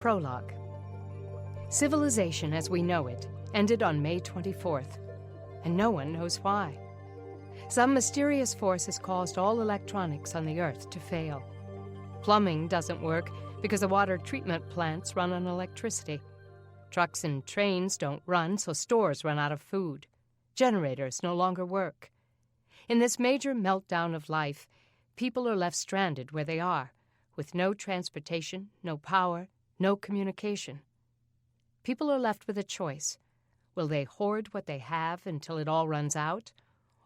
Prologue. Civilization as we know it ended on May 24th, and no one knows why. Some mysterious force has caused all electronics on the Earth to fail. Plumbing doesn't work because the water treatment plants run on electricity. Trucks and trains don't run, so stores run out of food. Generators no longer work. In this major meltdown of life, people are left stranded where they are, with no transportation, no power, no communication. People are left with a choice. Will they hoard what they have until it all runs out,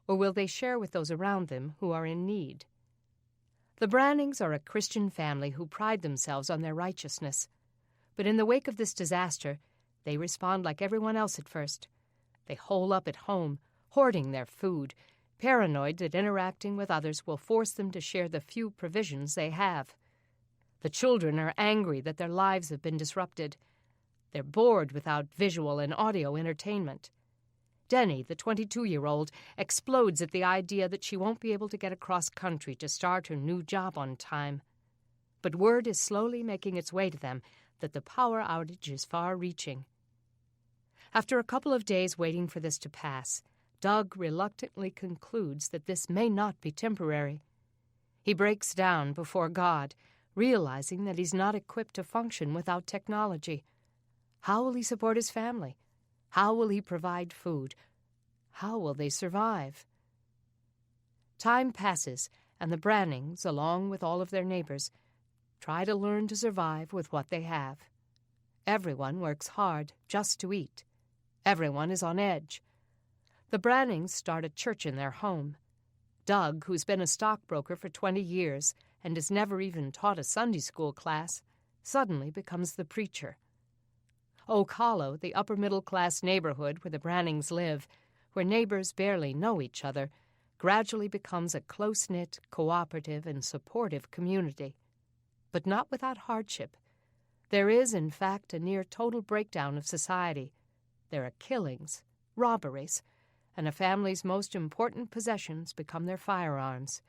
or will they share with those around them who are in need? The Brannings are a Christian family who pride themselves on their righteousness. But in the wake of this disaster, they respond like everyone else at first. They hole up at home, hoarding their food, paranoid that interacting with others will force them to share the few provisions they have. The children are angry that their lives have been disrupted. They're bored without visual and audio entertainment. Denny, the 22-year-old, explodes at the idea that she won't be able to get across country to start her new job on time. But word is slowly making its way to them that the power outage is far-reaching. After a couple of days waiting for this to pass, Doug reluctantly concludes that this may not be temporary. He breaks down before God, realizing that he's not equipped to function without technology. How will he support his family? How will he provide food? How will they survive? Time passes, and the Brannings, along with all of their neighbors, try to learn to survive with what they have. Everyone works hard just to eat. Everyone is on edge. The Brannings start a church in their home. Doug, who's been a stockbroker for 20 years and has never even taught a Sunday school class, suddenly becomes the preacher. Oak Hollow, the upper-middle-class neighborhood where the Brannings live, where neighbors barely know each other, gradually becomes a close-knit, cooperative, and supportive community. But not without hardship. There is, in fact, a near-total breakdown of society. There are killings, robberies, and a family's most important possessions become their firearms.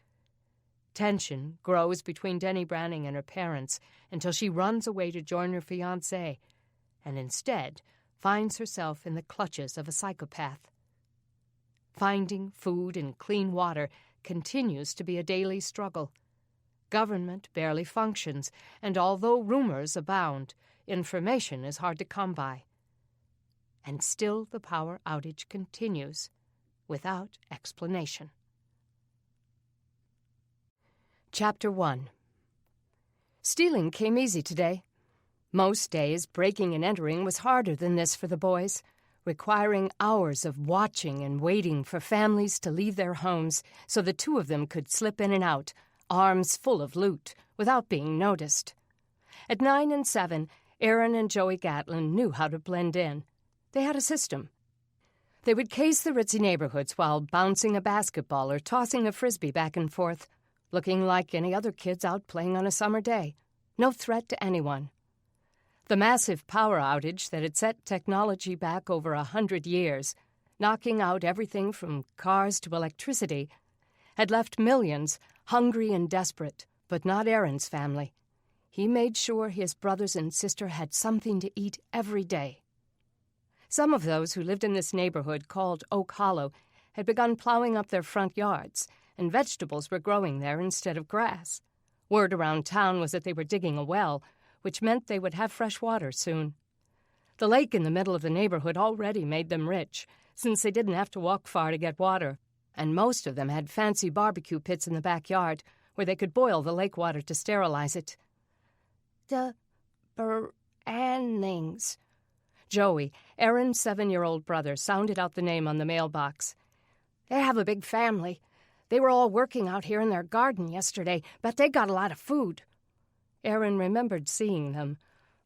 Tension grows between Denny Branning and her parents until she runs away to join her fiancé, and instead finds herself in the clutches of a psychopath. Finding food and clean water continues to be a daily struggle. Government barely functions, and although rumors abound, information is hard to come by. And still the power outage continues, without explanation. Chapter 1. Stealing came easy today. Most days, breaking and entering was harder than this for the boys, requiring hours of watching and waiting for families to leave their homes so the two of them could slip in and out, arms full of loot, without being noticed. At 9 and 7, Aaron and Joey Gatlin knew how to blend in. They had a system. They would case the ritzy neighborhoods while bouncing a basketball or tossing a frisbee back and forth, looking like any other kids out playing on a summer day. No threat to anyone. The massive power outage that had set technology back over 100 years, knocking out everything from cars to electricity, had left millions hungry and desperate, but not Aaron's family. He made sure his brothers and sister had something to eat every day. Some of those who lived in this neighborhood called Oak Hollow had begun plowing up their front yards, and vegetables were growing there instead of grass. Word around town was that they were digging a well, which meant they would have fresh water soon. The lake in the middle of the neighborhood already made them rich, since they didn't have to walk far to get water, and most of them had fancy barbecue pits in the backyard where they could boil the lake water to sterilize it. The Brannings. Joey, Aaron's 7-year-old brother, sounded out the name on the mailbox. They have a big family. They were all working out here in their garden yesterday, but they got a lot of food. Aaron remembered seeing them.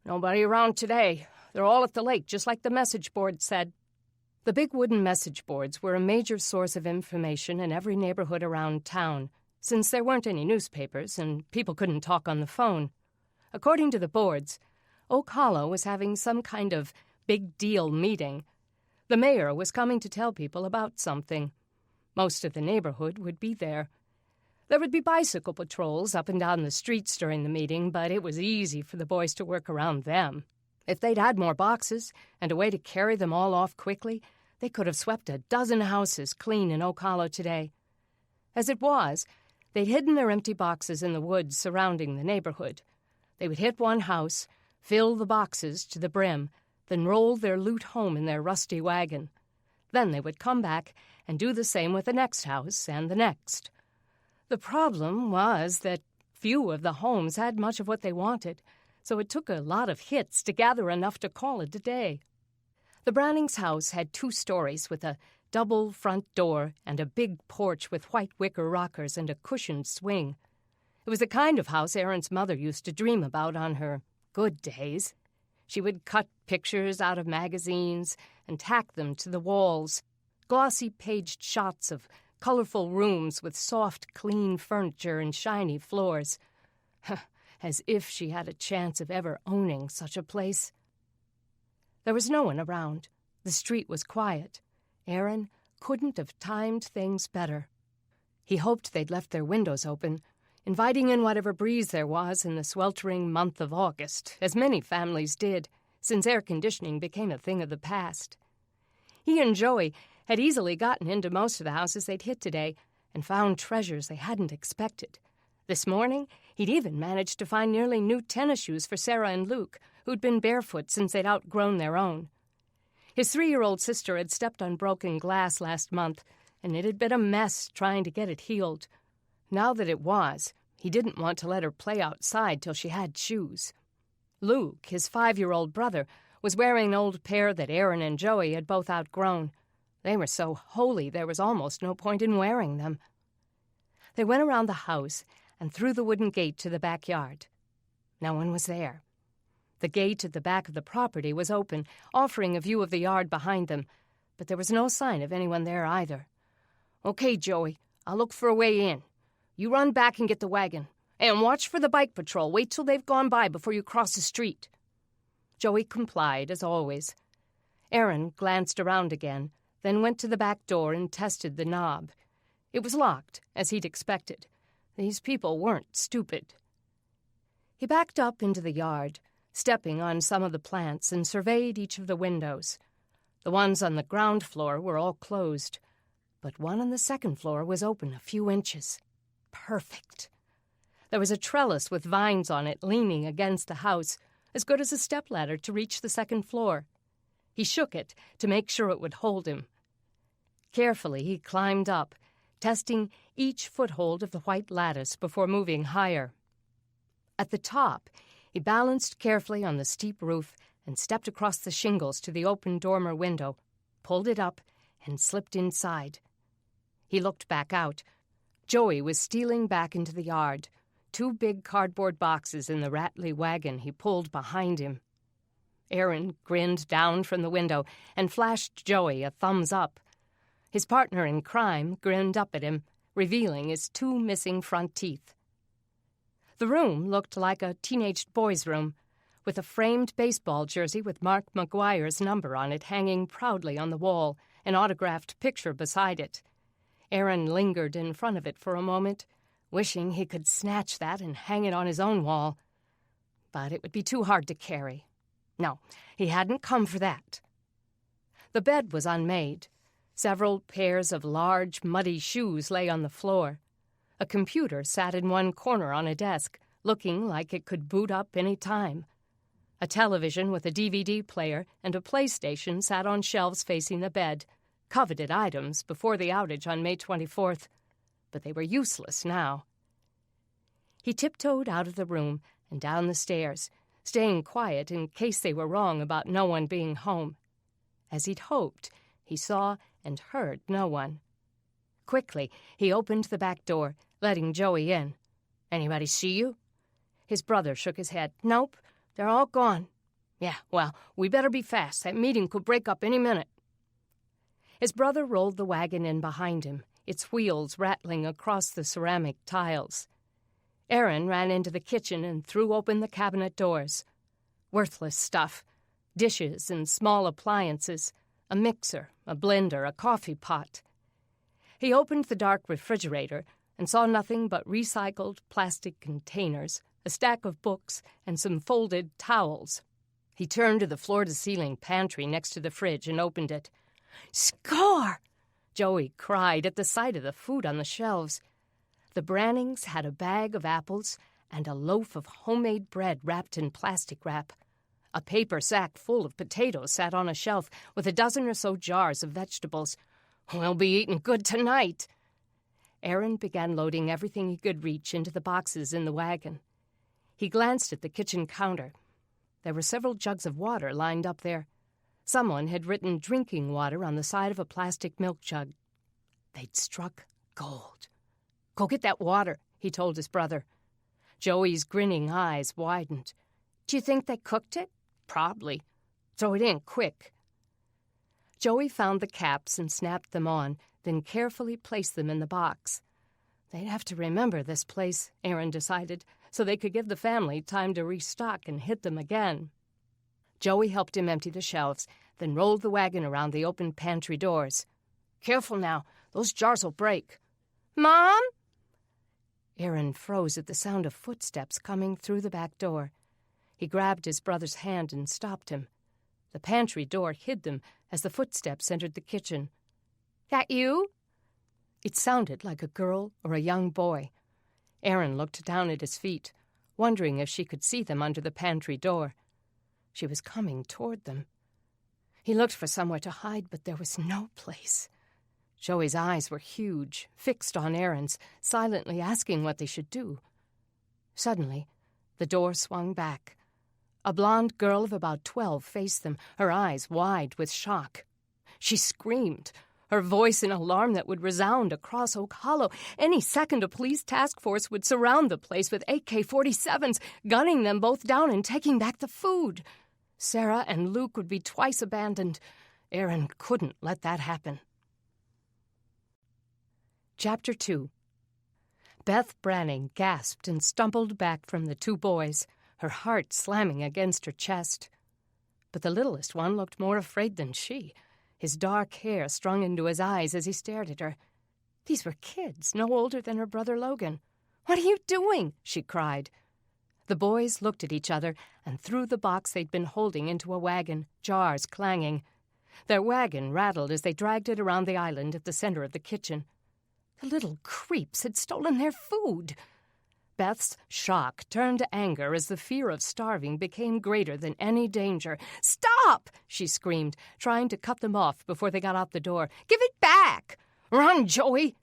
Nobody around today. They're all at the lake, just like the message board said. The big wooden message boards were a major source of information in every neighborhood around town, since there weren't any newspapers and people couldn't talk on the phone. According to the boards, Oak Hollow was having some kind of big deal meeting. The mayor was coming to tell people about something. Most of the neighborhood would be there. There would be bicycle patrols up and down the streets during the meeting, but it was easy for the boys to work around them. If they'd had more boxes and a way to carry them all off quickly, they could have swept a dozen houses clean in Oak Hollow today. As it was, they'd hidden their empty boxes in the woods surrounding the neighborhood. They would hit one house, fill the boxes to the brim, then roll their loot home in their rusty wagon. Then they would come back and do the same with the next house and the next. The problem was that few of the homes had much of what they wanted, so it took a lot of hits to gather enough to call it a day. The Branning's house had 2 stories with a double front door and a big porch with white wicker rockers and a cushioned swing. It was the kind of house Aaron's mother used to dream about on her good days. She would cut pictures out of magazines and tack them to the walls, glossy-paged shots of colorful rooms with soft, clean furniture and shiny floors. As if she had a chance of ever owning such a place. There was no one around. The street was quiet. Aaron couldn't have timed things better. He hoped they'd left their windows open, inviting in whatever breeze there was in the sweltering month of August, as many families did, since air conditioning became a thing of the past. He and Joey had easily gotten into most of the houses they'd hit today and found treasures they hadn't expected. This morning, he'd even managed to find nearly new tennis shoes for Sarah and Luke, who'd been barefoot since they'd outgrown their own. His 3-year-old sister had stepped on broken glass last month, and it had been a mess trying to get it healed. Now that it was, he didn't want to let her play outside till she had shoes. Luke, his 5-year-old brother, was wearing an old pair that Aaron and Joey had both outgrown. They were so holey there was almost no point in wearing them. They went around the house and through the wooden gate to the backyard. No one was there. The gate at the back of the property was open, offering a view of the yard behind them, but there was no sign of anyone there either. "Okay, Joey, I'll look for a way in. You run back and get the wagon. And watch for the bike patrol. Wait till they've gone by before you cross the street." Joey complied, as always. Aaron glanced around again, then went to the back door and tested the knob. It was locked, as he'd expected. These people weren't stupid. He backed up into the yard, stepping on some of the plants, and surveyed each of the windows. The ones on the ground floor were all closed, but one on the second floor was open a few inches. Perfect. There was a trellis with vines on it leaning against the house, as good as a stepladder to reach the second floor. He shook it to make sure it would hold him. Carefully, he climbed up, testing each foothold of the white lattice before moving higher. At the top, he balanced carefully on the steep roof and stepped across the shingles to the open dormer window, pulled it up, and slipped inside. He looked back out. Joey was stealing back into the yard, 2 big cardboard boxes in the rattly wagon he pulled behind him. Aaron grinned down from the window and flashed Joey a thumbs up. His partner in crime grinned up at him, revealing his 2 missing front teeth. The room looked like a teenage boy's room, with a framed baseball jersey with Mark McGuire's number on it hanging proudly on the wall, an autographed picture beside it. Aaron lingered in front of it for a moment, wishing he could snatch that and hang it on his own wall. But it would be too hard to carry. No, he hadn't come for that. The bed was unmade. Several pairs of large, muddy shoes lay on the floor. A computer sat in one corner on a desk, looking like it could boot up any time. A television with a DVD player and a PlayStation sat on shelves facing the bed, coveted items before the outage on May 24th, but they were useless now. He tiptoed out of the room and down the stairs, staying quiet in case they were wrong about no one being home. As he'd hoped, he saw and heard no one. Quickly, he opened the back door, letting Joey in. "Anybody see you?" His brother shook his head. "Nope, they're all gone." "Yeah, well, we better be fast. That meeting could break up any minute." His brother rolled the wagon in behind him, its wheels rattling across the ceramic tiles. Aaron ran into the kitchen and threw open the cabinet doors. Worthless stuff. Dishes and small appliances. A mixer, a blender, a coffee pot. He opened the dark refrigerator, and saw nothing but recycled plastic containers, a stack of books, and some folded towels. He turned to the floor-to-ceiling pantry next to the fridge and opened it. "Score!" Joey cried at the sight of the food on the shelves. The Brannings had a bag of apples and a loaf of homemade bread wrapped in plastic wrap. A paper sack full of potatoes sat on a shelf with a dozen or so jars of vegetables. "We'll be eating good tonight." Aaron began loading everything he could reach into the boxes in the wagon. He glanced at the kitchen counter. There were several jugs of water lined up there. Someone had written drinking water on the side of a plastic milk jug. They'd struck gold. "Go get that water," he told his brother. Joey's grinning eyes widened. "Do you think they cooked it?" "Probably. Throw it in, quick." Joey found the caps and snapped them on, then carefully placed them in the box. They'd have to remember this place, Aaron decided, so they could give the family time to restock and hit them again. Joey helped him empty the shelves, then rolled the wagon around the open pantry doors. "Careful now, those jars will break." "Mom?" Aaron froze at the sound of footsteps coming through the back door. He grabbed his brother's hand and stopped him. The pantry door hid them as the footsteps entered the kitchen. "That you?" It sounded like a girl or a young boy. Aaron looked down at his feet, wondering if she could see them under the pantry door. She was coming toward them. He looked for somewhere to hide, but there was no place. Joey's eyes were huge, fixed on Aaron's, silently asking what they should do. Suddenly, the door swung back. A blonde girl of about 12 faced them, her eyes wide with shock. She screamed, her voice in alarm that would resound across Oak Hollow. Any second, a police task force would surround the place with AK-47s, gunning them both down and taking back the food. Sarah and Luke would be twice abandoned. Aaron couldn't let that happen. Chapter 2. Beth Branning gasped and stumbled back from the two boys, her heart slamming against her chest. But the littlest one looked more afraid than she, his dark hair strung into his eyes as he stared at her. These were kids, no older than her brother Logan. "What are you doing?" she cried. The boys looked at each other and threw the box they'd been holding into a wagon, jars clanging. Their wagon rattled as they dragged it around the island at the center of the kitchen. The little creeps had stolen their food. Beth's shock turned to anger as the fear of starving became greater than any danger. "Stop!" she screamed, trying to cut them off before they got out the door. "Give it back!" "Run, Joey!"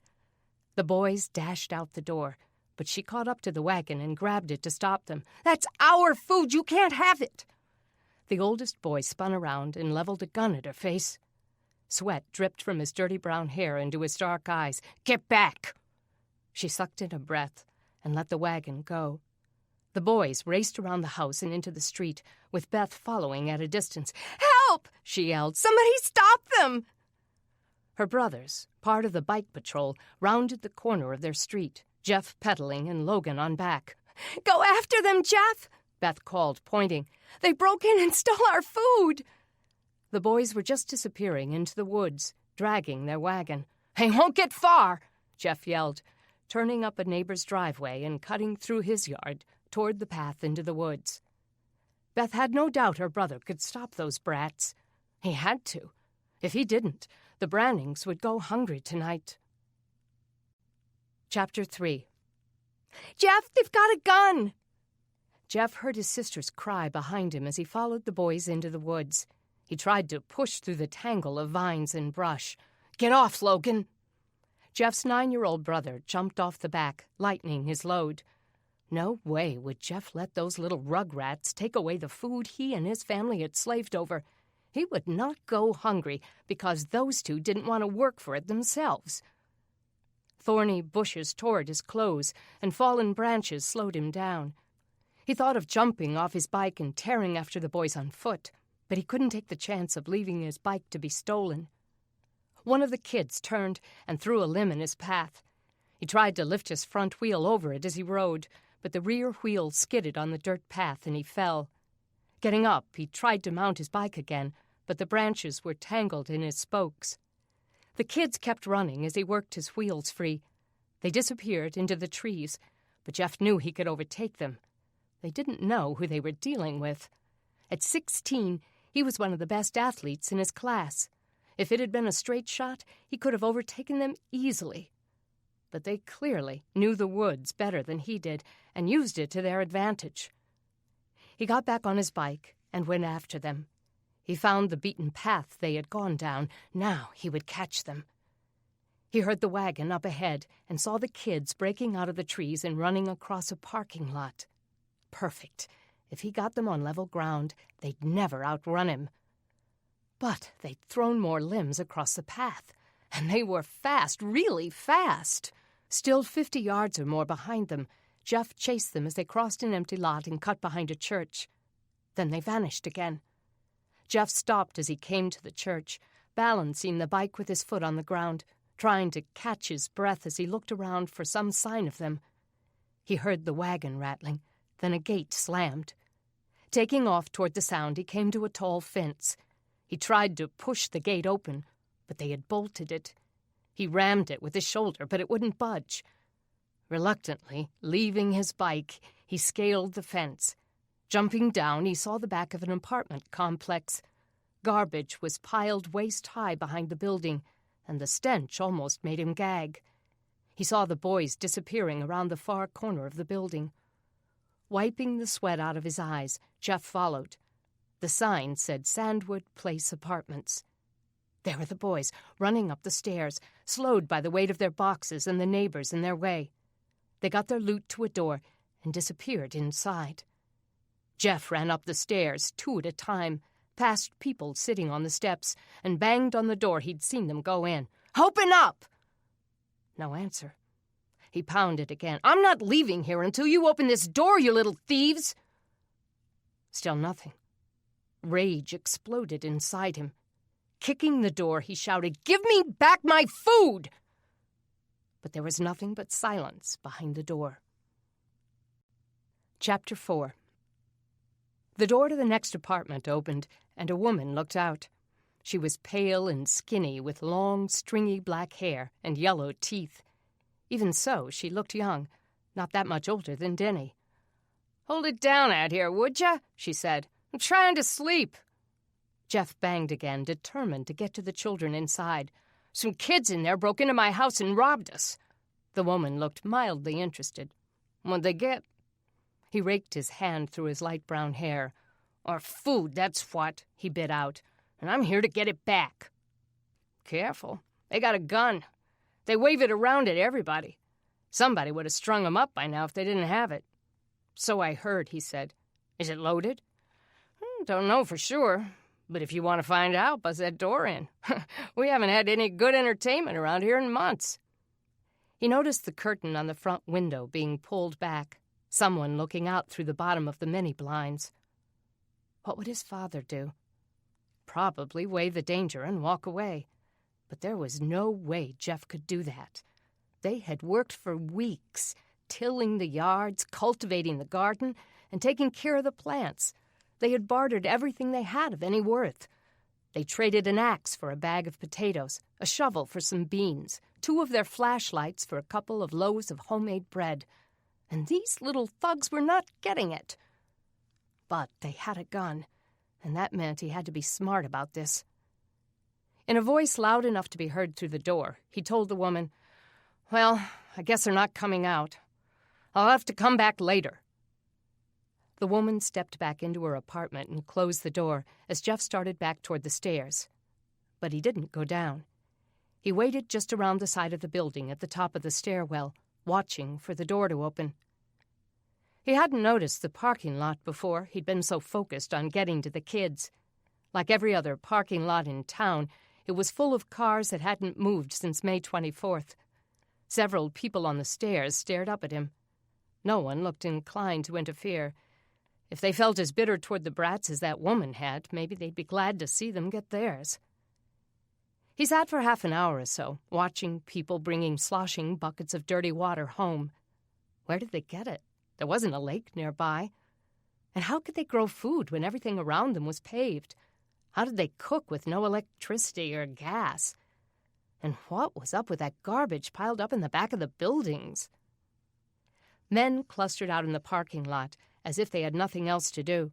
The boys dashed out the door, but she caught up to the wagon and grabbed it to stop them. "That's our food! You can't have it!" The oldest boy spun around and leveled a gun at her face. Sweat dripped from his dirty brown hair into his dark eyes. "Get back!" She sucked in a breath and let the wagon go. The boys raced around the house and into the street, with Beth following at a distance. "Help!" she yelled. "Somebody stop them!" Her brothers, part of the bike patrol, rounded the corner of their street, Jeff pedaling and Logan on back. "Go after them, Jeff!" Beth called, pointing. "They broke in and stole our food!" The boys were just disappearing into the woods, dragging their wagon. "They won't get far!" Jeff yelled, turning up a neighbor's driveway and cutting through his yard toward the path into the woods. Beth had no doubt her brother could stop those brats. He had to. If he didn't, the Brannings would go hungry tonight. Chapter 3. "Jeff, they've got a gun!" Jeff heard his sister's cry behind him as he followed the boys into the woods. He tried to push through the tangle of vines and brush. "Get off, Logan!" Jeff's 9-year-old brother jumped off the back, lightening his load. No way would Jeff let those little rugrats take away the food he and his family had slaved over. He would not go hungry because those two didn't want to work for it themselves. Thorny bushes tore at his clothes, and fallen branches slowed him down. He thought of jumping off his bike and tearing after the boys on foot, but he couldn't take the chance of leaving his bike to be stolen. One of the kids turned and threw a limb in his path. He tried to lift his front wheel over it as he rode, but the rear wheel skidded on the dirt path and he fell. Getting up, he tried to mount his bike again, but the branches were tangled in his spokes. The kids kept running as he worked his wheels free. They disappeared into the trees, but Jeff knew he could overtake them. They didn't know who they were dealing with. At 16, he was one of the best athletes in his class. If it had been a straight shot, he could have overtaken them easily. But they clearly knew the woods better than he did and used it to their advantage. He got back on his bike and went after them. He found the beaten path they had gone down. Now he would catch them. He heard the wagon up ahead and saw the kids breaking out of the trees and running across a parking lot. Perfect. If he got them on level ground, they'd never outrun him. But they'd thrown more limbs across the path, and they were fast, really fast. Still 50 yards or more behind them, Jeff chased them as they crossed an empty lot and cut behind a church. Then they vanished again. Jeff stopped as he came to the church, balancing the bike with his foot on the ground, trying to catch his breath as he looked around for some sign of them. He heard the wagon rattling, then a gate slammed. Taking off toward the sound, he came to a tall fence. He tried to push the gate open, but they had bolted it. He rammed it with his shoulder, but it wouldn't budge. Reluctantly, leaving his bike, he scaled the fence. Jumping down, he saw the back of an apartment complex. Garbage was piled waist-high behind the building, and the stench almost made him gag. He saw the boys disappearing around the far corner of the building. Wiping the sweat out of his eyes, Jeff followed. The sign said Sandwood Place Apartments. There were the boys, running up the stairs, slowed by the weight of their boxes and the neighbors in their way. They got their loot to a door and disappeared inside. Jeff ran up the stairs, 2 at a time, past people sitting on the steps, and banged on the door he'd seen them go in. "Open up!" No answer. He pounded again. "I'm not leaving here until you open this door, you little thieves!" Still nothing. Rage exploded inside him. Kicking the door, he shouted, "Give me back my food!" But there was nothing but silence behind the door. Chapter 4. The door to the next apartment opened, and a woman looked out. She was pale and skinny, with long, stringy black hair and yellow teeth. Even so, she looked young, not that much older than Denny. "Hold it down out here, would ya?" she said. "I'm trying to sleep." Jeff banged again, determined to get to the children inside. "Some kids in there broke into my house and robbed us." The woman looked mildly interested. "What'd they get?" He raked his hand through his light brown hair. "Our food, that's what," he bit out. "And I'm here to get it back." "Careful. They got a gun. They wave it around at everybody. Somebody would have strung 'em up by now if they didn't have it." "So I heard," he said. "Is it loaded?" "Don't know for sure. But if you want to find out, buzz that door in. We haven't had any good entertainment around here in months." He noticed the curtain on the front window being pulled back, someone looking out through the bottom of the many blinds. What would his father do? Probably weigh the danger and walk away. But there was no way Jeff could do that. They had worked for weeks, tilling the yards, cultivating the garden, and taking care of the plants. They had bartered everything they had of any worth. They traded an axe for a bag of potatoes, a shovel for some beans, 2 of their flashlights for a couple of loaves of homemade bread. And these little thugs were not getting it. But they had a gun, and that meant he had to be smart about this. In a voice loud enough to be heard through the door, he told the woman, "Well, I guess they're not coming out. I'll have to come back later." The woman stepped back into her apartment and closed the door as Jeff started back toward the stairs. But he didn't go down. He waited just around the side of the building at the top of the stairwell, watching for the door to open. He hadn't noticed the parking lot before. He'd been so focused on getting to the kids. Like every other parking lot in town, it was full of cars that hadn't moved since May 24th. Several people on the stairs stared up at him. No one looked inclined to interfere. If they felt as bitter toward the brats as that woman had, maybe they'd be glad to see them get theirs. He sat for half an hour or so, watching people bringing sloshing buckets of dirty water home. Where did they get it? There wasn't a lake nearby. And how could they grow food when everything around them was paved? How did they cook with no electricity or gas? And what was up with that garbage piled up in the back of the buildings? Men clustered out in the parking lot as if they had nothing else to do.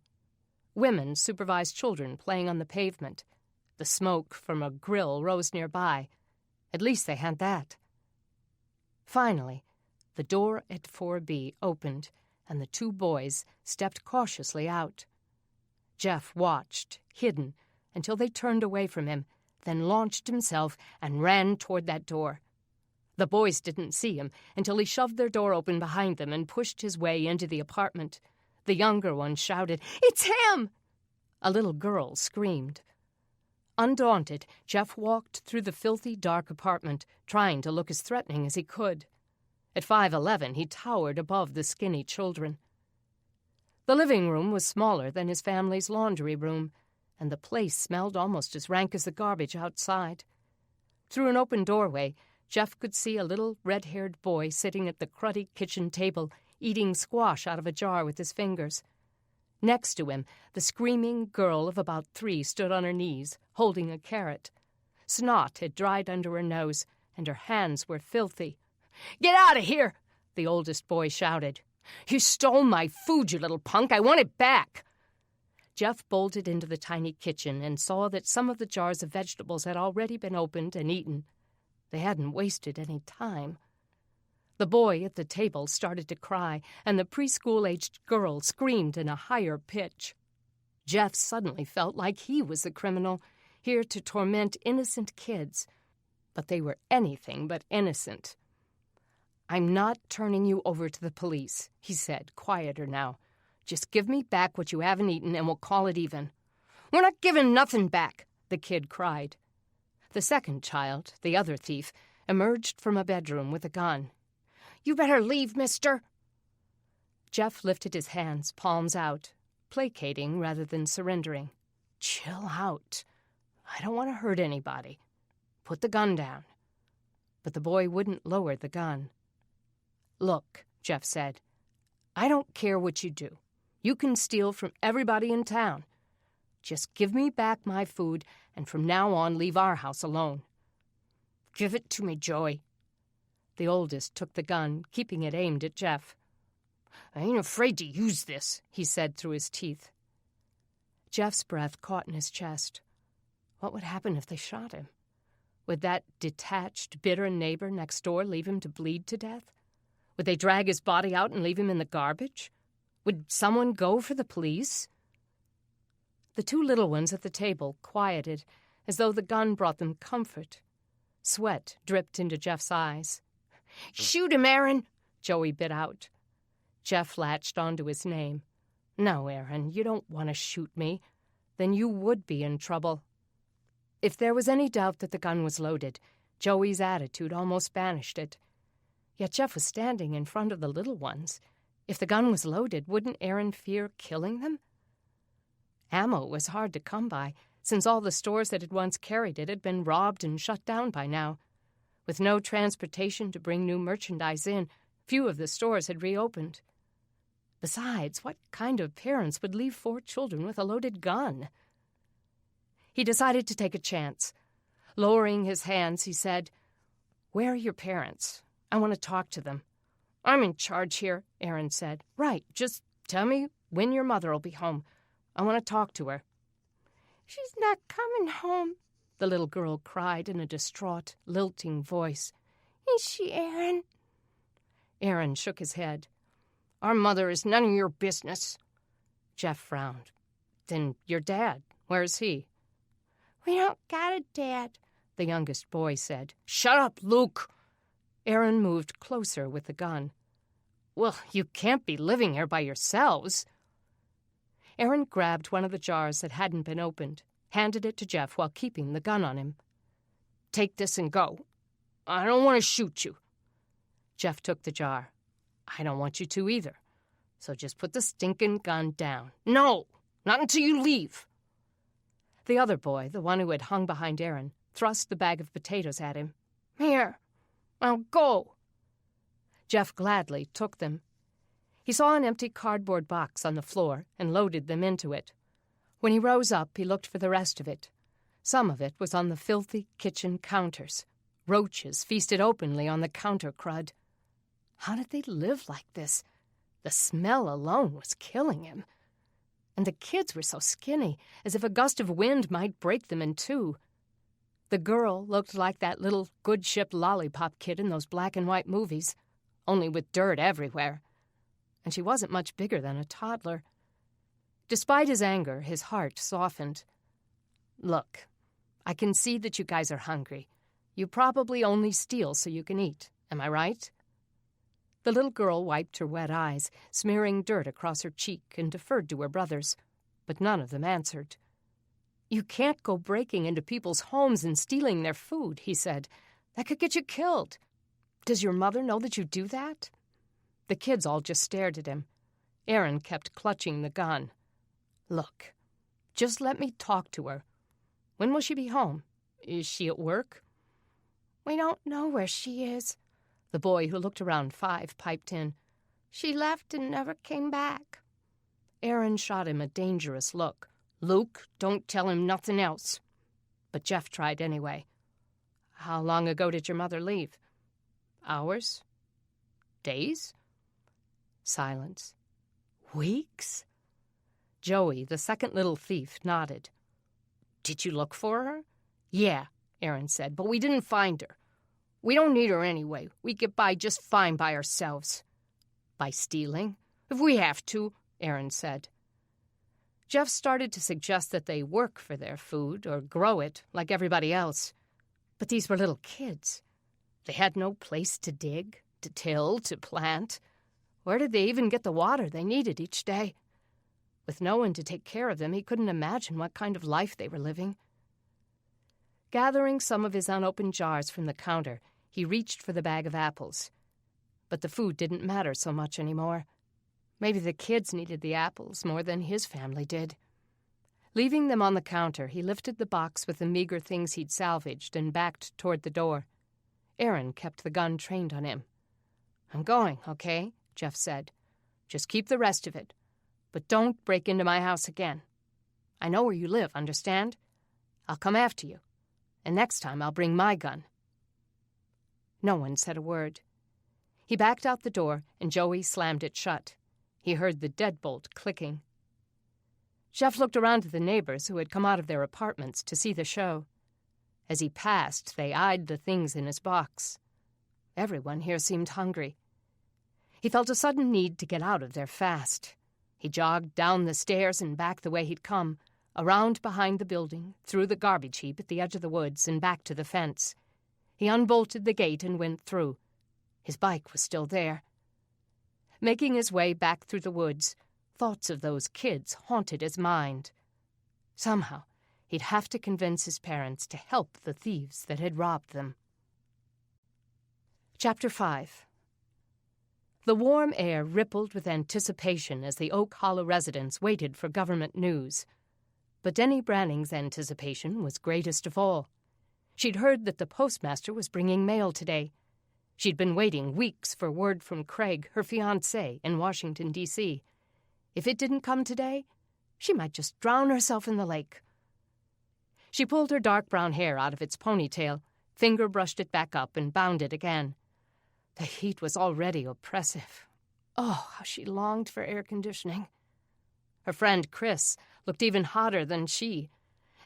Women supervised children playing on the pavement. The smoke from a grill rose nearby. At least they had that. Finally, the door at 4B opened, and the two boys stepped cautiously out. Jeff watched, hidden, until they turned away from him, then launched himself and ran toward that door. The boys didn't see him until he shoved their door open behind them and pushed his way into the apartment. The younger one shouted, "It's him!" A little girl screamed. Undaunted, Jeff walked through the filthy, dark apartment, trying to look as threatening as he could. At 5'11", he towered above the skinny children. The living room was smaller than his family's laundry room, and the place smelled almost as rank as the garbage outside. Through an open doorway, Jeff could see a little red-haired boy sitting at the cruddy kitchen table, eating squash out of a jar with his fingers. Next to him, the screaming girl of about 3 stood on her knees, holding a carrot. Snot had dried under her nose, and her hands were filthy. "Get out of here!" the oldest boy shouted. "You stole my food, you little punk! I want it back!" Jeff bolted into the tiny kitchen and saw that some of the jars of vegetables had already been opened and eaten. They hadn't wasted any time. The boy at the table started to cry, and the preschool-aged girl screamed in a higher pitch. Jeff suddenly felt like he was the criminal, here to torment innocent kids. But they were anything but innocent. "I'm not turning you over to the police," he said, quieter now. "Just give me back what you haven't eaten and we'll call it even." "We're not giving nothing back," the kid cried. The second child, the other thief, emerged from a bedroom with a gun. "You better leave, mister." Jeff lifted his hands, palms out, placating rather than surrendering. "Chill out. I don't want to hurt anybody. Put the gun down." But the boy wouldn't lower the gun. "Look," Jeff said, "I don't care what you do. You can steal from everybody in town. Just give me back my food, and from now on leave our house alone." "Give it to me, Joey." The oldest took the gun, keeping it aimed at Jeff. "I ain't afraid to use this," he said through his teeth. Jeff's breath caught in his chest. What would happen if they shot him? Would that detached, bitter neighbor next door leave him to bleed to death? Would they drag his body out and leave him in the garbage? Would someone go for the police? The two little ones at the table quieted, as though the gun brought them comfort. Sweat dripped into Jeff's eyes. "Shoot him, Aaron," Joey bit out. Jeff latched onto his name. "No, Aaron, you don't want to shoot me. Then you would be in trouble." If there was any doubt that the gun was loaded, Joey's attitude almost banished it. Yet Jeff was standing in front of the little ones. If the gun was loaded, wouldn't Aaron fear killing them? Ammo was hard to come by, since all the stores that had once carried it had been robbed and shut down by now. With no transportation to bring new merchandise in, few of the stores had reopened. Besides, what kind of parents would leave 4 children with a loaded gun? He decided to take a chance. Lowering his hands, he said, "Where are your parents? I want to talk to them." "I'm in charge here," Aaron said. "Right, just tell me when your mother will be home. I want to talk to her." "She's not coming home," the little girl cried in a distraught, lilting voice. "Is she, Aaron?" Aaron shook his head. "Our mother is none of your business." Jeff frowned. "Then your dad, where's he?" "We don't got a dad," the youngest boy said. "Shut up, Luke!" Aaron moved closer with the gun. "Well, you can't be living here by yourselves." Aaron grabbed one of the jars that hadn't been opened, handed it to Jeff while keeping the gun on him. "Take this and go. I don't want to shoot you." Jeff took the jar. "I don't want you to either. So just put the stinking gun down." "No, not until you leave." The other boy, the one who had hung behind Aaron, thrust the bag of potatoes at him. "Here, I'll go." Jeff gladly took them. He saw an empty cardboard box on the floor and loaded them into it. When he rose up, he looked for the rest of it. Some of it was on the filthy kitchen counters. Roaches feasted openly on the counter crud. How did they live like this? The smell alone was killing him. And the kids were so skinny, as if a gust of wind might break them in two. The girl looked like that little good ship lollipop kid in those black and white movies, only with dirt everywhere. And she wasn't much bigger than a toddler. Despite his anger, his heart softened. Look, I can see that you guys are hungry. You probably only steal so you can eat. Am I right? The little girl wiped her wet eyes, smearing dirt across her cheek, and deferred to her brothers, but none of them answered. You can't go breaking into people's homes and stealing their food, he said. That could get you killed. Does your mother know that you do that? The kids all just stared at him. Aaron kept clutching the gun. Look, just let me talk to her. When will she be home? Is she at work? We don't know where she is, the boy who looked around 5 piped in. She left and never came back. Aaron shot him a dangerous look. Luke, don't tell him nothing else. But Jeff tried anyway. How long ago did your mother leave? Hours? Days? Silence. Weeks? Joey, the second little thief, nodded. Did you look for her? Yeah, Aaron said, but we didn't find her. We don't need her anyway. We get by just fine by ourselves. By stealing? If we have to, Aaron said. Jeff started to suggest that they work for their food or grow it like everybody else. But these were little kids. They had no place to dig, to till, to plant. Where did they even get the water they needed each day? With no one to take care of them, he couldn't imagine what kind of life they were living. Gathering some of his unopened jars from the counter, he reached for the bag of apples. But the food didn't matter so much anymore. Maybe the kids needed the apples more than his family did. Leaving them on the counter, he lifted the box with the meager things he'd salvaged and backed toward the door. Aaron kept the gun trained on him. I'm going, okay? Jeff said. Just keep the rest of it. But don't break into my house again. I know where you live, understand? I'll come after you. And next time I'll bring my gun. No one said a word. He backed out the door, and Joey slammed it shut. He heard the deadbolt clicking. Jeff looked around at the neighbors who had come out of their apartments to see the show. As he passed, they eyed the things in his box. Everyone here seemed hungry. He felt a sudden need to get out of there fast. He jogged down the stairs and back the way he'd come, around behind the building, through the garbage heap at the edge of the woods, and back to the fence. He unbolted the gate and went through. His bike was still there. Making his way back through the woods, thoughts of those kids haunted his mind. Somehow, he'd have to convince his parents to help the thieves that had robbed them. Chapter 5. The warm air rippled with anticipation as the Oak Hollow residents waited for government news. But Denny Branning's anticipation was greatest of all. She'd heard that the postmaster was bringing mail today. She'd been waiting weeks for word from Craig, her fiancé, in Washington, D.C. If it didn't come today, she might just drown herself in the lake. She pulled her dark brown hair out of its ponytail, finger-brushed it back up, and bound it again. The heat was already oppressive. Oh, how she longed for air conditioning. Her friend Chris looked even hotter than she.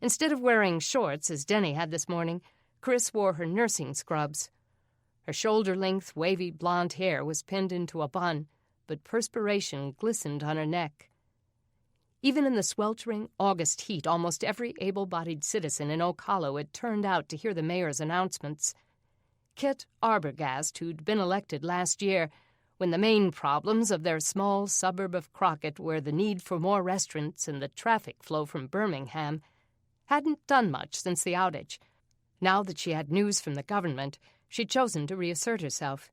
Instead of wearing shorts, as Denny had this morning, Chris wore her nursing scrubs. Her shoulder-length, wavy blonde hair was pinned into a bun, but perspiration glistened on her neck. Even in the sweltering August heat, almost every able-bodied citizen in Oak Hollow had turned out to hear the mayor's announcements. Kit Arbogast, who'd been elected last year, when the main problems of their small suburb of Crockett were the need for more restaurants and the traffic flow from Birmingham, hadn't done much since the outage. Now that she had news from the government, she'd chosen to reassert herself.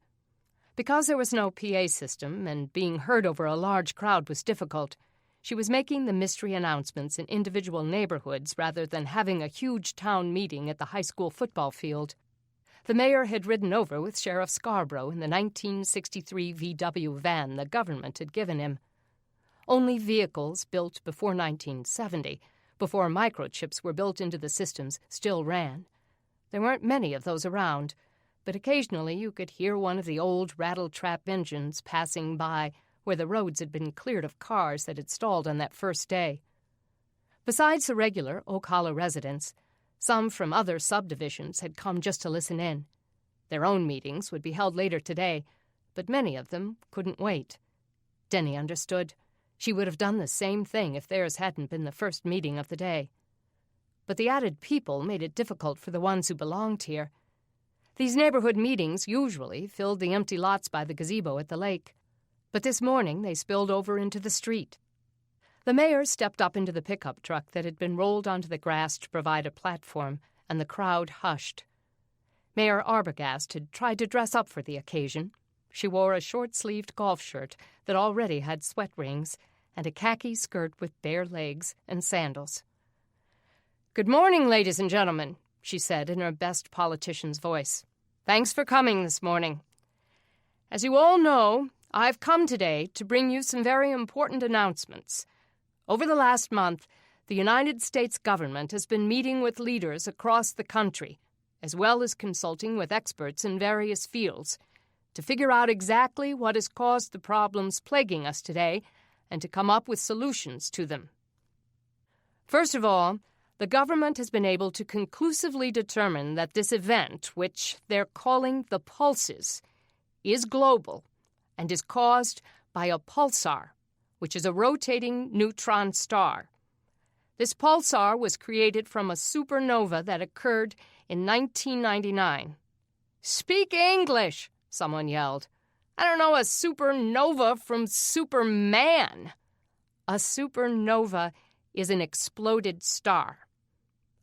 Because there was no PA system and being heard over a large crowd was difficult, she was making the mystery announcements in individual neighborhoods rather than having a huge town meeting at the high school football field. The mayor had ridden over with Sheriff Scarborough in the 1963 VW van the government had given him. Only vehicles built before 1970, before microchips were built into the systems, still ran. There weren't many of those around, but occasionally you could hear one of the old rattle-trap engines passing by where the roads had been cleared of cars that had stalled on that first day. Besides the regular Oak Hollow residents, some from other subdivisions had come just to listen in. Their own meetings would be held later today, but many of them couldn't wait. Denny understood. She would have done the same thing if theirs hadn't been the first meeting of the day. But the added people made it difficult for the ones who belonged here. These neighborhood meetings usually filled the empty lots by the gazebo at the lake, but this morning they spilled over into the street. The mayor stepped up into the pickup truck that had been rolled onto the grass to provide a platform, and the crowd hushed. Mayor Arbogast had tried to dress up for the occasion. She wore a short-sleeved golf shirt that already had sweat rings and a khaki skirt with bare legs and sandals. "Good morning, ladies and gentlemen," she said in her best politician's voice. "Thanks for coming this morning. As you all know, I've come today to bring you some very important announcements. Over the last month, the United States government has been meeting with leaders across the country, as well as consulting with experts in various fields, to figure out exactly what has caused the problems plaguing us today and to come up with solutions to them. First of all, the government has been able to conclusively determine that this event, which they're calling the pulses, is global and is caused by a pulsar, which is a rotating neutron star. This pulsar was created from a supernova that occurred in 1999. "Speak English!" someone yelled. "I don't know a supernova from Superman." A supernova is an exploded star.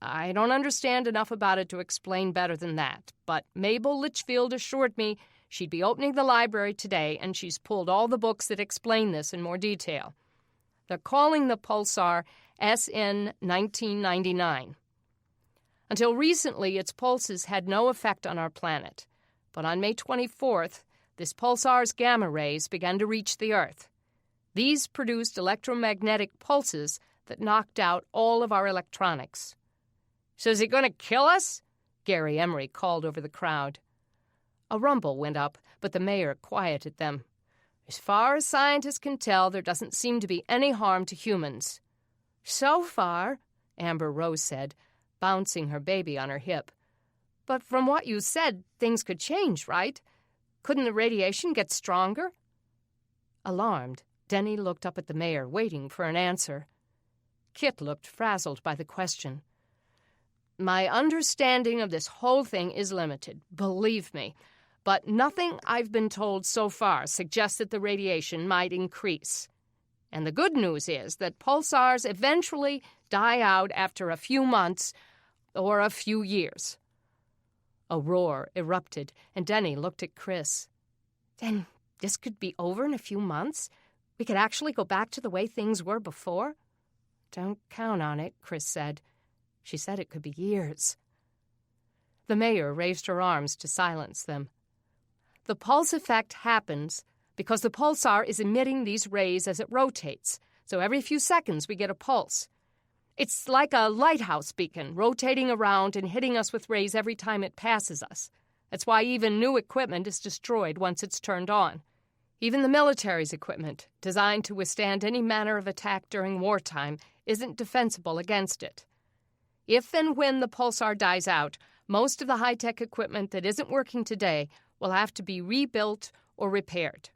I don't understand enough about it to explain better than that, but Mabel Litchfield assured me she'd be opening the library today, and she's pulled all the books that explain this in more detail. They're calling the pulsar SN 1999. Until recently, its pulses had no effect on our planet, but on May 24th, this pulsar's gamma rays began to reach the Earth. These produced electromagnetic pulses that knocked out all of our electronics. "So is it going to kill us?" Gary Emery called over the crowd. A rumble went up, but the mayor quieted them. "As far as scientists can tell, there doesn't seem to be any harm to humans." "So far," Amber Rose said, bouncing her baby on her hip. "But from what you said, things could change, right? Couldn't the radiation get stronger?" Alarmed, Denny looked up at the mayor, waiting for an answer. Kit looked frazzled by the question. "My understanding of this whole thing is limited, believe me, but nothing I've been told so far suggests that the radiation might increase. And the good news is that pulsars eventually die out after a few months or a few years." A roar erupted, and Denny looked at Chris. "Then this could be over in a few months? We could actually go back to the way things were before?" "Don't count on it," Chris said. She said it could be years. The mayor raised her arms to silence them. "The pulse effect happens because the pulsar is emitting these rays as it rotates, so every few seconds we get a pulse. It's like a lighthouse beacon rotating around and hitting us with rays every time it passes us. That's why even new equipment is destroyed once it's turned on. Even the military's equipment, designed to withstand any manner of attack during wartime, isn't defensible against it. If and when the pulsar dies out, most of the high-tech equipment that isn't working today will have to be rebuilt or repaired.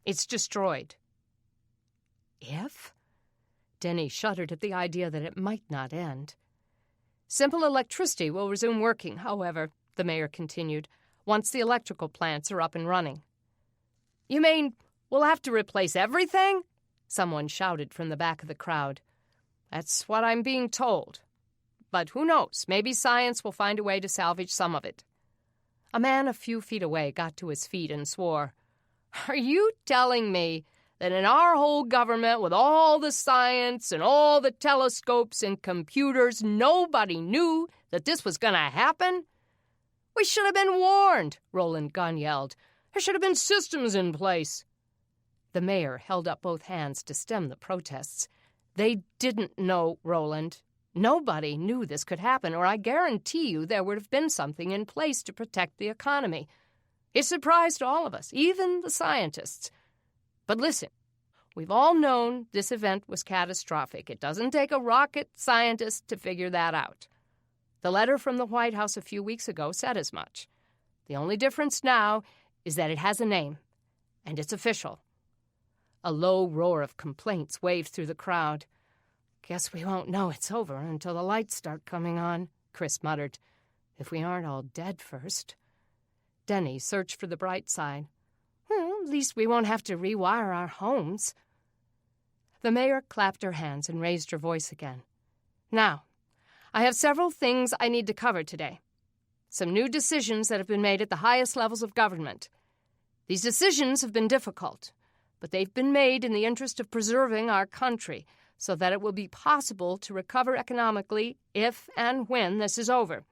It's destroyed." "If?" Denny shuddered at the idea that it might not end. "Simple electricity will resume working, however," the mayor continued, "once the electrical plants are up and running." "You mean we'll have to replace everything?" someone shouted from the back of the crowd. "That's what I'm being told. But who knows, maybe science will find a way to salvage some of it." A man a few feet away got to his feet and swore. "Are you telling me that in our whole government, with all the science and all the telescopes and computers, nobody knew that this was going to happen?" "We should have been warned," Roland Gunn yelled. "There should have been systems in place." The mayor held up both hands to stem the protests. "They didn't know, Roland. Nobody knew this could happen, or I guarantee you there would have been something in place to protect the economy. It surprised all of us, even the scientists. But listen, we've all known this event was catastrophic. It doesn't take a rocket scientist to figure that out. The letter from the White House a few weeks ago said as much. The only difference now is that it has a name, and it's official. A low roar of complaints waved through the crowd. "Guess we won't know it's over until the lights start coming on," Chris muttered. "If we aren't all dead first." Denny searched for the bright side. "Well, at least we won't have to rewire our homes." The mayor clapped her hands and raised her voice again. "Now, I have several things I need to cover today. Some new decisions that have been made at the highest levels of government. These decisions have been difficult, but they've been made in the interest of preserving our country so that it will be possible to recover economically if and when this is over.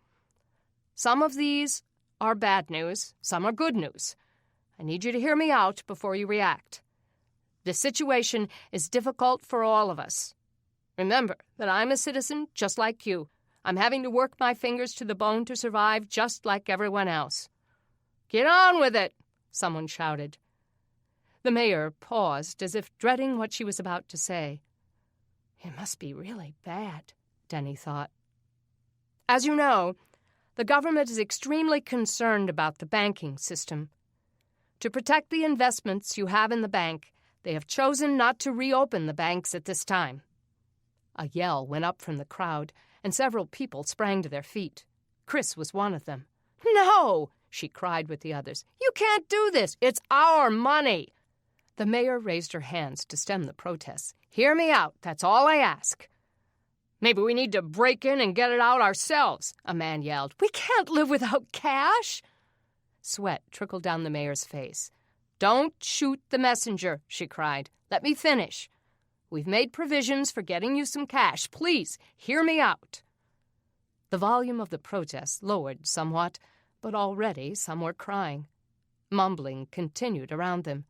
Some of these are bad news, some are good news. I need you to hear me out before you react. This situation is difficult for all of us. Remember that I'm a citizen just like you. I'm having to work my fingers to the bone to survive just like everyone else." "Get on with it," someone shouted. The mayor paused as if dreading what she was about to say. It must be really bad, Denny thought. As you know, the government is extremely concerned about the banking system. To protect the investments you have in the bank, they have chosen not to reopen the banks at this time. A yell went up from the crowd, and several people sprang to their feet. Chris was one of them. "No!" she cried with the others. "You can't do this! It's our money!" The mayor raised her hands to stem the protests. "Hear me out. That's all I ask." "Maybe we need to break in and get it out ourselves," a man yelled. "We can't live without cash." Sweat trickled down the mayor's face. "Don't shoot the messenger," she cried. "Let me finish. We've made provisions for getting you some cash. Please, hear me out." The volume of the protests lowered somewhat, but already some were crying. Mumbling continued around them.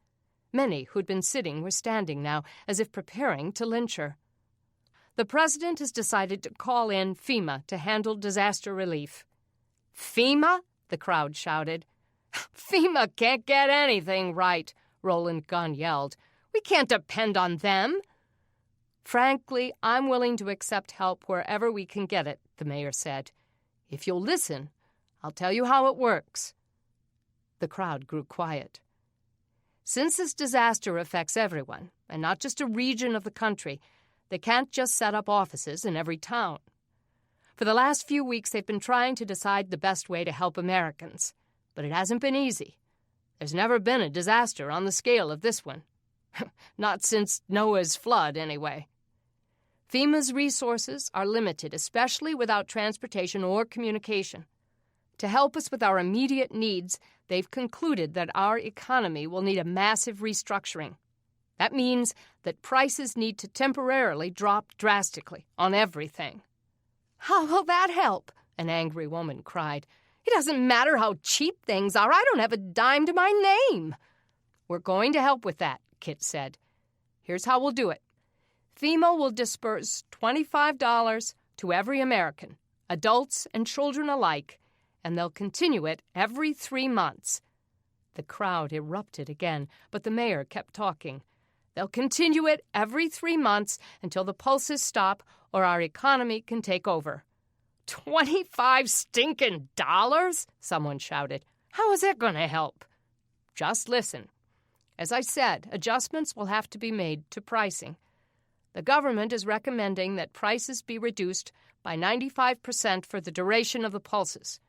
Many who'd been sitting were standing now, as if preparing to lynch her. The president has decided to call in FEMA to handle disaster relief. "FEMA?" the crowd shouted. "FEMA can't get anything right," Roland Gunn yelled. "We can't depend on them." "Frankly, I'm willing to accept help wherever we can get it," the mayor said. "If you'll listen, I'll tell you how it works." The crowd grew quiet. Since this disaster affects everyone, and not just a region of the country, they can't just set up offices in every town. For the last few weeks, they've been trying to decide the best way to help Americans, but it hasn't been easy. There's never been a disaster on the scale of this one. Not since Noah's flood, anyway. FEMA's resources are limited, especially without transportation or communication. To help us with our immediate needs, they've concluded that our economy will need a massive restructuring. That means that prices need to temporarily drop drastically on everything. "How will that help?" an angry woman cried. "It doesn't matter how cheap things are. I don't have a dime to my name." "We're going to help with that," Kit said. "Here's how we'll do it. FEMA will disperse $25 to every American, adults and children alike, and they'll continue it every 3 months. The crowd erupted again, but the mayor kept talking. "They'll continue it every 3 months until the pulses stop or our economy can take over." $25 stinking dollars? Someone shouted. "How is that going to help?" "Just listen. As I said, adjustments will have to be made to pricing. The government is recommending that prices be reduced by 95% for the duration of the pulses.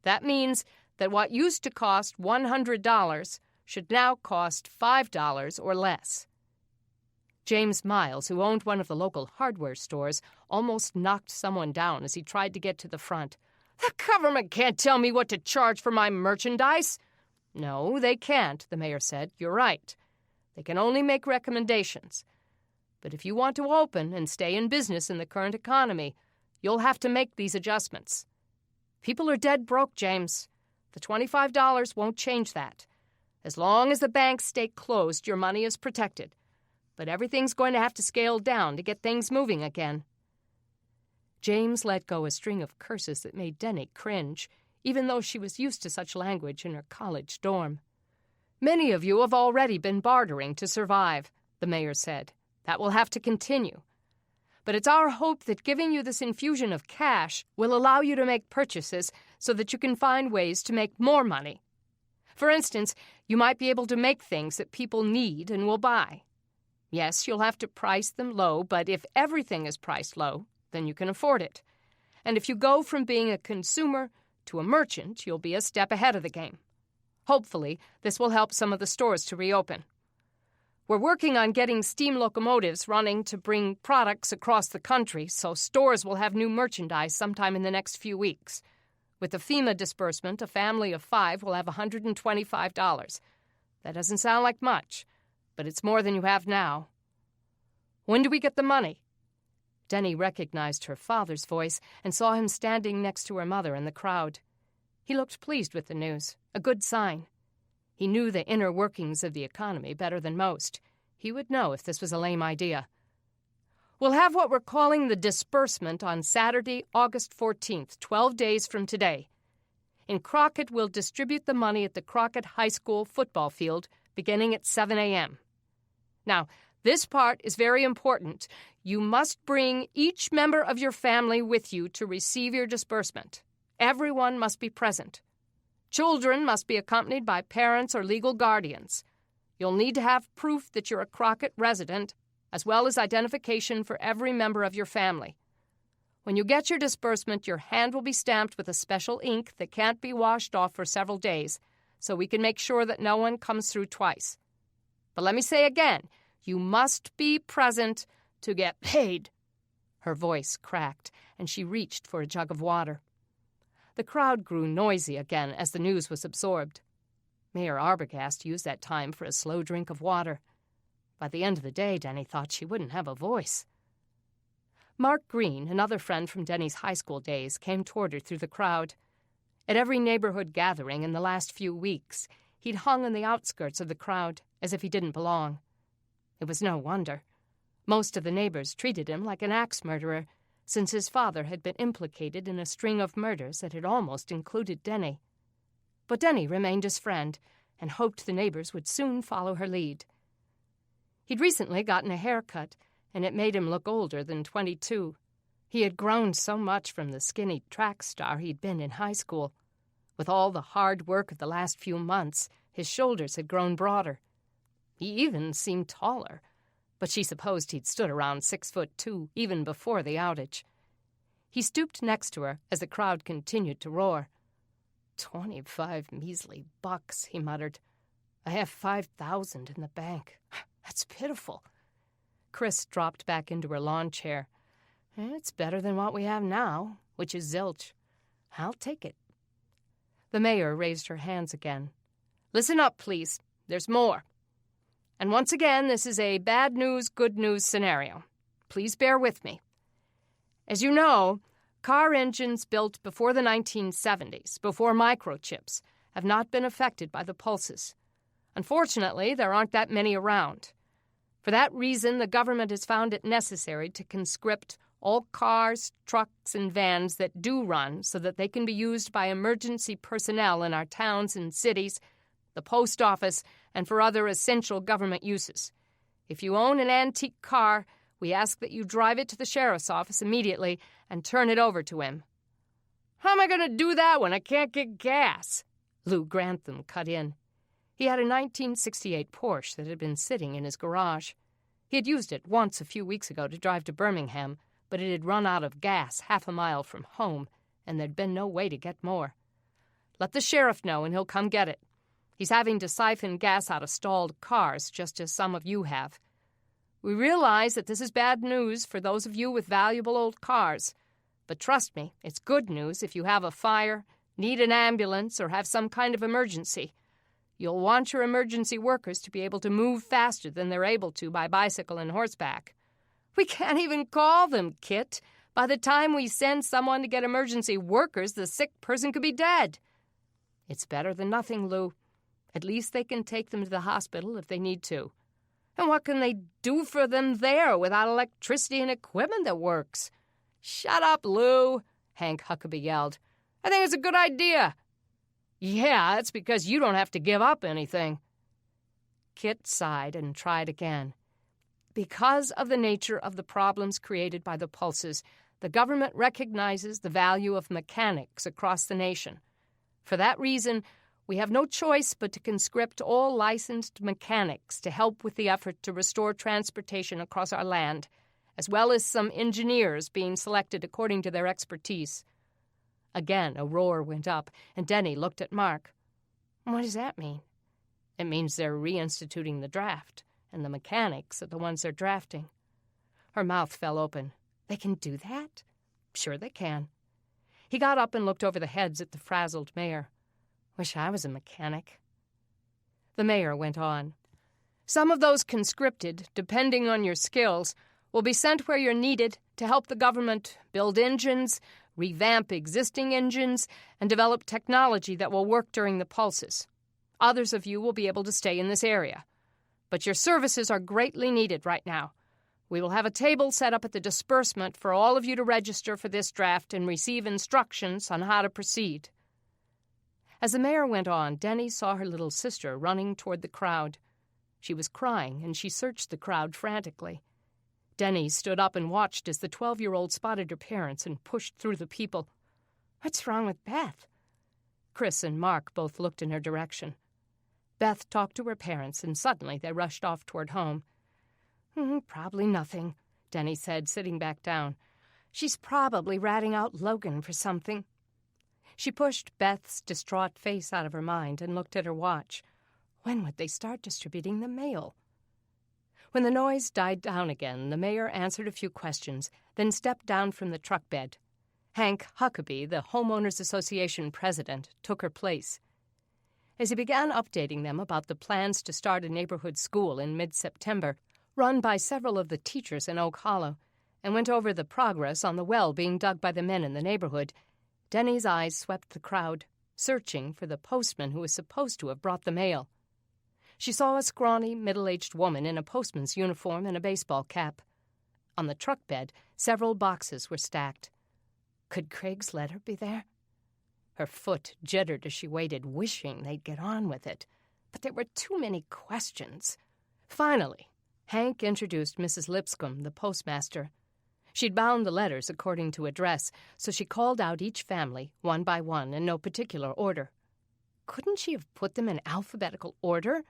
That means that what used to cost $100 should now cost $5 or less." James Miles, who owned one of the local hardware stores, almost knocked someone down as he tried to get to the front. "The government can't tell me what to charge for my merchandise." "No, they can't," the mayor said. "You're right. They can only make recommendations. But if you want to open and stay in business in the current economy, you'll have to make these adjustments. People are dead broke, James. The $25 won't change that. As long as the banks stay closed, your money is protected. But everything's going to have to scale down to get things moving again." James let go a string of curses that made Denny cringe, even though she was used to such language in her college dorm. "Many of you have already been bartering to survive," the mayor said. "That will have to continue. But it's our hope that giving you this infusion of cash will allow you to make purchases so that you can find ways to make more money. For instance, you might be able to make things that people need and will buy. Yes, you'll have to price them low, but if everything is priced low, then you can afford it. And if you go from being a consumer to a merchant, you'll be a step ahead of the game. Hopefully, this will help some of the stores to reopen. We're working on getting steam locomotives running to bring products across the country, so stores will have new merchandise sometime in the next few weeks. With the FEMA disbursement, a family of 5 will have $125. That doesn't sound like much, but it's more than you have now." "When do we get the money?" Denny recognized her father's voice and saw him standing next to her mother in the crowd. He looked pleased with the news, a good sign. He knew the inner workings of the economy better than most. He would know if this was a lame idea. "We'll have what we're calling the disbursement on Saturday, August 14th, 12 days from today. In Crockett, we'll distribute the money at the Crockett High School football field beginning at 7 a.m. Now, this part is very important. You must bring each member of your family with you to receive your disbursement. Everyone must be present. Children must be accompanied by parents or legal guardians. You'll need to have proof that you're a Crockett resident, as well as identification for every member of your family. When you get your disbursement, your hand will be stamped with a special ink that can't be washed off for several days, so we can make sure that no one comes through twice. But let me say again, you must be present to get paid." Her voice cracked, and she reached for a jug of water. The crowd grew noisy again as the news was absorbed. Mayor Arbogast used that time for a slow drink of water. By the end of the day, Denny thought she wouldn't have a voice. Mark Green, another friend from Denny's high school days, came toward her through the crowd. At every neighborhood gathering in the last few weeks, he'd hung on the outskirts of the crowd as if he didn't belong. It was no wonder. Most of the neighbors treated him like an axe murderer, since his father had been implicated in a string of murders that had almost included Denny. But Denny remained his friend and hoped the neighbors would soon follow her lead. He'd recently gotten a haircut, and it made him look older than 22. He had grown so much from the skinny track star he'd been in high school. With all the hard work of the last few months, his shoulders had grown broader. He even seemed taller, but she supposed he'd stood around 6'2" even before the outage. He stooped next to her as the crowd continued to roar. 25 measly bucks, he muttered. I have 5,000 in the bank. That's pitiful. Chris dropped back into her lawn chair. It's better than what we have now, which is zilch. I'll take it. The mayor raised her hands again. Listen up, please. There's more. And once again, this is a bad news, good news scenario. Please bear with me. As you know, car engines built before the 1970s, before microchips, have not been affected by the pulses. Unfortunately, there aren't that many around. For that reason, the government has found it necessary to conscript all cars, trucks, and vans that do run so that they can be used by emergency personnel in our towns and cities, the post office, and for other essential government uses. If you own an antique car, we ask that you drive it to the sheriff's office immediately and turn it over to him. How am I going to do that when I can't get gas? Lou Grantham cut in. He had a 1968 Porsche that had been sitting in his garage. He had used it once a few weeks ago to drive to Birmingham, but it had run out of gas half a mile from home, and there'd been no way to get more. Let the sheriff know, and he'll come get it. He's having to siphon gas out of stalled cars, just as some of you have. We realize that this is bad news for those of you with valuable old cars, but trust me, it's good news if you have a fire, need an ambulance, or have some kind of emergency. You'll want your emergency workers to be able to move faster than they're able to by bicycle and horseback. We can't even call them, Kit. By the time we send someone to get emergency workers, the sick person could be dead. It's better than nothing, Lou. At least they can take them to the hospital if they need to. And what can they do for them there without electricity and equipment that works? "Shut up, Lou," Hank Huckabee yelled. "I think it's a good idea." "Yeah, that's because you don't have to give up anything." Kit sighed and tried again. "Because of the nature of the problems created by the pulses, the government recognizes the value of mechanics across the nation. For that reason, we have no choice but to conscript all licensed mechanics to help with the effort to restore transportation across our land, as well as some engineers being selected according to their expertise." Again, a roar went up, and Denny looked at Mark. "What does that mean?" "It means they're reinstituting the draft, and the mechanics are the ones they're drafting." Her mouth fell open. "They can do that?" "Sure they can." He got up and looked over the heads at the frazzled mayor. "Wish I was a mechanic." The mayor went on. "Some of those conscripted, depending on your skills, will be sent where you're needed to help the government build engines, revamp existing engines, and develop technology that will work during the pulses. Others of you will be able to stay in this area. But your services are greatly needed right now. We will have a table set up at the disbursement for all of you to register for this draft and receive instructions on how to proceed." As the mayor went on, Denny saw her little sister running toward the crowd. She was crying, and she searched the crowd frantically. Denny stood up and watched as the 12-year-old spotted her parents and pushed through the people. "What's wrong with Beth?" Chris and Mark both looked in her direction. Beth talked to her parents, and suddenly they rushed off toward home. "Probably nothing," Denny said, sitting back down. "She's probably ratting out Logan for something." She pushed Beth's distraught face out of her mind and looked at her watch. When would they start distributing the mail? When the noise died down again, the mayor answered a few questions, then stepped down from the truck bed. Hank Huckabee, the Homeowners Association president, took her place. As he began updating them about the plans to start a neighborhood school in mid-September, run by several of the teachers in Oak Hollow, and went over the progress on the well being dug by the men in the neighborhood, Denny's eyes swept the crowd, searching for the postman who was supposed to have brought the mail. She saw a scrawny, middle-aged woman in a postman's uniform and a baseball cap. On the truck bed, several boxes were stacked. Could Craig's letter be there? Her foot jittered as she waited, wishing they'd get on with it. But there were too many questions. Finally, Hank introduced Mrs. Lipscomb, the postmaster. She'd bound the letters according to address, so she called out each family, one by one, in no particular order. Couldn't she have put them in alphabetical order?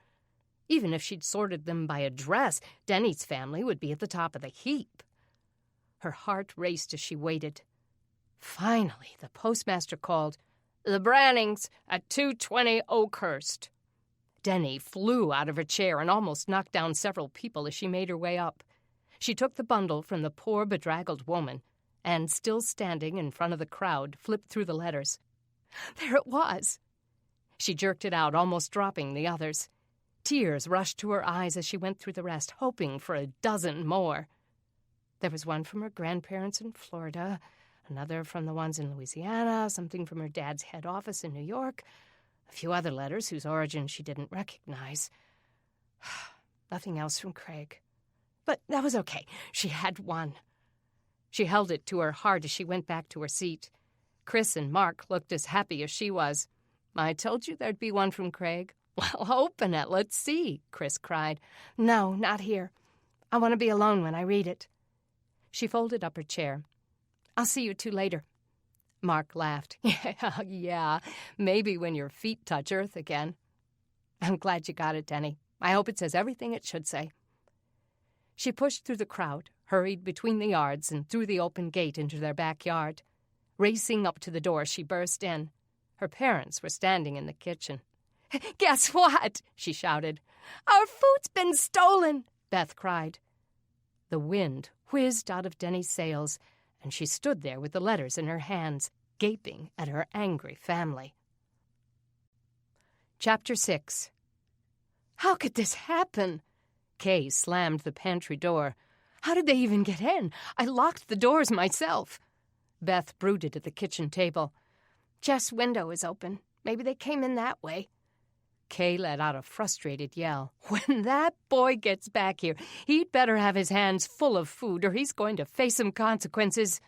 Even if she'd sorted them by address, Denny's family would be at the top of the heap. Her heart raced as she waited. Finally, the postmaster called, "The Brannings at 220 Oakhurst." Denny flew out of her chair and almost knocked down several people as she made her way up. She took the bundle from the poor, bedraggled woman and, still standing in front of the crowd, flipped through the letters. There it was. She jerked it out, almost dropping the others. Tears rushed to her eyes as she went through the rest, hoping for a dozen more. There was one from her grandparents in Florida, another from the ones in Louisiana, something from her dad's head office in New York, a few other letters whose origin she didn't recognize. Nothing else from Craig. But that was okay. She had one. She held it to her heart as she went back to her seat. Chris and Mark looked as happy as she was. "I told you there'd be one from Craig." "Well, open it. Let's see," Chris cried. "No, not here. I want to be alone when I read it." She folded up her chair. "I'll see you two later." Mark laughed. Yeah, maybe when your feet touch earth again." "I'm glad you got it, Denny. I hope it says everything it should say." She pushed through the crowd, hurried between the yards, and through the open gate into their backyard. Racing up to the door, she burst in. Her parents were standing in the kitchen. "Guess what?" she shouted. "Our food's been stolen," Beth cried. The wind whizzed out of Denny's sails, and she stood there with the letters in her hands, gaping at her angry family. Chapter 6. How could this happen? Kay slammed the pantry door. "How did they even get in? I locked the doors myself." Beth brooded at the kitchen table. "Jeff's window is open. Maybe they came in that way." Kay let out a frustrated yell. "When that boy gets back here, he'd better have his hands full of food or he's going to face some consequences."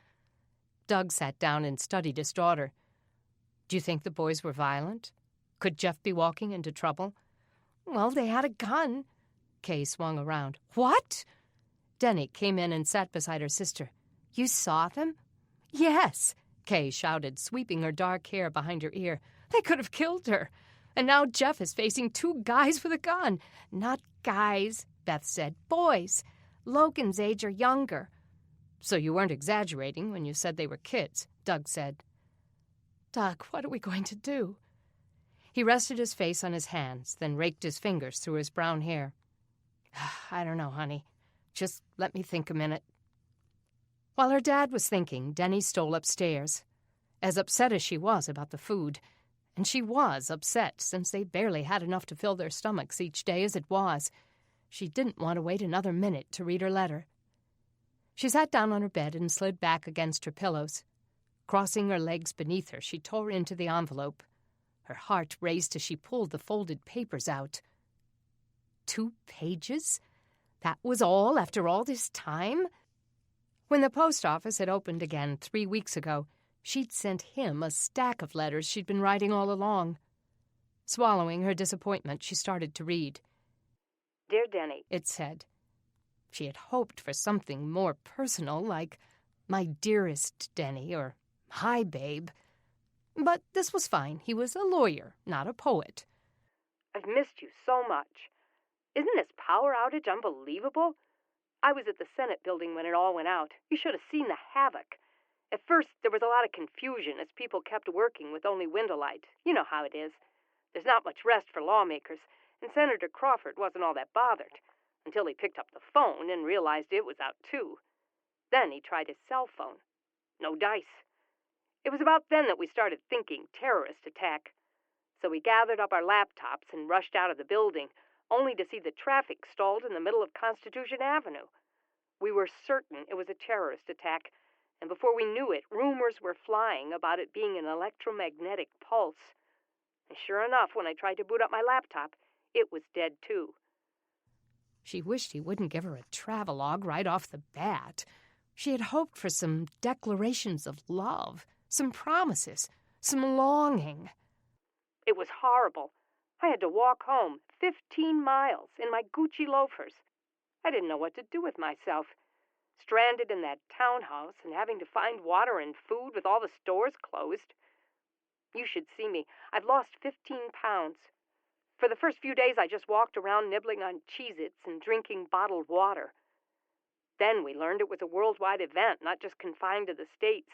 Doug sat down and studied his daughter. Do you think the boys were violent? Could Jeff be walking into trouble? Well, they had a gun. Kay swung around. What? Denny came in and sat beside her sister. You saw them? Yes, Kay shouted, sweeping her dark hair behind her ear. They could have killed her. And now Jeff is facing 2 guys with a gun. Not guys, Beth said. Boys. Logan's age or younger. So you weren't exaggerating when you said they were kids, Doug said. Doug, what are we going to do? He rested his face on his hands, then raked his fingers through his brown hair. I don't know, honey. Just let me think a minute. While her dad was thinking, Denny stole upstairs. As upset as she was about the food, and she was upset since they barely had enough to fill their stomachs each day as it was, she didn't want to wait another minute to read her letter. She sat down on her bed and slid back against her pillows. Crossing her legs beneath her, she tore into the envelope. Her heart raced as she pulled the folded papers out. 2 pages? That was all after all this time? When the post office had opened again 3 weeks ago, she'd sent him a stack of letters she'd been writing all along. Swallowing her disappointment, she started to read. Dear Denny, it said. She had hoped for something more personal, like, My dearest Denny, or Hi, babe. But this was fine. He was a lawyer, not a poet. I've missed you so much. Isn't this power outage unbelievable? I was at the Senate building when it all went out. You should have seen the havoc. At first, there was a lot of confusion as people kept working with only window light. You know how it is. There's not much rest for lawmakers, and Senator Crawford wasn't all that bothered until he picked up the phone and realized it was out too. Then he tried his cell phone. No dice. It was about then that we started thinking terrorist attack. So we gathered up our laptops and rushed out of the building, only to see the traffic stalled in the middle of Constitution Avenue. We were certain it was a terrorist attack, and before we knew it, rumors were flying about it being an electromagnetic pulse. And sure enough, when I tried to boot up my laptop, it was dead too. She wished he wouldn't give her a travelogue right off the bat. She had hoped for some declarations of love, some promises, some longing. It was horrible. I had to walk home 15 miles in my Gucci loafers. I didn't know what to do with myself. Stranded in that townhouse and having to find water and food with all the stores closed. You should see me. I've lost 15 pounds. For the first few days, I just walked around nibbling on Cheez-Its and drinking bottled water. Then we learned it was a worldwide event, not just confined to the States.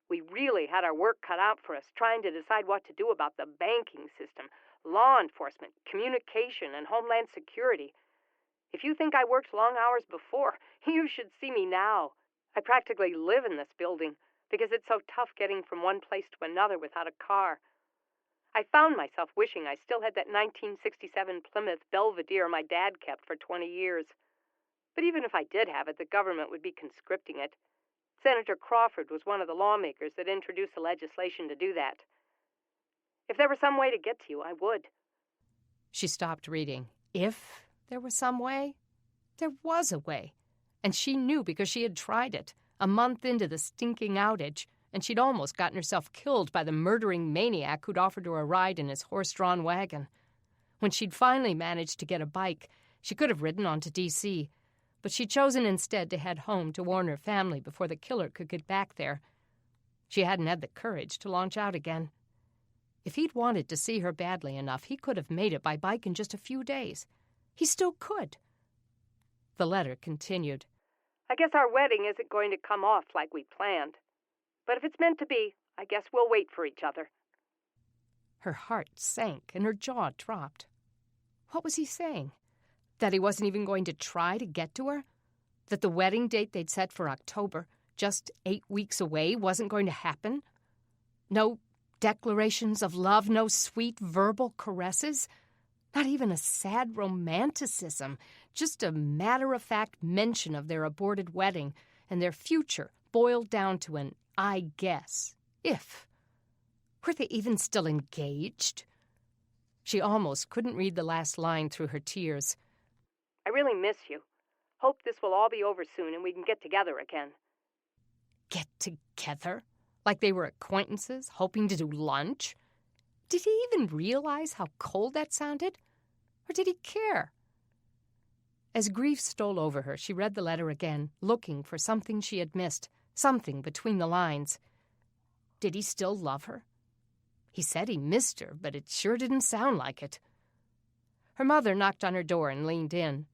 We really had our work cut out for us, trying to decide what to do about the banking system, law enforcement, communication, and homeland security. If you think I worked long hours before, you should see me now. I practically live in this building because it's so tough getting from one place to another without a car. I found myself wishing I still had that 1967 Plymouth Belvedere my dad kept for 20 years. But even if I did have it, the government would be conscripting it. Senator Crawford was one of the lawmakers that introduced the legislation to do that. If there were some way to get to you, I would. She stopped reading. If there was some way? There was a way. And she knew because she had tried it, a month into the stinking outage, and she'd almost gotten herself killed by the murdering maniac who'd offered her a ride in his horse-drawn wagon. When she'd finally managed to get a bike, she could have ridden on to D.C., but she'd chosen instead to head home to warn her family before the killer could get back there. She hadn't had the courage to launch out again. If he'd wanted to see her badly enough, he could have made it by bike in just a few days. He still could. The letter continued. I guess our wedding isn't going to come off like we planned. But if it's meant to be, I guess we'll wait for each other. Her heart sank and her jaw dropped. What was he saying? That he wasn't even going to try to get to her? That the wedding date they'd set for October, just 8 weeks away, wasn't going to happen? No declarations of love, no sweet verbal caresses? Not even a sad romanticism, just a matter-of-fact mention of their aborted wedding and their future boiled down to an I guess, if. Were they even still engaged? She almost couldn't read the last line through her tears. I really miss you. Hope this will all be over soon and we can get together again. get together? Like they were acquaintances, hoping to do lunch? Did he even realize how cold that sounded? Or did he care? As grief stole over her, she read the letter again, looking for something she had missed, something between the lines. Did he still love her? He said he missed her, but it sure didn't sound like it. Her mother knocked on her door and leaned in.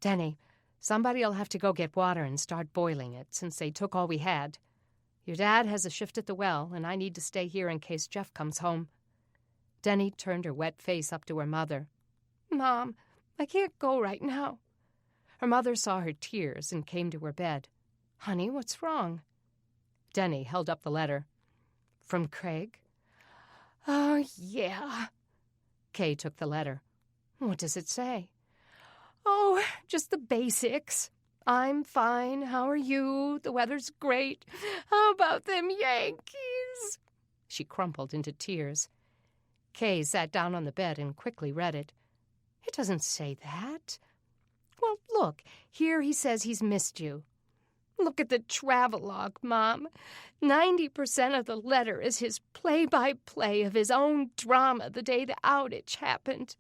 "Denny, somebody'll have to go get water and start boiling it, since they took all we had. Your dad has a shift at the well, and I need to stay here in case Jeff comes home." Denny turned her wet face up to her mother. "Mom, I can't go right now." Her mother saw her tears and came to her bed. "Honey, what's wrong?" Denny held up the letter. "From Craig?" "Oh, yeah." Kay took the letter. "What does it say?" "Oh, just the basics. I'm fine. How are you? The weather's great. How about them Yankees?" She crumpled into tears. Kay sat down on the bed and quickly read it. "It doesn't say that." "Well, look, here he says he's missed you." "Look at the travelogue, Mom. 90% of the letter is his play-by-play of his own drama the day the outage happened.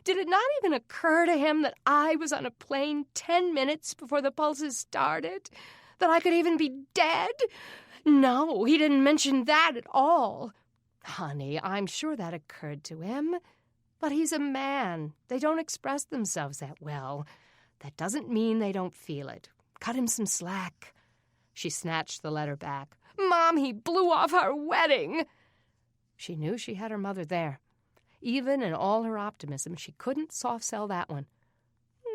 Did it not even occur to him that I was on a plane 10 minutes before the pulses started? That I could even be dead? No, he didn't mention that at all." "Honey, I'm sure that occurred to him. But he's a man. They don't express themselves that well. That doesn't mean they don't feel it. Cut him some slack." She snatched the letter back. "Mom, he blew off our wedding." She knew she had her mother there. Even in all her optimism, she couldn't soft-sell that one.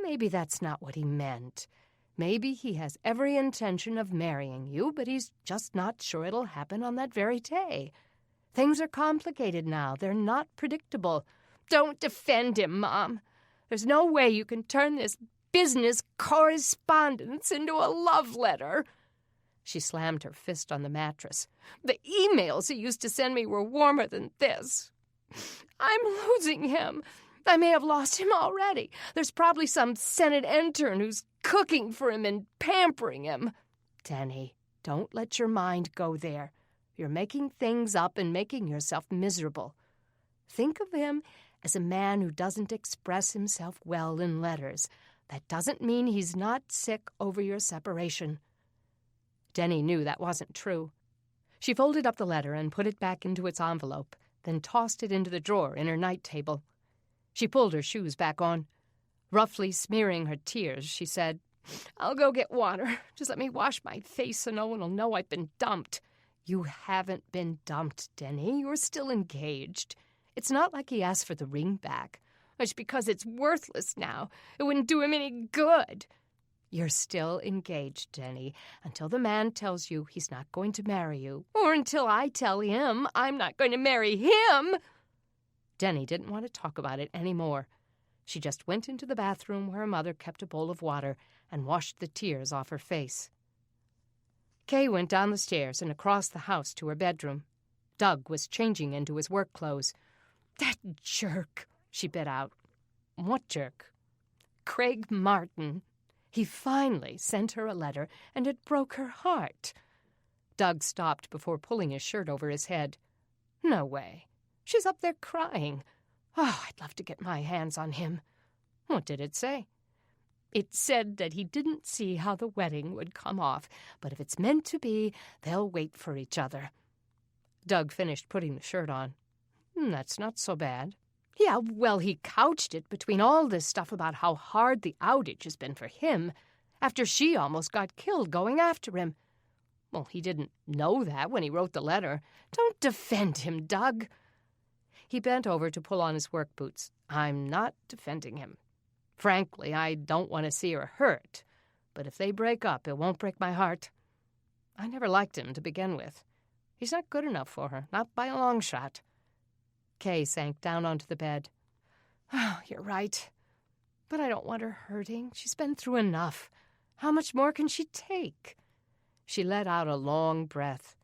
Maybe that's not what he meant. Maybe he has every intention of marrying you, but he's just not sure it'll happen on that very day. Things are complicated now. They're not predictable. Don't defend him, Mom. There's no way you can turn this business correspondence into a love letter." She slammed her fist on the mattress. "The emails he used to send me were warmer than this. I'm losing him. I may have lost him already. There's probably some Senate intern who's cooking for him and pampering him." "Denny, don't let your mind go there. You're making things up and making yourself miserable. Think of him as a man who doesn't express himself well in letters. That doesn't mean he's not sick over your separation." Denny knew that wasn't true. She folded up the letter and put it back into its envelope, then tossed it into the drawer in her night table. She pulled her shoes back on. Roughly smearing her tears, she said, "I'll go get water. Just let me wash my face so no one will know I've been dumped." "You haven't been dumped, Denny. You're still engaged. It's not like he asked for the ring back. It's because it's worthless now. It wouldn't do him any good." "You're still engaged, Denny, until the man tells you he's not going to marry you. Or until I tell him I'm not going to marry him." Denny didn't want to talk about it any more. She just went into the bathroom where her mother kept a bowl of water and washed the tears off her face. Kay went down the stairs and across the house to her bedroom. Doug was changing into his work clothes. "That jerk," she bit out. "What jerk?" "Craig Martin. He finally sent her a letter, and it broke her heart." Doug stopped before pulling his shirt over his head. "No way. She's up there crying. Oh, I'd love to get my hands on him." "What did it say?" "It said that he didn't see how the wedding would come off, but if it's meant to be, they'll wait for each other." Doug finished putting the shirt on. "That's not so bad." "Yeah, well, he couched it between all this stuff about how hard the outage has been for him, after she almost got killed going after him." "Well, he didn't know that when he wrote the letter." "Don't defend him, Doug." He bent over to pull on his work boots. "I'm not defending him. Frankly, I don't want to see her hurt. But if they break up, it won't break my heart. I never liked him to begin with. He's not good enough for her, not by a long shot." Kay sank down onto the bed. "Oh, you're right. But I don't want her hurting. She's been through enough. How much more can she take?" She let out a long breath.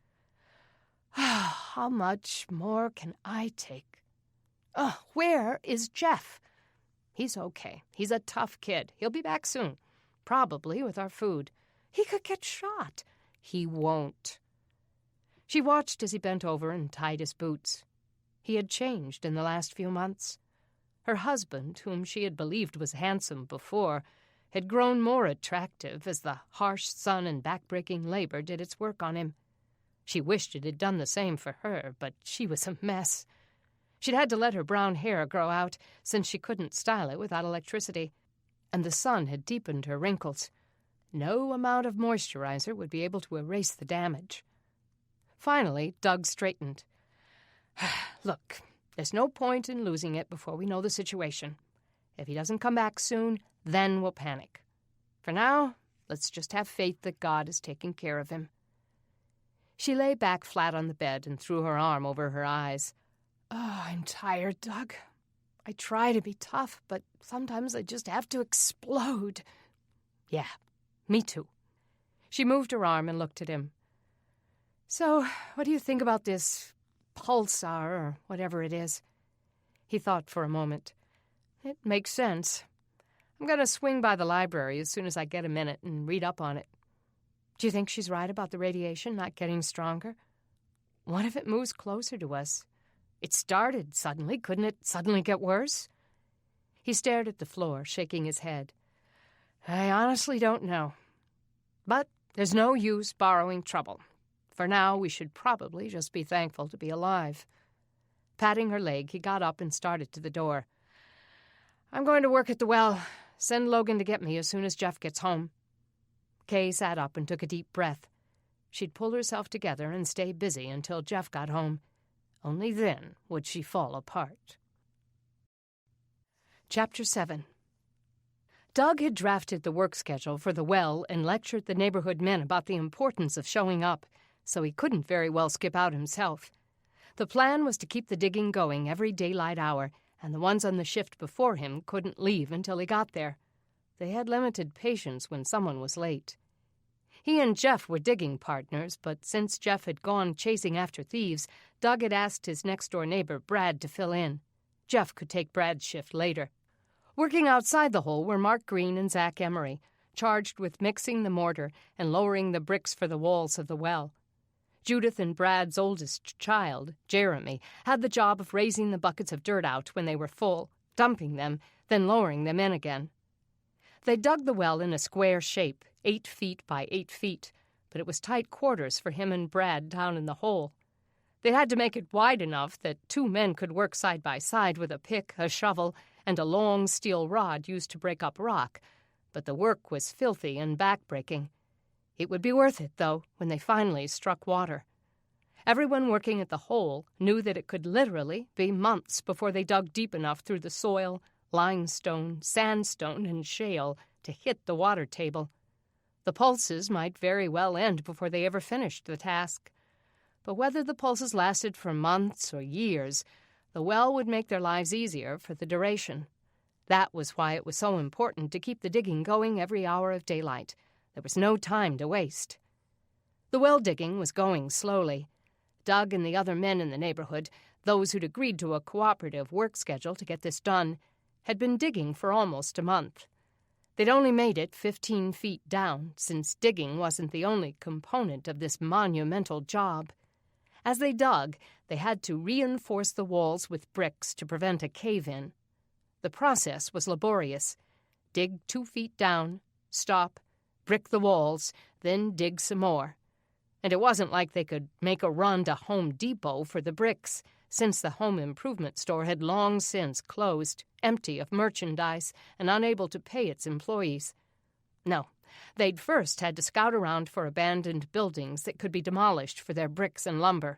"How much more can I take? Oh, where is Jeff?" "He's okay. He's a tough kid. He'll be back soon. Probably with our food." "He could get shot. He won't. She watched as he bent over and tied his boots. He had changed in the last few months. Her husband, whom she had believed was handsome before, had grown more attractive as the harsh sun and back-breaking labor did its work on him. She wished it had done the same for her, but she was a mess. She'd had to let her brown hair grow out since she couldn't style it without electricity, and the sun had deepened her wrinkles. No amount of moisturizer would be able to erase the damage. Finally, Doug straightened. Look, there's no point in losing it before we know the situation. If he doesn't come back soon, then we'll panic. For now, let's just have faith that God is taking care of him. She lay back flat on the bed and threw her arm over her eyes. Oh, I'm tired, Doug. I try to be tough, but sometimes I just have to explode. Yeah, me too. She moved her arm and looked at him. So, what do you think about this pulsar or whatever it is? He thought for a moment. It makes sense. I'm going to swing by the library as soon as I get a minute and read up on it. Do you think she's right about the radiation not getting stronger? What if it moves closer to us? It started suddenly. Couldn't it suddenly get worse? He stared at the floor, shaking his head. I honestly don't know. But there's no use borrowing trouble. For now, we should probably just be thankful to be alive. Patting her leg, he got up and started to the door. I'm going to work at the well. Send Logan to get me as soon as Jeff gets home. Kay sat up and took a deep breath. She'd pull herself together and stay busy until Jeff got home. Only then would she fall apart. Chapter 7. Doug had drafted the work schedule for the well and lectured the neighborhood men about the importance of showing up, so he couldn't very well skip out himself. The plan was to keep the digging going every daylight hour, and the ones on the shift before him couldn't leave until he got there. They had limited patience when someone was late. He and Jeff were digging partners, but since Jeff had gone chasing after thieves, Doug had asked his next-door neighbor, Brad, to fill in. Jeff could take Brad's shift later. Working outside the hole were Mark Green and Zach Emery, charged with mixing the mortar and lowering the bricks for the walls of the well. Judith and Brad's oldest child, Jeremy, had the job of raising the buckets of dirt out when they were full, dumping them, then lowering them in again. They dug the well in a square shape, 8 feet by 8 feet, but it was tight quarters for him and Brad down in the hole. They had to make it wide enough that 2 men could work side by side with a pick, a shovel, and a long steel rod used to break up rock, but the work was filthy and back-breaking. It would be worth it, though, when they finally struck water. Everyone working at the hole knew that it could literally be months before they dug deep enough through the soil, limestone, sandstone, and shale to hit the water table. The pulses might very well end before they ever finished the task. But whether the pulses lasted for months or years, the well would make their lives easier for the duration. That was why it was so important to keep the digging going every hour of daylight. There was no time to waste. The well digging was going slowly. Doug and the other men in the neighborhood, those who'd agreed to a cooperative work schedule to get this done, had been digging for almost a month. They'd only made it 15 feet down, since digging wasn't the only component of this monumental job. As they dug, they had to reinforce the walls with bricks to prevent a cave-in. The process was laborious. Dig 2 feet down, stop, brick the walls, then dig some more. And it wasn't like they could make a run to Home Depot for the bricks, since the home improvement store had long since closed, empty of merchandise and unable to pay its employees. No, they'd first had to scout around for abandoned buildings that could be demolished for their bricks and lumber.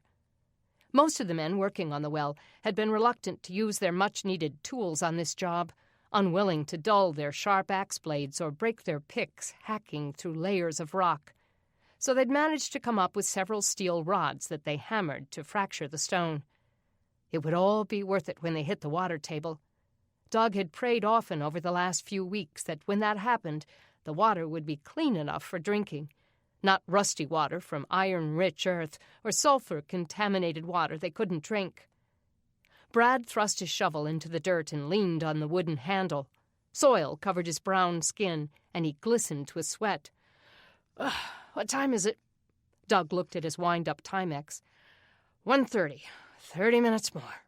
Most of the men working on the well had been reluctant to use their much-needed tools on this job, unwilling to dull their sharp axe blades or break their picks hacking through layers of rock. So they'd managed to come up with several steel rods that they hammered to fracture the stone. It would all be worth it when they hit the water table. Doug had prayed often over the last few weeks that when that happened, the water would be clean enough for drinking, not rusty water from iron-rich earth or sulfur-contaminated water they couldn't drink. Brad thrust his shovel into the dirt and leaned on the wooden handle. Soil covered his brown skin, and he glistened with sweat. What time is it? Doug looked at his wind-up Timex. 1:30. 30 minutes more.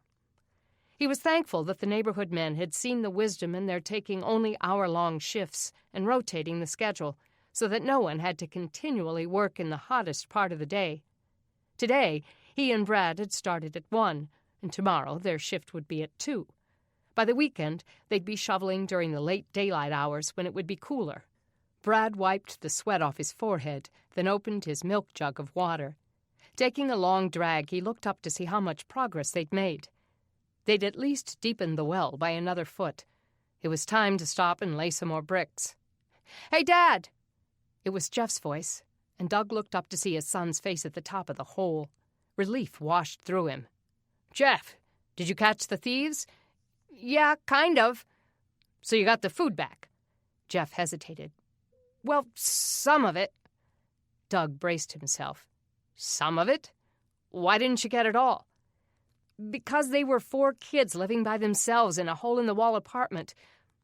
He was thankful that the neighborhood men had seen the wisdom in their taking only hour-long shifts and rotating the schedule so that no one had to continually work in the hottest part of the day. Today, he and Brad had started at 1, and tomorrow their shift would be at 2. By the weekend, they'd be shoveling during the late daylight hours when it would be cooler. Brad wiped the sweat off his forehead, then opened his milk jug of water. Taking a long drag, he looked up to see how much progress they'd made. They'd at least deepened the well by another foot. It was time to stop and lay some more bricks. "Hey, Dad!" It was Jeff's voice, and Doug looked up to see his son's face at the top of the hole. Relief washed through him. "Jeff, did you catch the thieves?" "Yeah, kind of." "So you got the food back?" Jeff hesitated. "Well, some of it." Doug braced himself. "Some of it? Why didn't you get it all?" "Because they were 4 kids living by themselves in a hole-in-the-wall apartment.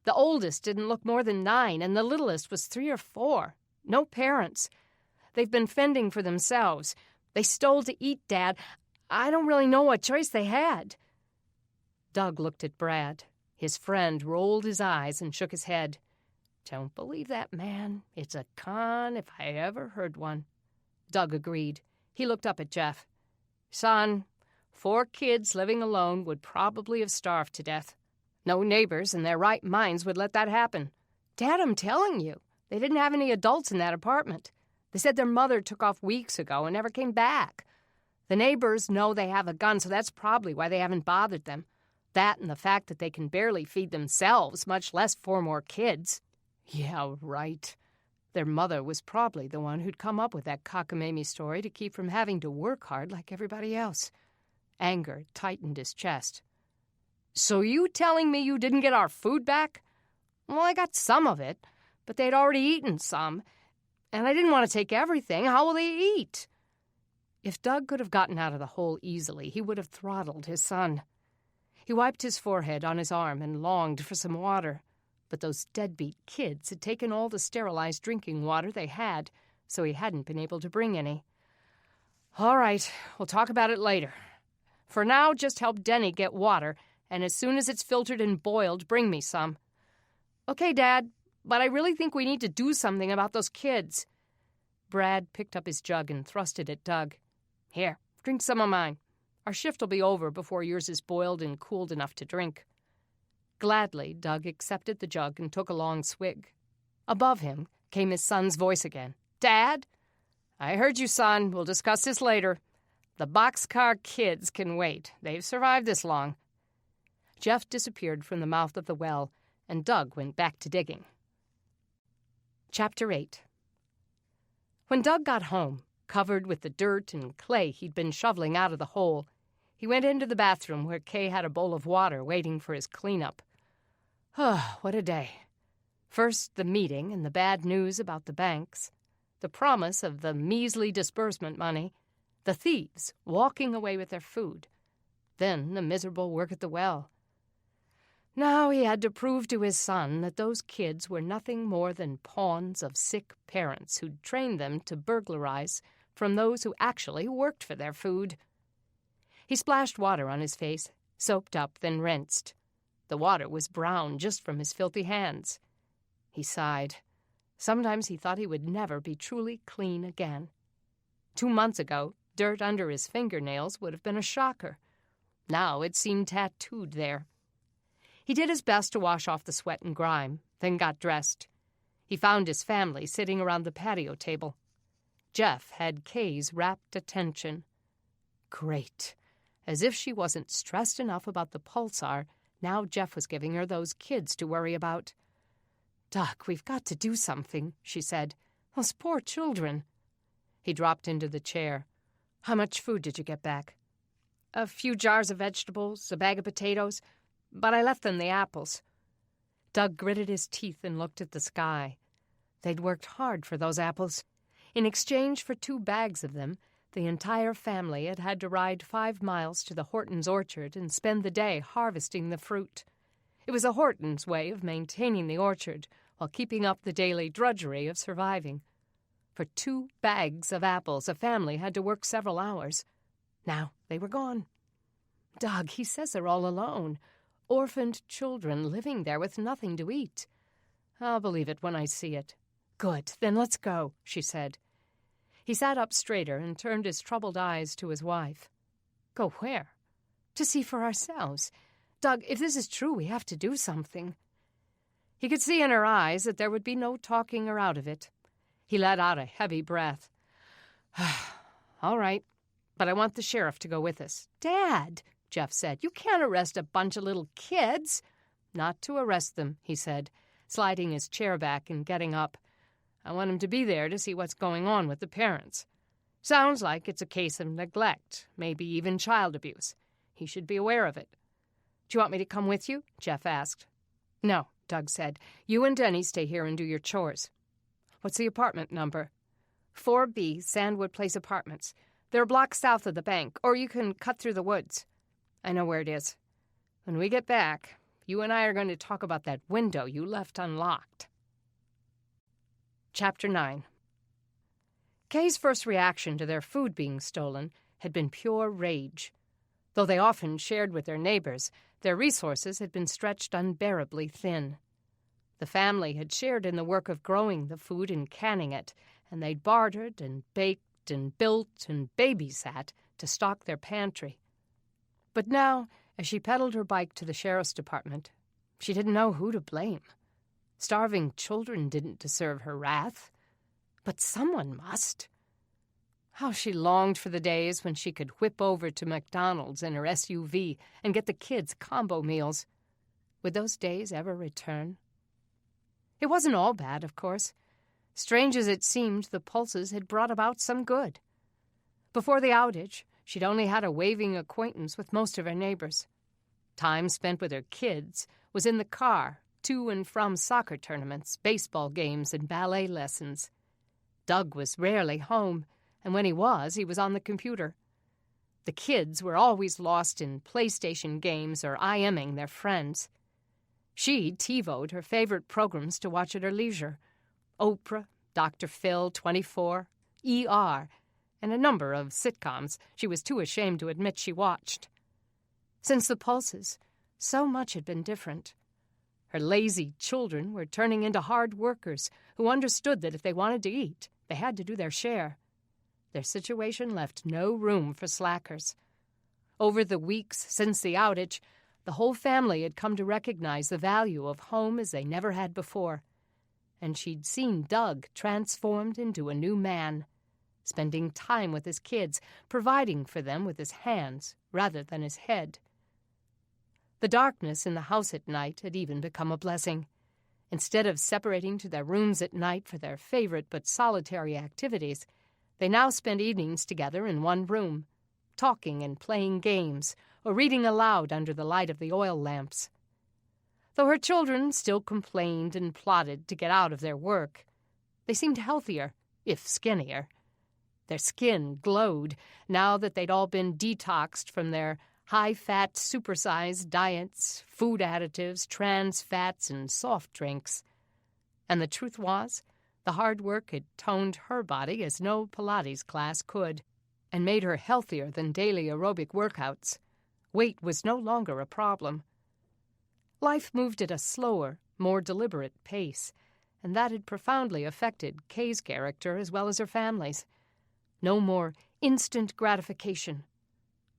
The oldest didn't look more than 9, and the littlest was 3 or 4. No parents. They've been fending for themselves. They stole to eat, Dad. I don't really know what choice they had." Doug looked at Brad. His friend rolled his eyes and shook his head. "Don't believe that man. It's a con if I ever heard one." Doug agreed. He looked up at Jeff. "Son, 4 kids living alone would probably have starved to death. No neighbors in their right minds would let that happen." "Dad, I'm telling you, they didn't have any adults in that apartment. They said their mother took off weeks ago and never came back. The neighbors know they have a gun, so that's probably why they haven't bothered them. That and the fact that they can barely feed themselves, much less 4 more kids." "Yeah, right." Their mother was probably the one who'd come up with that cockamamie story to keep from having to work hard like everybody else. Anger tightened his chest. "So you telling me you didn't get our food back?" "Well, I got some of it, but they'd already eaten some, and I didn't want to take everything. How will they eat?" If Doug could have gotten out of the hole easily, he would have throttled his son. He wiped his forehead on his arm and longed for some water. But those deadbeat kids had taken all the sterilized drinking water they had, so he hadn't been able to bring any. "All right, we'll talk about it later. For now, just help Denny get water, and as soon as it's filtered and boiled, bring me some." "Okay, Dad, but I really think we need to do something about those kids." Brad picked up his jug and thrust it at Doug. "Here, drink some of mine. Our shift will be over before yours is boiled and cooled enough to drink." Gladly, Doug accepted the jug and took a long swig. Above him came his son's voice again. "Dad?" "I heard you, son. We'll discuss this later. The boxcar kids can wait. They've survived this long." Jeff disappeared from the mouth of the well, and Doug went back to digging. Chapter 8. When Doug got home, covered with the dirt and clay he'd been shoveling out of the hole, he went into the bathroom where Kay had a bowl of water waiting for his cleanup. Oh, what a day. First, the meeting and the bad news about the banks, the promise of the measly disbursement money, the thieves walking away with their food, then the miserable work at the well. Now he had to prove to his son that those kids were nothing more than pawns of sick parents who'd trained them to burglarize from those who actually worked for their food. He splashed water on his face, soaped up, then rinsed. The water was brown just from his filthy hands. He sighed. Sometimes he thought he would never be truly clean again. 2 months ago, dirt under his fingernails would have been a shocker. Now it seemed tattooed there. He did his best to wash off the sweat and grime, then got dressed. He found his family sitting around the patio table. Jeff had Kay's rapt attention. Great. As if she wasn't stressed enough about the pulsar, now Jeff was giving her those kids to worry about. "Doc, we've got to do something," she said. "Those poor children." He dropped into the chair. "How much food did you get back?" "A few jars of vegetables, a bag of potatoes, but I left them the apples." Doug gritted his teeth and looked at the sky. They'd worked hard for those apples. In exchange for 2 bags of them, the entire family had had to ride 5 miles to the Hortons orchard and spend the day harvesting the fruit. It was a Hortons way of maintaining the orchard while keeping up the daily drudgery of surviving. For 2 bags of apples, a family had to work several hours. Now they were gone. Doug, he says they're all alone. Orphaned children living there with nothing to eat. I'll believe it when I see it. Good, then let's go, she said. He sat up straighter and turned his troubled eyes to his wife. Go where? To see for ourselves. Doug, if this is true, we have to do something. He could see in her eyes that there would be no talking her out of it. He let out a heavy breath. All right, but I want the sheriff to go with us. Dad, Jeff said, you can't arrest a bunch of little kids. Not to arrest them, he said, sliding his chair back and getting up. I want him to be there to see what's going on with the parents. Sounds like it's a case of neglect, maybe even child abuse. He should be aware of it. Do you want me to come with you? Jeff asked. No, Doug said. You and Denny stay here and do your chores. What's the apartment number? 4B, Sandwood Place Apartments. They're a block south of the bank, or you can cut through the woods. I know where it is. When we get back, you and I are going to talk about that window you left unlocked. Chapter 9. Kay's first reaction to their food being stolen had been pure rage. Though they often shared with their neighbors, their resources had been stretched unbearably thin. The family had shared in the work of growing the food and canning it, and they'd bartered and baked and built and babysat to stock their pantry. But now, as she pedaled her bike to the sheriff's department, she didn't know who to blame. Starving children didn't deserve her wrath, but someone must. How she longed for the days when she could whip over to McDonald's in her SUV and get the kids combo meals. Would those days ever return? It wasn't all bad, of course. Strange as it seemed, the pulses had brought about some good. Before the outage, she'd only had a waving acquaintance with most of her neighbors. Time spent with her kids was in the car, to and from soccer tournaments, baseball games, and ballet lessons. Doug was rarely home, and when he was on the computer. The kids were always lost in PlayStation games or IMing their friends. She TiVo'd her favorite programs to watch at her leisure. Oprah, Dr. Phil, 24, ER, and a number of sitcoms she was too ashamed to admit she watched. Since the pulses, so much had been different. Her lazy children were turning into hard workers who understood that if they wanted to eat, they had to do their share. Their situation left no room for slackers. Over the weeks since the outage, the whole family had come to recognize the value of home as they never had before. And she'd seen Doug transformed into a new man, spending time with his kids, providing for them with his hands rather than his head. The darkness in the house at night had even become a blessing. Instead of separating to their rooms at night for their favorite but solitary activities, they now spent evenings together in one room, talking and playing games or reading aloud under the light of the oil lamps. Though her children still complained and plotted to get out of their work, they seemed healthier, if skinnier. Their skin glowed now that they'd all been detoxed from their high-fat, supersized diets, food additives, trans fats, and soft drinks. And the truth was, the hard work had toned her body as no Pilates class could, and made her healthier than daily aerobic workouts. Weight was no longer a problem. Life moved at a slower, more deliberate pace, and that had profoundly affected Kay's character as well as her family's. No more instant gratification.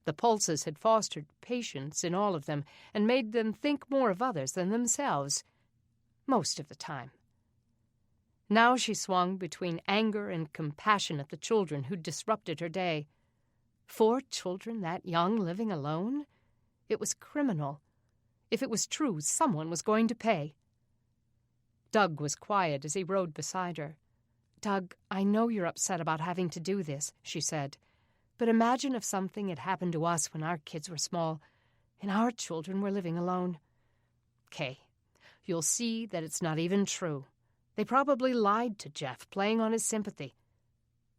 The pulses had fostered patience in all of them and made them think more of others than themselves, most of the time. Now she swung between anger and compassion at the children who'd disrupted her day. 4 children that young living alone? It was criminal. If it was true, someone was going to pay. Doug was quiet as he rode beside her. Doug, I know you're upset about having to do this, she said. But imagine if something had happened to us when our kids were small, and our children were living alone. Kay, you'll see that it's not even true. They probably lied to Jeff, playing on his sympathy.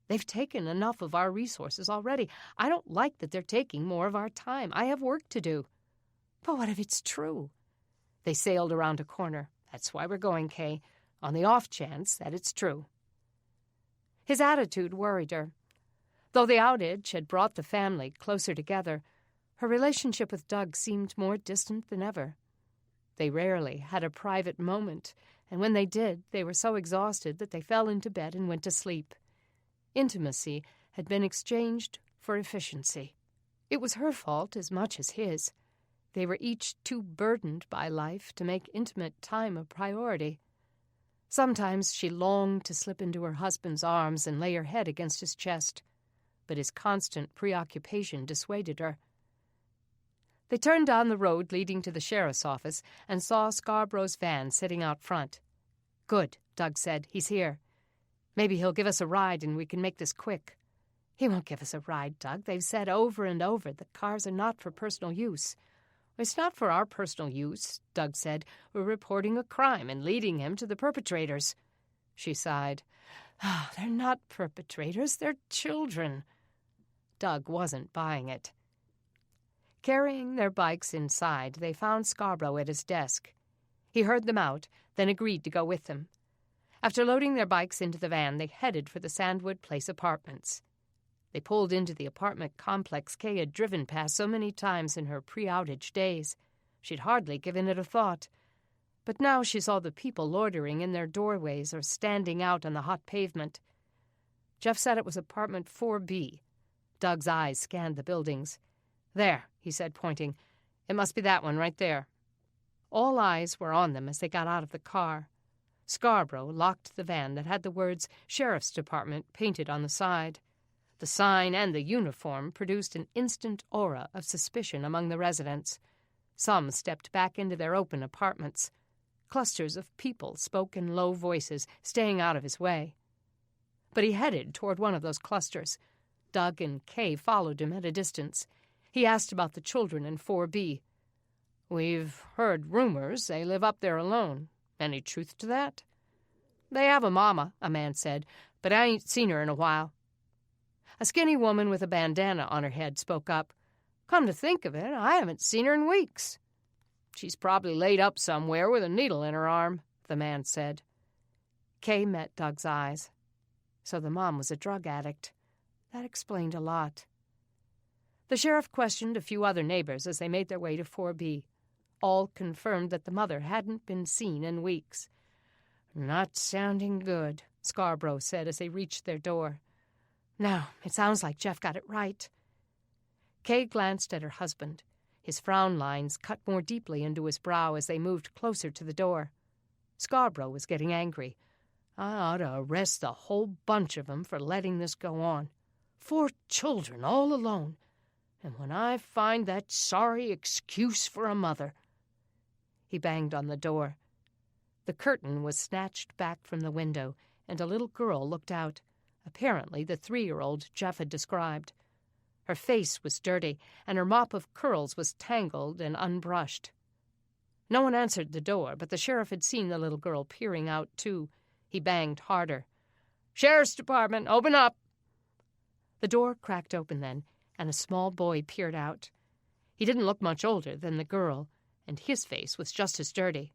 They've taken enough of our resources already. I don't like that they're taking more of our time. I have work to do. But what if it's true? They sailed around a corner. That's why we're going, Kay, on the off chance that it's true. His attitude worried her. Though the outage had brought the family closer together, her relationship with Doug seemed more distant than ever. They rarely had a private moment, and when they did, they were so exhausted that they fell into bed and went to sleep. Intimacy had been exchanged for efficiency. It was her fault as much as his. They were each too burdened by life to make intimate time a priority. Sometimes she longed to slip into her husband's arms and lay her head against his chest, but his constant preoccupation dissuaded her. They turned down the road leading to the sheriff's office and saw Scarborough's van sitting out front. "Good," Doug said. "He's here. Maybe he'll give us a ride and we can make this quick." "He won't give us a ride, Doug. They've said over and over that cars are not for personal use." "It's not for our personal use," Doug said. "We're reporting a crime and leading him to the perpetrators." She sighed. "Oh, they're not perpetrators. They're children." Doug wasn't buying it. Carrying their bikes inside, they found Scarborough at his desk. He heard them out, then agreed to go with them. After loading their bikes into the van, they headed for the Sandwood Place apartments. They pulled into the apartment complex Kay had driven past so many times in her pre-outage days. She'd hardly given it a thought. But now she saw the people loitering in their doorways or standing out on the hot pavement. Jeff said it was apartment 4B. Doug's eyes scanned the buildings. "There," he said, pointing. "It must be that one right there." All eyes were on them as they got out of the car. Scarborough locked the van that had the words Sheriff's Department painted on the side. The sign and the uniform produced an instant aura of suspicion among the residents. Some stepped back into their open apartments. Clusters of people spoke in low voices, staying out of his way. But he headed toward one of those clusters. Doug and Kay followed him at a distance. He asked about the children in 4B. "We've heard rumors they live up there alone. Any truth to that?" "They have a mama," a man said, "but I ain't seen her in a while." A skinny woman with a bandana on her head spoke up. "Come to think of it, I haven't seen her in weeks." "She's probably laid up somewhere with a needle in her arm," the man said. Kay met Doug's eyes. So the mom was a drug addict. That explained a lot. The sheriff questioned a few other neighbors as they made their way to 4B. All confirmed that the mother hadn't been seen in weeks. "Not sounding good," Scarborough said as they reached their door. "No, it sounds like Jeff got it right." Kay glanced at her husband. His frown lines cut more deeply into his brow as they moved closer to the door. Scarborough was getting angry. "I ought to arrest the whole bunch of them for letting this go on. 4 children all alone. And when I find that sorry excuse for a mother." He banged on the door. The curtain was snatched back from the window, and a little girl looked out, apparently the 3-year-old Jeff had described. Her face was dirty, and her mop of curls was tangled and unbrushed. No one answered the door, but the sheriff had seen the little girl peering out, too. He banged harder. "Sheriff's Department, open up!" The door cracked open then, and a small boy peered out. He didn't look much older than the girl, and his face was just as dirty.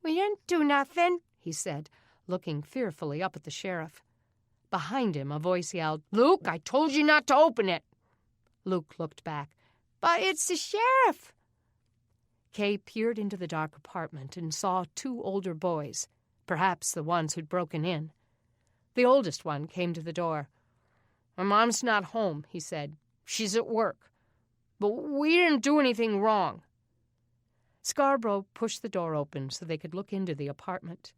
"We didn't do nothing," he said, looking fearfully up at the sheriff. Behind him, a voice yelled, "Luke, I told you not to open it!" Luke looked back. "But it's the sheriff!" Kay peered into the dark apartment and saw 2 older boys, perhaps the ones who'd broken in. The oldest one came to the door. "My mom's not home," he said. "She's at work. But we didn't do anything wrong." Scarborough pushed the door open so they could look into the apartment.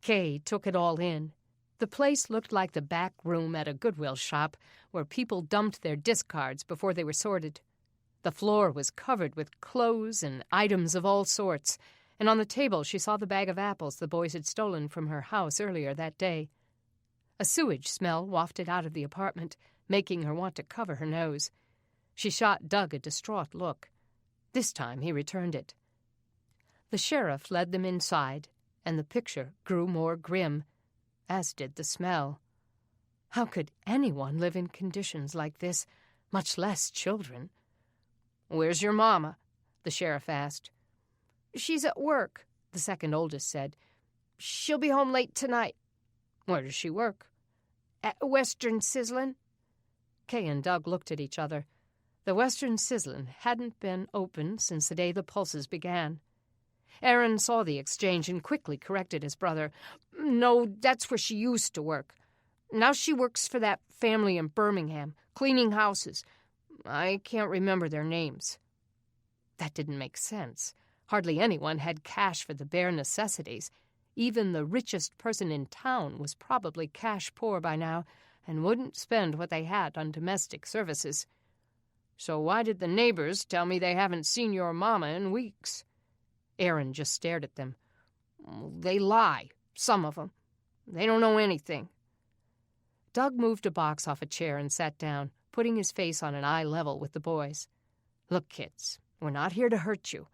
Kay took it all in. The place looked like the back room at a Goodwill shop where people dumped their discards before they were sorted. The floor was covered with clothes and items of all sorts, and on the table she saw the bag of apples the boys had stolen from her house earlier that day. A sewage smell wafted out of the apartment, making her want to cover her nose. She shot Doug a distraught look. This time he returned it. The sheriff led them inside, and the picture grew more grim, as did the smell. How could anyone live in conditions like this, much less children? "Where's your mama?" the sheriff asked. "She's at work," the second oldest said. "She'll be home late tonight." "Where does she work?" At Western Sizzlin'?" Kay and Doug looked at each other. The Western Sizzlin' hadn't been open since the day the pulses began. Aaron saw the exchange and quickly corrected his brother. "No, that's where she used to work. Now she works for that family in Birmingham, cleaning houses. I can't remember their names." That didn't make sense. Hardly anyone had cash for the bare necessities. Even the richest person in town was probably cash poor by now and wouldn't spend what they had on domestic services. "So why did the neighbors tell me they haven't seen your mama in weeks?" Aaron just stared at them. "They lie, some of them. They don't know anything." Doug moved a box off a chair and sat down, putting his face on an eye level with the boys. "Look, kids, we're not here to hurt you.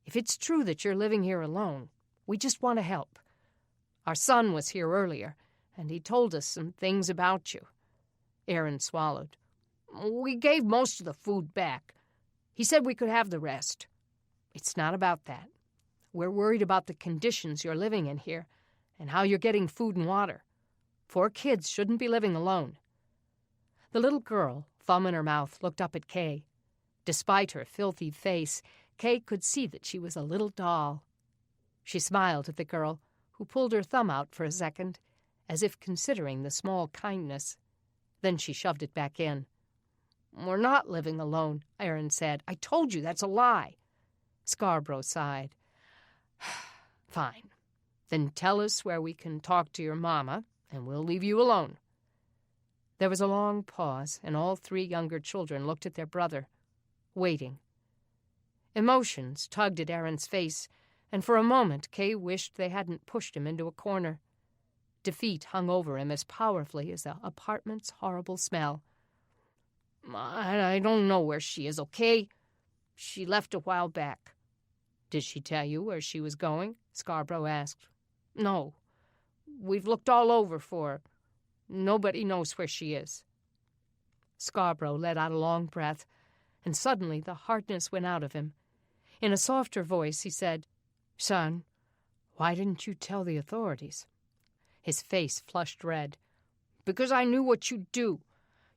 If it's true that you're living here alone, we just want to help. Our son was here earlier, and he told us some things about you." Aaron swallowed. "We gave most of the food back. He said we could have the rest." "It's not about that. We're worried about the conditions you're living in here and how you're getting food and water. 4 kids shouldn't be living alone." The little girl, thumb in her mouth, looked up at Kay. Despite her filthy face, Kay could see that she was a little doll. She smiled at the girl, who pulled her thumb out for a second, as if considering the small kindness. Then she shoved it back in. "We're not living alone," Aaron said. "I told you that's a lie." Scarborough sighed. "Fine. Then tell us where we can talk to your mama, and we'll leave you alone." There was a long pause, and all 3 younger children looked at their brother, waiting. Emotions tugged at Aaron's face, and for a moment Kay wished they hadn't pushed him into a corner. Defeat hung over him as powerfully as the apartment's horrible smell. I don't know where she is, okay? She left a while back." "Did she tell you where she was going?" Scarborough asked. "No. We've looked all over for her. Nobody knows where she is." Scarborough let out a long breath, and suddenly the hardness went out of him. In a softer voice, he said, "Son, why didn't you tell the authorities?" His face flushed red. "Because I knew what you'd do.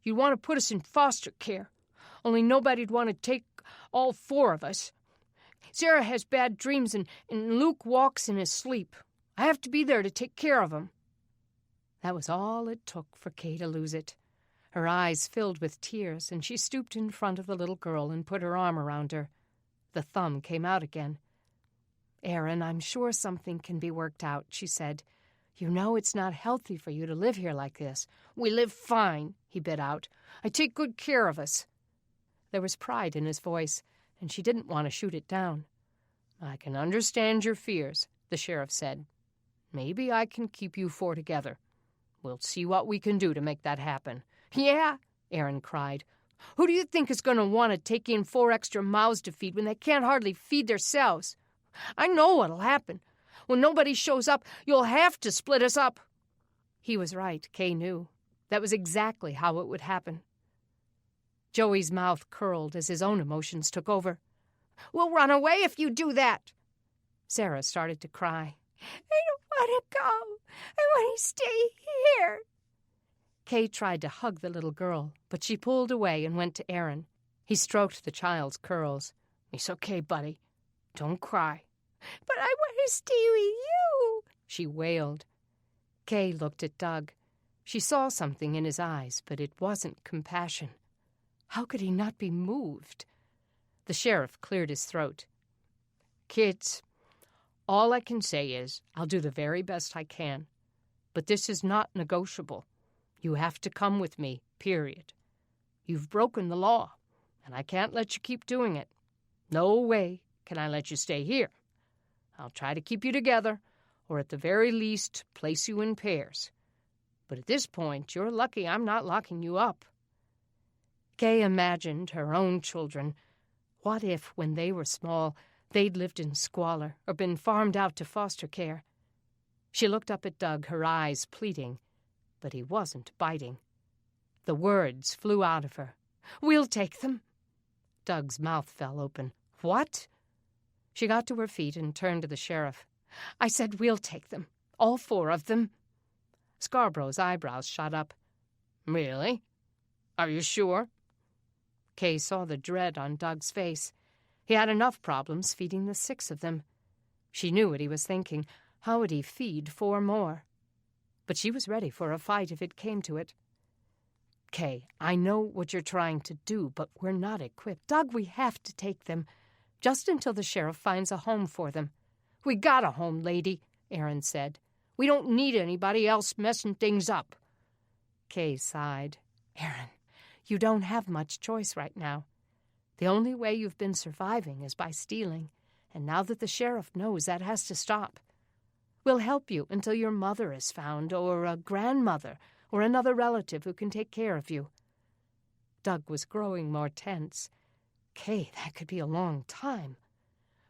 You'd want to put us in foster care. Only nobody'd want to take all 4 of us. Sarah has bad dreams, and Luke walks in his sleep. I have to be there to take care of him." That was all it took for Kay to lose it. Her eyes filled with tears, and she stooped in front of the little girl and put her arm around her. The thumb came out again. "Aaron, I'm sure something can be worked out," she said. "You know it's not healthy for you to live here like this." "We live fine," he bit out. "I take good care of us." There was pride in his voice, and she didn't want to shoot it down. "I can understand your fears," the sheriff said. "Maybe I can keep you 4 together. We'll see what we can do to make that happen." "Yeah," Aaron cried. "Who do you think is going to want to take in 4 extra mouths to feed when they can't hardly feed themselves? I know what'll happen. When nobody shows up, you'll have to split us up." He was right, Kay knew. That was exactly how it would happen. Joey's mouth curled as his own emotions took over. "We'll run away if you do that." Sarah started to cry. "I don't want to go. I want to stay here." Kay tried to hug the little girl, but she pulled away and went to Aaron. He stroked the child's curls. "It's okay, buddy. Don't cry." "But I want to stay with you," she wailed. Kay looked at Doug. She saw something in his eyes, but it wasn't compassion. How could he not be moved? The sheriff cleared his throat. "Kids, all I can say is I'll do the very best I can. But this is not negotiable. You have to come with me, period. You've broken the law, and I can't let you keep doing it. No way can I let you stay here. I'll try to keep you together, or at the very least place you in pairs. But at this point, you're lucky I'm not locking you up." Kay imagined her own children. What if, when they were small, they'd lived in squalor or been farmed out to foster care? She looked up at Doug, her eyes pleading, but he wasn't biting. The words flew out of her. "We'll take them." Doug's mouth fell open. "What?" She got to her feet and turned to the sheriff. "I said we'll take them, all 4 of them." Scarborough's eyebrows shot up. Really? Are you sure? Kay saw the dread on Doug's face. He had enough problems feeding the 6 of them. She knew what he was thinking. How would he feed 4 more? But she was ready for a fight if it came to it. Kay, I know what you're trying to do, but we're not equipped. Doug, we have to take them, just until the sheriff finds a home for them. We got a home, lady, Aaron said. We don't need anybody else messing things up. Kay sighed. Aaron, you don't have much choice right now. The only way you've been surviving is by stealing, and now that the sheriff knows, that has to stop. We'll help you until your mother is found, or a grandmother, or another relative who can take care of you. Doug was growing more tense. Kay, that could be a long time.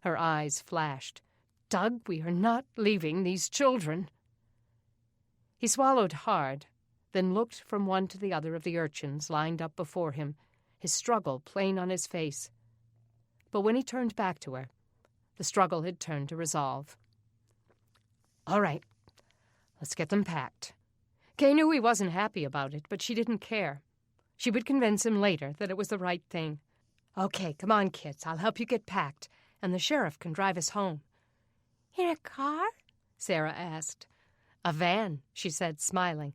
Her eyes flashed. Doug, we are not leaving these children. He swallowed hard, then looked from one to the other of the urchins lined up before him, his struggle plain on his face. But when he turned back to her, the struggle had turned to resolve. All right, let's get them packed. Kay knew he wasn't happy about it, but she didn't care. She would convince him later that it was the right thing. Okay, come on, kids, I'll help you get packed, and the sheriff can drive us home. In a car? Sarah asked. A van, she said, smiling.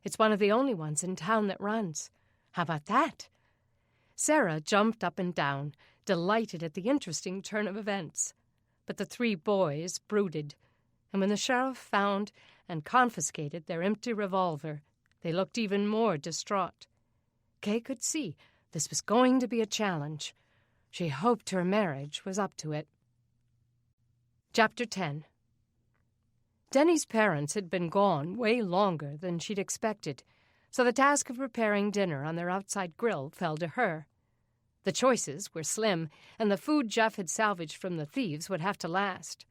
It's one of the only ones in town that runs. How about that? Sarah jumped up and down, delighted at the interesting turn of events. But the 3 boys brooded, and when the sheriff found and confiscated their empty revolver, they looked even more distraught. Kay could see this was going to be a challenge. She hoped her marriage was up to it. Chapter 10. Denny's parents had been gone way longer than she'd expected, so the task of preparing dinner on their outside grill fell to her. The choices were slim, and the food Jeff had salvaged from the thieves would have to last.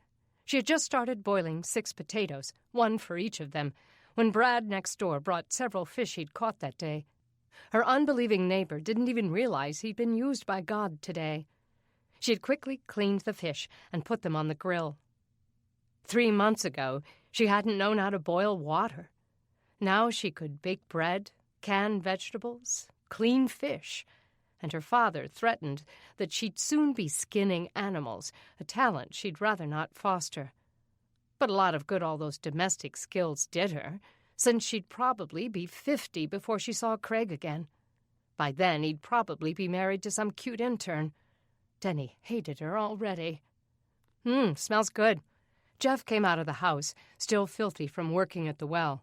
She had just started boiling 6 potatoes, 1 for each of them, when Brad next door brought several fish he'd caught that day. Her unbelieving neighbor didn't even realize he'd been used by God today. She had quickly cleaned the fish and put them on the grill. 3 months ago, she hadn't known how to boil water. Now she could bake bread, can vegetables, clean fish, and her father threatened that she'd soon be skinning animals, a talent she'd rather not foster. But a lot of good all those domestic skills did her, since she'd probably be 50 before she saw Craig again. By then, he'd probably be married to some cute intern. Denny hated her already. Smells good. Jeff came out of the house, still filthy from working at the well.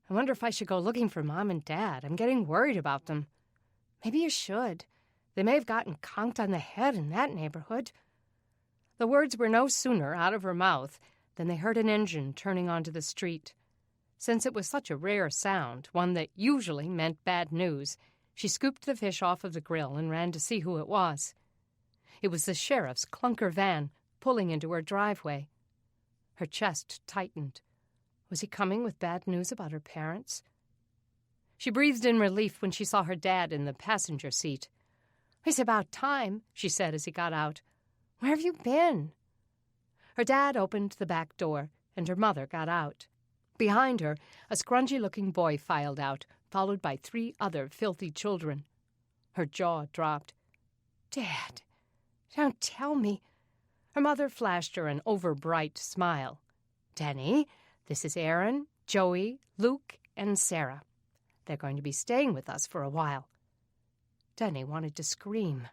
I wonder if I should go looking for Mom and Dad. I'm getting worried about them. Maybe you should. They may have gotten conked on the head in that neighborhood. The words were no sooner out of her mouth than they heard an engine turning onto the street. Since it was such a rare sound, one that usually meant bad news, she scooped the fish off of the grill and ran to see who it was. It was the sheriff's clunker van, pulling into her driveway. Her chest tightened. Was he coming with bad news about her parents? She breathed in relief when she saw her dad in the passenger seat. It's about time, she said as he got out. Where have you been? Her dad opened the back door, and her mother got out. Behind her, a scrungy-looking boy filed out, followed by 3 other filthy children. Her jaw dropped. Dad, don't tell me. Her mother flashed her an overbright smile. Denny, this is Aaron, Joey, Luke, and Sarah. They're going to be staying with us for a while. Denny wanted to scream.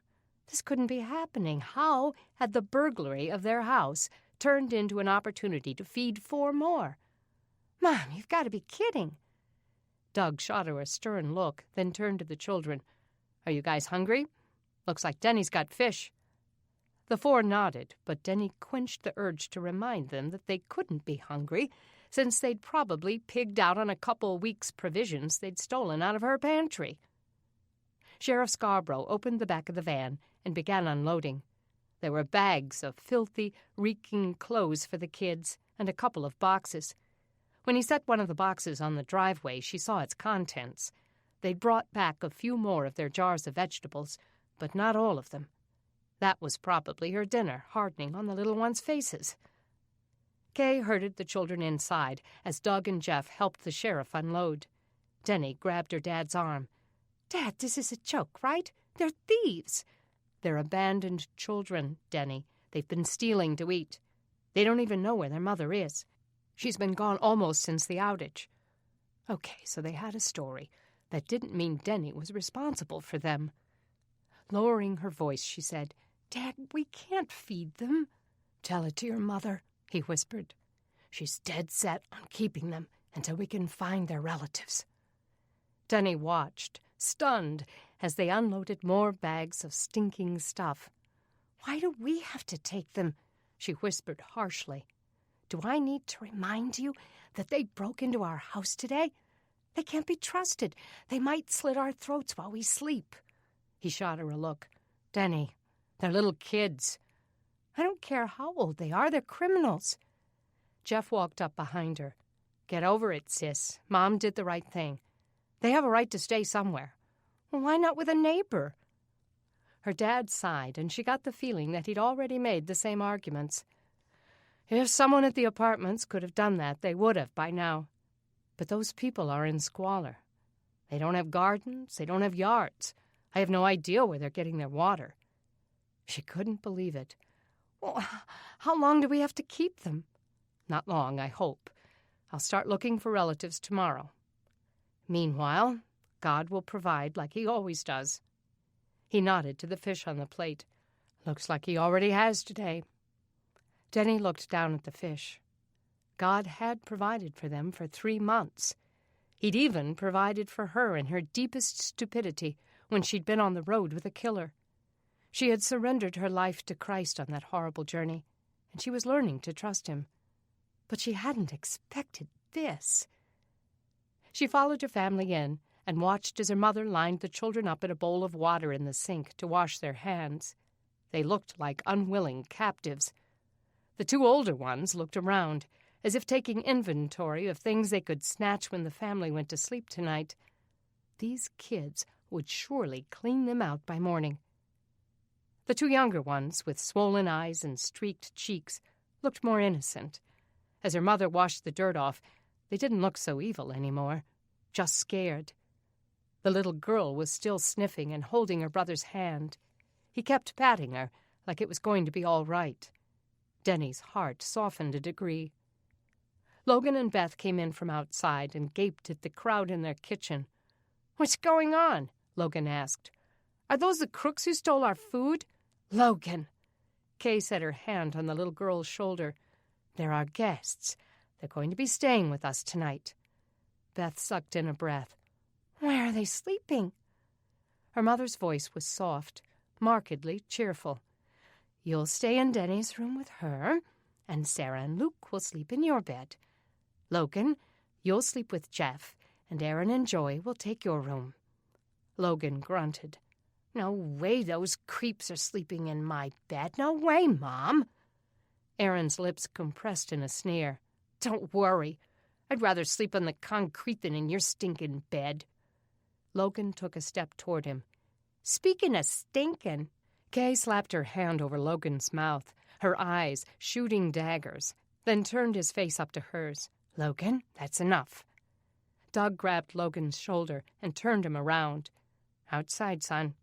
This couldn't be happening. How had the burglary of their house turned into an opportunity to feed 4 more? Mom, you've got to be kidding. Doug shot her a stern look, then turned to the children. Are you guys hungry? Looks like Denny's got fish. The 4 nodded, but Denny quenched the urge to remind them that they couldn't be hungry, since they'd probably pigged out on a couple weeks' provisions they'd stolen out of her pantry. Sheriff Scarborough opened the back of the van and began unloading. There were bags of filthy, reeking clothes for the kids and a couple of boxes. When he set one of the boxes on the driveway, she saw its contents. They'd brought back a few more of their jars of vegetables, but not all of them. That was probably her dinner, hardening on the little ones' faces. Kay herded the children inside as Doug and Jeff helped the sheriff unload. Denny grabbed her dad's arm. Dad, this is a joke, right? They're thieves. They're abandoned children, Denny. They've been stealing to eat. They don't even know where their mother is. She's been gone almost since the outage. Okay, so they had a story. That didn't mean Denny was responsible for them. Lowering her voice, she said, Dad, we can't feed them. Tell it to your mother, he whispered. She's dead set on keeping them until we can find their relatives. Denny watched, stunned, as they unloaded more bags of stinking stuff. Why do we have to take them? She whispered harshly. Do I need to remind you that they broke into our house today? They can't be trusted. They might slit our throats while we sleep. He shot her a look. Denny, they're little kids. I don't care how old they are. They're criminals. Jeff walked up behind her. Get over it, sis. Mom did the right thing. They have a right to stay somewhere. Well, why not with a neighbor? Her dad sighed, and she got the feeling that he'd already made the same arguments. If someone at the apartments could have done that, they would have by now. But those people are in squalor. They don't have gardens. They don't have yards. I have no idea where they're getting their water. She couldn't believe it. Well, how long do we have to keep them? Not long, I hope. I'll start looking for relatives tomorrow. Meanwhile, God will provide like he always does. He nodded to the fish on the plate. Looks like he already has today. Denny looked down at the fish. God had provided for them for 3 months. He'd even provided for her in her deepest stupidity when she'd been on the road with a killer. She had surrendered her life to Christ on that horrible journey, and she was learning to trust him. But she hadn't expected this. She followed her family in and watched as her mother lined the children up in a bowl of water in the sink to wash their hands. They looked like unwilling captives. The 2 older ones looked around, as if taking inventory of things they could snatch when the family went to sleep tonight. These kids would surely clean them out by morning. The 2 younger ones, with swollen eyes and streaked cheeks, looked more innocent. As her mother washed the dirt off, they didn't look so evil anymore, just scared. The little girl was still sniffing and holding her brother's hand. He kept patting her, like it was going to be all right. Denny's heart softened a degree. Logan and Beth came in from outside and gaped at the crowd in their kitchen. What's going on? Logan asked. Are those the crooks who stole our food? Logan! Kay set her hand on the little girl's shoulder. They're our guests. They're going to be staying with us tonight. Beth sucked in a breath. Where are they sleeping? Her mother's voice was soft, markedly cheerful. You'll stay in Denny's room with her, and Sarah and Luke will sleep in your bed. Logan, you'll sleep with Jeff, and Aaron and Joy will take your room. Logan grunted. No way those creeps are sleeping in my bed. No way, Mom. Aaron's lips compressed in a sneer. Don't worry. I'd rather sleep on the concrete than in your stinking bed. Logan took a step toward him. Speaking of stinking... Kay slapped her hand over Logan's mouth, her eyes shooting daggers, then turned his face up to hers. Logan, that's enough. Doug grabbed Logan's shoulder and turned him around. Outside, son.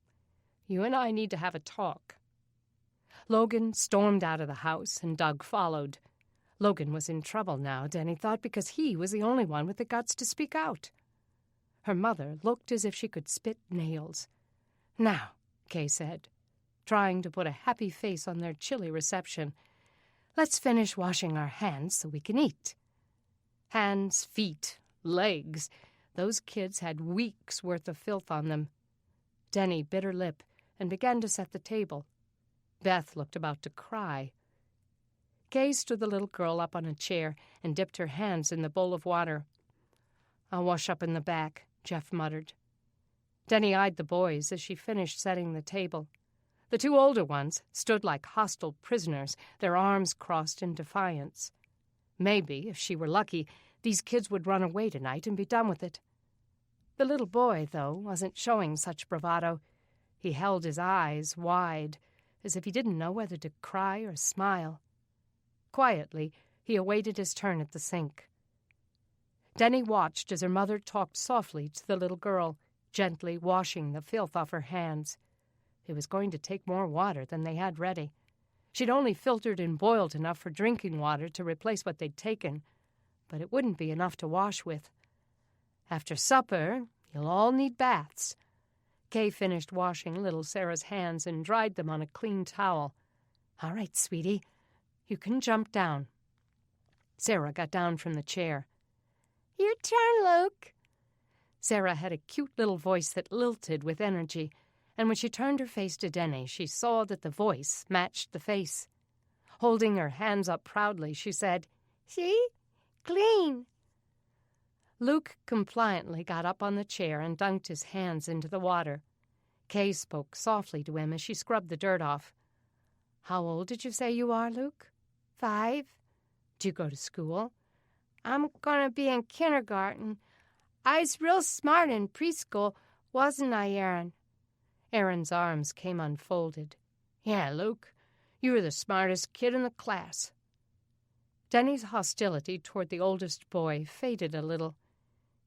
You and I need to have a talk. Logan stormed out of the house, and Doug followed. Logan was in trouble now, Denny thought, because he was the only one with the guts to speak out. Her mother looked as if she could spit nails. Now, Kay said, trying to put a happy face on their chilly reception, let's finish washing our hands so we can eat. Hands, feet, legs. Those kids had weeks' worth of filth on them. Denny bit her lip and began to set the table. Beth looked about to cry. Kay stood the little girl up on a chair and dipped her hands in the bowl of water. I'll wash up in the back, Jeff muttered. Denny eyed the boys as she finished setting the table. The 2 older ones stood like hostile prisoners, their arms crossed in defiance. Maybe, if she were lucky, these kids would run away tonight and be done with it. The little boy, though, wasn't showing such bravado. He held his eyes wide, as if he didn't know whether to cry or smile. Quietly, He awaited his turn at the sink. Denny watched as her mother talked softly to the little girl, gently washing the filth off her hands. It was going to take more water than they had ready. She'd only filtered and boiled enough for drinking water to replace what they'd taken, but it wouldn't be enough to wash with. After supper, you'll all need baths. Kay finished washing little Sarah's hands and dried them on a clean towel. All right, sweetie, you can jump down. Sarah got down from the chair. Your turn, Luke. Sarah had a cute little voice that lilted with energy, and when she turned her face to Denny, she saw that the voice matched the face. Holding her hands up proudly, she said, See? Clean. Luke compliantly got up on the chair and dunked his hands into the water. Kay spoke softly to him as she scrubbed the dirt off. How old did you say you are, Luke? 5. Do you go to school? I'm gonna be in kindergarten. I was real smart in preschool, wasn't I, Aaron? Aaron's arms came unfolded. Yeah, Luke, you were the smartest kid in the class. Denny's hostility toward the oldest boy faded a little.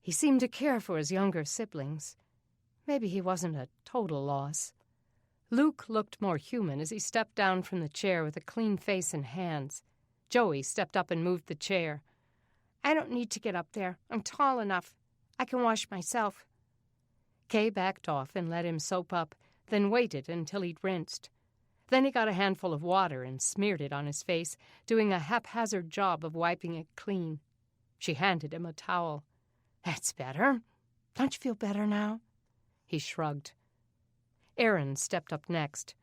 He seemed to care for his younger siblings. Maybe he wasn't a total loss. Luke looked more human as he stepped down from the chair with a clean face and hands. Joey stepped up and moved the chair. I don't need to get up there. I'm tall enough. I can wash myself. Kay backed off and let him soap up, then waited until he'd rinsed. Then he got a handful of water and smeared it on his face, doing a haphazard job of wiping it clean. She handed him a towel. That's better. Don't you feel better now? He shrugged. Aaron stepped up next.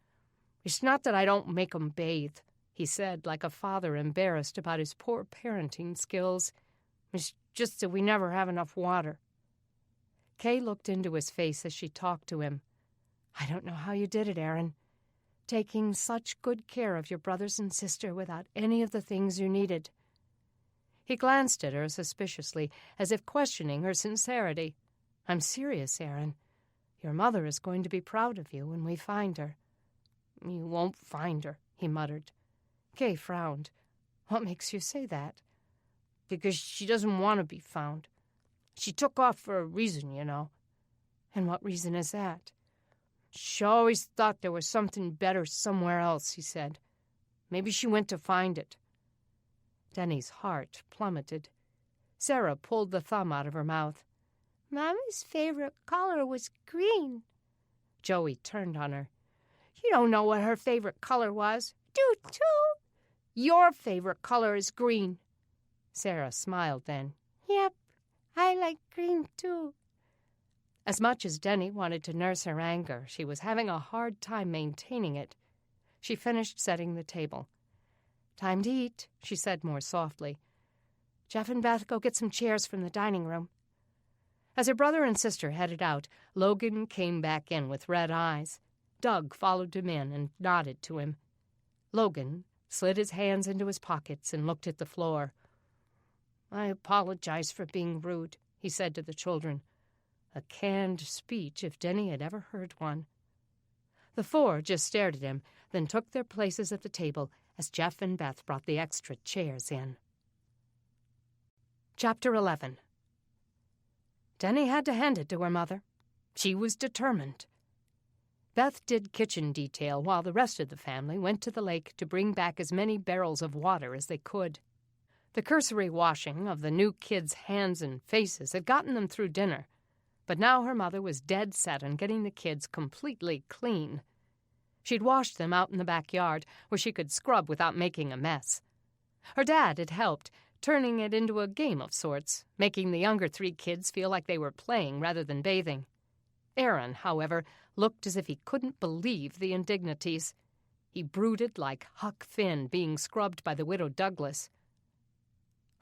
It's not that I don't make 'em bathe, he said, like a father embarrassed about his poor parenting skills. It's just that we never have enough water. Kay looked into his face as she talked to him. I don't know how you did it, Aaron. Taking such good care of your brothers and sister without any of the things you needed. He glanced at her suspiciously, as if questioning her sincerity. I'm serious, Aaron. Your mother is going to be proud of you when we find her. You won't find her, he muttered. Kay frowned. What makes you say that? Because she doesn't want to be found. She took off for a reason, you know. And what reason is that? She always thought there was something better somewhere else, he said. Maybe she went to find it. Denny's heart plummeted. Sarah pulled the thumb out of her mouth. Mommy's favorite color was green. Joey turned on her. You don't know what her favorite color was. Do too. Your favorite color is green. Sarah smiled then. Yep, I like green too. As much as Denny wanted to nurse her anger, she was having a hard time maintaining it. She finished setting the table. Time to eat, she said more softly. Jeff and Beth, go get some chairs from the dining room. As her brother and sister headed out, Logan came back in with red eyes. Doug followed him in and nodded to him. Logan slid his hands into his pockets and looked at the floor. I apologize for being rude, he said to the children. A canned speech if Denny had ever heard one. The four just stared at him, then took their places at the table as Jeff and Beth brought the extra chairs in. Chapter 11. Denny had to hand it to her mother. She was determined. Beth did kitchen detail while the rest of the family went to the lake to bring back as many barrels of water as they could. The cursory washing of the new kids' hands and faces had gotten them through dinner, but now her mother was dead set on getting the kids completely clean. She'd washed them out in the backyard, where she could scrub without making a mess. Her dad had helped, turning it into a game of sorts, making the younger 3 kids feel like they were playing rather than bathing. Aaron, however, looked as if he couldn't believe the indignities. He brooded like Huck Finn being scrubbed by the widow Douglas.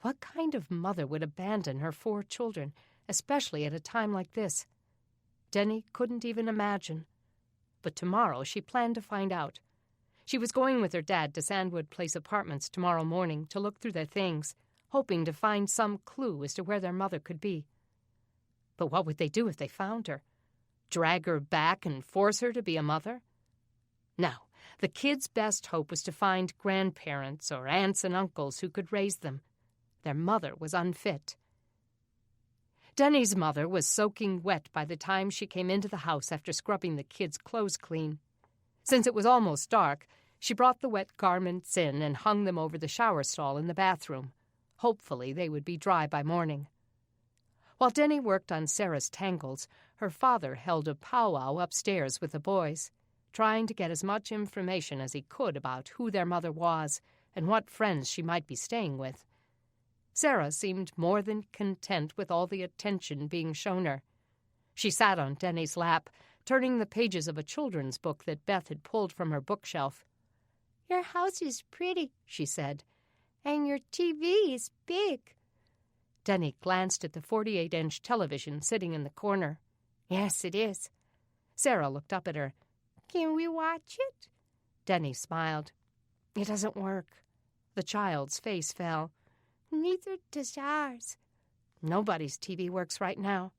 What kind of mother would abandon her 4 children, especially at a time like this? Denny couldn't even imagine. But tomorrow she planned to find out. She was going with her dad to Sandwood Place Apartments tomorrow morning to look through their things, hoping to find some clue as to where their mother could be. But what would they do if they found her? Drag her back and force her to be a mother? No, The kids' best hope was to find grandparents or aunts and uncles who could raise them. Their mother was unfit. Denny's mother was soaking wet by the time she came into the house after scrubbing the kids' clothes clean. Since it was almost dark, she brought the wet garments in and hung them over the shower stall in the bathroom. Hopefully they would be dry by morning. While Denny worked on Sarah's tangles, her father held a powwow upstairs with the boys, trying to get as much information as he could about who their mother was and what friends she might be staying with. Sarah seemed more than content with all the attention being shown her. She sat on Denny's lap, turning the pages of a children's book that Beth had pulled from her bookshelf. "Your house is pretty," she said, "and your TV is big." Denny glanced at the 48-inch television sitting in the corner. "Yes, it is." Sarah looked up at her. "Can we watch it?" Denny smiled. "It doesn't work." The child's face fell. "Neither does ours." "Nobody's TV works right now."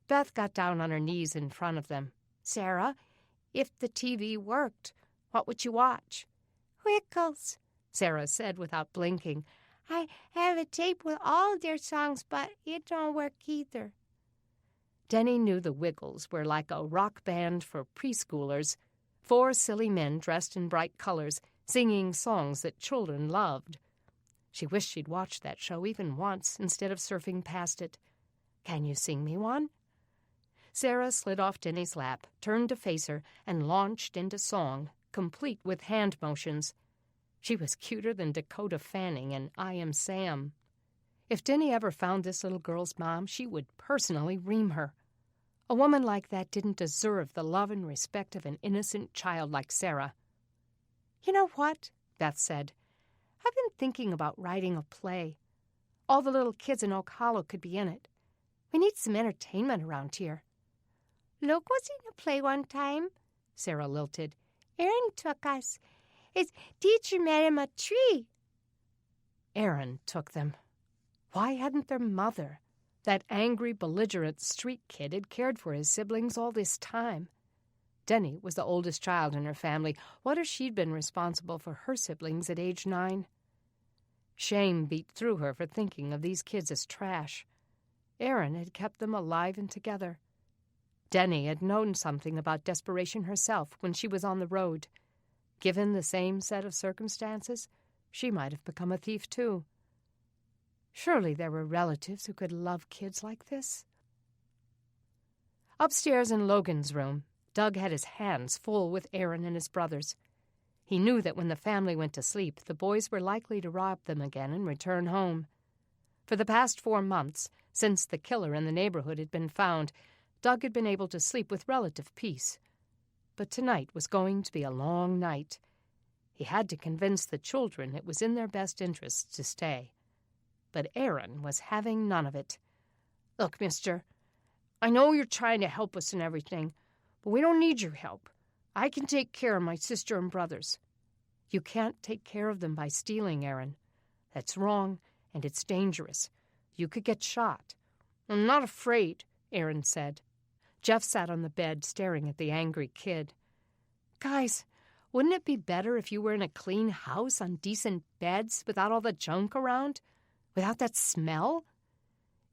Beth got down on her knees in front of them. "Sarah, if the TV worked, what would you watch?" "Wickles," Sarah said without blinking. "I have a tape with all their songs, but it don't work either." Denny knew the Wiggles were like a rock band for preschoolers, 4 silly men dressed in bright colors, singing songs that children loved. She wished she'd watched that show even once instead of surfing past it. "Can you sing me one?" Sarah slid off Denny's lap, turned to face her, and launched into song, complete with hand motions. She was cuter than Dakota Fanning and I Am Sam. If Denny ever found this little girl's mom, she would personally ream her. A woman like that didn't deserve the love and respect of an innocent child like Sarah. "You know what?" Beth said. "I've been thinking about writing a play. All the little kids in Oak Hollow could be in it. We need some entertainment around here." "Luke was in a play one time," Sarah lilted. "Aaron took us. His teacher met him a tree." Aaron took them. Why hadn't their mother, that angry, belligerent street kid, had cared for his siblings all this time? Denny was the oldest child in her family. What if she'd been responsible for her siblings at age 9? Shame beat through her for thinking of these kids as trash. Aaron had kept them alive and together. Denny had known something about desperation herself when she was on the road. Given the same set of circumstances, she might have become a thief too. Surely there were relatives who could love kids like this. Upstairs in Logan's room, Doug had his hands full with Aaron and his brothers. He knew that when the family went to sleep, the boys were likely to rob them again and return home. For the past 4 months, since the killer in the neighborhood had been found, Doug had been able to sleep with relative peace. But tonight was going to be a long night. He had to convince the children it was in their best interests to stay. But Aaron was having none of it. "Look, mister, I know you're trying to help us and everything, but we don't need your help. I can take care of my sister and brothers." "You can't take care of them by stealing, Aaron. That's wrong, and it's dangerous. You could get shot." "I'm not afraid," Aaron said. Jeff sat on the bed staring at the angry kid. "Guys, wouldn't it be better if you were in a clean house on decent beds without all the junk around? Without that smell?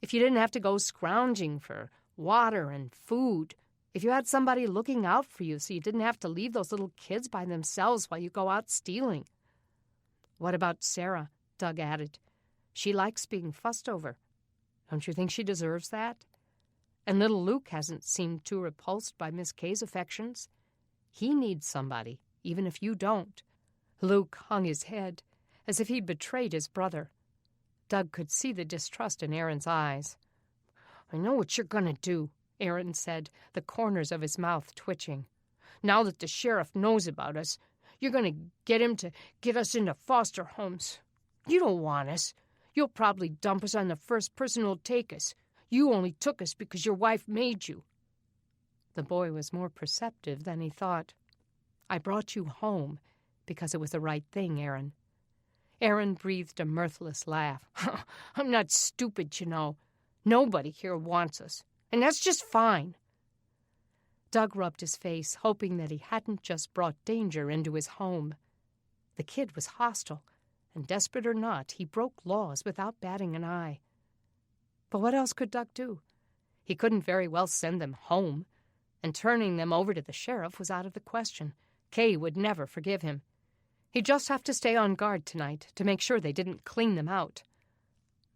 If you didn't have to go scrounging for water and food? If you had somebody looking out for you so you didn't have to leave those little kids by themselves while you go out stealing?" "What about Sarah?" Doug added. "She likes being fussed over. Don't you think she deserves that? And little Luke hasn't seemed too repulsed by Miss Kay's affections. He needs somebody, even if you don't." Luke hung his head, as if he'd betrayed his brother. Doug could see the distrust in Aaron's eyes. "I know what you're going to do," Aaron said, the corners of his mouth twitching. "Now that the sheriff knows about us, you're going to get him to get us into foster homes. You don't want us. You'll probably dump us on the first person who'll take us. You only took us because your wife made you." The boy was more perceptive than he thought. "I brought you home because it was the right thing, Aaron." Aaron breathed a mirthless laugh. "I'm not stupid, you know. Nobody here wants us, and that's just fine." Doug rubbed his face, hoping that he hadn't just brought danger into his home. The kid was hostile, and desperate or not, he broke laws without batting an eye. But what else could Doug do? He couldn't very well send them home, and turning them over to the sheriff was out of the question. Kay would never forgive him. He'd just have to stay on guard tonight to make sure they didn't clean them out.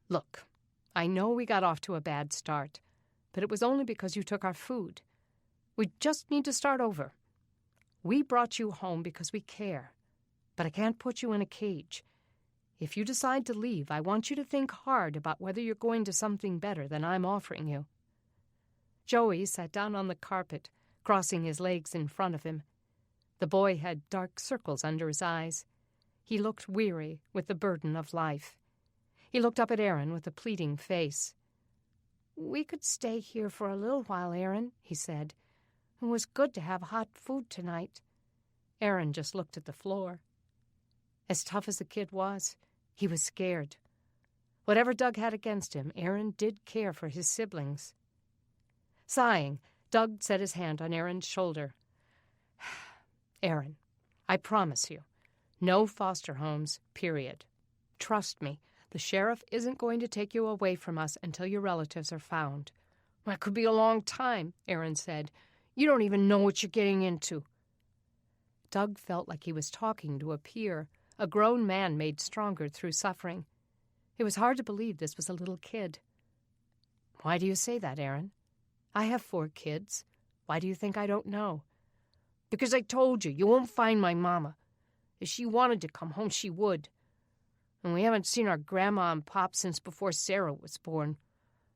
Look, I know we got off to a bad start, but it was only because you took our food. We just need to start over. We brought you home because we care, but I can't put you in a cage. If you decide to leave, I want you to think hard about whether you're going to something better than I'm offering you. Joey sat down on the carpet, crossing his legs in front of him. The boy had dark circles under his eyes. He looked weary with the burden of life. He looked up at Aaron with a pleading face. "We could stay here for a little while, Aaron," he said. "It was good to have hot food tonight." Aaron just looked at the floor. As tough as the kid was, he was scared. Whatever Doug had against him, Aaron did care for his siblings. Sighing, Doug set his hand on Aaron's shoulder. Aaron, I promise you, no foster homes, period. Trust me, the sheriff isn't going to take you away from us until your relatives are found. That could be a long time, Aaron said. You don't even know what you're getting into. Doug felt like he was talking to a peer, a grown man made stronger through suffering. It was hard to believe this was a little kid. Why do you say that, Aaron? I have 4 kids. Why do you think I don't know? Because I told you, you won't find my mama. If she wanted to come home, she would. And we haven't seen our grandma and pop since before Sarah was born.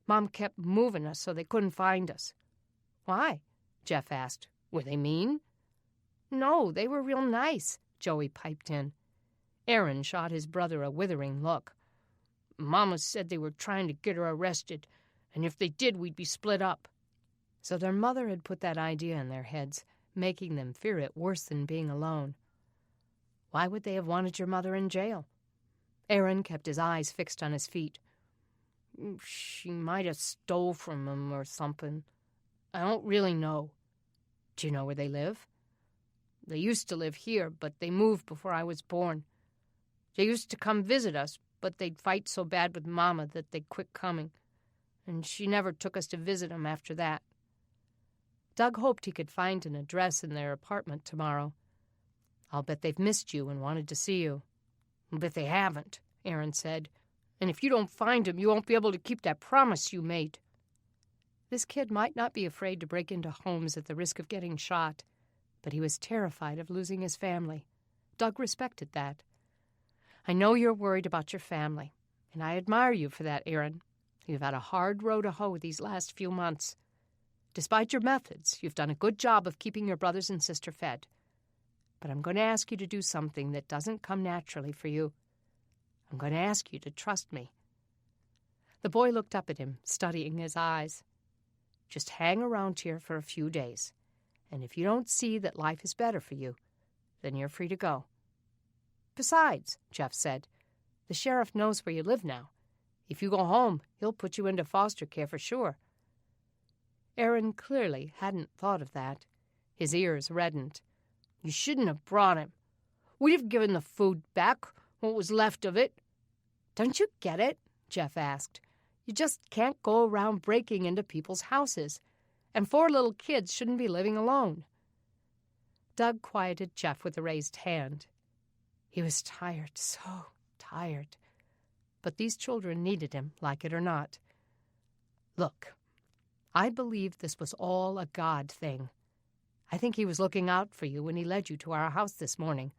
Mom kept moving us so they couldn't find us. Why? Jeff asked. Were they mean? No, they were real nice, Joey piped in. Aaron shot his brother a withering look. Mama said they were trying to get her arrested, and if they did, we'd be split up. So their mother had put that idea in their heads, making them fear it worse than being alone. Why would they have wanted your mother in jail? Aaron kept his eyes fixed on his feet. She might have stole from him or something. I don't really know. Do you know where they live? They used to live here, but they moved before I was born. They used to come visit us, but they'd fight so bad with Mama that they quit coming, and she never took us to visit them after that. Doug hoped he could find an address in their apartment tomorrow. I'll bet they've missed you and wanted to see you. But they haven't, Aaron said. And if you don't find him, you won't be able to keep that promise you made. This kid might not be afraid to break into homes at the risk of getting shot, but he was terrified of losing his family. Doug respected that. I know you're worried about your family, and I admire you for that, Aaron. You've had a hard row to hoe these last few months. Despite your methods, you've done a good job of keeping your brothers and sister fed. But I'm going to ask you to do something that doesn't come naturally for you. I'm going to ask you to trust me. The boy looked up at him, studying his eyes. Just hang around here for a few days, and if you don't see that life is better for you, then you're free to go. Besides, Jeff said, the sheriff knows where you live now. If you go home, he'll put you into foster care for sure. Aaron clearly hadn't thought of that. His ears reddened. You shouldn't have brought him. We'd have given the food back, what was left of it. Don't you get it? Jeff asked. You just can't go around breaking into people's houses, and 4 little kids shouldn't be living alone. Doug quieted Jeff with a raised hand. He was tired, so tired. But these children needed him, like it or not. Look, I believe this was all a God thing. I think he was looking out for you when he led you to our house this morning.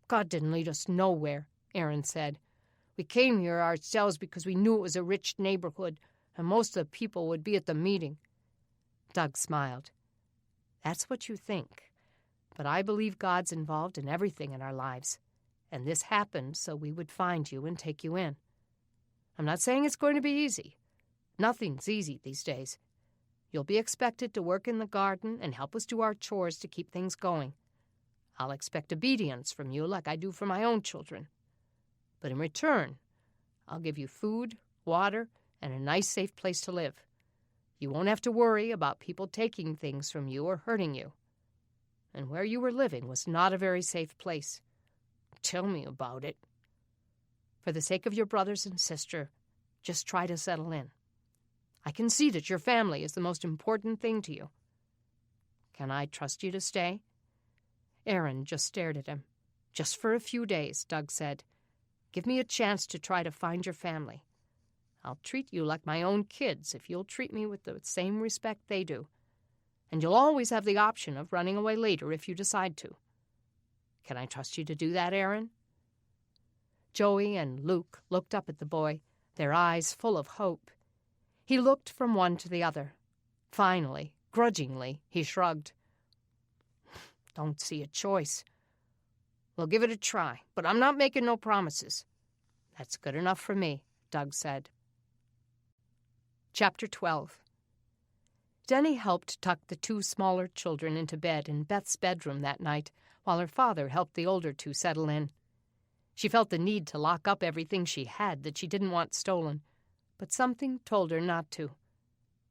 God didn't lead us nowhere, Aaron said. We came here ourselves because we knew it was a rich neighborhood, and most of the people would be at the meeting. Doug smiled. That's what you think. But I believe God's involved in everything in our lives, and this happened so we would find you and take you in. I'm not saying it's going to be easy. Nothing's easy these days. You'll be expected to work in the garden and help us do our chores to keep things going. I'll expect obedience from you like I do for my own children. But in return, I'll give you food, water, and a nice, safe place to live. You won't have to worry about people taking things from you or hurting you. And where you were living was not a very safe place. Tell me about it. For the sake of your brothers and sister, just try to settle in. I can see that your family is the most important thing to you. Can I trust you to stay?" Aaron just stared at him. "Just for a few days," Doug said. "Give me a chance to try to find your family. I'll treat you like my own kids if you'll treat me with the same respect they do. And you'll always have the option of running away later if you decide to. Can I trust you to do that, Aaron?" Joey and Luke looked up at the boy, their eyes full of hope. He looked from one to the other. Finally, grudgingly, he shrugged. "Don't see a choice. We'll give it a try, but I'm not making no promises." "That's good enough for me," Doug said. Chapter 12. Denny helped tuck the 2 smaller children into bed in Beth's bedroom that night, while her father helped the older 2 settle in. She felt the need to lock up everything she had that she didn't want stolen, but something told her not to.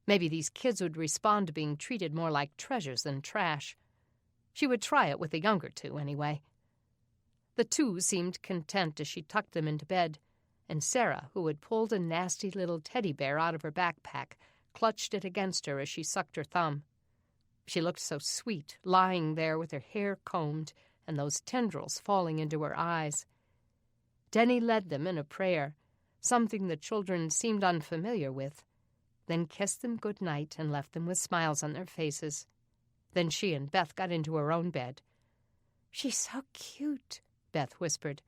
Maybe these kids would respond to being treated more like treasures than trash. She would try it with the younger 2, anyway. The 2 seemed content as she tucked them into bed, and Sarah, who had pulled a nasty little teddy bear out of her backpack, clutched it against her as she sucked her thumb. She looked so sweet, lying there with her hair combed and those tendrils falling into her eyes. Denny led them in a prayer, something the children seemed unfamiliar with, then kissed them good night and left them with smiles on their faces. Then she and Beth got into her own bed. "She's so cute," Beth whispered.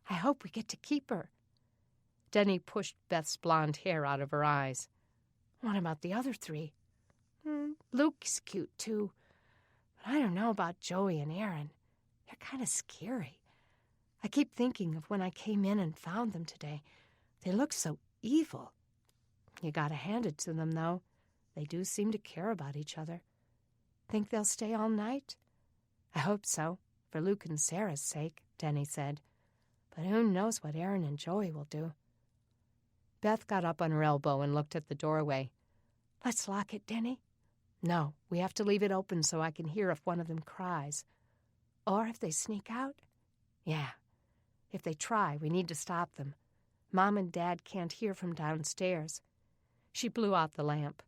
"I hope we get to keep her." Denny pushed Beth's blonde hair out of her eyes. "What about the other 3? Luke's cute, too. But I don't know about Joey and Aaron. They're kind of scary. I keep thinking of when I came in and found them today. They look so evil." "You gotta hand it to them, though. They do seem to care about each other." "Think they'll stay all night?" "I hope so, for Luke and Sarah's sake," Denny said. "But who knows what Aaron and Joey will do." Beth got up on her elbow and looked at the doorway. "Let's lock it, Denny." "No, we have to leave it open so I can hear if one of them cries." "Or if they sneak out?" "Yeah. If they try, we need to stop them. Mom and Dad can't hear from downstairs." She blew out the lamp.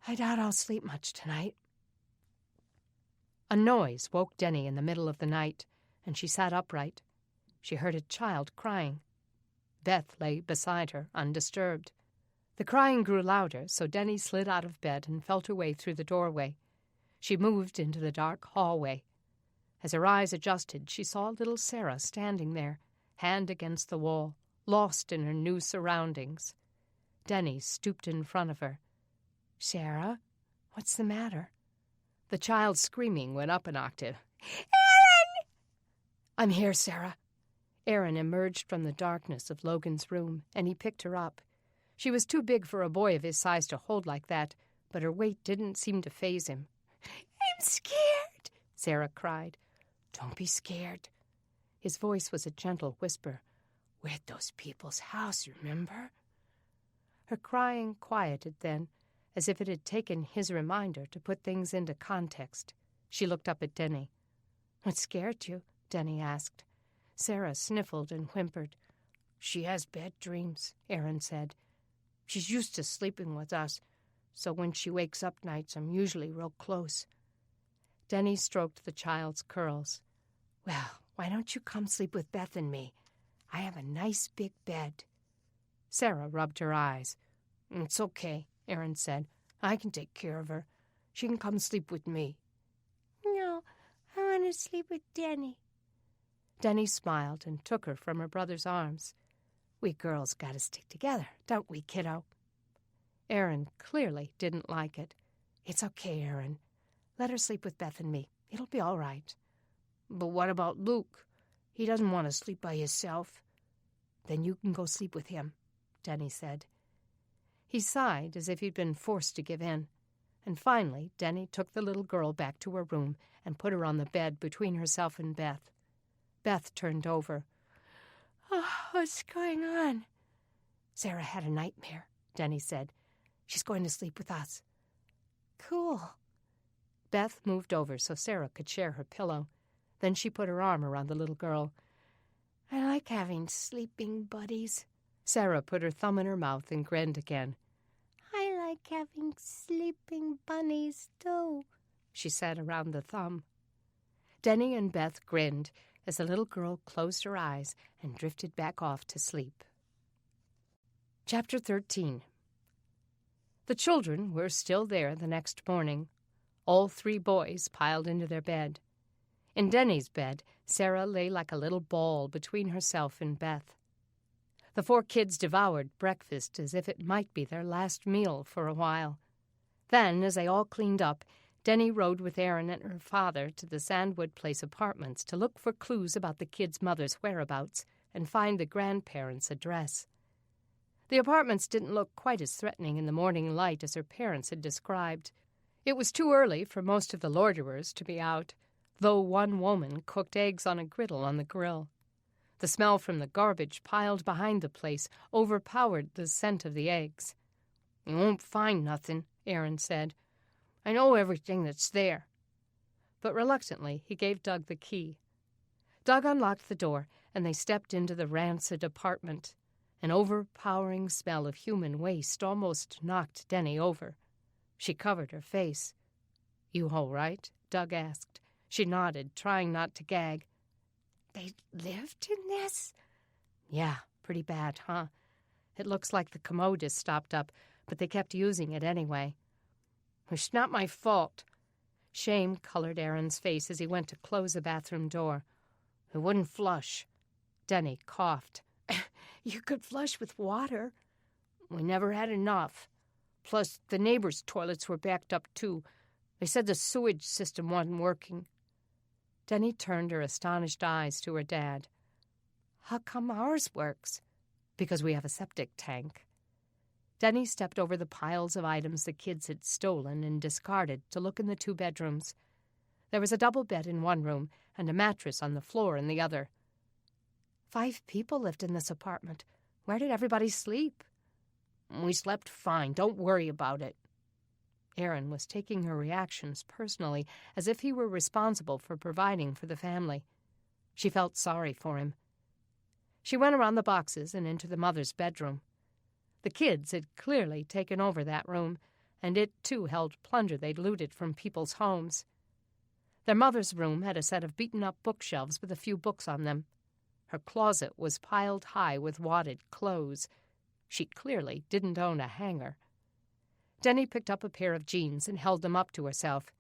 "I doubt I'll sleep much tonight." A noise woke Denny in the middle of the night, and she sat upright. She heard a child crying. Beth lay beside her, undisturbed. The crying grew louder, so Denny slid out of bed and felt her way through the doorway. She moved into the dark hallway. As her eyes adjusted, she saw little Sarah standing there, hand against the wall, lost in her new surroundings. Denny stooped in front of her. "Sarah, what's the matter?" The child's screaming went up an octave. "Aaron!" "I'm here, Sarah." Aaron emerged from the darkness of Logan's room, and he picked her up. She was too big for a boy of his size to hold like that, but her weight didn't seem to faze him. "I'm scared," Sarah cried. "Don't be scared." His voice was a gentle whisper. "We're at those people's house, remember?" Her crying quieted then, as if it had taken his reminder to put things into context. She looked up at Denny. "What scared you?" Denny asked. Sarah sniffled and whimpered. "She has bad dreams," Aaron said. "She's used to sleeping with us, so when she wakes up nights, I'm usually real close." Denny stroked the child's curls. "Well, why don't you come sleep with Beth and me? I have a nice big bed." Sarah rubbed her eyes. "It's okay," Aaron said. "I can take care of her. She can come sleep with me." "No, I want to sleep with Denny." Denny smiled and took her from her brother's arms. "We girls gotta stick together, don't we, kiddo?" Aaron clearly didn't like it. "It's okay, Aaron. Let her sleep with Beth and me. It'll be all right." "But what about Luke? He doesn't want to sleep by himself." "Then you can go sleep with him," Denny said. He sighed as if he'd been forced to give in, and finally Denny took the little girl back to her room and put her on the bed between herself and Beth. Beth turned over. "Oh, what's going on?" "Sarah had a nightmare," Denny said. She's going to sleep with us. Cool. Beth moved over so Sarah could share her pillow. Then she put her arm around the little girl. I like having sleeping buddies. Sarah put her thumb in her mouth and grinned again. I like having sleeping bunnies, too, she said around the thumb. Denny and Beth grinned as the little girl closed her eyes and drifted back off to sleep. Chapter 13. The children were still there the next morning, all 3 boys piled into their bed. In Denny's bed, Sarah lay like a little ball between herself and Beth. The 4 kids devoured breakfast as if it might be their last meal for a while. Then, as they all cleaned up, Denny rode with Erin and her father to the Sandwood Place apartments to look for clues about the kids' mother's whereabouts and find the grandparents' address. The apartments didn't look quite as threatening in the morning light as her parents had described. It was too early for most of the loiterers to be out, though one woman cooked eggs on a griddle on the grill. The smell from the garbage piled behind the place overpowered the scent of the eggs. "You won't find nothing," Erin said. "I know everything that's there." But reluctantly, he gave Doug the key. Doug unlocked the door, and they stepped into the rancid apartment. An overpowering smell of human waste almost knocked Denny over. She covered her face. "You all right?" Doug asked. She nodded, trying not to gag. They lived in this? Yeah, pretty bad, huh? It looks like the commode is stopped up, but they kept using it anyway. "It's not my fault." Shame colored Erin's face as he went to close the bathroom door. "It wouldn't flush." Denny coughed. You could flush with water. "We never had enough. Plus, the neighbors' toilets were backed up, too. They said the sewage system wasn't working." Denny turned her astonished eyes to her dad. "How come ours works?" "Because we have a septic tank." Denny stepped over the piles of items the kids had stolen and discarded to look in the 2 bedrooms. There was a double bed in one room and a mattress on the floor in the other. 5 people lived in this apartment. Where did everybody sleep? "We slept fine. Don't worry about it." Erin was taking her reactions personally, as if he were responsible for providing for the family. She felt sorry for him. She went around the boxes and into the mother's bedroom. The kids had clearly taken over that room, and it, too, held plunder they'd looted from people's homes. Their mother's room had a set of beaten-up bookshelves with a few books on them. Her closet was piled high with wadded clothes. She clearly didn't own a hanger. Denny picked up a pair of jeans and held them up to herself.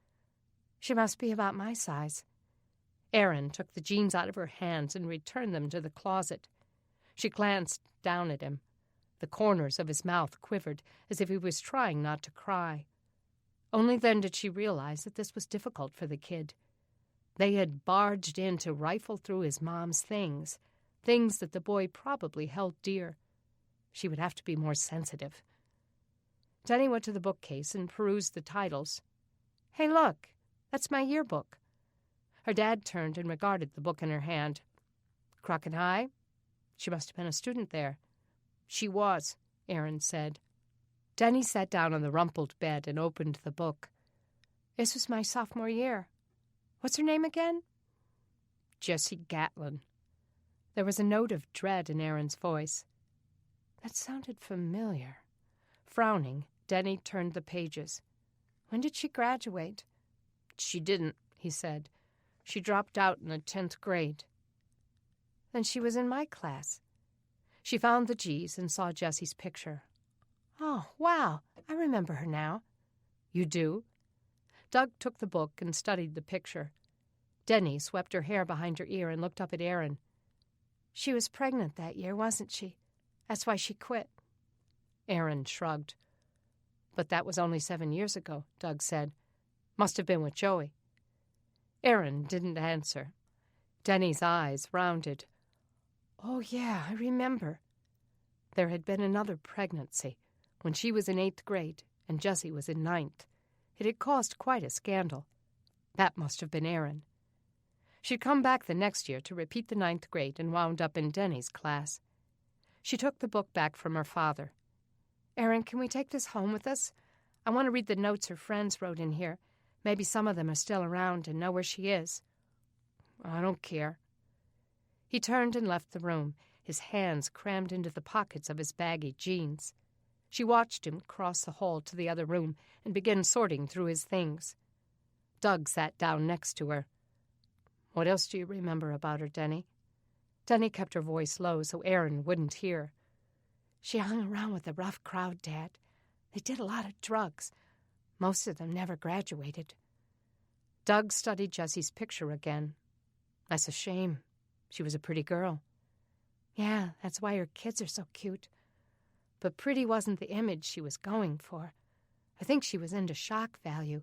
She must be about my size. Erin took the jeans out of her hands and returned them to the closet. She glanced down at him. The corners of his mouth quivered as if he was trying not to cry. Only then did she realize that this was difficult for the kid. They had barged in to rifle through his mom's things that the boy probably held dear. She would have to be more sensitive. Denny went to the bookcase and perused the titles. "Hey, look, that's my yearbook." Her dad turned and regarded the book in her hand. "Crockett High?" She must have been a student there. "She was," Erin said. Denny sat down on the rumpled bed and opened the book. "This was my sophomore year. What's her name again?" "Jessie Gatlin." There was a note of dread in Erin's voice. That sounded familiar. Frowning, Denny turned the pages. "When did she graduate?" "She didn't," he said. "She dropped out in the 10th grade. "Then she was in my class." She found the G's and saw Jessie's picture. "Oh, wow, I remember her now." "You do?" Doug took the book and studied the picture. Denny swept her hair behind her ear and looked up at Erin. "She was pregnant that year, wasn't she? That's why she quit." Erin shrugged. "But that was only 7 years ago," Doug said. "Must have been with Joey." Erin didn't answer. Denny's eyes rounded. "Oh, yeah, I remember." There had been another pregnancy when she was in 8th grade and Jessie was in 9th. It had caused quite a scandal. That must have been Erin. She'd come back the next year to repeat the 9th grade and wound up in Denny's class. She took the book back from her father. Erin, can we take this home with us? I want to read the notes her friends wrote in here. Maybe some of them are still around and know where she is. I don't care. He turned and left the room, his hands crammed into the pockets of his baggy jeans. She watched him cross the hall to the other room and begin sorting through his things. Doug sat down next to her. What else do you remember about her, Denny? Denny kept her voice low so Erin wouldn't hear. She hung around with a rough crowd, Dad. They did a lot of drugs. Most of them never graduated. Doug studied Jessie's picture again. That's a shame. She was a pretty girl. Yeah, that's why her kids are so cute. But pretty wasn't the image she was going for. I think she was into shock value.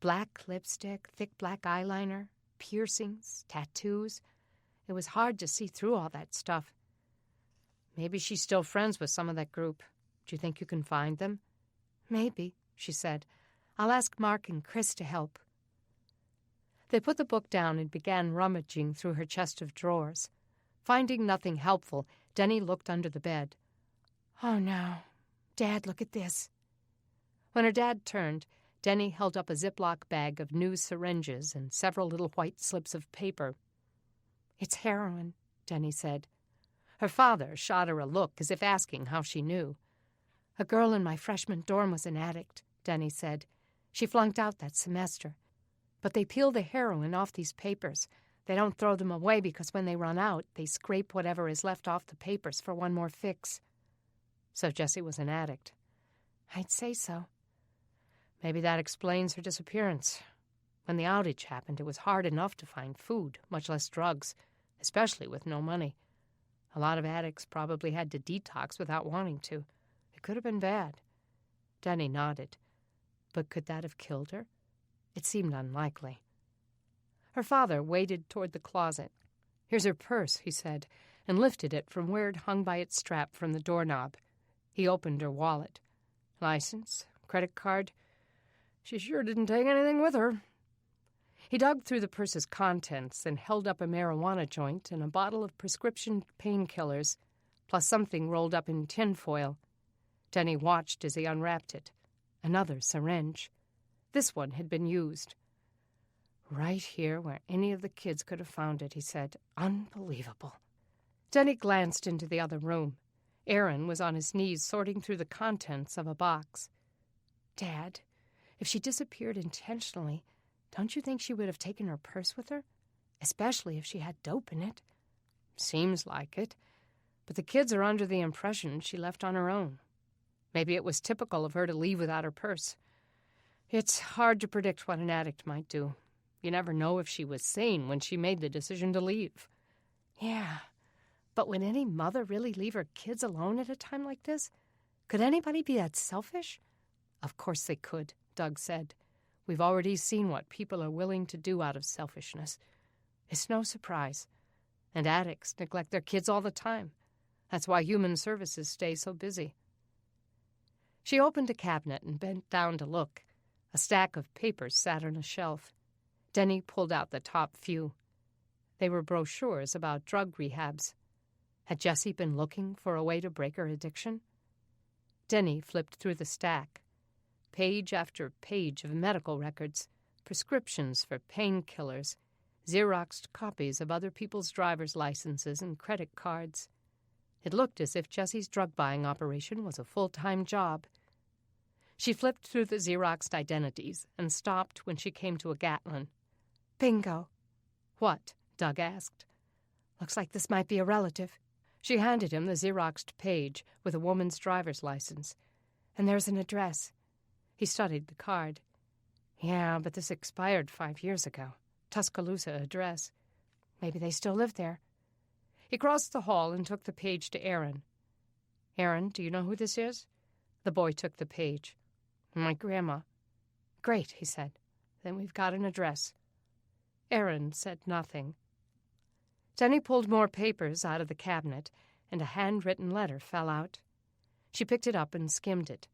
Black lipstick, thick black eyeliner, piercings, tattoos. It was hard to see through all that stuff. Maybe she's still friends with some of that group. Do you think you can find them? Maybe, she said. I'll ask Mark and Chris to help. They put the book down and began rummaging through her chest of drawers. Finding nothing helpful, Denny looked under the bed. Oh, no. Dad, look at this. When her dad turned, Denny held up a Ziploc bag of new syringes and several little white slips of paper. It's heroin, Denny said. Her father shot her a look as if asking how she knew. A girl in my freshman dorm was an addict, Denny said. She flunked out that semester. But they peel the heroin off these papers. They don't throw them away because when they run out, they scrape whatever is left off the papers for one more fix. So Jessie was an addict. I'd say so. Maybe that explains her disappearance. When the outage happened, it was hard enough to find food, much less drugs, especially with no money. A lot of addicts probably had to detox without wanting to. It could have been bad. Denny nodded. But could that have killed her? It seemed unlikely. Her father waded toward the closet. Here's her purse, he said, and lifted it from where it hung by its strap from the doorknob. He opened her wallet. License? Credit card? She sure didn't take anything with her. He dug through the purse's contents and held up a marijuana joint and a bottle of prescription painkillers, plus something rolled up in tinfoil. Denny watched as he unwrapped it. Another syringe. This one had been used. Right here where any of the kids could have found it, he said. Unbelievable. Denny glanced into the other room. Aaron was on his knees sorting through the contents of a box. Dad, if she disappeared intentionally, don't you think she would have taken her purse with her? Especially if she had dope in it. Seems like it. But the kids are under the impression she left on her own. Maybe it was typical of her to leave without her purse. It's hard to predict what an addict might do. You never know if she was sane when she made the decision to leave. Yeah, but would any mother really leave her kids alone at a time like this? Could anybody be that selfish? Of course they could, Doug said. We've already seen what people are willing to do out of selfishness. It's no surprise. And addicts neglect their kids all the time. That's why human services stay so busy. She opened a cabinet and bent down to look. A stack of papers sat on a shelf. Denny pulled out the top few. They were brochures about drug rehabs. Had Jessie been looking for a way to break her addiction? Denny flipped through the stack. Page after page of medical records, prescriptions for painkillers, Xeroxed copies of other people's driver's licenses and credit cards. It looked as if Jessie's drug-buying operation was a full-time job. She flipped through the Xeroxed identities and stopped when she came to a Gatlin. Bingo. What? Doug asked. Looks like this might be a relative. She handed him the Xeroxed page with a woman's driver's license. And there's an address. He studied the card. Yeah, but this expired 5 years ago. Tuscaloosa address. Maybe they still live there. He crossed the hall and took the page to Aaron. Aaron, do you know who this is? The boy took the page. My grandma. Great, he said. Then we've got an address. Aaron said nothing. Denny pulled more papers out of the cabinet, and a handwritten letter fell out. She picked it up and skimmed it.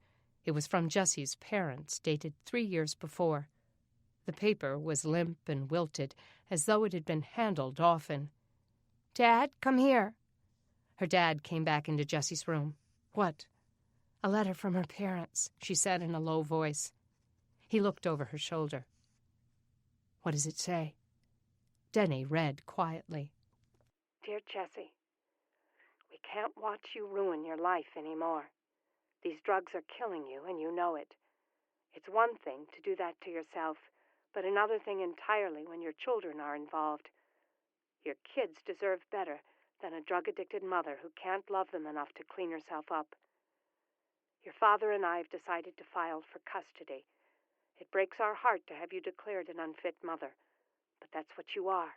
It was from Jessie's parents, dated 3 years before. The paper was limp and wilted, as though it had been handled often. Dad, come here. Her dad came back into Jessie's room. What? "A letter from her parents," she said in a low voice. He looked over her shoulder. "What does it say?" Denny read quietly. Dear Jessie, we can't watch you ruin your life anymore. These drugs are killing you, and you know it. It's one thing to do that to yourself, but another thing entirely when your children are involved. Your kids deserve better than a drug-addicted mother who can't love them enough to clean herself up. Your father and I have decided to file for custody. It breaks our heart to have you declared an unfit mother, but that's what you are.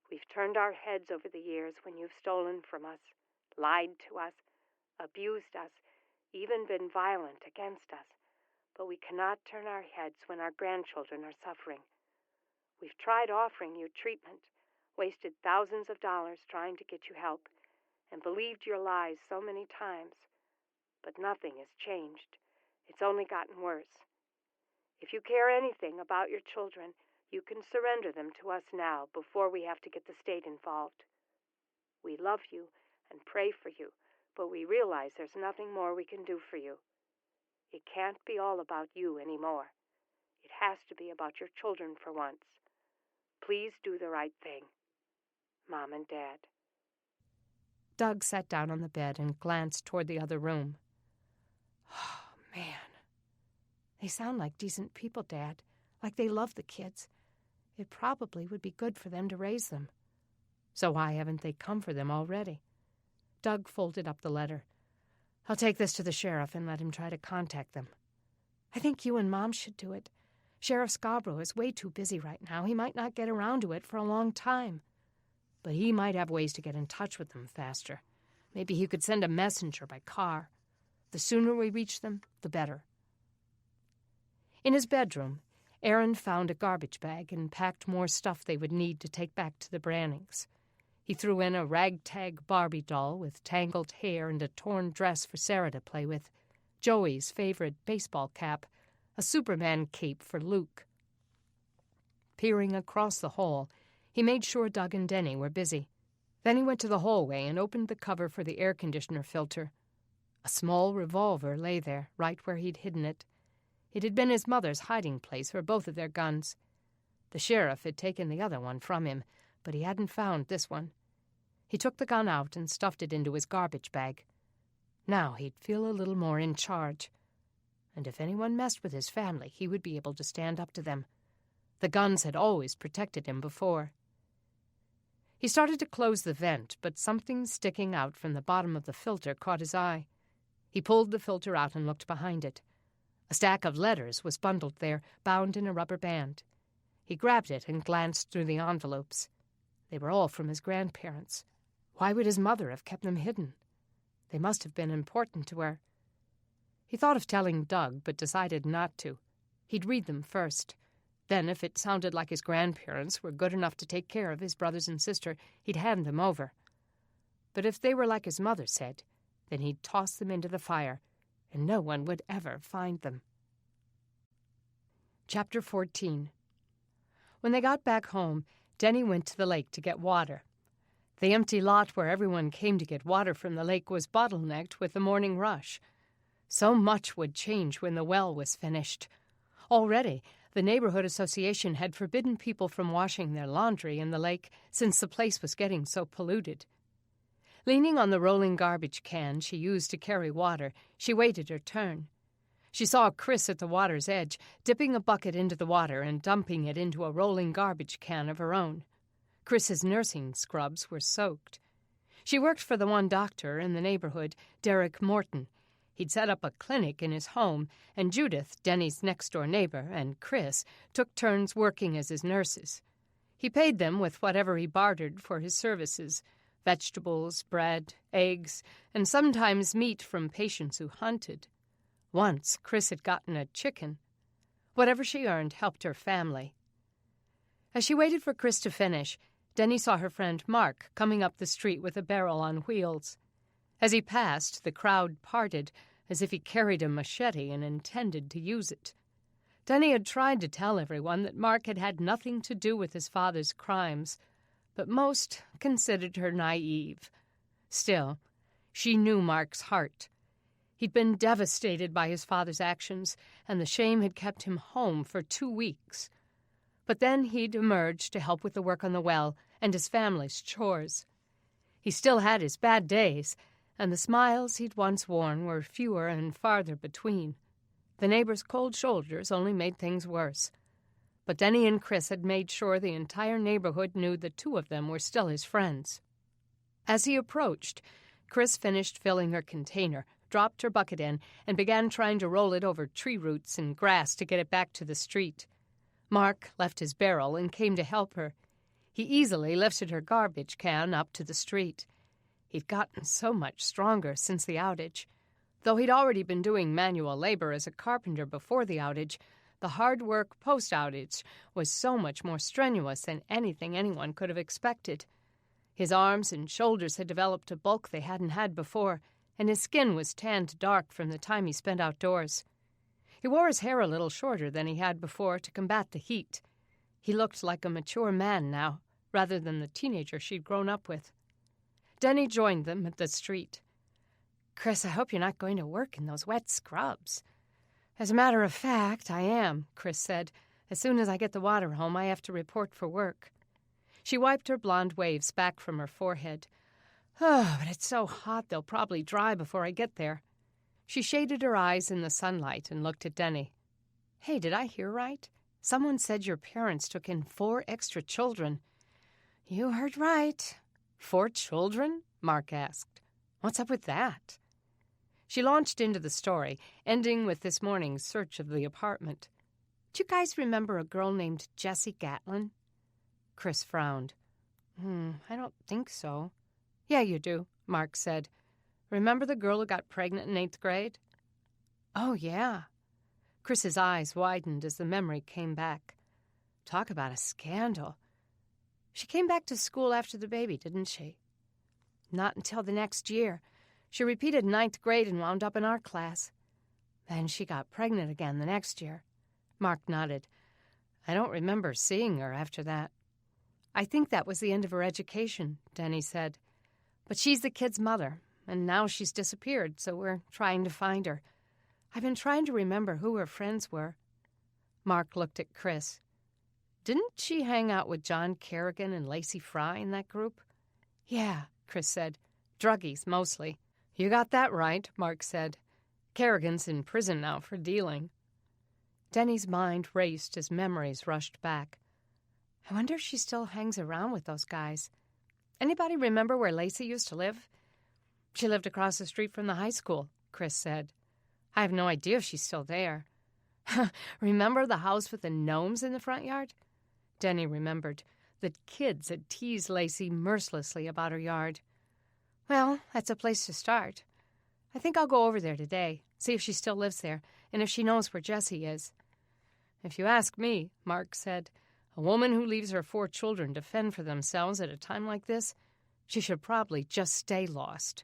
We've turned our heads over the years when you've stolen from us, lied to us, abused us, even been violent against us, but we cannot turn our heads when our grandchildren are suffering. We've tried offering you treatment, wasted thousands of dollars trying to get you help, and believed your lies so many times, but nothing has changed. It's only gotten worse. If you care anything about your children, you can surrender them to us now before we have to get the state involved. We love you and pray for you, but we realize there's nothing more we can do for you. It can't be all about you anymore. It has to be about your children for once. Please do the right thing. Mom and Dad. Doug sat down on the bed and glanced toward the other room. "Oh, man. They sound like decent people, Dad, like they love the kids. It probably would be good for them to raise them. So why haven't they come for them already?" Doug folded up the letter. "I'll take this to the sheriff and let him try to contact them." "I think you and Mom should do it. Sheriff Scarborough is way too busy right now. He might not get around to it for a long time. But he might have ways to get in touch with them faster. Maybe he could send a messenger by car. The sooner we reach them, the better." In his bedroom, Aaron found a garbage bag and packed more stuff they would need to take back to the Brannings. He threw in a ragtag Barbie doll with tangled hair and a torn dress for Sarah to play with, Joey's favorite baseball cap, a Superman cape for Luke. Peering across the hall, he made sure Doug and Denny were busy. Then he went to the hallway and opened the cover for the air conditioner filter. A small revolver lay there, right where he'd hidden it. It had been his mother's hiding place for both of their guns. The sheriff had taken the other one from him, but he hadn't found this one. He took the gun out and stuffed it into his garbage bag. Now he'd feel a little more in charge. And if anyone messed with his family, he would be able to stand up to them. The guns had always protected him before. He started to close the vent, but something sticking out from the bottom of the filter caught his eye. He pulled the filter out and looked behind it. A stack of letters was bundled there, bound in a rubber band. He grabbed it and glanced through the envelopes. They were all from his grandparents. Why would his mother have kept them hidden? They must have been important to her. He thought of telling Doug, but decided not to. He'd read them first. Then, if it sounded like his grandparents were good enough to take care of his brothers and sister, he'd hand them over. But if they were like his mother said, then he'd toss them into the fire, and no one would ever find them. Chapter 14. When they got back home, Denny went to the lake to get water. The empty lot where everyone came to get water from the lake was bottlenecked with the morning rush. So much would change when the well was finished. Already, the neighborhood association had forbidden people from washing their laundry in the lake since the place was getting so polluted. Leaning on the rolling garbage can she used to carry water, she waited her turn. She saw Chris at the water's edge, dipping a bucket into the water and dumping it into a rolling garbage can of her own. Chris's nursing scrubs were soaked. She worked for the one doctor in the neighborhood, Derek Morton. He'd set up a clinic in his home, and Judith, Denny's next-door neighbor, and Chris took turns working as his nurses. He paid them with whatever he bartered for his services, vegetables, bread, eggs, and sometimes meat from patients who hunted. Once, Chris had gotten a chicken. Whatever she earned helped her family. As she waited for Chris to finish, Denny saw her friend Mark coming up the street with a barrel on wheels. As he passed, the crowd parted, as if he carried a machete and intended to use it. Denny had tried to tell everyone that Mark had had nothing to do with his father's crimes, but most considered her naive. Still, she knew Mark's heart. He'd been devastated by his father's actions, and the shame had kept him home for 2 weeks. But then he'd emerged to help with the work on the well and his family's chores. He still had his bad days, and the smiles he'd once worn were fewer and farther between. The neighbors' cold shoulders only made things worse. But Denny and Chris had made sure the entire neighborhood knew the two of them were still his friends. As he approached, Chris finished filling her container, dropped her bucket in, and began trying to roll it over tree roots and grass to get it back to the street. Mark left his barrel and came to help her. He easily lifted her garbage can up to the street. He'd gotten so much stronger since the outage. Though he'd already been doing manual labor as a carpenter before the outage, the hard work post-outage was so much more strenuous than anything anyone could have expected. His arms and shoulders had developed a bulk they hadn't had before, and his skin was tanned dark from the time he spent outdoors. He wore his hair a little shorter than he had before to combat the heat. He looked like a mature man now, rather than the teenager she'd grown up with. Denny joined them at the street. "Chris, I hope you're not going to work in those wet scrubs." "As a matter of fact, I am," Chris said. "As soon as I get the water home, I have to report for work." She wiped her blonde waves back from her forehead. "Oh, but it's so hot they'll probably dry before I get there." She shaded her eyes in the sunlight and looked at Denny. "Hey, did I hear right? Someone said your parents took in 4 extra children." "You heard right." 4 children?" Mark asked. "What's up with that?" She launched into the story, ending with this morning's search of the apartment. "Do you guys remember a girl named Jessie Gatlin?" Chris frowned. I don't think so." "Yeah, you do," Mark said. "Remember the girl who got pregnant in 8th grade?" "Oh, yeah." Chris's eyes widened as the memory came back. Talk about a scandal. She came back to school after the baby, didn't she? "Not until the next year. She repeated 9th grade and wound up in our class. Then she got pregnant again the next year." Mark nodded. "I don't remember seeing her after that." "I think that was the end of her education," Denny said. "But she's the kid's mother, and now she's disappeared, so we're trying to find her. I've been trying to remember who her friends were." Mark looked at Chris. "Didn't she hang out with John Kerrigan and Lacey Fry in that group?" "Yeah," Chris said. "Druggies, mostly." "You got that right," Mark said. "Kerrigan's in prison now for dealing." Denny's mind raced as memories rushed back. "I wonder if she still hangs around with those guys. Anybody remember where Lacey used to live?" "She lived across the street from the high school," Chris said. "I have no idea if she's still there." "Remember the house with the gnomes in the front yard?" Denny remembered. The kids had teased Lacey mercilessly about her yard. "Well, that's a place to start. I think I'll go over there today, see if she still lives there, and if she knows where Jessie is." "If you ask me," Mark said, "a woman who leaves her 4 children to fend for themselves at a time like this, she should probably just stay lost."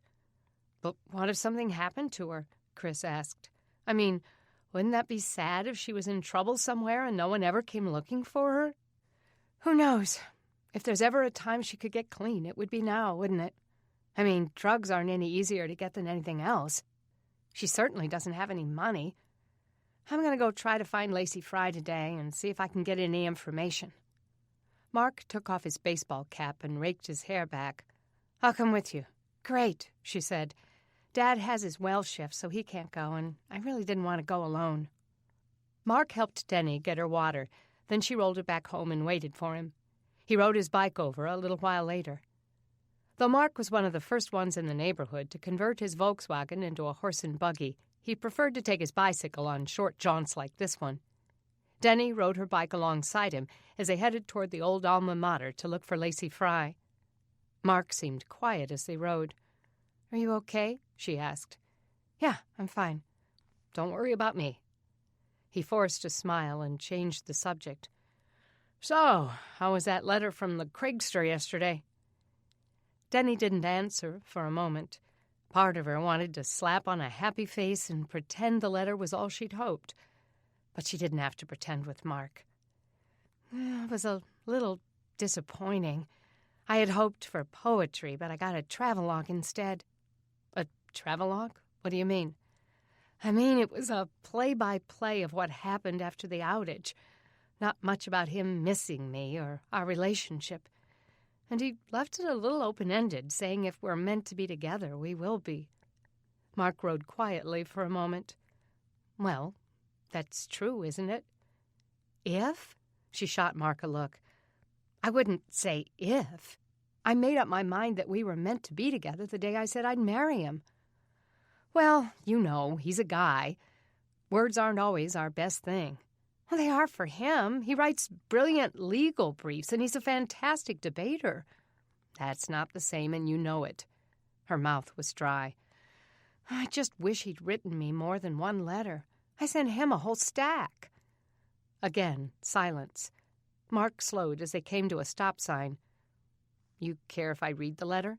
"But what if something happened to her?" Chris asked. "I mean, wouldn't that be sad if she was in trouble somewhere and no one ever came looking for her?" "Who knows? If there's ever a time she could get clean, it would be now, wouldn't it? I mean, drugs aren't any easier to get than anything else. She certainly doesn't have any money. I'm going to go try to find Lacey Fry today and see if I can get any information." Mark took off his baseball cap and raked his hair back. "I'll come with you." "Great," she said. "Dad has his well shift, so he can't go, and I really didn't want to go alone." Mark helped Denny get her water. Then she rolled it back home and waited for him. He rode his bike over a little while later. Though Mark was one of the first ones in the neighborhood to convert his Volkswagen into a horse and buggy, he preferred to take his bicycle on short jaunts like this one. Denny rode her bike alongside him as they headed toward the old alma mater to look for Lacey Fry. Mark seemed quiet as they rode. "Are you okay?" she asked. "Yeah, I'm fine. Don't worry about me." He forced a smile and changed the subject. "So, how was that letter from the Craigster yesterday?" Denny didn't answer for a moment. Part of her wanted to slap on a happy face and pretend the letter was all she'd hoped. But she didn't have to pretend with Mark. "It was a little disappointing. I had hoped for poetry, but I got a travelogue instead." "A travelogue? What do you mean?" I mean, it was a play-by-play of what happened after the outage. Not much about him missing me or our relationship. And he left it a little open-ended, saying if we're meant to be together, we will be. Mark rode quietly for a moment. Well, that's true, isn't it? If? She shot Mark a look. I wouldn't say if. I made up my mind that we were meant to be together the day I said I'd marry him. Well, you know, he's a guy. Words aren't always our best thing. Well, they are for him. He writes brilliant legal briefs, and he's a fantastic debater. That's not the same, and you know it. Her mouth was dry. I just wish he'd written me more than one letter. I sent him a whole stack. Again, silence. Mark slowed as they came to a stop sign. You care if I read the letter?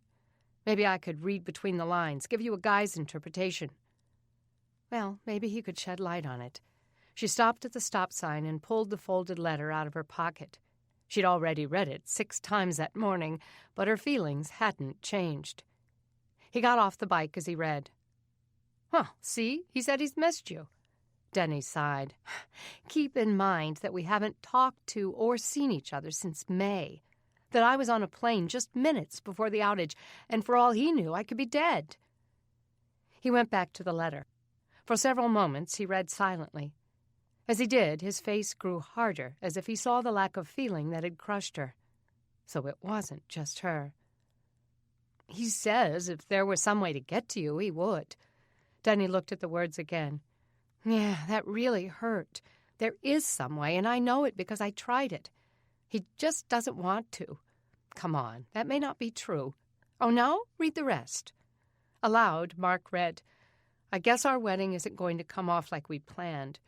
Maybe I could read between the lines, give you a guy's interpretation. Well, maybe he could shed light on it. She stopped at the stop sign and pulled the folded letter out of her pocket. She'd already read it 6 times that morning, but her feelings hadn't changed. He got off the bike as he read. Well, see, he said he's missed you. Denny sighed. Keep in mind that we haven't talked to or seen each other since May. That I was on a plane just minutes before the outage, and for all he knew, I could be dead. He went back to the letter. For several moments, he read silently. As he did, his face grew harder, as if he saw the lack of feeling that had crushed her. So it wasn't just her. He says if there were some way to get to you, he would. Denny looked at the words again. Yeah, that really hurt. There is some way, and I know it because I tried it. He just doesn't want to. Come on, that may not be true. Oh, no? Read the rest. Aloud, Mark read, I guess our wedding isn't going to come off like we planned.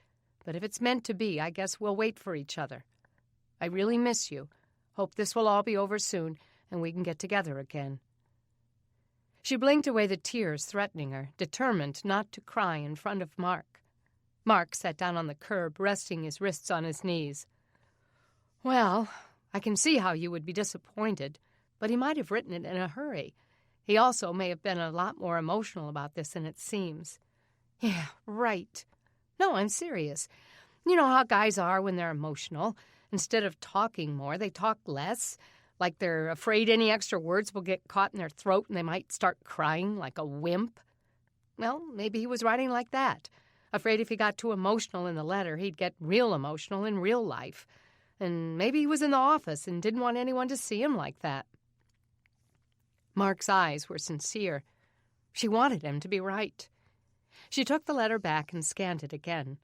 But if it's meant to be, I guess we'll wait for each other. I really miss you. Hope this will all be over soon, and we can get together again. She blinked away the tears threatening her, determined not to cry in front of Mark. Mark sat down on the curb, resting his wrists on his knees. Well, I can see how you would be disappointed, but he might have written it in a hurry. He also may have been a lot more emotional about this than it seems. Yeah, right. No, I'm serious. You know how guys are when they're emotional. Instead of talking more, they talk less, like they're afraid any extra words will get caught in their throat and they might start crying like a wimp. Well, maybe he was writing like that, afraid if he got too emotional in the letter, he'd get real emotional in real life. And maybe he was in the office and didn't want anyone to see him like that. Mark's eyes were sincere. She wanted him to be right. She took the letter back and scanned it again.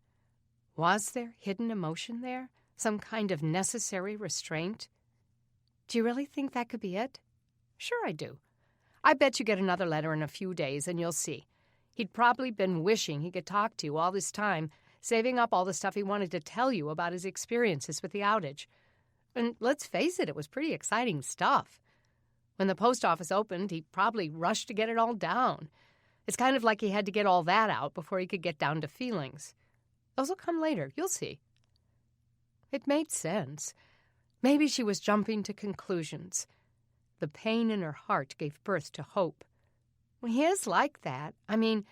Was there hidden emotion there? Some kind of necessary restraint? Do you really think that could be it? Sure I do. I bet you get another letter in a few days and you'll see. He'd probably been wishing he could talk to you all this time, saving up all the stuff he wanted to tell you about his experiences with the outage. And let's face it was pretty exciting stuff. When the post office opened, he probably rushed to get it all down. It's kind of like he had to get all that out before he could get down to feelings. Those will come later, you'll see. It made sense. Maybe she was jumping to conclusions. The pain in her heart gave birth to hope. Well, he is like that. I mean,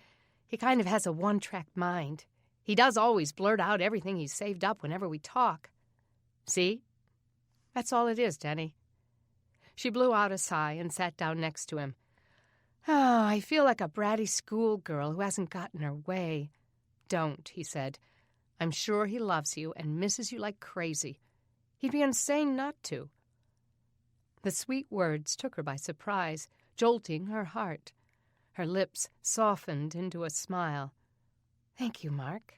he kind of has a one-track mind. He does always blurt out everything he's saved up whenever we talk. See? That's all it is, Denny. She blew out a sigh and sat down next to him. Oh, I feel like a bratty schoolgirl who hasn't gotten her way. Don't, he said. I'm sure he loves you and misses you like crazy. He'd be insane not to. The sweet words took her by surprise, jolting her heart. Her lips softened into a smile. Thank you, Mark.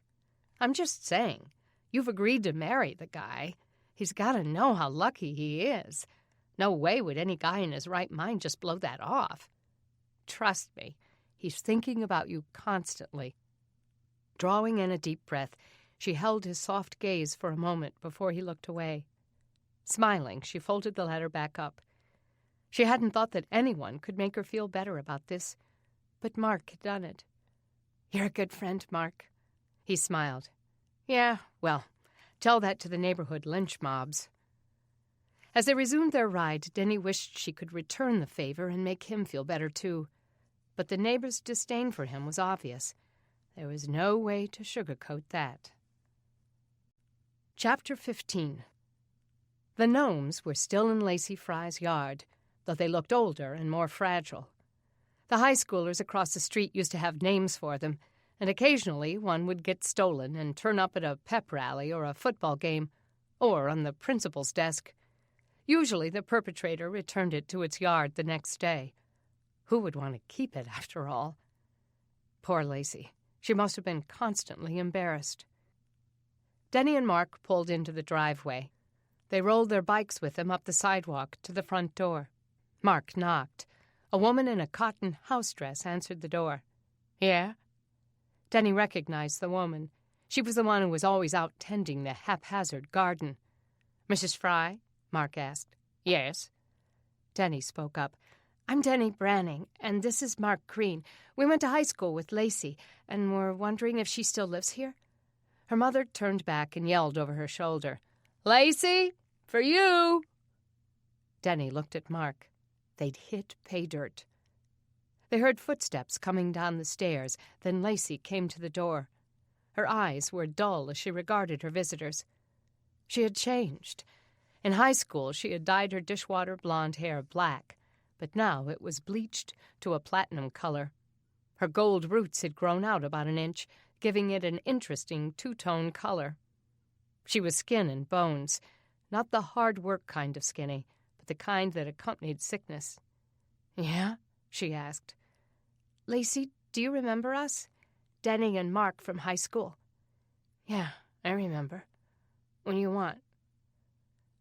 I'm just saying, you've agreed to marry the guy. He's got to know how lucky he is. No way would any guy in his right mind just blow that off. Trust me, he's thinking about you constantly. Drawing in a deep breath, she held his soft gaze for a moment before he looked away. Smiling, she folded the letter back up. She hadn't thought that anyone could make her feel better about this, but Mark had done it. You're a good friend, Mark. He smiled. Yeah, well, tell that to the neighborhood lynch mobs. As they resumed their ride, Denny wished she could return the favor and make him feel better, too. But the neighbors' disdain for him was obvious. There was no way to sugarcoat that. Chapter 15. The gnomes were still in Lacey Fry's yard, though they looked older and more fragile. The high schoolers across the street used to have names for them, and occasionally one would get stolen and turn up at a pep rally or a football game, or on the principal's desk. Usually the perpetrator returned it to its yard the next day. Who would want to keep it, after all? Poor Lacey. She must have been constantly embarrassed. Denny and Mark pulled into the driveway. They rolled their bikes with them up the sidewalk to the front door. Mark knocked. A woman in a cotton house dress answered the door. Yeah? Denny recognized the woman. She was the one who was always out tending the haphazard garden. Mrs. Fry? Mark asked. Yes. Denny spoke up. I'm Denny Branning, and this is Mark Green. We went to high school with Lacey, and we're wondering if she still lives here. Her mother turned back and yelled over her shoulder. Lacey, for you! Denny looked at Mark. They'd hit pay dirt. They heard footsteps coming down the stairs, then Lacey came to the door. Her eyes were dull as she regarded her visitors. She had changed. In high school, she had dyed her dishwater blonde hair black, but now it was bleached to a platinum color. Her gold roots had grown out about an inch, giving it an interesting two-tone color. She was skin and bones, not the hard work kind of skinny, but the kind that accompanied sickness. Yeah? She asked. Lacey, do you remember us? Denny and Mark from high school. Yeah, I remember. What do you want?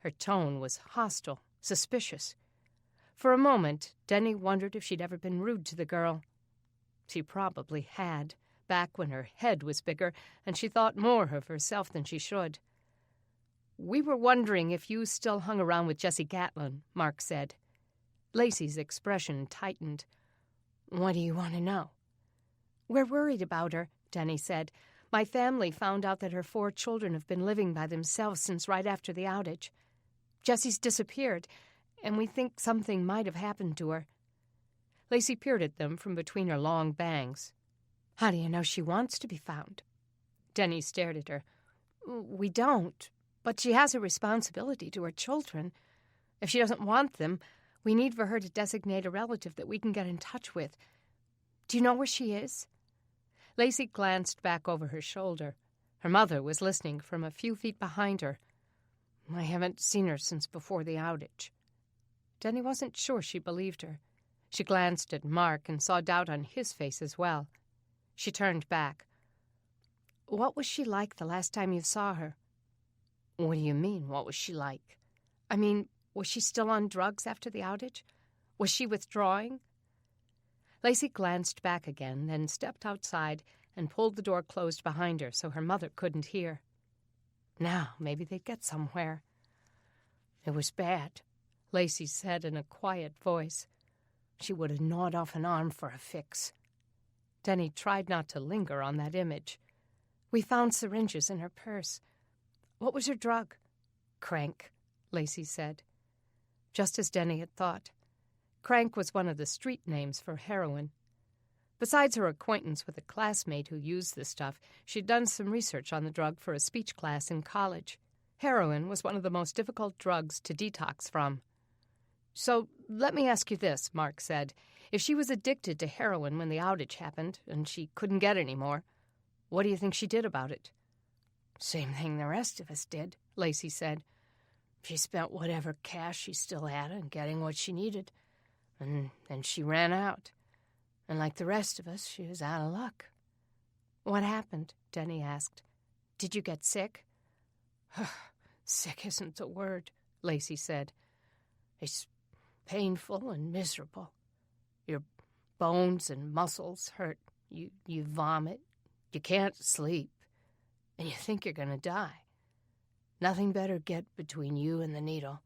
Her tone was hostile, suspicious. For a moment, Denny wondered if she'd ever been rude to the girl. She probably had, back when her head was bigger and she thought more of herself than she should. We were wondering if you still hung around with Jessie Gatlin, Mark said. Lacey's expression tightened. What do you want to know? We're worried about her, Denny said. My family found out that her 4 children have been living by themselves since right after the outage. Jessie's disappeared, and we think something might have happened to her. Lacey peered at them from between her long bangs. How do you know she wants to be found? Denny stared at her. We don't, but she has a responsibility to her children. If she doesn't want them, we need for her to designate a relative that we can get in touch with. Do you know where she is? Lacey glanced back over her shoulder. Her mother was listening from a few feet behind her. I haven't seen her since before the outage. Denny wasn't sure she believed her. She glanced at Mark and saw doubt on his face as well. She turned back. What was she like the last time you saw her? What do you mean, what was she like? I mean, was she still on drugs after the outage? Was she withdrawing? Lacey glanced back again, then stepped outside and pulled the door closed behind her so her mother couldn't hear. Now, maybe they'd get somewhere. It was bad, Lacey said in a quiet voice. She would have gnawed off an arm for a fix. Denny tried not to linger on that image. We found syringes in her purse. What was her drug? Crank, Lacey said. Just as Denny had thought. Crank was one of the street names for heroin. Besides her acquaintance with a classmate who used the stuff, she'd done some research on the drug for a speech class in college. Heroin was one of the most difficult drugs to detox from. So let me ask you this, Mark said. If she was addicted to heroin when the outage happened and she couldn't get any more, what do you think she did about it? Same thing the rest of us did, Lacey said. She spent whatever cash she still had on getting what she needed, and then she ran out. And like the rest of us, she was out of luck. What happened? Denny asked. Did you get sick? Sick isn't the word, Lacey said. It's painful and miserable. Your bones and muscles hurt. You vomit. You can't sleep. And you think you're going to die. Nothing better get between you and the needle.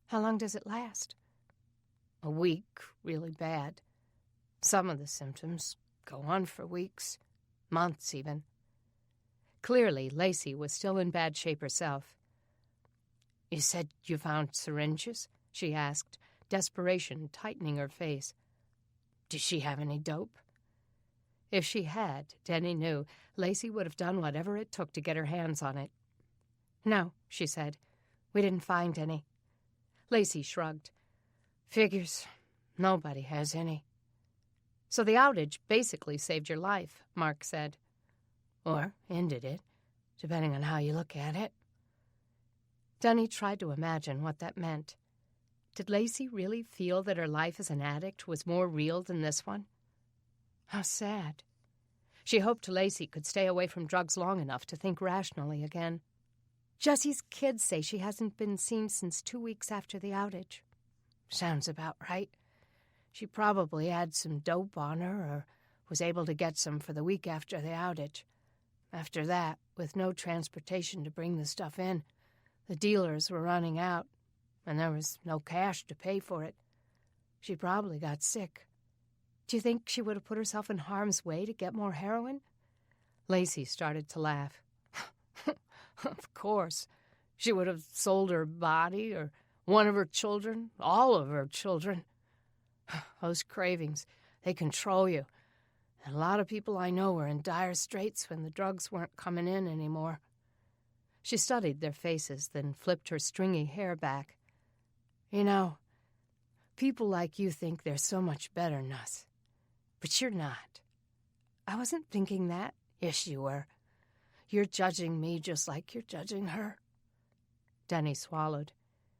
How long does it last? A week, really bad. Some of the symptoms go on for weeks, months even. Clearly, Lacey was still in bad shape herself. You said you found syringes? She asked, desperation tightening her face. Did she have any dope? If she had, Denny knew, Lacey would have done whatever it took to get her hands on it. "No," she said. "We didn't find any." Lacey shrugged. "Figures. Nobody has any." "So the outage basically saved your life," Mark said. "Or ended it, depending on how you look at it." Denny tried to imagine what that meant. Did Lacey really feel that her life as an addict was more real than this one? How sad. She hoped Lacey could stay away from drugs long enough to think rationally again. "Jessie's kids say she hasn't been seen since 2 weeks after the outage." "Sounds about right. She probably had some dope on her or was able to get some for the week after the outage. After that, with no transportation to bring the stuff in, the dealers were running out, and there was no cash to pay for it. She probably got sick." "Do you think she would have put herself in harm's way to get more heroin?" Lacey started to laugh. "Of course. She would have sold her body or one of her children, all of her children. Those cravings, they control you. And a lot of people I know were in dire straits when the drugs weren't coming in anymore." She studied their faces, then flipped her stringy hair back. "You know, people like you think they're so much better than us. But you're not." "I wasn't thinking that." "Yes, you were. You're judging me just like you're judging her." Denny swallowed.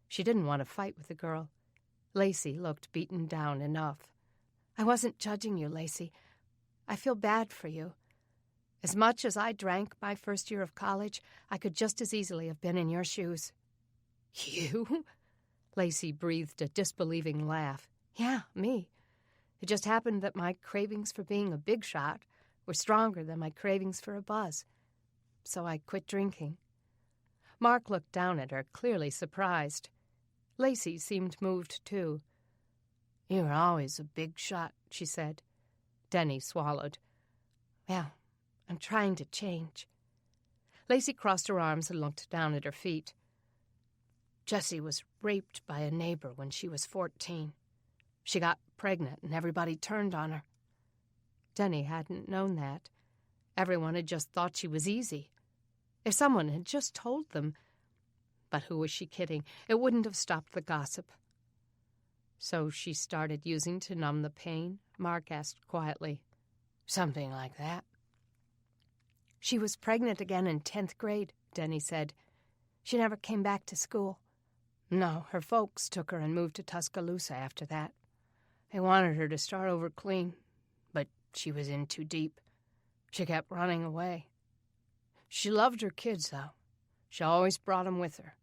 She didn't want to fight with the girl. Lacey looked beaten down enough. "I wasn't judging you, Lacey. I feel bad for you. As much as I drank my first year of college, I could just as easily have been in your shoes." "You?" Lacey breathed a disbelieving laugh. "Yeah, me. It just happened that my cravings for being a big shot were stronger than my cravings for a buzz. So I quit drinking." Mark looked down at her, clearly surprised. Lacey seemed moved, too. "You were always a big shot," she said. Denny swallowed. "Well, I'm trying to change." Lacey crossed her arms and looked down at her feet. "Jessie was raped by a neighbor when she was 14. She got pregnant and everybody turned on her." Denny hadn't known that. Everyone had just thought she was easy. If someone had just told them. But who was she kidding? It wouldn't have stopped the gossip. "So she started using to numb the pain?" Mark asked quietly. "Something like that." "She was pregnant again in 10th grade, Denny said. She never came back to school." "No, her folks took her and moved to Tuscaloosa after that. They wanted her to start over clean, but she was in too deep. She kept running away. She loved her kids, though. She always brought them with her.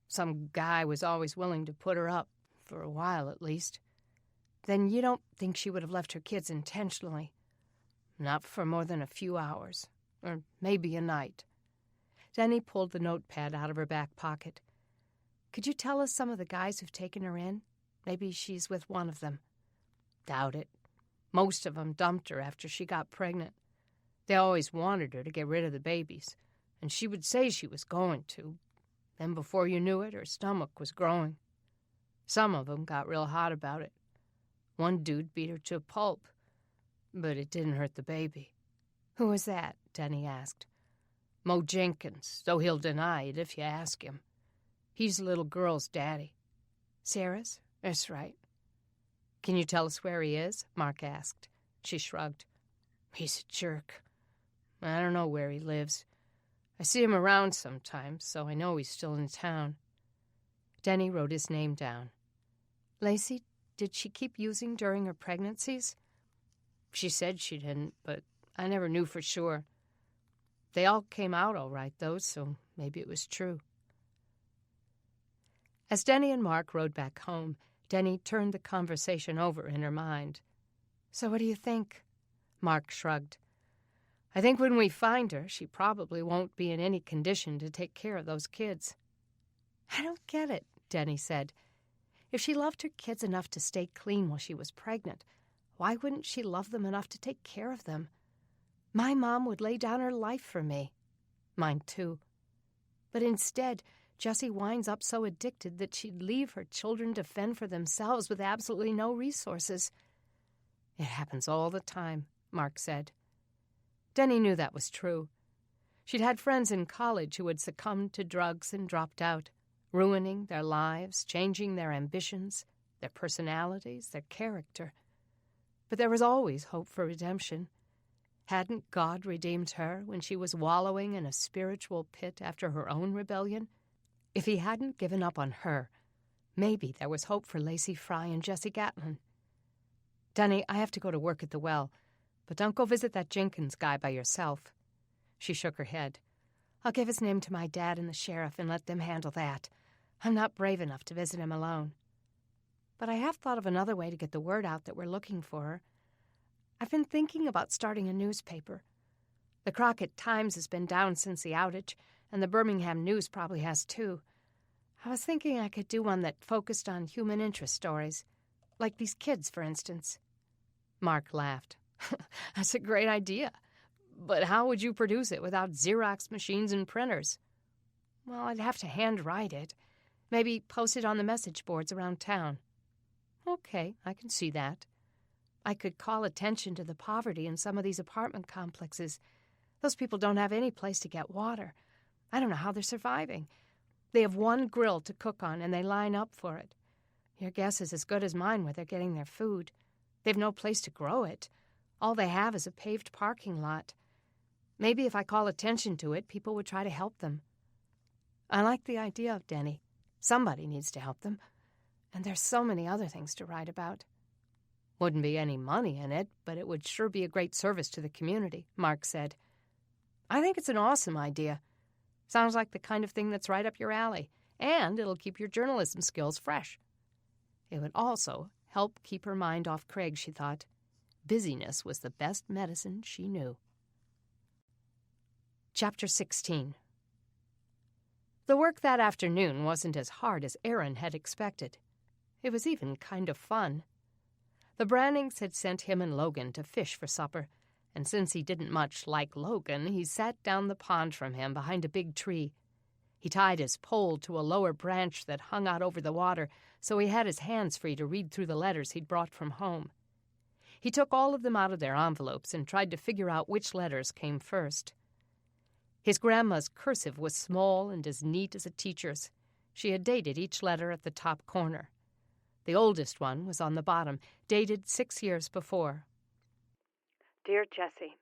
Some guy was always willing to put her up, for a while at least." "Then you don't think she would have left her kids intentionally?" "Not for more than a few hours, or maybe a night." Denny pulled the notepad out of her back pocket. "Could you tell us some of the guys who've taken her in? Maybe she's with one of them." "Doubt it. Most of them dumped her after she got pregnant. They always wanted her to get rid of the babies, and she would say she was going to. Then before you knew it, her stomach was growing. Some of them got real hot about it. One dude beat her to a pulp, but it didn't hurt the baby." "Who was that?" Denny asked. "Mo Jenkins, though he'll deny it if you ask him. He's the little girl's daddy." "Sarah's?" "That's right." "Can you tell us where he is?" Mark asked. She shrugged. "He's a jerk. I don't know where he lives. I see him around sometimes, so I know he's still in town." Denny wrote his name down. "Lacey, did she keep using during her pregnancies?" "She said she didn't, but I never knew for sure. They all came out all right, though, so maybe it was true." As Denny and Mark rode back home, Denny turned the conversation over in her mind. "So what do you think?" Mark shrugged. "I think when we find her, she probably won't be in any condition to take care of those kids." "I don't get it," Denny said. "If she loved her kids enough to stay clean while she was pregnant, why wouldn't she love them enough to take care of them? My mom would lay down her life for me. Mine, too. But instead, Jessie winds up so addicted that she'd leave her children to fend for themselves with absolutely no resources. It happens all the time," Mark said. Denny knew that was true. She'd had friends in college who had succumbed to drugs and dropped out, ruining their lives, changing their ambitions, their personalities, their character. But there was always hope for redemption. Hadn't God redeemed her when she was wallowing in a spiritual pit after her own rebellion? If he hadn't given up on her, maybe there was hope for Lacey Fry and Jessie Gatlin. Denny, I have to go to work at the well, but don't go visit that Jenkins guy by yourself. She shook her head. I'll give his name to my dad and the sheriff and let them handle that. I'm not brave enough to visit him alone. But I have thought of another way to get the word out that we're looking for her. I've been thinking about starting a newspaper. The Crockett Times has been down since the outage, and the Birmingham News probably has too. I was thinking I could do one that focused on human interest stories, like these kids, for instance. Mark laughed. That's a great idea. But how would you produce it without Xerox machines and printers? Well, I'd have to handwrite it. Maybe post it on the message boards around town. Okay, I can see that. I could call attention to the poverty in some of these apartment complexes. Those people don't have any place to get water. I don't know how they're surviving. They have one grill to cook on, and they line up for it. Your guess is as good as mine where they're getting their food. They've no place to grow it. All they have is a paved parking lot. Maybe if I call attention to it, people would try to help them. I like the idea of Denny. Somebody needs to help them. And there's so many other things to write about. Wouldn't be any money in it, but it would sure be a great service to the community, Mark said. I think it's an awesome idea. Sounds like the kind of thing that's right up your alley, and it'll keep your journalism skills fresh. It would also help keep her mind off Craig, she thought. Busyness was the best medicine she knew. Chapter 16. The work that afternoon wasn't as hard as Aaron had expected. It was even kind of fun. The Brannings had sent him and Logan to fish for supper, and since he didn't much like Logan, he sat down the pond from him behind a big tree. He tied his pole to a lower branch that hung out over the water, so he had his hands free to read through the letters he'd brought from home. He took all of them out of their envelopes and tried to figure out which letters came first. His grandma's cursive was small and as neat as a teacher's. She had dated each letter at the top corner. The oldest one was on the bottom, dated 6 years before. Dear Jessie,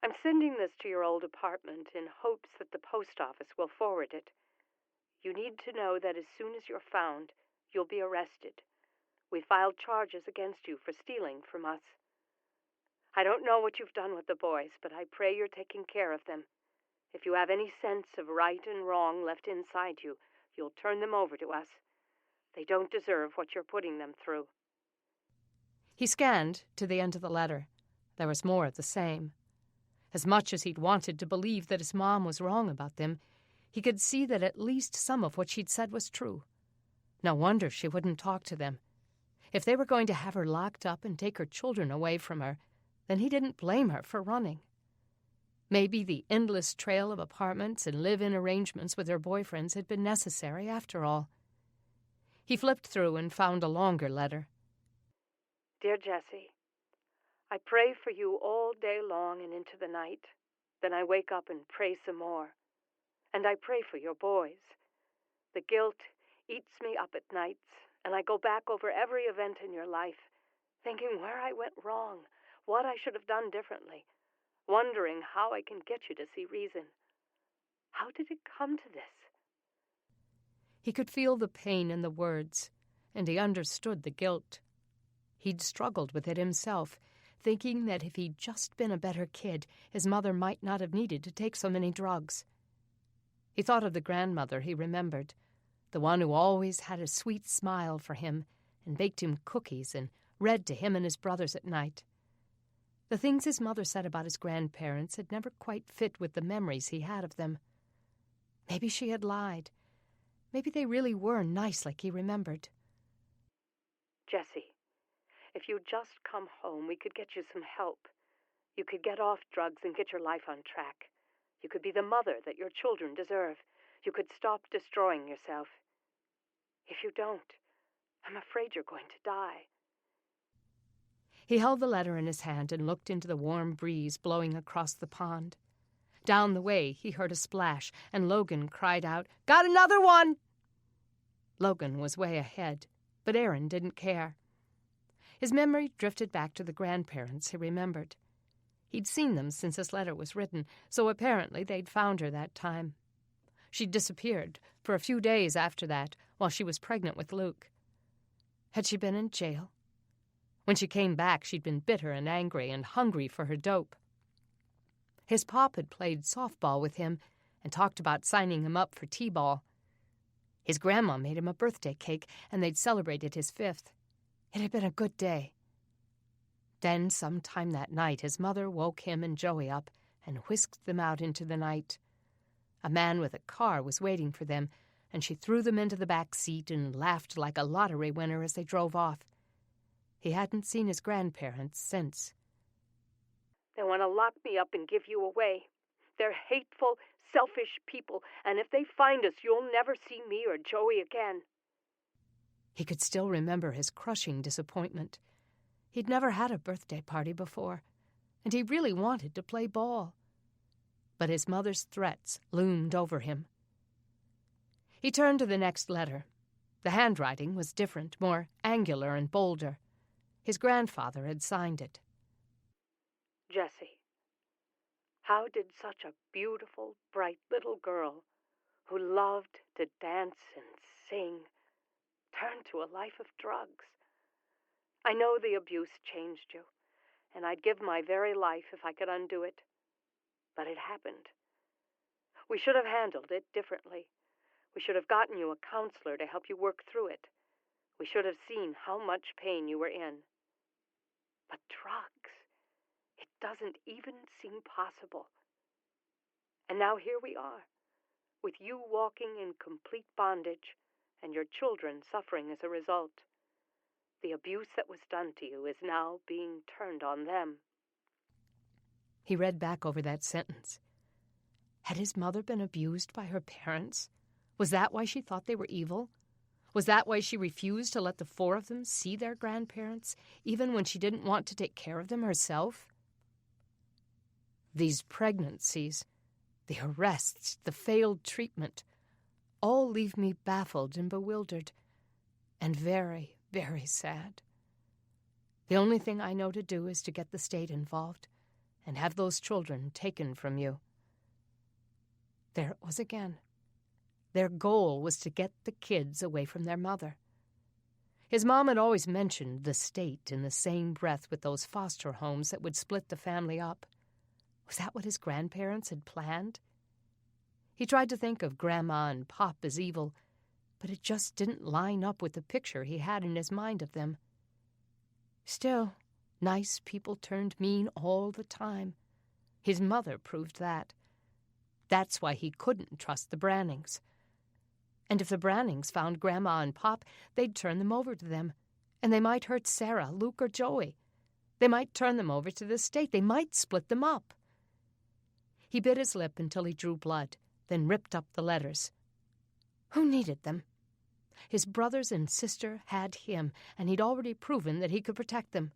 I'm sending this to your old apartment in hopes that the post office will forward it. You need to know that as soon as you're found, you'll be arrested. We filed charges against you for stealing from us. I don't know what you've done with the boys, but I pray you're taking care of them. If you have any sense of right and wrong left inside you, you'll turn them over to us. They don't deserve what you're putting them through. He scanned to the end of the letter. There was more of the same. As much as he'd wanted to believe that his mom was wrong about them, he could see that at least some of what she'd said was true. No wonder she wouldn't talk to them. If they were going to have her locked up and take her children away from her, then he didn't blame her for running. Maybe the endless trail of apartments and live-in arrangements with her boyfriends had been necessary after all. He flipped through and found a longer letter. Dear Jessie, I pray for you all day long and into the night. Then I wake up and pray some more. And I pray for your boys. The guilt eats me up at nights, and I go back over every event in your life, thinking where I went wrong, what I should have done differently, wondering how I can get you to see reason. How did it come to this? He could feel the pain in the words, and he understood the guilt. He'd struggled with it himself, thinking that if he'd just been a better kid, his mother might not have needed to take so many drugs. He thought of the grandmother he remembered, the one who always had a sweet smile for him and baked him cookies and read to him and his brothers at night. The things his mother said about his grandparents had never quite fit with the memories he had of them. Maybe she had lied. Maybe they really were nice like he remembered. Jessie, if you'd just come home, we could get you some help. You could get off drugs and get your life on track. You could be the mother that your children deserve. You could stop destroying yourself. If you don't, I'm afraid you're going to die. He held the letter in his hand and looked into the warm breeze blowing across the pond. Down the way, he heard a splash, and Logan cried out, "Got another one!" Logan was way ahead, but Aaron didn't care. His memory drifted back to the grandparents he remembered. He'd seen them since his letter was written, so apparently they'd found her that time. She'd disappeared for a few days after that, while she was pregnant with Luke. Had she been in jail? When she came back, she'd been bitter and angry and hungry for her dope. His pop had played softball with him and talked about signing him up for t-ball. His grandma made him a birthday cake, and they'd celebrated his 5th. It had been a good day. Then, sometime that night, his mother woke him and Joey up and whisked them out into the night. A man with a car was waiting for them, and she threw them into the back seat and laughed like a lottery winner as they drove off. He hadn't seen his grandparents since. "They want to lock me up and give you away. They're hateful, selfish people, and if they find us, you'll never see me or Joey again." He could still remember his crushing disappointment. He'd never had a birthday party before, and he really wanted to play ball. But his mother's threats loomed over him. He turned to the next letter. The handwriting was different, more angular and bolder. His grandfather had signed it. "Jessie, how did such a beautiful, bright little girl who loved to dance and sing turn to a life of drugs? I know the abuse changed you, and I'd give my very life if I could undo it. But it happened. We should have handled it differently. We should have gotten you a counselor to help you work through it. We should have seen how much pain you were in. But drugs, it doesn't even seem possible. And now here we are, with you walking in complete bondage and your children suffering as a result. The abuse that was done to you is now being turned on them." He read back over that sentence. Had his mother been abused by her parents? Was that why she thought they were evil? Was that why she refused to let the 4 of them see their grandparents, even when she didn't want to take care of them herself? These pregnancies, the arrests, the failed treatment, all leave me baffled and bewildered, and very, very sad. The only thing I know to do is to get the state involved and have those children taken from you. There it was again. Their goal was to get the kids away from their mother. His mom had always mentioned the state in the same breath with those foster homes that would split the family up. Was that what his grandparents had planned? He tried to think of Grandma and Pop as evil, but it just didn't line up with the picture he had in his mind of them. Still, nice people turned mean all the time. His mother proved that. That's why he couldn't trust the Brannings. And if the Brannings found Grandma and Pop, they'd turn them over to them, and they might hurt Sarah, Luke, or Joey. They might turn them over to the state. They might split them up. He bit his lip until he drew blood, then ripped up the letters. Who needed them? His brothers and sister had him, and he'd already proven that he could protect them.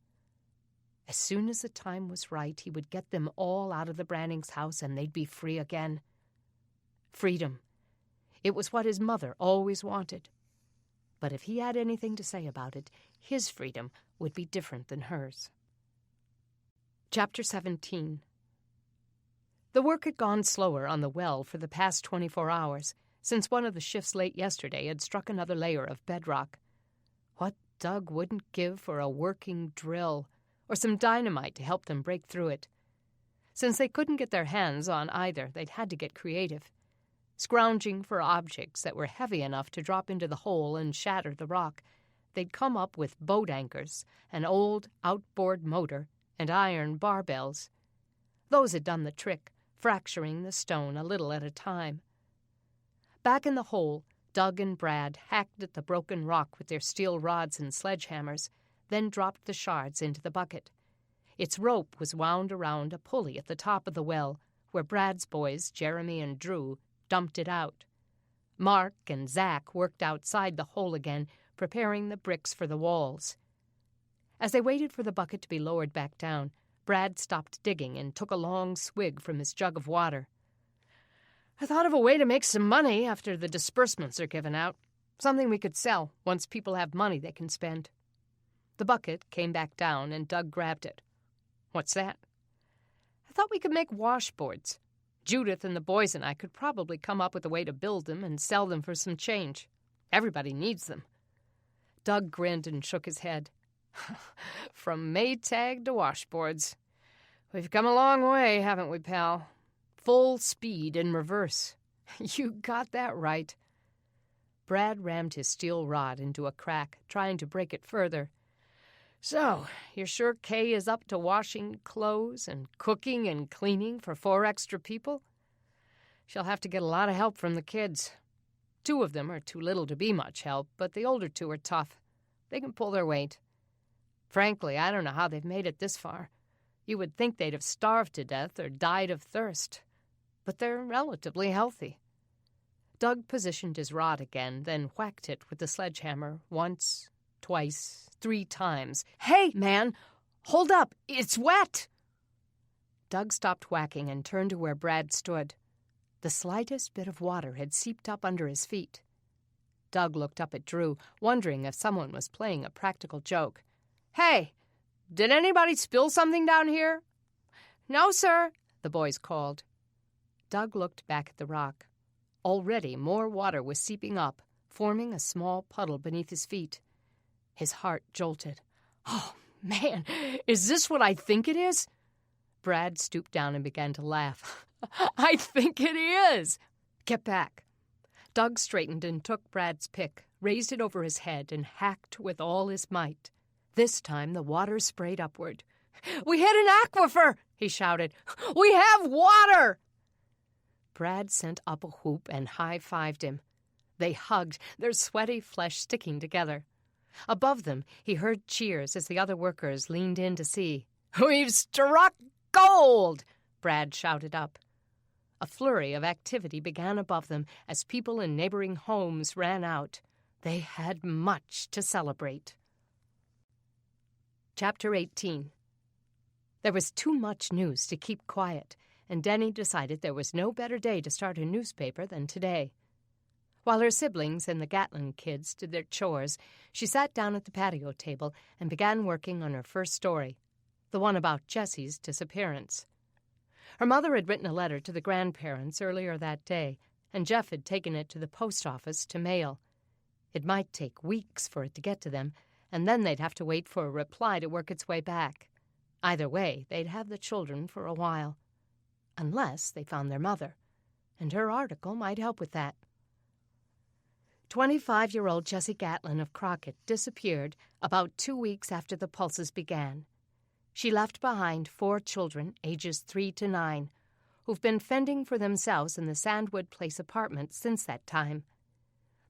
As soon as the time was right, he would get them all out of the Brannings' house, and they'd be free again. Freedom. It was what his mother always wanted. But if he had anything to say about it, his freedom would be different than hers. Chapter 17. The work had gone slower on the well for the past 24 hours, since one of the shifts late yesterday had struck another layer of bedrock. What Doug wouldn't give for a working drill, or some dynamite to help them break through it. Since they couldn't get their hands on either, they'd had to get creative, scrounging for objects that were heavy enough to drop into the hole and shatter the rock. They'd come up with boat anchors, an old outboard motor, and iron barbells. Those had done the trick, fracturing the stone a little at a time. Back in the hole, Doug and Brad hacked at the broken rock with their steel rods and sledgehammers, then dropped the shards into the bucket. Its rope was wound around a pulley at the top of the well, where Brad's boys, Jeremy and Drew, dumped it out. Mark and Zach worked outside the hole again, preparing the bricks for the walls. As they waited for the bucket to be lowered back down, Brad stopped digging and took a long swig from his jug of water. I thought of a way to make some money after the disbursements are given out. Something we could sell once people have money they can spend. The bucket came back down and Doug grabbed it. What's that? I thought we could make washboards. Judith and the boys and I could probably come up with a way to build them and sell them for some change. Everybody needs them. Doug grinned and shook his head. From Maytag to washboards. We've come a long way, haven't we, pal? Full speed in reverse. You got that right. Brad rammed his steel rod into a crack, trying to break it further. So, you're sure Kay is up to washing clothes and cooking and cleaning for 4 extra people? She'll have to get a lot of help from the kids. 2 of them are too little to be much help, but the older 2 are tough. They can pull their weight. Frankly, I don't know how they've made it this far. You would think they'd have starved to death or died of thirst. But they're relatively healthy. Doug positioned his rod again, then whacked it with the sledgehammer once, twice, 3 times. Hey, man! Hold up! It's wet! Doug stopped whacking and turned to where Brad stood. The slightest bit of water had seeped up under his feet. Doug looked up at Drew, wondering if someone was playing a practical joke. Hey, did anybody spill something down here? No, sir, the boys called. Doug looked back at the rock. Already more water was seeping up, forming a small puddle beneath his feet. His heart jolted. Oh, man, is this what I think it is? Brad stooped down and began to laugh. I think it is. Get back. Doug straightened and took Brad's pick, raised it over his head, and hacked with all his might. This time the water sprayed upward. We hit an aquifer, he shouted. We have water! Brad sent up a whoop and high-fived him. They hugged, their sweaty flesh sticking together. Above them, he heard cheers as the other workers leaned in to see. We've struck gold! Brad shouted up. A flurry of activity began above them as people in neighboring homes ran out. They had much to celebrate. Chapter 18. There was too much news to keep quiet, and Denny decided there was no better day to start a newspaper than today. While her siblings and the Gatlin kids did their chores, she sat down at the patio table and began working on her first story, the one about Jessie's disappearance. Her mother had written a letter to the grandparents earlier that day, and Jeff had taken it to the post office to mail. It might take weeks for it to get to them, and then they'd have to wait for a reply to work its way back. Either way, they'd have the children for a while. Unless they found their mother, and her article might help with that. 25-year-old Jessie Gatlin of Crockett disappeared about 2 weeks after the pulses began. She left behind 4 children, ages 3 to 9, who've been fending for themselves in the Sandwood Place apartment since that time.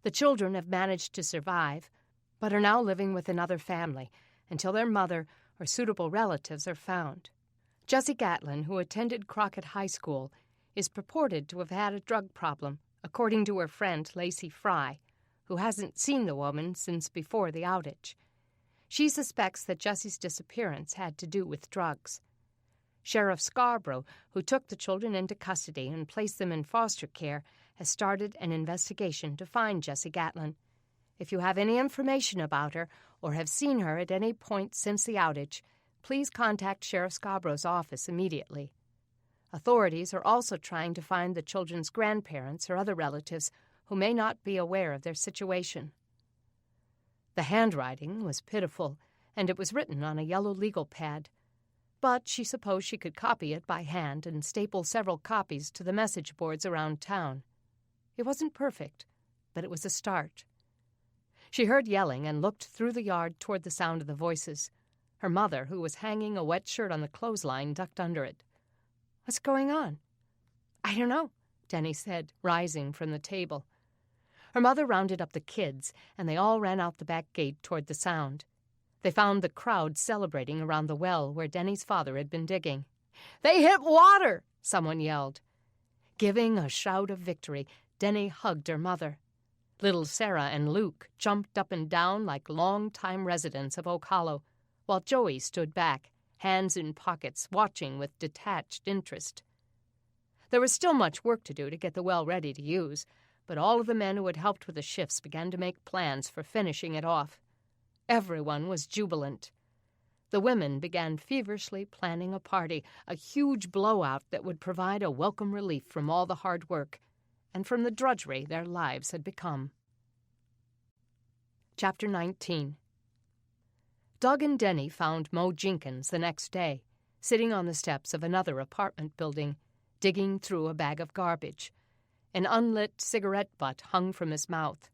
The children have managed to survive, but are now living with another family until their mother or suitable relatives are found. Jessie Gatlin, who attended Crockett High School, is purported to have had a drug problem, according to her friend Lacey Fry, who hasn't seen the woman since before the outage. She suspects that Jessie's disappearance had to do with drugs. Sheriff Scarborough, who took the children into custody and placed them in foster care, has started an investigation to find Jessie Gatlin. If you have any information about her or have seen her at any point since the outage, please contact Sheriff Scarborough's office immediately. Authorities are also trying to find the children's grandparents or other relatives who may not be aware of their situation. The handwriting was pitiful, and it was written on a yellow legal pad. But she supposed she could copy it by hand and staple several copies to the message boards around town. It wasn't perfect, but it was a start. She heard yelling and looked through the yard toward the sound of the voices. Her mother, who was hanging a wet shirt on the clothesline, ducked under it. What's going on? I don't know, Denny said, rising from the table. Her mother rounded up the kids, and they all ran out the back gate toward the sound. They found the crowd celebrating around the well where Denny's father had been digging. They hit water, someone yelled. Giving a shout of victory, Denny hugged her mother. Little Sarah and Luke jumped up and down like long-time residents of Oak Hollow, while Joey stood back, hands in pockets, watching with detached interest. There was still much work to do to get the well ready to use, but all of the men who had helped with the shifts began to make plans for finishing it off. Everyone was jubilant. The women began feverishly planning a party, a huge blowout that would provide a welcome relief from all the hard work and from the drudgery their lives had become. Chapter 19. Doug and Denny found Mo Jenkins the next day, sitting on the steps of another apartment building, digging through a bag of garbage. An unlit cigarette butt hung from his mouth.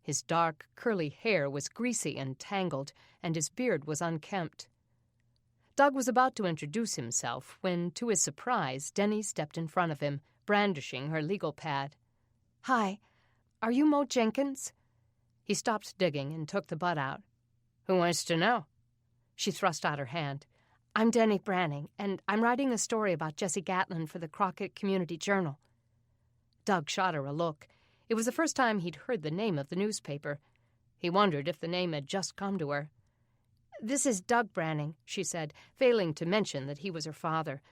His dark, curly hair was greasy and tangled, and his beard was unkempt. Doug was about to introduce himself when, to his surprise, Denny stepped in front of him, brandishing her legal pad. "Hi, are you Mo Jenkins?" He stopped digging and took the butt out. "Who wants to know?" She thrust out her hand. "I'm Denny Branning, and I'm writing a story about Jesse Gatlin for the Crockett Community Journal." Doug shot her a look. It was the first time he'd heard the name of the newspaper. He wondered if the name had just come to her. "This is Doug Branning," she said, failing to mention that he was her father.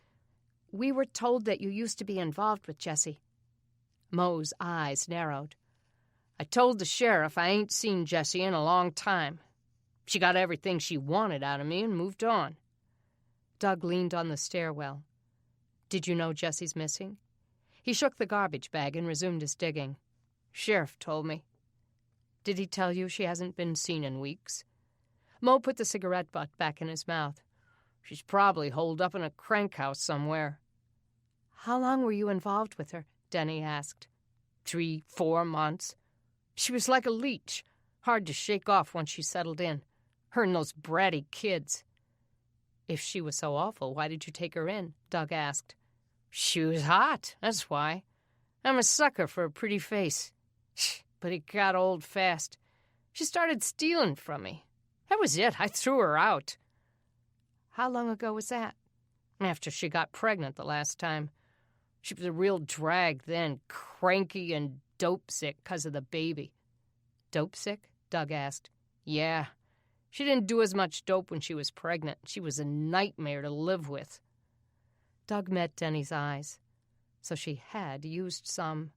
"We were told that you used to be involved with Jesse." Mo's eyes narrowed. "I told the sheriff I ain't seen Jessie in a long time. She got everything she wanted out of me and moved on." Doug leaned on the stairwell. "Did you know Jessie's missing?" He shook the garbage bag and resumed his digging. "Sheriff told me." "Did he tell you she hasn't been seen in weeks?" Mo put the cigarette butt back in his mouth. "She's probably holed up in a crank house somewhere." "How long were you involved with her?" Denny asked. 3-4 months. She was like a leech, hard to shake off once she settled in. Her and those bratty kids." "If she was so awful, why did you take her in?" Doug asked. "She was hot, that's why. I'm a sucker for a pretty face. But it got old fast. She started stealing from me. That was it. I threw her out." "How long ago was that?" "After she got pregnant the last time. She was a real drag then, cranky and dope-sick 'cause of the baby." "Dope-sick?" Doug asked. "Yeah. She didn't do as much dope when she was pregnant. She was a nightmare to live with." Doug met Denny's eyes. So she had used some.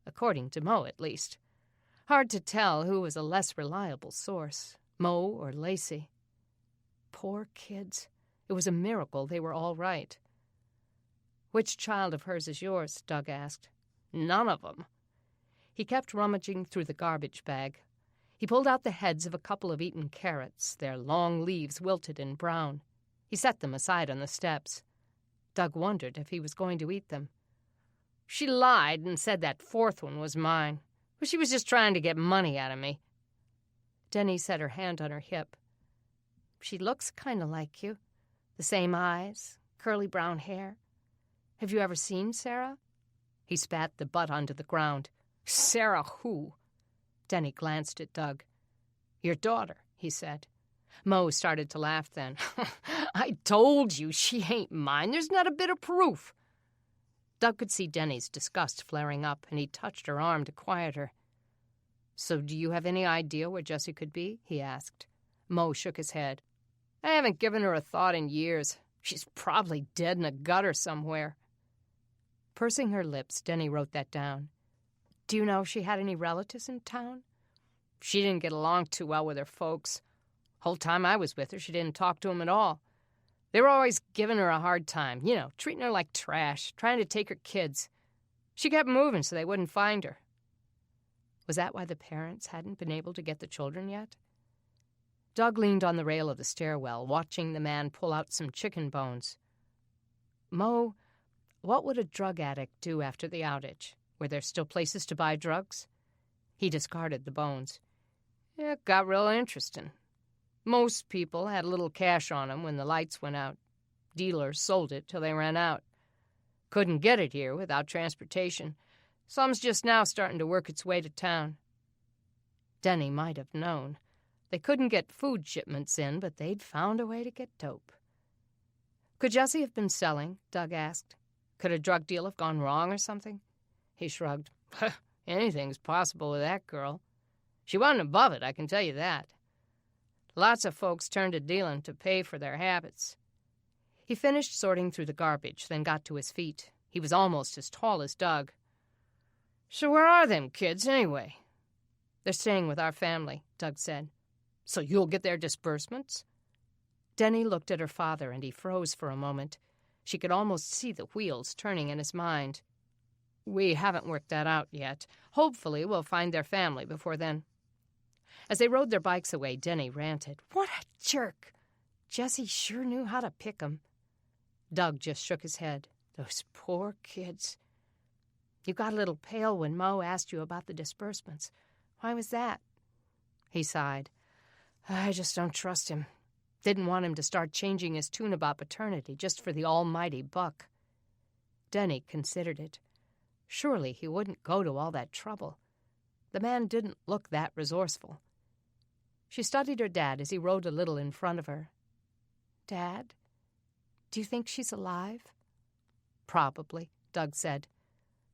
According to Mo, at least. Hard to tell who was a less reliable source, Mo or Lacey. Poor kids. It was a miracle they were all right. "Which child of hers is yours?" Doug asked. "None of them." He kept rummaging through the garbage bag. He pulled out the heads of a couple of eaten carrots, their long leaves wilted and brown. He set them aside on the steps. Doug wondered if he was going to eat them. "She lied and said that fourth one was mine, but she was just trying to get money out of me." Denny set her hand on her hip. "She looks kind of like you. The same eyes, curly brown hair. Have you ever seen Sarah?" He spat the butt onto the ground. "Sarah who?" Denny glanced at Doug. "Your daughter," he said. Mo started to laugh then. "I told you she ain't mine. There's not a bit of proof." Doug could see Denny's disgust flaring up, and he touched her arm to quiet her. "So do you have any idea where Jessie could be?" he asked. Mo shook his head. "I haven't given her a thought in years. She's probably dead in a gutter somewhere." Pursing her lips, Denny wrote that down. "Do you know if she had any relatives in town?" "She didn't get along too well with her folks. Whole time I was with her, she didn't talk to 'em at all. They were always giving her a hard time, treating her like trash, trying to take her kids. She kept moving so they wouldn't find her." Was that why the parents hadn't been able to get the children yet? Doug leaned on the rail of the stairwell, watching the man pull out some chicken bones. "Mo, what would a drug addict do after the outage? Were there still places to buy drugs?" He discarded the bones. "It got real interesting. Most people had a little cash on them when the lights went out. Dealers sold it till they ran out. Couldn't get it here without transportation. Some's just now starting to work its way to town." Denny might have known. They couldn't get food shipments in, but they'd found a way to get dope. "Could Jessie have been selling?" Doug asked. "Could a drug deal have gone wrong or something?" He shrugged. "Anything's possible with that girl. She wasn't above it, I can tell you that." Lots of folks turn to dealing to pay for their habits." He finished sorting through the garbage, then got to his feet. He was almost as tall as Doug. "So where are them kids, anyway?" "They're staying with our family," Doug said. "So you'll get their disbursements?" Denny looked at her father, and he froze for a moment. She could almost see the wheels turning in his mind. "We haven't worked that out yet. Hopefully we'll find their family before then." As they rode their bikes away, Denny ranted, "What a jerk! Jesse sure knew how to pick 'em." Doug just shook his head. "Those poor kids." "You got a little pale when Mo asked you about the disbursements. Why was that?" He sighed. "I just don't trust him. Didn't want him to start changing his tune about paternity just for the almighty buck." Denny considered it. Surely he wouldn't go to all that trouble. The man didn't look that resourceful. She studied her dad as he rode a little in front of her. "Dad, do you think she's alive?" "Probably," Doug said.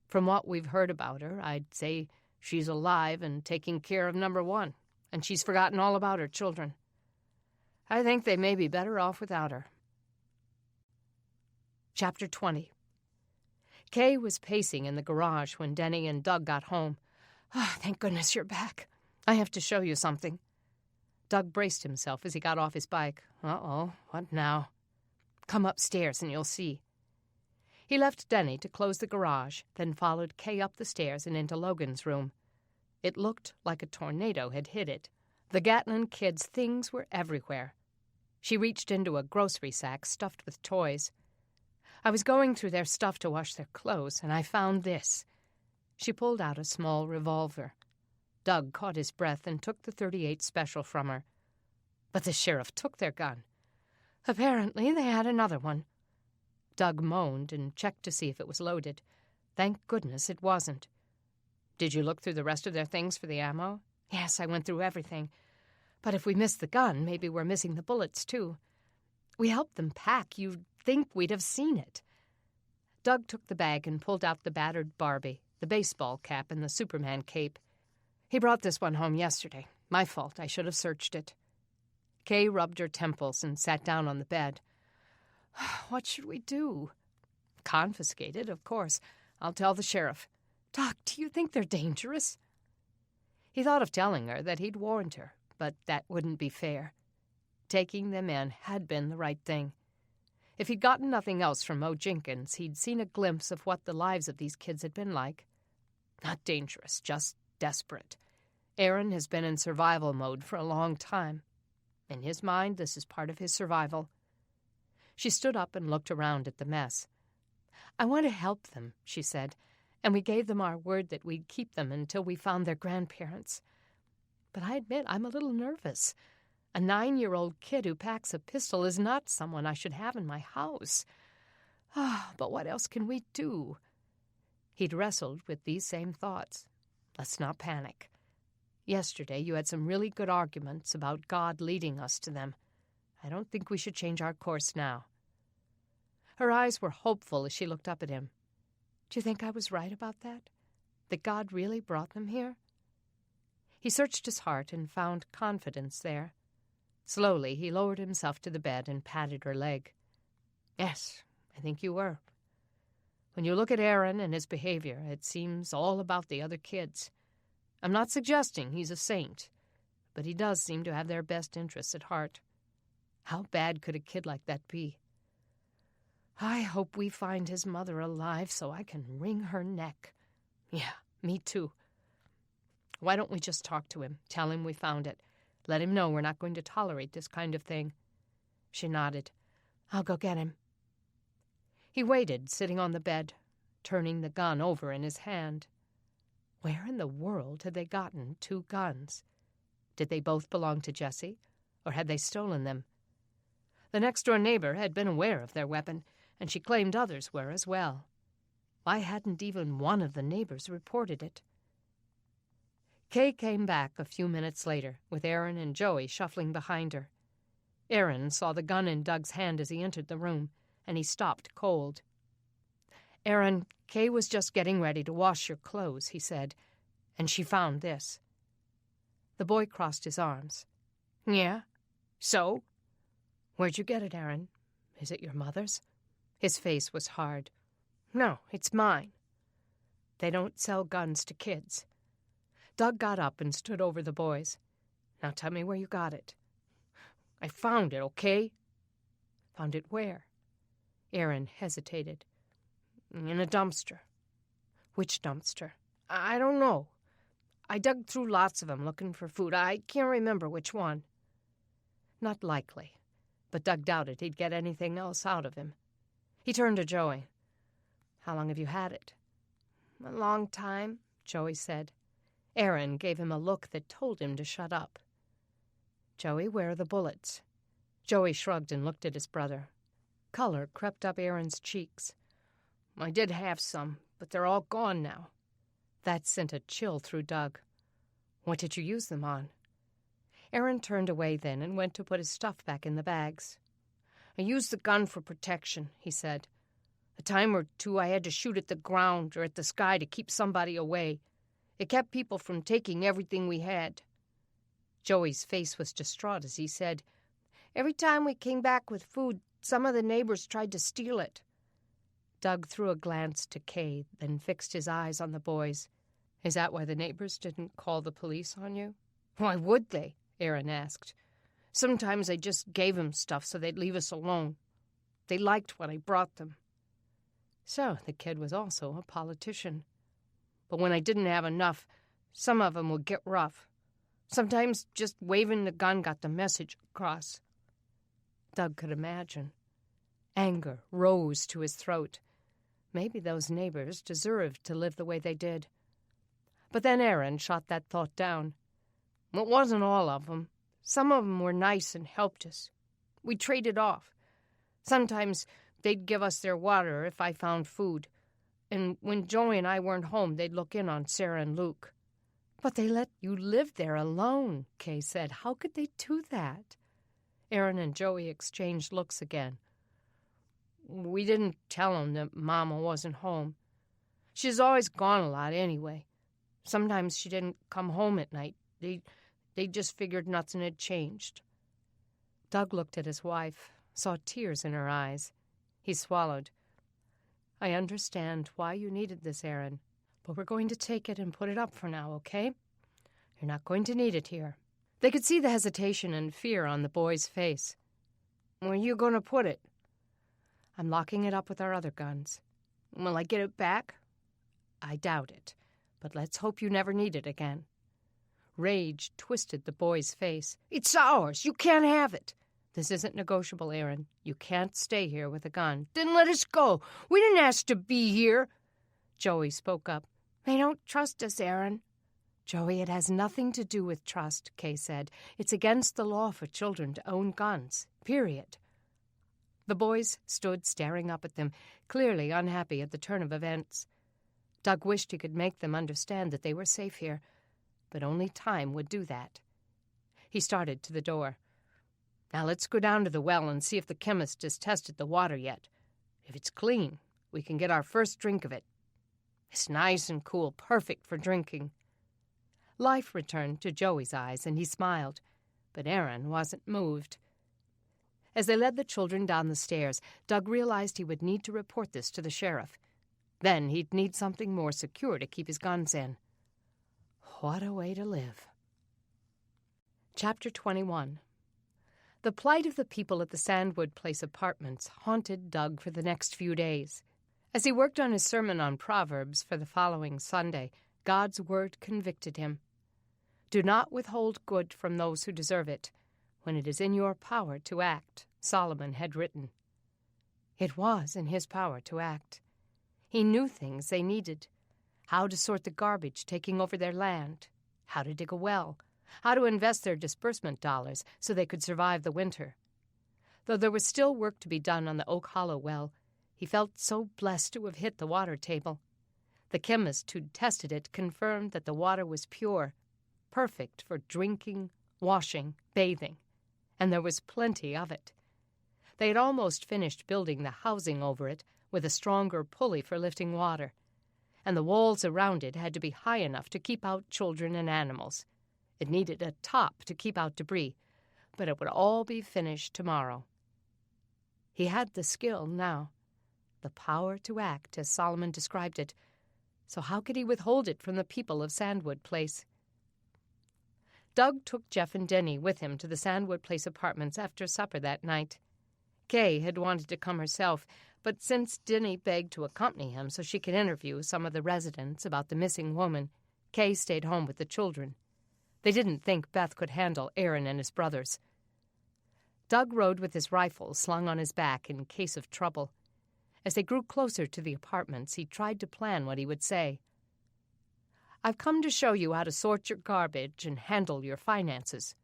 "From what we've heard about her, I'd say she's alive and taking care of number one, and she's forgotten all about her children. I think they may be better off without her." Chapter 20. Kay was pacing in the garage when Denny and Doug got home. "Oh, thank goodness you're back. I have to show you something." Doug braced himself as he got off his bike. "Uh-oh, what now?" "Come upstairs and you'll see." He left Denny to close the garage, then followed Kay up the stairs and into Logan's room. It looked like a tornado had hit it. The Gatlin kids' things were everywhere. She reached into a grocery sack stuffed with toys. "I was going through their stuff to wash their clothes, and I found this." She pulled out a small revolver. Doug caught his breath and took the .38 Special from her. "But the sheriff took their gun." "Apparently they had another one." Doug moaned and checked to see if it was loaded. Thank goodness it wasn't. "Did you look through the rest of their things for the ammo?" "Yes, I went through everything. But if we missed the gun, maybe we're missing the bullets, too. We helped them pack. You'd think we'd have seen it." Doug took the bag and pulled out the battered Barbie, the baseball cap, and the Superman cape. "He brought this one home yesterday. My fault. I should have searched it." Kay rubbed her temples and sat down on the bed. "What should we do?" "Confiscate it, of course. I'll tell the sheriff." "Doc, do you think they're dangerous?" He thought of telling her that he'd warned her, but that wouldn't be fair. Taking them in had been the right thing. If he'd gotten nothing else from Mo Jenkins, he'd seen a glimpse of what the lives of these kids had been like. Not dangerous, just desperate. Aaron has been in survival mode for a long time. In his mind, this is part of his survival. She stood up and looked around at the mess. "I want to help them," she said, "and we gave them our word that we'd keep them until we found their grandparents. But I admit I'm a little nervous. A 9-year-old kid who packs a pistol is not someone I should have in my house. But what else can we do?" He'd wrestled with these same thoughts. "Let's not panic. Yesterday you had some really good arguments about God leading us to them. I don't think we should change our course now." Her eyes were hopeful as she looked up at him. "Do you think I was right about that? That God really brought them here?" He searched his heart and found confidence there. Slowly, he lowered himself to the bed and patted her leg. "Yes, I think you were. When you look at Aaron and his behavior, it seems all about the other kids. I'm not suggesting he's a saint, but he does seem to have their best interests at heart. How bad could a kid like that be? I hope we find his mother alive so I can wring her neck." "Yeah, me too." "Why don't we just talk to him, tell him we found it, let him know we're not going to tolerate this kind of thing?" She nodded. "I'll go get him." He waited, sitting on the bed, turning the gun over in his hand. Where in the world had they gotten 2 guns? Did they both belong to Jesse, or had they stolen them? The next-door neighbor had been aware of their weapon, and she claimed others were as well. Why hadn't even one of the neighbors reported it? Kay came back a few minutes later, with Aaron and Joey shuffling behind her. Aaron saw the gun in Doug's hand as he entered the room, and he stopped cold. "Aaron, Kay was just getting ready to wash your clothes," he said, "and she found this." The boy crossed his arms. "Yeah? So? Where'd you get it, Aaron? Is it your mother's? His face was hard. No, it's mine. They don't sell guns to kids. Doug got up and stood over the boys. Now tell me where you got it. I found it, okay? Found it where? Aaron hesitated. In a dumpster. Which dumpster? I don't know. I dug through lots of them looking for food. I can't remember which one. Not likely, but Doug doubted he'd get anything else out of him. He turned to Joey. How long have you had it? A long time, Joey said. Aaron gave him a look that told him to shut up. Joey, where are the bullets? Joey shrugged and looked at his brother. Color crept up Aaron's cheeks. I did have some, but they're all gone now. That sent a chill through Doug. What did you use them on? Aaron turned away then and went to put his stuff back in the bags. I used the gun for protection, he said. A time or two I had to shoot at the ground or at the sky to keep somebody away. It kept people from taking everything we had. Joey's face was distraught as he said, Every time we came back with food, some of the neighbors tried to steal it. Doug threw a glance to Kay, then fixed his eyes on the boys. Is that why the neighbors didn't call the police on you? Why would they? Aaron asked. Sometimes I just gave them stuff so they'd leave us alone. They liked what I brought them. So the kid was also a politician. But when I didn't have enough, some of them would get rough. Sometimes just waving the gun got the message across. Doug could imagine. Anger rose to his throat. Maybe those neighbors deserved to live the way they did. But then Aaron shot that thought down. It wasn't all of them. Some of them were nice and helped us. We traded off. Sometimes they'd give us their water if I found food. And when Joey and I weren't home, they'd look in on Sarah and Luke. But they let you live there alone, Kay said. How could they do that? Aaron and Joey exchanged looks again. We didn't tell them that Mama wasn't home. She's always gone a lot anyway. Sometimes she didn't come home at night. They just figured nothing had changed. Doug looked at his wife, saw tears in her eyes. He swallowed. I understand why you needed this, Aaron, but we're going to take it and put it up for now, okay? You're not going to need it here. They could see the hesitation and fear on the boy's face. Where are you going to put it? I'm locking it up with our other guns. Will I get it back? I doubt it, but let's hope you never need it again. Rage twisted the boy's face. It's ours. You can't have it. This isn't negotiable, Aaron. You can't stay here with a gun. Then let us go. We didn't ask to be here. Joey spoke up. They don't trust us, Aaron. Joey, it has nothing to do with trust, Kay said. It's against the law for children to own guns. Period. The boys stood staring up at them, clearly unhappy at the turn of events. Doug wished he could make them understand that they were safe here, but only time would do that. He started to the door. Now let's go down to the well and see if the chemist has tested the water yet. If it's clean, we can get our first drink of it. It's nice and cool, perfect for drinking. Life returned to Joey's eyes, and he smiled, but Aaron wasn't moved. As they led the children down the stairs, Doug realized he would need to report this to the sheriff. Then he'd need something more secure to keep his guns in. What a way to live. Chapter 21. The plight of the people at the Sandwood Place apartments haunted Doug for the next few days. As he worked on his sermon on Proverbs for the following Sunday, God's word convicted him. Do not withhold good from those who deserve it, when it is in your power to act, Solomon had written. It was in his power to act. He knew things they needed. How to sort the garbage taking over their land, how to dig a well, how to invest their disbursement dollars so they could survive the winter. Though there was still work to be done on the Oak Hollow well, he felt so blessed to have hit the water table. The chemist who'd tested it confirmed that the water was pure, perfect for drinking, washing, bathing, and there was plenty of it. They had almost finished building the housing over it with a stronger pulley for lifting water, and the walls around it had to be high enough to keep out children and animals. It needed a top to keep out debris, but it would all be finished tomorrow. He had the skill now, the power to act as Solomon described it, so how could he withhold it from the people of Sandwood Place? Doug took Jeff and Denny with him to the Sandwood Place apartments after supper that night. Kay had wanted to come herself, but since Denny begged to accompany him so she could interview some of the residents about the missing woman, Kay stayed home with the children. They didn't think Beth could handle Aaron and his brothers. Doug rode with his rifle slung on his back in case of trouble. As they grew closer to the apartments, he tried to plan what he would say. "I've come to show you how to sort your garbage and handle your finances."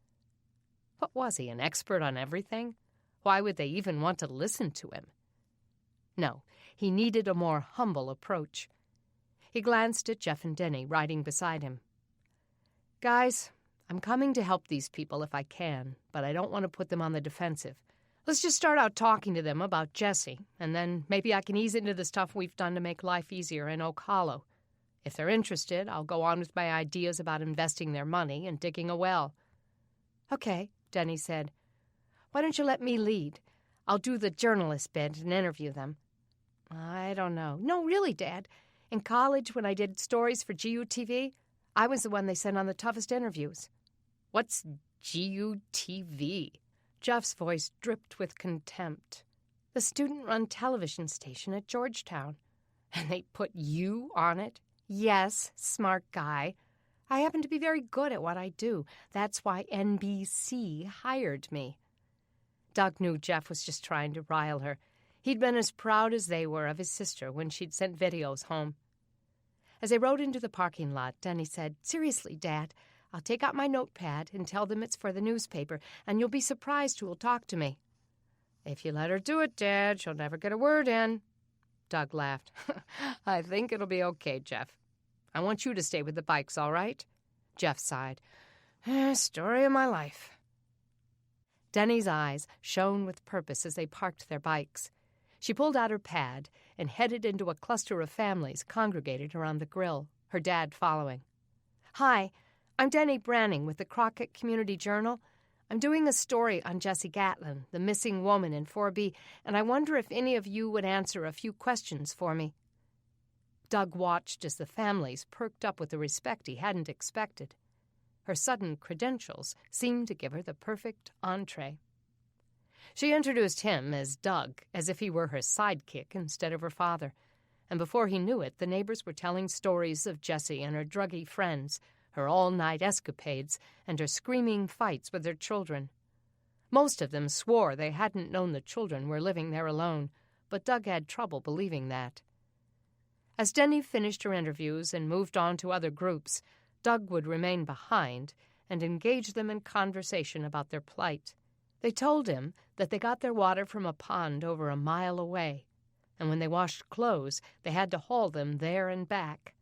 What was he, an expert on everything? Why would they even want to listen to him? No, he needed a more humble approach. He glanced at Jeff and Denny riding beside him. "Guys, I'm coming to help these people if I can, but I don't want to put them on the defensive. Let's just start out talking to them about Jesse, and then maybe I can ease into the stuff we've done to make life easier in Oak Hollow. If they're interested, I'll go on with my ideas about investing their money and digging a well." "Okay," Denny said. "Why don't you let me lead? I'll do the journalist bit and interview them." "I don't know." "No, really, Dad. In college, when I did stories for GUTV, I was the one they sent on the toughest interviews." "What's GUTV?" Jeff's voice dripped with contempt. "The student-run television station at Georgetown." "And they put you on it?" "Yes, smart guy. I happen to be very good at what I do. That's why NBC hired me." Doug knew Jeff was just trying to rile her. He'd been as proud as they were of his sister when she'd sent videos home. As they rode into the parking lot, Denny said, "Seriously, Dad, I'll take out my notepad and tell them it's for the newspaper, and you'll be surprised who will talk to me." "If you let her do it, Dad, she'll never get a word in." Doug laughed. "I think it'll be okay, Jeff. I want you to stay with the bikes, all right?" Jeff sighed. Story of my life." Denny's eyes shone with purpose as they parked their bikes. She pulled out her pad and headed into a cluster of families congregated around the grill, her dad following. "Hi, I'm Denny Branning with the Crockett Community Journal. I'm doing a story on Jessie Gatlin, the missing woman in 4B, and I wonder if any of you would answer a few questions for me." Doug watched as the families perked up with the respect he hadn't expected. Her sudden credentials seemed to give her the perfect entree. She introduced him as Doug, as if he were her sidekick instead of her father, and before he knew it, the neighbors were telling stories of Jessie and her druggy friends, her all-night escapades, and her screaming fights with her children. Most of them swore they hadn't known the children were living there alone, but Doug had trouble believing that. As Denny finished her interviews and moved on to other groups, Doug would remain behind and engage them in conversation about their plight. They told him that they got their water from a pond over a mile away, and when they washed clothes, they had to haul them there and back.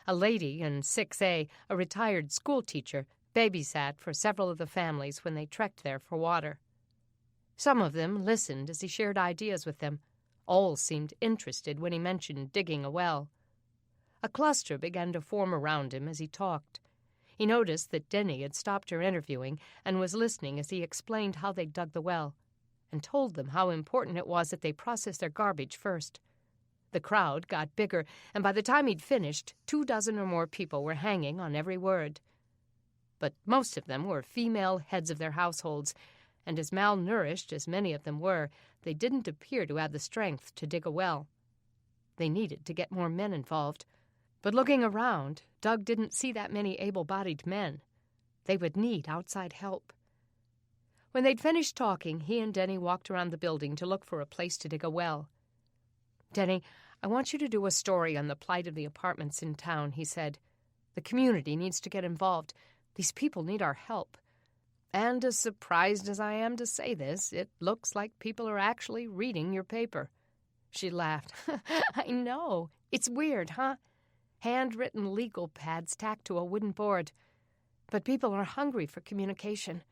A lady in 6A, a retired schoolteacher, babysat for several of the families when they trekked there for water. Some of them listened as he shared ideas with them. All seemed interested when he mentioned digging a well. A cluster began to form around him as he talked. He noticed that Denny had stopped her interviewing and was listening as he explained how they dug the well, and told them how important it was that they process their garbage first. The crowd got bigger, and by the time he'd finished, 24 or more people were hanging on every word. But most of them were female heads of their households, and as malnourished as many of them were, they didn't appear to have the strength to dig a well. They needed to get more men involved. But looking around, Doug didn't see that many able-bodied men. They would need outside help. When they'd finished talking, he and Denny walked around the building to look for a place to dig a well. "Denny, I want you to do a story on the plight of the apartments in town," he said. "The community needs to get involved. These people need our help. And as surprised as I am to say this, it looks like people are actually reading your paper." She laughed. "I know. It's weird, huh? Handwritten legal pads tacked to a wooden board. But people are hungry for communication.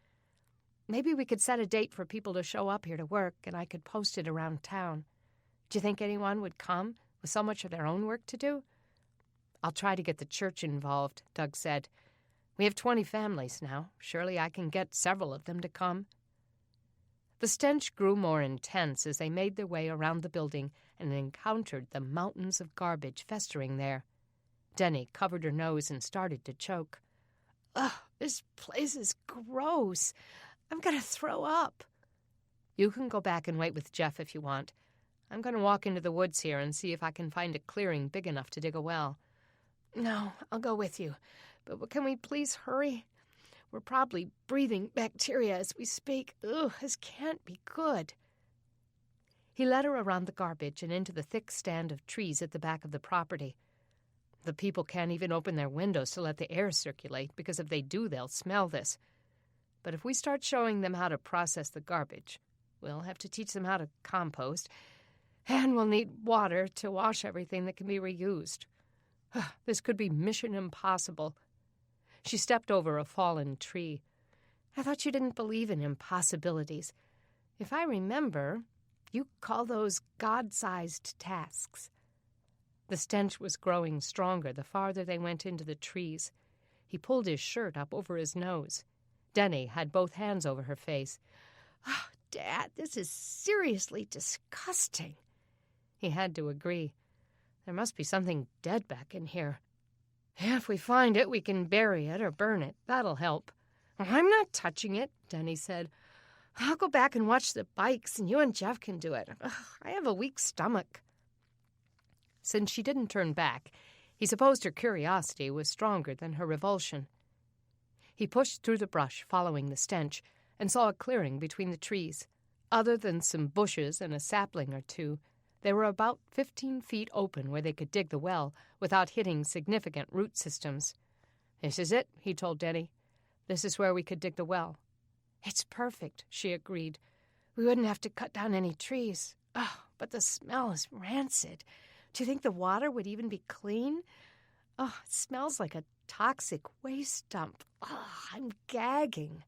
Maybe we could set a date for people to show up here to work, and I could post it around town. Do you think anyone would come with so much of their own work to do?" "I'll try to get the church involved," Doug said. We have 20 families now. Surely I can get several of them to come." The stench grew more intense as they made their way around the building and encountered the mountains of garbage festering there. Denny covered her nose and started to choke. "Ugh, this place is gross. I'm going to throw up." "You can go back and wait with Jeff if you want. I'm going to walk into the woods here and see if I can find a clearing big enough to dig a well." "No, I'll go with you. But can we please hurry? We're probably breathing bacteria as we speak. Ugh, this can't be good." He led her around the garbage and into the thick stand of trees at the back of the property. "The people can't even open their windows to let the air circulate, because if they do, they'll smell this. But if we start showing them how to process the garbage, we'll have to teach them how to compost, and we'll need water to wash everything that can be reused. This could be mission impossible." She stepped over a fallen tree. "I thought you didn't believe in impossibilities. If I remember, you call those God-sized tasks." The stench was growing stronger the farther they went into the trees. He pulled his shirt up over his nose. Denny had both hands over her face. "Oh, Dad, this is seriously disgusting." He had to agree. There must be something dead back in here. "If we find it, we can bury it or burn it. That'll help." "I'm not touching it," Denny said. "I'll go back and watch the bikes, and you and Jeff can do it. I have a weak stomach." Since she didn't turn back, he supposed her curiosity was stronger than her revulsion. He pushed through the brush, following the stench, and saw a clearing between the trees. Other than some bushes and a sapling or two, they were about 15 feet open where they could dig the well without hitting significant root systems. "This is it," he told Denny. "This is where we could dig the well." "It's perfect," she agreed. "We wouldn't have to cut down any trees. Oh, but the smell is rancid. Do you think the water would even be clean? Oh, it smells like a toxic waste dump. Oh, I'm gagging."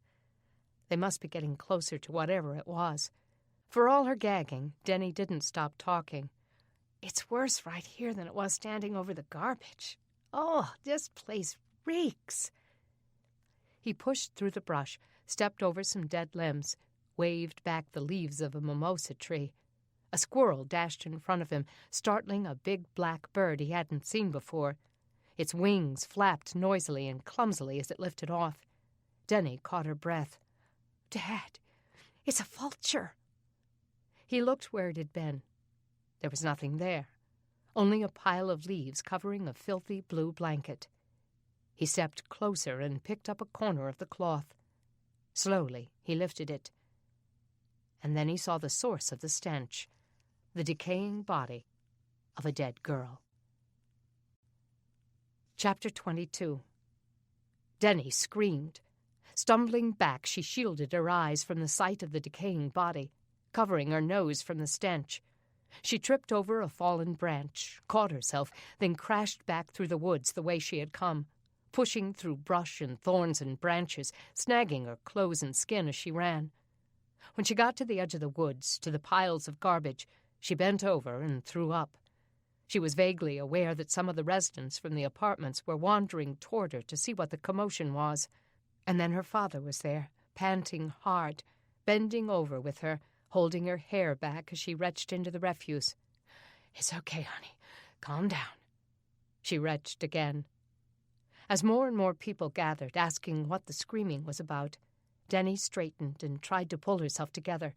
They must be getting closer to whatever it was. For all her gagging, Denny didn't stop talking. "It's worse right here than it was standing over the garbage. Oh, this place reeks." He pushed through the brush, stepped over some dead limbs, waved back the leaves of a mimosa tree. A squirrel dashed in front of him, startling a big black bird he hadn't seen before. Its wings flapped noisily and clumsily as it lifted off. Denny caught her breath. "Dad, it's a vulture." He looked where it had been. There was nothing there, only a pile of leaves covering a filthy blue blanket. He stepped closer and picked up a corner of the cloth. Slowly, he lifted it. And then he saw the source of the stench, the decaying body of a dead girl. Chapter 22. Denny screamed. Stumbling back, she shielded her eyes from the sight of the decaying body, covering her nose from the stench. She tripped over a fallen branch, caught herself, then crashed back through the woods the way she had come, pushing through brush and thorns and branches, snagging her clothes and skin as she ran. When she got to the edge of the woods, to the piles of garbage, she bent over and threw up. She was vaguely aware that some of the residents from the apartments were wandering toward her to see what the commotion was. And then her father was there, panting hard, bending over with her, holding her hair back as she retched into the refuse. "It's okay, honey. Calm down." She retched again. As more and more people gathered, asking what the screaming was about, Denny straightened and tried to pull herself together.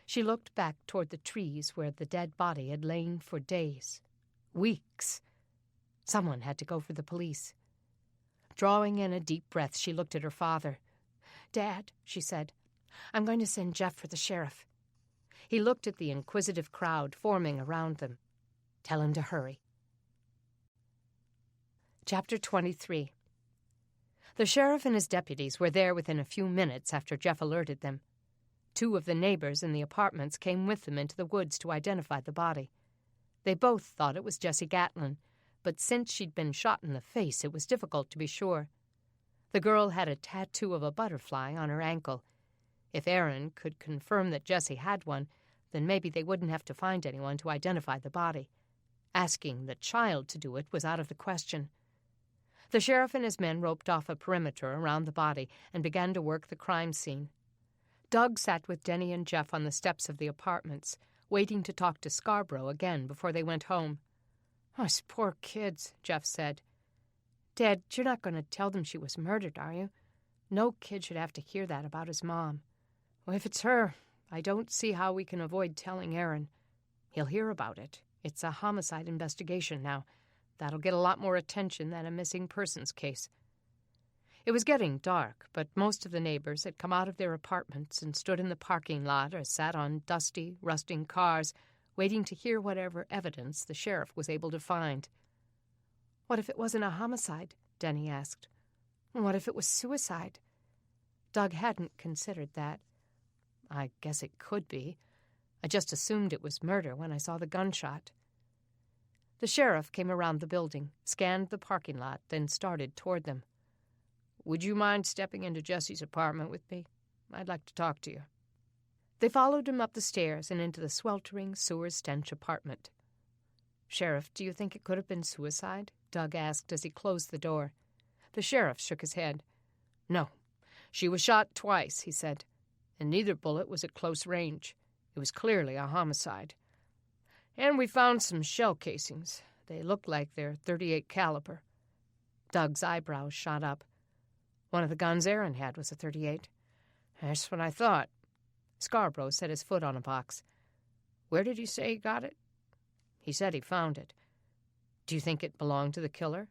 She looked back toward the trees where the dead body had lain for days, weeks. Someone had to go for the police. Drawing in a deep breath, she looked at her father. "Dad," she said, "I'm going to send Jeff for the sheriff." He looked at the inquisitive crowd forming around them. "Tell him to hurry." Chapter 23. The sheriff and his deputies were there within a few minutes after Jeff alerted them. 2 of the neighbors in the apartments came with them into the woods to identify the body. They both thought it was Jessie Gatlin, but since she'd been shot in the face, it was difficult to be sure. The girl had a tattoo of a butterfly on her ankle. If Aaron could confirm that Jessie had one, then maybe they wouldn't have to find anyone to identify the body. Asking the child to do it was out of the question. The sheriff and his men roped off a perimeter around the body and began to work the crime scene. Doug sat with Denny and Jeff on the steps of the apartments, waiting to talk to Scarborough again before they went home. "Those poor kids," Jeff said. "Dad, you're not going to tell them she was murdered, are you? No kid should have to hear that about his mom." "Well, if it's her, I don't see how we can avoid telling Aaron. He'll hear about it. It's a homicide investigation now. That'll get a lot more attention than a missing persons case." It was getting dark, but most of the neighbors had come out of their apartments and stood in the parking lot or sat on dusty, rusting cars, waiting to hear whatever evidence the sheriff was able to find. "What if it wasn't a homicide?" Denny asked. "What if it was suicide?" Doug hadn't considered that. "I guess it could be. I just assumed it was murder when I saw the gunshot." The sheriff came around the building, scanned the parking lot, then started toward them. "Would you mind stepping into Jesse's apartment with me? I'd like to talk to you." They followed him up the stairs and into the sweltering, sewer-stench apartment. "Sheriff, do you think it could have been suicide?" Doug asked as he closed the door. The sheriff shook his head. "No. She was shot twice," he said, "and neither bullet was at close range. It was clearly a homicide. And we found some shell casings. They look like they're .38 caliber. Doug's eyebrows shot up. "One of the guns Aaron had was a .38. "That's what I thought." Scarborough set his foot on a box. "Where did he say he got it?" "He said he found it." "Do you think it belonged to the killer?"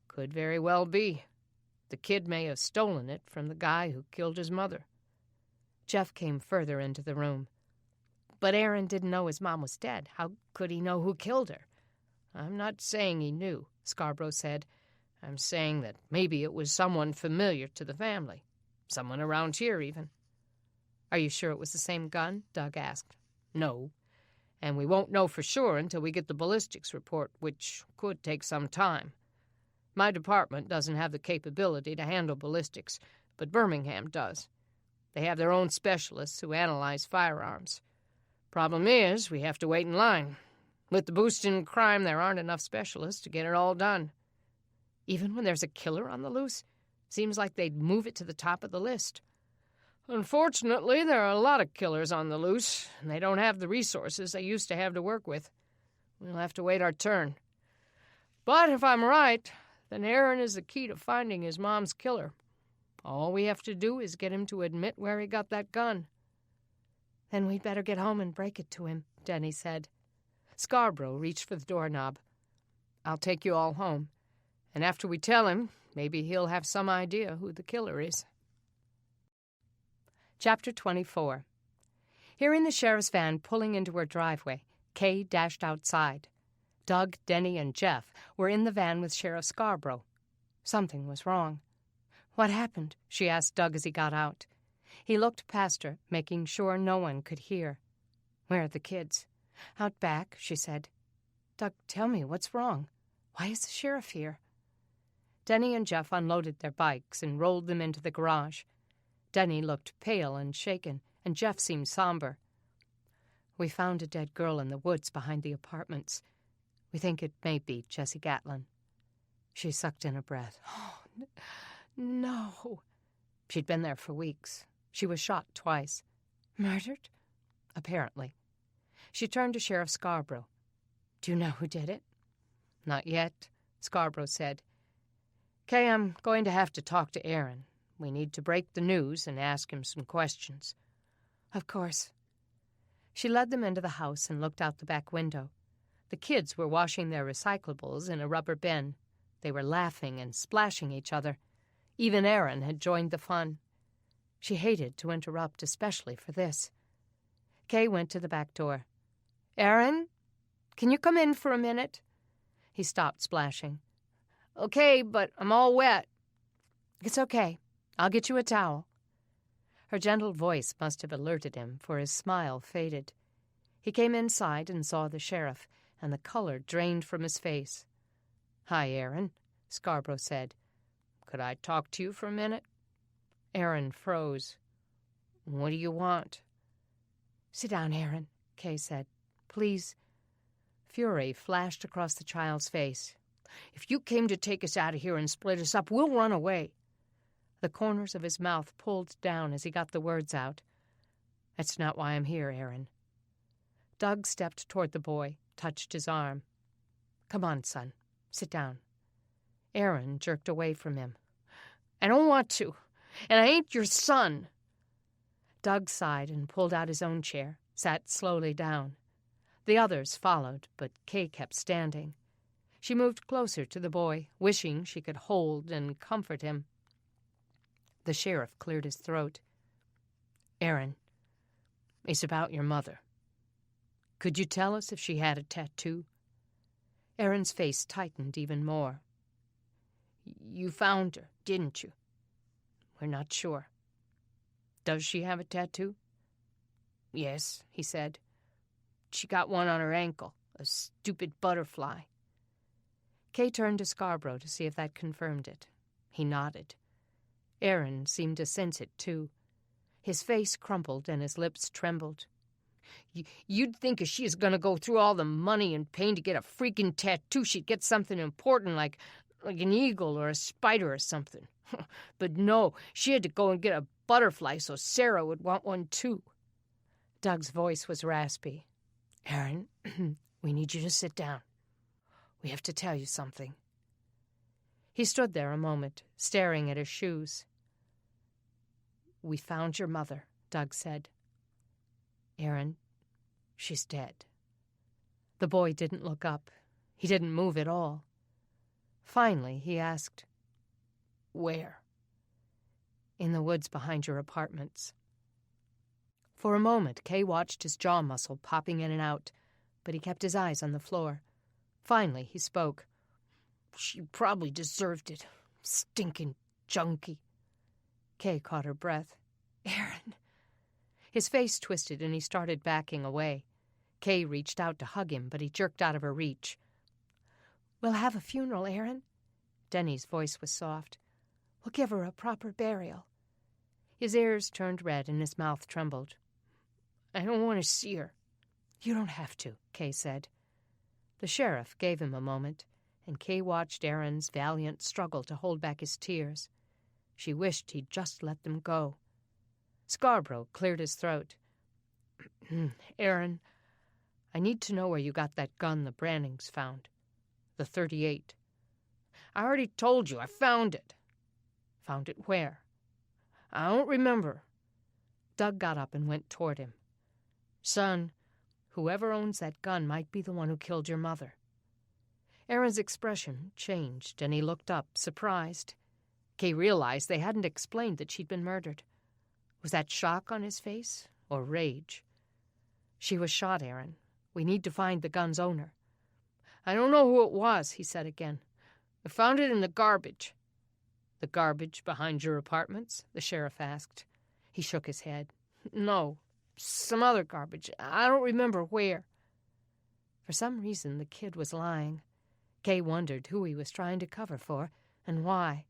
"Could very well be. The kid may have stolen it from the guy who killed his mother." Jeff came further into the room. "But Aaron didn't know his mom was dead. How could he know who killed her?" "I'm not saying he knew," Scarborough said. "I'm saying that maybe it was someone familiar to the family. Someone around here, even." "Are you sure it was the same gun?" Doug asked. "No. And we won't know for sure until we get the ballistics report, which could take some time. My department doesn't have the capability to handle ballistics, but Birmingham does. They have their own specialists who analyze firearms. Problem is, we have to wait in line. With the boost in crime, there aren't enough specialists to get it all done." "Even when there's a killer on the loose? Seems like they'd move it to the top of the list." "Unfortunately, there are a lot of killers on the loose, and they don't have the resources they used to have to work with. We'll have to wait our turn. But if I'm right, then Aaron is the key to finding his mom's killer. All we have to do is get him to admit where he got that gun." "Then we'd better get home and break it to him," Denny said. Scarborough reached for the doorknob. "I'll take you all home. And after we tell him, maybe he'll have some idea who the killer is." Chapter 24. Hearing the sheriff's van pulling into her driveway, Kay dashed outside. Doug, Denny, and Jeff were in the van with Sheriff Scarborough. Something was wrong. "What happened?" she asked Doug as he got out. He looked past her, making sure no one could hear. "Where are the kids?" "Out back," she said. "Doug, tell me, what's wrong? Why is the sheriff here?" Denny and Jeff unloaded their bikes and rolled them into the garage. Denny looked pale and shaken, and Jeff seemed somber. "We found a dead girl in the woods behind the apartments. We think it may be Jessie Gatlin." She sucked in a breath. "Oh, no." She'd been there for weeks. She was shot twice. "Murdered?" "Apparently." She turned to Sheriff Scarborough. "Do you know who did it?" "Not yet," Scarborough said. "Kay, I'm going to have to talk to Aaron. We need to break the news and ask him some questions." "Of course." She led them into the house and looked out the back window. The kids were washing their recyclables in a rubber bin. They were laughing and splashing each other. Even Aaron had joined the fun. She hated to interrupt, especially for this. Kay went to the back door. "Aaron, can you come in for a minute?" He stopped splashing. "Okay, but I'm all wet." "It's okay. I'll get you a towel." Her gentle voice must have alerted him, for his smile faded. He came inside and saw the sheriff, and the color drained from his face. "Hi, Aaron," Scarborough said. "Could I talk to you for a minute?" Aaron froze. "What do you want?" "Sit down, Aaron," Kay said. "Please." Fury flashed across the child's face. If you came to take us out of here and split us up, we'll run away." The corners of his mouth pulled down as he got the words out. "That's not why I'm here, Aaron." Doug stepped toward the boy, touched his arm. "Come on, son. Sit down." Aaron jerked away from him. "I don't want to, and I ain't your son." Doug sighed and pulled out his own chair, sat slowly down. The others followed, but Kay kept standing. She moved closer to the boy, wishing she could hold and comfort him. The sheriff cleared his throat. "Aaron, it's about your mother. Could you tell us if she had a tattoo?" Aaron's face tightened even more. "You found her, didn't you?" "We're not sure." "Does she have a tattoo?" "Yes," he said. "She got one on her ankle, a stupid butterfly." Kay turned to Scarborough to see if that confirmed it. He nodded. Aaron seemed to sense it, too. His face crumpled and his lips trembled. "You'd think if she was going to go through all the money and pain to get a freaking tattoo, she'd get something important like an eagle or a spider or something. But no, she had to go and get a butterfly so Sarah would want one, too." Doug's voice was raspy. "Aaron, we need you to sit down. We have to tell you something." He stood there a moment, staring at his shoes. "We found your mother," Doug said. "Aaron, she's dead." The boy didn't look up. He didn't move at all. Finally, he asked, "Where?" "In the woods behind your apartments." For a moment, Kay watched his jaw muscle popping in and out, but he kept his eyes on the floor. Finally, he spoke. "She probably deserved it. Stinking junkie." Kay caught her breath. "Aaron." His face twisted and he started backing away. Kay reached out to hug him, but he jerked out of her reach. "We'll have a funeral, Aaron." Denny's voice was soft. "We'll give her a proper burial." His ears turned red and his mouth trembled. "I don't want to see her." "You don't have to," Kay said. The sheriff gave him a moment, and Kay watched Aaron's valiant struggle to hold back his tears. She wished he'd just let them go. Scarborough cleared his throat. "Aaron, I need to know where you got that gun the Brannings found. The .38. "I already told you. I found it." "Found it where?" "I don't remember." Doug got up and went toward him. "Son, whoever owns that gun might be the one who killed your mother." Aaron's expression changed, and he looked up, surprised. Kay realized they hadn't explained that she'd been murdered. Was that shock on his face, or rage? "She was shot, Aaron. We need to find the gun's owner." "I don't know who it was," he said again. "I found it in the garbage." "The garbage behind your apartments?" the sheriff asked. He shook his head. "No, some other garbage. I don't remember where." For some reason, the kid was lying. Kay wondered who he was trying to cover for, and why.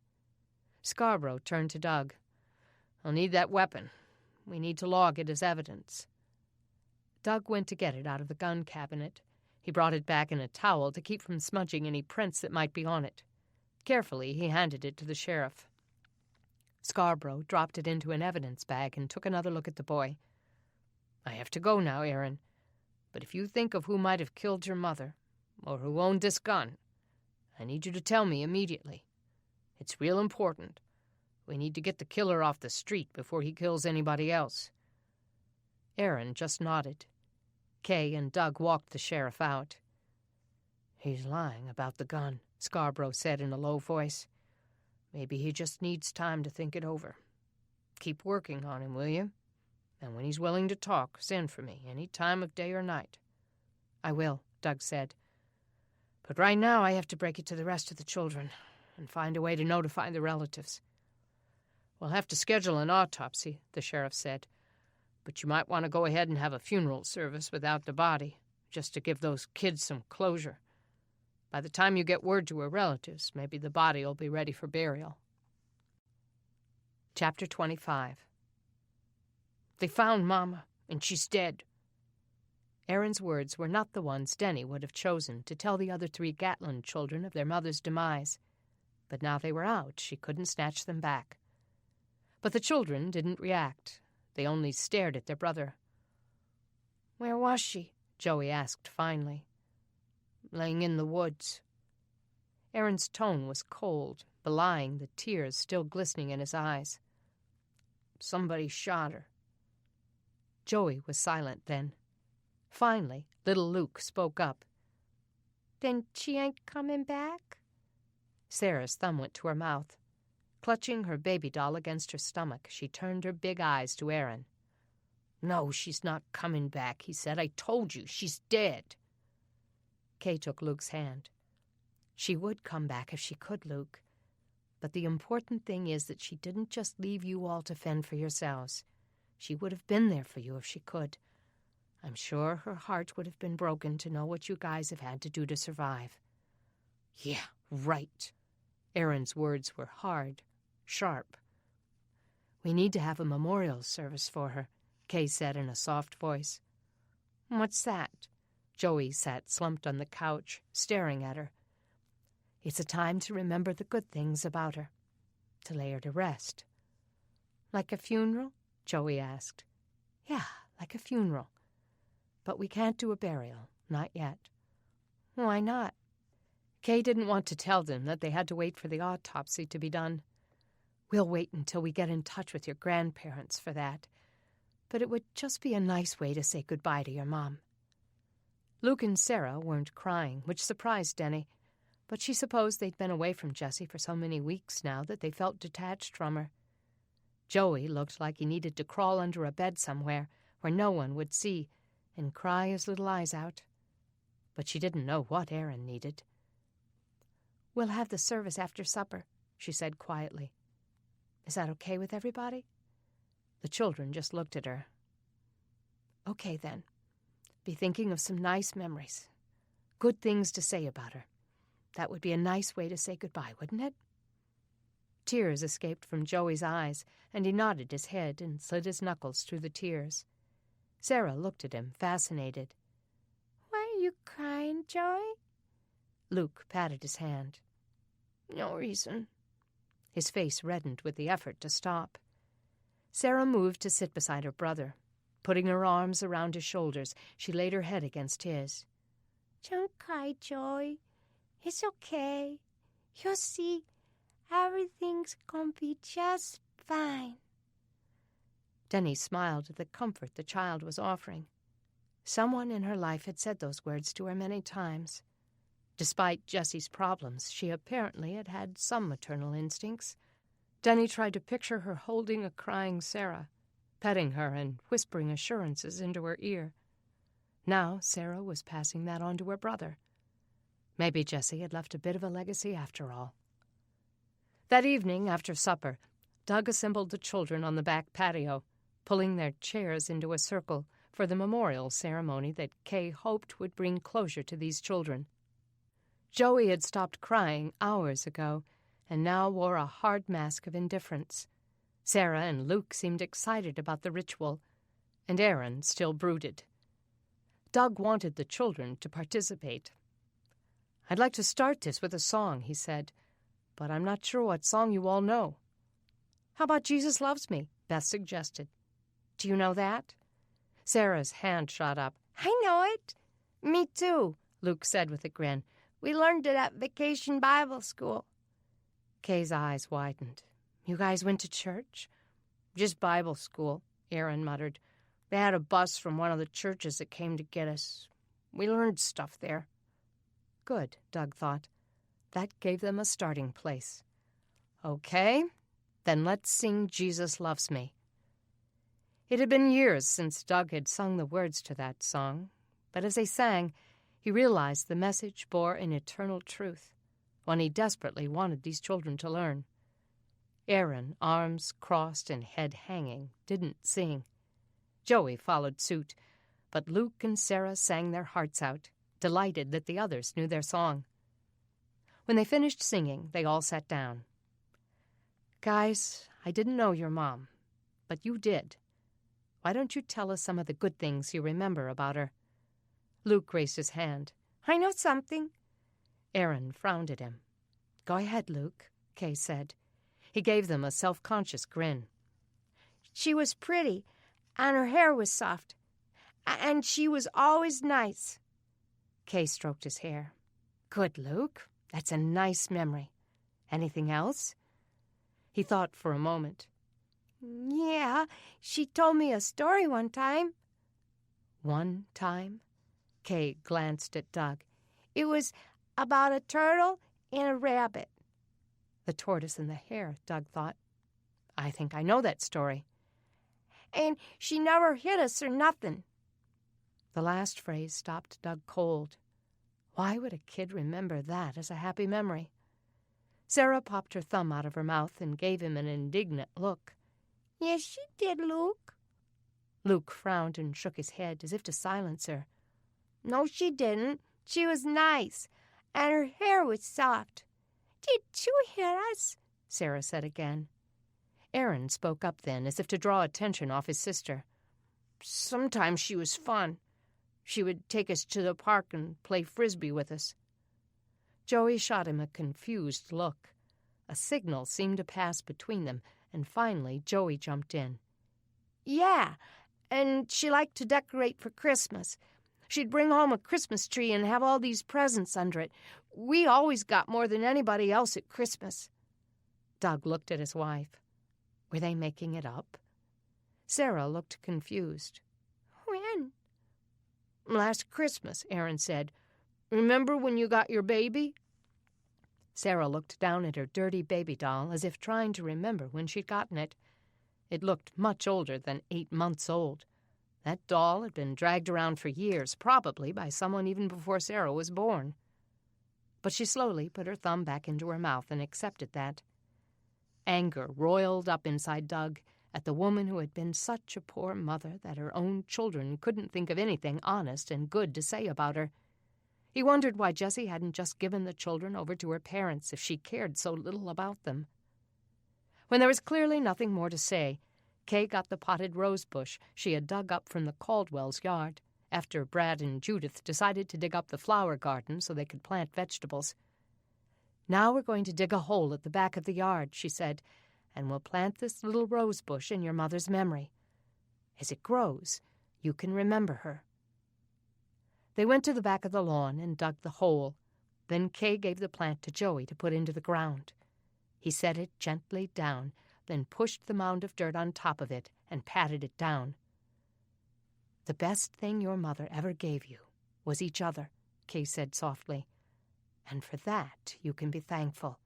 Scarborough turned to Doug. "I'll need that weapon. We need to log it as evidence." Doug went to get it out of the gun cabinet. He brought it back in a towel to keep from smudging any prints that might be on it. Carefully, he handed it to the sheriff. Scarborough dropped it into an evidence bag and took another look at the boy. "I have to go now, Aaron. But if you think of who might have killed your mother, or who owned this gun, I need you to tell me immediately. It's real important. We need to get the killer off the street before he kills anybody else." Aaron just nodded. Kay and Doug walked the sheriff out. "He's lying about the gun," Scarborough said in a low voice. "Maybe he just needs time to think it over. Keep working on him, will you? And when he's willing to talk, send for me, any time of day or night." "I will," Doug said. "But right now I have to break it to the rest of the children and find a way to notify the relatives." "We'll have to schedule an autopsy," the sheriff said. "But you might want to go ahead and have a funeral service without the body, just to give those kids some closure. By the time you get word to her relatives, maybe the body will be ready for burial." Chapter 25. "They found Mama, and she's dead." Aaron's words were not the ones Denny would have chosen to tell the other 3 Gatlin children of their mother's demise. But now they were out, she couldn't snatch them back. But the children didn't react. They only stared at their brother. "Where was she?" Joey asked finally. "Laying in the woods." Aaron's tone was cold, belying the tears still glistening in his eyes. "Somebody shot her." Joey was silent then. Finally, little Luke spoke up. "Then she ain't coming back?" Sarah's thumb went to her mouth. Clutching her baby doll against her stomach, she turned her big eyes to Aaron. "No, she's not coming back," he said. "I told you, she's dead." Kay took Luke's hand. "She would come back if she could, Luke. But the important thing is that she didn't just leave you all to fend for yourselves. She would have been there for you if she could. I'm sure her heart would have been broken to know what you guys have had to do to survive." "Yeah, right." Aaron's words were hard, sharp. "We need to have a memorial service for her," Kay said in a soft voice. "What's that?" Joey sat slumped on the couch, staring at her. "It's a time to remember the good things about her, to lay her to rest." "Like a funeral?" Joey asked. "Yeah, like a funeral. But we can't do a burial, not yet." "Why not?" Kay didn't want to tell them that they had to wait for the autopsy to be done. "We'll wait until we get in touch with your grandparents for that. But it would just be a nice way to say goodbye to your mom." Luke and Sarah weren't crying, which surprised Denny, but she supposed they'd been away from Jessie for so many weeks now that they felt detached from her. Joey looked like he needed to crawl under a bed somewhere where no one would see and cry his little eyes out. But she didn't know what Aaron needed. "We'll have the service after supper," she said quietly. "Is that okay with everybody?" The children just looked at her. "Okay, then. Be thinking of some nice memories. Good things to say about her. That would be a nice way to say goodbye, wouldn't it?" Tears escaped from Joey's eyes, and he nodded his head and slid his knuckles through the tears. Sarah looked at him, fascinated. "Why are you crying, Joey?" Luke patted his hand. "No reason." His face reddened with the effort to stop. Sarah moved to sit beside her brother. Putting her arms around his shoulders, she laid her head against his. "Don't cry, Joey. It's okay. You'll see, everything's gonna be just fine." Denny smiled at the comfort the child was offering. Someone in her life had said those words to her many times. Despite Jessie's problems, she apparently had had some maternal instincts. Denny tried to picture her holding a crying Sarah, petting her and whispering assurances into her ear. Now Sarah was passing that on to her brother. Maybe Jessie had left a bit of a legacy after all. That evening, after supper, Doug assembled the children on the back patio, pulling their chairs into a circle for the memorial ceremony that Kay hoped would bring closure to these children. Joey had stopped crying hours ago and now wore a hard mask of indifference. Sarah and Luke seemed excited about the ritual, and Aaron still brooded. Doug wanted the children to participate. "I'd like to start this with a song," he said, "but I'm not sure what song you all know." "How about Jesus Loves Me?" Beth suggested. "Do you know that?" Sarah's hand shot up. "I know it." "Me too," Luke said with a grin. "We learned it at Vacation Bible School." Kay's eyes widened. "You guys went to church?" "Just Bible school," Aaron muttered. "They had a bus from one of the churches that came to get us. We learned stuff there." Good, Doug thought. That gave them a starting place. "Okay, then let's sing Jesus Loves Me." It had been years since Doug had sung the words to that song, but as they sang, he realized the message bore an eternal truth, one he desperately wanted these children to learn. Aaron, arms crossed and head hanging, didn't sing. Joey followed suit, but Luke and Sarah sang their hearts out, delighted that the others knew their song. When they finished singing, they all sat down. "Guys, I didn't know your mom, but you did. Why don't you tell us some of the good things you remember about her?" Luke raised his hand. I know something. Aaron frowned at him. Go ahead, Luke, Kay said. He gave them a self-conscious grin. She was pretty, and her hair was soft, and she was always nice. Kay stroked his hair. Good, Luke. That's a nice memory. Anything else? He thought for a moment. Yeah, she told me a story one time. One time? Kay glanced at Doug. It was about a turtle and a rabbit. The tortoise and the hare, Doug thought. I think I know that story. And she never hit us or nothing. The last phrase stopped Doug cold. Why would a kid remember that as a happy memory? Sarah popped her thumb out of her mouth and gave him an indignant look. Yes, she did, Luke. Luke frowned and shook his head as if to silence her. No, she didn't. She was nice, and her hair was soft. Did you hear us? Sarah said again. Aaron spoke up then, as if to draw attention off his sister. Sometimes she was fun. She would take us to the park and play frisbee with us. Joey shot him a confused look. A signal seemed to pass between them, and finally Joey jumped in. Yeah, and she liked to decorate for Christmas. She'd bring home a Christmas tree and have all these presents under it. We always got more than anybody else at Christmas. Doug looked at his wife. Were they making it up? Sarah looked confused. When? Last Christmas, Aaron said. Remember when you got your baby? Sarah looked down at her dirty baby doll as if trying to remember when she'd gotten it. It looked much older than 8 months old. That doll had been dragged around for years, probably by someone even before Sarah was born. But she slowly put her thumb back into her mouth and accepted that. Anger roiled up inside Doug at the woman who had been such a poor mother that her own children couldn't think of anything honest and good to say about her. He wondered why Jessie hadn't just given the children over to her parents if she cared so little about them. When there was clearly nothing more to say, Kay got the potted rose bush she had dug up from the Caldwell's yard, after Brad and Judith decided to dig up the flower garden so they could plant vegetables. Now we're going to dig a hole at the back of the yard, she said, and we'll plant this little rose bush in your mother's memory. As it grows, you can remember her. They went to the back of the lawn and dug the hole. Then Kay gave the plant to Joey to put into the ground. He set it gently down, then pushed the mound of dirt on top of it and patted it down. The best thing your mother ever gave you was each other, Kay said softly, and for that you can be thankful.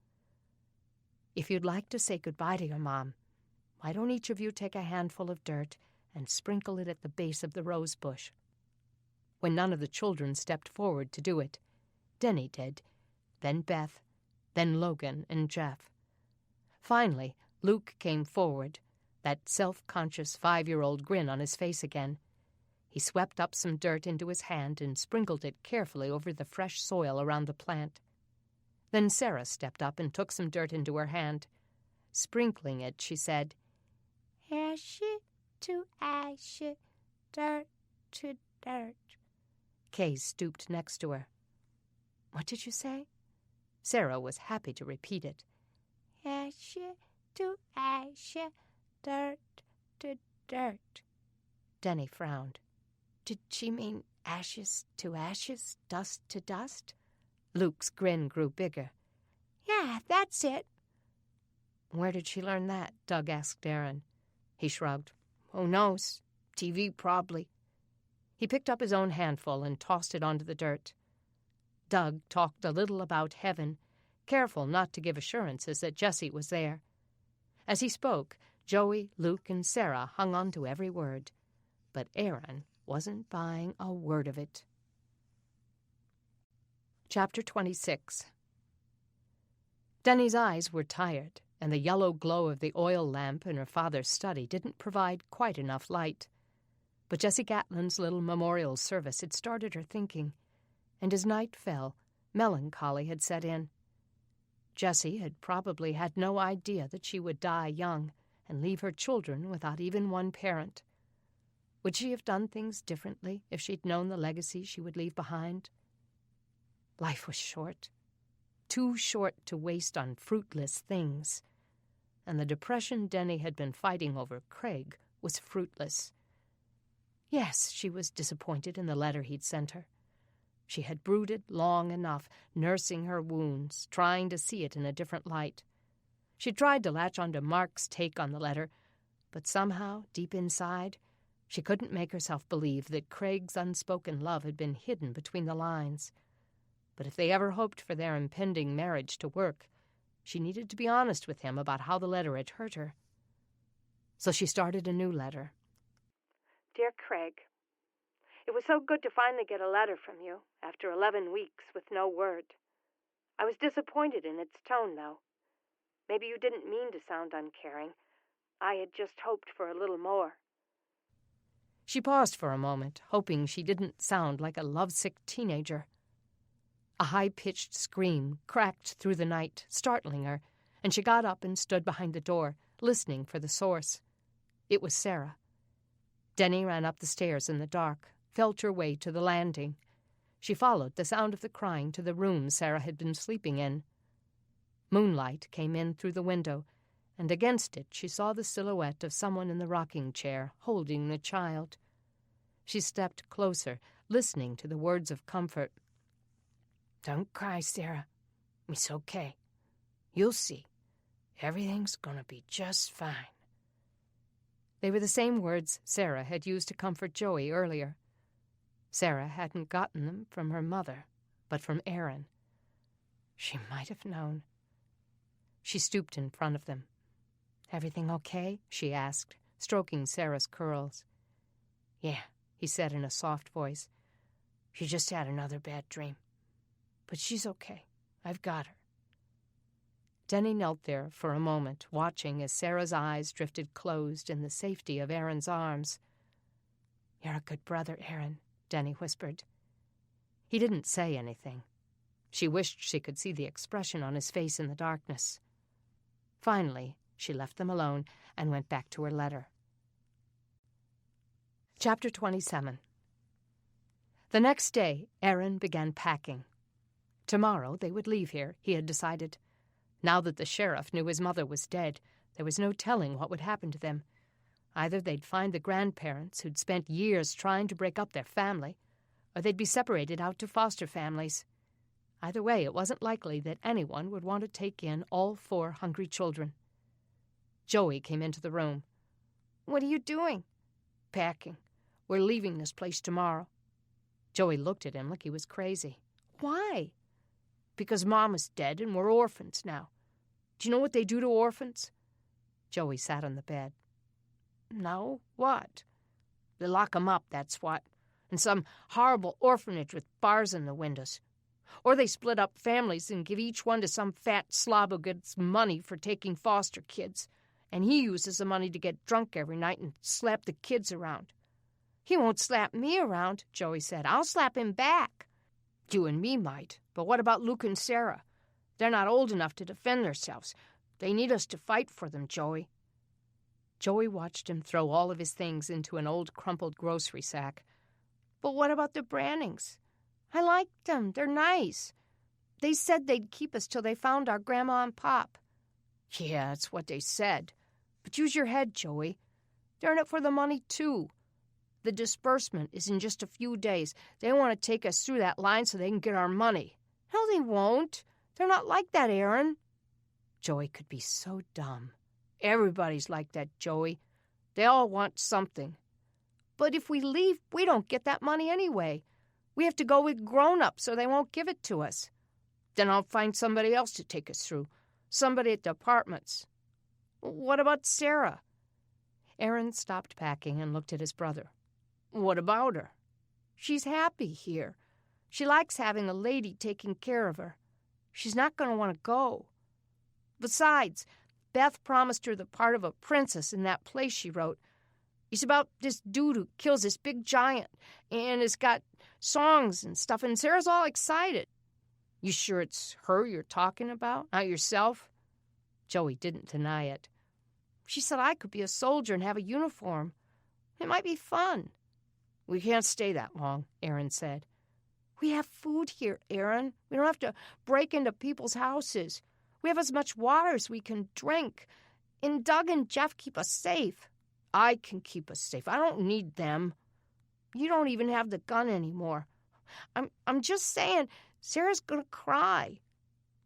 If you'd like to say goodbye to your mom, why don't each of you take a handful of dirt and sprinkle it at the base of the rose bush? When none of the children stepped forward to do it, Denny did, then Beth, then Logan and Jeff. Finally, Luke came forward, that self-conscious 5-year-old grin on his face again. He swept up some dirt into his hand and sprinkled it carefully over the fresh soil around the plant. Then Sarah stepped up and took some dirt into her hand. Sprinkling it, she said, Ashes to ashes, dirt to dirt. Kay stooped next to her. What did you say? Sarah was happy to repeat it. Ashes to ashes, dirt to dirt. Denny frowned. Did she mean ashes to ashes, dust to dust? Luke's grin grew bigger. Yeah, that's it. Where did she learn that? Doug asked Aaron. He shrugged. Who knows? TV, probably. He picked up his own handful and tossed it onto the dirt. Doug talked a little about heaven, careful not to give assurances that Jessie was there. As he spoke, Joey, Luke, and Sarah hung on to every word, but Aaron wasn't buying a word of it. Chapter 26. Denny's eyes were tired, and the yellow glow of the oil lamp in her father's study didn't provide quite enough light. But Jessie Gatlin's little memorial service had started her thinking, and as night fell, melancholy had set in. Jessie had probably had no idea that she would die young and leave her children without even one parent. Would she have done things differently if she'd known the legacy she would leave behind? Life was short. Too short to waste on fruitless things. And the depression Denny had been fighting over Craig was fruitless. Yes, she was disappointed in the letter he'd sent her. She had brooded long enough, nursing her wounds, trying to see it in a different light. She tried to latch onto Mark's take on the letter, but somehow, deep inside, she couldn't make herself believe that Craig's unspoken love had been hidden between the lines. But if they ever hoped for their impending marriage to work, she needed to be honest with him about how the letter had hurt her. So she started a new letter. Dear Craig, it was so good to finally get a letter from you after 11 weeks with no word. I was disappointed in its tone, though. Maybe you didn't mean to sound uncaring. I had just hoped for a little more. She paused for a moment, hoping she didn't sound like a lovesick teenager. A high-pitched scream cracked through the night, startling her, and she got up and stood behind the door, listening for the source. It was Sarah. Denny ran up the stairs in the dark, felt her way to the landing. She followed the sound of the crying to the room Sarah had been sleeping in. Moonlight came in through the window, and against it she saw the silhouette of someone in the rocking chair, holding the child. She stepped closer, listening to the words of comfort. Don't cry, Sarah. It's okay. You'll see. Everything's gonna be just fine. They were the same words Sarah had used to comfort Joey earlier. Sarah hadn't gotten them from her mother, but from Aaron. She might have known. She stooped in front of them. "Everything okay?" she asked, stroking Sarah's curls. "Yeah," he said in a soft voice. "She just had another bad dream. But she's okay. I've got her." Denny knelt there for a moment, watching as Sarah's eyes drifted closed in the safety of Aaron's arms. "You're a good brother, Aaron," Denny whispered. He didn't say anything. She wished she could see the expression on his face in the darkness. Finally, she left them alone and went back to her letter. Chapter 27. The next day, Aaron began packing. Tomorrow they would leave here, he had decided. Now that the sheriff knew his mother was dead, there was no telling what would happen to them. Either they'd find the grandparents who'd spent years trying to break up their family, or they'd be separated out to foster families. Either way, it wasn't likely that anyone would want to take in all 4 hungry children. Joey came into the room. "What are you doing?" "Packing. We're leaving this place tomorrow." Joey looked at him like he was crazy. "Why?" "Because Mama's dead and we're orphans now. Do you know what they do to orphans?" Joey sat on the bed. "No, what?" "They lock 'em up, that's what. In some horrible orphanage with bars in the windows. Or they split up families and give each one to some fat slob who gets money for taking foster kids. And he uses the money to get drunk every night and slap the kids around." "He won't slap me around," Joey said. "I'll slap him back." "You and me might. But what about Luke and Sarah? They're not old enough to defend themselves. They need us to fight for them, Joey." Joey watched him throw all of his things into an old crumpled grocery sack. "But what about the Brannings? I like them. They're nice. They said they'd keep us till they found our Grandma and Pop." "Yeah, that's what they said. But use your head, Joey. They're in it for the money, too. The disbursement is in just a few days. They want to take us through that line so they can get our money." "No, they won't. They're not like that, Aaron." Joey could be so dumb. "Everybody's like that, Joey. They all want something." "But if we leave, we don't get that money anyway. We have to go with grown-ups so they won't give it to us." "Then I'll find somebody else to take us through. Somebody at the apartments." "What about Sarah?" Aaron stopped packing and looked at his brother. "What about her?" "She's happy here. She likes having a lady taking care of her. She's not going to want to go. Besides, Beth promised her the part of a princess in that play she wrote. It's about this dude who kills this big giant, and it's got songs and stuff, and Sarah's all excited." "You sure it's her you're talking about, not yourself?" Joey didn't deny it. "She said I could be a soldier and have a uniform. It might be fun." "We can't stay that long," Aaron said. "We have food here, Aaron. We don't have to break into people's houses. We have as much water as we can drink. And Doug and Jeff keep us safe." "I can keep us safe. I don't need them." "You don't even have the gun anymore." I'm just saying, Sarah's gonna cry.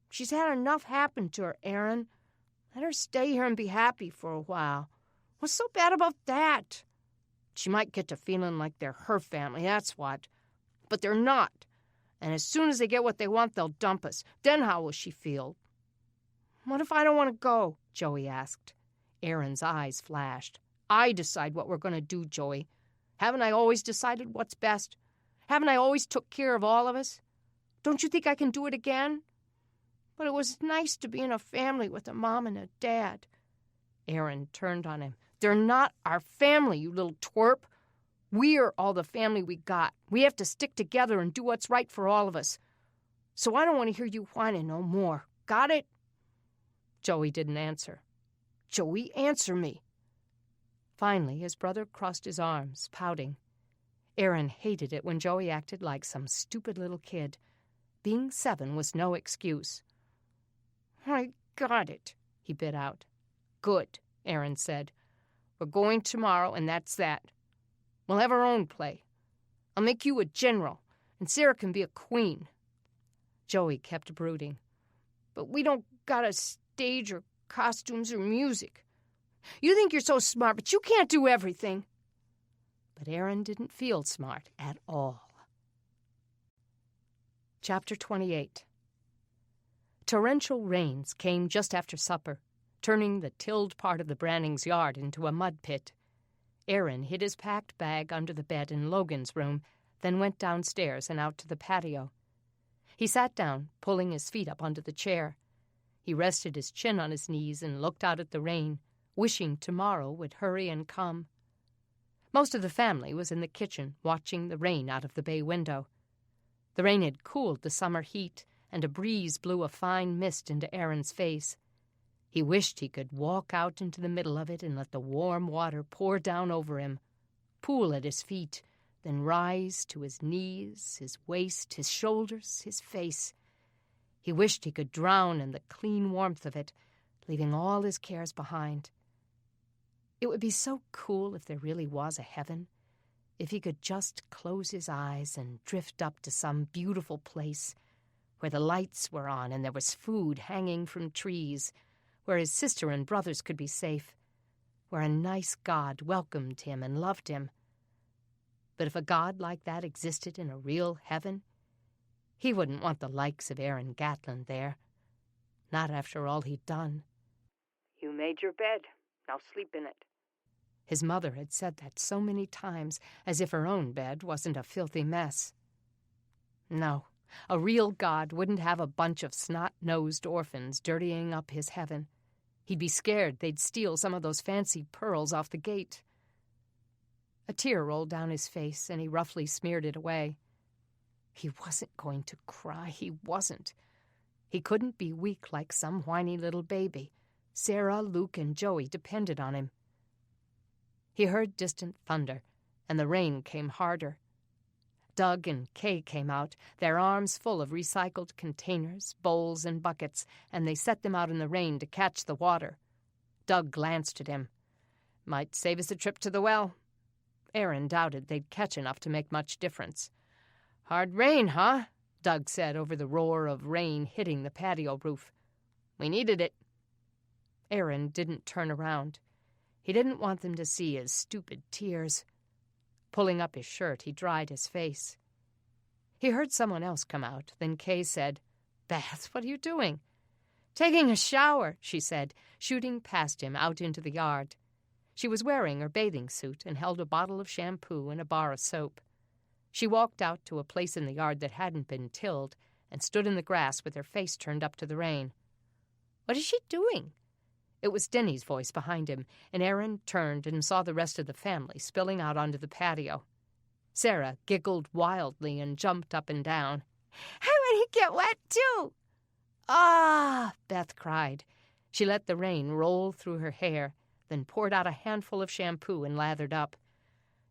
She's had enough happen to her, Aaron. Let her stay here and be happy for a while. What's so bad about that? She might get to feeling like they're her family, that's what. But they're not. And as soon as they get what they want, they'll dump us. Then how will she feel?" "What if I don't want to go?" Joey asked. Aaron's eyes flashed. "I decide what we're going to do, Joey. Haven't I always decided what's best? Haven't I always took care of all of us? Don't you think I can do it again?" "But it was nice to be in a family with a mom and a dad." Aaron turned on him. "They're not our family, you little twerp. We're all the family we got. We have to stick together and do what's right for all of us. So I don't want to hear you whining no more. Got it?" Joey didn't answer. "Joey, answer me." Finally, his brother crossed his arms, pouting. Aaron hated it when Joey acted like some stupid little kid. Being 7 was no excuse. "I got it," he bit out. "Good," Aaron said. "We're going tomorrow, and that's that. We'll have our own play. I'll make you a general, and Sarah can be a queen." Joey kept brooding. "But we don't got a stage or costumes or music. You think you're so smart, but you can't do everything." But Aaron didn't feel smart at all. Chapter 28. Torrential rains came just after supper, turning the tilled part of the Brannings' yard into a mud pit. Aaron hid his packed bag under the bed in Logan's room, then went downstairs and out to the patio. He sat down, pulling his feet up onto the chair. He rested his chin on his knees and looked out at the rain, wishing tomorrow would hurry and come. Most of the family was in the kitchen, watching the rain out of the bay window. The rain had cooled the summer heat, and a breeze blew a fine mist into Aaron's face. He wished he could walk out into the middle of it and let the warm water pour down over him, pool at his feet, then rise to his knees, his waist, his shoulders, his face. He wished he could drown in the clean warmth of it, leaving all his cares behind. It would be so cool if there really was a heaven, if he could just close his eyes and drift up to some beautiful place where the lights were on and there was food hanging from trees, where his sister and brothers could be safe, where a nice God welcomed him and loved him. But if a God like that existed in a real heaven, he wouldn't want the likes of Aaron Gatlin there. Not after all he'd done. "You made your bed. Now sleep in it." His mother had said that so many times, as if her own bed wasn't a filthy mess. No, a real God wouldn't have a bunch of snot-nosed orphans dirtying up his heaven. He'd be scared they'd steal some of those fancy pearls off the gate. A tear rolled down his face, and he roughly smeared it away. He wasn't going to cry. He wasn't. He couldn't be weak like some whiny little baby. Sarah, Luke, and Joey depended on him. He heard distant thunder, and the rain came harder. Doug and Kay came out, their arms full of recycled containers, bowls, and buckets, and they set them out in the rain to catch the water. Doug glanced at him. "Might save us a trip to the well." Aaron doubted they'd catch enough to make much difference. "Hard rain, huh?" Doug said over the roar of rain hitting the patio roof. "We needed it." Aaron didn't turn around. He didn't want them to see his stupid tears. Pulling up his shirt, he dried his face. He heard someone else come out. Then Kay said, "Beth, what are you doing?" "Taking a shower," she said, shooting past him out into the yard. She was wearing her bathing suit and held a bottle of shampoo and a bar of soap. She walked out to a place in the yard that hadn't been tilled and stood in the grass with her face turned up to the rain. "What is she doing?" It was Denny's voice behind him, and Aaron turned and saw the rest of the family spilling out onto the patio. Sarah giggled wildly and jumped up and down. "I want to get wet, too." "Ah!" Beth cried. She let the rain roll through her hair, then poured out a handful of shampoo and lathered up.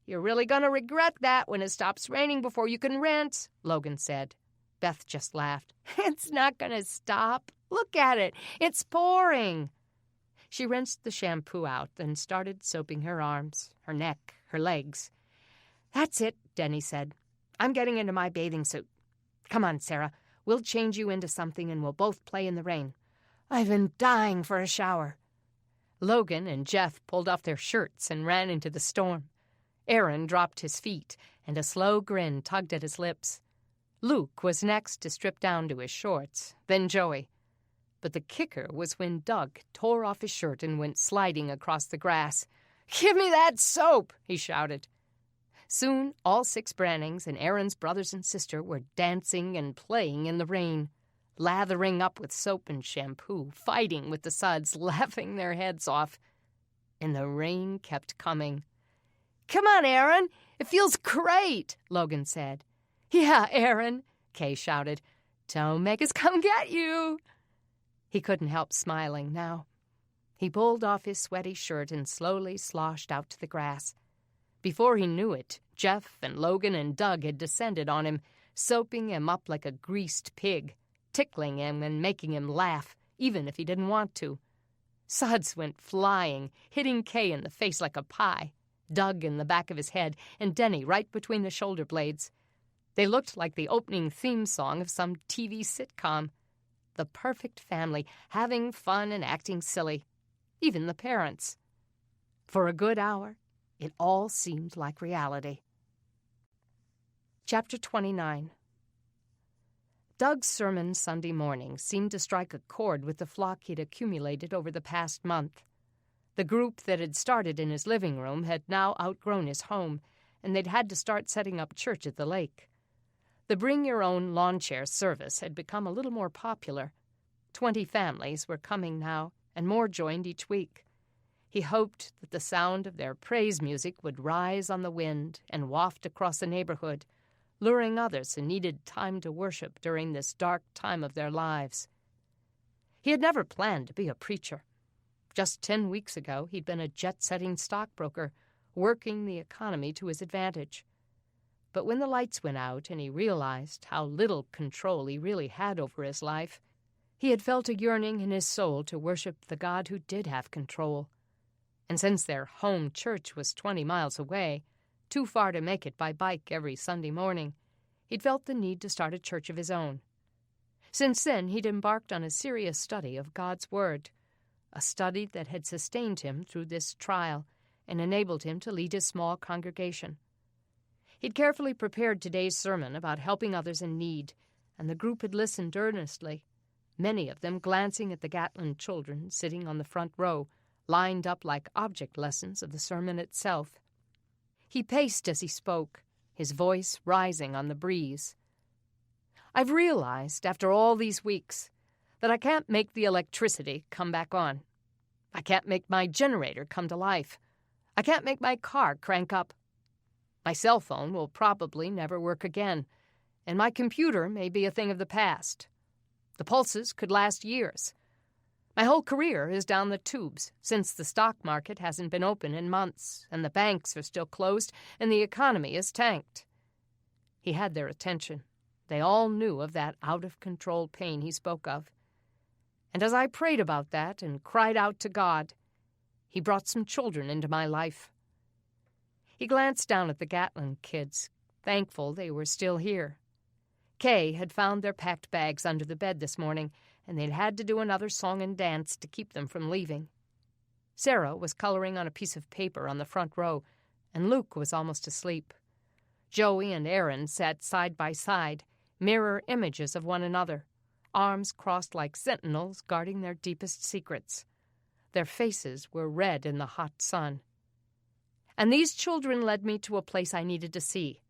"You're really going to regret that when it stops raining before you can rent," Logan said. Beth just laughed. "It's not going to stop. Look at it. It's pouring." She rinsed the shampoo out, then started soaping her arms, her neck, her legs. "That's it," Denny said. "I'm getting into my bathing suit. Come on, Sarah. We'll change you into something and we'll both play in the rain. I've been dying for a shower." Logan and Jeff pulled off their shirts and ran into the storm. Aaron dropped his feet, and a slow grin tugged at his lips. Luke was next to strip down to his shorts, then Joey. But the kicker was when Doug tore off his shirt and went sliding across the grass. "Give me that soap!" he shouted. Soon, all 6 Brannings and Aaron's brothers and sister were dancing and playing in the rain, lathering up with soap and shampoo, fighting with the suds, laughing their heads off. And the rain kept coming. "Come on, Aaron! It feels great!" Logan said. "Yeah, Aaron!" Kay shouted. "Don't make us come get you!" He couldn't help smiling now. He pulled off his sweaty shirt and slowly sloshed out to the grass. Before he knew it, Jeff and Logan and Doug had descended on him, soaping him up like a greased pig, tickling him and making him laugh, even if he didn't want to. Suds went flying, hitting Kay in the face like a pie, Doug in the back of his head, and Denny right between the shoulder blades. They looked like the opening theme song of some TV sitcom. The perfect family, having fun and acting silly. Even the parents. For a good hour, it all seemed like reality. Chapter 29. Doug's sermon Sunday morning seemed to strike a chord with the flock he'd accumulated over the past month. The group that had started in his living room had now outgrown his home, and they'd had to start setting up church at the lake. The bring-your-own lawn chair service had become a little more popular. 20 families were coming now, and more joined each week. He hoped that the sound of their praise music would rise on the wind and waft across the neighborhood, luring others who needed time to worship during this dark time of their lives. He had never planned to be a preacher. Just 10 weeks ago, he'd been a jet-setting stockbroker, working the economy to his advantage. But when the lights went out and he realized how little control he really had over his life, he had felt a yearning in his soul to worship the God who did have control. And since their home church was 20 miles away, too far to make it by bike every Sunday morning, he'd felt the need to start a church of his own. Since then, he'd embarked on a serious study of God's Word, a study that had sustained him through this trial and enabled him to lead his small congregation. He'd carefully prepared today's sermon about helping others in need, and the group had listened earnestly, many of them glancing at the Gatlin children sitting on the front row, lined up like object lessons of the sermon itself. He paced as he spoke, his voice rising on the breeze. "I've realized, after all these weeks, that I can't make the electricity come back on. I can't make my generator come to life. I can't make my car crank up. My cell phone will probably never work again, and my computer may be a thing of the past. The pulses could last years. My whole career is down the tubes, since the stock market hasn't been open in months, and the banks are still closed, and the economy is tanked." He had their attention. They all knew of that out-of-control pain he spoke of. And as I prayed about that and cried out to God, He brought some children into my life. He glanced down at the Gatlin kids, thankful they were still here. Kay had found their packed bags under the bed this morning, and they'd had to do another song and dance to keep them from leaving. Sarah was coloring on a piece of paper on the front row, and Luke was almost asleep. Joey and Aaron sat side by side, mirror images of one another, arms crossed like sentinels guarding their deepest secrets. Their faces were red in the hot sun. And these children led me to a place I needed to see.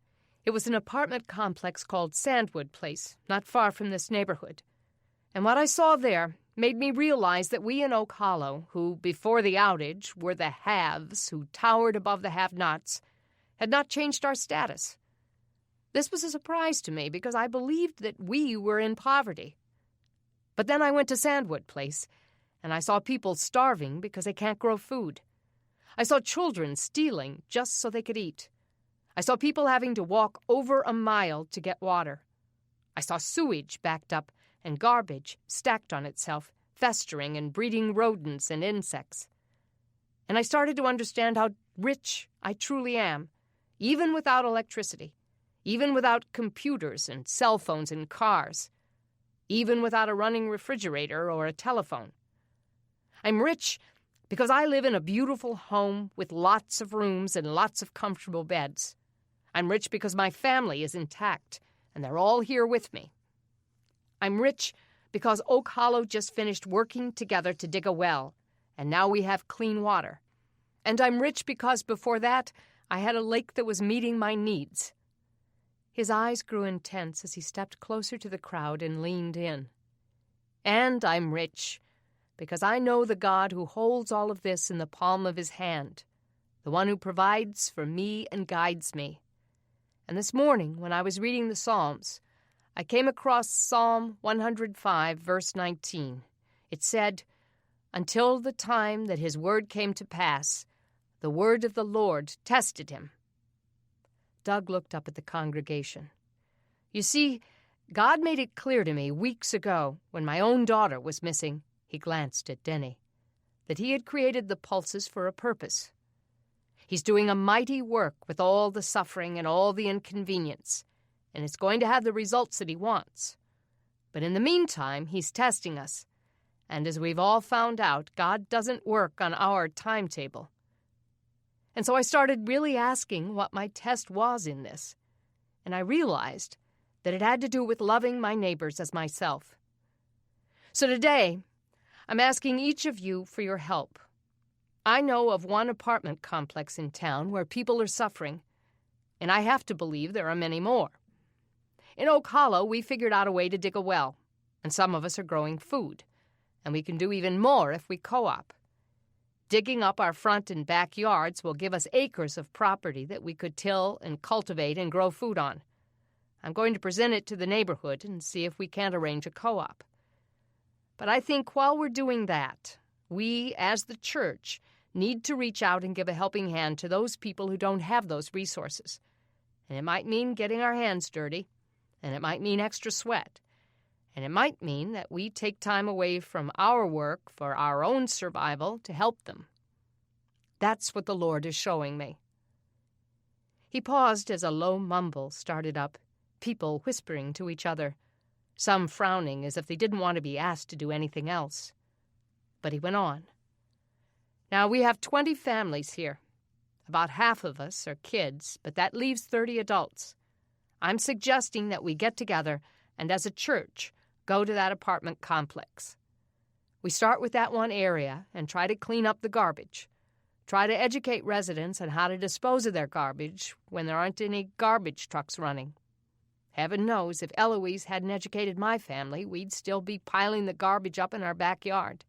It was an apartment complex called Sandwood Place, not far from this neighborhood. And what I saw there made me realize that we in Oak Hollow, who before the outage were the haves who towered above the have-nots, had not changed our status. This was a surprise to me because I believed that we were in poverty. But then I went to Sandwood Place, and I saw people starving because they can't grow food. I saw children stealing just so they could eat, I saw people having to walk over a mile to get water. I saw sewage backed up and garbage stacked on itself, festering and breeding rodents and insects. And I started to understand how rich I truly am, even without electricity, even without computers and cell phones and cars, even without a running refrigerator or a telephone. I'm rich because I live in a beautiful home with lots of rooms and lots of comfortable beds. I'm rich because my family is intact, and they're all here with me. I'm rich because Oak Hollow just finished working together to dig a well, and now we have clean water. And I'm rich because before that, I had a lake that was meeting my needs. His eyes grew intense as he stepped closer to the crowd and leaned in. And I'm rich because I know the God who holds all of this in the palm of his hand, the one who provides for me and guides me. And this morning, when I was reading the Psalms, I came across Psalm 105, verse 19. It said, "Until the time that his word came to pass, the word of the Lord tested him." Doug looked up at the congregation. You see, God made it clear to me weeks ago, when my own daughter was missing, he glanced at Denny, that he had created the pulses for a purpose. He's doing a mighty work with all the suffering and all the inconvenience, and it's going to have the results that he wants. But in the meantime, he's testing us. And as we've all found out, God doesn't work on our timetable. And so I started really asking what my test was in this. And I realized that it had to do with loving my neighbors as myself. So today, I'm asking each of you for your help. I know of one apartment complex in town where people are suffering, and I have to believe there are many more. In Oak Hollow, we figured out a way to dig a well, and some of us are growing food, and we can do even more if we co-op. Digging up our front and backyards will give us acres of property that we could till and cultivate and grow food on. I'm going to present it to the neighborhood and see if we can't arrange a co-op. But I think while we're doing that, we, as the church, need to reach out and give a helping hand to those people who don't have those resources. And it might mean getting our hands dirty, and it might mean extra sweat, and it might mean that we take time away from our work for our own survival to help them. That's what the Lord is showing me. He paused as a low mumble started up, people whispering to each other, some frowning as if they didn't want to be asked to do anything else. But he went on. Now, we have 20 families here. About half of us are kids, but that leaves 30 adults. I'm suggesting that we get together and, as a church, go to that apartment complex. We start with that one area and try to clean up the garbage. Try to educate residents on how to dispose of their garbage when there aren't any garbage trucks running. Heaven knows if Eloise hadn't educated my family, we'd still be piling the garbage up in our backyard.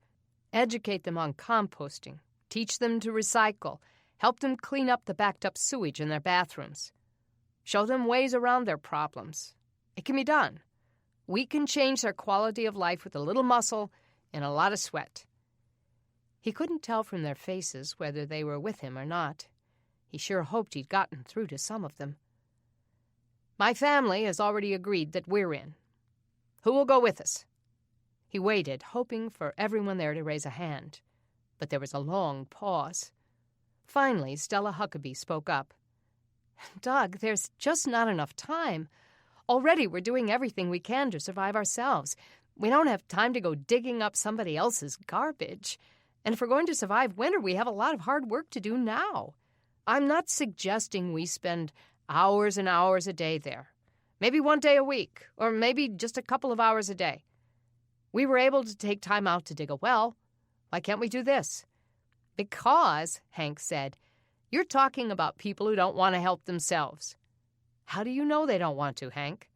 Educate them on composting. Teach them to recycle. Help them clean up the backed-up sewage in their bathrooms. Show them ways around their problems. It can be done. We can change their quality of life with a little muscle and a lot of sweat. He couldn't tell from their faces whether they were with him or not. He sure hoped he'd gotten through to some of them. My family has already agreed that we're in. Who will go with us? He waited, hoping for everyone there to raise a hand. But there was a long pause. Finally, Stella Huckabee spoke up. Doug, there's just not enough time. Already we're doing everything we can to survive ourselves. We don't have time to go digging up somebody else's garbage. And if we're going to survive winter, we have a lot of hard work to do now. I'm not suggesting we spend hours and hours a day there. Maybe one day a week, or maybe just a couple of hours a day. We were able to take time out to dig a well. Why can't we do this? Because, Hank said, you're talking about people who don't want to help themselves. How do you know they don't want to, Hank?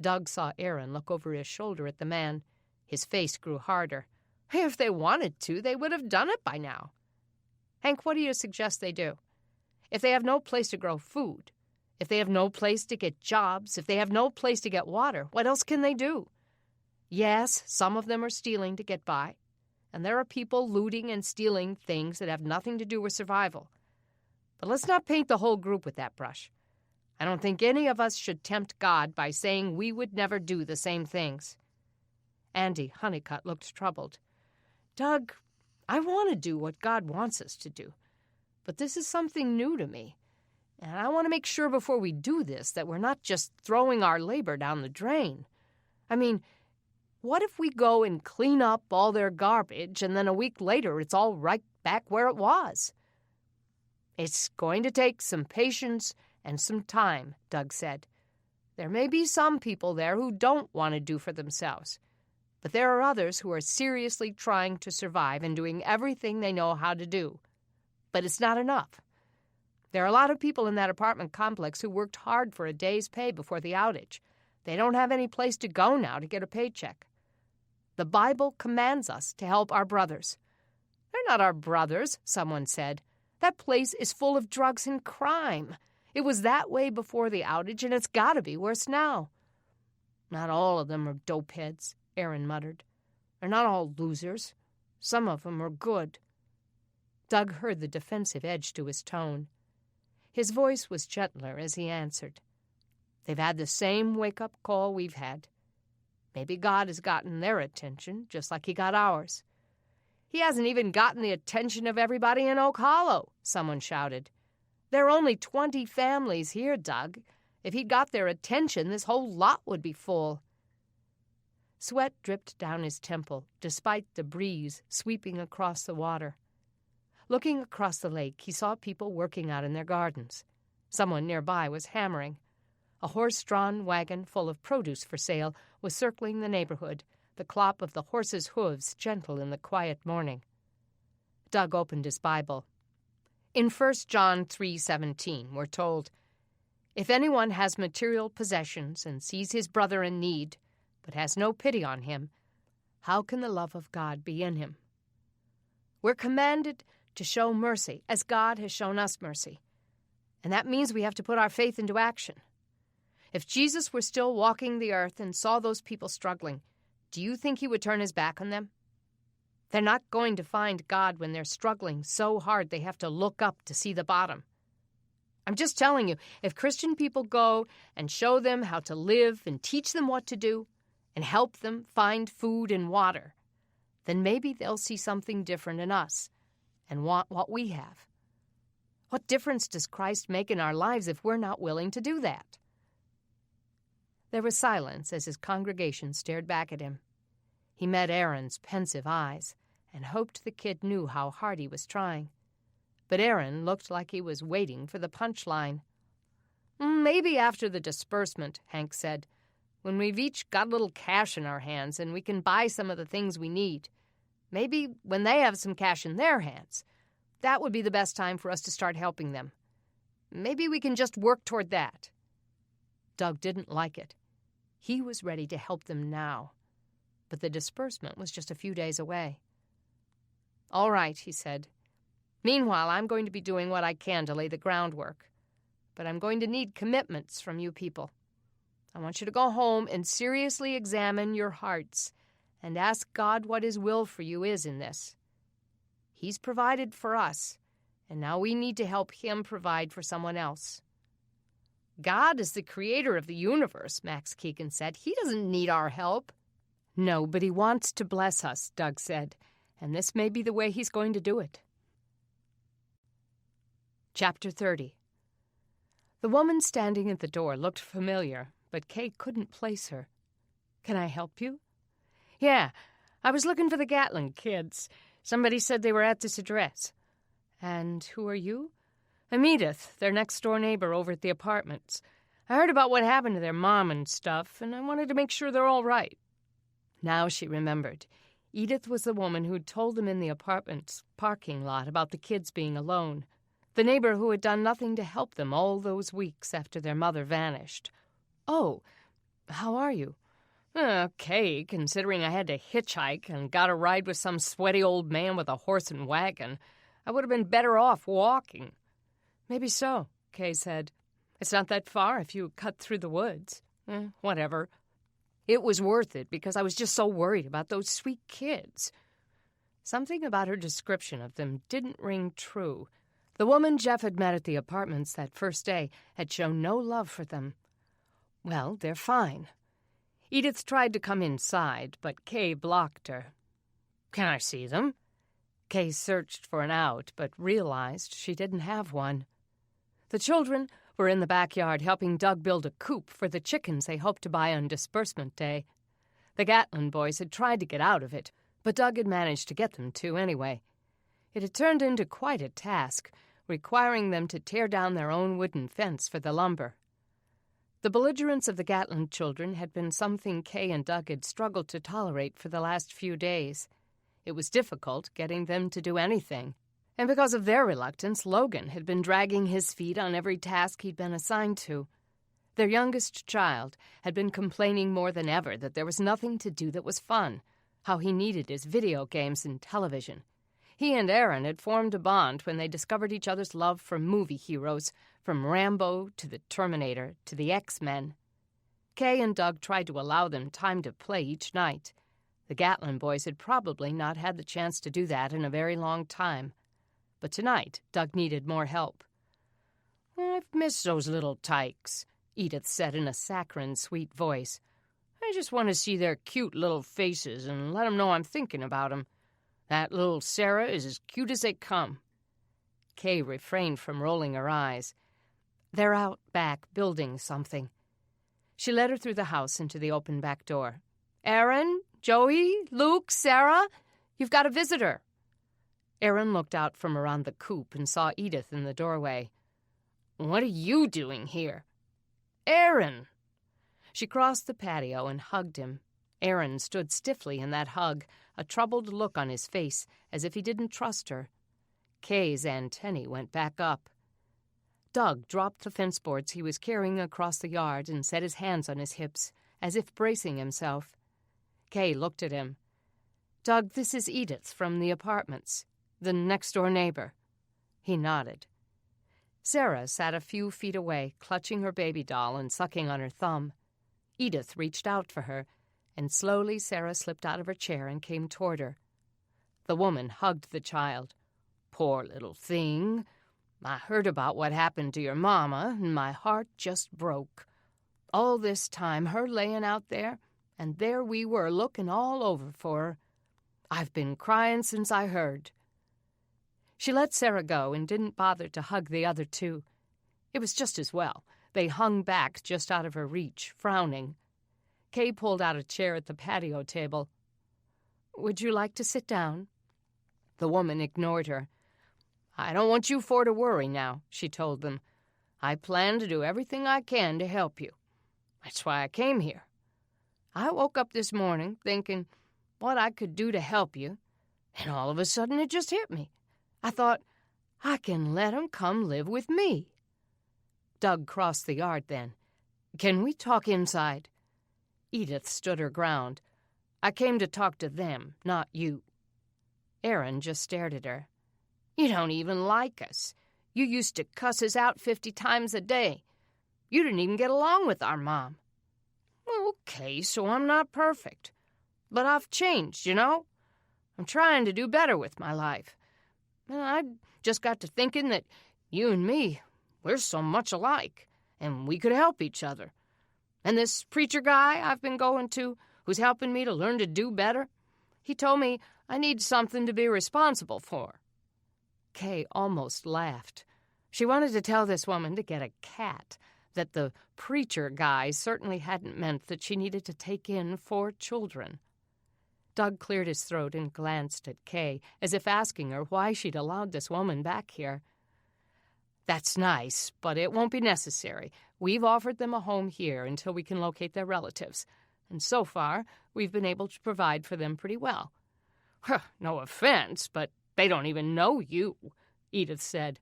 Doug saw Aaron look over his shoulder at the man. His face grew harder. If they wanted to, they would have done it by now. Hank, what do you suggest they do? If they have no place to grow food, if they have no place to get jobs, if they have no place to get water, what else can they do? Yes, some of them are stealing to get by, and there are people looting and stealing things that have nothing to do with survival. But let's not paint the whole group with that brush. I don't think any of us should tempt God by saying we would never do the same things." Andy Honeycutt looked troubled. "Doug, I want to do what God wants us to do, but this is something new to me, and I want to make sure before we do this that we're not just throwing our labor down the drain. I mean, what if we go and clean up all their garbage and then a week later it's all right back where it was?" "It's going to take some patience and some time," Doug said. "There may be some people there who don't want to do for themselves, but there are others who are seriously trying to survive and doing everything they know how to do. But it's not enough. There are a lot of people in that apartment complex who worked hard for a day's pay before the outage. They don't have any place to go now to get a paycheck. The Bible commands us to help our brothers." "They're not our brothers," someone said. "That place is full of drugs and crime. It was that way before the outage, and it's got to be worse now." "Not all of them are dopeheads," Aaron muttered. "They're not all losers. Some of them are good." Doug heard the defensive edge to his tone. His voice was gentler as he answered. "They've had the same wake-up call we've had. Maybe God has gotten their attention, just like he got ours." "He hasn't even gotten the attention of everybody in Oak Hollow," someone shouted. "There are only 20 families here, Doug. If he'd got their attention, this whole lot would be full." Sweat dripped down his temple, despite the breeze sweeping across the water. Looking across the lake, he saw people working out in their gardens. Someone nearby was hammering. A horse-drawn wagon full of produce for sale was circling the neighborhood, the clop of the horse's hooves gentle in the quiet morning. Doug opened his Bible. In 1 John 3:17, we're told, "If anyone has material possessions and sees his brother in need, but has no pity on him, how can the love of God be in him?" We're commanded to show mercy as God has shown us mercy, and that means we have to put our faith into action. If Jesus were still walking the earth and saw those people struggling, do you think he would turn his back on them? They're not going to find God when they're struggling so hard they have to look up to see the bottom. I'm just telling you, if Christian people go and show them how to live and teach them what to do and help them find food and water, then maybe they'll see something different in us and want what we have. What difference does Christ make in our lives if we're not willing to do that? There was silence as his congregation stared back at him. He met Aaron's pensive eyes and hoped the kid knew how hard he was trying. But Aaron looked like he was waiting for the punchline. "Maybe after the disbursement," Hank said, "when we've each got a little cash in our hands and we can buy some of the things we need. Maybe when they have some cash in their hands, that would be the best time for us to start helping them. Maybe we can just work toward that." Doug didn't like it. He was ready to help them now, but the disbursement was just a few days away. "All right," he said. "Meanwhile, I'm going to be doing what I can to lay the groundwork, but I'm going to need commitments from you people. I want you to go home and seriously examine your hearts and ask God what his will for you is in this. He's provided for us, and now we need to help him provide for someone else." "God is the creator of the universe," Max Keegan said. "He doesn't need our help." "No, but he wants to bless us," Doug said, "and this may be the way he's going to do it." Chapter 30. The woman standing at the door looked familiar, but Kay couldn't place her. "Can I help you?" "Yeah, I was looking for the Gatlin kids. Somebody said they were at this address." "And who are you?" "I'm Edith, their next-door neighbor over at the apartments. I heard about what happened to their mom and stuff, and I wanted to make sure they're all right." Now she remembered. Edith was the woman who'd told them in the apartment's parking lot about the kids being alone. The neighbor who had done nothing to help them all those weeks after their mother vanished. "Oh, how are you?" "Okay, considering I had to hitchhike and got a ride with some sweaty old man with a horse and wagon. I would have been better off walking." "Maybe so," Kay said. "It's not that far if you cut through the woods." Whatever. It was worth it because I was just so worried about those sweet kids." Something about her description of them didn't ring true. The woman Jeff had met at the apartments that first day had shown no love for them. Well, they're fine. Edith tried to come inside, but Kay blocked her. "Can I see them?" Kay searched for an out, but realized she didn't have one. The children were in the backyard helping Doug build a coop for the chickens they hoped to buy on disbursement day. The Gatlin boys had tried to get out of it, but Doug had managed to get them to anyway. It had turned into quite a task, requiring them to tear down their own wooden fence for the lumber. The belligerence of the Gatlin children had been something Kay and Doug had struggled to tolerate for the last few days. It was difficult getting them to do anything, and because of their reluctance, Logan had been dragging his feet on every task he'd been assigned to. Their youngest child had been complaining more than ever that there was nothing to do that was fun, how he needed his video games and television. He and Aaron had formed a bond when they discovered each other's love for movie heroes, from Rambo to the Terminator to the X-Men. Kay and Doug tried to allow them time to play each night. The Gatlin boys had probably not had the chance to do that in a very long time. But tonight, Doug needed more help. "I've missed those little tykes," Edith said in a saccharine, sweet voice. "I just want to see their cute little faces and let 'em know I'm thinking about 'em. That little Sarah is as cute as they come." Kay refrained from rolling her eyes. "They're out back building something." She led her through the house into the open back door. "Aaron, Joey, Luke, Sarah, you've got a visitor." Aaron looked out from around the coop and saw Edith in the doorway. "What are you doing here?" "Aaron!" She crossed the patio and hugged him. Aaron stood stiffly in that hug, a troubled look on his face, as if he didn't trust her. Kay's antennae went back up. Doug dropped the fence boards he was carrying across the yard and set his hands on his hips, as if bracing himself. Kay looked at him. "Doug, this is Edith from the apartments, the next-door neighbor." He nodded. Sarah sat a few feet away, clutching her baby doll and sucking on her thumb. Edith reached out for her, and slowly Sarah slipped out of her chair and came toward her. The woman hugged the child. "Poor little thing. I heard about what happened to your mama, and my heart just broke. All this time, her laying out there, and there we were looking all over for her. I've been crying since I heard." She let Sarah go and didn't bother to hug the other two. It was just as well. They hung back just out of her reach, frowning. Kay pulled out a chair at the patio table. "Would you like to sit down?" The woman ignored her. "I don't want you for to worry now," she told them. "I plan to do everything I can to help you. That's why I came here. I woke up this morning thinking what I could do to help you, and all of a sudden it just hit me. I thought, I can let 'em come live with me." Doug crossed the yard then. "Can we talk inside?" Edith stood her ground. "I came to talk to them, not you." Aaron just stared at her. "You don't even like us. You used to cuss us out 50 times a day. You didn't even get along with our mom." "Okay, so I'm not perfect. But I've changed, you know? I'm trying to do better with my life. And I just got to thinking that you and me, we're so much alike, and we could help each other. And this preacher guy I've been going to, who's helping me to learn to do better, he told me I need something to be responsible for." Kay almost laughed. She wanted to tell this woman to get a cat, that the preacher guy certainly hadn't meant that she needed to take in 4 children. Doug cleared his throat and glanced at Kay, as if asking her why she'd allowed this woman back here. "That's nice, but it won't be necessary. We've offered them a home here until we can locate their relatives, and so far we've been able to provide for them pretty well." "No offense, but they don't even know you," Edith said.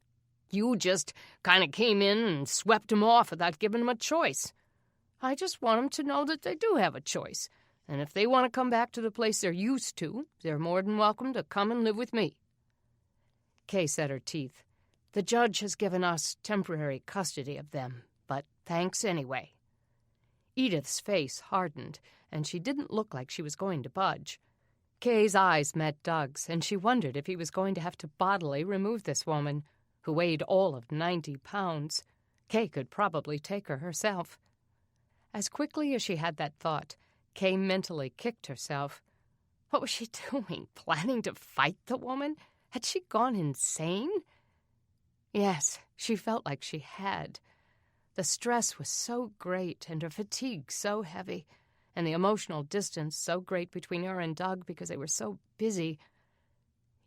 "You just kind of came in and swept them off without giving them a choice. I just want them to know that they do have a choice, and if they want to come back to the place they're used to, they're more than welcome to come and live with me." Kay set her teeth. "The judge has given us temporary custody of them, but thanks anyway." Edith's face hardened, and she didn't look like she was going to budge. Kay's eyes met Doug's, and she wondered if he was going to have to bodily remove this woman. who weighed all of 90 pounds. Kay could probably take her herself. As quickly as she had that thought, Kay mentally kicked herself. What was she doing? Planning to fight the woman? Had she gone insane? Yes, she felt like she had. The stress was so great, and her fatigue so heavy, and the emotional distance so great between her and Doug because they were so busy.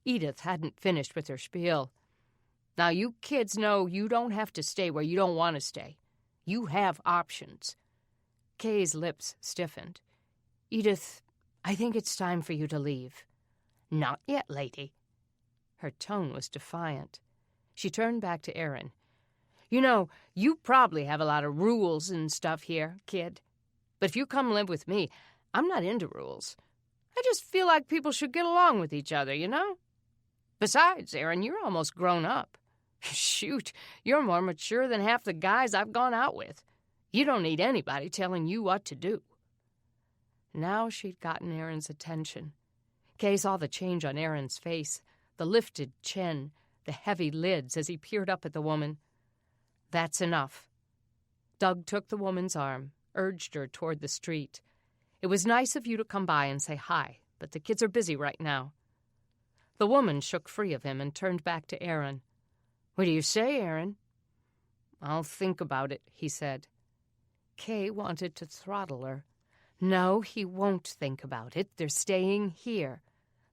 Edith hadn't finished with her spiel. Now, you kids know you don't have to stay where you don't want to stay. You have options. Kay's lips stiffened. Edith, I think it's time for you to leave. Not yet, lady. Her tone was defiant. She turned back to Aaron. You know, you probably have a lot of rules and stuff here, kid. But if you come live with me, I'm not into rules. I just feel like people should get along with each other, you know? Besides, Aaron, you're almost grown up. Shoot, you're more mature than half the guys I've gone out with. You don't need anybody telling you what to do. Now she'd gotten Aaron's attention. Kay saw the change on Aaron's face, the lifted chin, the heavy lids as he peered up at the woman. That's enough. Doug took the woman's arm, urged her toward the street. It was nice of you to come by and say hi, but the kids are busy right now. The woman shook free of him and turned back to Aaron. What do you say, Aaron? I'll think about it, he said. Kay wanted to throttle her. No, he won't think about it. They're staying here.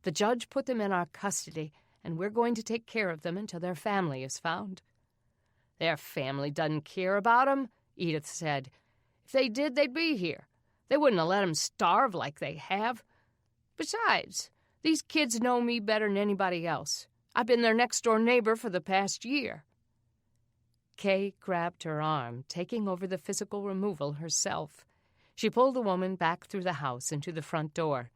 The judge put them in our custody, and we're going to take care of them until their family is found. Their family doesn't care about them, Edith said. If they did, they'd be here. They wouldn't have let them starve like they have. Besides, these kids know me better than anybody else. I've been their next-door neighbor for the past year. Kay grabbed her arm, taking over the physical removal herself. She pulled the woman back through the house into the front door.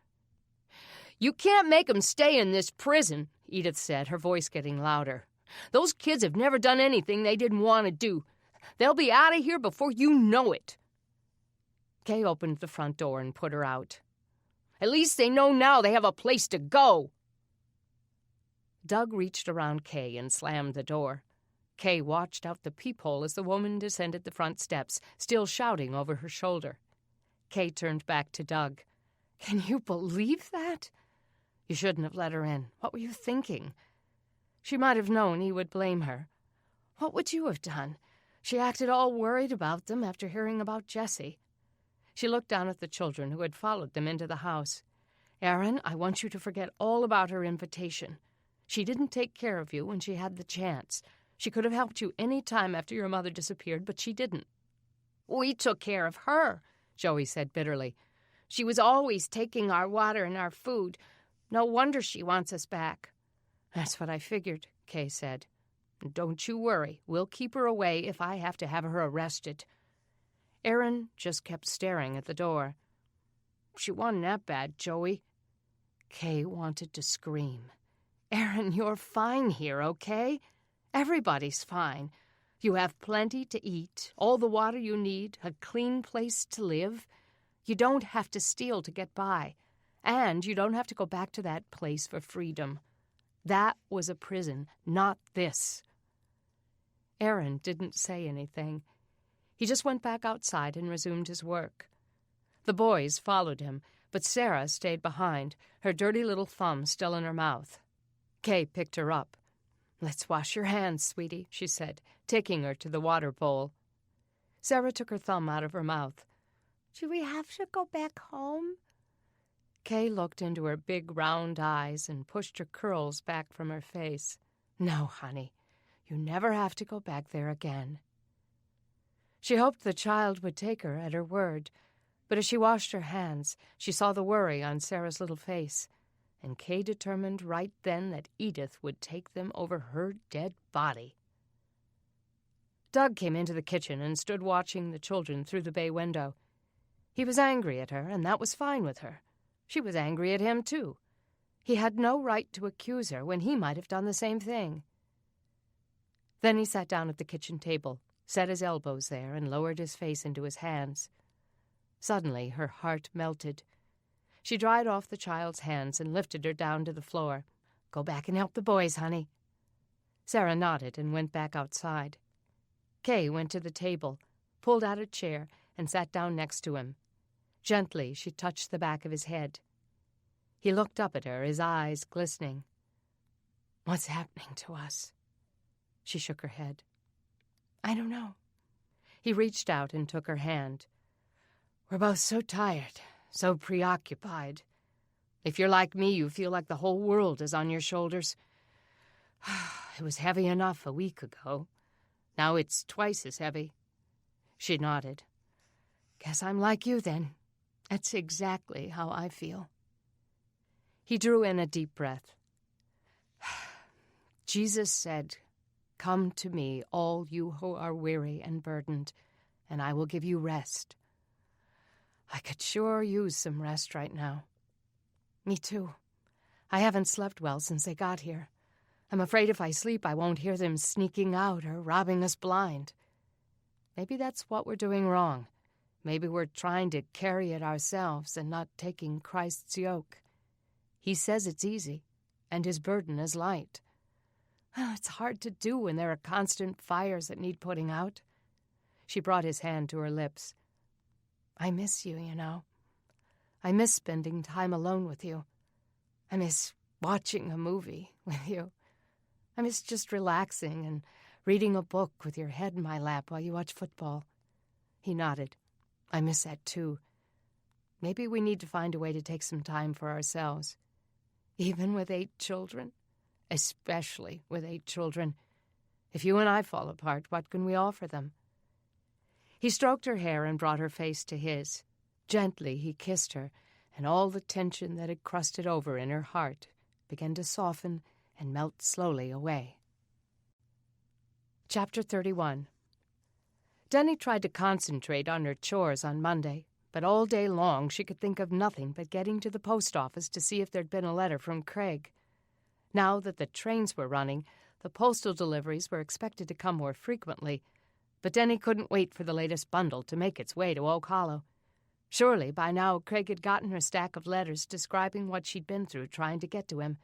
You can't make them stay in this prison, Edith said, her voice getting louder. Those kids have never done anything they didn't want to do. They'll be out of here before you know it. Kay opened the front door and put her out. At least they know now they have a place to go. Doug reached around Kay and slammed the door. Kay watched out the peephole as the woman descended the front steps, still shouting over her shoulder. Kay turned back to Doug. Can you believe that? You shouldn't have let her in. What were you thinking? She might have known he would blame her. What would you have done? She acted all worried about them after hearing about Jessie. She looked down at the children who had followed them into the house. Aaron, I want you to forget all about her invitation. She didn't take care of you when she had the chance. She could have helped you any time after your mother disappeared, but she didn't. We took care of her, Joey said bitterly. She was always taking our water and our food. No wonder she wants us back. That's what I figured, Kay said. Don't you worry. We'll keep her away if I have to have her arrested. Aaron just kept staring at the door. She wasn't that bad, Joey. Kay wanted to scream. Aaron, you're fine here, okay? Everybody's fine. You have plenty to eat, all the water you need, a clean place to live. You don't have to steal to get by, and you don't have to go back to that place for freedom. That was a prison, not this. Aaron didn't say anything. He just went back outside and resumed his work. The boys followed him, but Sarah stayed behind, her dirty little thumb still in her mouth. Kay picked her up. Let's wash your hands, sweetie, she said, taking her to the water bowl. Sarah took her thumb out of her mouth. Do we have to go back home? Kay looked into her big round eyes and pushed her curls back from her face. No, honey, you never have to go back there again. She hoped the child would take her at her word, but as she washed her hands, she saw the worry on Sarah's little face, and Kay determined right then that Edith would take them over her dead body. Doug came into the kitchen and stood watching the children through the bay window. He was angry at her, and that was fine with her. She was angry at him, too. He had no right to accuse her when he might have done the same thing. Then he sat down at the kitchen table, set his elbows there, and lowered his face into his hands. Suddenly, her heart melted. She dried off the child's hands and lifted her down to the floor. Go back and help the boys, honey. Sarah nodded and went back outside. Kay went to the table, pulled out a chair, and sat down next to him. Gently, she touched the back of his head. He looked up at her, his eyes glistening. "What's happening to us?" She shook her head. "I don't know." He reached out and took her hand. "We're both so tired, so preoccupied. If you're like me, you feel like the whole world is on your shoulders. It was heavy enough a week ago. Now it's twice as heavy." She nodded. "Guess I'm like you then. That's exactly how I feel." He drew in a deep breath. "Jesus said, 'Come to me, all you who are weary and burdened, and I will give you rest.' I could sure use some rest right now." "Me too. I haven't slept well since they got here. I'm afraid if I sleep, I won't hear them sneaking out or robbing us blind. Maybe that's what we're doing wrong. Maybe we're trying to carry it ourselves and not taking Christ's yoke. He says it's easy, and his burden is light. It's hard to do when there are constant fires that need putting out." She brought his hand to her lips. "I miss you, you know. I miss spending time alone with you. I miss watching a movie with you. I miss just relaxing and reading a book with your head in my lap while you watch football." He nodded. "I miss that too. Maybe we need to find a way to take some time for ourselves. Even with 8 children? Especially with 8 children. If you and I fall apart, what can we offer them?" He stroked her hair and brought her face to his. Gently he kissed her, and all the tension that had crusted over in her heart began to soften and melt slowly away. Chapter 31. Denny tried to concentrate on her chores on Monday, but all day long she could think of nothing but getting to the post office to see if there'd been a letter from Craig. Now that the trains were running, the postal deliveries were expected to come more frequently, but Denny couldn't wait for the latest bundle to make its way to Oak Hollow. Surely by now Craig had gotten her stack of letters describing what she'd been through trying to get to him.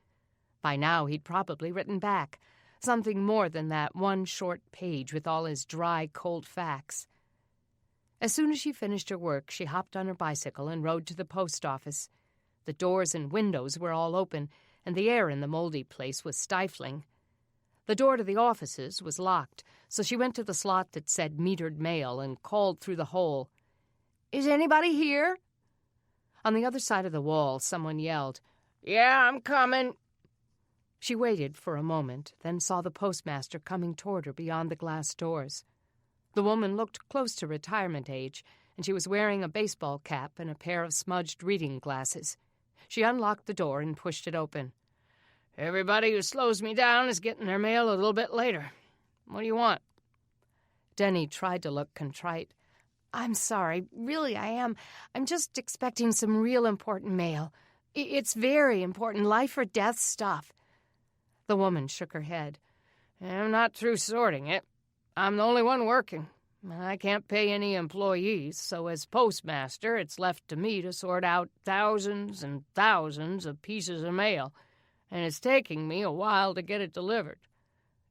By now he'd probably written back, something more than that one short page with all his dry, cold facts. As soon as she finished her work, she hopped on her bicycle and rode to the post office. The doors and windows were all open, and the air in the moldy place was stifling. The door to the offices was locked, so she went to the slot that said metered mail and called through the hole. "Is anybody here?" On the other side of the wall, someone yelled, "Yeah, I'm coming." She waited for a moment, then saw the postmaster coming toward her beyond the glass doors. The woman looked close to retirement age, and she was wearing a baseball cap and a pair of smudged reading glasses. She unlocked the door and pushed it open. "Everybody who slows me down is getting their mail a little bit later. What do you want?" Denny tried to look contrite. "I'm sorry. Really, I am. I'm just expecting some real important mail. It's very important, life or death stuff." The woman shook her head. "I'm not through sorting it. I'm the only one working. I can't pay any employees, so as postmaster, it's left to me to sort out thousands and thousands of pieces of mail, and it's taking me a while to get it delivered.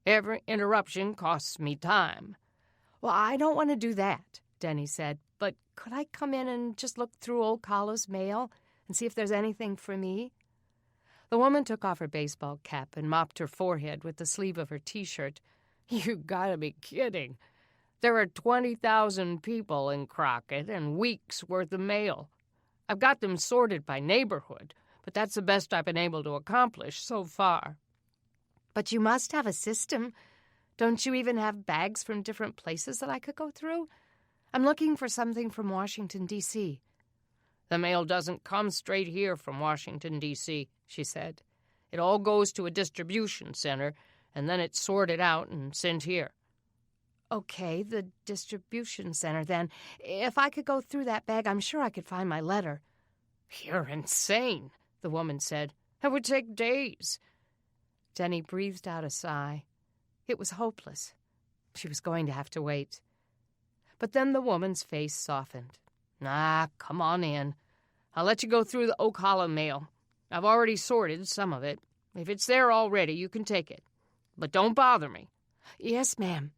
Every interruption costs me time." "Well, I don't want to do that," Denny said, "but could I come in and just look through Old Hollow's mail and see if there's anything for me?" The woman took off her baseball cap and mopped her forehead with the sleeve of her T-shirt. "You gotta be kidding. There are 20,000 people in Crockett and weeks' worth of mail. I've got them sorted by neighborhood, but that's the best I've been able to accomplish so far." "But you must have a system. Don't you even have bags from different places that I could go through? I'm looking for something from Washington, D.C. "The mail doesn't come straight here from Washington, D.C., she said. "It all goes to a distribution center, and then it's sorted out and sent here." "Okay, the distribution center, then. If I could go through that bag, I'm sure I could find my letter." "You're insane," the woman said. "It would take days." Denny breathed out a sigh. It was hopeless. She was going to have to wait. But then the woman's face softened. Come on in. I'll let you go through the Oak Hollow mail. I've already sorted some of it. If it's there already, you can take it. but don't bother me." "Yes, ma'am."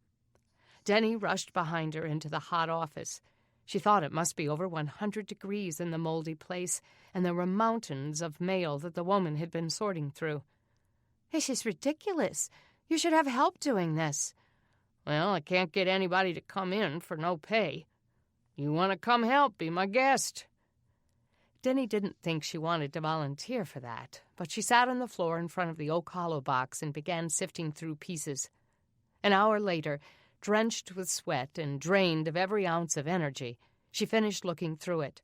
Denny rushed behind her into the hot office. She thought it must be over 100 degrees in the moldy place, and there were mountains of mail that the woman had been sorting through. "This is ridiculous. You should have help doing this." "Well, I can't get anybody to come in for no pay. You want to come help, be my guest." Denny didn't think she wanted to volunteer for that, but she sat on the floor in front of the oak hollow box and began sifting through pieces. An hour later, drenched with sweat and drained of every ounce of energy, she finished looking through it.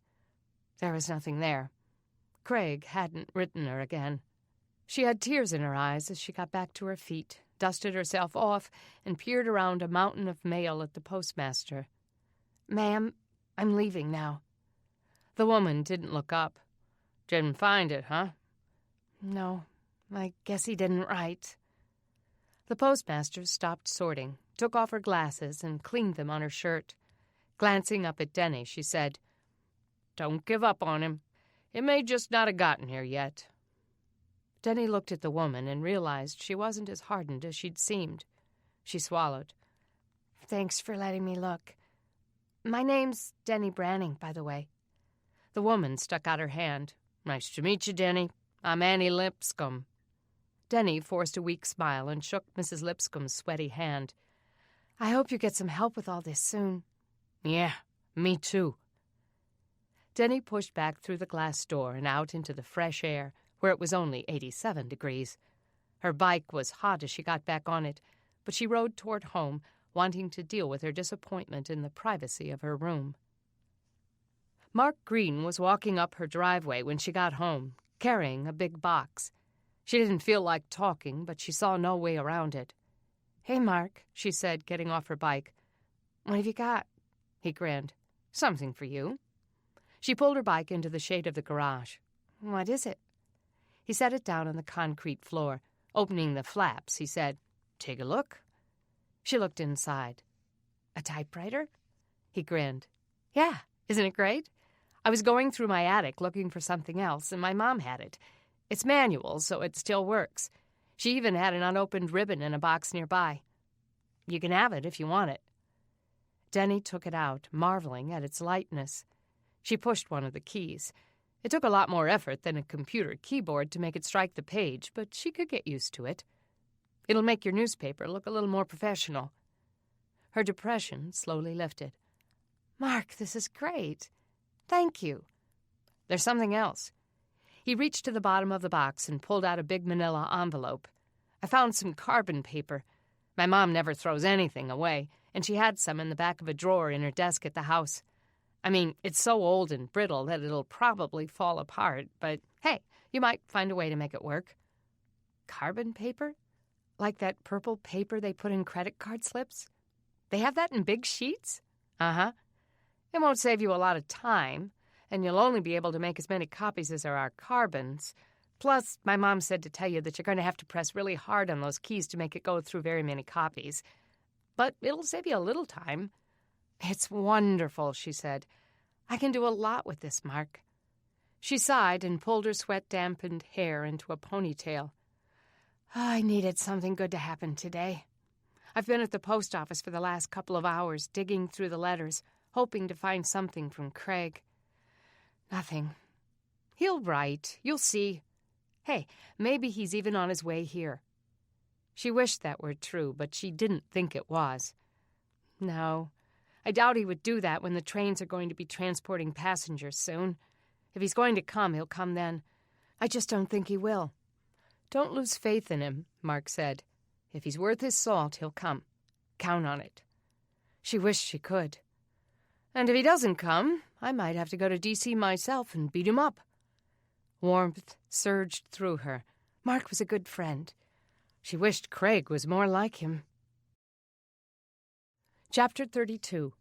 There was nothing there. Craig hadn't written her again. She had tears in her eyes as she got back to her feet, dusted herself off, and peered around a mountain of mail at the postmaster. "Ma'am, I'm leaving now." The woman didn't look up. "Didn't find it, huh?" "No, I guess he didn't write." The postmaster stopped sorting, took off her glasses, and cleaned them on her shirt. Glancing up at Denny, she said, "Don't give up on him. It may just not have gotten here yet." Denny looked at the woman and realized she wasn't as hardened as she'd seemed. She swallowed. "Thanks for letting me look. My name's Denny Branning, by the way." The woman stuck out her hand. "Nice to meet you, Denny. I'm Annie Lipscomb." Denny forced a weak smile and shook Mrs. Lipscomb's sweaty hand. "I hope you get some help with all this soon." "Yeah, me too." Denny pushed back through the glass door and out into the fresh air, where it was only 87 degrees. Her bike was hot as she got back on it, but she rode toward home, wanting to deal with her disappointment in the privacy of her room. Mark Green was walking up her driveway when she got home, carrying a big box. She didn't feel like talking, but she saw no way around it. "Hey, Mark," she said, getting off her bike. "What have you got?" He grinned. "Something for you." She pulled her bike into the shade of the garage. "What is it?" He set it down on the concrete floor. Opening the flaps, he said, "Take a look." She looked inside. "A typewriter?" He grinned. "Yeah, Isn't it great? I was going through my attic looking for something else, and my mom had it. It's manual, so it still works. She even had an unopened ribbon in a box nearby. You can have it if you want it." Denny took it out, marveling at its lightness. She pushed one of the keys. It took a lot more effort than a computer keyboard to make it strike the page, but she could get used to it. It'll make your newspaper look a little more professional. Her depression slowly lifted. "Mark, this is great. Thank you." "There's something else." He reached to the bottom of the box and pulled out a big manila envelope. "I found some carbon paper. My mom never throws anything away, and she had some in the back of a drawer in her desk at the house. I mean, it's so old and brittle that it'll probably fall apart, but hey, you might find a way to make it work." "Carbon paper? Like that purple paper they put in credit card slips? They have that in big sheets?" "Uh-huh. It won't save you a lot of time, and you'll only be able to make as many copies as there are carbons. Plus, my mom said to tell you that you're going to have to press really hard on those keys to make it go through very many copies. But it'll save you a little time." "It's wonderful," she said. "I can do a lot with this, Mark." She sighed and pulled her sweat-dampened hair into a ponytail. "I needed something good to happen today. I've been at the post office for the last couple of hours, digging through the letters, hoping to find something from Craig. Nothing. He'll write. You'll see. Hey, maybe he's even on his way here." She wished that were true, but she didn't think it was. "No, I doubt he would do that when the trains are going to be transporting passengers soon. If he's going to come, he'll come then. I just don't think he will." "Don't lose faith in him," Mark said. "If he's worth his salt, he'll come. Count on it." She wished she could. "And if he doesn't come, I might have to go to D.C. myself and beat him up." Warmth surged through her. Mark was a good friend. She wished Craig was more like him. Chapter 32.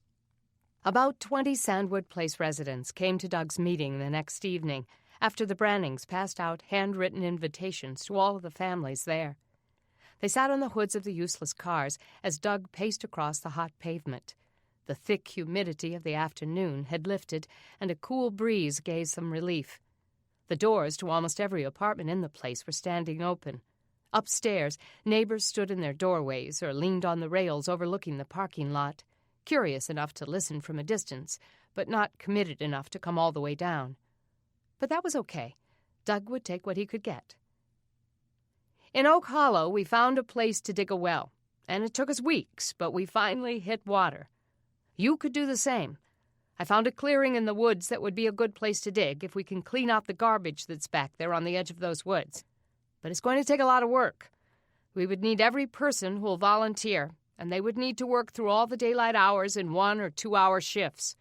About 20 Sandwood Place residents came to Doug's meeting the next evening, after the Brannings passed out handwritten invitations to all of the families there. They sat on the hoods of the useless cars as Doug paced across the hot pavement. The thick humidity of the afternoon had lifted, and a cool breeze gave some relief. The doors to almost every apartment in the place were standing open. Upstairs, neighbors stood in their doorways or leaned on the rails overlooking the parking lot, curious enough to listen from a distance, but not committed enough to come all the way down. But that was okay. Doug would take what he could get. In Oak Hollow, we found a place to dig a well, and it took us weeks, but we finally hit water. You could do the same. I found a clearing in the woods that would be a good place to dig if we can clean out the garbage that's back there on the edge of those woods. But it's going to take a lot of work. We would need every person who will volunteer, and they would need to work through all the daylight hours in 1 or 2 hour shifts.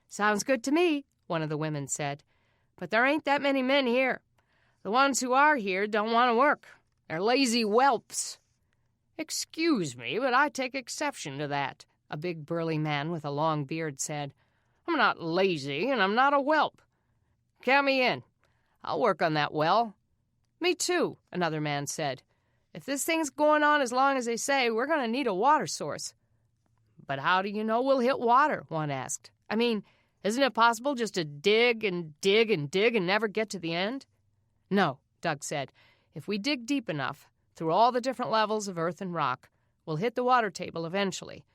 "Sounds good to me," one of the women said. "But there ain't that many men here. The ones who are here don't want to work. They're lazy whelps." "Excuse me, but I take exception to that," a big burly man with a long beard said. "I'm not lazy, and I'm not a whelp. Count me in. I'll work on that well." "Me too," another man said. "If this thing's going on as long as they say, we're going to need a water source." "But how do you know we'll hit water?" one asked. "I mean, isn't it possible just to dig and dig and dig and never get to the end?" "No," Doug said. "If we dig deep enough, through all the different levels of earth and rock, we'll hit the water table eventually.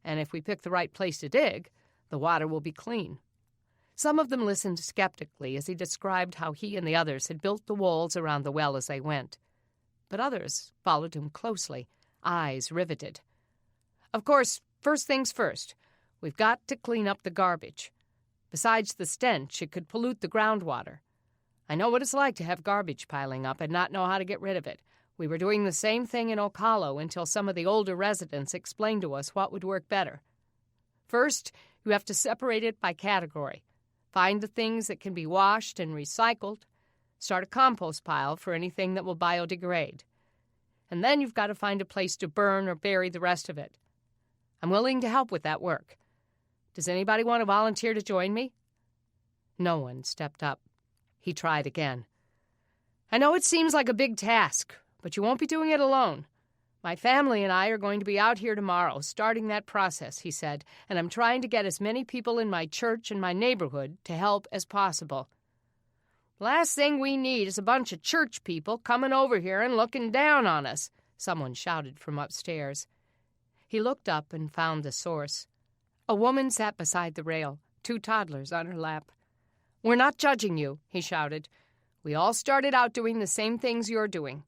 And if we pick the right place to dig, the water will be clean." Some of them listened skeptically as he described how he and the others had built the walls around the well as they went. But others followed him closely, eyes riveted. "Of course, first things first, we've got to clean up the garbage. Besides the stench, it could pollute the groundwater. I know what it's like to have garbage piling up and not know how to get rid of it. We were doing the same thing in Oak Hollow until some of the older residents explained to us what would work better. First, you have to separate it by category. Find the things that can be washed and recycled. Start a compost pile for anything that will biodegrade. And then you've got to find a place to burn or bury the rest of it. I'm willing to help with that work. Does anybody want to volunteer to join me?" No one stepped up. He tried again. "I know it seems like a big task, but you won't be doing it alone. My family and I are going to be out here tomorrow, starting that process," he said, "and I'm trying to get as many people in my church and my neighborhood to help as possible." "The last thing we need is a bunch of church people coming over here and looking down on us," someone shouted from upstairs. He looked up and found the source. A woman sat beside the rail, 2 toddlers on her lap. "We're not judging you," he shouted. "We all started out doing the same things you're doing.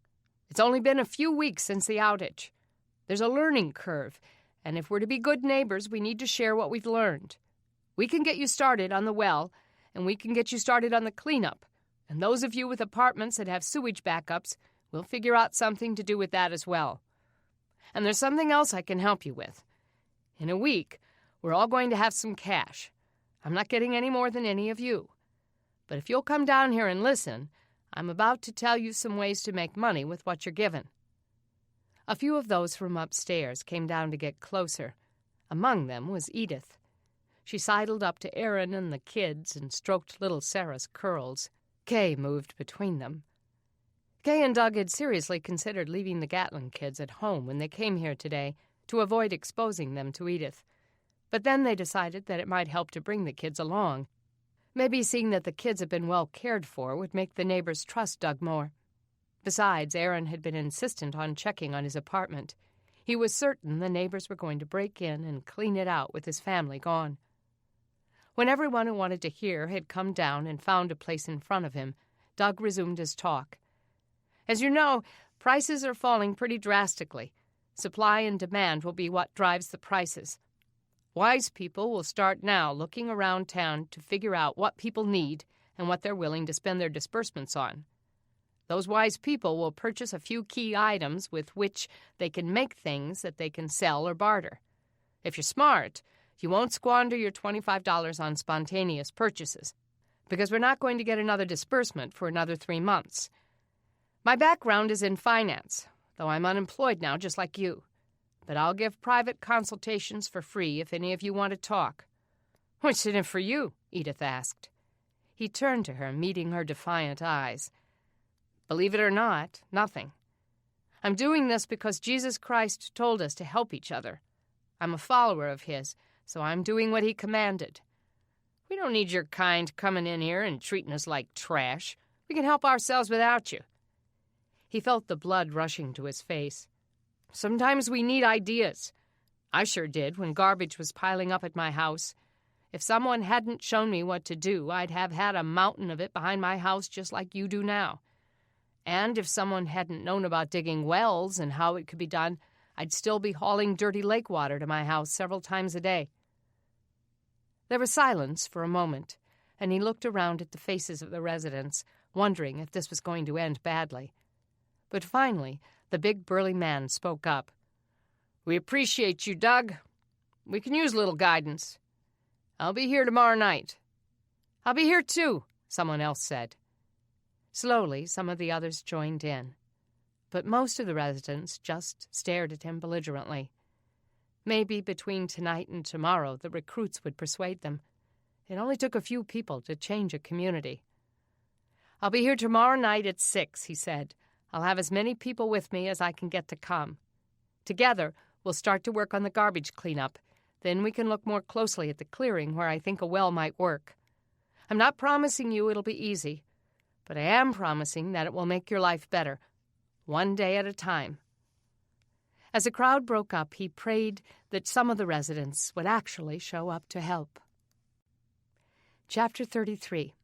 It's only been a few weeks since the outage. There's a learning curve, and if we're to be good neighbors, we need to share what we've learned. We can get you started on the well, and we can get you started on the cleanup. And those of you with apartments that have sewage backups, we'll figure out something to do with that as well. And there's something else I can help you with. In a week, we're all going to have some cash. I'm not getting any more than any of you. But if you'll come down here and listen, I'm about to tell you some ways to make money with what you're given." A few of those from upstairs came down to get closer. Among them was Edith. She sidled up to Aaron and the kids and stroked little Sarah's curls. Kay moved between them. Kay and Doug had seriously considered leaving the Gatlin kids at home when they came here today to avoid exposing them to Edith. But then they decided that it might help to bring the kids along. Maybe seeing that the kids had been well cared for would make the neighbors trust Doug more. Besides, Aaron had been insistent on checking on his apartment. He was certain the neighbors were going to break in and clean it out with his family gone. When everyone who wanted to hear had come down and found a place in front of him, Doug resumed his talk. "As you know, prices are falling pretty drastically. Supply and demand will be what drives the prices. Wise people will start now looking around town to figure out what people need and what they're willing to spend their disbursements on. Those wise people will purchase a few key items with which they can make things that they can sell or barter. If you're smart, you won't squander your $25 on spontaneous purchases, because we're not going to get another disbursement for another 3 months. My background is in finance, though I'm unemployed now just like you. But I'll give private consultations for free if any of you want to talk." "What's in it for you?" Edith asked. He turned to her, meeting her defiant eyes. "Believe it or not, nothing. I'm doing this because Jesus Christ told us to help each other. I'm a follower of his, so I'm doing what he commanded. We don't need your kind coming in here and treating us like trash. We can help ourselves without you." He felt the blood rushing to his face. "Sometimes we need ideas. I sure did when garbage was piling up at my house. If someone hadn't shown me what to do, I'd have had a mountain of it behind my house just like you do now. And if someone hadn't known about digging wells and how it could be done, I'd still be hauling dirty lake water to my house several times a day." There was silence for a moment, and he looked around at the faces of the residents, wondering if this was going to end badly. But finally, the big burly man spoke up. "We appreciate you, Doug. We can use a little guidance. I'll be here tomorrow night." "I'll be here too," someone else said. Slowly, some of the others joined in, but most of the residents just stared at him belligerently. Maybe between tonight and tomorrow the recruits would persuade them. It only took a few people to change a community. "I'll be here tomorrow night at 6, he said. "I'll have as many people with me as I can get to come. Together, we'll start to work on the garbage cleanup. Then we can look more closely at the clearing where I think a well might work. I'm not promising you it'll be easy, but I am promising that it will make your life better, one day at a time." As the crowd broke up, he prayed that some of the residents would actually show up to help. Chapter 33.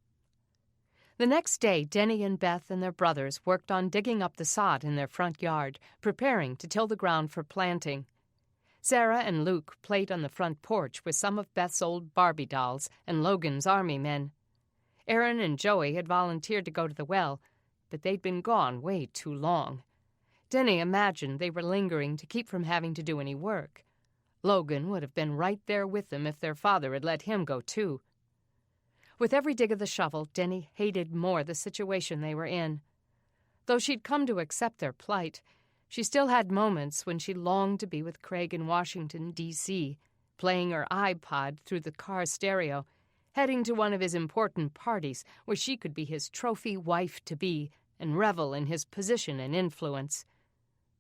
The next day, Denny and Beth and their brothers worked on digging up the sod in their front yard, preparing to till the ground for planting. Sarah and Luke played on the front porch with some of Beth's old Barbie dolls and Logan's army men. Aaron and Joey had volunteered to go to the well, but they'd been gone way too long. Denny imagined they were lingering to keep from having to do any work. Logan would have been right there with them if their father had let him go too. With every dig of the shovel, Denny hated more the situation they were in. Though she'd come to accept their plight, she still had moments when she longed to be with Craig in Washington, D.C., playing her iPod through the car stereo, heading to one of his important parties where she could be his trophy wife-to-be and revel in his position and influence.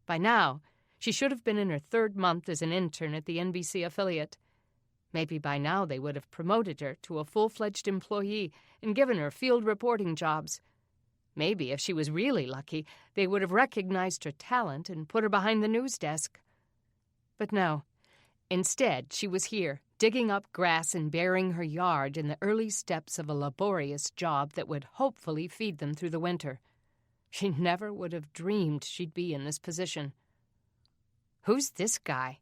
By now, she should have been in her 3rd month as an intern at the NBC affiliate. Maybe by now they would have promoted her to a full-fledged employee and given her field reporting jobs. Maybe, if she was really lucky, they would have recognized her talent and put her behind the news desk. But no. Instead, she was here, digging up grass and burying her yard in the early steps of a laborious job that would hopefully feed them through the winter. She never would have dreamed she'd be in this position. "Who's this guy?"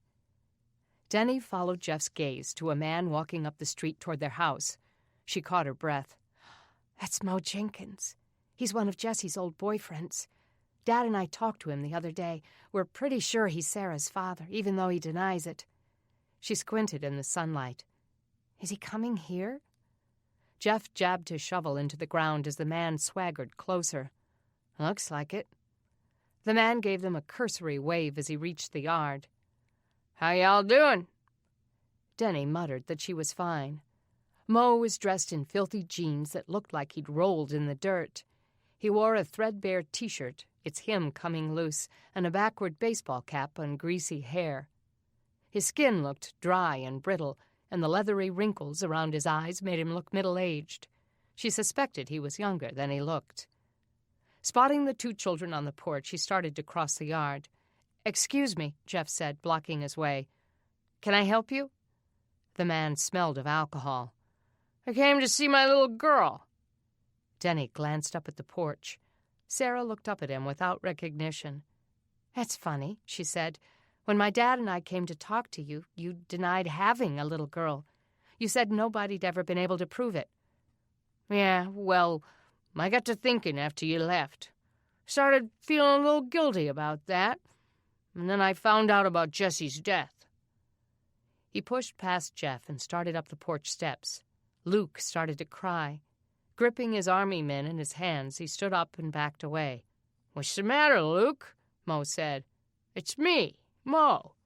Denny followed Jeff's gaze to a man walking up the street toward their house. She caught her breath. "That's Mo Jenkins. He's one of Jesse's old boyfriends. Dad and I talked to him the other day. We're pretty sure he's Sarah's father, even though he denies it." She squinted in the sunlight. "Is he coming here?" Jeff jabbed his shovel into the ground as the man swaggered closer. "Looks like it." The man gave them a cursory wave as he reached the yard. "How y'all doing?" Denny muttered that she was fine. Mo was dressed in filthy jeans that looked like he'd rolled in the dirt. He wore a threadbare T-shirt, its hem coming loose, and a backward baseball cap on greasy hair. His skin looked dry and brittle, and the leathery wrinkles around his eyes made him look middle-aged. She suspected he was younger than he looked. Spotting the 2 children on the porch, he started to cross the yard. "Excuse me," Jeff said, blocking his way. "Can I help you?" The man smelled of alcohol. "I came to see my little girl." Denny glanced up at the porch. Sarah looked up at him without recognition. "That's funny," she said. "When my dad and I came to talk to you, you denied having a little girl. You said nobody'd ever been able to prove it." "Yeah, well, I got to thinking after you left. Started feeling a little guilty about that. And then I found out about Jesse's death." He pushed past Jeff and started up the porch steps. Luke started to cry. Gripping his army men in his hands, he stood up and backed away. "What's the matter, Luke?" Mo said. "It's me, Mo.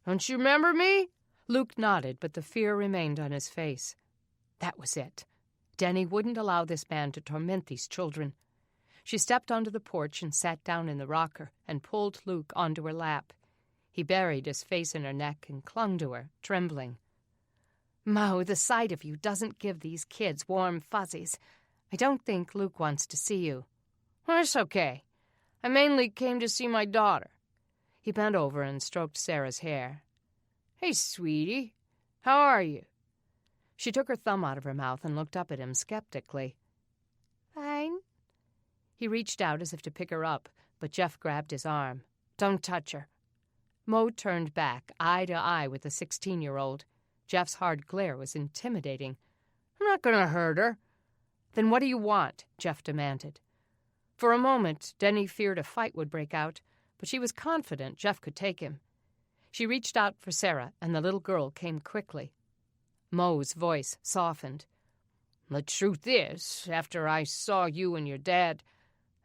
Don't you remember me?" Luke nodded, but the fear remained on his face. That was it. Denny wouldn't allow this man to torment these children. She stepped onto the porch and sat down in the rocker and pulled Luke onto her lap. He buried his face in her neck and clung to her, trembling. "Mo, the sight of you doesn't give these kids warm fuzzies. I don't think Luke wants to see you." "Well, it's okay. I mainly came to see my daughter." He bent over and stroked Sarah's hair. "Hey, sweetie, how are you?" She took her thumb out of her mouth and looked up at him skeptically. Fine. He reached out as if to pick her up, but Jeff grabbed his arm. "Don't touch her." Mo turned back, eye to eye with the 16-year-old. Jeff's hard glare was intimidating. "I'm not going to hurt her." "Then what do you want?" Jeff demanded. For a moment, Denny feared a fight would break out, but she was confident Jeff could take him. She reached out for Sarah, and the little girl came quickly. Mo's voice softened. "The truth is, after I saw you and your dad,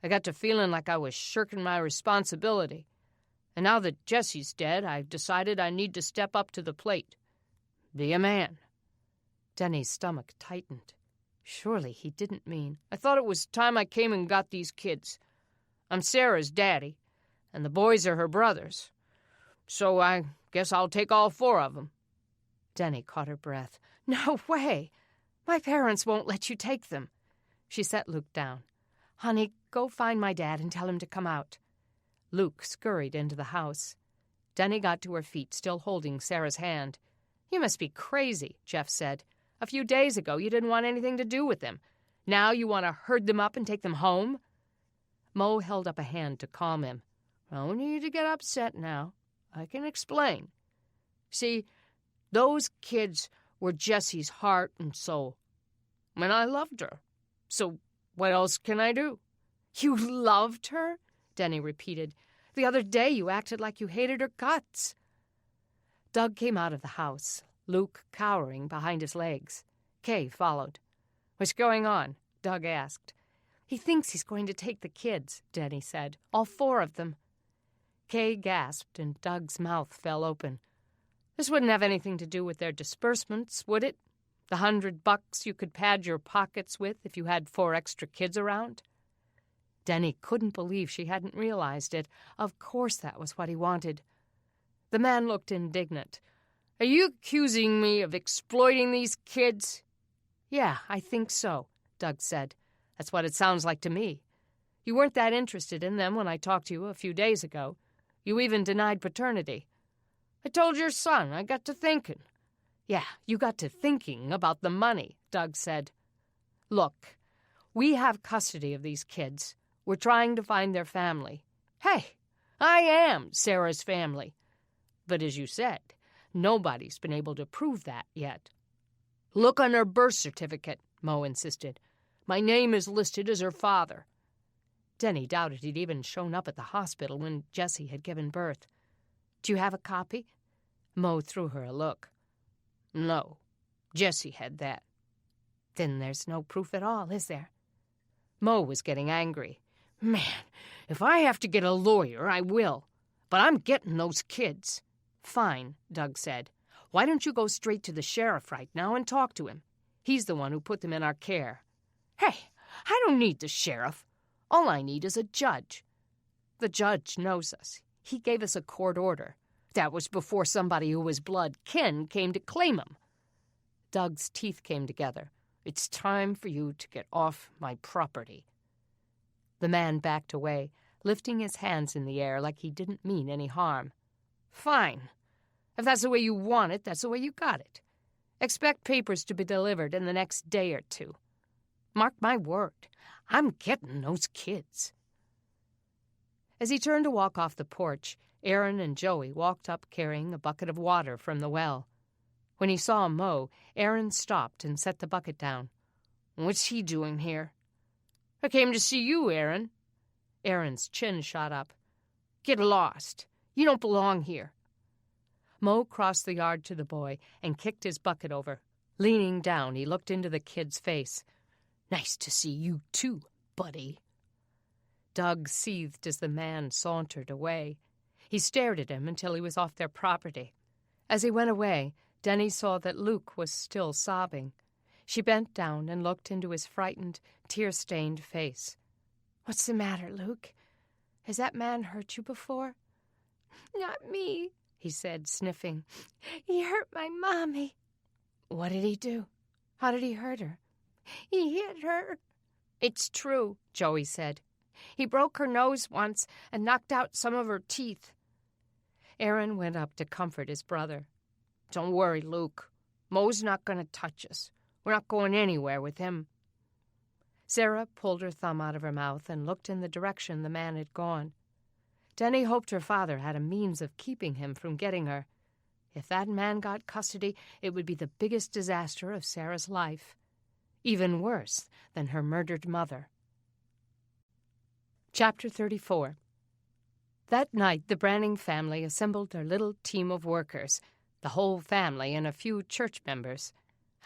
I got to feeling like I was shirking my responsibility. And now that Jesse's dead, I've decided I need to step up to the plate. Be a man." Denny's stomach tightened. Surely he didn't mean. "I thought it was time I came and got these kids. I'm Sarah's daddy, and the boys are her brothers. So I guess I'll take all 4 of them. Denny caught her breath. "No way! My parents won't let you take them." She set Luke down. "Honey, go find my dad and tell him to come out." Luke scurried into the house. Denny got to her feet, still holding Sarah's hand. "You must be crazy," Jeff said. "A few days ago you didn't want anything to do with them. Now you want to herd them up and take them home?" Mo held up a hand to calm him. "No need to get upset now. I can explain. See, those kids were Jessie's heart and soul. And I loved her. So what else can I do?" "You loved her?" Denny repeated. "The other day you acted like you hated her guts." Doug came out of the house, Luke cowering behind his legs. Kay followed. "What's going on?" Doug asked. "He thinks he's going to take the kids," Denny said. "All 4 of them." Kay gasped and Doug's mouth fell open. "This wouldn't have anything to do with their disbursements, would it? The $100 you could pad your pockets with if you had 4 extra kids around?" Denny couldn't believe she hadn't realized it. Of course that was what he wanted. The man looked indignant. "Are you accusing me of exploiting these kids?" "Yeah, I think so," Doug said. "That's what it sounds like to me. You weren't that interested in them when I talked to you a few days ago. You even denied paternity." "I told your son. I got to thinking." "Yeah, you got to thinking about the money," Doug said. "Look, we have custody of these kids. We're trying to find their family." "Hey, I am Sarah's family." "But as you said, nobody's been able to prove that yet." "Look on her birth certificate," Mo insisted. "My name is listed as her father." Denny doubted he'd even shown up at the hospital when Jessie had given birth. "Do you have a copy?" Mo threw her a look. "No, Jessie had that." "Then there's no proof at all, is there?" Mo was getting angry. "Man, if I have to get a lawyer, I will. But I'm getting those kids." "Fine," Doug said. "Why don't you go straight to the sheriff right now and talk to him? He's the one who put them in our care." "Hey, I don't need the sheriff. All I need is a judge." "The judge knows us. He gave us a court order. That was before somebody who was blood kin came to claim him." Doug's teeth came together. "It's time for you to get off my property." The man backed away, lifting his hands in the air like he didn't mean any harm. "Fine. If that's the way you want it, that's the way you got it. Expect papers to be delivered in the next day or 2. Mark my word, I'm getting those kids." As he turned to walk off the porch, Aaron and Joey walked up carrying a bucket of water from the well. When he saw Mo, Aaron stopped and set the bucket down. "What's he doing here?" "I came to see you, Aaron." Aaron's chin shot up. "Get lost. You don't belong here." Mo crossed the yard to the boy and kicked his bucket over. Leaning down, he looked into the kid's face. "Nice to see you too, buddy." Doug seethed as the man sauntered away. He stared at him until he was off their property. As he went away, Denny saw that Luke was still sobbing. She bent down and looked into his frightened, tear-stained face. "What's the matter, Luke? Has that man hurt you before?" "Not me," he said, sniffing. "He hurt my mommy." "What did he do? How did he hurt her?" "He hit her." "It's true," Joey said. He broke her nose once and knocked out some of her teeth. Aaron went up to comfort his brother. "Don't worry, Luke. Mo's not going to touch us. We're not going anywhere with him." Sarah pulled her thumb out of her mouth and looked in the direction the man had gone. Denny hoped her father had a means of keeping him from getting her. If that man got custody, it would be the biggest disaster of Sarah's life. Even worse than her murdered mother. Chapter 34. That night, the Branning family assembled their little team of workers, the whole family and a few church members.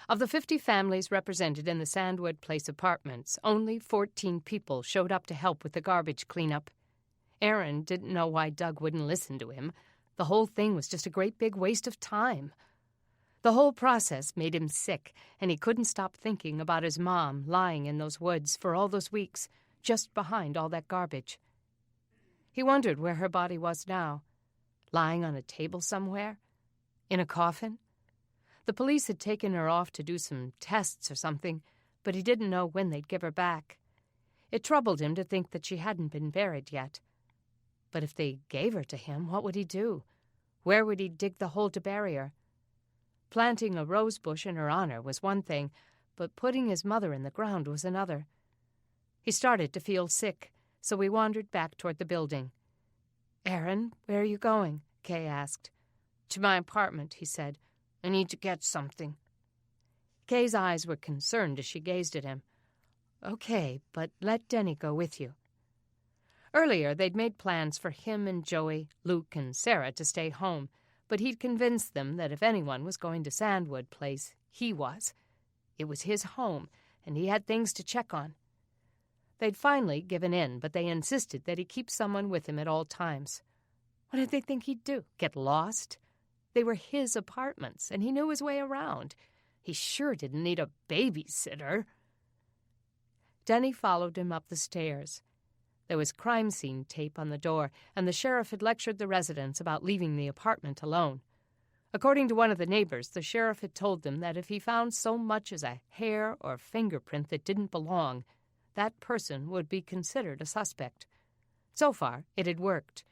Of the 50 families represented in the Sandwood Place apartments, only 14 people showed up to help with the garbage cleanup. Aaron didn't know why Doug wouldn't listen to him. The whole thing was just a great big waste of time. The whole process made him sick, and he couldn't stop thinking about his mom lying in those woods for all those weeks, just behind all that garbage. He wondered where her body was now. Lying on a table somewhere? In a coffin? The police had taken her off to do some tests or something, but he didn't know when they'd give her back. It troubled him to think that she hadn't been buried yet. But if they gave her to him, what would he do? Where would he dig the hole to bury her? Planting a rose bush in her honor was one thing, but putting his mother in the ground was another. He started to feel sick, so he wandered back toward the building. "Aaron, where are you going?" Kay asked. "To my apartment," he said. "I need to get something." Kay's eyes were concerned as she gazed at him. "Okay, but let Denny go with you." Earlier, they'd made plans for him and Joey, Luke, and Sarah to stay home, but he'd convinced them that if anyone was going to Sandwood Place, he was. It was his home, and he had things to check on. They'd finally given in, but they insisted that he keep someone with him at all times. What did they think he'd do? Get lost? They were his apartments, and he knew his way around. He sure didn't need a babysitter. Denny followed him up the stairs. There was crime scene tape on the door, and the sheriff had lectured the residents about leaving the apartment alone. According to one of the neighbors, the sheriff had told them that if he found so much as a hair or fingerprint that didn't belong, that person would be considered a suspect. So far, it had worked.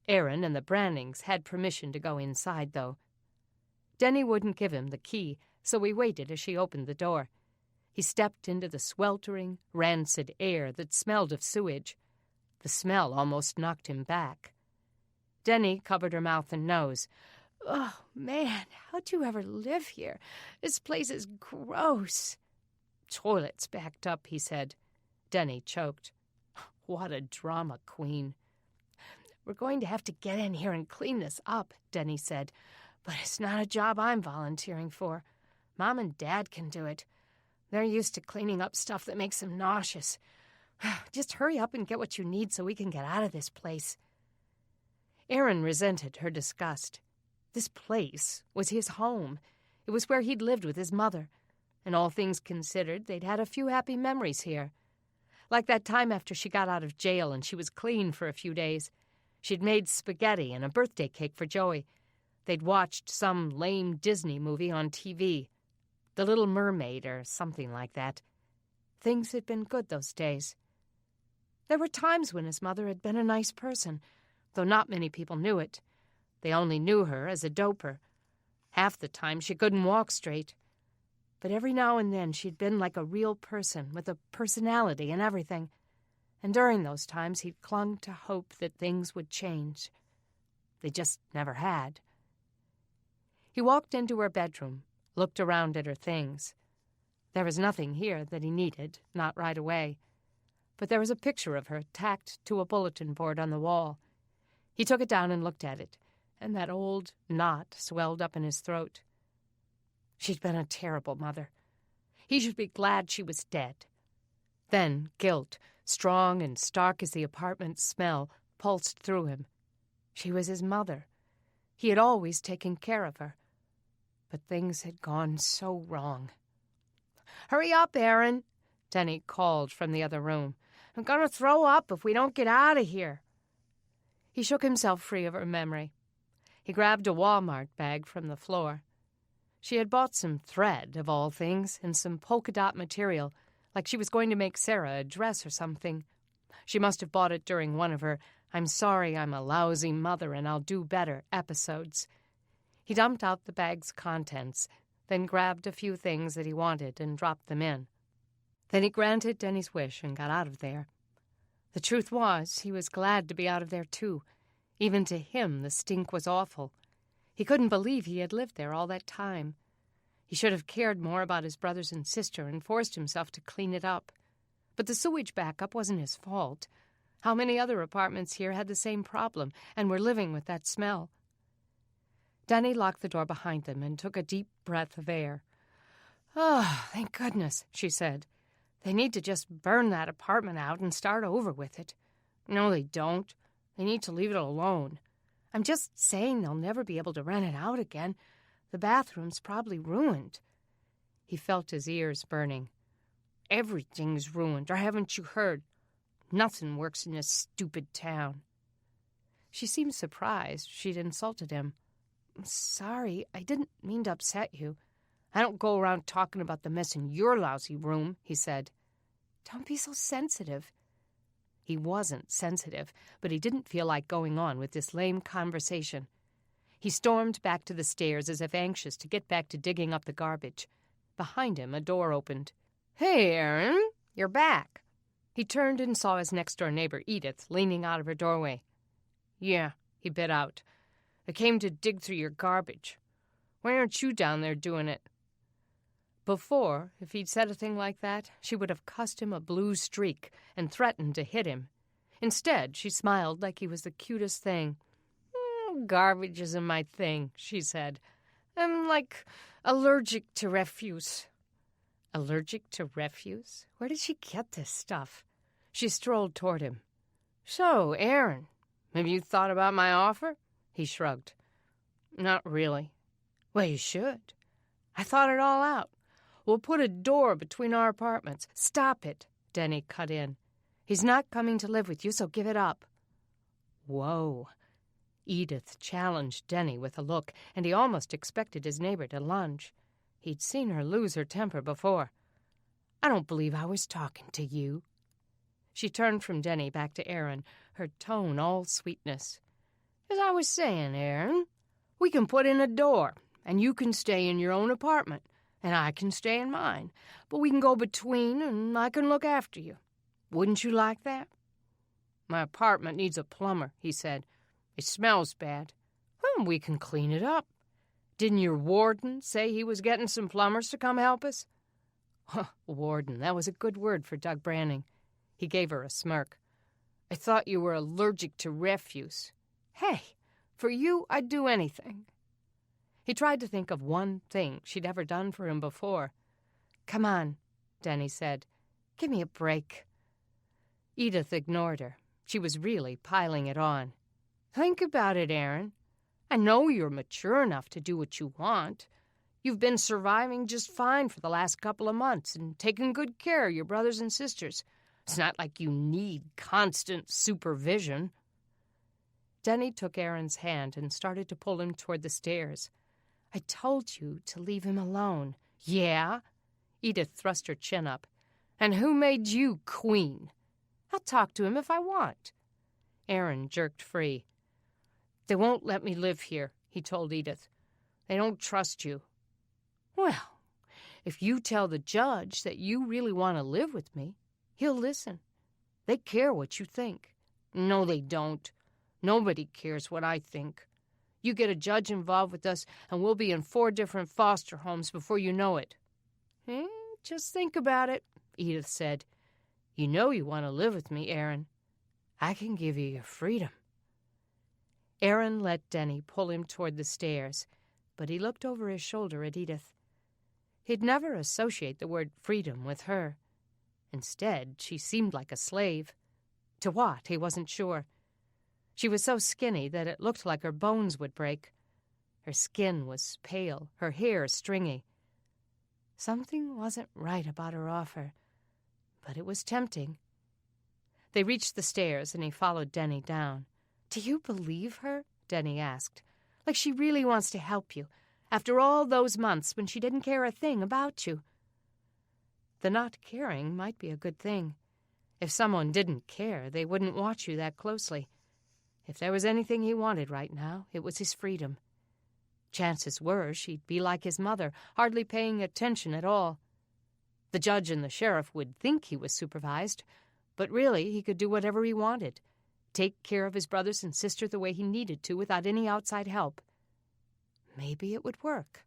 Aaron and the Brannings had permission to go inside, though. Denny wouldn't give him the key, so he waited as she opened the door. He stepped into the sweltering, rancid air that smelled of sewage. The smell almost knocked him back. Denny covered her mouth and nose. "Oh, man, how'd you ever live here? This place is gross." "Toilet's backed up," he said. Denny choked. "What a drama queen." "We're going to have to get in here and clean this up," Denny said. "But it's not a job I'm volunteering for. Mom and Dad can do it. They're used to cleaning up stuff that makes them nauseous. Just hurry up and get what you need so we can get out of this place." Aaron resented her disgust. This place was his home. It was where he'd lived with his mother. And all things considered, they'd had a few happy memories here. Like that time after she got out of jail and she was clean for a few days. She'd made spaghetti and a birthday cake for Joey. They'd watched some lame Disney movie on TV. The Little Mermaid or something like that. Things had been good those days. There were times when his mother had been a nice person, though not many people knew it. They only knew her as a doper. Half the time she couldn't walk straight. But every now and then she'd been like a real person with a personality and everything. And during those times he'd clung to hope that things would change. They just never had. He walked into her bedroom, looked around at her things. There was nothing here that he needed, not right away. But there was a picture of her tacked to a bulletin board on the wall. He took it down and looked at it, and that old knot swelled up in his throat. She'd been a terrible mother. He should be glad she was dead. Then guilt, strong and stark as the apartment's smell, pulsed through him. She was his mother. He had always taken care of her. But things had gone so wrong. "Hurry up, Aaron," Denny called from the other room. "I'm going to throw up if we don't get out of here." He shook himself free of her memory. He grabbed a Walmart bag from the floor. She had bought some thread, of all things, and some polka dot material, like she was going to make Sarah a dress or something. She must have bought it during one of her "I'm sorry I'm a lousy mother and I'll do better" episodes. He dumped out the bag's contents, then grabbed a few things that he wanted and dropped them in. Then he granted Denny's wish and got out of there. The truth was, he was glad to be out of there, too. Even to him, the stink was awful. He couldn't believe he had lived there all that time. He should have cared more about his brothers and sister and forced himself to clean it up. But the sewage backup wasn't his fault. How many other apartments here had the same problem and were living with that smell? Denny locked the door behind them and took a deep breath of air. "Oh, thank goodness," she said. "They need to just burn that apartment out and start over with it." "No, they don't. They need to leave it alone." "I'm just saying they'll never be able to rent it out again. The bathroom's probably ruined." He felt his ears burning. "Everything's ruined, or haven't you heard? Nothing works in this stupid town." She seemed surprised she'd insulted him. "I'm sorry, I didn't mean to upset you." "I don't go around talking about the mess in your lousy room," he said. "Don't be so sensitive." He wasn't sensitive, but he didn't feel like going on with this lame conversation. He stormed back to the stairs as if anxious to get back to digging up the garbage. Behind him, a door opened. "Hey, Aaron, you're back." He turned and saw his next-door neighbor, Edith, leaning out of her doorway. "Yeah," he bit out. "I came to dig through your garbage. Why aren't you down there doing it?" Before, if he'd said a thing like that, she would have cussed him a blue streak and threatened to hit him. Instead, she smiled like he was the cutest thing. "Garbage isn't my thing," she said. "I'm, allergic to refuse." Allergic to refuse? Where did she get this stuff? She strolled toward him. "So, Aaron, have you thought about my offer?" He shrugged. "Not really." "Well, you should. I thought it all out. We'll put a door between our apartments." "Stop it," Denny cut in. "He's not coming to live with you, so give it up." Whoa. Edith challenged Denny with a look, and he almost expected his neighbor to lunge. He'd seen her lose her temper before. "I don't believe I was talking to you." She turned from Denny back to Aaron, her tone all sweetness. "As I was saying, Aaron, we can put in a door, and you can stay in your own apartment, and I can stay in mine. But we can go between, and I can look after you. Wouldn't you like that?" "My apartment needs a plumber," he said. "It smells bad." "Well, we can clean it up. Didn't your warden say he was getting some plumbers to come help us?" Warden, that was a good word for Doug Branning. He gave her a smirk. "I thought you were allergic to refuse." "Hey, for you, I'd do anything." He tried to think of one thing she'd ever done for him before. "Come on," Denny said. "Give me a break." Edith ignored her. She was really piling it on. "Think about it, Aaron. I know you're mature enough to do what you want. You've been surviving just fine for the last couple of months and taking good care of your brothers and sisters. It's not like you need constant supervision." Denny took Aaron's hand and started to pull him toward the stairs. "I told you to leave him alone." "Yeah?" Edith thrust her chin up. "And who made you queen?" "I'll talk to him if I want." Aaron jerked free. "They won't let me live here," he told Edith. "They don't trust you." "Well, if you tell the judge that you really want to live with me, he'll listen. They care what you think." "No, they don't. Nobody cares what I think. You get a judge involved with us, and we'll be in 4 different foster homes before you know it." Just think about it," Edith said. "You know you want to live with me, Aaron. I can give you your freedom." Aaron let Denny pull him toward the stairs, but he looked over his shoulder at Edith. He'd never associate the word freedom with her. Instead, she seemed like a slave. To what, he wasn't sure. She was so skinny that it looked like her bones would break. Her skin was pale, her hair stringy. Something wasn't right about her offer, but it was tempting. They reached the stairs, and he followed Denny down. "Do you believe her?" Denny asked. "Like she really wants to help you, after all those months when she didn't care a thing about you?" The not caring might be a good thing. If someone didn't care, they wouldn't watch you that closely. If there was anything he wanted right now, it was his freedom. Chances were she'd be like his mother, hardly paying attention at all. The judge and the sheriff would think he was supervised, but really he could do whatever he wanted, take care of his brothers and sister the way he needed to without any outside help. Maybe it would work.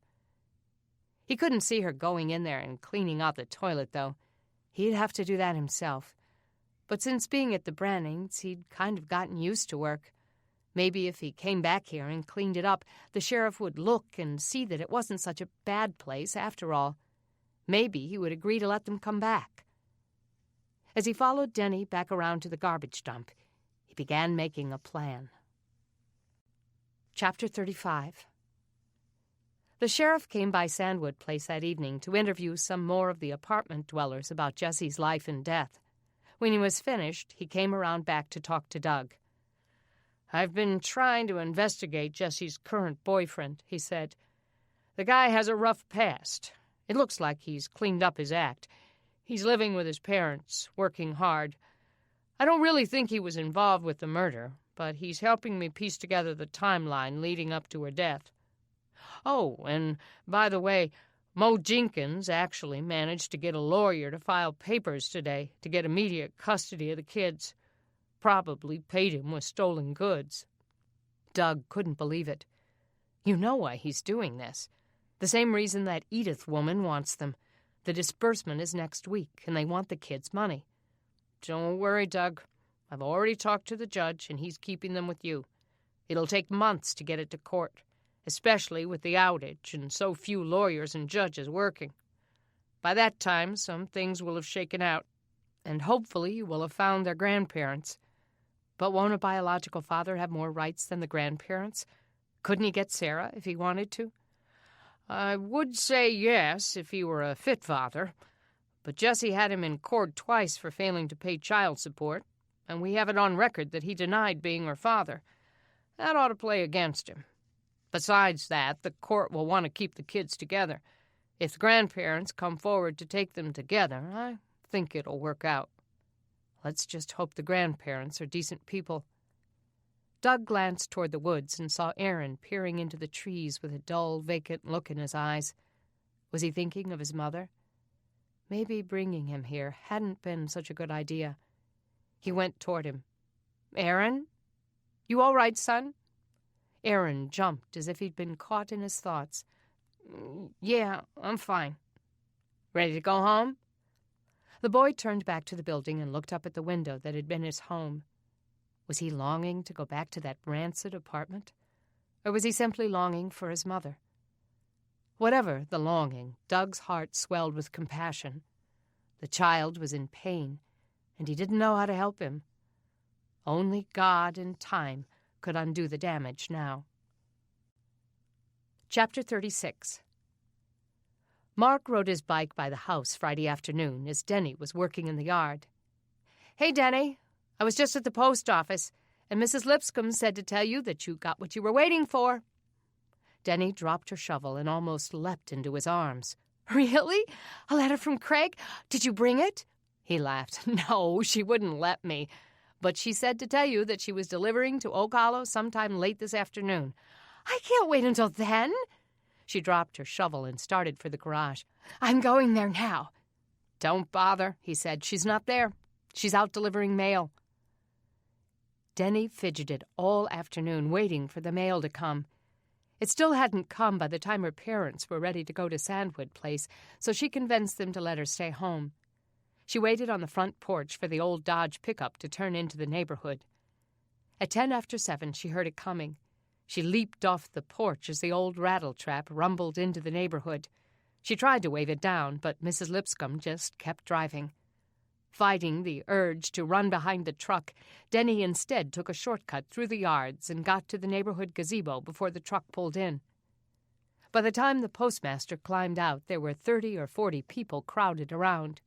He couldn't see her going in there and cleaning out the toilet, though. He'd have to do that himself. But since being at the Brannings, he'd kind of gotten used to work. Maybe if he came back here and cleaned it up, the sheriff would look and see that it wasn't such a bad place after all. Maybe he would agree to let them come back. As he followed Denny back around to the garbage dump, he began making a plan. Chapter 35. The sheriff came by Sandwood Place that evening to interview some more of the apartment dwellers about Jesse's life and death. When he was finished, he came around back to talk to Doug. "I've been trying to investigate Jesse's current boyfriend," he said. "The guy has a rough past. It looks like he's cleaned up his act. He's living with his parents, working hard. I don't really think he was involved with the murder, but he's helping me piece together the timeline leading up to her death. Oh, and by the way, Mo Jenkins actually managed to get a lawyer to file papers today to get immediate custody of the kids. Probably paid him with stolen goods." Doug couldn't believe it. "You know why he's doing this. The same reason that Edith woman wants them. The disbursement is next week, and they want the kids' money." "Don't worry, Doug. I've already talked to the judge, and he's keeping them with you. It'll take months to get it to court, especially with the outage and so few lawyers and judges working. By that time, some things will have shaken out, and hopefully you will have found their grandparents. But won't a biological father have more rights than the grandparents? Couldn't he get Sarah if he wanted to?" "I would say yes if he were a fit father, but Jesse had him in court twice for failing to pay child support, and we have it on record that he denied being her father. That ought to play against him. Besides that, the court will want to keep the kids together. If the grandparents come forward to take them together, I think it'll work out. Let's just hope the grandparents are decent people." Doug glanced toward the woods and saw Aaron peering into the trees with a dull, vacant look in his eyes. Was he thinking of his mother? Maybe bringing him here hadn't been such a good idea. He went toward him. "Aaron? You all right, son?" Aaron jumped as if he'd been caught in his thoughts. "Yeah, I'm fine." "Ready to go home?" The boy turned back to the building and looked up at the window that had been his home. Was he longing to go back to that rancid apartment? Or was he simply longing for his mother? Whatever the longing, Doug's heart swelled with compassion. The child was in pain, and he didn't know how to help him. Only God and time could undo the damage now. Chapter 36. Mark rode his bike by the house Friday afternoon as Denny was working in the yard. "Hey, Denny, I was just at the post office, and Mrs. Lipscomb said to tell you that you got what you were waiting for." Denny dropped her shovel and almost leapt into his arms. "Really? A letter from Craig? Did you bring it?" He laughed. "No, she wouldn't let me. But she said to tell you that she was delivering to Oak Hollow sometime late this afternoon." "I can't wait until then." She dropped her shovel and started for the garage. "I'm going there now." "Don't bother," he said. "She's not there. She's out delivering mail." Denny fidgeted all afternoon waiting for the mail to come. It still hadn't come by the time her parents were ready to go to Sandwood Place, so she convinced them to let her stay home. She waited on the front porch for the old Dodge pickup to turn into the neighborhood. At 7:10, she heard it coming. She leaped off the porch as the old rattletrap rumbled into the neighborhood. She tried to wave it down, but Mrs. Lipscomb just kept driving. Fighting the urge to run behind the truck, Denny instead took a shortcut through the yards and got to the neighborhood gazebo before the truck pulled in. By the time the postmaster climbed out, there were 30 or 40 people crowded around.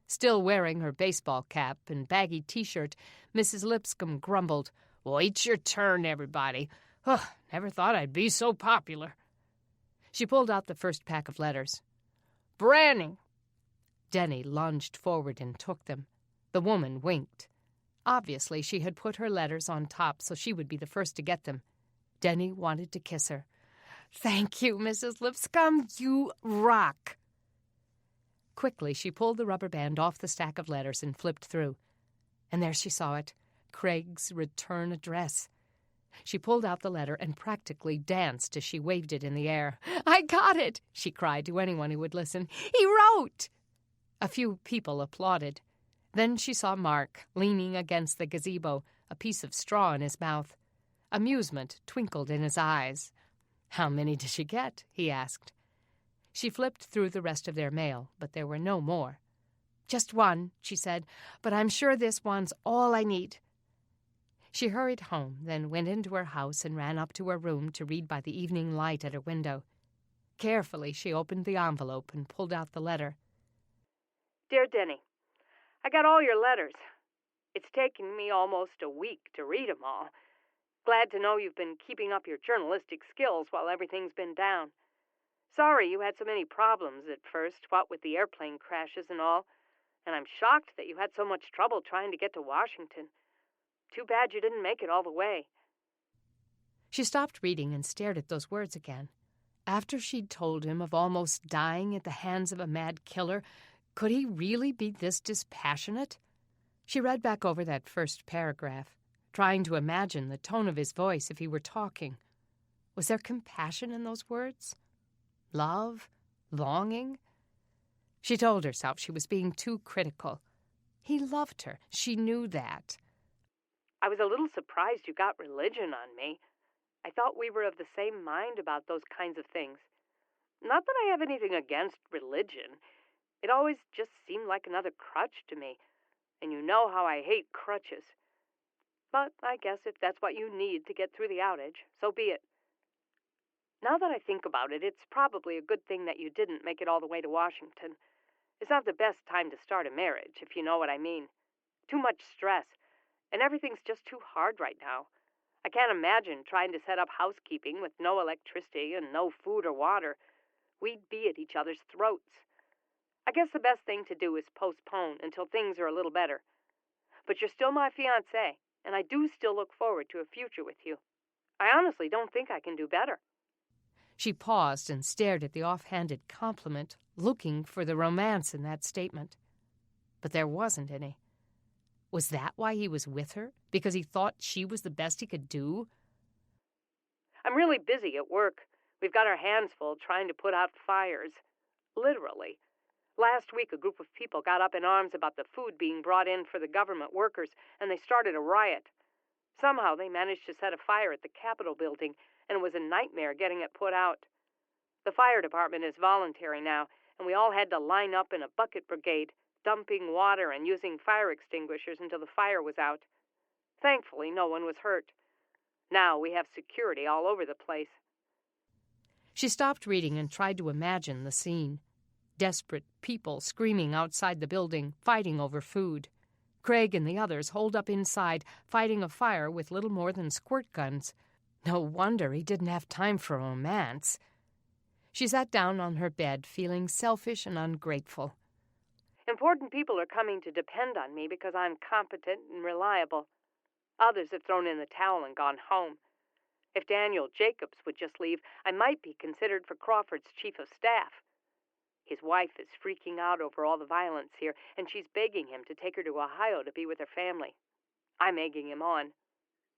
Still wearing her baseball cap and baggy T-shirt, Mrs. Lipscomb grumbled, "Wait your turn, everybody. Never thought I'd be so popular." She pulled out the first pack of letters. "Branning." Denny lunged forward and took them. The woman winked. Obviously, she had put her letters on top so she would be the first to get them. Denny wanted to kiss her. "Thank you, Mrs. Lipscomb. You rock." Quickly, she pulled the rubber band off the stack of letters and flipped through. And there she saw it, Craig's return address. She pulled out the letter and practically danced as she waved it in the air. "I got it," she cried to anyone who would listen. "He wrote!" A few people applauded. Then she saw Mark leaning against the gazebo, a piece of straw in his mouth. Amusement twinkled in his eyes. "How many did she get?" he asked. She flipped through the rest of their mail, but there were no more. "Just one," she said, "but I'm sure this one's all I need." She hurried home, then went into her house and ran up to her room to read by the evening light at her window. Carefully, she opened the envelope and pulled out the letter. Dear Denny, I got all your letters. It's taken me almost a week to read 'em all. Glad to know you've been keeping up your journalistic skills while everything's been down. Sorry you had so many problems at first, what with the airplane crashes and all, and I'm shocked that you had so much trouble trying to get to Washington. Too bad you didn't make it all the way. She stopped reading and stared at those words again. After she'd told him of almost dying at the hands of a mad killer, could he really be this dispassionate? She read back over that first paragraph, trying to imagine the tone of his voice if he were talking. Was there compassion in those words? Love? Longing? She told herself she was being too critical. He loved her. She knew that. I was a little surprised you got religion on me. I thought we were of the same mind about those kinds of things. Not that I have anything against religion. It always just seemed like another crutch to me, and you know how I hate crutches. But I guess if that's what you need to get through the outage, so be it. Now that I think about it, it's probably a good thing that you didn't make it all the way to Washington. It's not the best time to start a marriage, if you know what I mean. Too much stress, and everything's just too hard right now. I can't imagine trying to set up housekeeping with no electricity and no food or water. We'd be at each other's throats. I guess the best thing to do is postpone until things are a little better. But you're still my fiancé, and I do still look forward to a future with you. I honestly don't think I can do better. She paused and stared at the offhanded compliment, looking for the romance in that statement. But there wasn't any. Was that why he was with her? Because he thought she was the best he could do? I'm really busy at work. We've got our hands full trying to put out fires. Literally. Last week, a group of people got up in arms about the food being brought in for the government workers, and they started a riot. Somehow they managed to set a fire at the Capitol building, and it was a nightmare getting it put out. The fire department is voluntary now, and we all had to line up in a bucket brigade, dumping water and using fire extinguishers until the fire was out. Thankfully, no one was hurt. Now we have security all over the place. She stopped reading and tried to imagine the scene. Desperate people screaming outside the building, fighting over food. Craig and the others holed up inside, fighting a fire with little more than squirt guns. No wonder he didn't have time for romance. She sat down on her bed, feeling selfish and ungrateful. Important people are coming to depend on me because I'm competent and reliable. Others have thrown in the towel and gone home. If Daniel Jacobs would just leave, I might be considered for Crawford's chief of staff. His wife is freaking out over all the violence here, and she's begging him to take her to Ohio to be with her family. I'm egging him on.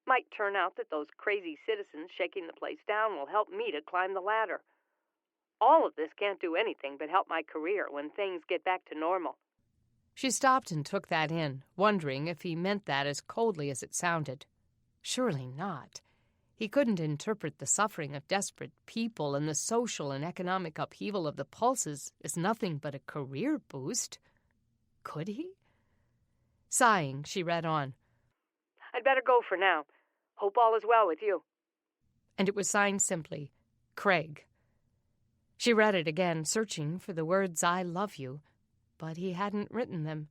Might turn out that those crazy citizens shaking the place down will help me to climb the ladder. All of this can't do anything but help my career when things get back to normal. She stopped and took that in, wondering if he meant that as coldly as it sounded. Surely not. He couldn't interpret the suffering of desperate people and the social and economic upheaval of the pulses as nothing but a career boost. Could he? Sighing, she read on. I'd better go for now. Hope all is well with you. And it was signed simply, Craig. She read it again, searching for the words, "I love you," but he hadn't written them.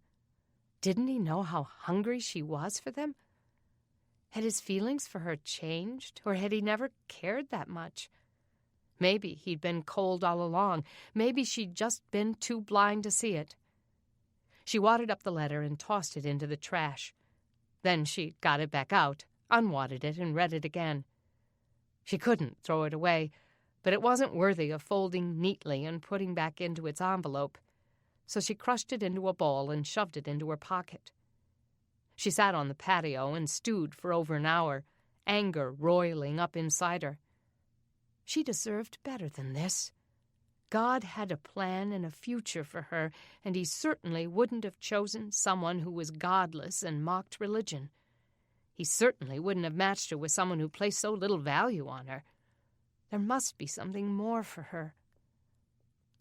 Didn't he know how hungry she was for them? Had his feelings for her changed, or had he never cared that much? Maybe he'd been cold all along. Maybe she'd just been too blind to see it. She wadded up the letter and tossed it into the trash. Then she got it back out, unwadded it, and read it again. She couldn't throw it away, but it wasn't worthy of folding neatly and putting back into its envelope, so she crushed it into a ball and shoved it into her pocket. She sat on the patio and stewed for over an hour, anger roiling up inside her. She deserved better than this. God had a plan and a future for her, and he certainly wouldn't have chosen someone who was godless and mocked religion. He certainly wouldn't have matched her with someone who placed so little value on her. There must be something more for her.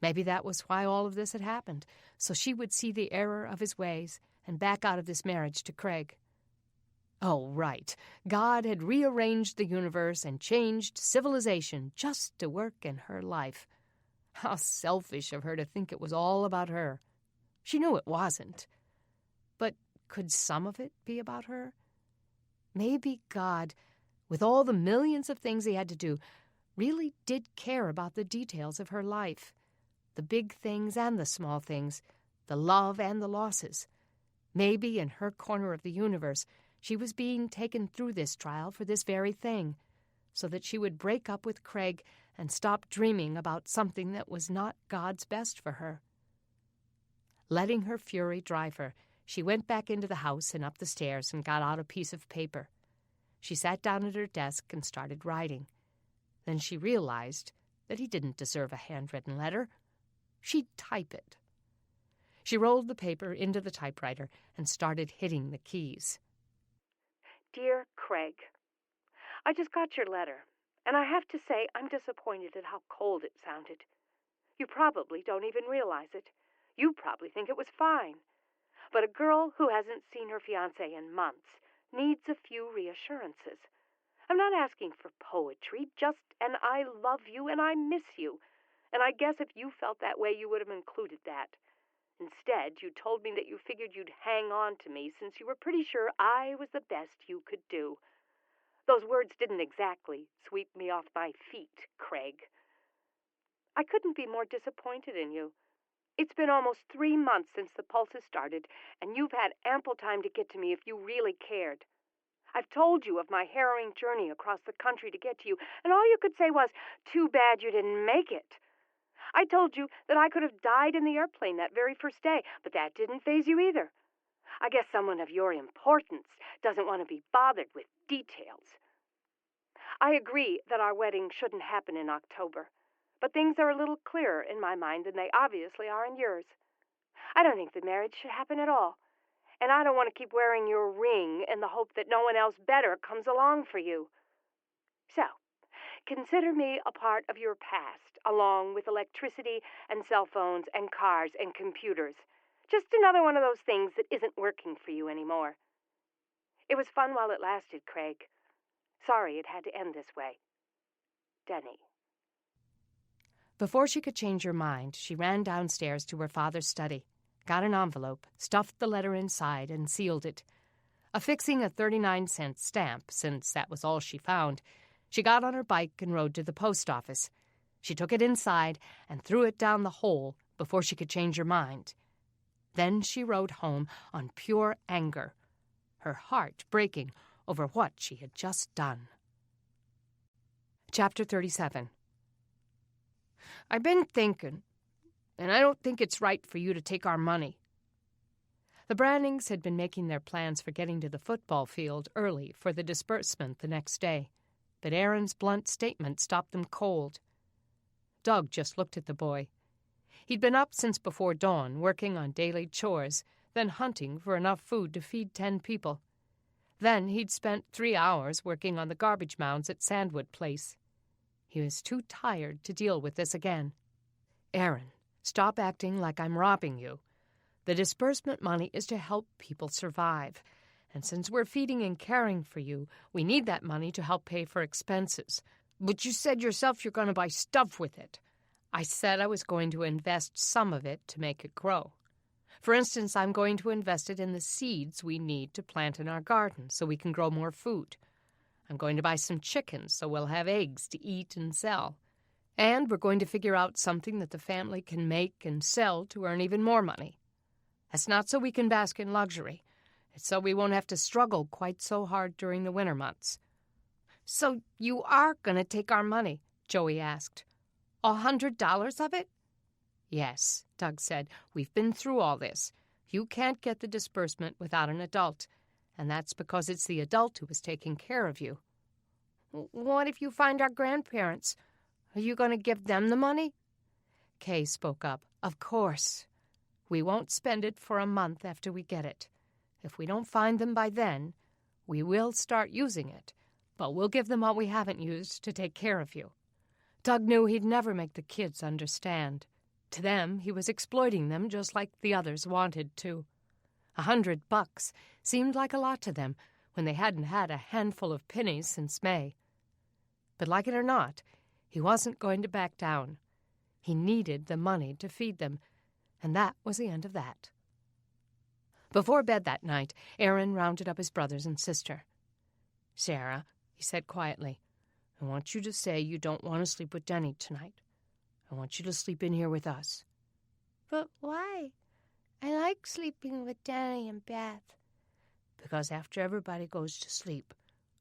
Maybe that was why all of this had happened, so she would see the error of his ways and back out of this marriage to Craig. Oh, right. God had rearranged the universe and changed civilization just to work in her life. How selfish of her to think it was all about her. She knew it wasn't. But could some of it be about her? Maybe God, with all the millions of things he had to do, really did care about the details of her life. The big things and the small things, the love and the losses. Maybe in her corner of the universe, she was being taken through this trial for this very thing, so that she would break up with Craig and stop dreaming about something that was not God's best for her. Letting her fury drive her, she went back into the house and up the stairs and got out a piece of paper. She sat down at her desk and started writing. Then she realized that he didn't deserve a handwritten letter. She'd type it. She rolled the paper into the typewriter and started hitting the keys. Dear Craig, I just got your letter, and I have to say I'm disappointed at how cold it sounded. You probably don't even realize it. You probably think it was fine. But a girl who hasn't seen her fiancé in months needs a few reassurances. I'm not asking for poetry, just an I love you and I miss you. And I guess if you felt that way, you would have included that. Instead, you told me that you figured you'd hang on to me since you were pretty sure I was the best you could do. Those words didn't exactly sweep me off my feet, Craig. I couldn't be more disappointed in you. It's been almost 3 months since the pulses started, and you've had ample time to get to me if you really cared. I've told you of my harrowing journey across the country to get to you, and all you could say was, "Too bad you didn't make it." I told you that I could have died in the airplane that very first day, but that didn't faze you either. I guess someone of your importance doesn't want to be bothered with details. I agree that our wedding shouldn't happen in October, but things are a little clearer in my mind than they obviously are in yours. I don't think the marriage should happen at all, and I don't want to keep wearing your ring in the hope that no one else better comes along for you. So, consider me a part of your past, along with electricity and cell phones and cars and computers. Just another one of those things that isn't working for you anymore. It was fun while it lasted, Craig. Sorry it had to end this way. Denny. Before she could change her mind, she ran downstairs to her father's study, got an envelope, stuffed the letter inside, and sealed it. Affixing a 39-cent stamp, since that was all she found, she got on her bike and rode to the post office. She took it inside and threw it down the hole before she could change her mind. Then she rode home on pure anger, her heart breaking over what she had just done. Chapter 37. I've been thinking, and I don't think it's right for you to take our money. The Brannings had been making their plans for getting to the football field early for the disbursement the next day, but Aaron's blunt statement stopped them cold. Doug just looked at the boy. He'd been up since before dawn, working on daily chores, then hunting for enough food to feed 10 people. Then he'd spent 3 hours working on the garbage mounds at Sandwood Place. He was too tired to deal with this again. Aaron, stop acting like I'm robbing you. The disbursement money is to help people survive. And since we're feeding and caring for you, we need that money to help pay for expenses. But you said yourself you're going to buy stuff with it. I said I was going to invest some of it to make it grow. For instance, I'm going to invest it in the seeds we need to plant in our garden so we can grow more food. I'm going to buy some chickens so we'll have eggs to eat and sell. And we're going to figure out something that the family can make and sell to earn even more money. That's not so we can bask in luxury. It's so we won't have to struggle quite so hard during the winter months." "So you are going to take our money?" Joey asked. "$100 of it?" "Yes," Doug said. "We've been through all this. You can't get the disbursement without an adult, and that's because it's the adult who is taking care of you." "What if you find our grandparents? Are you going to give them the money?" Kay spoke up. "Of course. We won't spend it for a month after we get it. If we don't find them by then, we will start using it, but we'll give them what we haven't used to take care of you." Doug knew he'd never make the kids understand. To them, he was exploiting them just like the others wanted to. $100 seemed like a lot to them when they hadn't had a handful of pennies since May. But like it or not, he wasn't going to back down. He needed the money to feed them, and that was the end of that. Before bed that night, Aaron rounded up his brothers and sister. "Sarah," he said quietly, "I want you to say you don't want to sleep with Denny tonight. I want you to sleep in here with us." "But why? I like sleeping with Danny and Beth." "Because after everybody goes to sleep,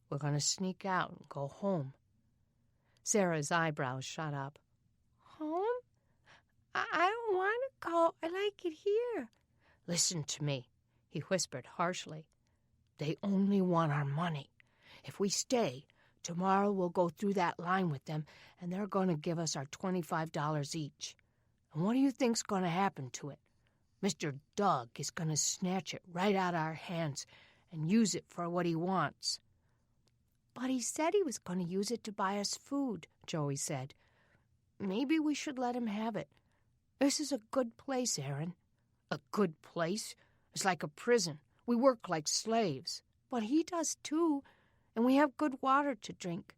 we're going to sneak out and go home." Sarah's eyebrows shot up. "Home? I don't want to go. I like it here." "Listen to me," he whispered harshly. "They only want our money. If we stay, tomorrow we'll go through that line with them, and they're going to give us our $25 each. And what do you think's going to happen to it? Mr. Doug is going to snatch it right out of our hands and use it for what he wants." "But he said he was going to use it to buy us food," Joey said. "Maybe we should let him have it. This is a good place, Aaron." "A good place? It's like a prison. We work like slaves." "But he does too, and we have good water to drink.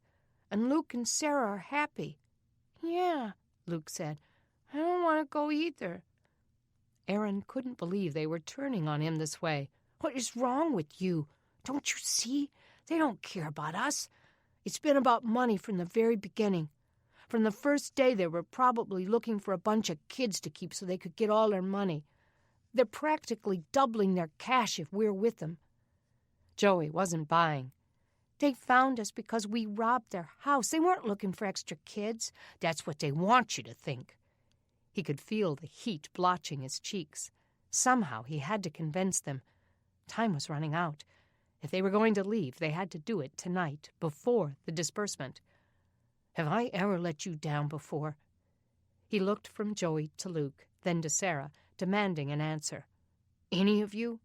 And Luke and Sarah are happy." "Yeah," Luke said. "I don't want to go either." Aaron couldn't believe they were turning on him this way. "What is wrong with you? Don't you see? They don't care about us. It's been about money from the very beginning. From the first day, they were probably looking for a bunch of kids to keep so they could get all their money. They're practically doubling their cash if we're with them." Joey wasn't buying. "They found us because we robbed their house. They weren't looking for extra kids." "That's what they want you to think." He could feel the heat blotching his cheeks. Somehow he had to convince them. Time was running out. If they were going to leave, they had to do it tonight, before the disbursement. "Have I ever let you down before?" He looked from Joey to Luke, then to Sarah, demanding an answer. "Any of you?"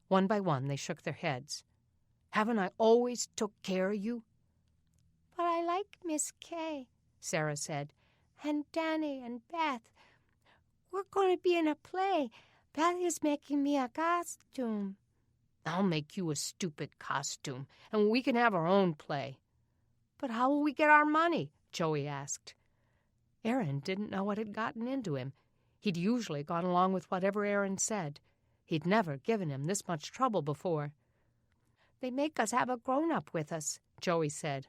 One by one, they shook their heads. "Haven't I always took care of you?" "But I like Miss Kay," Sarah said, "and Danny and Beth. We're going to be in a play. Beth is making me a costume." "I'll make you a stupid costume, and we can have our own play." "But how will we get our money?" Joey asked. Aaron didn't know what had gotten into him. He'd usually gone along with whatever Aaron said. He'd never given him this much trouble before. "They make us have a grown-up with us," Joey said.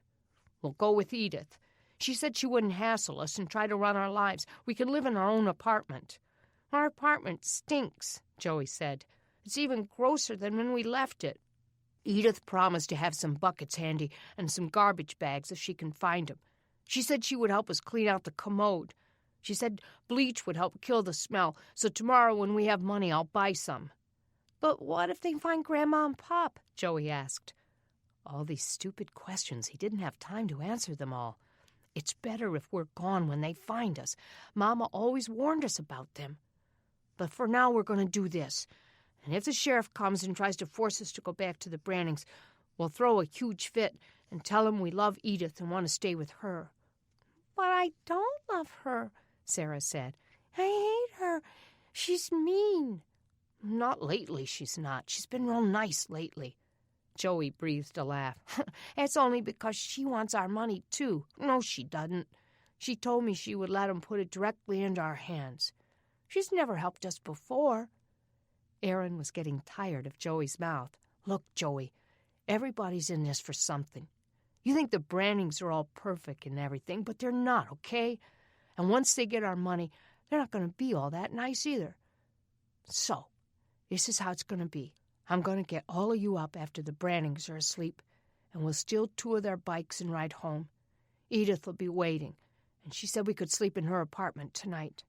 "We'll go with Edith. She said she wouldn't hassle us and try to run our lives. We can live in our own apartment." "Our apartment stinks," Joey said. "It's even grosser than when we left it." "Edith promised to have some buckets handy and some garbage bags if she can find them. She said she would help us clean out the commode. She said bleach would help kill the smell, so tomorrow when we have money I'll buy some." "But what if they find Grandma and Pop?" Joey asked. All these stupid questions, he didn't have time to answer them all. "It's better if we're gone when they find us. Mama always warned us about them. But for now we're going to do this. And if the sheriff comes and tries to force us to go back to the Brannings, we'll throw a huge fit and tell him we love Edith and want to stay with her." "But I don't love her," Sarah said. "I hate her. She's mean." "Not lately, she's not. She's been real nice lately." Joey breathed a laugh. "It's only because she wants our money, too." "No, she doesn't. She told me she would let him put it directly into our hands." "She's never helped us before." Aaron was getting tired of Joey's mouth. "Look, Joey, everybody's in this for something. You think the Brannings are all perfect and everything, but they're not, okay? And once they get our money, they're not going to be all that nice either. So, this is how it's going to be. I'm going to get all of you up after the Brannings are asleep, and we'll steal 2 of their bikes and ride home. Edith will be waiting, and she said we could sleep in her apartment tonight."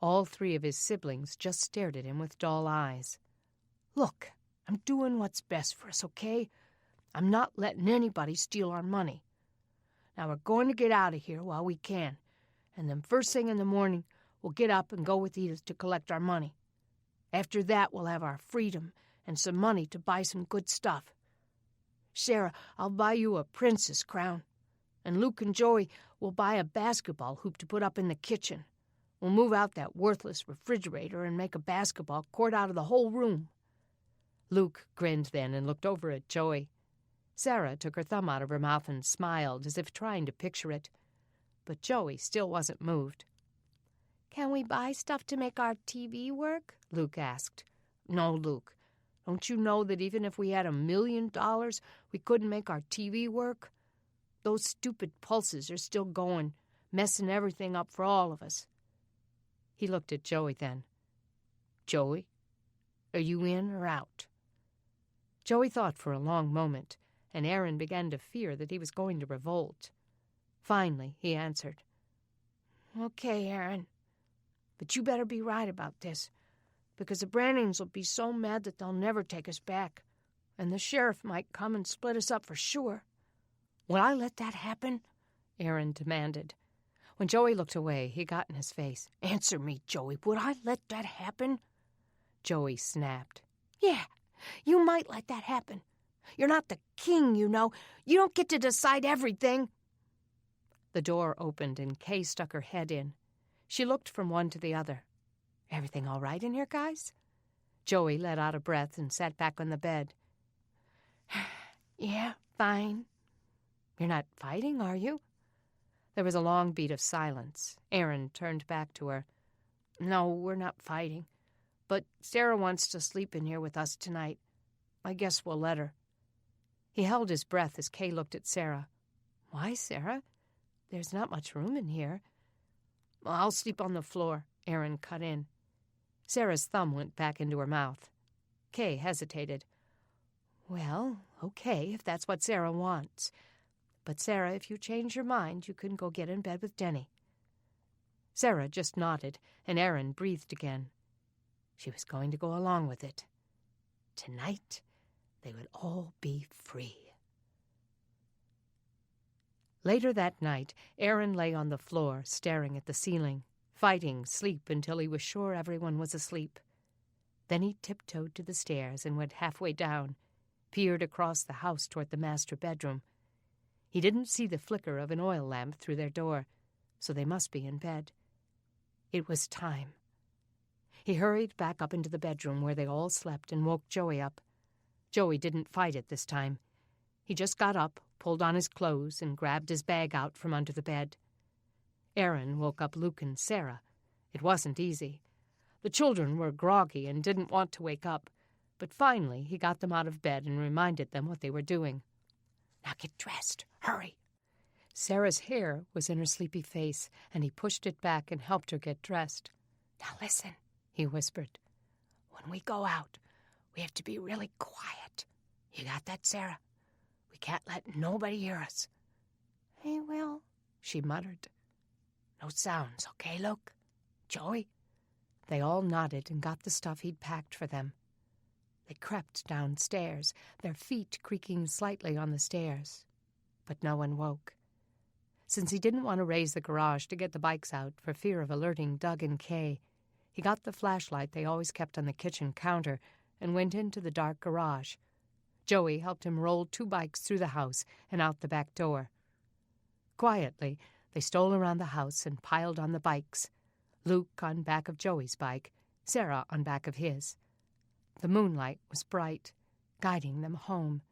All 3 of his siblings just stared at him with dull eyes. "Look, I'm doing what's best for us, okay? I'm not letting anybody steal our money. Now we're going to get out of here while we can, and then first thing in the morning we'll get up and go with Edith to collect our money. After that we'll have our freedom and some money to buy some good stuff. Sarah, I'll buy you a princess crown, and Luke and Joey will buy a basketball hoop to put up in the kitchen. We'll move out that worthless refrigerator and make a basketball court out of the whole room." Luke grinned then and looked over at Joey. Sarah took her thumb out of her mouth and smiled, as if trying to picture it. But Joey still wasn't moved. "Can we buy stuff to make our TV work?" Luke asked. "No, Luke. Don't you know that even if we had $1 million, we couldn't make our TV work? Those stupid pulses are still going, messing everything up for all of us." He looked at Joey then. "Joey, are you in or out?" Joey thought for a long moment, and Aaron began to fear that he was going to revolt. Finally, he answered, "Okay, Aaron. But you better be right about this, because the Brannings will be so mad that they'll never take us back, and the sheriff might come and split us up for sure." "Will I let that happen?" Aaron demanded. When Joey looked away, he got in his face. "Answer me, Joey. Would I let that happen?" Joey snapped. "Yeah, you might let that happen. You're not the king, you know. You don't get to decide everything." The door opened and Kay stuck her head in. She looked from one to the other. "Everything all right in here, guys?" Joey let out a breath and sat back on the bed. "Yeah, fine." "You're not fighting, are you?" There was a long beat of silence. Aaron turned back to her. "No, we're not fighting. But Sarah wants to sleep in here with us tonight. I guess we'll let her." He held his breath as Kay looked at Sarah. "Why, Sarah? There's not much room in here." "I'll sleep on the floor," Aaron cut in. Sarah's thumb went back into her mouth. Kay hesitated. "Well, okay, if that's what Sarah wants. But, Sarah, if you change your mind, you can go get in bed with Denny." Sarah just nodded, and Aaron breathed again. She was going to go along with it. Tonight, they would all be free. Later that night, Aaron lay on the floor, staring at the ceiling, fighting sleep until he was sure everyone was asleep. Then he tiptoed to the stairs and went halfway down, peered across the house toward the master bedroom. He didn't see the flicker of an oil lamp through their door, so they must be in bed. It was time. He hurried back up into the bedroom where they all slept and woke Joey up. Joey didn't fight it this time. He just got up, pulled on his clothes, and grabbed his bag out from under the bed. Aaron woke up Luke and Sarah. It wasn't easy. The children were groggy and didn't want to wake up, but finally he got them out of bed and reminded them what they were doing. "Now get dressed. Hurry." Sarah's hair was in her sleepy face, and he pushed it back and helped her get dressed. "Now listen," he whispered. "When we go out, we have to be really quiet. You got that, Sarah? We can't let nobody hear us." "I will," she muttered. "No sounds, okay, Luke? Joey?" They all nodded and got the stuff he'd packed for them. They crept downstairs, their feet creaking slightly on the stairs. But no one woke. Since he didn't want to raise the garage to get the bikes out for fear of alerting Doug and Kay, he got the flashlight they always kept on the kitchen counter and went into the dark garage. Joey helped him roll 2 bikes through the house and out the back door. Quietly, they stole around the house and piled on the bikes, Luke on back of Joey's bike, Sarah on back of his. The moonlight was bright, guiding them home,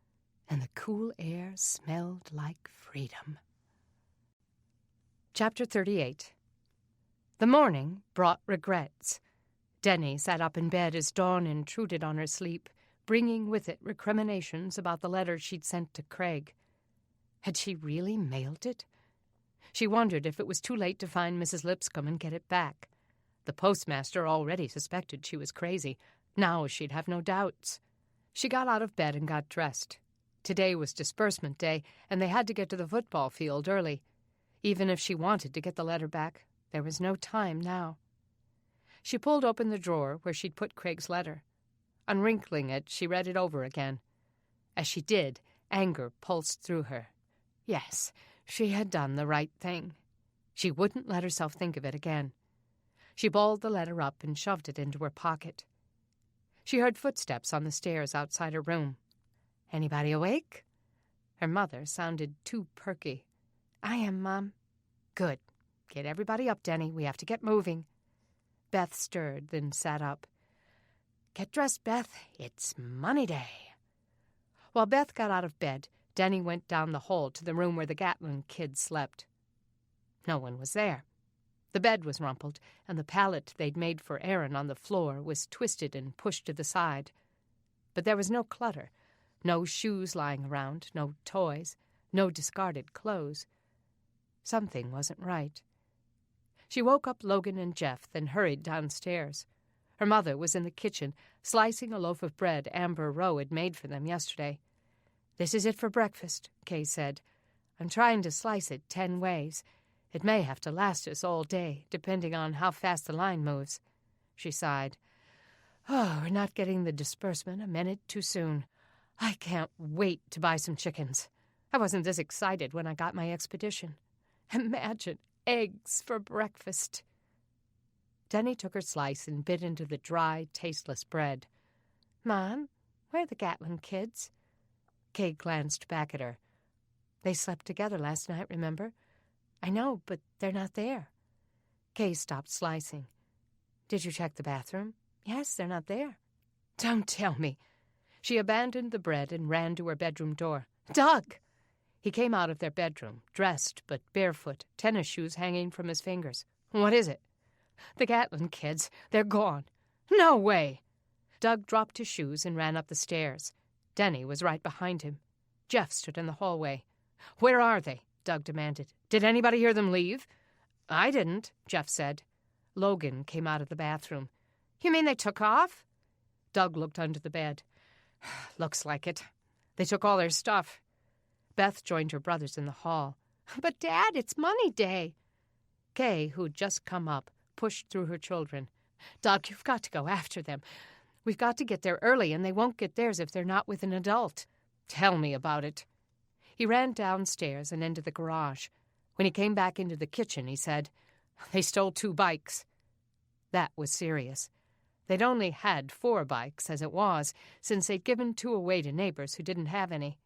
and the cool air smelled like freedom. Chapter 38. The morning brought regrets. Denny sat up in bed as dawn intruded on her sleep, bringing with it recriminations about the letter she'd sent to Craig. Had she really mailed it? She wondered if it was too late to find Mrs. Lipscomb and get it back. The postmaster already suspected she was crazy. Now she'd have no doubts. She got out of bed and got dressed. Today was disbursement day, and they had to get to the football field early. Even if she wanted to get the letter back, there was no time now. She pulled open the drawer where she'd put Craig's letter. Unwrinkling it, she read it over again. As she did, anger pulsed through her. Yes, she had done the right thing. She wouldn't let herself think of it again. She balled the letter up and shoved it into her pocket. She heard footsteps on the stairs outside her room. "Anybody awake?" Her mother sounded too perky. "I am, Mom." "Good. Get everybody up, Denny. We have to get moving." Beth stirred, then sat up. "Get dressed, Beth. It's money day." While Beth got out of bed, Denny went down the hall to the room where the Gatlin kids slept. No one was there. The bed was rumpled, and the pallet they'd made for Aaron on the floor was twisted and pushed to the side. But there was no clutter, no shoes lying around, no toys, no discarded clothes. Something wasn't right. She woke up Logan and Jeff, then hurried downstairs. Her mother was in the kitchen, slicing a loaf of bread Amber Rowe had made for them yesterday. "This is it for breakfast," Kay said. "I'm trying to slice it 10 ways. It may have to last us all day, depending on how fast the line moves." She sighed. "Oh, we're not getting the disbursement a minute too soon. I can't wait to buy some chickens. I wasn't this excited when I got my expedition. Imagine eggs for breakfast." Denny took her slice and bit into the dry, tasteless bread. "Mom, where are the Gatlin kids?" Kay glanced back at her. "They slept together last night, remember?" "I know, but they're not there." Kay stopped slicing. "Did you check the bathroom?" "Yes, they're not there." "Don't tell me." She abandoned the bread and ran to her bedroom door. "Doug!" He came out of their bedroom, dressed but barefoot, tennis shoes hanging from his fingers. "What is it?" "The Gatlin kids. They're gone." "No way!" Doug dropped his shoes and ran up the stairs. Denny was right behind him. Jeff stood in the hallway. "Where are they?" Doug demanded. "Did anybody hear them leave?" "I didn't," Jeff said. Logan came out of the bathroom. "You mean they took off?" Doug looked under the bed. "Looks like it. They took all their stuff." Beth joined her brothers in the hall. "But, Dad, it's money day." Kay, who'd just come up, pushed through her children. "Doug, you've got to go after them. We've got to get there early, and they won't get theirs if they're not with an adult." "Tell me about it." He ran downstairs and into the garage. When he came back into the kitchen, he said, "They stole 2 bikes." That was serious. They'd only had 4 bikes as it was, since they'd given 2 away to neighbors who didn't have any.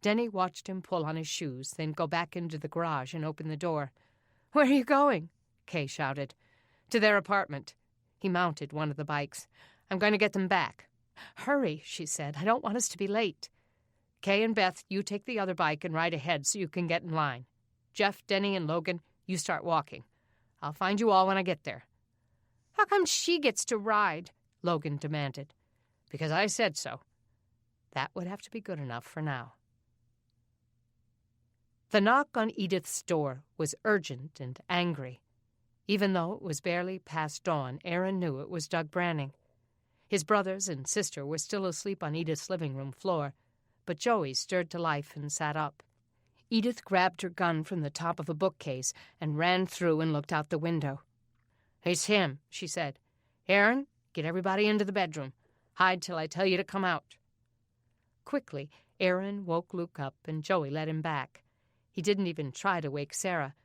Denny watched him pull on his shoes, then go back into the garage and open the door. "Where are you going?" Kay shouted. "To their apartment." He mounted one of the bikes. "I'm going to get them back." "Hurry," she said. "I don't want us to be late." "Kay and Beth, you take the other bike and ride ahead so you can get in line. Jeff, Denny, and Logan, you start walking. I'll find you all when I get there." "How come she gets to ride?" Logan demanded. "Because I said so." That would have to be good enough for now. The knock on Edith's door was urgent and angry. Even though it was barely past dawn, Aaron knew it was Doug Branning. His brothers and sister were still asleep on Edith's living room floor, but Joey stirred to life and sat up. Edith grabbed her gun from the top of a bookcase and ran through and looked out the window. "It's him," she said. "Aaron, get everybody into the bedroom. Hide till I tell you to come out." Quickly, Aaron woke Luke up and Joey led him back. He didn't even try to wake Sarah.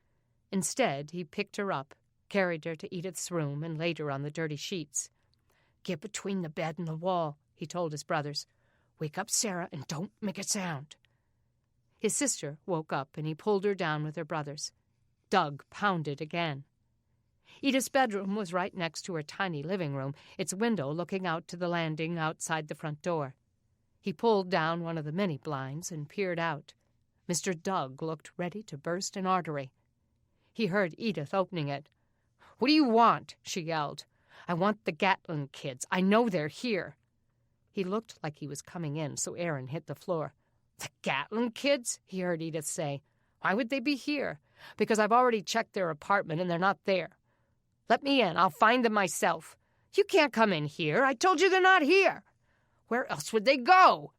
Instead, he picked her up, carried her to Edith's room, and laid her on the dirty sheets. "Get between the bed and the wall," he told his brothers. "Wake up Sarah and don't make a sound." His sister woke up and he pulled her down with her brothers. Doug pounded again. Edith's bedroom was right next to her tiny living room, its window looking out to the landing outside the front door. He pulled down one of the many blinds and peered out. Mr. Doug looked ready to burst an artery. He heard Edith opening it. "What do you want?" she yelled. "I want the Gatlin kids. I know they're here." He looked like he was coming in, so Aaron hit the floor. "The Gatlin kids?" he heard Edith say. "Why would they be here?" "Because I've already checked their apartment and they're not there." Let me in. I'll find them myself. You can't come in here. I told you they're not here. Where else would they go?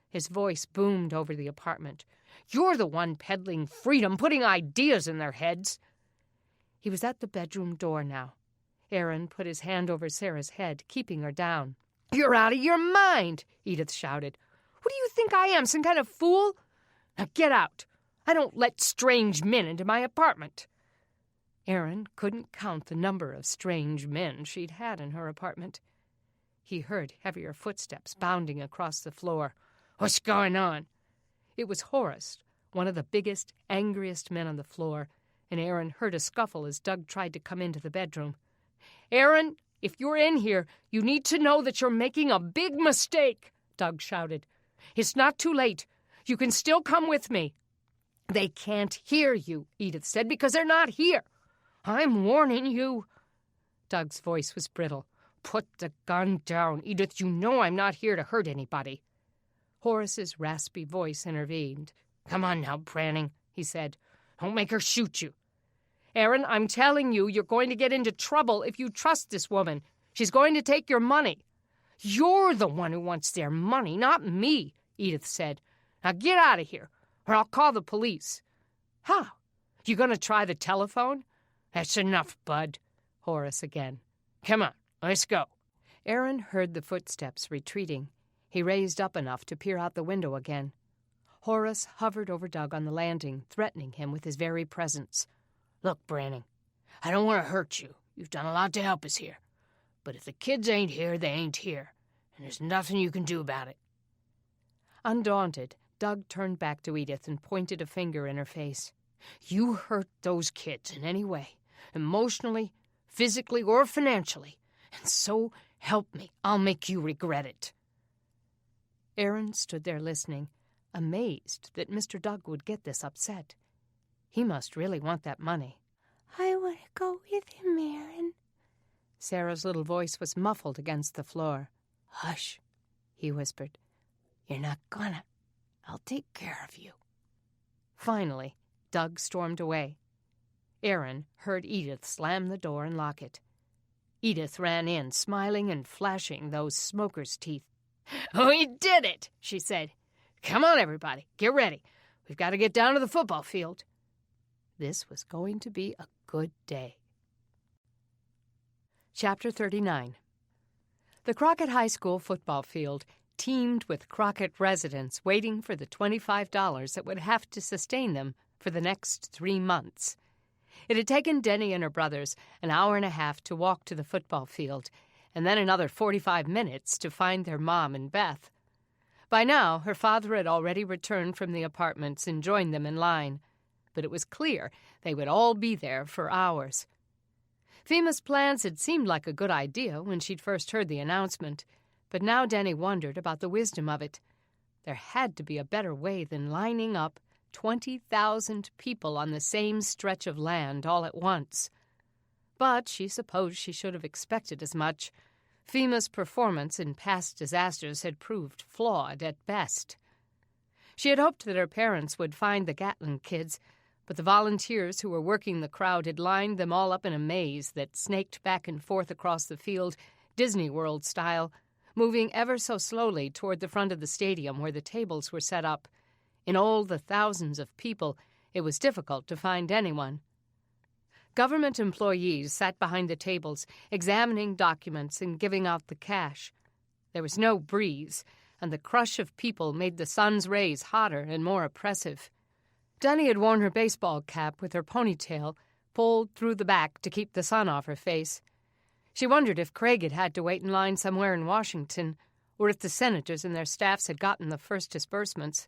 His voice boomed over the apartment. You're the one peddling freedom, putting ideas in their heads. He was at the bedroom door now. Aaron put his hand over Sarah's head, keeping her down. You're out of your mind, Edith shouted. What do you think I am, some kind of fool? Now get out. I don't let strange men into my apartment. Aaron couldn't count the number of strange men she'd had in her apartment. He heard heavier footsteps bounding across the floor. What's going on? It was Horace, one of the biggest, angriest men on the floor, and Aaron heard a scuffle as Doug tried to come into the bedroom. Aaron, if you're in here, you need to know that you're making a big mistake, Doug shouted. It's not too late. You can still come with me. They can't hear you, Edith said, because they're not here. I'm warning you. Doug's voice was brittle. Put the gun down, Edith. You know I'm not here to hurt anybody. Horace's raspy voice intervened. Come on now, Branning, he said. Don't make her shoot you. Aaron, I'm telling you, you're going to get into trouble if you trust this woman. She's going to take your money. You're the one who wants their money, not me, Edith said. Now get out of here, or I'll call the police. How? You going to try the telephone? That's enough, Bud. Horace again. Come on, let's go. Aaron heard the footsteps retreating. He raised up enough to peer out the window again. Horace hovered over Doug on the landing, threatening him with his very presence. Look, Branning, I don't want to hurt you. You've done a lot to help us here. But if the kids ain't here, they ain't here, and there's nothing you can do about it. Undaunted, Doug turned back to Edith and pointed a finger in her face. You hurt those kids in any way, emotionally, physically, or financially, and so help me, I'll make you regret it. Aaron stood there listening, amazed that Mr. Doug would get this upset. He must really want that money. I want to go with him, Aaron. Sarah's little voice was muffled against the floor. Hush, he whispered. You're not gonna. I'll take care of you. Finally, Doug stormed away. Aaron heard Edith slam the door and lock it. Edith ran in, smiling and flashing those smoker's teeth. We did it, she said. Come on, everybody, get ready. We've got to get down to the football field. This was going to be a good day. Chapter 39. The Crockett High School football field teemed with Crockett residents waiting for the $25 that would have to sustain them for the next 3 months. It had taken Denny and her brothers an hour and a half to walk to the football field, and then another 45 minutes to find their mom and Beth. By now, her father had already returned from the apartments and joined them in line, but it was clear they would all be there for hours. FEMA's plans had seemed like a good idea when she'd first heard the announcement, but now Denny wondered about the wisdom of it. There had to be a better way than lining up 20,000 people on the same stretch of land all at once. But she supposed she should have expected as much. FEMA's performance in past disasters had proved flawed at best. She had hoped that her parents would find the Gatlin kids, but the volunteers who were working the crowd had lined them all up in a maze that snaked back and forth across the field, Disney World style, moving ever so slowly toward the front of the stadium where the tables were set up. In all the thousands of people, it was difficult to find anyone. Government employees sat behind the tables, examining documents and giving out the cash. There was no breeze, and the crush of people made the sun's rays hotter and more oppressive. Denny had worn her baseball cap with her ponytail pulled through the back to keep the sun off her face. She wondered if Craig had had to wait in line somewhere in Washington, or if the senators and their staffs had gotten the first disbursements.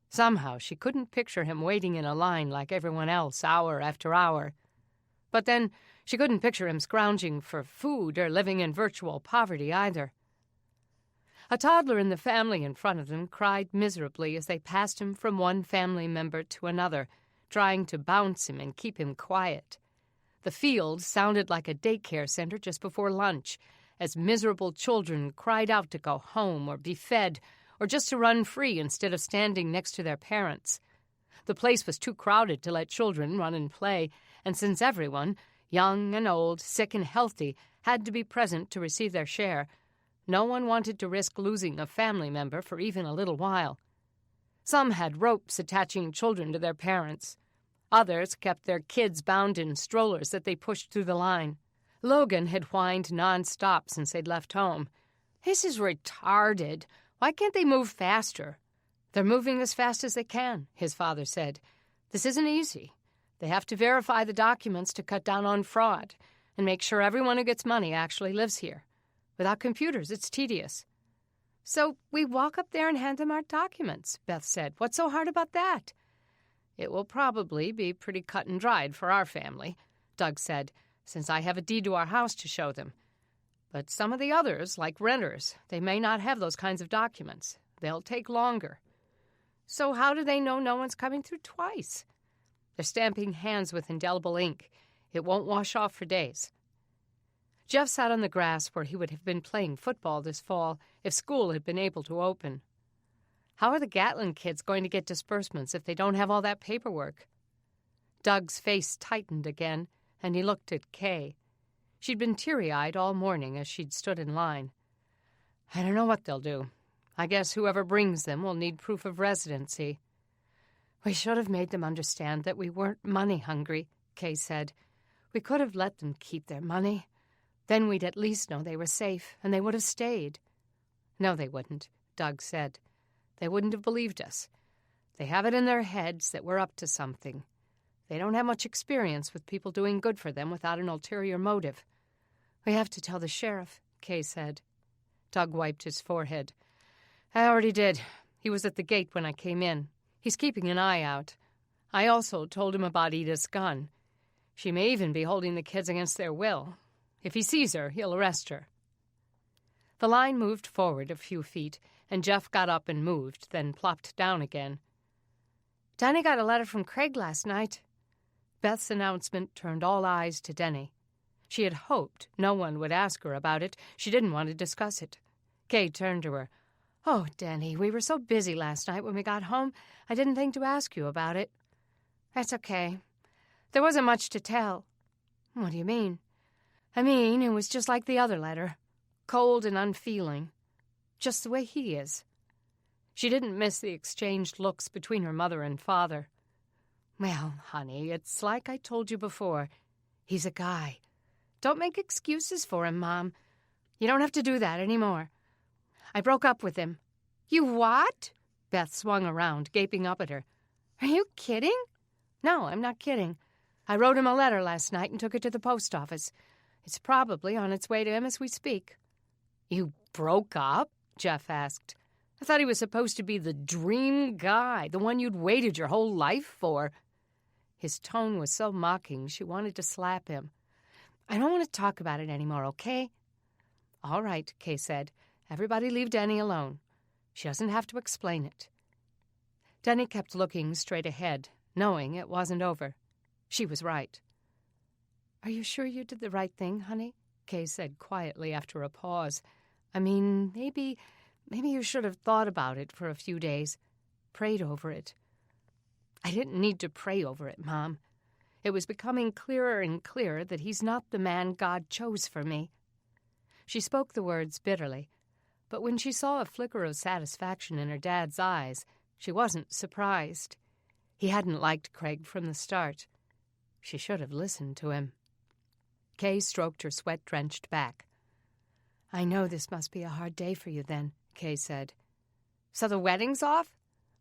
Somehow she couldn't picture him waiting in a line like everyone else, hour after hour. But then she couldn't picture him scrounging for food or living in virtual poverty either. A toddler in the family in front of them cried miserably as they passed him from one family member to another, trying to bounce him and keep him quiet. The field sounded like a daycare center just before lunch, as miserable children cried out to go home or be fed, or just to run free instead of standing next to their parents. The place was too crowded to let children run and play, and since everyone, Young and old, sick and healthy, had to be present to receive their share. No one wanted to risk losing a family member for even a little while. Some had ropes attaching children to their parents. Others kept their kids bound in strollers that they pushed through the line. Logan had whined non-stop since they'd left home. "This is retarded. Why can't they move faster?" "They're moving as fast as they can," his father said. "This isn't easy. They have to verify the documents to cut down on fraud and make sure everyone who gets money actually lives here. Without computers, it's tedious." "So we walk up there and hand them our documents," Beth said. "What's so hard about that?" "It will probably be pretty cut and dried for our family," Doug said, "since I have a deed to our house to show them. But some of the others, like renters, they may not have those kinds of documents. They'll take longer." "So how do they know no one's coming through twice?" "They're stamping hands with indelible ink. It won't wash off for days." Jeff sat on the grass where he would have been playing football this fall if school had been able to open. How are the Gatlin kids going to get disbursements if they don't have all that paperwork? Doug's face tightened again, and he looked at Kay. She'd been teary-eyed all morning as she'd stood in line. "I don't know what they'll do. I guess whoever brings them will need proof of residency." "We should have made them understand that we weren't money-hungry," Kay said. "We could have let them keep their money. Then we'd at least know they were safe, and they would have stayed." "No, they wouldn't," Doug said. "They wouldn't have believed us. They have it in their heads that we're up to something. They don't have much experience with people doing good for them without an ulterior motive." "We have to tell the sheriff," Kay said. Doug wiped his forehead. "I already did. He was at the gate when I came in. He's keeping an eye out. I also told him about Edith's gun. She may even be holding the kids against their will. If he sees her, he'll arrest her." The line moved forward a few feet, and Jeff got up and moved, then plopped down again. "Danny got a letter from Craig last night." Beth's announcement turned all eyes to Denny. She had hoped no one would ask her about it. She didn't want to discuss it. Kay turned to her. "Oh, Denny, we were so busy last night when we got home, I didn't think to ask you about it." "That's okay. There wasn't much to tell." "What do you mean?" "I mean, it was just like the other letter. Cold and unfeeling. Just the way he is." She didn't miss the exchanged looks between her mother and father. "Well, honey, it's like I told you before. He's a guy. Don't make excuses for him, Mom. You don't have to do that anymore. I broke up with him." "You what?" Beth swung around, gaping up at her. "Are you kidding?" "No, I'm not kidding. I wrote him a letter last night and took it to the post office. It's probably on its way to him as we speak." "You broke up?" Jeff asked. "I thought he was supposed to be the dream guy, the one you'd waited your whole life for." His tone was so mocking she wanted to slap him. "I don't want to talk about it anymore, okay?" "All right," Kay said. "Everybody leave Denny alone. She doesn't have to explain it." Denny kept looking straight ahead, knowing it wasn't over. She was right. "Are you sure you did the right thing, honey?" Kay said quietly after a pause. "I mean, maybe you should have thought about it for a few days, prayed over it." "I didn't need to pray over it, Mom. It was becoming clearer and clearer that he's not the man God chose for me." She spoke the words bitterly, but when she saw a flicker of satisfaction in her dad's eyes, she wasn't surprised. He hadn't liked Craig from the start. She should have listened to him. Kay stroked her sweat-drenched back. "I know this must be a hard day for you then," Kay said. "So the wedding's off?"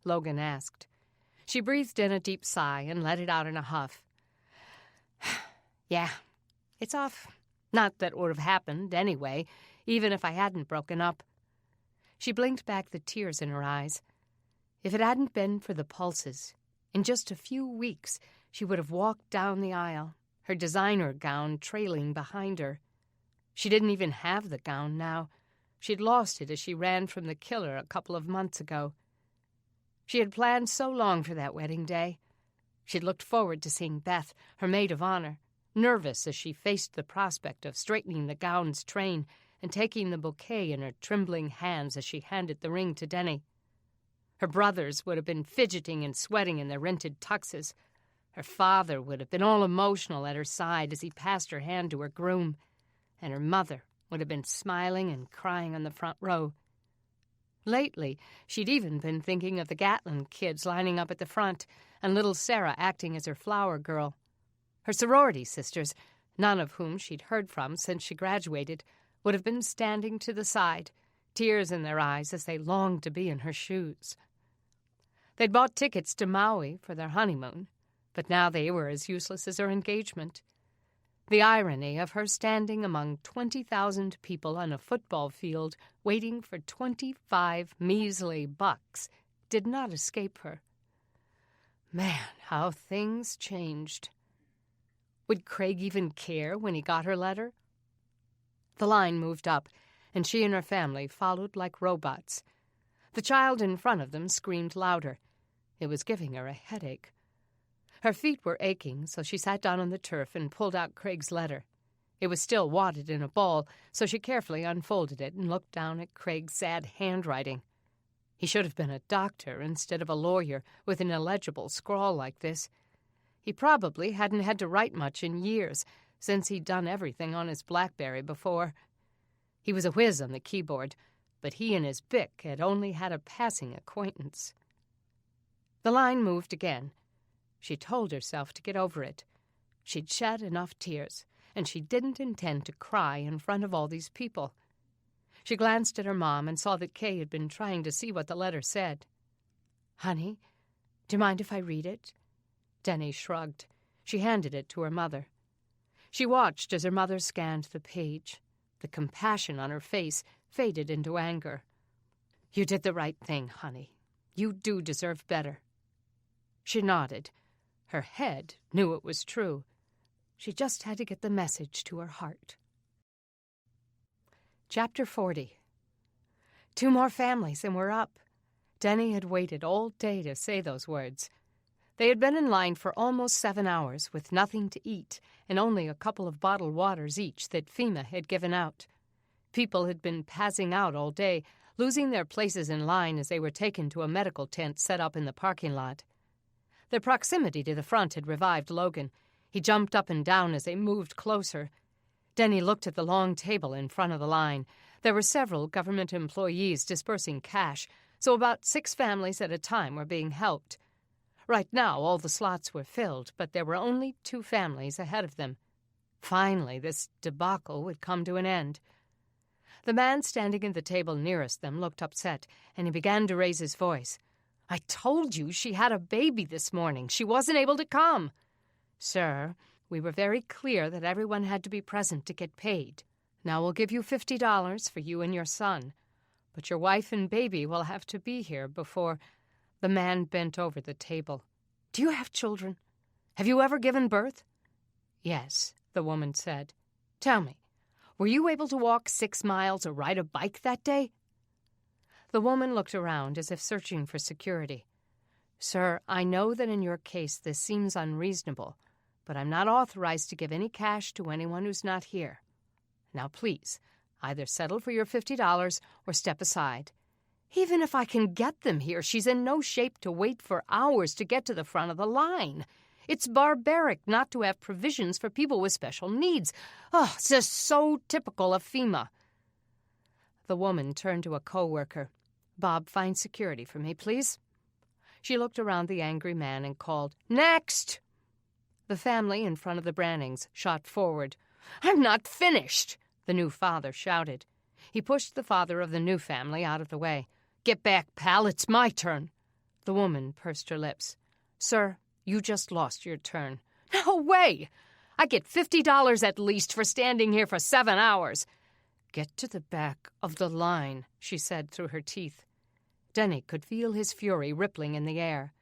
Logan asked. She breathed in a deep sigh and let it out in a huff. "Yeah, it's off. Not that it would have happened anyway, even if I hadn't broken up." She blinked back the tears in her eyes. If it hadn't been for the pulses, in just a few weeks she would have walked down the aisle, her designer gown trailing behind her. She didn't even have the gown now. She'd lost it as she ran from the killer a couple of months ago. She had planned so long for that wedding day. She'd looked forward to seeing Beth, her maid of honor, nervous as she faced the prospect of straightening the gown's train and taking the bouquet in her trembling hands as she handed the ring to Denny. Her brothers would have been fidgeting and sweating in their rented tuxes. Her father would have been all emotional at her side as he passed her hand to her groom, and her mother would have been smiling and crying on the front row. Lately, she'd even been thinking of the Gatlin kids lining up at the front and little Sarah acting as her flower girl. Her sorority sisters, none of whom she'd heard from since she graduated, would have been standing to the side, tears in their eyes as they longed to be in her shoes. They'd bought tickets to Maui for their honeymoon, but now they were as useless as her engagement. The irony of her standing among 20,000 people on a football field waiting for 25 measly bucks did not escape her. Man, how things changed. Would Craig even care when he got her letter? The line moved up, and she and her family followed like robots. The child in front of them screamed louder. It was giving her a headache. Her feet were aching, so she sat down on the turf and pulled out Craig's letter. It was still wadded in a ball, so she carefully unfolded it and looked down at Craig's sad handwriting. He should have been a doctor instead of a lawyer with an illegible scrawl like this. He probably hadn't had to write much in years, since he'd done everything on his BlackBerry before. He was a whiz on the keyboard, but he and his Bic had only had a passing acquaintance. The line moved again. She told herself to get over it. She'd shed enough tears, and she didn't intend to cry in front of all these people. She glanced at her mom and saw that Kay had been trying to see what the letter said. "Honey, do you mind if I read it?" Denny shrugged. She handed it to her mother. She watched as her mother scanned the page. The compassion on her face faded into anger. "You did the right thing, honey. You do deserve better." She nodded. Her head knew it was true. She just had to get the message to her heart. Chapter 40. 2 more families and we're up. Denny had waited all day to say those words. They had been in line for almost 7 hours with nothing to eat and only a couple of bottled waters each that FEMA had given out. People had been passing out all day, losing their places in line as they were taken to a medical tent set up in the parking lot. Their proximity to the front had revived Logan. He jumped up and down as they moved closer. Denny looked at the long table in front of the line. There were several government employees dispersing cash, so about 6 families at a time were being helped. Right now, all the slots were filled, but there were only 2 families ahead of them. Finally, this debacle would come to an end. The man standing at the table nearest them looked upset, and he began to raise his voice. "I told you she had a baby this morning. She wasn't able to come." "Sir, we were very clear that everyone had to be present to get paid. Now we'll give you $50 for you and your son, but your wife and baby will have to be here before—" The man bent over the table. "Do you have children? Have you ever given birth?" "Yes," the woman said. "Tell me, were you able to walk 6 miles or ride a bike that day?" The woman looked around as if searching for security. "Sir, I know that in your case this seems unreasonable, but I'm not authorized to give any cash to anyone who's not here. Now please, either settle for your $50 or step aside. Even if I can get them here, she's in no shape to wait for hours to get to the front of the line. It's barbaric not to have provisions for people with special needs. Oh, it's just so typical of FEMA." The woman turned to a co-worker. "Bob, find security for me, please." She looked around the angry man and called, "Next!" The family in front of the Brannings shot forward. "I'm not finished!" the new father shouted. He pushed the father of the new family out of the way. "Get back, pal, it's my turn." The woman pursed her lips. "Sir, you just lost your turn." "No way! I get $50 at least for standing here for 7 hours. "Get to the back of the line," she said through her teeth. Denny could feel his fury rippling in the air.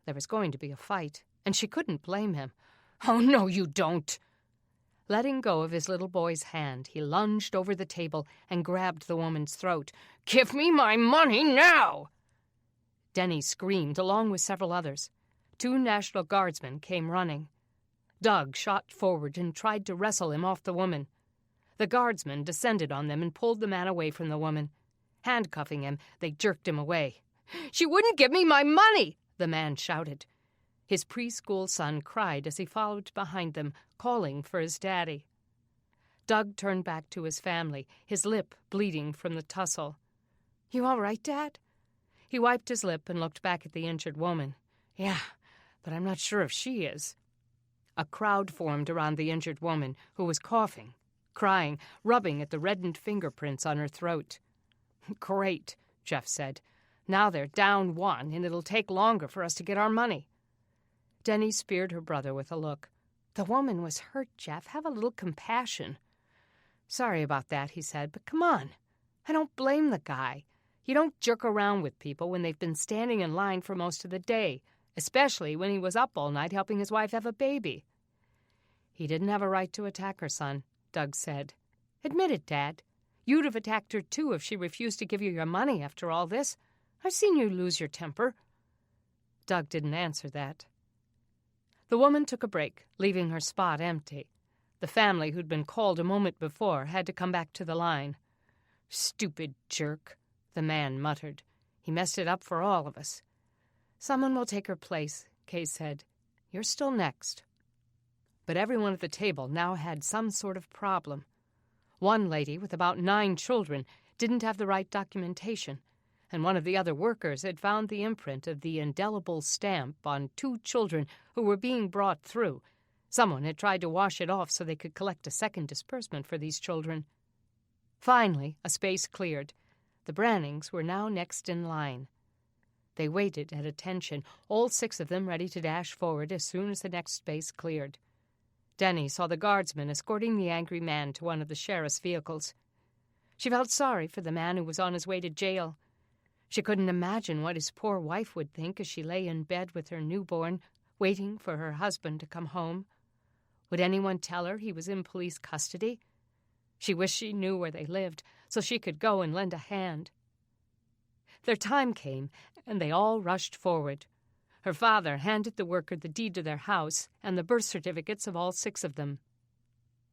There was going to be a fight, and she couldn't blame him. "Oh, no, you don't." Letting go of his little boy's hand, he lunged over the table and grabbed the woman's throat. "Give me my money now!" Denny screamed, along with several others. 2 National Guardsmen came running. Doug shot forward and tried to wrestle him off the woman. The guardsmen descended on them and pulled the man away from the woman. Handcuffing him, they jerked him away. "She wouldn't give me my money!" the man shouted. His preschool son cried as he followed behind them, calling for his daddy. Doug turned back to his family, his lip bleeding from the tussle. "You all right, Dad?" He wiped his lip and looked back at the injured woman. "Yeah, but I'm not sure if she is." A crowd formed around the injured woman, who was coughing, crying, rubbing at the reddened fingerprints on her throat. "Great," Jeff said. "Now they're down one, and it'll take longer for us to get our money." Denny speared her brother with a look. "The woman was hurt, Jeff. Have a little compassion." "Sorry about that," he said, "but come on. I don't blame the guy. You don't jerk around with people when they've been standing in line for most of the day, especially when he was up all night helping his wife have a baby." "He didn't have a right to attack her, son," Doug said. "Admit it, Dad. You'd have attacked her, too, if she refused to give you your money after all this. I've seen you lose your temper." Doug didn't answer that. The woman took a break, leaving her spot empty. The family who'd been called a moment before had to come back to the line. "Stupid jerk," the man muttered. "He messed it up for all of us." "Someone will take her place," Kay said. "You're still next." But everyone at the table now had some sort of problem. One lady, with about 9 children, didn't have the right documentation, and one of the other workers had found the imprint of the indelible stamp on 2 children who were being brought through. Someone had tried to wash it off so they could collect a second disbursement for these children. Finally, a space cleared. The Brannings were now next in line. They waited at attention, all 6 of them ready to dash forward as soon as the next space cleared. Denny saw the guardsman escorting the angry man to one of the sheriff's vehicles. She felt sorry for the man who was on his way to jail. She couldn't imagine what his poor wife would think as she lay in bed with her newborn, waiting for her husband to come home. Would anyone tell her he was in police custody? She wished she knew where they lived, so she could go and lend a hand. Their time came, and they all rushed forward. Her father handed the worker the deed to their house and the birth certificates of all 6 of them.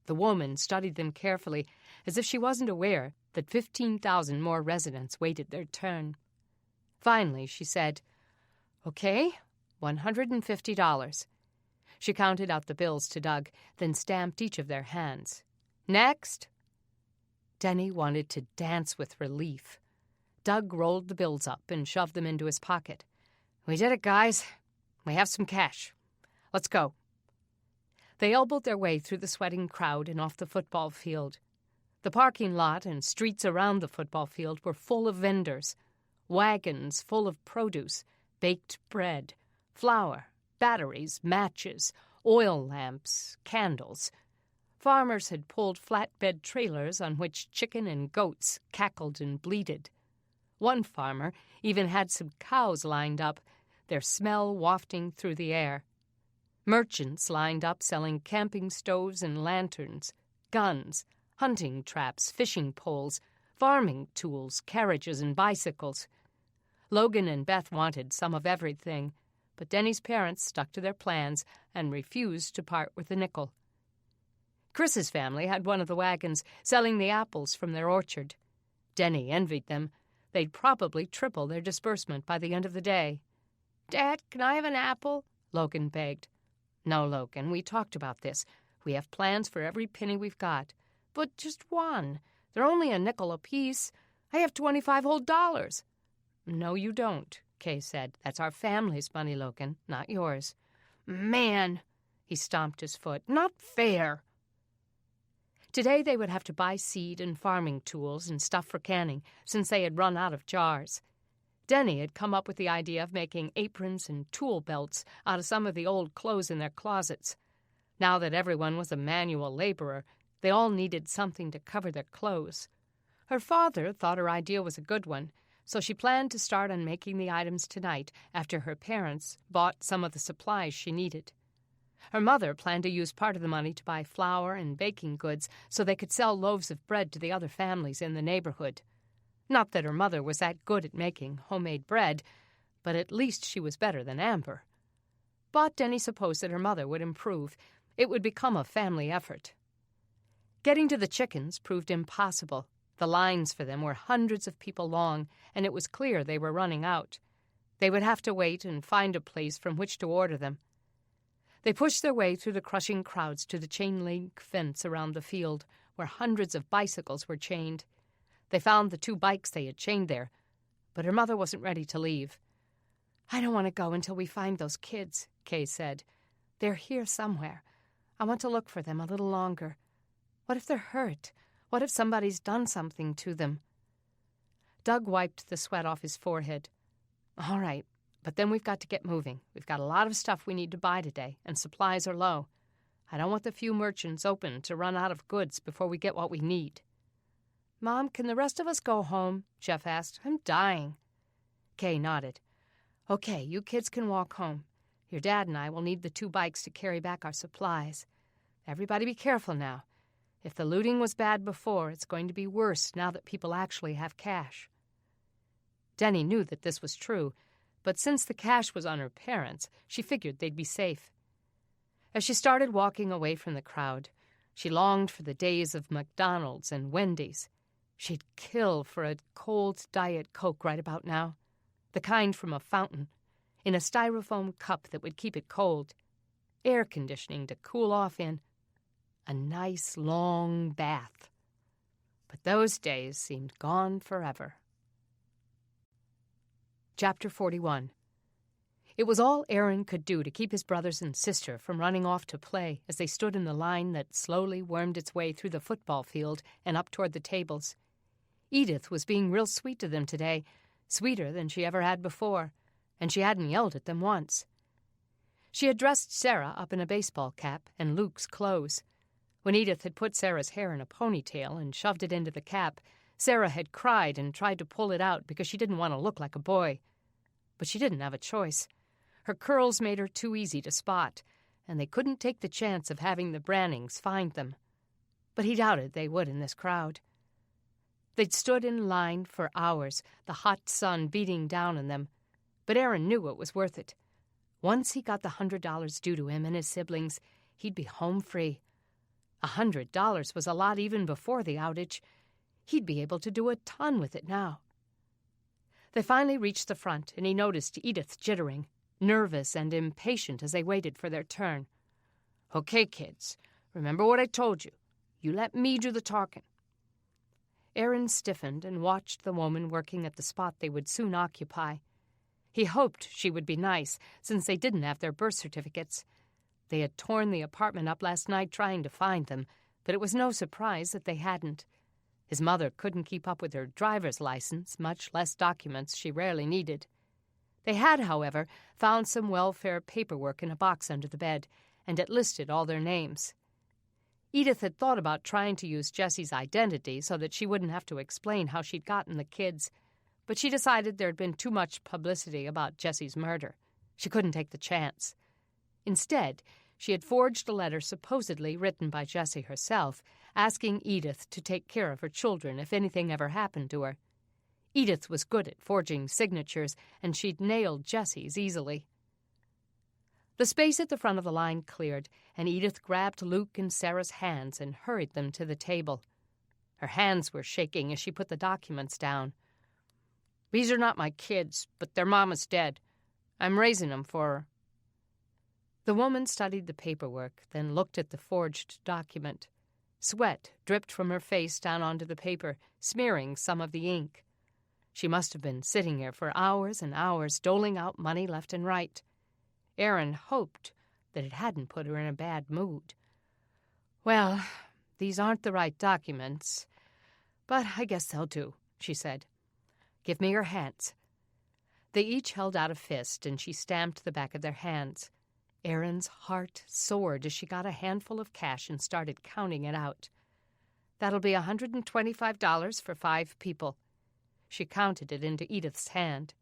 The woman studied them carefully, as if she wasn't aware that 15,000 more residents waited their turn. Finally, she said, "Okay, $150. She counted out the bills to Doug, then stamped each of their hands. "Next." Denny wanted to dance with relief. Doug rolled the bills up and shoved them into his pocket. "We did it, guys. We have some cash. Let's go." They elbowed their way through the sweating crowd and off the football field. The parking lot and streets around the football field were full of vendors. Wagons full of produce, baked bread, flour, batteries, matches, oil lamps, candles. Farmers had pulled flatbed trailers on which chicken and goats cackled and bleated. One farmer even had some cows lined up, their smell wafting through the air. Merchants lined up selling camping stoves and lanterns, guns, hunting traps, fishing poles, farming tools, carriages, and bicycles. Logan and Beth wanted some of everything, but Denny's parents stuck to their plans and refused to part with a nickel. Chris's family had one of the wagons, selling the apples from their orchard. Denny envied them. They'd probably triple their disbursement by the end of the day. "Dad, can I have an apple?" Logan begged. "No, Logan, we talked about this. We have plans for every penny we've got. But just one. They're only a nickel apiece. I have $25 whole. "No, you don't," Kay said. "That's our family's money, Logan, not yours." "Man," he stomped his foot, "not fair." Today they would have to buy seed and farming tools and stuff for canning, since they had run out of jars. Denny had come up with the idea of making aprons and tool belts out of some of the old clothes in their closets. Now that everyone was a manual laborer, they all needed something to cover their clothes. Her father thought her idea was a good one, so she planned to start on making the items tonight after her parents bought some of the supplies she needed. Her mother planned to use part of the money to buy flour and baking goods so they could sell loaves of bread to the other families in the neighborhood. Not that her mother was that good at making homemade bread, but at least she was better than Amber. But Denny supposed that her mother would improve. It would become a family effort. Getting to the chickens proved impossible. The lines for them were hundreds of people long, and it was clear they were running out. They would have to wait and find a place from which to order them. They pushed their way through the crushing crowds to the chain-link fence around the field, where hundreds of bicycles were chained. They found the 2 bikes they had chained there, but her mother wasn't ready to leave. "I don't want to go until we find those kids," Kay said. "They're here somewhere. I want to look for them a little longer. What if they're hurt? What if somebody's done something to them?" Doug wiped the sweat off his forehead. "All right, but then we've got to get moving. We've got a lot of stuff we need to buy today, and supplies are low. I don't want the few merchants open to run out of goods before we get what we need." "Mom, can the rest of us go home?" Jeff asked. "I'm dying." Kay nodded. "Okay, you kids can walk home. Your dad and I will need the 2 bikes to carry back our supplies. Everybody be careful now. If the looting was bad before, it's going to be worse now that people actually have cash." Denny knew that this was true, but since the cash was on her parents, she figured they'd be safe. As she started walking away from the crowd, she longed for the days of McDonald's and Wendy's. She'd kill for a cold Diet Coke right about now, the kind from a fountain, in a styrofoam cup that would keep it cold, air conditioning to cool off in, a nice long bath. But those days seemed gone forever. Chapter 41. It was all Aaron could do to keep his brothers and sister from running off to play as they stood in the line that slowly wormed its way through the football field and up toward the tables. Edith was being real sweet to them today, sweeter than she ever had before, and she hadn't yelled at them once. She had dressed Sarah up in a baseball cap and Luke's clothes. When Edith had put Sarah's hair in a ponytail and shoved it into the cap, Sarah had cried and tried to pull it out because she didn't want to look like a boy. But she didn't have a choice. Her curls made her too easy to spot, and they couldn't take the chance of having the Brannings find them. But he doubted they would in this crowd. They'd stood in line for hours, the hot sun beating down on them, but Aaron knew it was worth it. Once he got the $100 due to him and his siblings, he'd be home free. $100 was a lot even before the outage. He'd be able to do a ton with it now. They finally reached the front, and he noticed Edith jittering, nervous and impatient as they waited for their turn. "Okay, kids, remember what I told you. You let me do the talking." Aaron stiffened and watched the woman working at the spot they would soon occupy. He hoped she would be nice, since they didn't have their birth certificates. They had torn the apartment up last night trying to find them, but it was no surprise that they hadn't. His mother couldn't keep up with her driver's license, much less documents she rarely needed. They had, however, found some welfare paperwork in a box under the bed, and it listed all their names. Edith had thought about trying to use Jessie's identity so that she wouldn't have to explain how she'd gotten the kids, but she decided there had been too much publicity about Jessie's murder. She couldn't take the chance. Instead, she had forged a letter supposedly written by Jessie herself, asking Edith to take care of her children if anything ever happened to her. Edith was good at forging signatures, and she'd nailed Jessie's easily. The space at the front of the line cleared, and Edith grabbed Luke and Sarah's hands and hurried them to the table. Her hands were shaking as she put the documents down. "These are not my kids, but their mama's dead. I'm raising them for her." The woman studied the paperwork, then looked at the forged document. Sweat dripped from her face down onto the paper, smearing some of the ink. She must have been sitting here for hours and hours, doling out money left and right. Aaron hoped that it hadn't put her in a bad mood. "Well, these aren't the right documents, but I guess they'll do," she said. "Give me your hands." They each held out a fist, and she stamped the back of their hands. Aaron's heart soared as she got a handful of cash and started counting it out. "That'll be $125 for 5 people." She counted it into Edith's hand.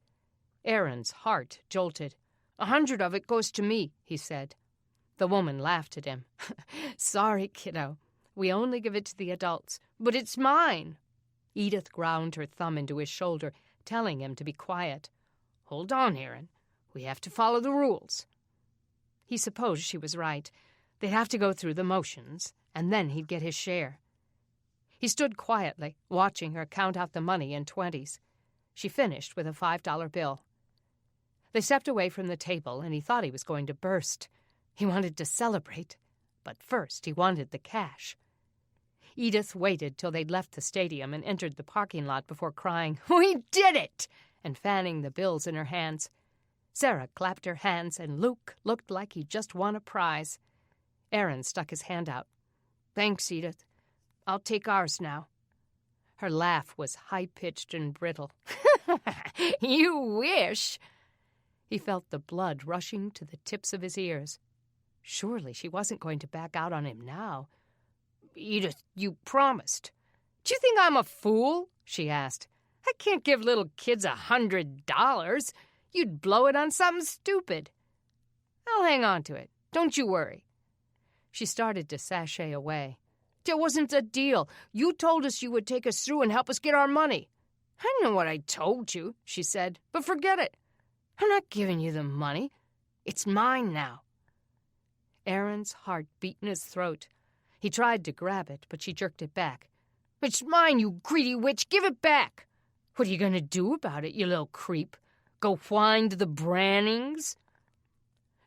Aaron's heart jolted. "100 of it goes to me," he said. The woman laughed at him. "Sorry, kiddo. We only give it to the adults. But it's mine." Edith ground her thumb into his shoulder, telling him to be quiet. "Hold on, Aaron. We have to follow the rules." He supposed she was right. They'd have to go through the motions, and then he'd get his share. He stood quietly, watching her count out the money in 20s. She finished with a $5 bill. They stepped away from the table, and he thought he was going to burst. He wanted to celebrate, but first he wanted the cash. Edith waited till they'd left the stadium and entered the parking lot before crying, "We did it!" and fanning the bills in her hands. Sarah clapped her hands, and Luke looked like he'd just won a prize. Aaron stuck his hand out. "Thanks, Edith. I'll take ours now." Her laugh was high-pitched and brittle. "You wish!" He felt the blood rushing to the tips of his ears. Surely she wasn't going to back out on him now. "Edith, you promised." "Do you think I'm a fool?" she asked. "I can't give little kids $100. You'd blow it on something stupid." "I'll hang on to it. Don't you worry." She started to sashay away. "There wasn't a deal. You told us you would take us through and help us get our money." "I know what I told you," she said, "but forget it. I'm not giving you the money. It's mine now." Aaron's heart beat in his throat. He tried to grab it, but she jerked it back. "It's mine, you greedy witch. Give it back." "What are you going to do about it, you little creep? Go whine to the Brannings?"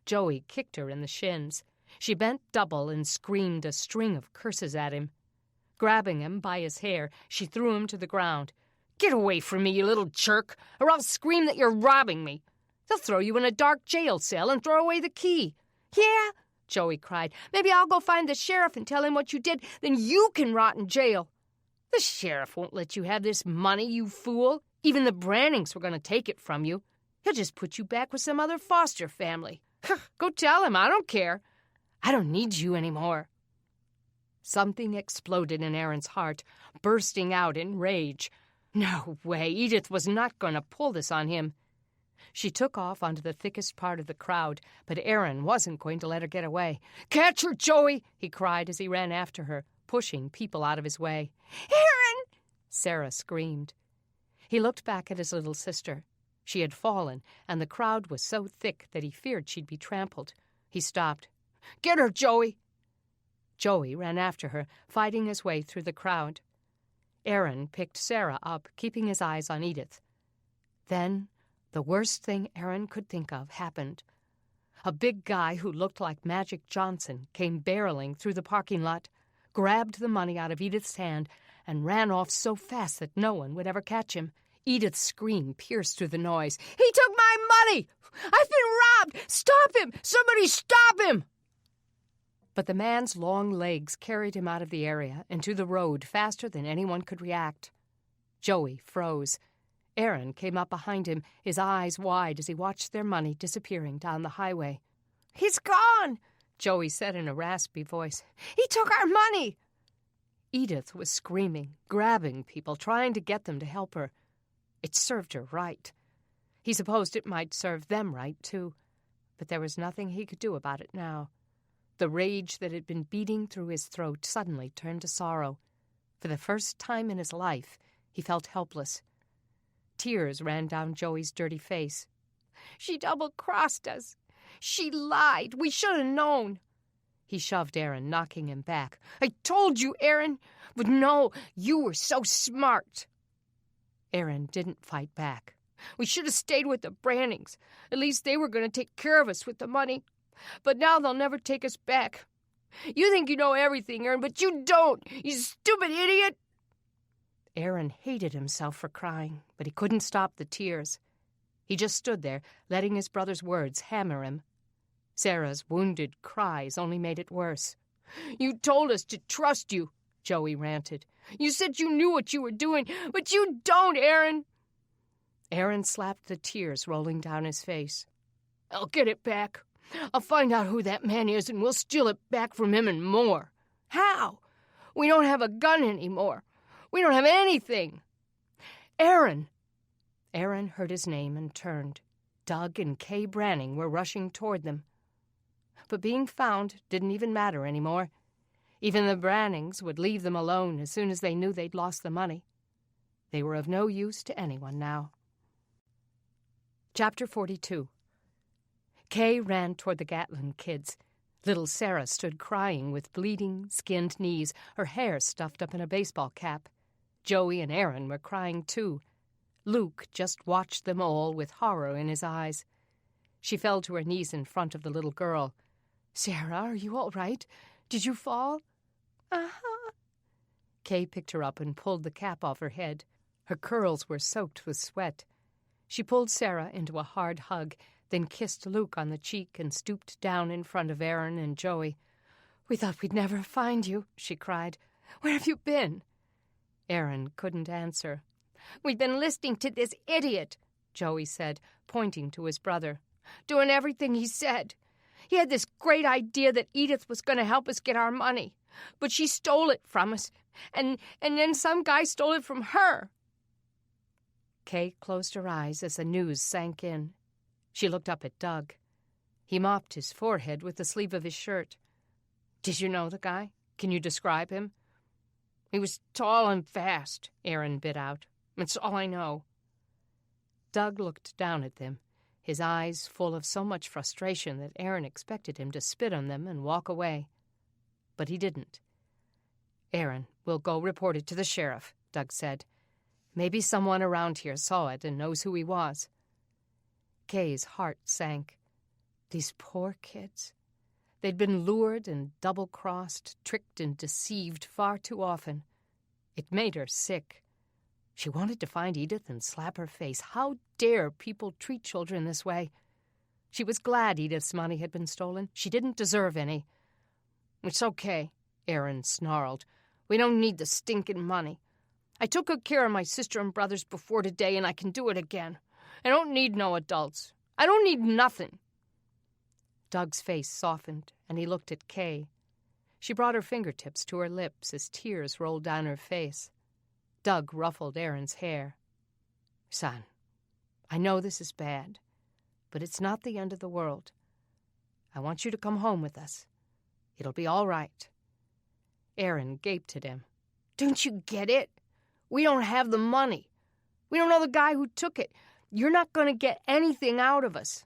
Joey kicked her in the shins. She bent double and screamed a string of curses at him. Grabbing him by his hair, she threw him to the ground. "Get away from me, you little jerk, or I'll scream that you're robbing me. They'll throw you in a dark jail cell and throw away the key." "Yeah?" Joey cried. "Maybe I'll go find the sheriff and tell him what you did. Then you can rot in jail." "The sheriff won't let you have this money, you fool. Even the Brannings were going to take it from you. He'll just put you back with some other foster family. Go tell him. I don't care. I don't need you anymore." Something exploded in Aaron's heart, bursting out in rage. No way, Edith was not going to pull this on him. She took off onto the thickest part of the crowd, but Aaron wasn't going to let her get away. "Catch her, Joey!" he cried as he ran after her, pushing people out of his way. "Aaron!" Sarah screamed. He looked back at his little sister. She had fallen, and the crowd was so thick that he feared she'd be trampled. He stopped. "Get her, Joey!" Joey ran after her, fighting his way through the crowd. Aaron picked Sarah up, keeping his eyes on Edith. Then the worst thing Aaron could think of happened. A big guy who looked like Magic Johnson came barreling through the parking lot, grabbed the money out of Edith's hand, and ran off so fast that no one would ever catch him. Edith's scream pierced through the noise. "He took my money! I've been robbed! Stop him! Somebody stop him!" But the man's long legs carried him out of the area and to the road faster than anyone could react. Joey froze. Aaron came up behind him, his eyes wide as he watched their money disappearing down the highway. "He's gone," Joey said in a raspy voice. "He took our money." Edith was screaming, grabbing people, trying to get them to help her. It served her right. He supposed it might serve them right, too, but there was nothing he could do about it now. The rage that had been beating through his throat suddenly turned to sorrow. For the first time in his life, he felt helpless. Tears ran down Joey's dirty face. "She double-crossed us. She lied. We should have known." He shoved Aaron, knocking him back. "I told you, Aaron. But no, you were so smart." Aaron didn't fight back. "We should have stayed with the Brannings. At least they were going to take care of us with the money. But now they'll never take us back. You think you know everything, Aaron, but you don't, you stupid idiot." Aaron hated himself for crying, but he couldn't stop the tears. He just stood there, letting his brother's words hammer him. Sarah's wounded cries only made it worse. "You told us to trust you," Joey ranted. "You said you knew what you were doing, but you don't, Aaron." Aaron slapped the tears rolling down his face. "I'll get it back. I'll find out who that man is, and we'll steal it back from him and more." "How? We don't have a gun anymore. We don't have anything." "Aaron!" Aaron heard his name and turned. Doug and Kay Branning were rushing toward them. But being found didn't even matter anymore. Even the Brannings would leave them alone as soon as they knew they'd lost the money. They were of no use to anyone now. Chapter 42. Kay ran toward the Gatlin kids. Little Sarah stood crying with bleeding, skinned knees, her hair stuffed up in a baseball cap. Joey and Aaron were crying too. Luke just watched them all with horror in his eyes. She fell to her knees in front of the little girl. "Sarah, are you all right? Did you fall?" Uh-huh. Kay picked her up and pulled the cap off her head. Her curls were soaked with sweat. She pulled Sarah into a hard hug, then kissed Luke on the cheek and stooped down in front of Aaron and Joey. "We thought we'd never find you," she cried. "Where have you been?" Aaron couldn't answer. "We've been listening to this idiot," Joey said, pointing to his brother. "Doing everything he said. He had this great idea that Edith was going to help us get our money, but she stole it from us, and then some guy stole it from her." Kay closed her eyes as the news sank in. She looked up at Doug. He mopped his forehead with the sleeve of his shirt. "Did you know the guy? Can you describe him?" "He was tall and fast," Aaron bit out. "That's all I know." Doug looked down at them, his eyes full of so much frustration that Aaron expected him to spit on them and walk away. But he didn't. "Aaron, we'll go report it to the sheriff," Doug said. "Maybe someone around here saw it and knows who he was." Kay's heart sank. These poor kids. They'd been lured and double-crossed, tricked and deceived far too often. It made her sick. She wanted to find Edith and slap her face. How dare people treat children this way? She was glad Edith's money had been stolen. She didn't deserve any. "It's okay," Aaron snarled. "We don't need the stinking money. I took good care of my sister and brothers before today, and I can do it again. I don't need no adults. I don't need nothing." Doug's face softened, and he looked at Kay. She brought her fingertips to her lips as tears rolled down her face. Doug ruffled Aaron's hair. "Son, I know this is bad, but it's not the end of the world. I want you to come home with us. It'll be all right." Aaron gaped at him. "Don't you get it? We don't have the money. We don't know the guy who took it. You're not going to get anything out of us."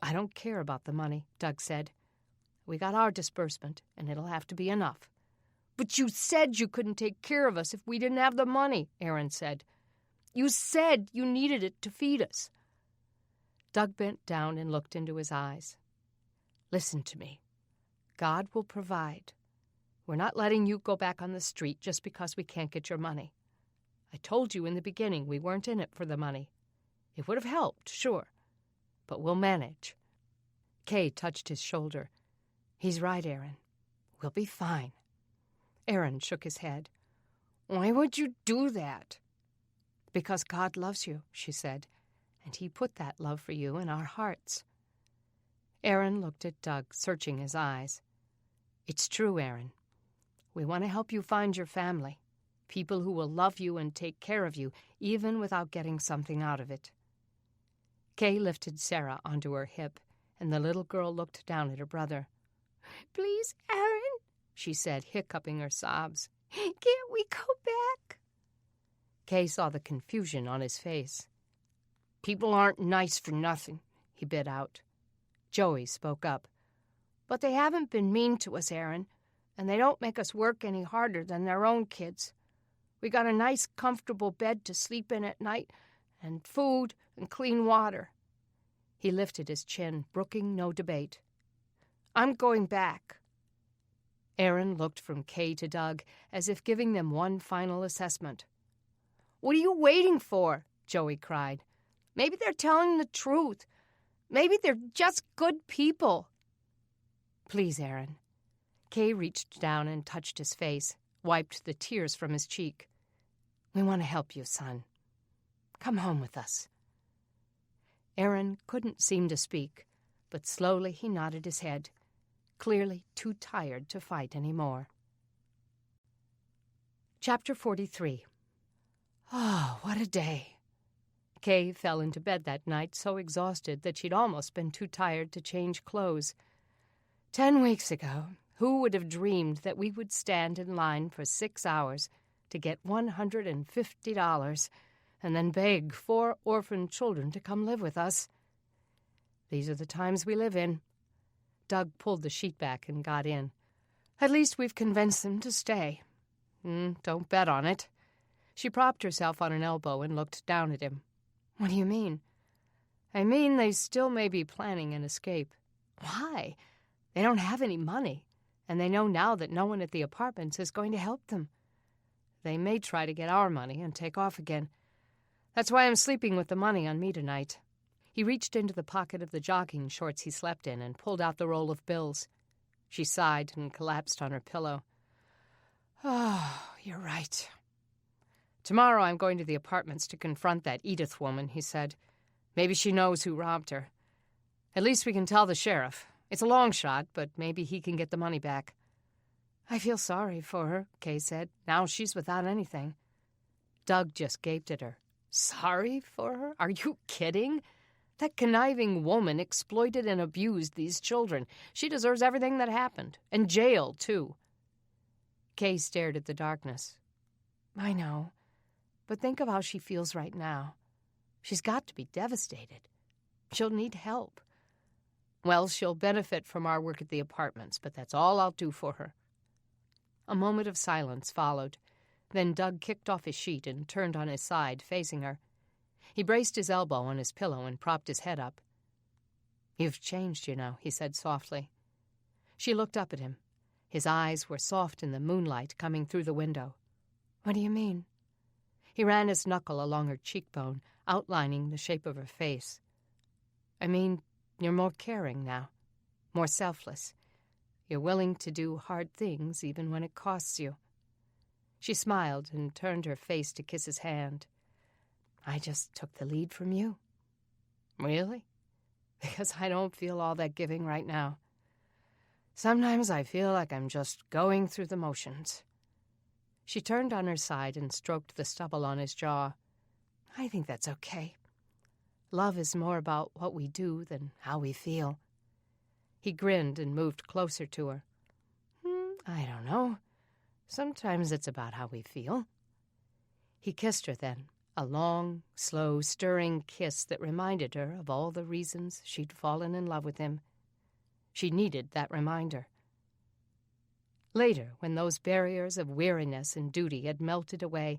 "I don't care about the money," Doug said. "We got our disbursement, and it'll have to be enough." "But you said you couldn't take care of us if we didn't have the money," Aaron said. "You said you needed it to feed us." Doug bent down and looked into his eyes. "Listen to me. God will provide. We're not letting you go back on the street just because we can't get your money. I told you in the beginning we weren't in it for the money. It would have helped, sure, but we'll manage." Kay touched his shoulder. "He's right, Aaron. We'll be fine." Aaron shook his head. "Why would you do that?" "Because God loves you," she said, "and he put that love for you in our hearts." Aaron looked at Doug, searching his eyes. "It's true, Aaron. We want to help you find your family, people who will love you and take care of you, even without getting something out of it." Kay lifted Sarah onto her hip, and the little girl looked down at her brother. "Please, Aaron," she said, hiccuping her sobs. "Can't we go back?" Kay saw the confusion on his face. "People aren't nice for nothing," he bit out. Joey spoke up. "But they haven't been mean to us, Aaron, and they don't make us work any harder than their own kids. We got a nice, comfortable bed to sleep in at night, and food and clean water." He lifted his chin, brooking no debate. "I'm going back." Aaron looked from Kay to Doug, as if giving them one final assessment. "What are you waiting for?" Joey cried. "Maybe they're telling the truth. Maybe they're just good people." "Please, Aaron." Kay reached down and touched his face, wiped the tears from his cheek. "We want to help you, son. Come home with us." Aaron couldn't seem to speak, but slowly he nodded his head, clearly too tired to fight any more. Chapter 43. Oh, what a day. Kay fell into bed that night so exhausted that she'd almost been too tired to change clothes. 10 weeks ago, who would have dreamed that we would stand in line for 6 hours to get $150 and then beg 4 orphan children to come live with us? These are the times we live in. Doug pulled the sheet back and got in. At least we've convinced them to stay. Don't bet on it. She propped herself on an elbow and looked down at him. What do you mean? I mean, they still may be planning an escape. Why? They don't have any money, and they know now that no one at the apartments is going to help them. They may try to get our money and take off again. That's why I'm sleeping with the money on me tonight." He reached into the pocket of the jogging shorts he slept in and pulled out the roll of bills. She sighed and collapsed on her pillow. "Oh, you're right." "Tomorrow I'm going to the apartments to confront that Edith woman," he said. "Maybe she knows who robbed her. At least we can tell the sheriff. It's a long shot, but maybe he can get the money back." "I feel sorry for her," Kay said. "Now she's without anything." Doug just gaped at her. "Sorry for her? Are you kidding? That conniving woman exploited and abused these children. She deserves everything that happened. And jail, too." Kay stared at the darkness. "I know. But think of how she feels right now. She's got to be devastated. She'll need help." "Well, she'll benefit from our work at the apartments, but that's all I'll do for her." A moment of silence followed. Then Doug kicked off his sheet and turned on his side, facing her. He braced his elbow on his pillow and propped his head up. "You've changed, you know," he said softly. She looked up at him. His eyes were soft in the moonlight coming through the window. "What do you mean?" He ran his knuckle along her cheekbone, outlining the shape of her face. "I mean, you're more caring now, more selfless. You're willing to do hard things even when it costs you." She smiled and turned her face to kiss his hand. "I just took the lead from you." "Really?" "Because I don't feel all that giving right now. Sometimes I feel like I'm just going through the motions." She turned on her side and stroked the stubble on his jaw. "I think that's okay. Love is more about what we do than how we feel." He grinned and moved closer to her. "I don't know. Sometimes it's about how we feel." He kissed her then, a long, slow, stirring kiss that reminded her of all the reasons she'd fallen in love with him. She needed that reminder. Later, when those barriers of weariness and duty had melted away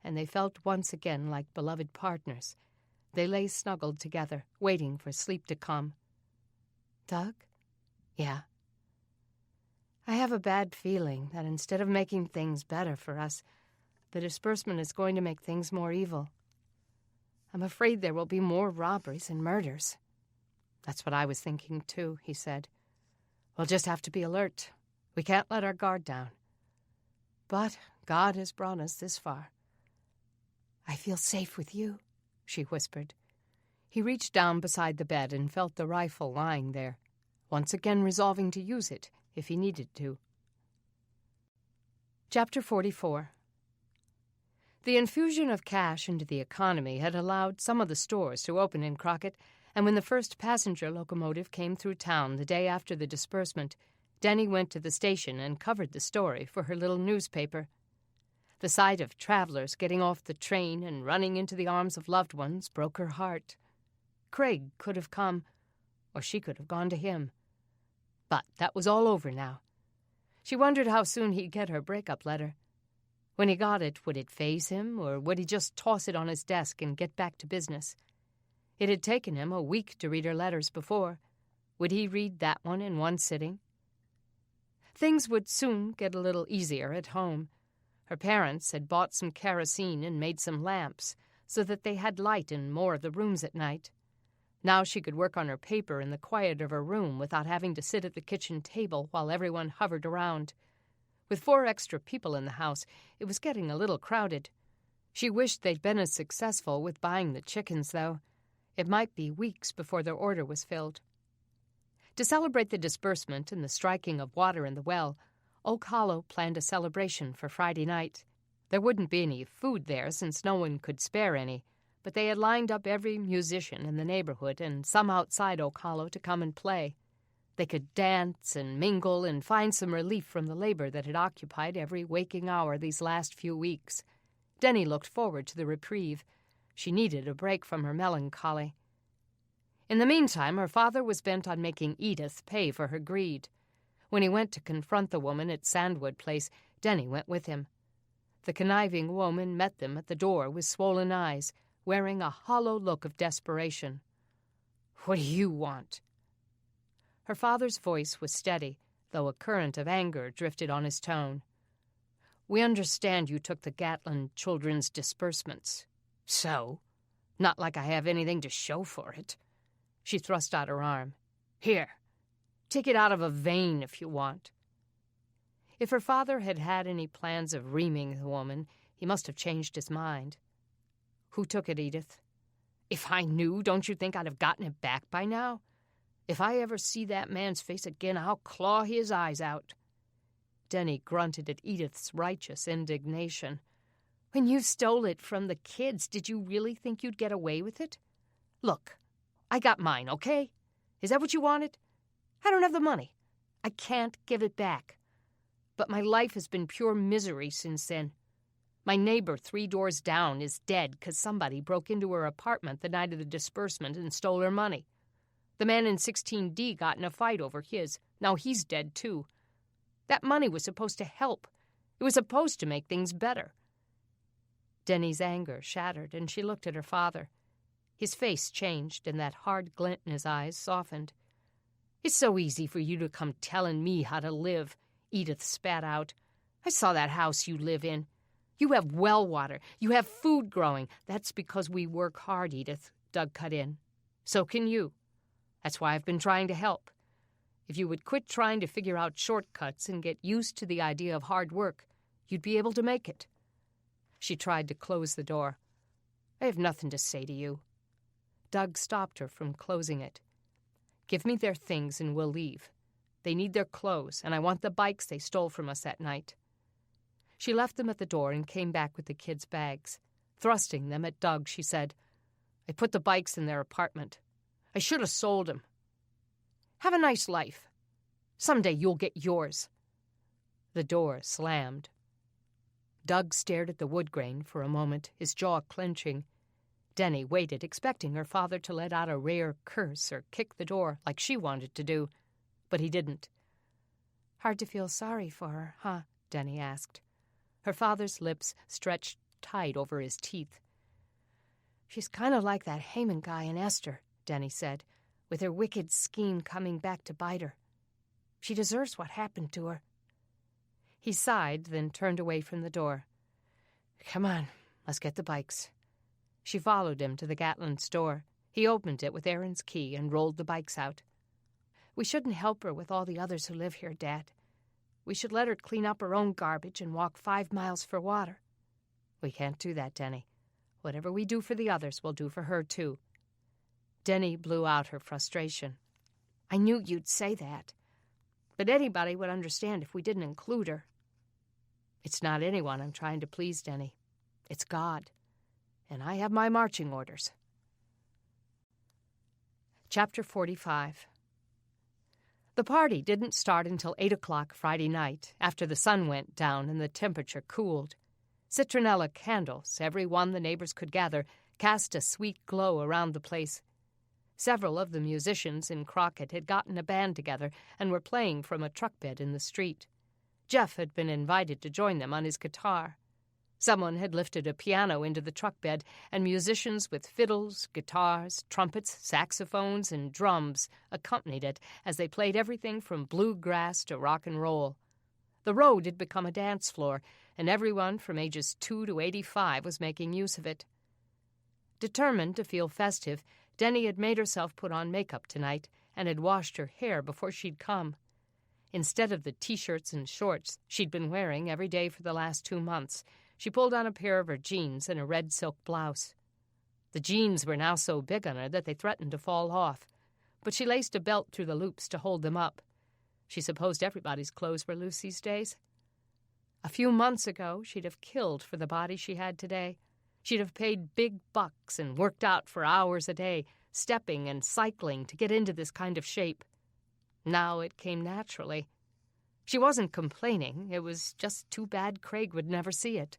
and they felt once again like beloved partners, they lay snuggled together, waiting for sleep to come. "Doug?" "Yeah." "I have a bad feeling that instead of making things better for us, the disbursement is going to make things more evil. I'm afraid there will be more robberies and murders." "That's what I was thinking, too," he said. "We'll just have to be alert. We can't let our guard down. But God has brought us this far." "I feel safe with you," she whispered. He reached down beside the bed and felt the rifle lying there, once again resolving to use it if he needed to. Chapter 44. The infusion of cash into the economy had allowed some of the stores to open in Crockett, and when the first passenger locomotive came through town the day after the disbursement, Denny went to the station and covered the story for her little newspaper. The sight of travelers getting off the train and running into the arms of loved ones broke her heart. Craig could have come, or she could have gone to him. But that was all over now. She wondered how soon he'd get her breakup letter. When he got it, would it faze him, or would he just toss it on his desk and get back to business? It had taken him a week to read her letters before. Would he read that one in one sitting? Things would soon get a little easier at home. Her parents had bought some kerosene and made some lamps so that they had light in more of the rooms at night. Now she could work on her paper in the quiet of her room without having to sit at the kitchen table while everyone hovered around. With 4 extra people in the house, it was getting a little crowded. She wished they'd been as successful with buying the chickens, though. It might be weeks before their order was filled. To celebrate the disbursement and the striking of water in the well, Oak Hollow planned a celebration for Friday night. There wouldn't be any food there since no one could spare any, but they had lined up every musician in the neighborhood and some outside Oak Hollow to come and play. They could dance and mingle and find some relief from the labor that had occupied every waking hour these last few weeks. Denny looked forward to the reprieve. She needed a break from her melancholy. In the meantime, her father was bent on making Edith pay for her greed. When he went to confront the woman at Sandwood Place, Denny went with him. The conniving woman met them at the door with swollen eyes, wearing a hollow look of desperation. What do you want?" Her father's voice was steady, though a current of anger drifted on his tone. "We understand you took the Gatlin children's disbursements. So? Not like I have anything to show for it." She thrust out her arm. "Here, take it out of a vein if you want." If her father had had any plans of reaming the woman, he must have changed his mind. "Who took it, Edith?" "If I knew, don't you think I'd have gotten it back by now? If I ever see that man's face again, I'll claw his eyes out." Denny grunted at Edith's righteous indignation. "When you stole it from the kids, did you really think you'd get away with it? Look, I got mine, okay? Is that what you wanted? I don't have the money. I can't give it back. But my life has been pure misery since then. My neighbor 3 doors down is dead because somebody broke into her apartment the night of the disbursement and stole her money. The man in 16D got in a fight over his. Now he's dead, too. That money was supposed to help. It was supposed to make things better." Denny's anger shattered, and she looked at her father. His face changed, and that hard glint in his eyes softened. "It's so easy for you to come telling me how to live," Edith spat out. "I saw that house you live in. You have well water. You have food growing. That's because we work hard, Edith," Doug cut in. "So can you. That's why I've been trying to help. If you would quit trying to figure out shortcuts and get used to the idea of hard work, you'd be able to make it." She tried to close the door. "I have nothing to say to you." Doug stopped her from closing it. "Give me their things and we'll leave. They need their clothes, and I want the bikes they stole from us that night." She left them at the door and came back with the kids' bags. Thrusting them at Doug, she said, "I put the bikes in their apartment. I should have sold them. Have a nice life. Someday you'll get yours." The door slammed. Doug stared at the wood grain for a moment, his jaw clenching. Denny waited, expecting her father to let out a rare curse or kick the door like she wanted to do, but he didn't. "Hard to feel sorry for her, huh?" Denny asked. Her father's lips stretched tight over his teeth. "She's kind of like that Heyman guy in Esther," Denny said, "with her wicked scheme coming back to bite her. She deserves what happened to her." He sighed, then turned away from the door. "Come on, let's get the bikes." She followed him to the Gatlin store. He opened it with Aaron's key and rolled the bikes out. "We shouldn't help her with all the others who live here, Dad. We should let her clean up her own garbage and walk 5 miles for water." "We can't do that, Denny. Whatever we do for the others, we'll do for her, too." Denny blew out her frustration. "I knew you'd say that. But anybody would understand if we didn't include her." "It's not anyone I'm trying to please, Denny. It's God. And I have my marching orders." Chapter 45. The party didn't start until 8 o'clock Friday night, after the sun went down and the temperature cooled. Citronella candles, every one the neighbors could gather, cast a sweet glow around the place. Several of the musicians in Crockett had gotten a band together and were playing from a truck bed in the street. Jeff had been invited to join them on his guitar. Someone had lifted a piano into the truck bed, and musicians with fiddles, guitars, trumpets, saxophones, and drums accompanied it as they played everything from bluegrass to rock and roll. The road had become a dance floor, and everyone from ages 2 to 85 was making use of it. Determined to feel festive, Denny had made herself put on makeup tonight and had washed her hair before she'd come. Instead of the T-shirts and shorts she'd been wearing every day for the last 2 months, she pulled on a pair of her jeans and a red silk blouse. The jeans were now so big on her that they threatened to fall off, but she laced a belt through the loops to hold them up. She supposed everybody's clothes were loose these days. A few months ago, she'd have killed for the body she had today. She'd have paid big bucks and worked out for hours a day, stepping and cycling to get into this kind of shape. Now it came naturally. She wasn't complaining. It was just too bad Craig would never see it.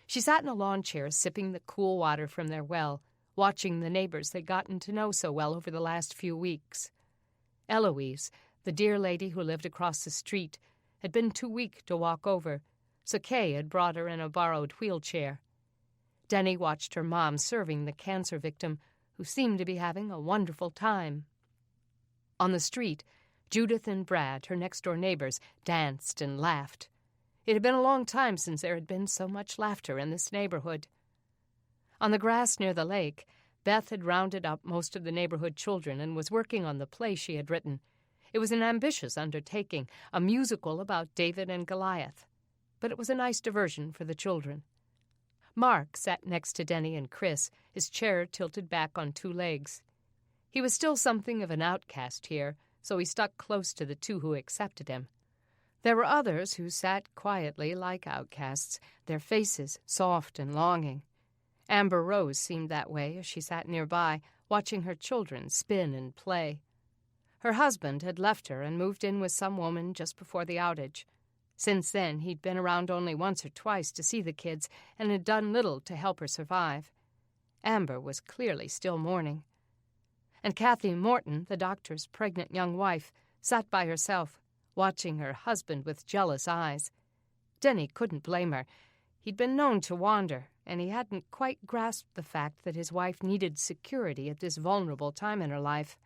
She sat in a lawn chair sipping the cool water from their well, watching the neighbors they'd gotten to know so well over the last few weeks. Eloise, the dear lady who lived across the street, had been too weak to walk over, so Kay had brought her in a borrowed wheelchair. Denny watched her mom serving the cancer victim, who seemed to be having a wonderful time. On the street, Judith and Brad, her next-door neighbors, danced and laughed. It had been a long time since there had been so much laughter in this neighborhood. On the grass near the lake, Beth had rounded up most of the neighborhood children and was working on the play she had written. It was an ambitious undertaking, a musical about David and Goliath, but it was a nice diversion for the children. Mark sat next to Denny and Chris, his chair tilted back on two legs. He was still something of an outcast here, so he stuck close to the two who accepted him. There were others who sat quietly like outcasts, their faces soft and longing. Amber Rose seemed that way as she sat nearby, watching her children spin and play. Her husband had left her and moved in with some woman just before the outage. Since then, he'd been around only once or twice to see the kids and had done little to help her survive. Amber was clearly still mourning. And Kathy Morton, the doctor's pregnant young wife, sat by herself, watching her husband with jealous eyes. Denny couldn't blame her. He'd been known to wander, and he hadn't quite grasped the fact that his wife needed security at this vulnerable time in her life.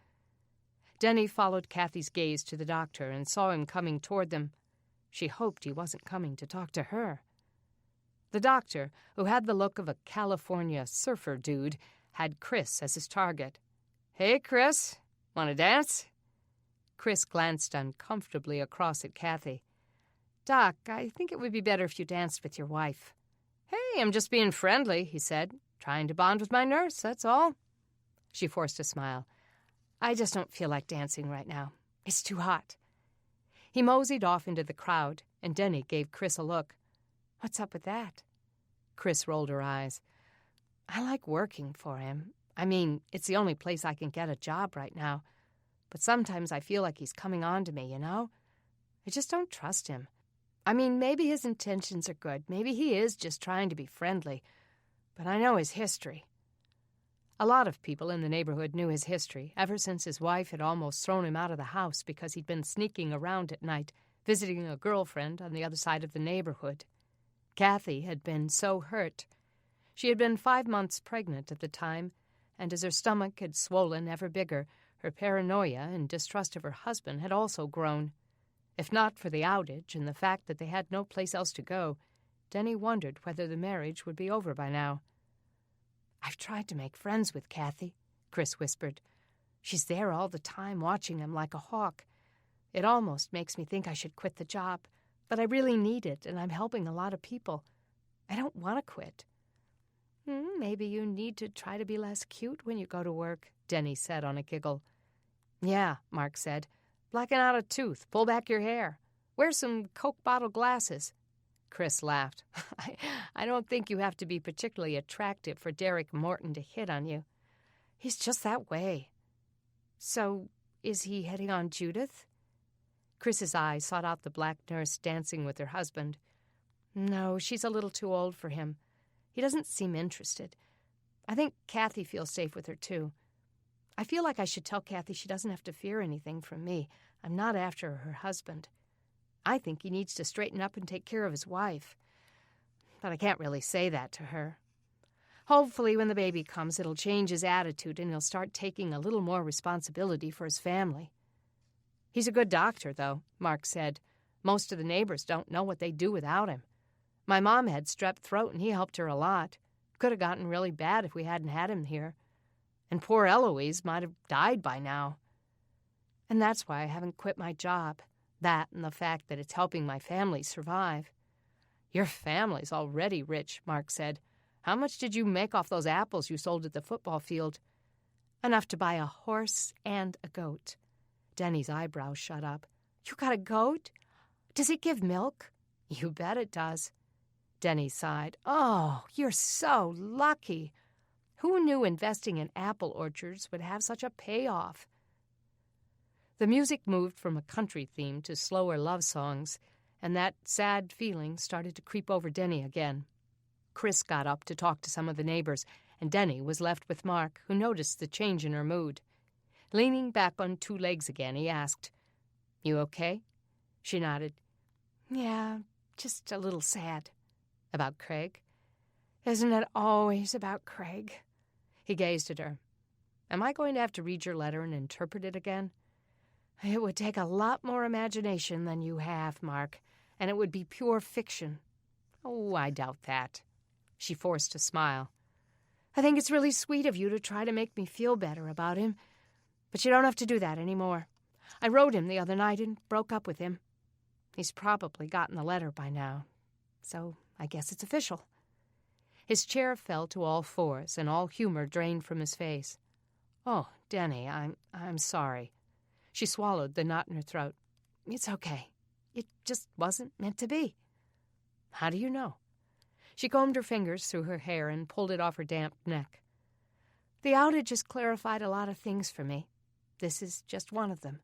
Denny followed Kathy's gaze to the doctor and saw him coming toward them. She hoped he wasn't coming to talk to her. The doctor, who had the look of a California surfer dude, had Chris as his target. "Hey, Chris, want to dance?" Chris glanced uncomfortably across at Kathy. "Doc, I think it would be better if you danced with your wife." "Hey, I'm just being friendly," he said. "Trying to bond with my nurse, that's all." She forced a smile. "I just don't feel like dancing right now. It's too hot." He moseyed off into the crowd, and Denny gave Chris a look. "What's up with that?" Chris rolled her eyes. "I like working for him. I mean, it's the only place I can get a job right now. But sometimes I feel like he's coming on to me, you know? I just don't trust him. I mean, maybe his intentions are good. Maybe he is just trying to be friendly. But I know his history." A lot of people in the neighborhood knew his history, ever since his wife had almost thrown him out of the house because he'd been sneaking around at night, visiting a girlfriend on the other side of the neighborhood. Kathy had been so hurt. She had been 5 months pregnant at the time, and as her stomach had swollen ever bigger, her paranoia and distrust of her husband had also grown. If not for the outage and the fact that they had no place else to go, Denny wondered whether the marriage would be over by now. "I've tried to make friends with Kathy," Chris whispered. "She's there all the time, watching him like a hawk. It almost makes me think I should quit the job, but I really need it, and I'm helping a lot of people. I don't want to quit." "Maybe you need to try to be less cute when you go to work," Denny said on a giggle. "Yeah," Mark said. "Blacken out a tooth, pull back your hair. Wear some Coke bottle glasses." Chris laughed. I don't think you have to be particularly attractive for Derek Morton to hit on you. He's just that way." "So, is he hitting on Judith?" Chris's eyes sought out the black nurse dancing with her husband. "No, she's a little too old for him. He doesn't seem interested. I think Kathy feels safe with her, too. I feel like I should tell Kathy she doesn't have to fear anything from me. I'm not after her husband. I think he needs to straighten up and take care of his wife. But I can't really say that to her. Hopefully when the baby comes, it'll change his attitude and he'll start taking a little more responsibility for his family." "He's a good doctor, though," Mark said. "Most of the neighbors don't know what they'd do without him. My mom had strep throat and he helped her a lot. Could have gotten really bad if we hadn't had him here. And poor Eloise might have died by now. And that's why I haven't quit my job. That and the fact that it's helping my family survive." "Your family's already rich," Mark said. "How much did you make off those apples you sold at the football field?" "Enough to buy a horse and a goat." Denny's eyebrows shut up. "You got a goat? Does it give milk?" "You bet it does." Denny sighed. "Oh, you're so lucky. Who knew investing in apple orchards would have such a payoff?" The music moved from a country theme to slower love songs, and that sad feeling started to creep over Denny again. Chris got up to talk to some of the neighbors, and Denny was left with Mark, who noticed the change in her mood. Leaning back on two legs again, he asked, "You okay?" She nodded. "Yeah, just a little sad." "About Craig?" "Isn't it always about Craig?" He gazed at her. Am I going to have to read your letter and interpret it again? It would take a lot more imagination than you have, Mark, and it would be pure fiction. Oh, I doubt that. She forced a smile. I think it's really sweet of you to try to make me feel better about him, but you don't have to do that anymore. I wrote him the other night and broke up with him. He's probably gotten the letter by now, so I guess it's official. His chair fell to all fours, and all humor drained from his face. Oh, Denny, I'm sorry. She swallowed the knot in her throat. It's okay. It just wasn't meant to be. How do you know? She combed her fingers through her hair and pulled it off her damp neck. The outage has clarified a lot of things for me. This is just one of them.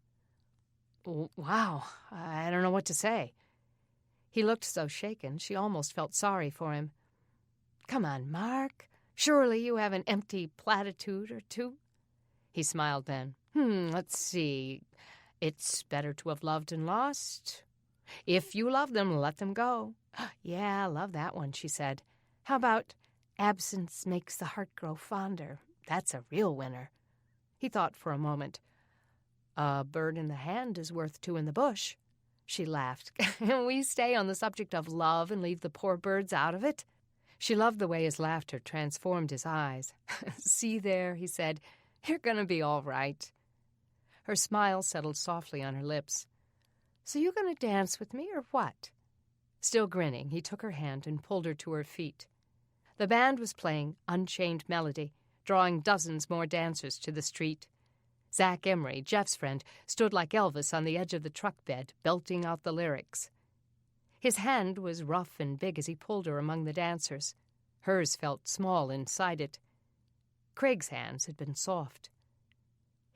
Wow, I don't know what to say. He looked so shaken, she almost felt sorry for him. Come on, Mark. Surely you have an empty platitude or two? He smiled then. Let's see. It's better to have loved and lost. If you love them, let them go. Yeah, I love that one, she said. How about absence makes the heart grow fonder? That's a real winner. He thought for a moment. A bird in the hand is worth two in the bush. She laughed. Can we stay on the subject of love and leave the poor birds out of it? She loved the way his laughter transformed his eyes. See there, he said. You're going to be all right. Her smile settled softly on her lips. So you going to dance with me or what? Still grinning, he took her hand and pulled her to her feet. The band was playing Unchained Melody, drawing dozens more dancers to the street. Zach Emery, Jeff's friend, stood like Elvis on the edge of the truck bed, belting out the lyrics. His hand was rough and big as he pulled her among the dancers. Hers felt small inside it. Craig's hands had been soft.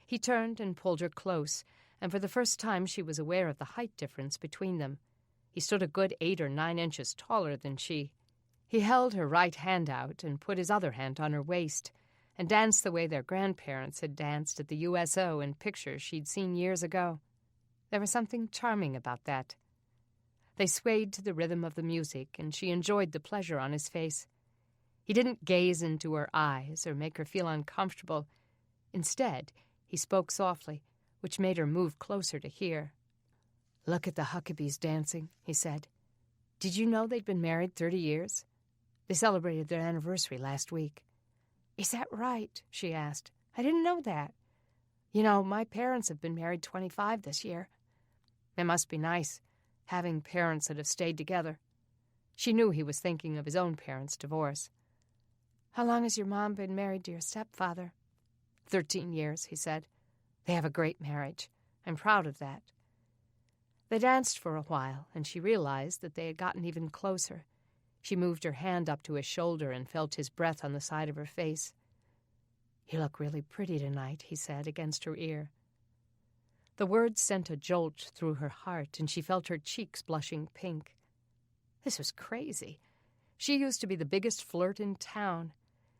He turned and pulled her close, and for the first time she was aware of the height difference between them. He stood a good 8 or 9 inches taller than she. He held her right hand out and put his other hand on her waist, and danced the way their grandparents had danced at the USO in pictures she'd seen years ago. There was something charming about that. They swayed to the rhythm of the music, and she enjoyed the pleasure on his face. He didn't gaze into her eyes or make her feel uncomfortable. Instead, he spoke softly, which made her move closer to hear. Look at the Huckabees dancing, he said. Did you know they'd been married 30 years? They celebrated their anniversary last week. Is that right? She asked. I didn't know that. You know, my parents have been married 25 this year. It must be nice, having parents that have stayed together. She knew he was thinking of his own parents' divorce. How long has your mom been married to your stepfather? 13 years, he said. They have a great marriage. I'm proud of that. They danced for a while, and she realized that they had gotten even closer. She moved her hand up to his shoulder and felt his breath on the side of her face. You look really pretty tonight, he said against her ear. The words sent a jolt through her heart, and she felt her cheeks blushing pink. This was crazy. She used to be the biggest flirt in town.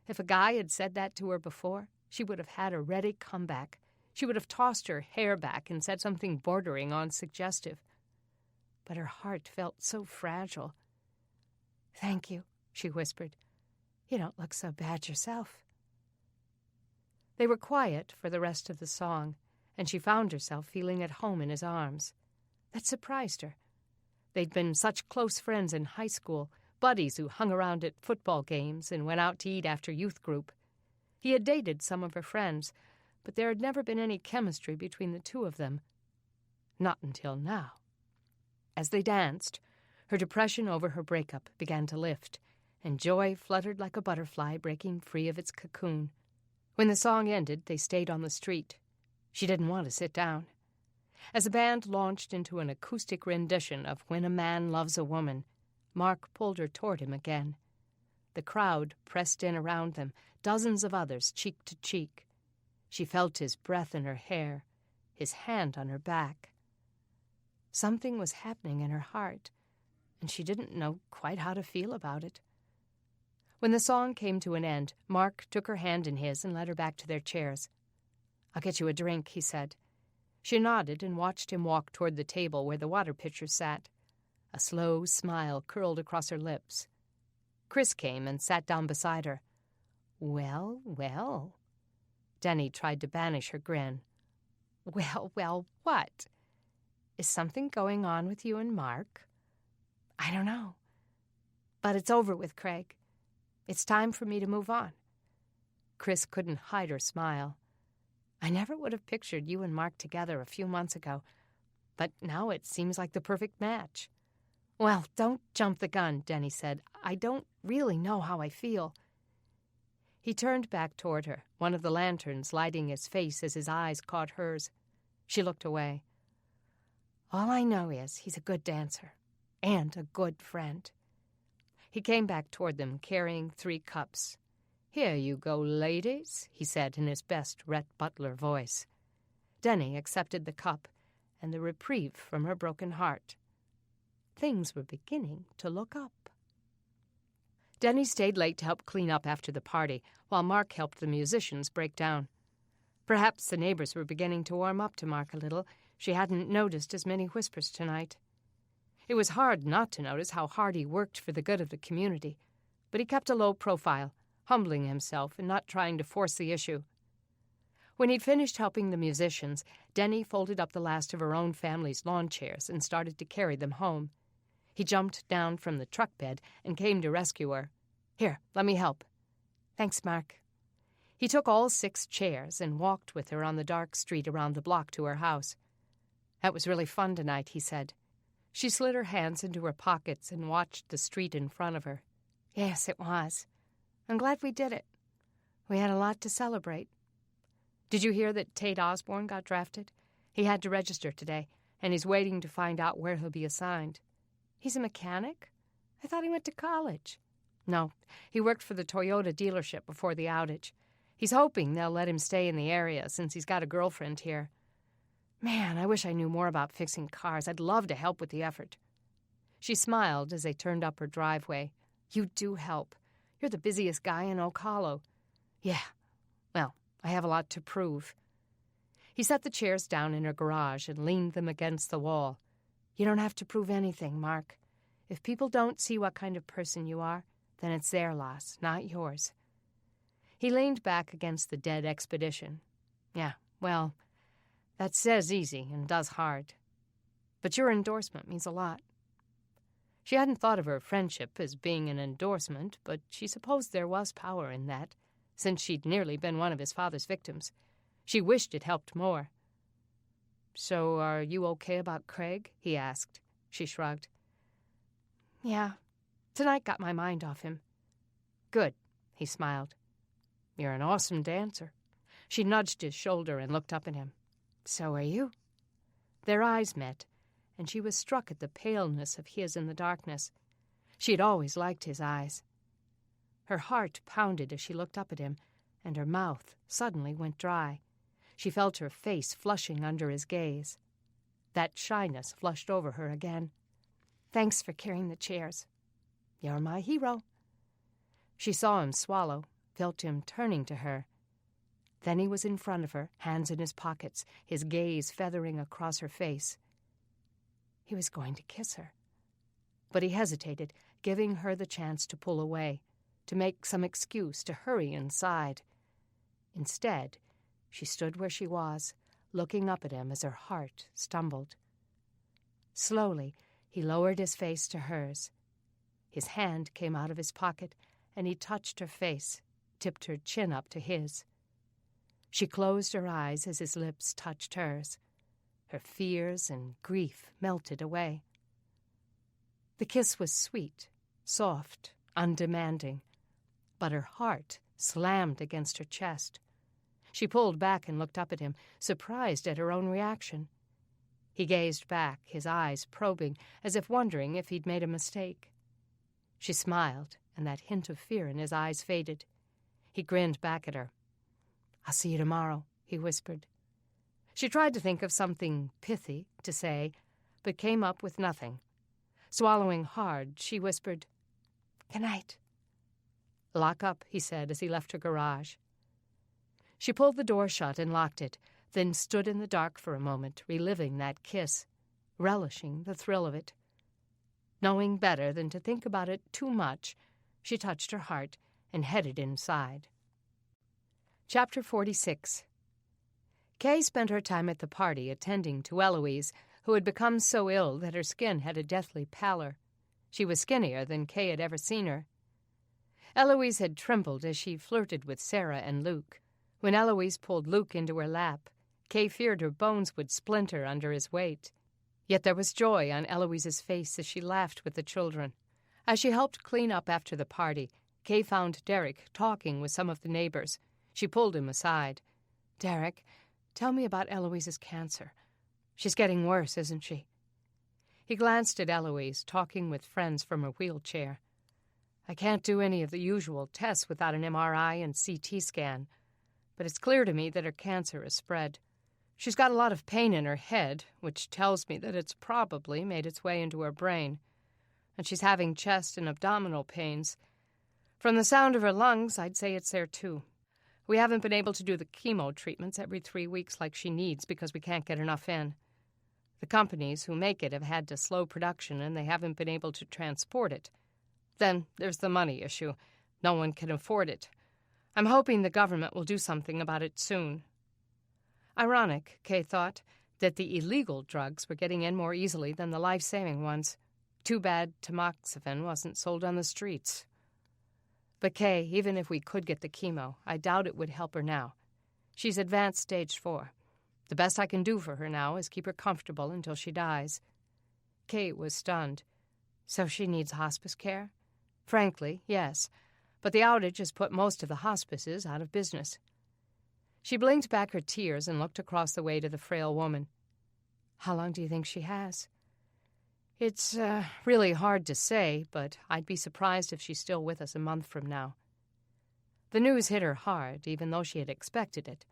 If a guy had said that to her before, she would have had a ready comeback. She would have tossed her hair back and said something bordering on suggestive. But her heart felt so fragile. Thank you, she whispered. You don't look so bad yourself. They were quiet for the rest of the song, and she found herself feeling at home in his arms. That surprised her. They'd been such close friends in high school, buddies who hung around at football games and went out to eat after youth group. He had dated some of her friends, but there had never been any chemistry between the two of them. Not until now. As they danced, her depression over her breakup began to lift, and joy fluttered like a butterfly breaking free of its cocoon. When the song ended, they stayed on the street. She didn't want to sit down. As the band launched into an acoustic rendition of When a Man Loves a Woman, Mark pulled her toward him again. The crowd pressed in around them, dozens of others cheek to cheek. She felt his breath in her hair, his hand on her back. Something was happening in her heart, and she didn't know quite how to feel about it. When the song came to an end, Mark took her hand in his and led her back to their chairs. I'll get you a drink, he said. She nodded and watched him walk toward the table where the water pitcher sat. A slow smile curled across her lips. Chris came and sat down beside her. Well, well. Denny tried to banish her grin. Well, what? Is something going on with you and Mark? I don't know. But it's over with, Craig. It's time for me to move on. Chris couldn't hide her smile. I never would have pictured you and Mark together a few months ago, but now it seems like the perfect match. Well, don't jump the gun, Denny said. I don't really know how I feel. He turned back toward her, one of the lanterns lighting his face as his eyes caught hers. She looked away. All I know is he's a good dancer and a good friend. He came back toward them, carrying 3 cups. Here you go, ladies, he said in his best Rhett Butler voice. Denny accepted the cup and the reprieve from her broken heart. Things were beginning to look up. Denny stayed late to help clean up after the party, while Mark helped the musicians break down. Perhaps the neighbors were beginning to warm up to Mark a little. She hadn't noticed as many whispers tonight. It was hard not to notice how hard he worked for the good of the community, but he kept a low profile, humbling himself and not trying to force the issue. When he'd finished helping the musicians, Denny folded up the last of her own family's lawn chairs and started to carry them home. He jumped down from the truck bed and came to rescue her. Here, let me help. Thanks, Mark. He took all 6 chairs and walked with her on the dark street around the block to her house. That was really fun tonight, he said. She slid her hands into her pockets and watched the street in front of her. Yes, it was. I'm glad we did it. We had a lot to celebrate. Did you hear that Tate Osborne got drafted? He had to register today, and he's waiting to find out where he'll be assigned. He's a mechanic? I thought he went to college. No, he worked for the Toyota dealership before the outage. He's hoping they'll let him stay in the area since he's got a girlfriend here. Man, I wish I knew more about fixing cars. I'd love to help with the effort. She smiled as they turned up her driveway. You do help. You're the busiest guy in Oak Hollow. Yeah, well, I have a lot to prove. He set the chairs down in her garage and leaned them against the wall. You don't have to prove anything, Mark. If people don't see what kind of person you are, then it's their loss, not yours. He leaned back against the dead expedition. Yeah, well, that says easy and does hard. But your endorsement means a lot. She hadn't thought of her friendship as being an endorsement, but she supposed there was power in that, since she'd nearly been one of his father's victims. She wished it helped more. So are you okay about Craig? He asked. She shrugged. Yeah, tonight got my mind off him. Good, he smiled. You're an awesome dancer. She nudged his shoulder and looked up at him. So are you. Their eyes met, and she was struck at the paleness of his in the darkness. She had always liked his eyes. Her heart pounded as she looked up at him, and her mouth suddenly went dry. She felt her face flushing under his gaze. That shyness flushed over her again. Thanks for carrying the chairs. You're my hero. She saw him swallow, felt him turning to her. Then he was in front of her, hands in his pockets, his gaze feathering across her face. He was going to kiss her. But he hesitated, giving her the chance to pull away, to make some excuse to hurry inside. Instead, she stood where she was, looking up at him as her heart stumbled. Slowly, he lowered his face to hers. His hand came out of his pocket, and he touched her face, tipped her chin up to his. She closed her eyes as his lips touched hers. Her fears and grief melted away. The kiss was sweet, soft, undemanding, but her heart slammed against her chest. She pulled back and looked up at him, surprised at her own reaction. He gazed back, his eyes probing, as if wondering if he'd made a mistake. She smiled, and that hint of fear in his eyes faded. He grinned back at her. I'll see you tomorrow, he whispered. She tried to think of something pithy to say, but came up with nothing. Swallowing hard, she whispered, Good night. Lock up, he said as he left her garage. She pulled the door shut and locked it, then stood in the dark for a moment, reliving that kiss, relishing the thrill of it. Knowing better than to think about it too much, she touched her heart and headed inside. Chapter 46. Kay spent her time at the party attending to Eloise, who had become so ill that her skin had a deathly pallor. She was skinnier than Kay had ever seen her. Eloise had trembled as she flirted with Sarah and Luke. When Eloise pulled Luke into her lap, Kay feared her bones would splinter under his weight. Yet there was joy on Eloise's face as she laughed with the children. As she helped clean up after the party, Kay found Derek talking with some of the neighbors. She pulled him aside. "Derek, tell me about Eloise's cancer. She's getting worse, isn't she?" He glanced at Eloise, talking with friends from her wheelchair. "I can't do any of the usual tests without an MRI and CT scan, but it's clear to me that her cancer has spread. She's got a lot of pain in her head, which tells me that it's probably made its way into her brain, and she's having chest and abdominal pains. From the sound of her lungs, I'd say it's there too. We haven't been able to do the chemo treatments every 3 weeks like she needs because we can't get enough in. The companies who make it have had to slow production and they haven't been able to transport it. Then there's the money issue. No one can afford it. I'm hoping the government will do something about it soon." Ironic, Kay thought, that the illegal drugs were getting in more easily than the life-saving ones. Too bad tamoxifen wasn't sold on the streets. "But Kay, even if we could get the chemo, I doubt it would help her now. She's advanced stage 4. The best I can do for her now is keep her comfortable until she dies." Kay was stunned. "So she needs hospice care?" "Frankly, yes. But the outage has put most of the hospices out of business." She blinked back her tears and looked across the way to the frail woman. "How long do you think she has?" "It's really hard to say, but I'd be surprised if she's still with us a month from now." The news hit her hard, even though she had expected it.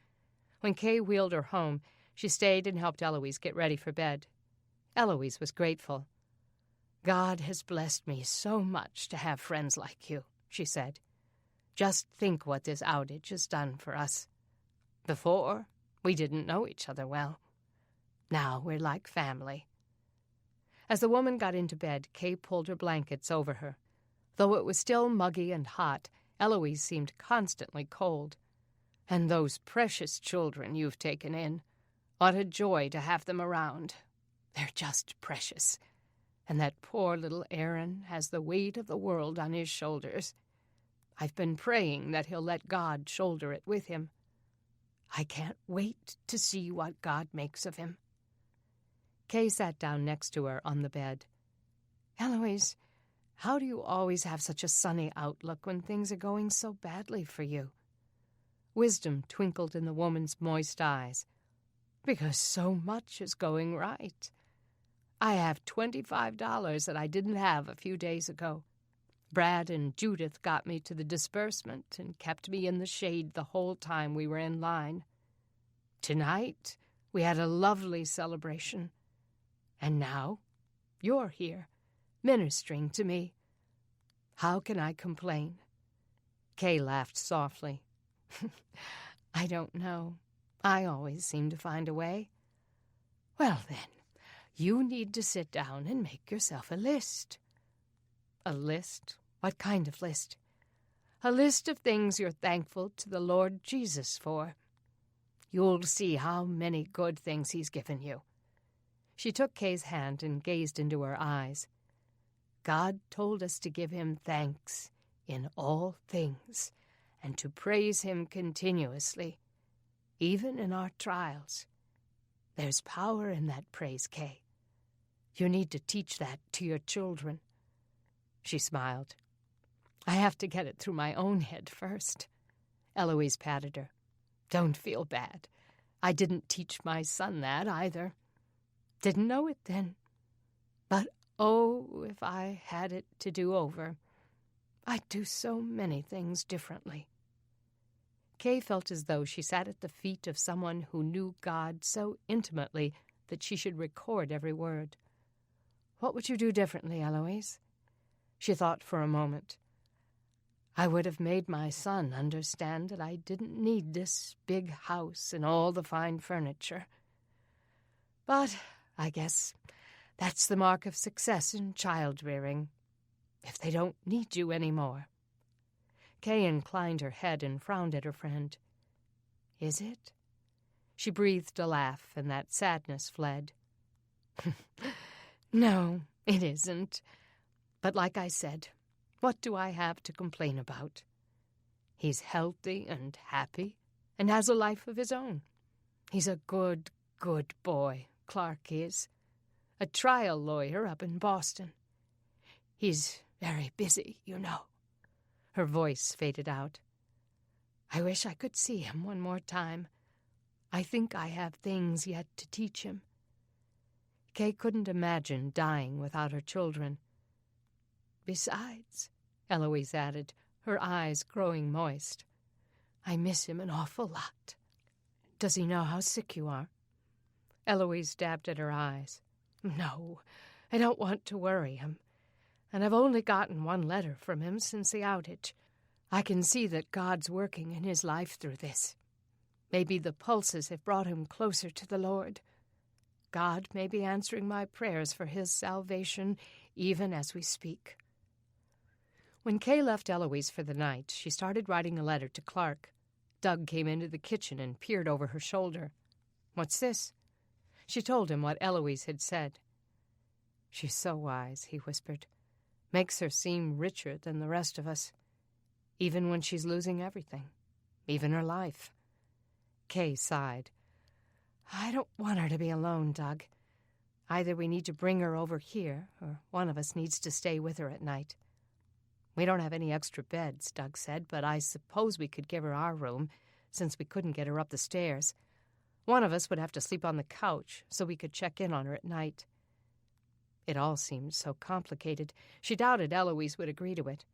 When Kay wheeled her home, she stayed and helped Eloise get ready for bed. Eloise was grateful. "God has blessed me so much to have friends like you," she said. "Just think what this outage has done for us. Before, we didn't know each other well. Now we're like family." As the woman got into bed, Kay pulled her blankets over her. Though it was still muggy and hot, Eloise seemed constantly cold. "And those precious children you've taken in. What a joy to have them around. They're just precious. And that poor little Aaron has the weight of the world on his shoulders. I've been praying that he'll let God shoulder it with him. I can't wait to see what God makes of him." Kay sat down next to her on the bed. "Eloise, how do you always have such a sunny outlook when things are going so badly for you?" Wisdom twinkled in the woman's moist eyes. "Because so much is going right. I have $25 that I didn't have a few days ago. Brad and Judith got me to the disbursement and kept me in the shade the whole time we were in line. Tonight, we had a lovely celebration. And now, you're here, ministering to me. How can I complain?" Kay laughed softly. "I don't know. I always seem to find a way." "Well, then, you need to sit down and make yourself a list." "A list? What kind of list?" "A list of things you're thankful to the Lord Jesus for. You'll see how many good things he's given you." She took Kay's hand and gazed into her eyes. "God told us to give him thanks in all things and to praise him continuously, even in our trials. There's power in that praise, Kay. You need to teach that to your children." She smiled. "I have to get it through my own head first." Eloise patted her. "Don't feel bad. I didn't teach my son that either. Didn't know it then. But oh, if I had it to do over, I'd do so many things differently." Kay felt as though she sat at the feet of someone who knew God so intimately that she should record every word. "What would you do differently, Eloise?" She thought for a moment. "I would have made my son understand that I didn't need this big house and all the fine furniture. But I guess that's the mark of success in child-rearing, if they don't need you anymore." Kay inclined her head and frowned at her friend. Is it? She breathed a laugh, and that sadness fled. No, it isn't. But like I said, what do I have to complain about? He's healthy and happy, and has a life of his own. He's a good, good boy, Clark is. A trial lawyer up in Boston. He's very busy, you know. Her voice faded out. I wish I could see him one more time. I think I have things yet to teach him. Kay couldn't imagine dying without her children. Besides, Eloise added, her eyes growing moist, I miss him an awful lot. Does he know how sick you are? Eloise dabbed at her eyes. No, I don't want to worry him. And I've only gotten one letter from him since the outage. I can see that God's working in his life through this. Maybe the pulses have brought him closer to the Lord. God may be answering my prayers for his salvation even as we speak. When Kay left Eloise for the night, she started writing a letter to Clark. Doug came into the kitchen and peered over her shoulder. What's this? She told him what Eloise had said. She's so wise, he whispered. Makes her seem richer than the rest of us, even when she's losing everything, even her life. Kay sighed. I don't want her to be alone, Doug. Either we need to bring her over here, or one of us needs to stay with her at night. We don't have any extra beds, Doug said, but I suppose we could give her our room, since we couldn't get her up the stairs. One of us would have to sleep on the couch, so we could check in on her at night. It all seemed so complicated. She doubted Eloise would agree to it.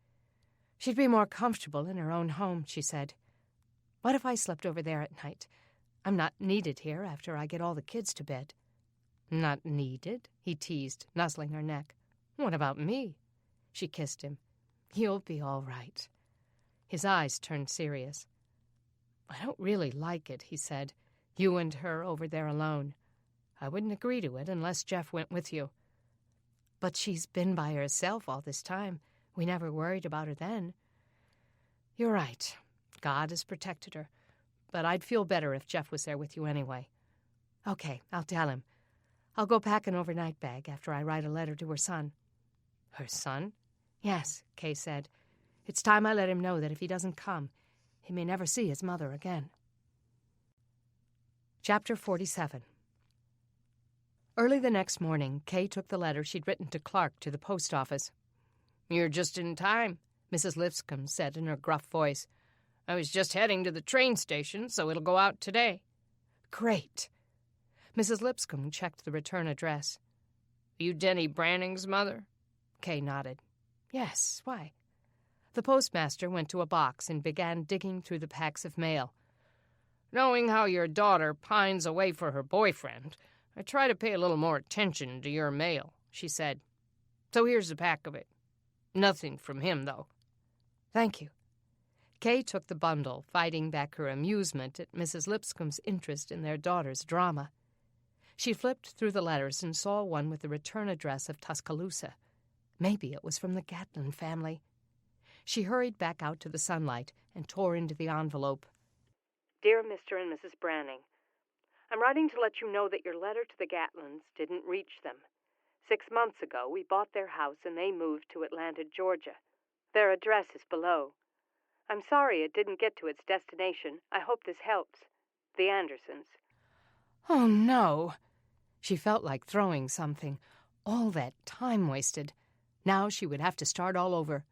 She'd be more comfortable in her own home, she said. What if I slept over there at night? I'm not needed here after I get all the kids to bed. Not needed? He teased, nuzzling her neck. What about me? She kissed him. You'll be all right. His eyes turned serious. I don't really like it, he said. You and her over there alone. I wouldn't agree to it unless Jeff went with you. But she's been by herself all this time. We never worried about her then. You're right. God has protected her. But I'd feel better if Jeff was there with you anyway. Okay, I'll tell him. I'll go pack an overnight bag after I write a letter to her son. Her son? Yes, Kay said. It's time I let him know that if he doesn't come, he may never see his mother again. Chapter 47. Early the next morning, Kay took the letter she'd written to Clark to the post office. You're just in time, Mrs. Lipscomb said in her gruff voice. I was just heading to the train station, so it'll go out today. Great. Mrs. Lipscomb checked the return address. You Denny Branning's mother? Kay nodded. Yes, why? The postmaster went to a box and began digging through the packs of mail. Knowing how your daughter pines away for her boyfriend, I try to pay a little more attention to your mail, she said. So here's a pack of it. Nothing from him, though. Thank you. Kay took the bundle, fighting back her amusement at Mrs. Lipscomb's interest in their daughter's drama. She flipped through the letters and saw one with the return address of Tuscaloosa. Maybe it was from the Gatlin family. She hurried back out to the sunlight and tore into the envelope. Dear Mr. and Mrs. Branning, I'm writing to let you know that your letter to the Gatlins didn't reach them. 6 months ago, we bought their house and they moved to Atlanta, Georgia. Their address is below. I'm sorry it didn't get to its destination. I hope this helps. The Andersons. Oh, no. She felt like throwing something. All that time wasted. Now she would have to start all over.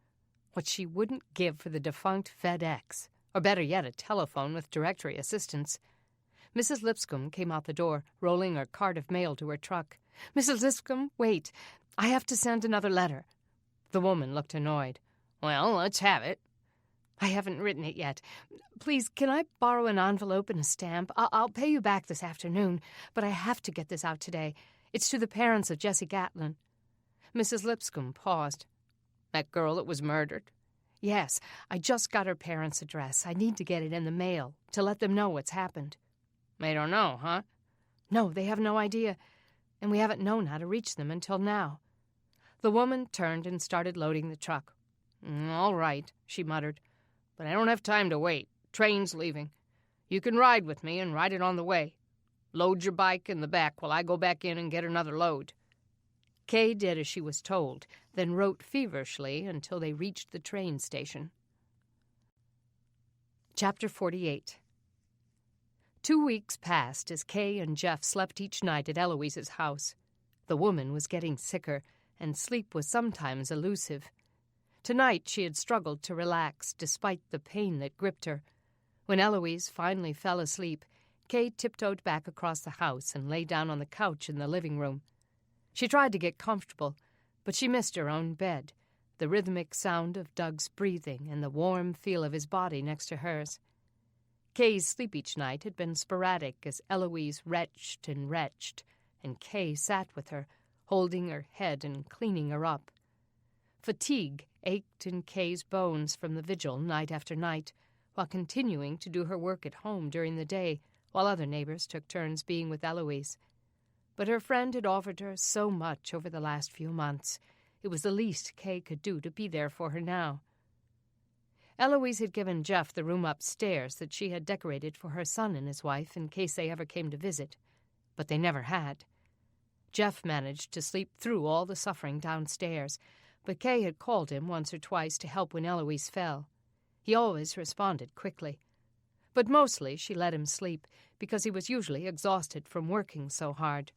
What she wouldn't give for the defunct FedEx, or better yet, a telephone with directory assistance. Mrs. Lipscomb came out the door, rolling her cart of mail to her truck. Mrs. Lipscomb, wait. I have to send another letter. The woman looked annoyed. Well, let's have it. I haven't written it yet. Please, can I borrow an envelope and a stamp? I'll pay you back this afternoon, but I have to get this out today. It's to the parents of Jessie Gatlin. Mrs. Lipscomb paused. That girl that was murdered? Yes, I just got her parents' address. I need to get it in the mail to let them know what's happened. They don't know, huh? No, they have no idea, and we haven't known how to reach them until now. The woman turned and started loading the truck. All right, she muttered. But I don't have time to wait. Train's leaving. You can ride with me and ride it on the way. Load your bike in the back while I go back in and get another load." Kay did as she was told, then wrote feverishly until they reached the train station. Chapter 48. 2 weeks passed as Kay and Jeff slept each night at Eloise's house. The woman was getting sicker, and sleep was sometimes elusive. Tonight she had struggled to relax despite the pain that gripped her. When Eloise finally fell asleep, Kay tiptoed back across the house and lay down on the couch in the living room. She tried to get comfortable, but she missed her own bed, the rhythmic sound of Doug's breathing and the warm feel of his body next to hers. Kay's sleep each night had been sporadic as Eloise retched, and Kay sat with her, holding her head and cleaning her up. Fatigue ached in Kay's bones from the vigil night after night, while continuing to do her work at home during the day, while other neighbors took turns being with Eloise. But her friend had offered her so much over the last few months. It was the least Kay could do to be there for her now. Eloise had given Jeff the room upstairs that she had decorated for her son and his wife in case they ever came to visit, but they never had. Jeff managed to sleep through all the suffering downstairs, but Kay had called him once or twice to help when Eloise fell. He always responded quickly. But mostly she let him sleep because he was usually exhausted from working so hard.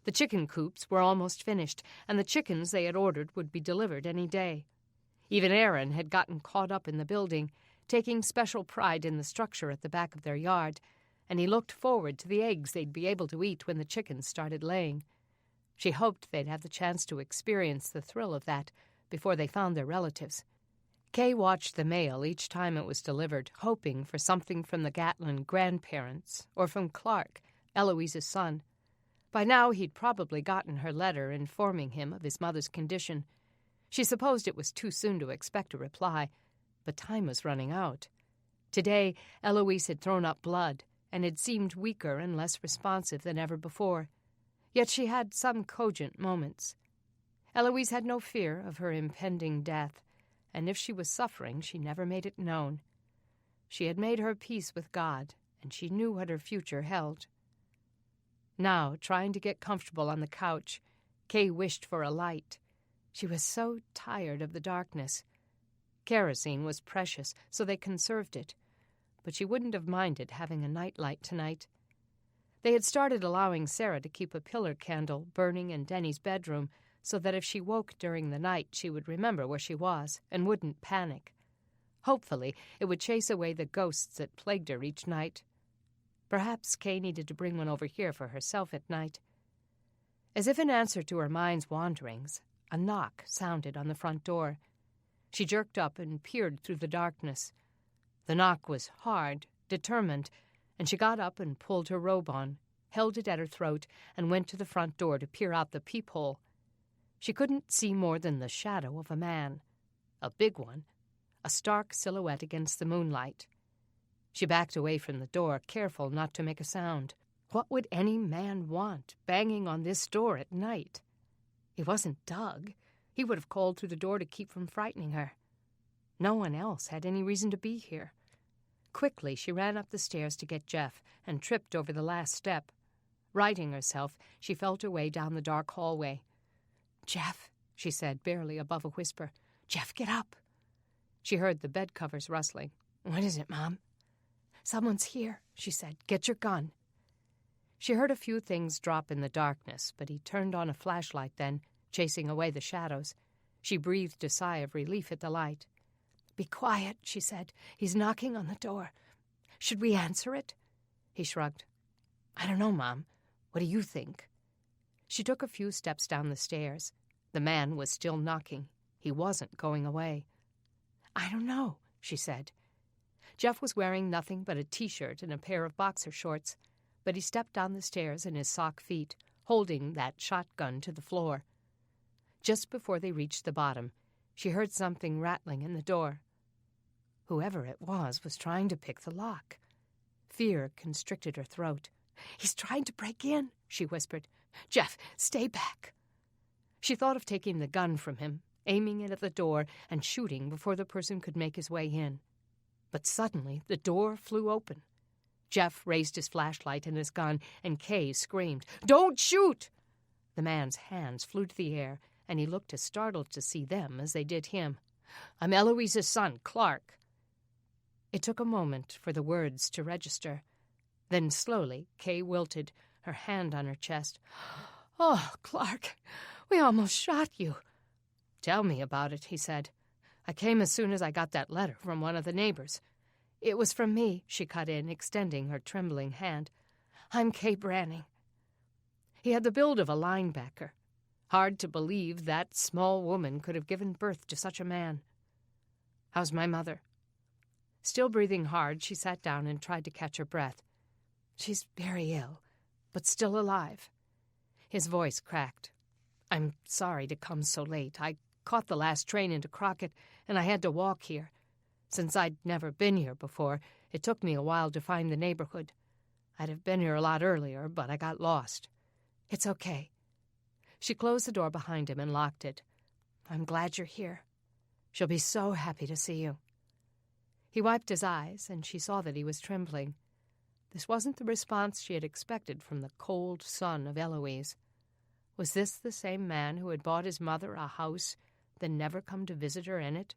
The chicken coops were almost finished, and the chickens they had ordered would be delivered any day. Even Aaron had gotten caught up in the building, taking special pride in the structure at the back of their yard, and he looked forward to the eggs they'd be able to eat when the chickens started laying. She hoped they'd have the chance to experience the thrill of that before they found their relatives. Kay watched the mail each time it was delivered, hoping for something from the Gatlin grandparents or from Clark, Eloise's son. By now he'd probably gotten her letter informing him of his mother's condition. She supposed it was too soon to expect a reply, but time was running out. Today, Eloise had thrown up blood and had seemed weaker and less responsive than ever before. Yet she had some cogent moments. Eloise had no fear of her impending death, and if she was suffering, she never made it known. She had made her peace with God, and she knew what her future held. Now, trying to get comfortable on the couch, Kay wished for a light. She was so tired of the darkness. Kerosene was precious, so they conserved it, but she wouldn't have minded having a nightlight tonight. They had started allowing Sarah to keep a pillar candle burning in Denny's bedroom so that if she woke during the night she would remember where she was and wouldn't panic. Hopefully, it would chase away the ghosts that plagued her each night. Perhaps Kay needed to bring one over here for herself at night. As if in answer to her mind's wanderings, a knock sounded on the front door. She jerked up and peered through the darkness. The knock was hard, determined, and she got up and pulled her robe on, held it at her throat, and went to the front door to peer out the peephole. She couldn't see more than the shadow of a man, a big one, a stark silhouette against the moonlight. She backed away from the door, careful not to make a sound. What would any man want, banging on this door at night? It wasn't Doug. He would have called through the door to keep from frightening her. No one else had any reason to be here. Quickly, she ran up the stairs to get Jeff and tripped over the last step. Righting herself, she felt her way down the dark hallway. "Jeff," she said, barely above a whisper. "Jeff, get up." She heard the bed covers rustling. "What is it, Mom?" "Someone's here," she said. "Get your gun." She heard a few things drop in the darkness, but he turned on a flashlight then, chasing away the shadows. She breathed a sigh of relief at the light. "Be quiet," she said. "He's knocking on the door. Should we answer it?" He shrugged. "I don't know, Mom. What do you think?" She took a few steps down the stairs. The man was still knocking. He wasn't going away. "I don't know," she said. Jeff was wearing nothing but a T-shirt and a pair of boxer shorts, but he stepped down the stairs in his sock feet, holding that shotgun to the floor. Just before they reached the bottom, she heard something rattling in the door. Whoever it was trying to pick the lock. Fear constricted her throat. "He's trying to break in," she whispered. "Jeff, stay back." She thought of taking the gun from him, aiming it at the door, and shooting before the person could make his way in. But suddenly the door flew open. Jeff raised his flashlight and his gun, and Kay screamed, "Don't shoot!" The man's hands flew to the air, and he looked as startled to see them as they did him. "I'm Eloise's son, Clark." It took a moment for the words to register. Then slowly, Kay wilted, her hand on her chest. "Oh, Clark, we almost shot you." "Tell me about it," he said. "I came as soon as I got that letter from one of the neighbors." "It was from me," she cut in, extending her trembling hand. "I'm Kay Branning." He had the build of a linebacker. Hard to believe that small woman could have given birth to such a man. "How's my mother?" Still breathing hard, she sat down and tried to catch her breath. "She's very ill, but still alive." His voice cracked. "I'm sorry to come so late. I caught the last train into Crockett, and I had to walk here. Since I'd never been here before, it took me a while to find the neighborhood. I'd have been here a lot earlier, but I got lost." "It's okay." She closed the door behind him and locked it. "I'm glad you're here. She'll be so happy to see you." He wiped his eyes, and she saw that he was trembling. This wasn't the response she had expected from the cold son of Eloise. Was this the same man who had bought his mother a house, then never come to visit her in it?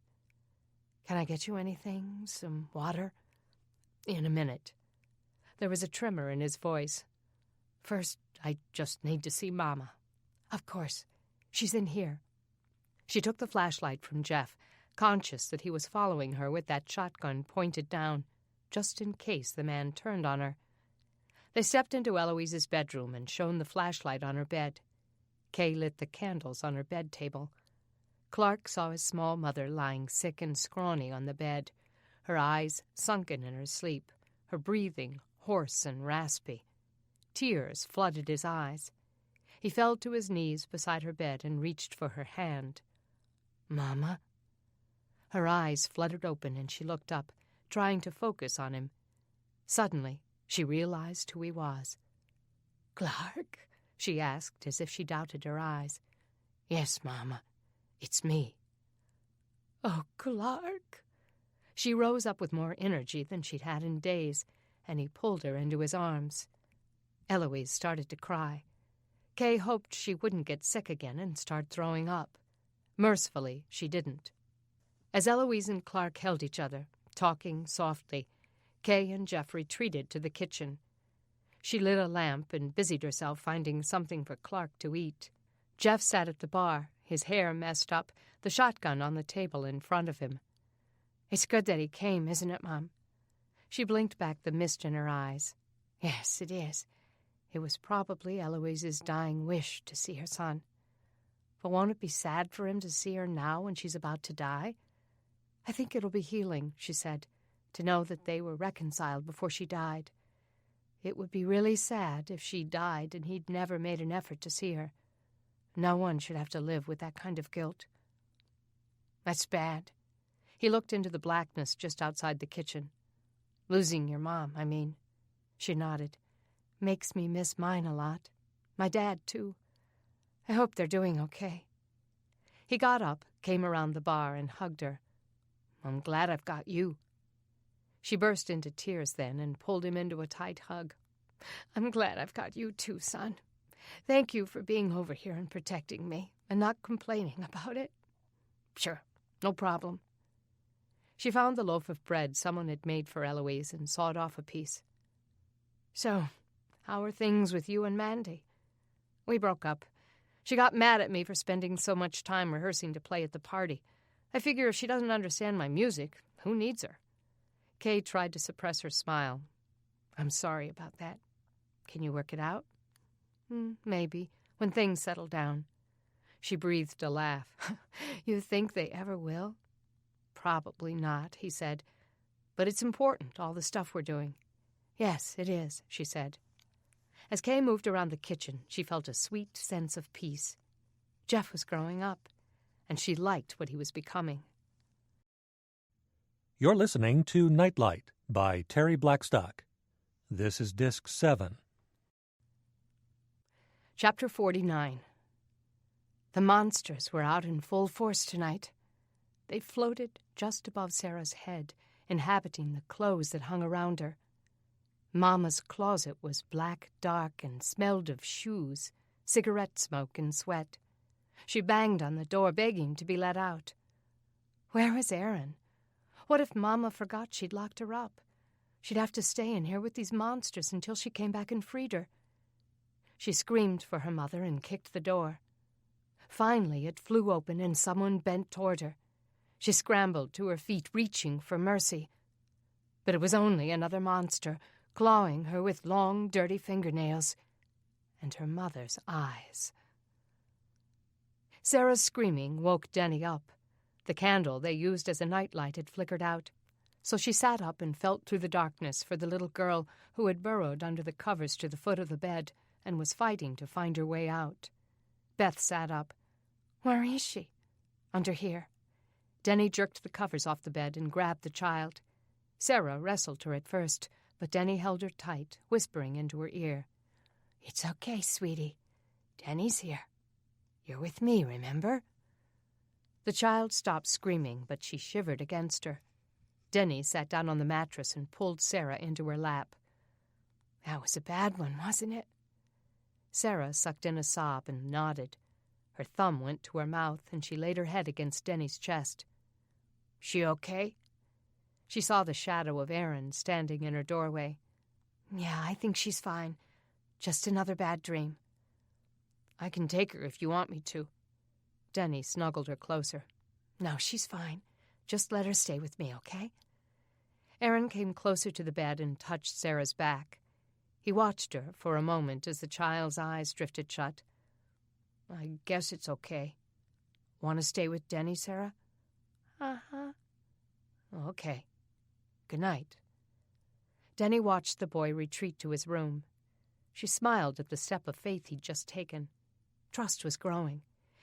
"Can I get you anything? Some water?" "In a minute." There was a tremor in his voice. "First, I just need to see Mama." "Of course. She's in here." She took the flashlight from Jeff, conscious that he was following her with that shotgun pointed down, just in case the man turned on her. They stepped into Eloise's bedroom and shone the flashlight on her bed. Kay lit the candles on her bed table. Clark saw his small mother lying sick and scrawny on the bed, her eyes sunken in her sleep, her breathing hoarse and raspy. Tears flooded his eyes. He fell to his knees beside her bed and reached for her hand. "Mama?" Her eyes fluttered open and she looked up, trying to focus on him. Suddenly, she realized who he was. "Clark?" she asked, as if she doubted her eyes. "Yes, Mama. It's me." "Oh, Clark." She rose up with more energy than she'd had in days, and he pulled her into his arms. Eloise started to cry. Kay hoped she wouldn't get sick again and start throwing up. Mercifully, she didn't. As Eloise and Clark held each other, talking softly, Kay and Jeff retreated to the kitchen. She lit a lamp and busied herself finding something for Clark to eat. Jeff sat at the bar, his hair messed up, the shotgun on the table in front of him. "It's good that he came, isn't it, Mom?" She blinked back the mist in her eyes. "Yes, it is. It was probably Eloise's dying wish to see her son. But won't it be sad for him to see her now when she's about to die?" "I think it'll be healing," she said, "to know that they were reconciled before she died. It would be really sad if she died and he'd never made an effort to see her. No one should have to live with that kind of guilt." "That's bad." He looked into the blackness just outside the kitchen. "Losing your mom, I mean." She nodded. "Makes me miss mine a lot. My dad, too. I hope they're doing okay." He got up, came around the bar, and hugged her. "I'm glad I've got you." She burst into tears then and pulled him into a tight hug. "I'm glad I've got you too, son. Thank you for being over here and protecting me and not complaining about it." "Sure, no problem." She found the loaf of bread someone had made for Eloise and sawed off a piece. "So, how are things with you and Mandy?" "We broke up. She got mad at me for spending so much time rehearsing to play at the party. I figure if she doesn't understand my music, who needs her?" Kay tried to suppress her smile. "I'm sorry about that. Can you work it out?" Maybe, when things settle down." She breathed a laugh. "You think they ever will?" "Probably not," he said. "But it's important, all the stuff we're doing." "Yes, it is," she said. As Kay moved around the kitchen, she felt a sweet sense of peace. Jeff was growing up, and she liked what he was becoming. You're listening to Nightlight by Terry Blackstock. This is Disc 7. Chapter 49. The monsters were out in full force tonight. They floated just above Sarah's head, inhabiting the clothes that hung around her. Mama's closet was black, dark, and smelled of shoes, cigarette smoke, and sweat. She banged on the door, begging to be let out. Where was Erin? What if Mama forgot she'd locked her up? She'd have to stay in here with these monsters until she came back and freed her. She screamed for her mother and kicked the door. Finally, it flew open and someone bent toward her. She scrambled to her feet, reaching for mercy. But it was only another monster, clawing her with long, dirty fingernails, and her mother's eyes. Sarah's screaming woke Denny up. The candle they used as a nightlight had flickered out, so she sat up and felt through the darkness for the little girl who had burrowed under the covers to the foot of the bed and was fighting to find her way out. Beth sat up. Where is she? Under here. Denny jerked the covers off the bed and grabbed the child. Sarah wrestled her at first, but Denny held her tight, whispering into her ear. It's okay, sweetie. Denny's here. You're with me, remember? The child stopped screaming, but she shivered against her. Denny sat down on the mattress and pulled Sarah into her lap. That was a bad one, wasn't it? Sarah sucked in a sob and nodded. Her thumb went to her mouth, and she laid her head against Denny's chest. She okay? She saw the shadow of Erin standing in her doorway. Yeah, I think she's fine. Just another bad dream. I can take her if you want me to. Denny snuggled her closer. No, she's fine. Just let her stay with me, okay? Erin came closer to the bed and touched Sarah's back. He watched her for a moment as the child's eyes drifted shut. I guess it's okay. Want to stay with Denny, Sarah? Uh-huh. Okay. Good night. Denny watched the boy retreat to his room. She smiled at the step of faith he'd just taken. Trust was growing.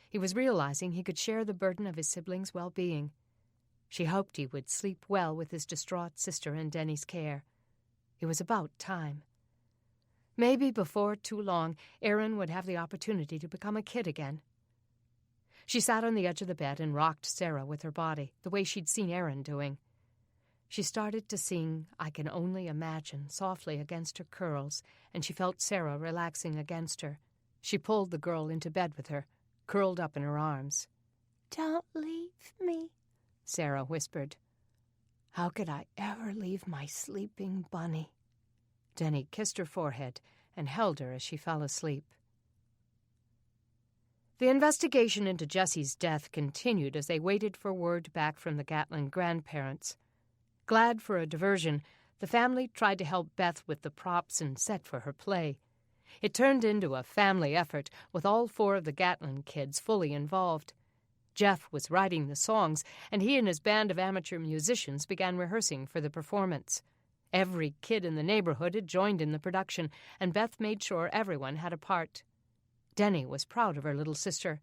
He was realizing he could share the burden of his siblings' well-being. She hoped he would sleep well with his distraught sister in Denny's care. It was about time. Maybe before too long, Erin would have the opportunity to become a kid again. She sat on the edge of the bed and rocked Sarah with her body, the way she'd seen Erin doing. She started to sing I Can Only Imagine softly against her curls, and she felt Sarah relaxing against her. She pulled the girl into bed with her, curled up in her arms. Don't leave me, Sarah whispered. How could I ever leave my sleeping bunny? Denny kissed her forehead and held her as she fell asleep. The investigation into Jessie's death continued as they waited for word back from the Gatlin grandparents. Glad for a diversion, the family tried to help Beth with the props and set for her play. It turned into a family effort, with all 4 of the Gatlin kids fully involved. Jeff was writing the songs, and he and his band of amateur musicians began rehearsing for the performance. Every kid in the neighborhood had joined in the production, and Beth made sure everyone had a part. Denny was proud of her little sister.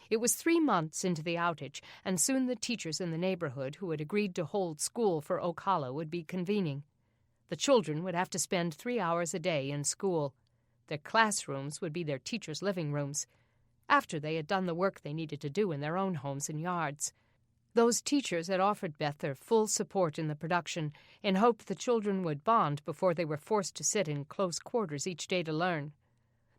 It was 3 months into the outage, and soon the teachers in the neighborhood who had agreed to hold school for Oak Hollow would be convening. The children would have to spend 3 hours a day in school. Their classrooms would be their teachers' living rooms, after they had done the work they needed to do in their own homes and yards. Those teachers had offered Beth their full support in the production, in hope the children would bond before they were forced to sit in close quarters each day to learn.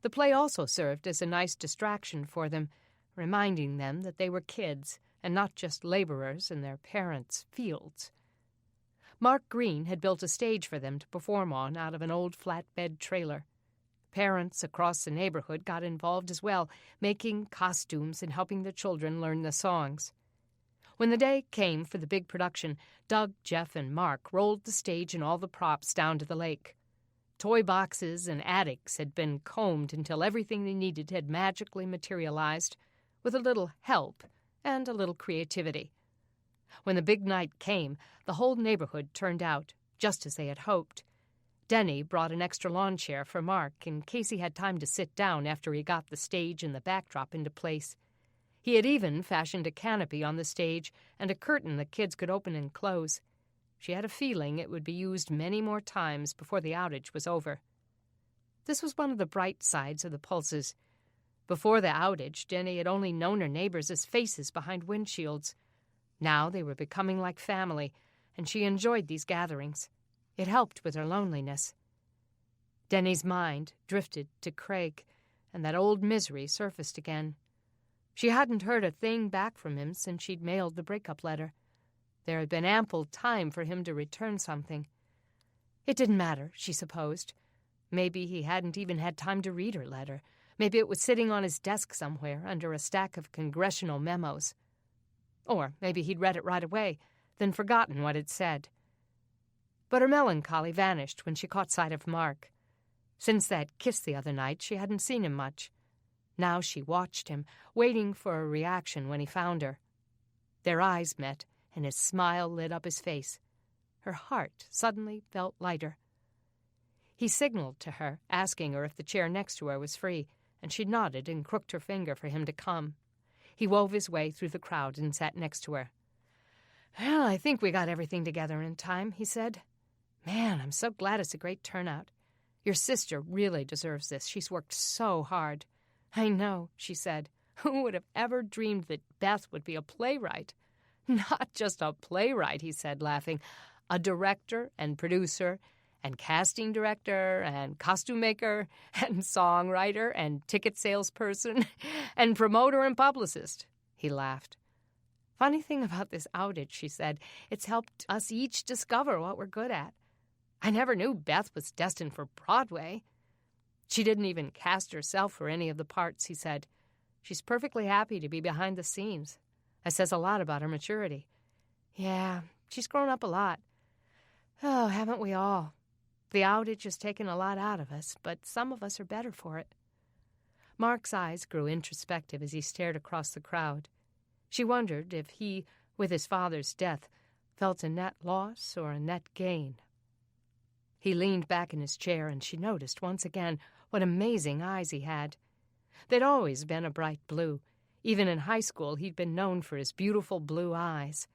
The play also served as a nice distraction for them, reminding them that they were kids and not just laborers in their parents' fields. Mark Green had built a stage for them to perform on out of an old flatbed trailer. Parents across the neighborhood got involved as well, making costumes and helping the children learn the songs. When the day came for the big production, Doug, Jeff, and Mark rolled the stage and all the props down to the lake. Toy boxes and attics had been combed until everything they needed had magically materialized, with a little help and a little creativity. When the big night came, the whole neighborhood turned out, just as they had hoped. Denny brought an extra lawn chair for Mark in case he had time to sit down after he got the stage and the backdrop into place. He had even fashioned a canopy on the stage and a curtain the kids could open and close. She had a feeling it would be used many more times before the outage was over. This was one of the bright sides of the Pulses. Before the outage, Denny had only known her neighbors as faces behind windshields. Now they were becoming like family, and she enjoyed these gatherings. It helped with her loneliness. Denny's mind drifted to Craig, and that old misery surfaced again. She hadn't heard a thing back from him since she'd mailed the breakup letter. There had been ample time for him to return something. It didn't matter, she supposed. Maybe he hadn't even had time to read her letter. Maybe it was sitting on his desk somewhere under a stack of congressional memos. Or maybe he'd read it right away, then forgotten what it said. But her melancholy vanished when she caught sight of Mark. Since that kiss the other night, she hadn't seen him much. Now she watched him, waiting for a reaction when he found her. Their eyes met, and his smile lit up his face. Her heart suddenly felt lighter. He signaled to her, asking her if the chair next to her was free, and she nodded and crooked her finger for him to come. He wove his way through the crowd and sat next to her. "Well, I think we got everything together in time," he said. "Man, I'm so glad it's a great turnout. Your sister really deserves this. She's worked so hard." "I know," she said. "Who would have ever dreamed that Beth would be a playwright?" "Not just a playwright," he said, laughing. "A director and producer and casting director and costume maker and songwriter and ticket salesperson and promoter and publicist." He laughed. "Funny thing about this outage," she said. "It's helped us each discover what we're good at. I never knew Beth was destined for Broadway." "She didn't even cast herself for any of the parts," he said. "She's perfectly happy to be behind the scenes. That says a lot about her maturity." "Yeah, she's grown up a lot. Oh, haven't we all? The outage has taken a lot out of us, but some of us are better for it." Mark's eyes grew introspective as he stared across the crowd. She wondered if he, with his father's death, felt a net loss or a net gain. He leaned back in his chair, and she noticed once again what amazing eyes he had. They'd always been a bright blue. Even in high school, he'd been known for his beautiful blue eyes.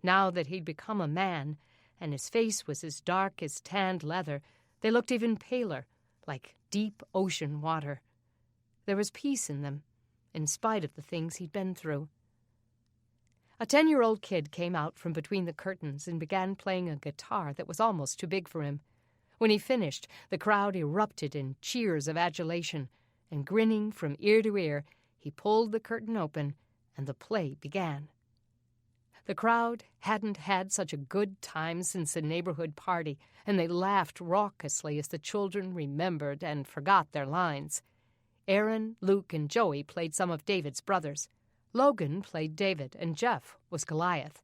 Now that he'd become a man, and his face was as dark as tanned leather, they looked even paler, like deep ocean water. There was peace in them, in spite of the things he'd been through. A 10-year-old kid came out from between the curtains and began playing a guitar that was almost too big for him. When he finished, the crowd erupted in cheers of adulation, and grinning from ear to ear, he pulled the curtain open, and the play began. The crowd hadn't had such a good time since the neighborhood party, and they laughed raucously as the children remembered and forgot their lines. Aaron, Luke, and Joey played some of David's brothers. Logan played David, and Jeff was Goliath.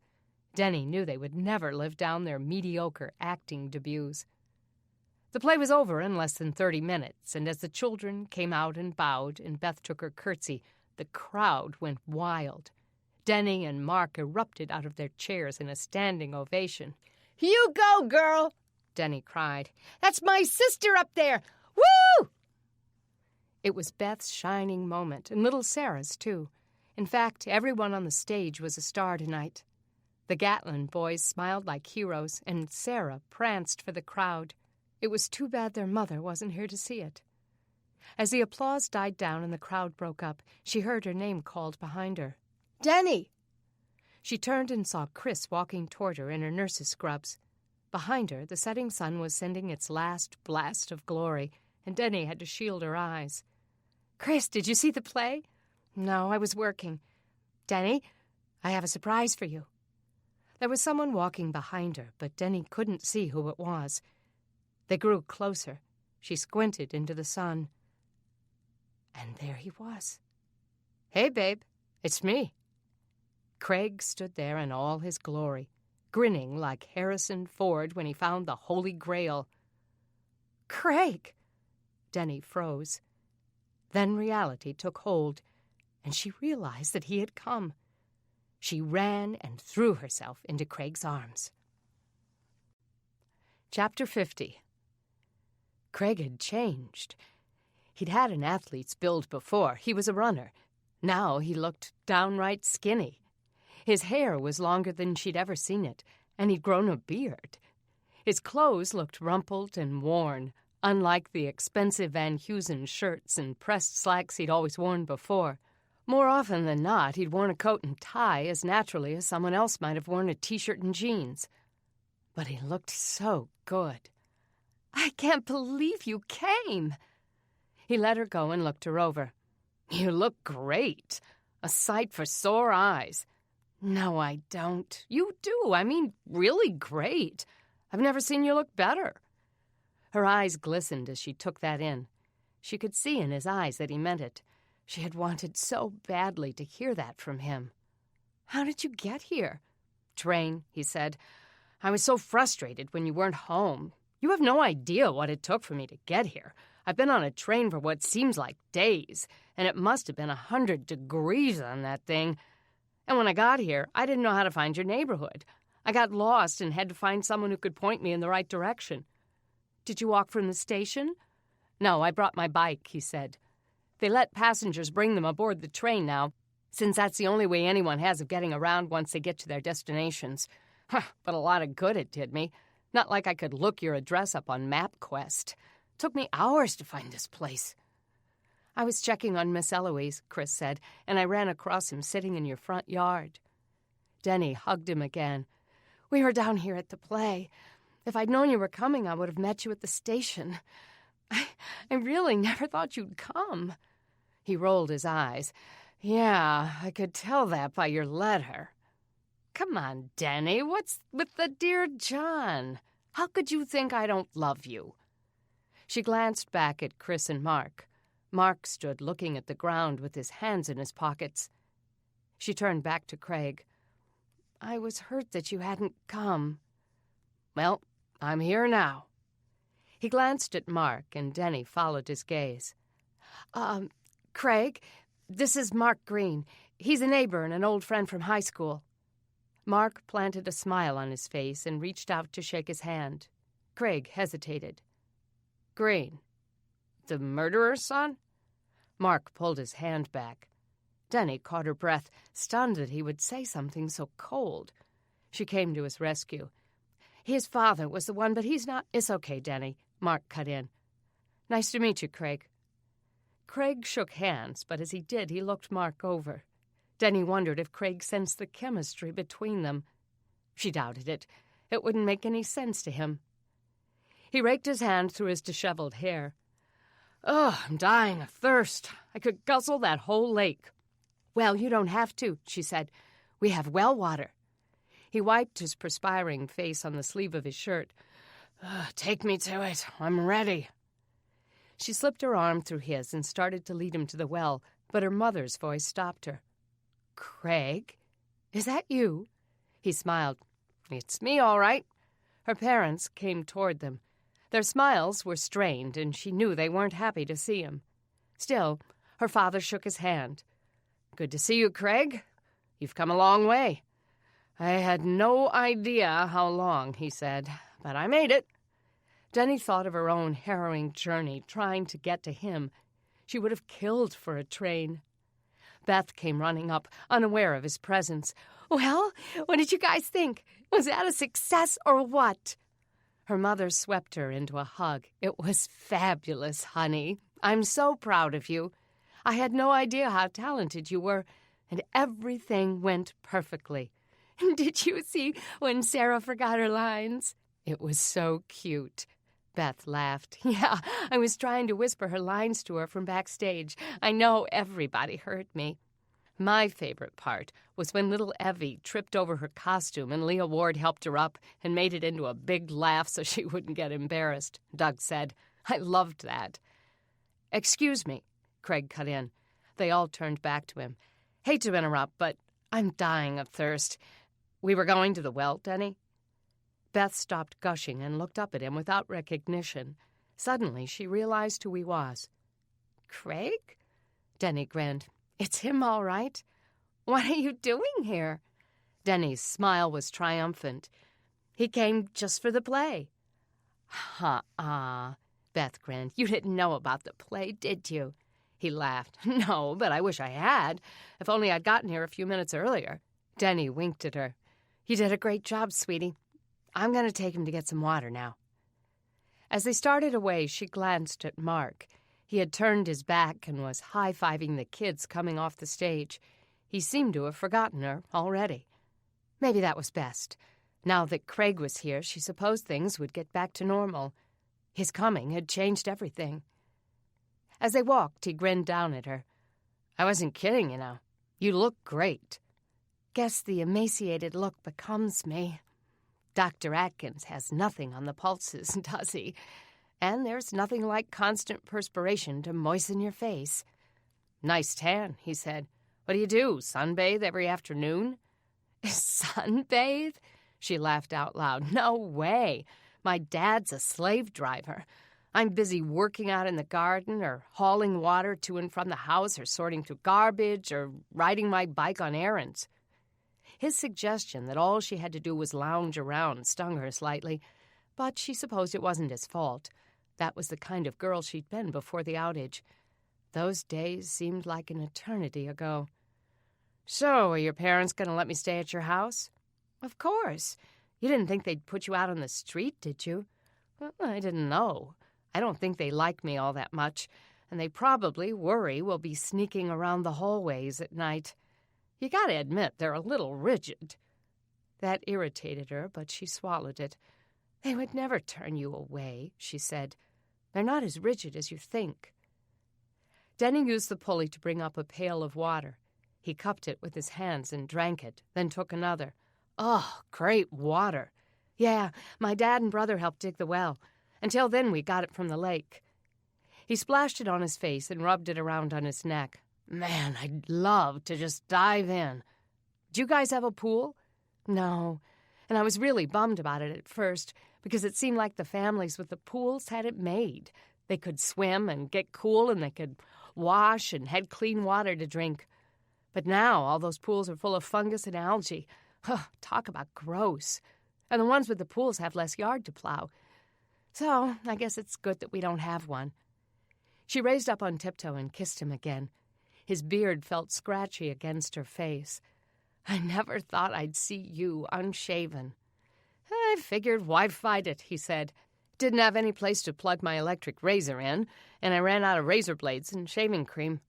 Denny knew they would never live down their mediocre acting debuts. The play was over in less than 30 minutes, and as the children came out and bowed and Beth took her curtsy, the crowd went wild. Denny and Mark erupted out of their chairs in a standing ovation. "You go, girl!" Denny cried. "That's my sister up there! Woo!" It was Beth's shining moment, and little Sarah's, too. In fact, everyone on the stage was a star tonight. The Gatlin boys smiled like heroes, and Sarah pranced for the crowd. It was too bad their mother wasn't here to see it. As the applause died down and the crowd broke up, she heard her name called behind her. "Denny!" She turned and saw Chris walking toward her in her nurse's scrubs. Behind her, the setting sun was sending its last blast of glory, and Denny had to shield her eyes. "Chris, did you see the play?" "No, I was working." "Denny, I have a surprise for you." There was someone walking behind her, but Denny couldn't see who it was. They grew closer. She squinted into the sun. And there he was. "Hey, babe, it's me." Craig stood there in all his glory, grinning like Harrison Ford when he found the Holy Grail. "Craig!" Denny froze. Then reality took hold, and she realized that he had come. She ran and threw herself into Craig's arms. Chapter 50. Craig had changed. He'd had an athlete's build before. He was a runner. Now he looked downright skinny. His hair was longer than she'd ever seen it, and he'd grown a beard. His clothes looked rumpled and worn, unlike the expensive Van Heusen shirts and pressed slacks he'd always worn before. More often than not, he'd worn a coat and tie as naturally as someone else might have worn a T-shirt and jeans. but he looked so good. "I can't believe you came." He let her go and looked her over. "You look great. A sight for sore eyes." "No, I don't. You do. I mean, really great. I've never seen you look better." Her eyes glistened as she took that in. She could see in his eyes that he meant it. She had wanted so badly to hear that from him. "How did you get here?" "Train," he said. "I was so frustrated when you weren't home. You have no idea what it took for me to get here. I've been on a train for what seems like days, and it must have been 100 degrees on that thing. And when I got here, I didn't know how to find your neighborhood. I got lost and had to find someone who could point me in the right direction." "Did you walk from the station?" "No, I brought my bike," he said. "They let passengers bring them aboard the train now, since that's the only way anyone has of getting around once they get to their destinations. But a lot of good it did me. Not like I could look your address up on MapQuest. Took me hours to find this place." "I was checking on Miss Eloise," Chris said, "and I ran across him sitting in your front yard." Denny hugged him again. "We were down here at the play. If I'd known you were coming, I would have met you at the station. I really never thought you'd come." He rolled his eyes. "Yeah, I could tell that by your letter." "Come on, Denny, what's with the Dear John? How could you think I don't love you?" She glanced back at Chris and Mark. Mark stood looking at the ground with his hands in his pockets. She turned back to Craig. "I was hurt that you hadn't come." "Well, I'm here now." He glanced at Mark, and Denny followed his gaze. "Craig, this is Mark Green. He's a neighbor and an old friend from high school." Mark planted a smile on his face and reached out to shake his hand. Craig hesitated. "Green, the murderer's son?" Mark pulled his hand back. Denny caught her breath, stunned that he would say something so cold. She came to his rescue. "His father was the one, but he's not—" "It's okay, Denny," Mark cut in. "Nice to meet you, Craig." Craig shook hands, but as he did, he looked Mark over. Denny wondered if Craig sensed the chemistry between them. She doubted it. It wouldn't make any sense to him. He raked his hand through his disheveled hair. "Oh, I'm dying of thirst. I could guzzle that whole lake." "Well, you don't have to," she said. "We have well water." He wiped his perspiring face on the sleeve of his shirt. "Take me to it. I'm ready." She slipped her arm through his and started to lead him to the well, but her mother's voice stopped her. "Craig, is that you?" He smiled. "It's me, all right." Her parents came toward them. Their smiles were strained, and she knew they weren't happy to see him. Still, her father shook his hand. "Good to see you, Craig. You've come a long way." "I had no idea how long," he said, "but I made it." Denny thought of her own harrowing journey trying to get to him. She would have killed for a train. Beth came running up, unaware of his presence. "Well, what did you guys think? Was that a success or what?" Her mother swept her into a hug. "It was fabulous, honey. I'm so proud of you. I had no idea how talented you were, and everything went perfectly." "Did you see when Sarah forgot her lines?" "It was so cute." Beth laughed. "Yeah, I was trying to whisper her lines to her from backstage. I know everybody heard me." My favorite part was when little Evie tripped over her costume and Leah Ward helped her up and made it into a big laugh so she wouldn't get embarrassed, Doug said. "I loved that." "Excuse me," Craig cut in. They all turned back to him. "Hate to interrupt, but I'm dying of thirst. We were going to the well, Denny?" Beth stopped gushing and looked up at him without recognition. Suddenly, she realized who he was. "Craig?" Denny grinned. "It's him, all right. What are you doing here?" Denny's smile was triumphant. "He came just for the play." Beth grinned. "You didn't know about the play, did you?" He laughed. "No, but I wish I had. If only I'd gotten here a few minutes earlier." Denny winked at her. "You did a great job, sweetie. I'm going to take him to get some water now." As they started away, she glanced at Mark. He had turned his back and was high-fiving the kids coming off the stage. He seemed to have forgotten her already. Maybe that was best. Now that Craig was here, she supposed things would get back to normal. His coming had changed everything. As they walked, he grinned down at her. "I wasn't kidding, you know. You look great." Guess the emaciated look becomes me. Dr. Atkins has nothing on the pulses, does he? And there's nothing like constant perspiration to moisten your face. "Nice tan," he said. "What do? Sunbathe every afternoon?" "Sunbathe?" She laughed out loud. "No way. My dad's a slave driver. I'm busy working out in the garden or hauling water to and from the house or sorting through garbage or riding my bike on errands." His suggestion that all she had to do was lounge around stung her slightly, but she supposed it wasn't his fault. That was the kind of girl she'd been before the outage. Those days seemed like an eternity ago. "So, are your parents going to let me stay at your house?" "Of course. You didn't think they'd put you out on the street, did you?" "Well, I didn't know. I don't think they like me all that much, and they probably worry we'll be sneaking around the hallways at night. You gotta admit, they're a little rigid." That irritated her, but she swallowed it. "They would never turn you away," she said. "They're not as rigid as you think." Denny used the pulley to bring up a pail of water. He cupped it with his hands and drank it, then took another. "Oh, great water. Yeah, my dad and brother helped dig the well. Until then, we got it from the lake." He splashed it on his face and rubbed it around on his neck. "Man, I'd love to just dive in. Do you guys have a pool?" "No, and I was really bummed about it at first because it seemed like the families with the pools had it made. They could swim and get cool and they could wash and had clean water to drink. But now all those pools are full of fungus and algae. Talk about gross. And the ones with the pools have less yard to plow. So I guess it's good that we don't have one." She raised up on tiptoe and kissed him again. His beard felt scratchy against her face. "I never thought I'd see you unshaven." "I figured why fight it," he said. "Didn't have any place to plug my electric razor in, and I ran out of razor blades and shaving cream."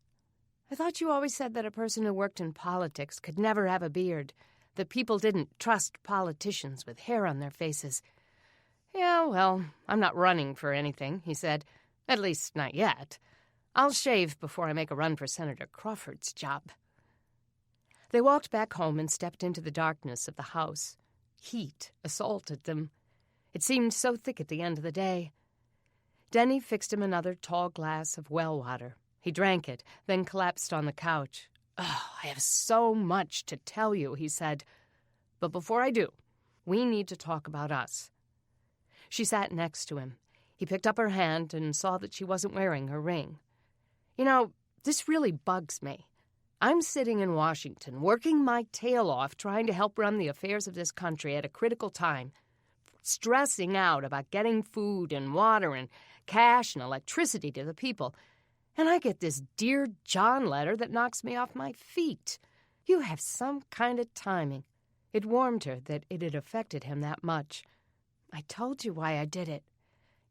"I thought you always said that a person who worked in politics could never have a beard, that people didn't trust politicians with hair on their faces." "Yeah, well, I'm not running for anything," he said. "At least not yet. I'll shave before I make a run for Senator Crawford's job." They walked back home and stepped into the darkness of the house. Heat assaulted them. It seemed so thick at the end of the day. Denny fixed him another tall glass of well water. He drank it, then collapsed on the couch. "Oh, I have so much to tell you," he said. "But before I do, we need to talk about us." She sat next to him. He picked up her hand and saw that she wasn't wearing her ring. "You know, this really bugs me. I'm sitting in Washington, working my tail off trying to help run the affairs of this country at a critical time, stressing out about getting food and water and cash and electricity to the people. And I get this Dear John letter that knocks me off my feet. You have some kind of timing." It warmed her that it had affected him that much. "I told you why I did it."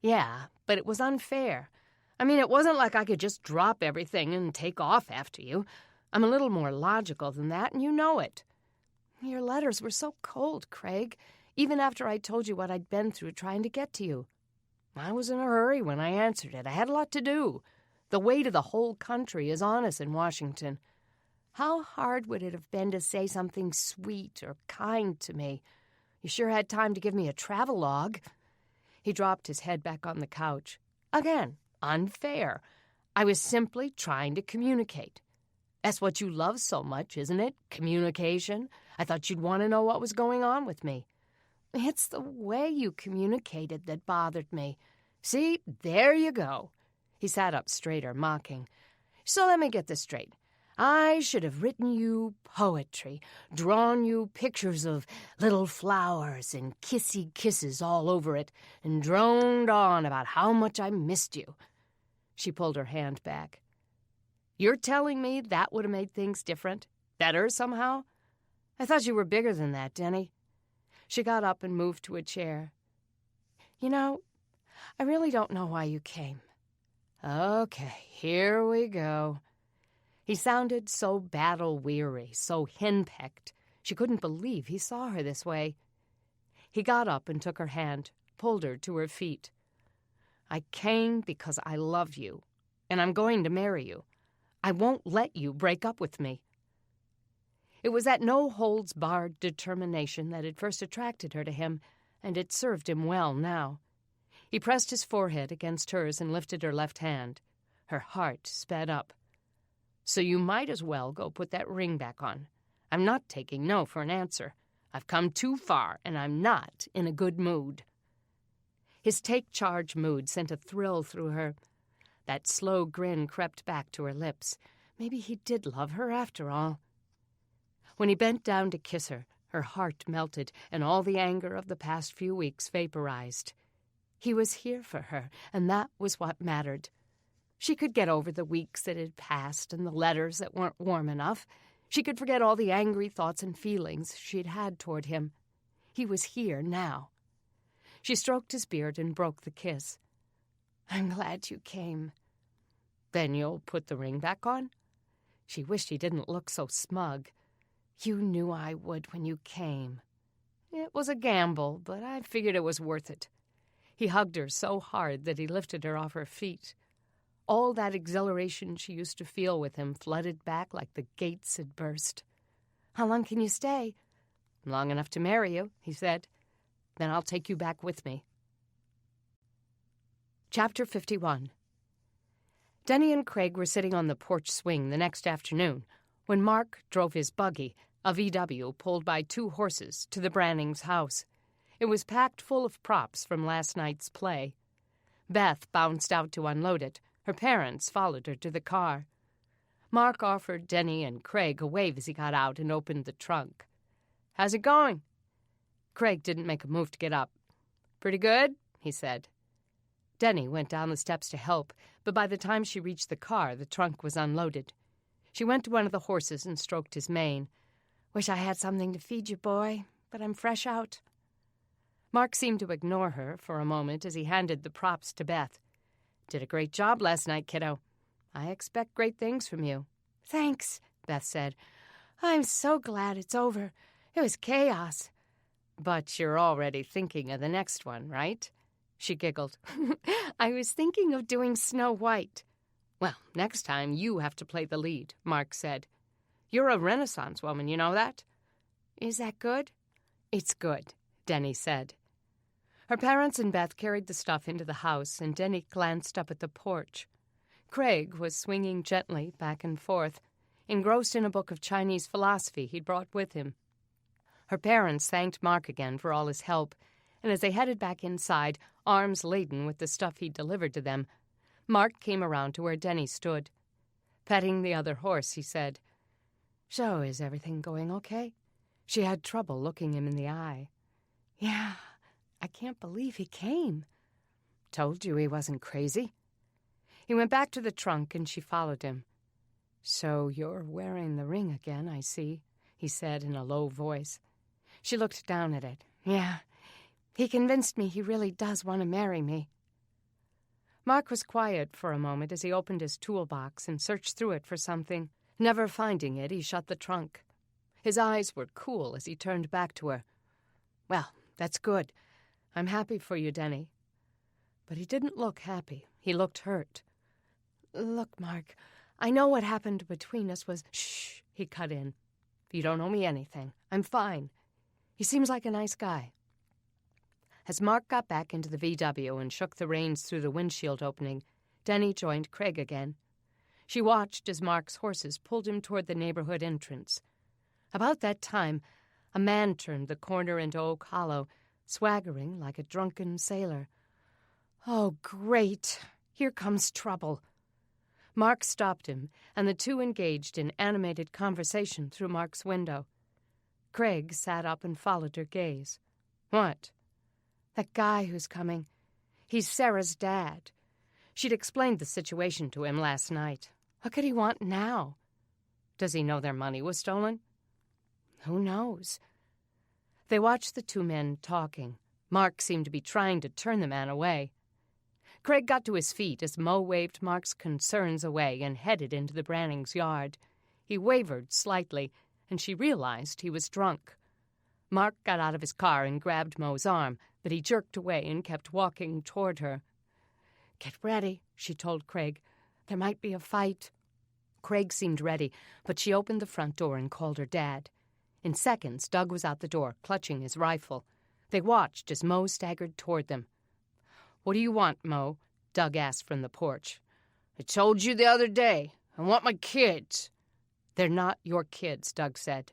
"Yeah, but it was unfair. I mean, it wasn't like I could just drop everything and take off after you. I'm a little more logical than that, and you know it." "Your letters were so cold, Craig, even after I told you what I'd been through trying to get to you." "I was in a hurry when I answered it. I had a lot to do. The weight of the whole country is on us in Washington. How hard would it have been to say something sweet or kind to me? You sure had time to give me a travelogue." He dropped his head back on the couch. "Again, unfair. I was simply trying to communicate. That's what you love so much, isn't it? Communication. I thought you'd want to know what was going on with me." "It's the way you communicated that bothered me." "See, there you go." He sat up straighter, mocking. "So let me get this straight. I should have written you poetry, drawn you pictures of little flowers and kissy kisses all over it, and droned on about how much I missed you." She pulled her hand back. "You're telling me that would have made things different? Better, somehow? I thought you were bigger than that, Denny." She got up and moved to a chair. "You know, I really don't know why you came." "Okay, here we go." He sounded so battle-weary, so henpecked. She couldn't believe he saw her this way. He got up and took her hand, pulled her to her feet. "I came because I love you, and I'm going to marry you. I won't let you break up with me." It was that no-holds-barred determination that had first attracted her to him, and it served him well now. He pressed his forehead against hers and lifted her left hand. Her heart sped up. "So you might as well go put that ring back on. I'm not taking no for an answer. I've come too far, and I'm not in a good mood." His take-charge mood sent a thrill through her. That slow grin crept back to her lips. Maybe he did love her after all. When he bent down to kiss her, her heart melted, and all the anger of the past few weeks vaporized. He was here for her, and that was what mattered. She could get over the weeks that had passed and the letters that weren't warm enough. She could forget all the angry thoughts and feelings she'd had toward him. He was here now. She stroked his beard and broke the kiss. "I'm glad you came." "Then you'll put the ring back on?" She wished he didn't look so smug. "You knew I would when you came." It was a gamble, but I figured it was worth it. He hugged her so hard that he lifted her off her feet. All that exhilaration she used to feel with him flooded back like the gates had burst. "How long can you stay?" "Long enough to marry you," he said. "Then I'll take you back with me." Chapter 51. Denny and Craig were sitting on the porch swing the next afternoon when Mark drove his buggy, a VW pulled by 2 horses, to the Brannings' house. It was packed full of props from last night's play. Beth bounced out to unload it. Her parents followed her to the car. Mark offered Denny and Craig a wave as he got out and opened the trunk. "How's it going?" Craig didn't make a move to get up. "Pretty good," he said. Denny went down the steps to help, but by the time she reached the car, the trunk was unloaded. She went to one of the horses and stroked his mane. "Wish I had something to feed you, boy, but I'm fresh out." Mark seemed to ignore her for a moment as he handed the props to Beth. "Did a great job last night, kiddo. I expect great things from you." "Thanks," Beth said. "I'm so glad it's over. It was chaos." "But you're already thinking of the next one, right?" She giggled. "I was thinking of doing Snow White." "Well, next time you have to play the lead," Mark said. "You're a Renaissance woman, you know that?" "Is that good?" "It's good," Denny said. Her parents and Beth carried the stuff into the house, and Denny glanced up at the porch. Craig was swinging gently back and forth, engrossed in a book of Chinese philosophy he'd brought with him. Her parents thanked Mark again for all his help, and as they headed back inside, arms laden with the stuff he'd delivered to them, Mark came around to where Denny stood. Petting the other horse, he said, "So, is everything going okay?" She had trouble looking him in the eye. "Yeah, I can't believe he came." "Told you he wasn't crazy." He went back to the trunk, and she followed him. "So you're wearing the ring again, I see," he said in a low voice. She looked down at it. "Yeah, he convinced me he really does want to marry me." Mark was quiet for a moment as he opened his toolbox and searched through it for something. Never finding it, he shut the trunk. His eyes were cool as he turned back to her. "Well, that's good. I'm happy for you, Denny." But he didn't look happy. He looked hurt. "Look, Mark, I know what happened between us was—" "Shh," he cut in. "You don't owe me anything. I'm fine. He seems like a nice guy." As Mark got back into the VW and shook the reins through the windshield opening, Denny joined Craig again. She watched as Mark's horses pulled him toward the neighborhood entrance. About that time, a man turned the corner into Oak Hollow, swaggering like a drunken sailor. "Oh, great! Here comes trouble." Mark stopped him, and the two engaged in animated conversation through Mark's window. Craig sat up and followed her gaze. "What?" "That guy who's coming. He's Sarah's dad." She'd explained the situation to him last night. What could he want now? Does he know their money was stolen? Who knows? They watched the two men talking. Mark seemed to be trying to turn the man away. Craig got to his feet as Mo waved Mark's concerns away and headed into the Brannings' yard. He wavered slightly, and she realized he was drunk. Mark got out of his car and grabbed Mo's arm, but he jerked away and kept walking toward her. "Get ready," she told Craig. "There might be a fight." Craig seemed ready, but she opened the front door and called her dad. In seconds, Doug was out the door, clutching his rifle. They watched as Mo staggered toward them. "What do you want, Mo?" Doug asked from the porch. "I told you the other day. I want my kids." "They're not your kids," Doug said.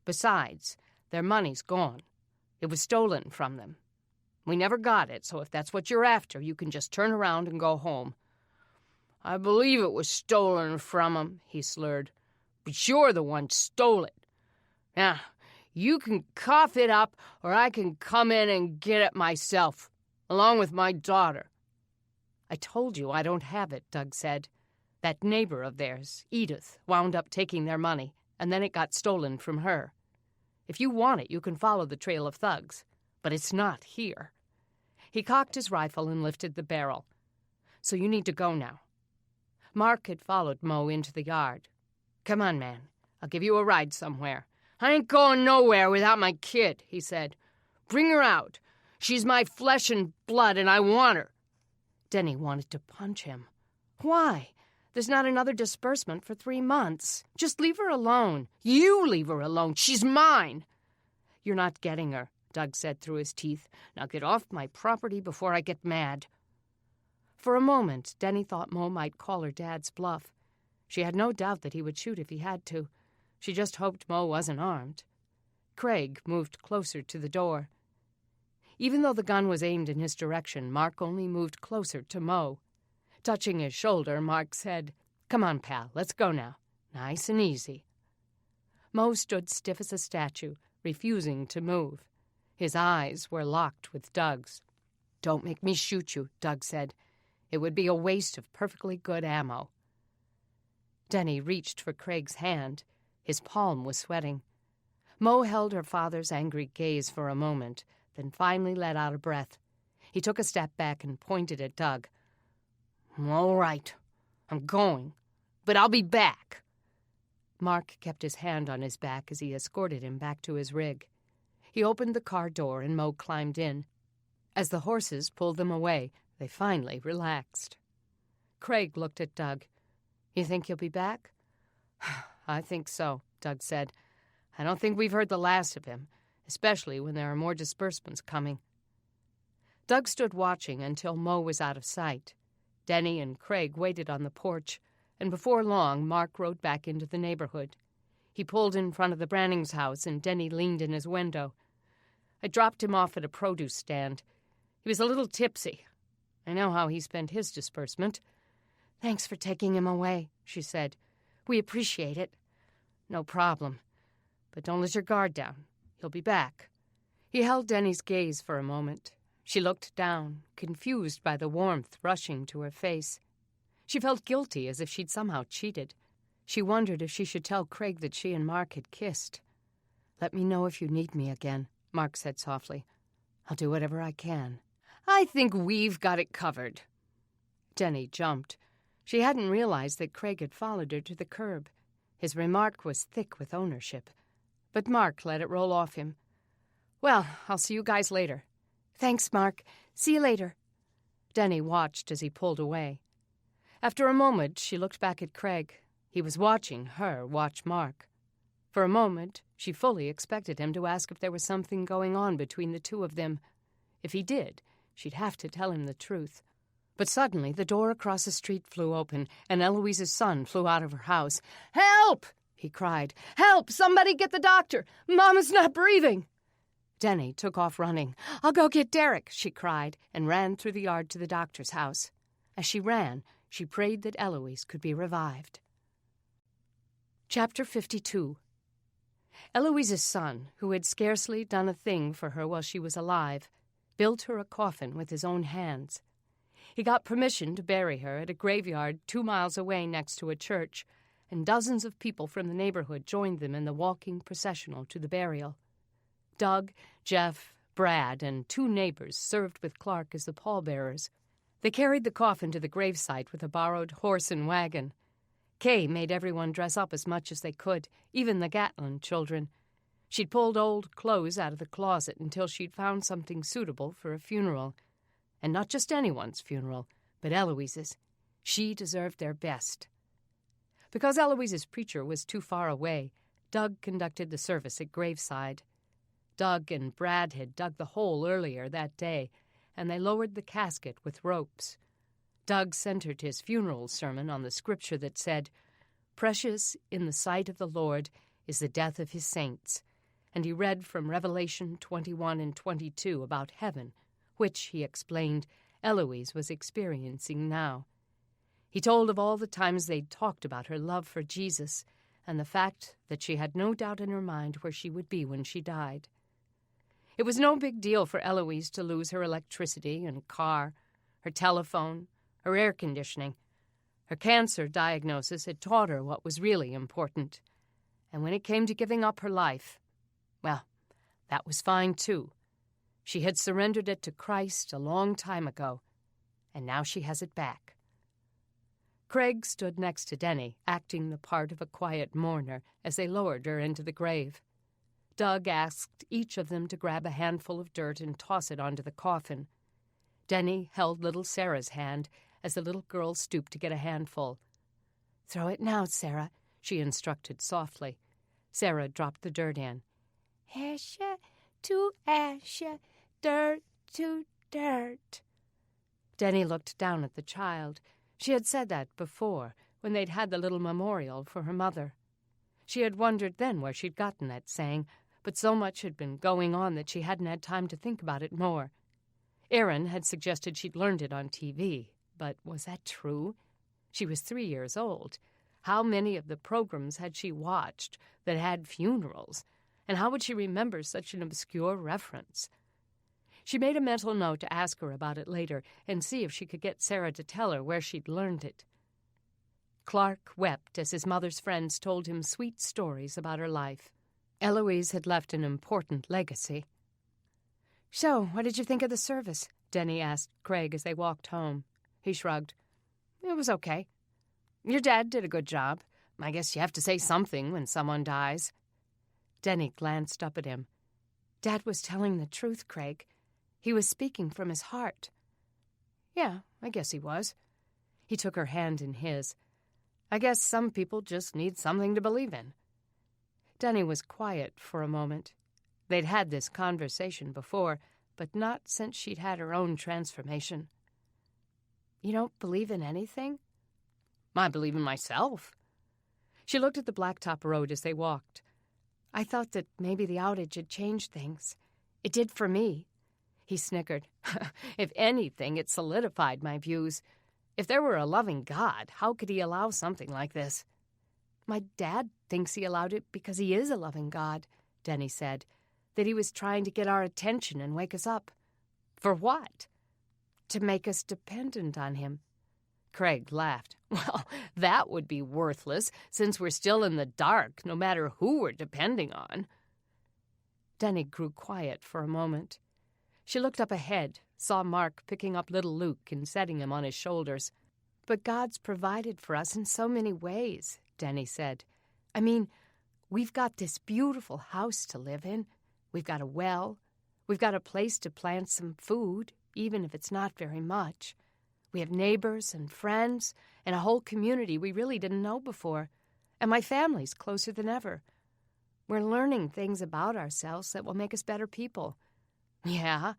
"Besides, their money's gone. It was stolen from them. We never got it, so if that's what you're after, you can just turn around and go home." "I believe it was stolen from 'em," he slurred. "But you're the one stole it. Now, you can cough it up, or I can come in and get it myself, along with my daughter." "I told you I don't have it," Doug said. "That neighbor of theirs, Edith, wound up taking their money, and then it got stolen from her. If you want it, you can follow the trail of thugs, but it's not here." He cocked his rifle and lifted the barrel. "So you need to go now." Mark had followed Mo into the yard. "Come on, man. I'll give you a ride somewhere." "I ain't going nowhere without my kid," he said. "Bring her out. She's my flesh and blood, and I want her." Denny wanted to punch him. "Why? There's not another disbursement for 3 months. Just leave her alone." "You leave her alone. She's mine." "You're not getting her," Doug said through his teeth. "Now get off my property before I get mad." For a moment, Denny thought Mo might call her dad's bluff. She had no doubt that he would shoot if he had to. She just hoped Mo wasn't armed. Craig moved closer to the door. Even though the gun was aimed in his direction, Mark only moved closer to Mo. Touching his shoulder, Mark said, "Come on, pal, let's go now. Nice and easy." Mo stood stiff as a statue, refusing to move. His eyes were locked with Doug's. "Don't make me shoot you," Doug said. "It would be a waste of perfectly good ammo." Denny reached for Craig's hand. His palm was sweating. Mo held her father's angry gaze for a moment, then finally let out a breath. He took a step back and pointed at Doug. "All right, I'm going, but I'll be back." Mark kept his hand on his back as he escorted him back to his rig. He opened the car door and Mo climbed in. As the horses pulled them away, they finally relaxed. Craig looked at Doug. "You think you'll be back?" "I think so," Doug said. "I don't think we've heard the last of him, especially when there are more disbursements coming." Doug stood watching until Mo was out of sight. Denny and Craig waited on the porch, and before long Mark rode back into the neighborhood. He pulled in front of the Branning's house, and Denny leaned in his window. "I dropped him off at a produce stand. He was a little tipsy. I know how he spent his disbursement." "Thanks for taking him away," she said. "We appreciate it." "No problem. But don't let your guard down. He'll be back." He held Denny's gaze for a moment. She looked down, confused by the warmth rushing to her face. She felt guilty, as if she'd somehow cheated. She wondered if she should tell Craig that she and Mark had kissed. "Let me know if you need me again," Mark said softly. "I'll do whatever I can." "I think we've got it covered." Denny jumped. She hadn't realized that Craig had followed her to the curb. His remark was thick with ownership. But Mark let it roll off him. "Well, I'll see you guys later." "Thanks, Mark. See you later." Denny watched as he pulled away. After a moment, she looked back at Craig. He was watching her watch Mark. For a moment, she fully expected him to ask if there was something going on between the two of them. If he did, she'd have to tell him the truth. But suddenly, the door across the street flew open, and Eloise's son flew out of her house. "Help!" he cried. "Help! Somebody get the doctor! Mama's not breathing!" Denny took off running. "I'll go get Derek," she cried, and ran through the yard to the doctor's house. As she ran, she prayed that Eloise could be revived. Chapter 52. Eloise's son, who had scarcely done a thing for her while she was alive, built her a coffin with his own hands. He got permission to bury her at a graveyard 2 miles away next to a church, and dozens of people from the neighborhood joined them in the walking processional to the burial. Doug, Jeff, Brad, and 2 neighbors served with Clark as the pallbearers. They carried the coffin to the gravesite with a borrowed horse and wagon. Kay made everyone dress up as much as they could, even the Gatlin children. She'd pulled old clothes out of the closet until she'd found something suitable for a funeral. And not just anyone's funeral, but Eloise's. She deserved their best. Because Eloise's preacher was too far away, Doug conducted the service at graveside. Doug and Brad had dug the hole earlier that day, and they lowered the casket with ropes. Doug centered his funeral sermon on the scripture that said, "Precious in the sight of the Lord is the death of his saints," and he read from Revelation 21 and 22 about heaven, which, he explained, Eloise was experiencing now. He told of all the times they'd talked about her love for Jesus and the fact that she had no doubt in her mind where she would be when she died. It was no big deal for Eloise to lose her electricity and car, her telephone, her air conditioning. Her cancer diagnosis had taught her what was really important. And when it came to giving up her life, well, that was fine too. She had surrendered it to Christ a long time ago, and now she has it back. Craig stood next to Denny, acting the part of a quiet mourner as they lowered her into the grave. Doug asked each of them to grab a handful of dirt and toss it onto the coffin. Denny held little Sarah's hand as the little girl stooped to get a handful. "Throw it now, Sarah," she instructed softly. Sarah dropped the dirt in. "Ashes to ashes, dirt to dirt." Denny looked down at the child. She had said that before, when they'd had the little memorial for her mother. She had wondered then where she'd gotten that saying, but so much had been going on that she hadn't had time to think about it more. Aaron had suggested she'd learned it on TV, but was that true? She was 3 years old. How many of the programs had she watched that had funerals, and how would she remember such an obscure reference? She made a mental note to ask her about it later and see if she could get Sarah to tell her where she'd learned it. Clark wept as his mother's friends told him sweet stories about her life. Eloise had left an important legacy. "So, what did you think of the service?" Denny asked Craig as they walked home. He shrugged. "It was okay. Your dad did a good job. I guess you have to say something when someone dies." Denny glanced up at him. "Dad was telling the truth, Craig. He was speaking from his heart." "Yeah, I guess he was." He took her hand in his. "I guess some people just need something to believe in." Denny was quiet for a moment. They'd had this conversation before, but not since she'd had her own transformation. "You don't believe in anything?" "I believe in myself." She looked at the blacktop road as they walked. "I thought that maybe the outage had changed things. It did for me." He snickered. "If anything, it solidified my views. If there were a loving God, how could he allow something like this?" "My dad thinks he allowed it because he is a loving God," Denny said. "That he was trying to get our attention and wake us up." "For what?" "To make us dependent on him." Craig laughed. "Well, that would be worthless, since we're still in the dark, no matter who we're depending on." Denny grew quiet for a moment. She looked up ahead, saw Mark picking up little Luke and setting him on his shoulders. "But God's provided for us in so many ways," Denny said. "I mean, we've got this beautiful house to live in. We've got a well. We've got a place to plant some food, even if it's not very much. We have neighbors and friends and a whole community we really didn't know before. And my family's closer than ever. We're learning things about ourselves that will make us better people." "Yeah?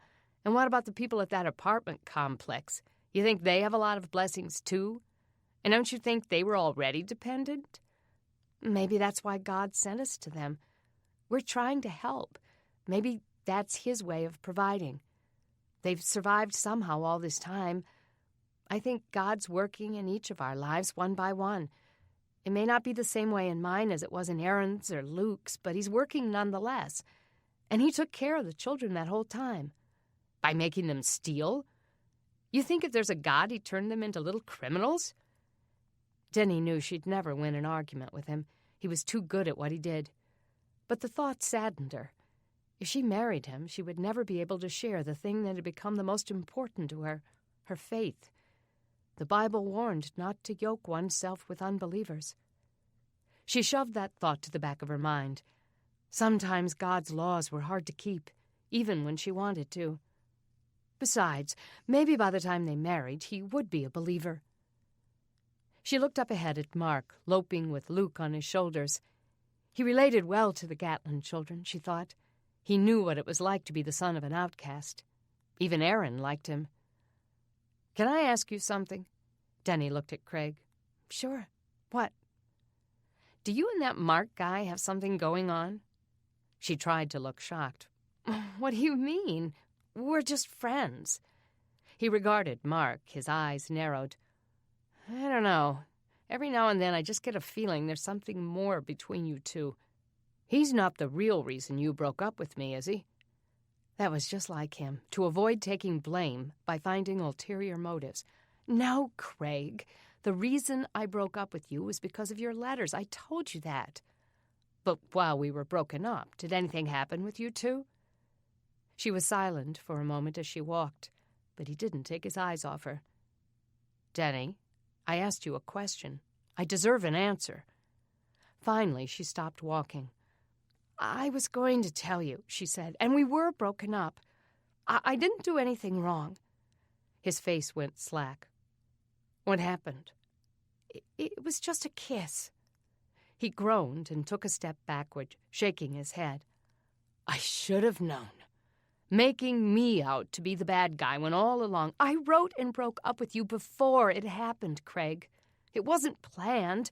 And what about the people at that apartment complex? You think they have a lot of blessings, too? And don't you think they were already dependent?" "Maybe that's why God sent us to them. We're trying to help. Maybe that's his way of providing. They've survived somehow all this time. I think God's working in each of our lives one by one. It may not be the same way in mine as it was in Aaron's or Luke's, but he's working nonetheless. And he took care of the children that whole time." "By making them steal? You think if there's a God, he'd turn them into little criminals?" Denny knew she'd never win an argument with him. He was too good at what he did. But the thought saddened her. If she married him, she would never be able to share the thing that had become the most important to her, her faith. The Bible warned not to yoke oneself with unbelievers. She shoved that thought to the back of her mind. Sometimes God's laws were hard to keep, even when she wanted to. Besides, maybe by the time they married, he would be a believer. She looked up ahead at Mark, loping with Luke on his shoulders. He related well to the Gatlin children, she thought. He knew what it was like to be the son of an outcast. Even Aaron liked him. "Can I ask you something?" Denny looked at Craig. "Sure. What?" "Do you and that Mark guy have something going on?" She tried to look shocked. "What do you mean? We're just friends." He regarded Mark, his eyes narrowed. "I don't know. Every now and then I just get a feeling there's something more between you two. He's not the real reason you broke up with me, is he?" That was just like him, to avoid taking blame by finding ulterior motives. "No, Craig. The reason I broke up with you was because of your letters. I told you that." "But while we were broken up, did anything happen with you two?" She was silent for a moment as she walked, but he didn't take his eyes off her. "Denny, I asked you a question. I deserve an answer." Finally, she stopped walking. "I was going to tell you," she said, "and we were broken up. I didn't do anything wrong." His face went slack. "What happened?" It was just a kiss." He groaned and took a step backward, shaking his head. "I should have known. Making me out to be the bad guy when all along I wrote and broke up with you before it happened, Craig. It wasn't planned.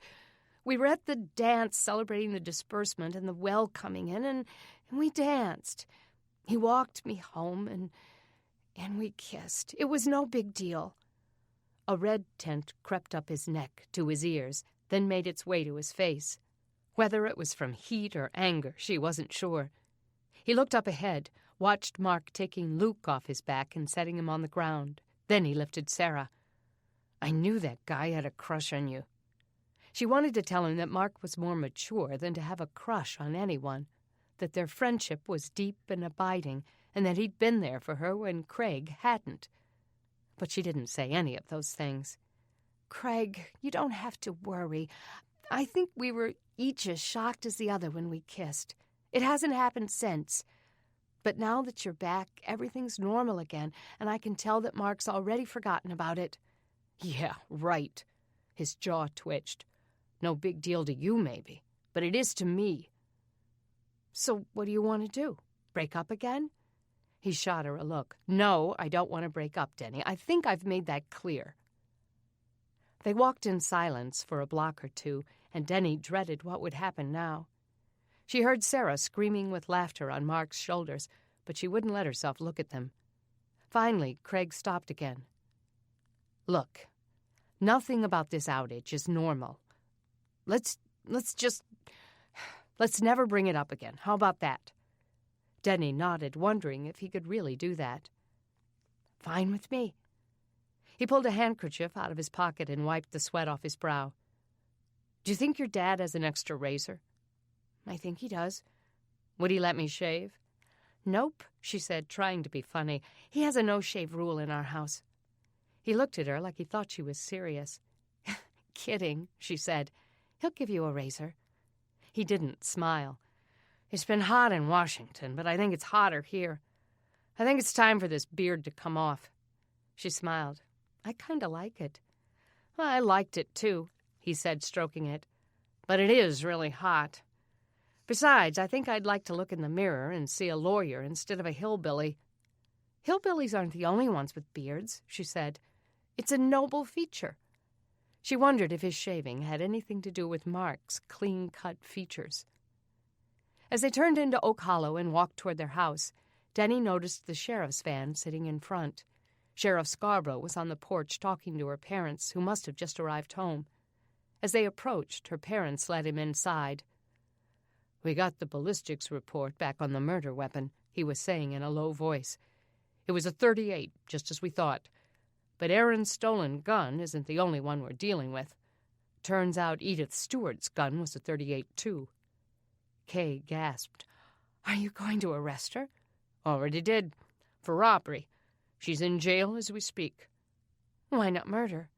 We were at the dance celebrating the disbursement and the well coming in, and we danced. He walked me home, and we kissed. It was no big deal." A red tint crept up his neck to his ears, then made its way to his face. Whether it was from heat or anger, she wasn't sure. He looked up ahead, watched Mark taking Luke off his back and setting him on the ground. Then he lifted Sarah. "I knew that guy had a crush on you." She wanted to tell him that Mark was more mature than to have a crush on anyone, that their friendship was deep and abiding, and that he'd been there for her when Craig hadn't. But she didn't say any of those things. "Craig, you don't have to worry. I think we were each as shocked as the other when we kissed. It hasn't happened since. But now that you're back, everything's normal again, and I can tell that Mark's already forgotten about it." "Yeah, right." His jaw twitched. "No big deal to you, maybe, but it is to me." "So what do you want to do? Break up again?" He shot her a look. "No, I don't want to break up, Denny. I think I've made that clear." They walked in silence for a block or two, and Denny dreaded what would happen now. She heard Sarah screaming with laughter on Mark's shoulders, but she wouldn't let herself look at them. Finally, Craig stopped again. "Look, nothing about this outage is normal. Let's never bring it up again. How about that?" Denny nodded, wondering if he could really do that. "Fine with me." He pulled a handkerchief out of his pocket and wiped the sweat off his brow. "Do you think your dad has an extra razor?" "I think he does." "Would he let me shave?" "Nope," she said, trying to be funny. "He has a no-shave rule in our house." He looked at her like he thought she was serious. "Kidding," she said. "He'll give you a razor." He didn't smile. "It's been hot in Washington, but I think it's hotter here. I think it's time for this beard to come off." She smiled. "I kind of like it." "Well, I liked it, too," he said, stroking it. "But it is really hot. Besides, I think I'd like to look in the mirror and see a lawyer instead of a hillbilly." "Hillbillies aren't the only ones with beards," she said. "It's a noble feature." She wondered if his shaving had anything to do with Mark's clean-cut features. As they turned into Oak Hollow and walked toward their house, Denny noticed the sheriff's van sitting in front. Sheriff Scarborough was on the porch talking to her parents, who must have just arrived home. As they approached, her parents led him inside. "We got the ballistics report back on the murder weapon," he was saying in a low voice. "It was a .38, just as we thought. But Aaron's stolen gun isn't the only one we're dealing with. Turns out Edith Stewart's gun was a .38, too." Kay gasped. "Are you going to arrest her?" "Already did. For robbery. She's in jail as we speak." "Why not murder?"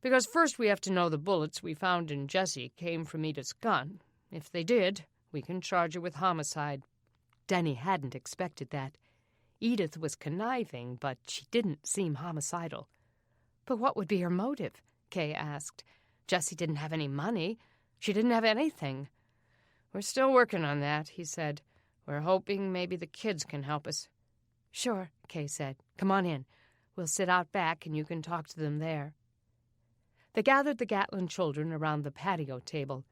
"Because first we have to know the bullets we found in Jessie came from Edith's gun. If they did, We can charge her with homicide." Denny hadn't expected that. Edith was conniving, but she didn't seem homicidal. But what would be her motive? Kay asked. Jessie didn't have any money. She didn't have anything. "We're still working on that," he said. "We're hoping maybe the kids can help us." "Sure," Kay said. "Come on in. We'll sit out back and you can talk to them there." They gathered the Gatlin children around the patio table.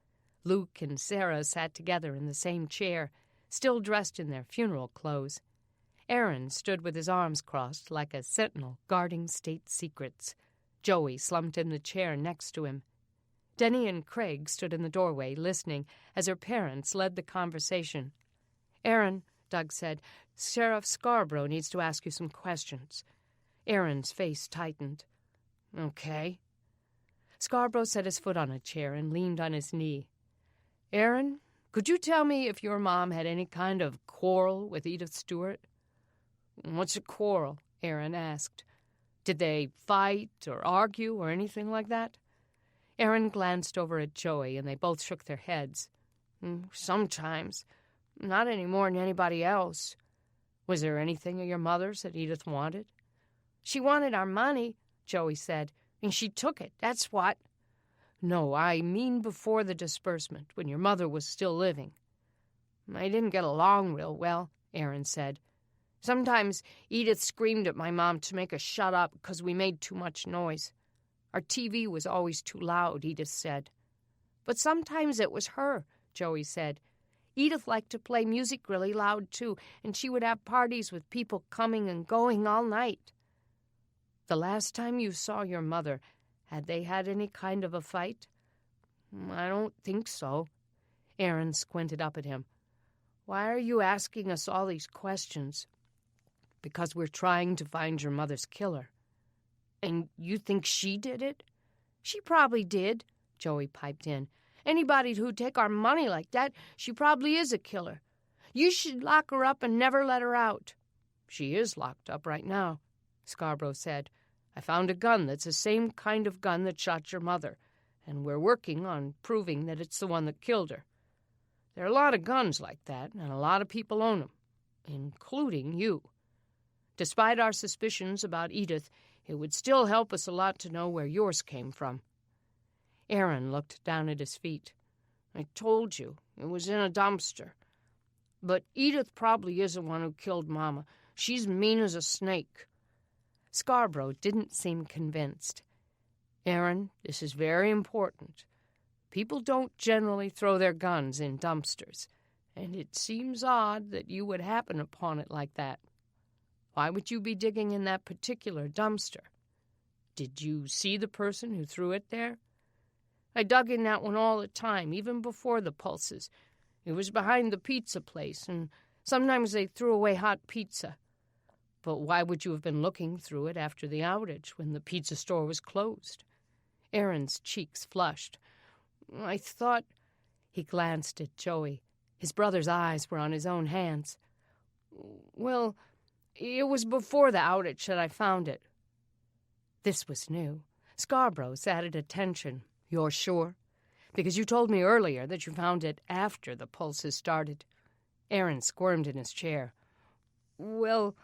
Luke and Sarah sat together in the same chair, still dressed in their funeral clothes. Aaron stood with his arms crossed like a sentinel guarding state secrets. Joey slumped in the chair next to him. Denny and Craig stood in the doorway listening as her parents led the conversation. "Aaron," Doug said, "Sheriff Scarborough needs to ask you some questions." Aaron's face tightened. "Okay." Scarborough set his foot on a chair and leaned on his knee. "Aaron, could you tell me if your mom had any kind of quarrel with Edith Stewart?" "What's a quarrel?" Aaron asked. "Did they fight or argue or anything like that?" Aaron glanced over at Joey, and they both shook their heads. "Sometimes. Not any more than anybody else." "Was there anything of your mother's that Edith wanted?" "She wanted our money," Joey said, "and she took it, that's what." "No, I mean before the disbursement, when your mother was still living." "I didn't get along real well," Aaron said. "Sometimes Edith screamed at my mom to make us shut up because we made too much noise. Our TV was always too loud," Edith said. "But sometimes it was her," Joey said. "Edith liked to play music really loud, too, and she would have parties with people coming and going all night." "The last time you saw your mother, had they had any kind of a fight?" "I don't think so." Aaron squinted up at him. "Why are you asking us all these questions?" "Because we're trying to find your mother's killer." "And you think she did it?" "She probably did," Joey piped in. "Anybody who'd take our money like that, she probably is a killer. You should lock her up and never let her out." "She is locked up right now," Scarborough said. "I found a gun that's the same kind of gun that shot your mother, and we're working on proving that it's the one that killed her. There are a lot of guns like that, and a lot of people own them, including you. Despite our suspicions about Edith, it would still help us a lot to know where yours came from." Aaron looked down at his feet. "I told you, it was in a dumpster. But Edith probably is the one who killed Mama. She's mean as a snake." Scarborough didn't seem convinced. "Aaron, this is very important. People don't generally throw their guns in dumpsters, and it seems odd that you would happen upon it like that. Why would you be digging in that particular dumpster? Did you see the person who threw it there?" "I dug in that one all the time, even before the pulses. It was behind the pizza place, and sometimes they threw away hot pizza." "But why would you have been looking through it after the outage, when the pizza store was closed?" Aaron's cheeks flushed. "I thought—" He glanced at Joey. His brother's eyes were on his own hands. "Well, it was before the outage that I found it." This was new. Scarborough sat at attention. "You're sure? Because you told me earlier that you found it after the pulses started." Aaron squirmed in his chair. "Well,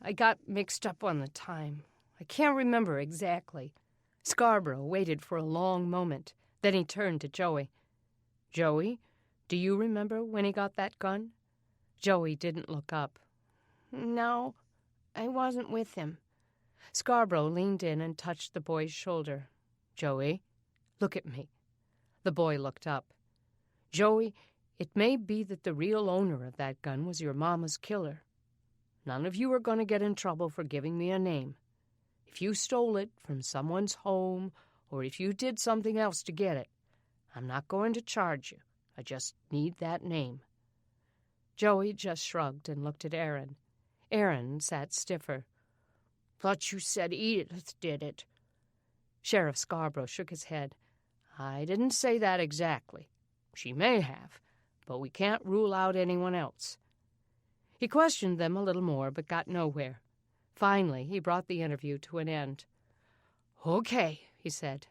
I got mixed up on the time. I can't remember exactly." Scarborough waited for a long moment. Then he turned to Joey. "Joey, do you remember when he got that gun?" Joey didn't look up. "No, I wasn't with him." Scarborough leaned in and touched the boy's shoulder. "Joey, look at me." The boy looked up. "Joey, it may be that the real owner of that gun was your mama's killer. None of you are going to get in trouble for giving me a name. If you stole it from someone's home, or if you did something else to get it, I'm not going to charge you. I just need that name." Joey just shrugged and looked at Aaron. Aaron sat stiffer. "Thought you said Edith did it." Sheriff Scarborough shook his head. "I didn't say that exactly. She may have, but we can't rule out anyone else." He questioned them a little more, but got nowhere. Finally, he brought the interview to an end. "Okay," he said.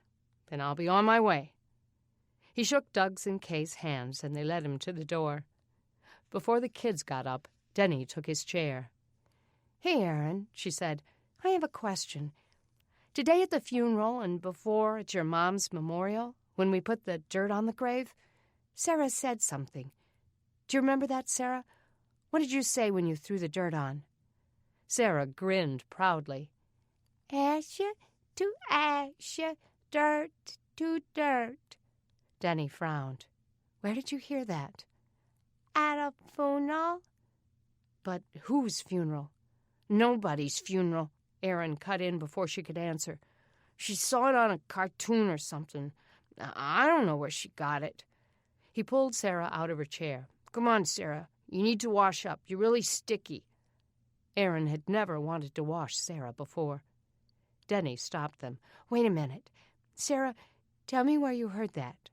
"Then I'll be on my way." He shook Doug's and Kay's hands, and they led him to the door. Before the kids got up, Denny took his chair. "Hey, Aaron," she said, "I have a question. Today at the funeral and before at your mom's memorial, when we put the dirt on the grave, Sarah said something. Do you remember that, Sarah? What did you say when you threw the dirt on?" Sarah grinned proudly. "Ash to ash, dirt to dirt." Denny frowned. "Where did you hear that?" "At a funeral." "But whose funeral?" "Nobody's funeral," Aaron cut in before she could answer. "She saw it on a cartoon or something. I don't know where she got it." He pulled Sarah out of her chair. "Come on, Sarah. You need to wash up. You're really sticky." Aaron had never wanted to wash Sarah before. Denny stopped them. "Wait a minute. Sarah, tell me where you heard that."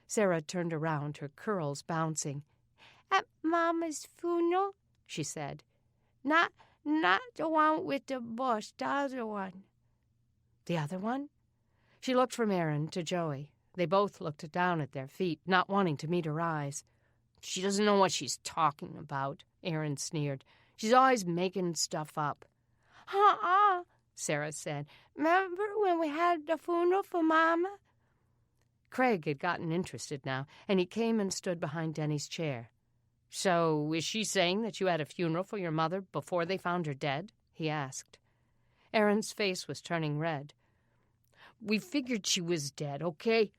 Sarah turned around, her curls bouncing. "At Mama's funeral," she said. Not the one with the bush, the other one." "The other one?" She looked from Aaron to Joey. They both looked down at their feet, not wanting to meet her eyes. "She doesn't know what she's talking about," Aaron sneered. "She's always making stuff up." Sarah said. "Remember when we had the funeral for Mama?" Craig had gotten interested now, and he came and stood behind Denny's chair. "So is she saying that you had a funeral for your mother before they found her dead?" he asked. Aaron's face was turning red. "We figured she was dead, okay?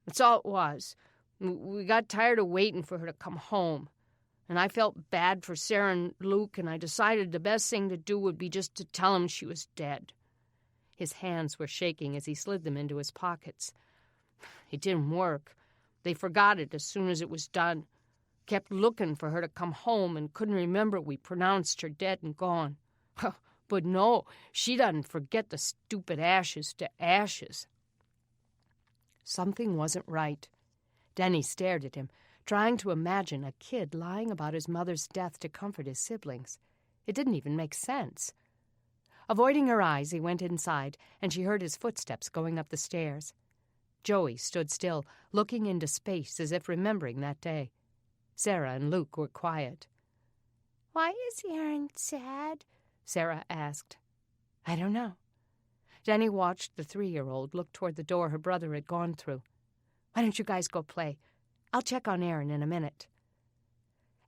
That's all it was. We got tired of waiting for her to come home. And I felt bad for Sarah and Luke, and I decided the best thing to do would be just to tell them she was dead." His hands were shaking as he slid them into his pockets. "It didn't work. They forgot it as soon as it was done. Kept looking for her to come home and couldn't remember we pronounced her dead and gone. But no, she doesn't forget the stupid ashes to ashes." Something wasn't right. Denny stared at him, trying to imagine a kid lying about his mother's death to comfort his siblings. It didn't even make sense. Avoiding her eyes, he went inside, and she heard his footsteps going up the stairs. Joey stood still, looking into space as if remembering that day. Sarah and Luke were quiet. "Why is Aaron sad?" Sarah asked. "I don't know." Denny watched the 3-year-old look toward the door her brother had gone through. "Why don't you guys go play? I'll check on Aaron in a minute."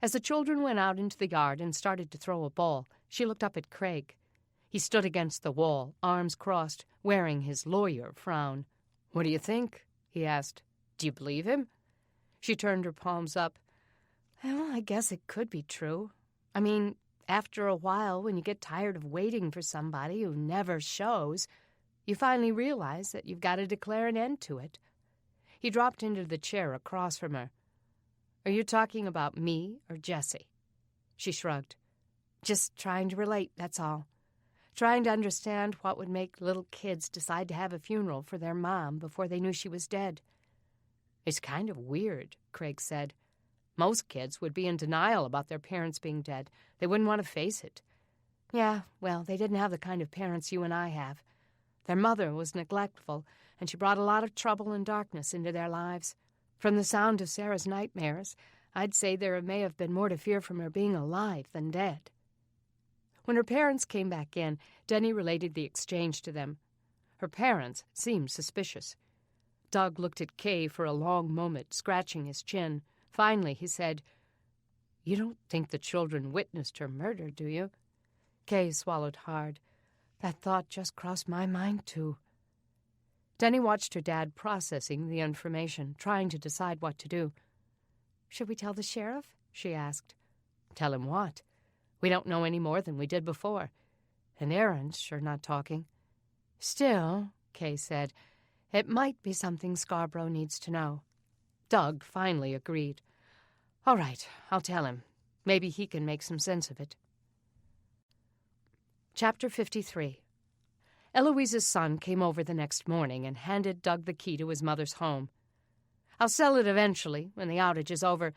As the children went out into the yard and started to throw a ball, she looked up at Craig. He stood against the wall, arms crossed, wearing his lawyer frown. "What do you think?" he asked. "Do you believe him?" She turned her palms up. "Well, I guess it could be true. I mean, after a while, when you get tired of waiting for somebody who never shows, you finally realize that you've got to declare an end to it." He dropped into the chair across from her. "Are you talking about me or Jessie?" She shrugged. "Just trying to relate, that's all. Trying to understand what would make little kids decide to have a funeral for their mom before they knew she was dead." "It's kind of weird," Craig said. "Most kids would be in denial about their parents being dead. They wouldn't want to face it." "Yeah, well, they didn't have the kind of parents you and I have. Their mother was neglectful, and she brought a lot of trouble and darkness into their lives. From the sound of Sarah's nightmares, I'd say there may have been more to fear from her being alive than dead." When her parents came back in, Denny related the exchange to them. Her parents seemed suspicious. Doug looked at Kay for a long moment, scratching his chin. Finally, he said, "You don't think the children witnessed her murder, do you?" Kay swallowed hard. "That thought just crossed my mind, too." Denny watched her dad processing the information, trying to decide what to do. "Should we tell the sheriff?" she asked. "Tell him what? We don't know any more than we did before. And Aaron's sure not talking." "Still," Kay said, "it might be something Scarborough needs to know." Doug finally agreed. "All right, I'll tell him. Maybe he can make some sense of it." Chapter 53. Eloise's son came over the next morning and handed Doug the key to his mother's home. "I'll sell it eventually, when the outage is over,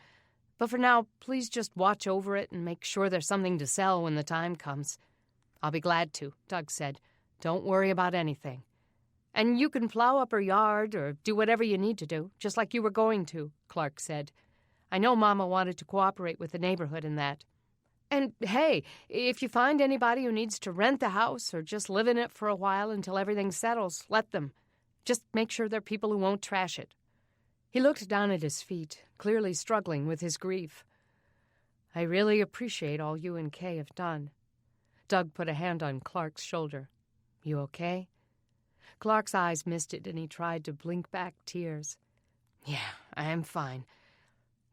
but for now, please just watch over it and make sure there's something to sell when the time comes." "I'll be glad to," Doug said. "Don't worry about anything." And you can plow up her yard or do whatever you need to do, just like you were going to, Clark said. I know Mama wanted to cooperate with the neighborhood in that. And, hey, if you find anybody who needs to rent the house or just live in it for a while until everything settles, let them. Just make sure they're people who won't trash it. He looked down at his feet, clearly struggling with his grief. I really appreciate all you and Kay have done. Doug put a hand on Clark's shoulder. You okay? Clark's eyes misted and he tried to blink back tears. Yeah, I am fine.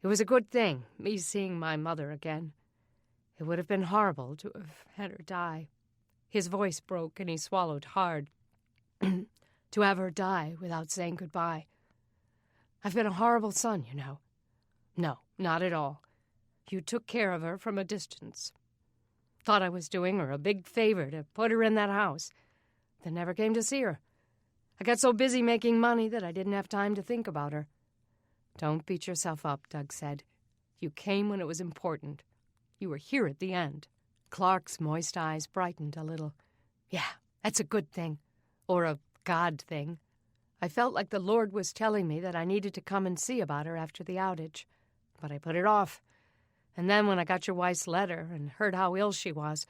It was a good thing, me seeing my mother again. It would have been horrible to have had her die. His voice broke and he swallowed hard. To have her die without saying goodbye. I've been a horrible son, you know. No, not at all. You took care of her from a distance. Thought I was doing her a big favor to put her in that house. Then never came to see her. I got so busy making money that I didn't have time to think about her. Don't beat yourself up, Doug said. You came when it was important. You were here at the end. Clark's moist eyes brightened a little. Yeah, that's a good thing. Or a God thing. I felt like the Lord was telling me that I needed to come and see about her after the outage. But I put it off. And then when I got your wife's letter and heard how ill she was,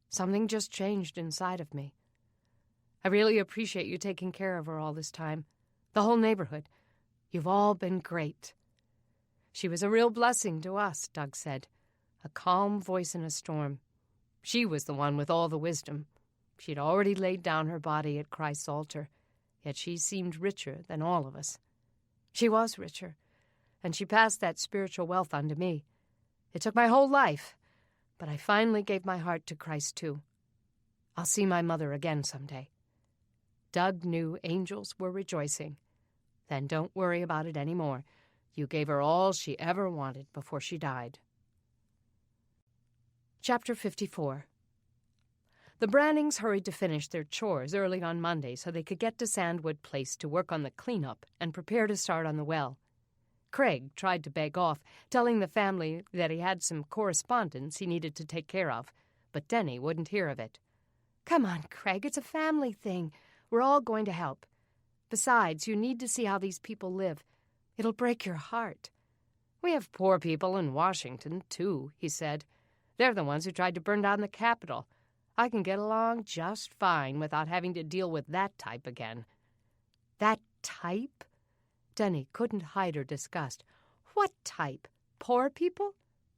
something just changed inside of me. I really appreciate you taking care of her all this time. The whole neighborhood. You've all been great. She was a real blessing to us, Doug said. A calm voice in a storm. She was the one with all the wisdom. She'd already laid down her body at Christ's altar, yet she seemed richer than all of us. She was richer, and she passed that spiritual wealth on to me. It took my whole life, but I finally gave my heart to Christ too. I'll see my mother again someday. Doug knew angels were rejoicing. Then don't worry about it anymore. You gave her all she ever wanted before she died. Chapter 54. The Brannings hurried to finish their chores early on Monday so they could get to Sandwood Place to work on the cleanup and prepare to start on the well. Craig tried to beg off, telling the family that he had some correspondence he needed to take care of, but Denny wouldn't hear of it. Come on, Craig, it's a family thing. We're all going to help. Besides, you need to see how these people live. It'll break your heart. We have poor people in Washington, too, he said. They're the ones who tried to burn down the Capitol. I can get along just fine without having to deal with that type again. That type? Denny couldn't hide her disgust. What type? Poor people?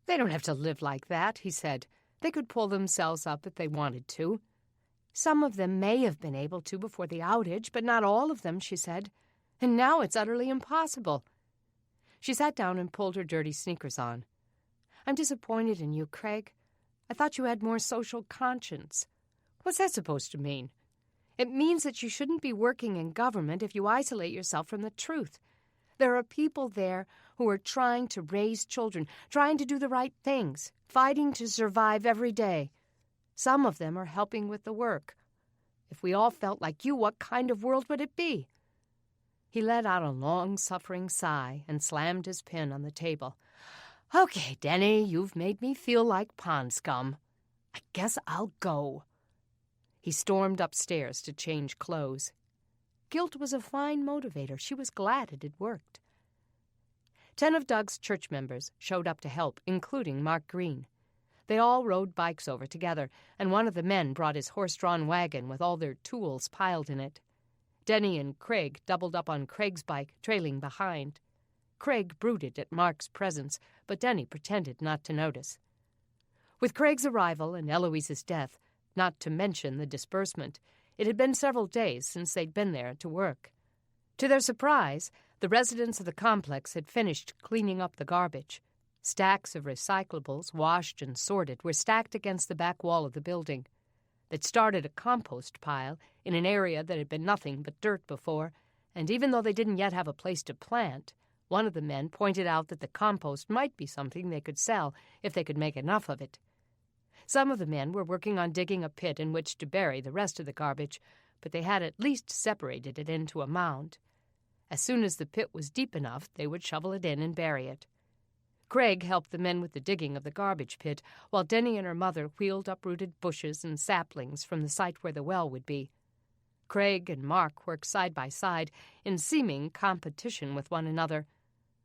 They don't have to live like that, he said. They could pull themselves up if they wanted to. Some of them may have been able to before the outage, but not all of them, she said. And now it's utterly impossible. She sat down and pulled her dirty sneakers on. I'm disappointed in you, Craig. I thought you had more social conscience. What's that supposed to mean? It means that you shouldn't be working in government if you isolate yourself from the truth. There are people there who are trying to raise children, trying to do the right things, fighting to survive every day. Some of them are helping with the work. If we all felt like you, what kind of world would it be? He let out a long-suffering sigh and slammed his pen on the table. Okay, Denny, you've made me feel like pond scum. I guess I'll go. He stormed upstairs to change clothes. Guilt was a fine motivator. She was glad it had worked. 10 of Doug's church members showed up to help, including Mark Green. They all rode bikes over together, and one of the men brought his horse-drawn wagon with all their tools piled in it. Denny and Craig doubled up on Craig's bike, trailing behind. Craig brooded at Mark's presence, but Denny pretended not to notice. With Craig's arrival and Eloise's death, not to mention the disbursement, it had been several days since they'd been there to work. To their surprise, the residents of the complex had finished cleaning up the garbage. Stacks of recyclables, washed and sorted, were stacked against the back wall of the building. They'd started a compost pile in an area that had been nothing but dirt before, and even though they didn't yet have a place to plant, one of the men pointed out that the compost might be something they could sell if they could make enough of it. Some of the men were working on digging a pit in which to bury the rest of the garbage, but they had at least separated it into a mound. As soon as the pit was deep enough, they would shovel it in and bury it. Craig helped the men with the digging of the garbage pit, while Denny and her mother wheeled uprooted bushes and saplings from the site where the well would be. Craig and Mark worked side by side in seeming competition with one another.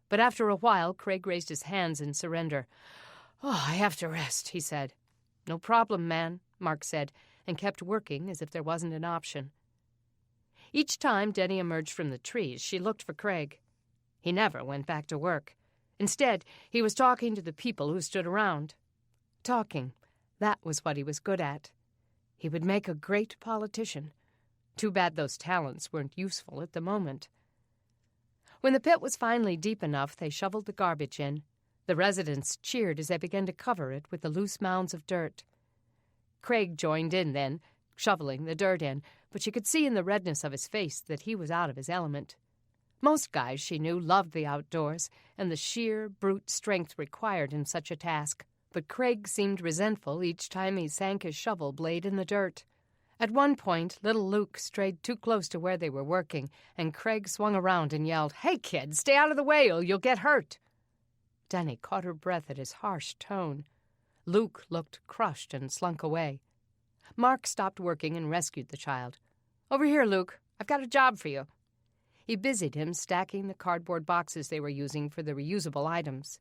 But after a while, Craig raised his hands in surrender. "Oh, I have to rest," he said. "No problem, man," Mark said, and kept working as if there wasn't an option. Each time Denny emerged from the trees, she looked for Craig. He never went back to work. Instead, he was talking to the people who stood around. Talking, that was what he was good at. He would make a great politician. Too bad those talents weren't useful at the moment. When the pit was finally deep enough, they shoveled the garbage in. The residents cheered as they began to cover it with the loose mounds of dirt. Craig joined in then, shoveling the dirt in, but she could see in the redness of his face that he was out of his element. Most guys, she knew, loved the outdoors and the sheer, brute strength required in such a task, but Craig seemed resentful each time he sank his shovel blade in the dirt. At one point, little Luke strayed too close to where they were working, and Craig swung around and yelled, "Hey, kid, stay out of the way or you'll get hurt." Denny caught her breath at his harsh tone. Luke looked crushed and slunk away. Mark stopped working and rescued the child. "Over here, Luke. I've got a job for you." He busied him stacking the cardboard boxes they were using for the reusable items.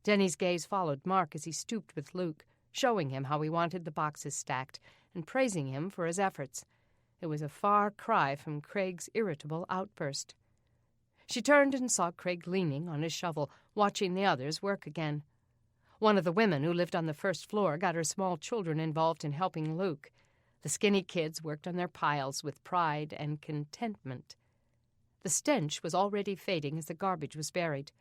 Denny's gaze followed Mark as he stooped with Luke, showing him how he wanted the boxes stacked and praising him for his efforts. It was a far cry from Craig's irritable outburst. She turned and saw Craig leaning on his shovel, watching the others work again. One of the women who lived on the first floor got her small children involved in helping Luke. The skinny kids worked on their piles with pride and contentment. The stench was already fading as the garbage was buried.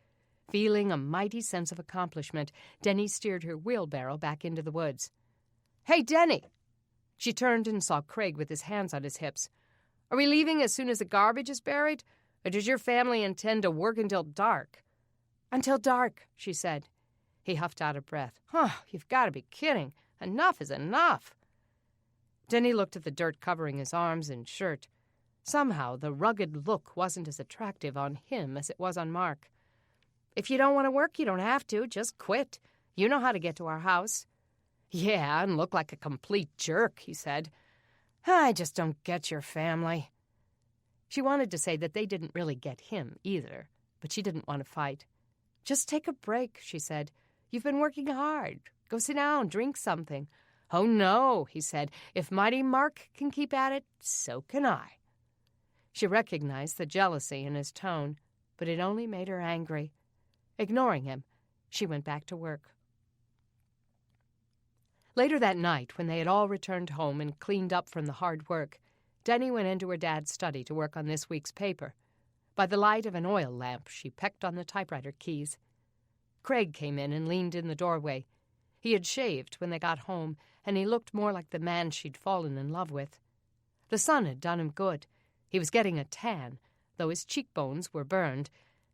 Feeling a mighty sense of accomplishment, Denny steered her wheelbarrow back into the woods. "Hey, Denny!" She turned and saw Craig with his hands on his hips. "Are we leaving as soon as the garbage is buried? Or does your family intend to work until dark?" "Until dark," she said. He huffed out of breath. You've got to be kidding. Enough is enough." Denny looked at the dirt covering his arms and shirt. Somehow, the rugged look wasn't as attractive on him as it was on Mark. "If you don't want to work, you don't have to. Just quit. You know how to get to our house." "Yeah, and look like a complete jerk," he said. "I just don't get your family." She wanted to say that they didn't really get him either, but she didn't want to fight. "Just take a break," she said. "You've been working hard. Go sit down, drink something." "Oh, no," he said. "If Mighty Mark can keep at it, so can I." She recognized the jealousy in his tone, but it only made her angry. Ignoring him, she went back to work. Later that night, when they had all returned home and cleaned up from the hard work, Denny went into her dad's study to work on this week's paper. By the light of an oil lamp, she pecked on the typewriter keys. Craig came in and leaned in the doorway. He had shaved when they got home, and he looked more like the man she'd fallen in love with. The sun had done him good. He was getting a tan, though his cheekbones were burned,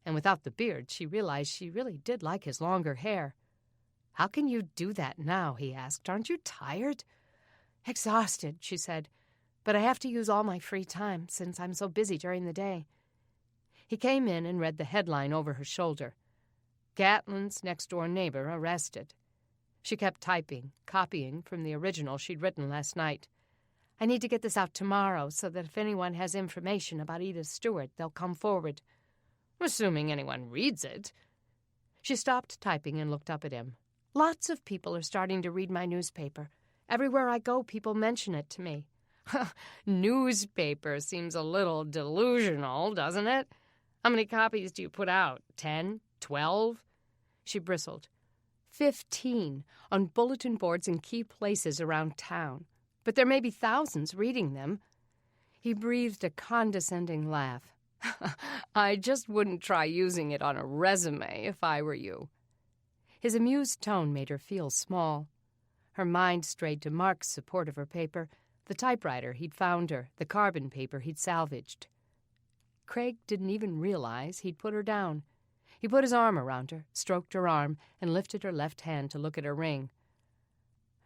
and without the beard, she realized she really did like his longer hair. "How can you do that now?" he asked. "Aren't you tired?" "Exhausted," she said, "but I have to use all my free time since I'm so busy during the day." He came in and read the headline over her shoulder. "Gatlin's next-door neighbor arrested." She kept typing, copying from the original she'd written last night. "I need to get this out tomorrow so that if anyone has information about Edith Stewart, they'll come forward." "Assuming anyone reads it." She stopped typing and looked up at him. "Lots of people are starting to read my newspaper. Everywhere I go, people mention it to me." "Newspaper seems a little delusional, doesn't it? How many copies do you put out? 10? 12? She bristled. 15 on bulletin boards in key places around town. But there may be thousands reading them." He breathed a condescending laugh. "I just wouldn't try using it on a resume if I were you." His amused tone made her feel small. Her mind strayed to Mark's support of her paper, the typewriter he'd found her, the carbon paper he'd salvaged. Craig didn't even realize he'd put her down. He put his arm around her, stroked her arm, and lifted her left hand to look at her ring.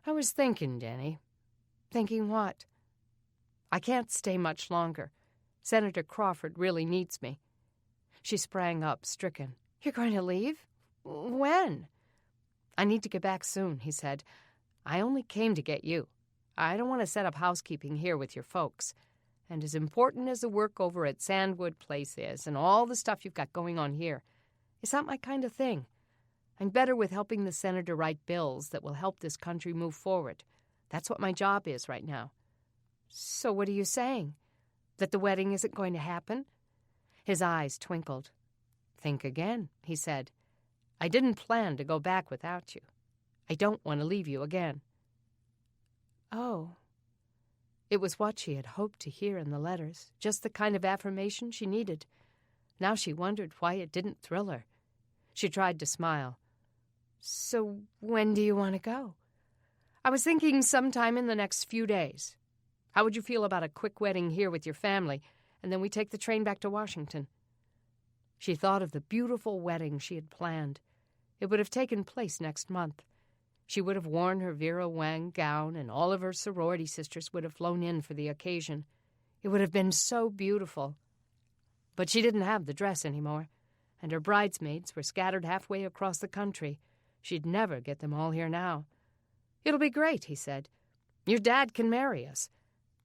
"I was thinking, Denny." "Thinking what?" "I can't stay much longer. Senator Crawford really needs me." She sprang up, stricken. "You're going to leave? When?" "I need to get back soon," he said. "I only came to get you. I don't want to set up housekeeping here with your folks. And as important as the work over at Sandwood Place is, and all the stuff you've got going on here, it's not my kind of thing. I'm better with helping the senator write bills that will help this country move forward. That's what my job is right now. So what are you saying? That the wedding isn't going to happen? His eyes twinkled. Think again, he said. I didn't plan to go back without you. I don't want to leave you again. Oh. It was what she had hoped to hear in the letters, just the kind of affirmation she needed. Now she wondered why it didn't thrill her. She tried to smile. So when do you want to go? I was thinking sometime in the next few days. How would you feel about a quick wedding here with your family, and then we take the train back to Washington? She thought of the beautiful wedding she had planned. It would have taken place next month. She would have worn her Vera Wang gown, and all of her sorority sisters would have flown in for the occasion. It would have been so beautiful. But she didn't have the dress anymore, and her bridesmaids were scattered halfway across the country. She'd never get them all here now. It'll be great, he said. Your dad can marry us.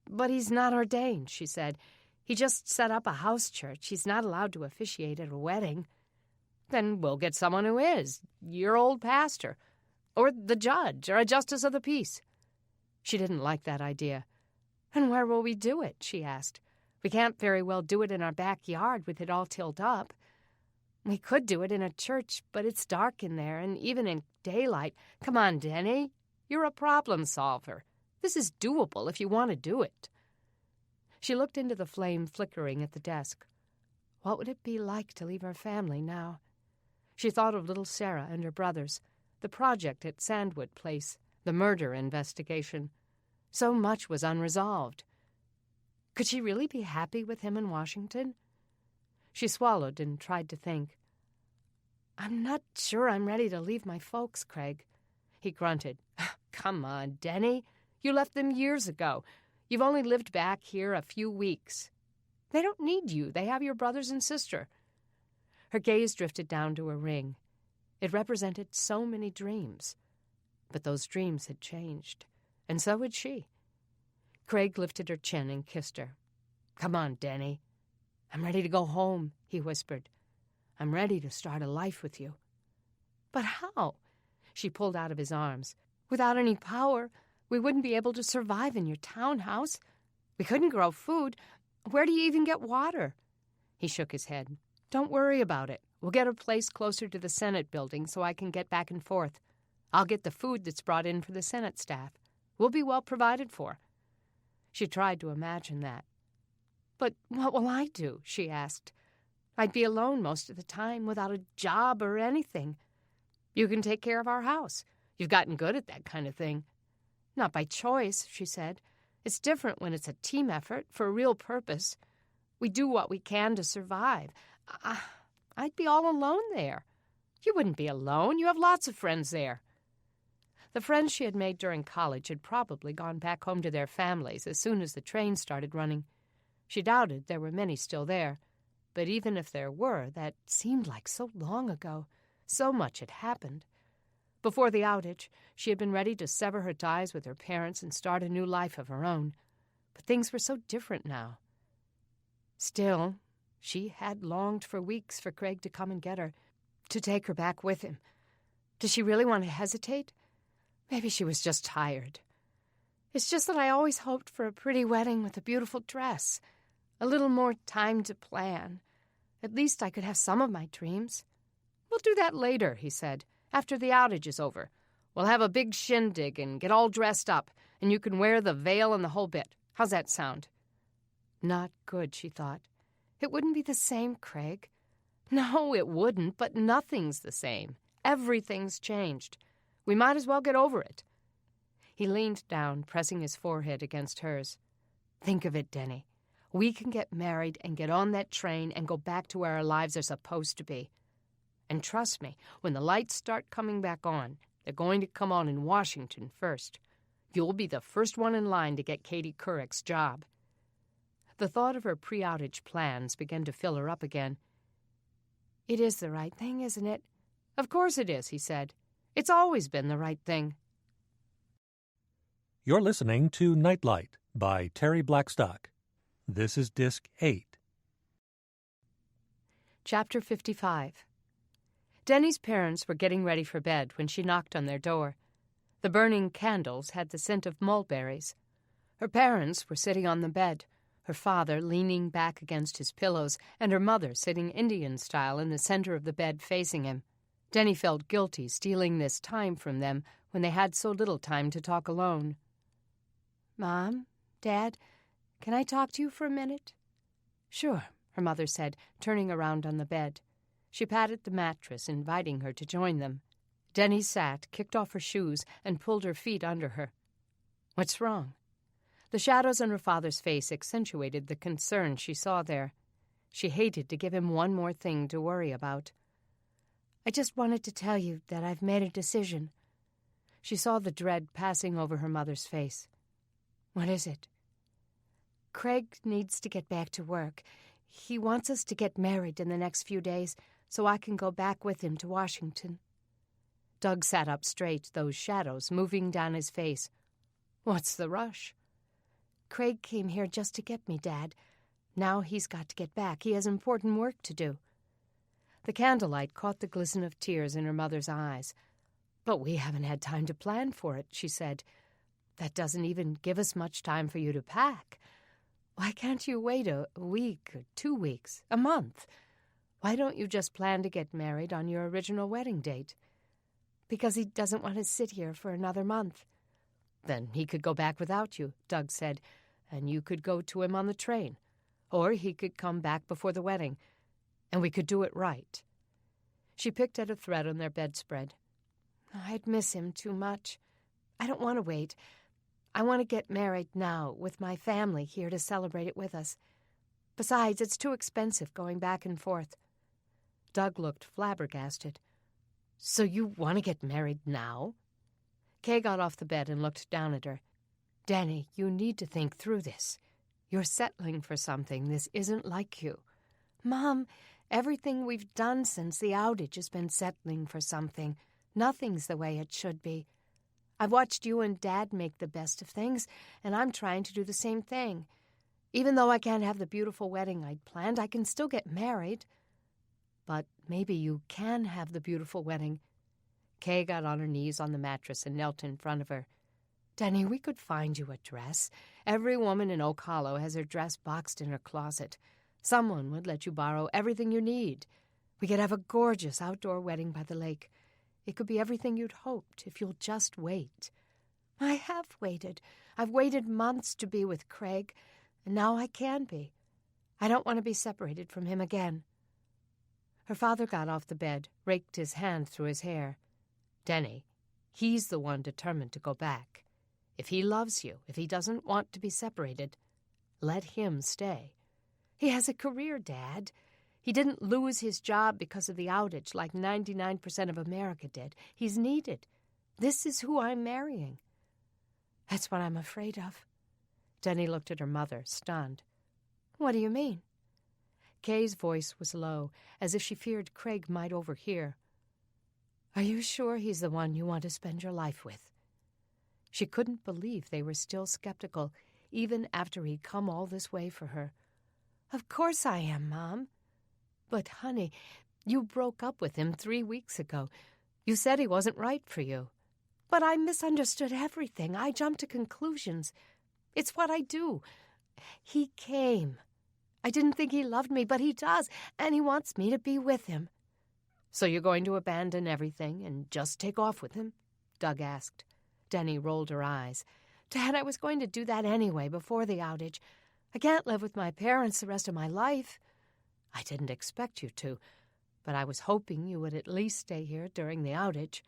But he's not ordained, she said. He just set up a house church. He's not allowed to officiate at a wedding. Then we'll get someone who is, your old pastor, or the judge, or a justice of the peace. She didn't like that idea. And where will we do it, she asked. We can't very well do it in our backyard with it all tilled up. We could do it in a church, but it's dark in there, and even in daylight. Come on, Denny. You're a problem solver. This is doable if you want to do it. She looked into the flame flickering at the desk. What would it be like to leave her family now? She thought of little Sarah and her brothers, the project at Sandwood Place, the murder investigation. So much was unresolved. Could she really be happy with him in Washington? She swallowed and tried to think. I'm not sure I'm ready to leave my folks, Craig. He grunted. Come on, Denny. You left them years ago. You've only lived back here a few weeks. They don't need you. They have your brothers and sister. Her gaze drifted down to her ring. It represented so many dreams. But those dreams had changed, and so had she. Craig lifted her chin and kissed her. Come on, Denny. I'm ready to go home, he whispered. I'm ready to start a life with you. But how? She pulled out of his arms. Without any power, we wouldn't be able to survive in your townhouse. We couldn't grow food. Where do you even get water? He shook his head. Don't worry about it. We'll get a place closer to the Senate building so I can get back and forth. I'll get the food that's brought in for the Senate staff. We'll be well provided for. She tried to imagine that. But what will I do? She asked. I'd be alone most of the time without a job or anything. You can take care of our house. You've gotten good at that kind of thing. Not by choice, she said. It's different when it's a team effort for a real purpose. We do what we can to survive. I'd be all alone there. You wouldn't be alone. You have lots of friends there. The friends she had made during college had probably gone back home to their families as soon as the train started running. She doubted there were many still there. But even if there were, that seemed like so long ago. So much had happened. Before the outage, she had been ready to sever her ties with her parents and start a new life of her own. But things were so different now. Still, she had longed for weeks for Craig to come and get her, to take her back with him. Did she really want to hesitate? Maybe she was just tired. It's just that I always hoped for a pretty wedding with a beautiful dress. A little more time to plan. At least I could have some of my dreams. We'll do that later, he said, after the outage is over. We'll have a big shindig and get all dressed up, and you can wear the veil and the whole bit. How's that sound? Not good, she thought. It wouldn't be the same, Craig. No, it wouldn't, but nothing's the same. Everything's changed. We might as well get over it. He leaned down, pressing his forehead against hers. Think of it, Denny. We can get married and get on that train and go back to where our lives are supposed to be. And trust me, when the lights start coming back on, they're going to come on in Washington first. You'll be the first one in line to get Katie Couric's job. The thought of her pre-outage plans began to fill her up again. It is the right thing, isn't it? Of course it is, he said. It's always been the right thing. You're listening to Nightlight by Terry Blackstock. This is Disc 8. Chapter 55. Denny's parents were getting ready for bed when she knocked on their door. The burning candles had the scent of mulberries. Her parents were sitting on the bed, her father leaning back against his pillows, and her mother sitting Indian style in the center of the bed facing him. Denny felt guilty stealing this time from them when they had so little time to talk alone. Mom, Dad, can I talk to you for a minute? Sure, her mother said, turning around on the bed. She patted the mattress, inviting her to join them. Denny sat, kicked off her shoes, and pulled her feet under her. What's wrong? The shadows on her father's face accentuated the concern she saw there. She hated to give him one more thing to worry about. I just wanted to tell you that I've made a decision. She saw the dread passing over her mother's face. What is it? Craig needs to get back to work. He wants us to get married in the next few days so I can go back with him to Washington. Doug sat up straight, those shadows moving down his face. What's the rush? Craig came here just to get me, Dad. Now he's got to get back. He has important work to do. The candlelight caught the glisten of tears in her mother's eyes. But we haven't had time to plan for it, she said. That doesn't even give us much time for you to pack. Why can't you wait a week or 2 weeks, a month? Why don't you just plan to get married on your original wedding date? Because he doesn't want to sit here for another month. Then he could go back without you, Doug said, and you could go to him on the train. Or he could come back before the wedding, and we could do it right. She picked at a thread on their bedspread. I'd miss him too much. I don't want to wait. I want to get married now with my family here to celebrate it with us. Besides, it's too expensive going back and forth. Doug looked flabbergasted. So you want to get married now? Kay got off the bed and looked down at her. Denny, you need to think through this. You're settling for something. This isn't like you. Mom, everything we've done since the outage has been settling for something. Nothing's the way it should be. I've watched you and Dad make the best of things, and I'm trying to do the same thing. Even though I can't have the beautiful wedding I'd planned, I can still get married. But maybe you can have the beautiful wedding. Kay got on her knees on the mattress and knelt in front of her. Denny, we could find you a dress. Every woman in Oak Hollow has her dress boxed in her closet. Someone would let you borrow everything you need. We could have a gorgeous outdoor wedding by the lake. It could be everything you'd hoped if you'll just wait. I have waited. I've waited months to be with Craig, and now I can be. I don't want to be separated from him again. Her father got off the bed, raked his hand through his hair. Denny, he's the one determined to go back. If he loves you, if he doesn't want to be separated, let him stay. He has a career, Dad. He didn't lose his job because of the outage like 99% of America did. He's needed. This is who I'm marrying. That's what I'm afraid of. Denny looked at her mother, stunned. What do you mean? Kay's voice was low, as if she feared Craig might overhear. Are you sure he's the one you want to spend your life with? She couldn't believe they were still skeptical, even after he'd come all this way for her. Of course I am, Mom. But, honey, you broke up with him 3 weeks ago. You said he wasn't right for you. But I misunderstood everything. I jumped to conclusions. It's what I do. He came. I didn't think he loved me, but he does, and he wants me to be with him. So you're going to abandon everything and just take off with him? Doug asked. Denny rolled her eyes. Dad, I was going to do that anyway before the outage. I can't live with my parents the rest of my life. I didn't expect you to, but I was hoping you would at least stay here during the outage.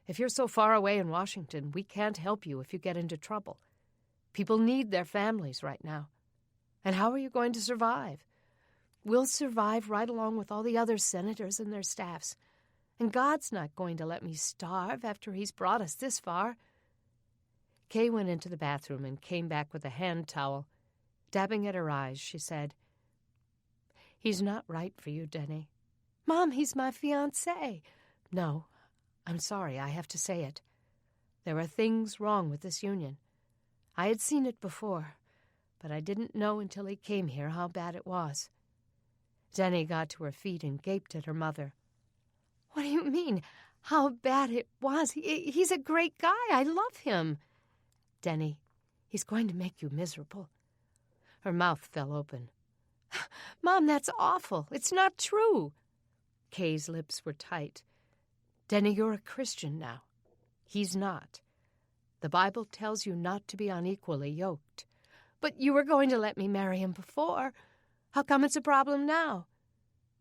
If you're so far away in Washington, we can't help you if you get into trouble. People need their families right now. And how are you going to survive? We'll survive right along with all the other senators and their staffs. And God's not going to let me starve after he's brought us this far. Kay went into the bathroom and came back with a hand towel. Dabbing at her eyes, she said, He's not right for you, Denny. Mom, he's my fiancé. No, I'm sorry, I have to say it. There are things wrong with this union. I had seen it before, but I didn't know until he came here how bad it was." Denny got to her feet and gaped at her mother. "What do you mean, how bad it was? He's a great guy. I love him." "Denny, he's going to make you miserable." Her mouth fell open. "Mom, that's awful. It's not true." Kay's lips were tight. "Denny, you're a Christian now. He's not. The Bible tells you not to be unequally yoked." "But you were going to let me marry him before. How come it's a problem now?"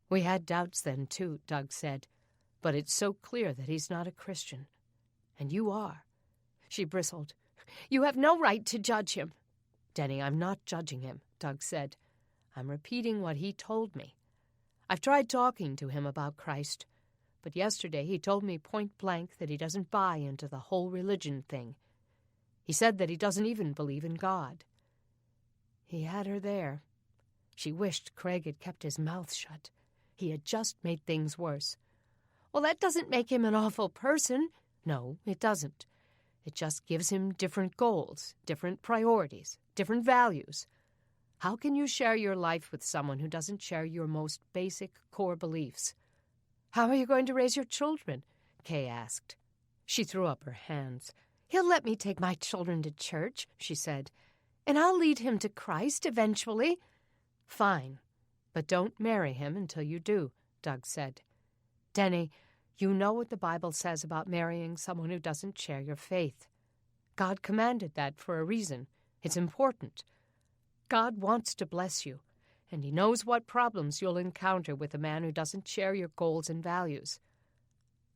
"We had doubts then, too," Doug said. "But it's so clear that he's not a Christian. And you are." She bristled. "You have no right to judge him." "Denny, I'm not judging him," Doug said. "I'm repeating what he told me. I've tried talking to him about Christ, but yesterday he told me point blank that he doesn't buy into the whole religion thing. He said that he doesn't even believe in God." He had her there. She wished Craig had kept his mouth shut. He had just made things worse. "Well, that doesn't make him an awful person." "No, it doesn't. It just gives him different goals, different priorities, different values. How can you share your life with someone who doesn't share your most basic core beliefs?" "How are you going to raise your children?" Kay asked. She threw up her hands. "He'll let me take my children to church," she said, "and I'll lead him to Christ eventually." "Fine, but don't marry him until you do," Doug said. "Denny, you know what the Bible says about marrying someone who doesn't share your faith. God commanded that for a reason. It's important. God wants to bless you, and he knows what problems you'll encounter with a man who doesn't share your goals and values.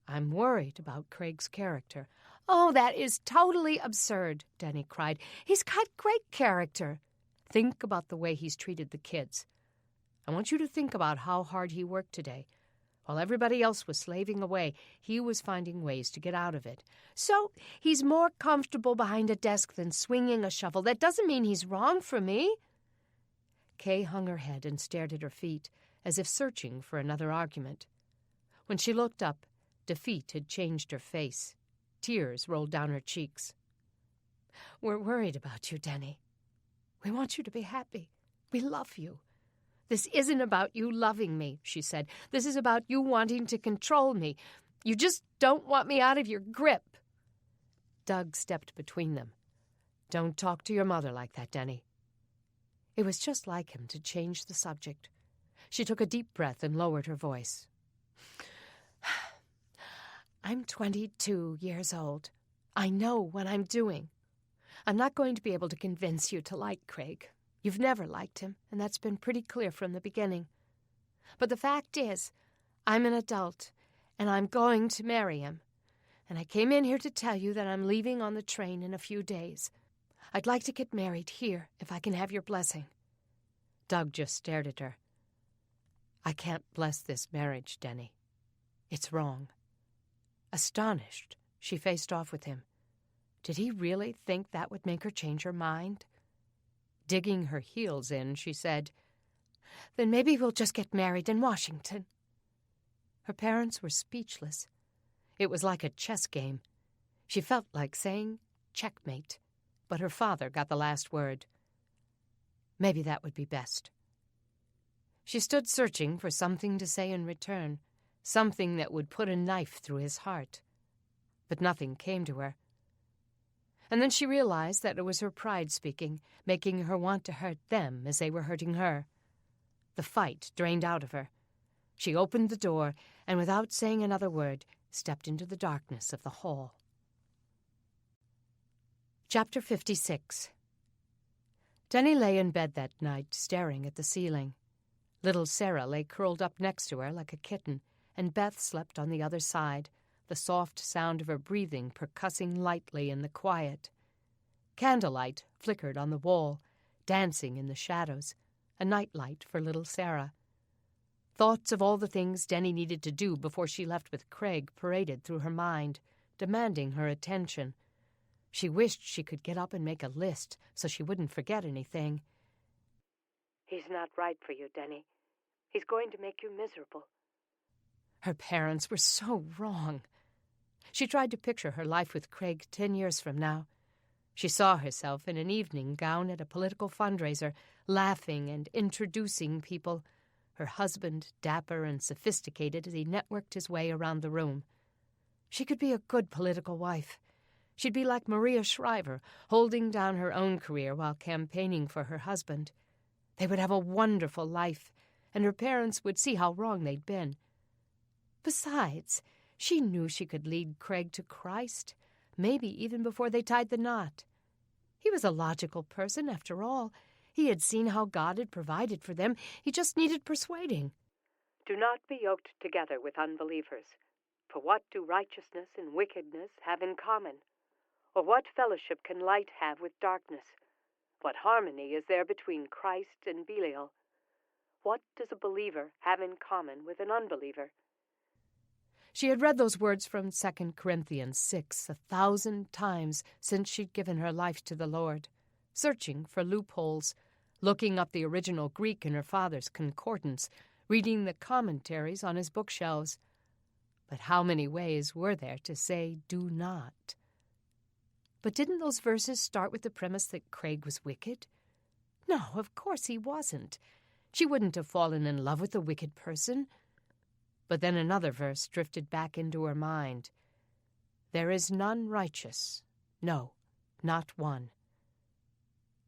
I'm worried about Craig's character." "Oh, that is totally absurd," Denny cried. "He's got great character." Think about the way he's treated the kids. I want you to think about how hard he worked today. While everybody else was slaving away, he was finding ways to get out of it. "So he's more comfortable behind a desk than swinging a shovel. That doesn't mean he's wrong for me." Kay hung her head and stared at her feet, as if searching for another argument. When she looked up, defeat had changed her face. Tears rolled down her cheeks. "We're worried about you, Denny. We want you to be happy. We love you." "This isn't about you loving me," she said. "This is about you wanting to control me. You just don't want me out of your grip." Doug stepped between them. "Don't talk to your mother like that, Denny." It was just like him to change the subject. She took a deep breath and lowered her voice. "I'm 22 years old. I know what I'm doing. I'm not going to be able to convince you to like Craig. You've never liked him, and that's been pretty clear from the beginning. But the fact is, I'm an adult, and I'm going to marry him. And I came in here to tell you that I'm leaving on the train in a few days. I'd like to get married here, if I can have your blessing." Doug just stared at her. "I can't bless this marriage, Denny. It's wrong." Astonished, she faced off with him. Did he really think that would make her change her mind? Digging her heels in, she said, "Then maybe we'll just get married in Washington." Her parents were speechless. It was like a chess game. She felt like saying checkmate, but her father got the last word. Maybe that would be best. She stood searching for something to say in return, something that would put a knife through his heart. But nothing came to her. And then she realized that it was her pride speaking, making her want to hurt them as they were hurting her. The fight drained out of her. She opened the door and, without saying another word, stepped into the darkness of the hall. Chapter 56. Denny lay in bed that night, staring at the ceiling. Little Sarah lay curled up next to her like a kitten, and Beth slept on the other side, the soft sound of her breathing percussing lightly in the quiet. Candlelight flickered on the wall, dancing in the shadows, a nightlight for little Sarah. Thoughts of all the things Denny needed to do before she left with Craig paraded through her mind, demanding her attention. She wished she could get up and make a list so she wouldn't forget anything. "He's not right for you, Denny. He's going to make you miserable." Her parents were so wrong. She tried to picture her life with Craig 10 years from now. She saw herself in an evening gown at a political fundraiser, laughing and introducing people, her husband dapper and sophisticated as he networked his way around the room. She could be a good political wife. She'd be like Maria Shriver, holding down her own career while campaigning for her husband. They would have a wonderful life, and her parents would see how wrong they'd been. Besides, she knew she could lead Craig to Christ, maybe even before they tied the knot. He was a logical person, after all. He had seen how God had provided for them. He just needed persuading. Do not be yoked together with unbelievers. For what do righteousness and wickedness have in common? Or what fellowship can light have with darkness? What harmony is there between Christ and Belial? What does a believer have in common with an unbeliever? She had read those words from 2 Corinthians 6 1,000 times since she'd given her life to the Lord, searching for loopholes, looking up the original Greek in her father's concordance, reading the commentaries on his bookshelves. But how many ways were there to say do not? But didn't those verses start with the premise that Craig was wicked? No, of course he wasn't. She wouldn't have fallen in love with a wicked person. But then another verse drifted back into her mind. There is none righteous, no, not one.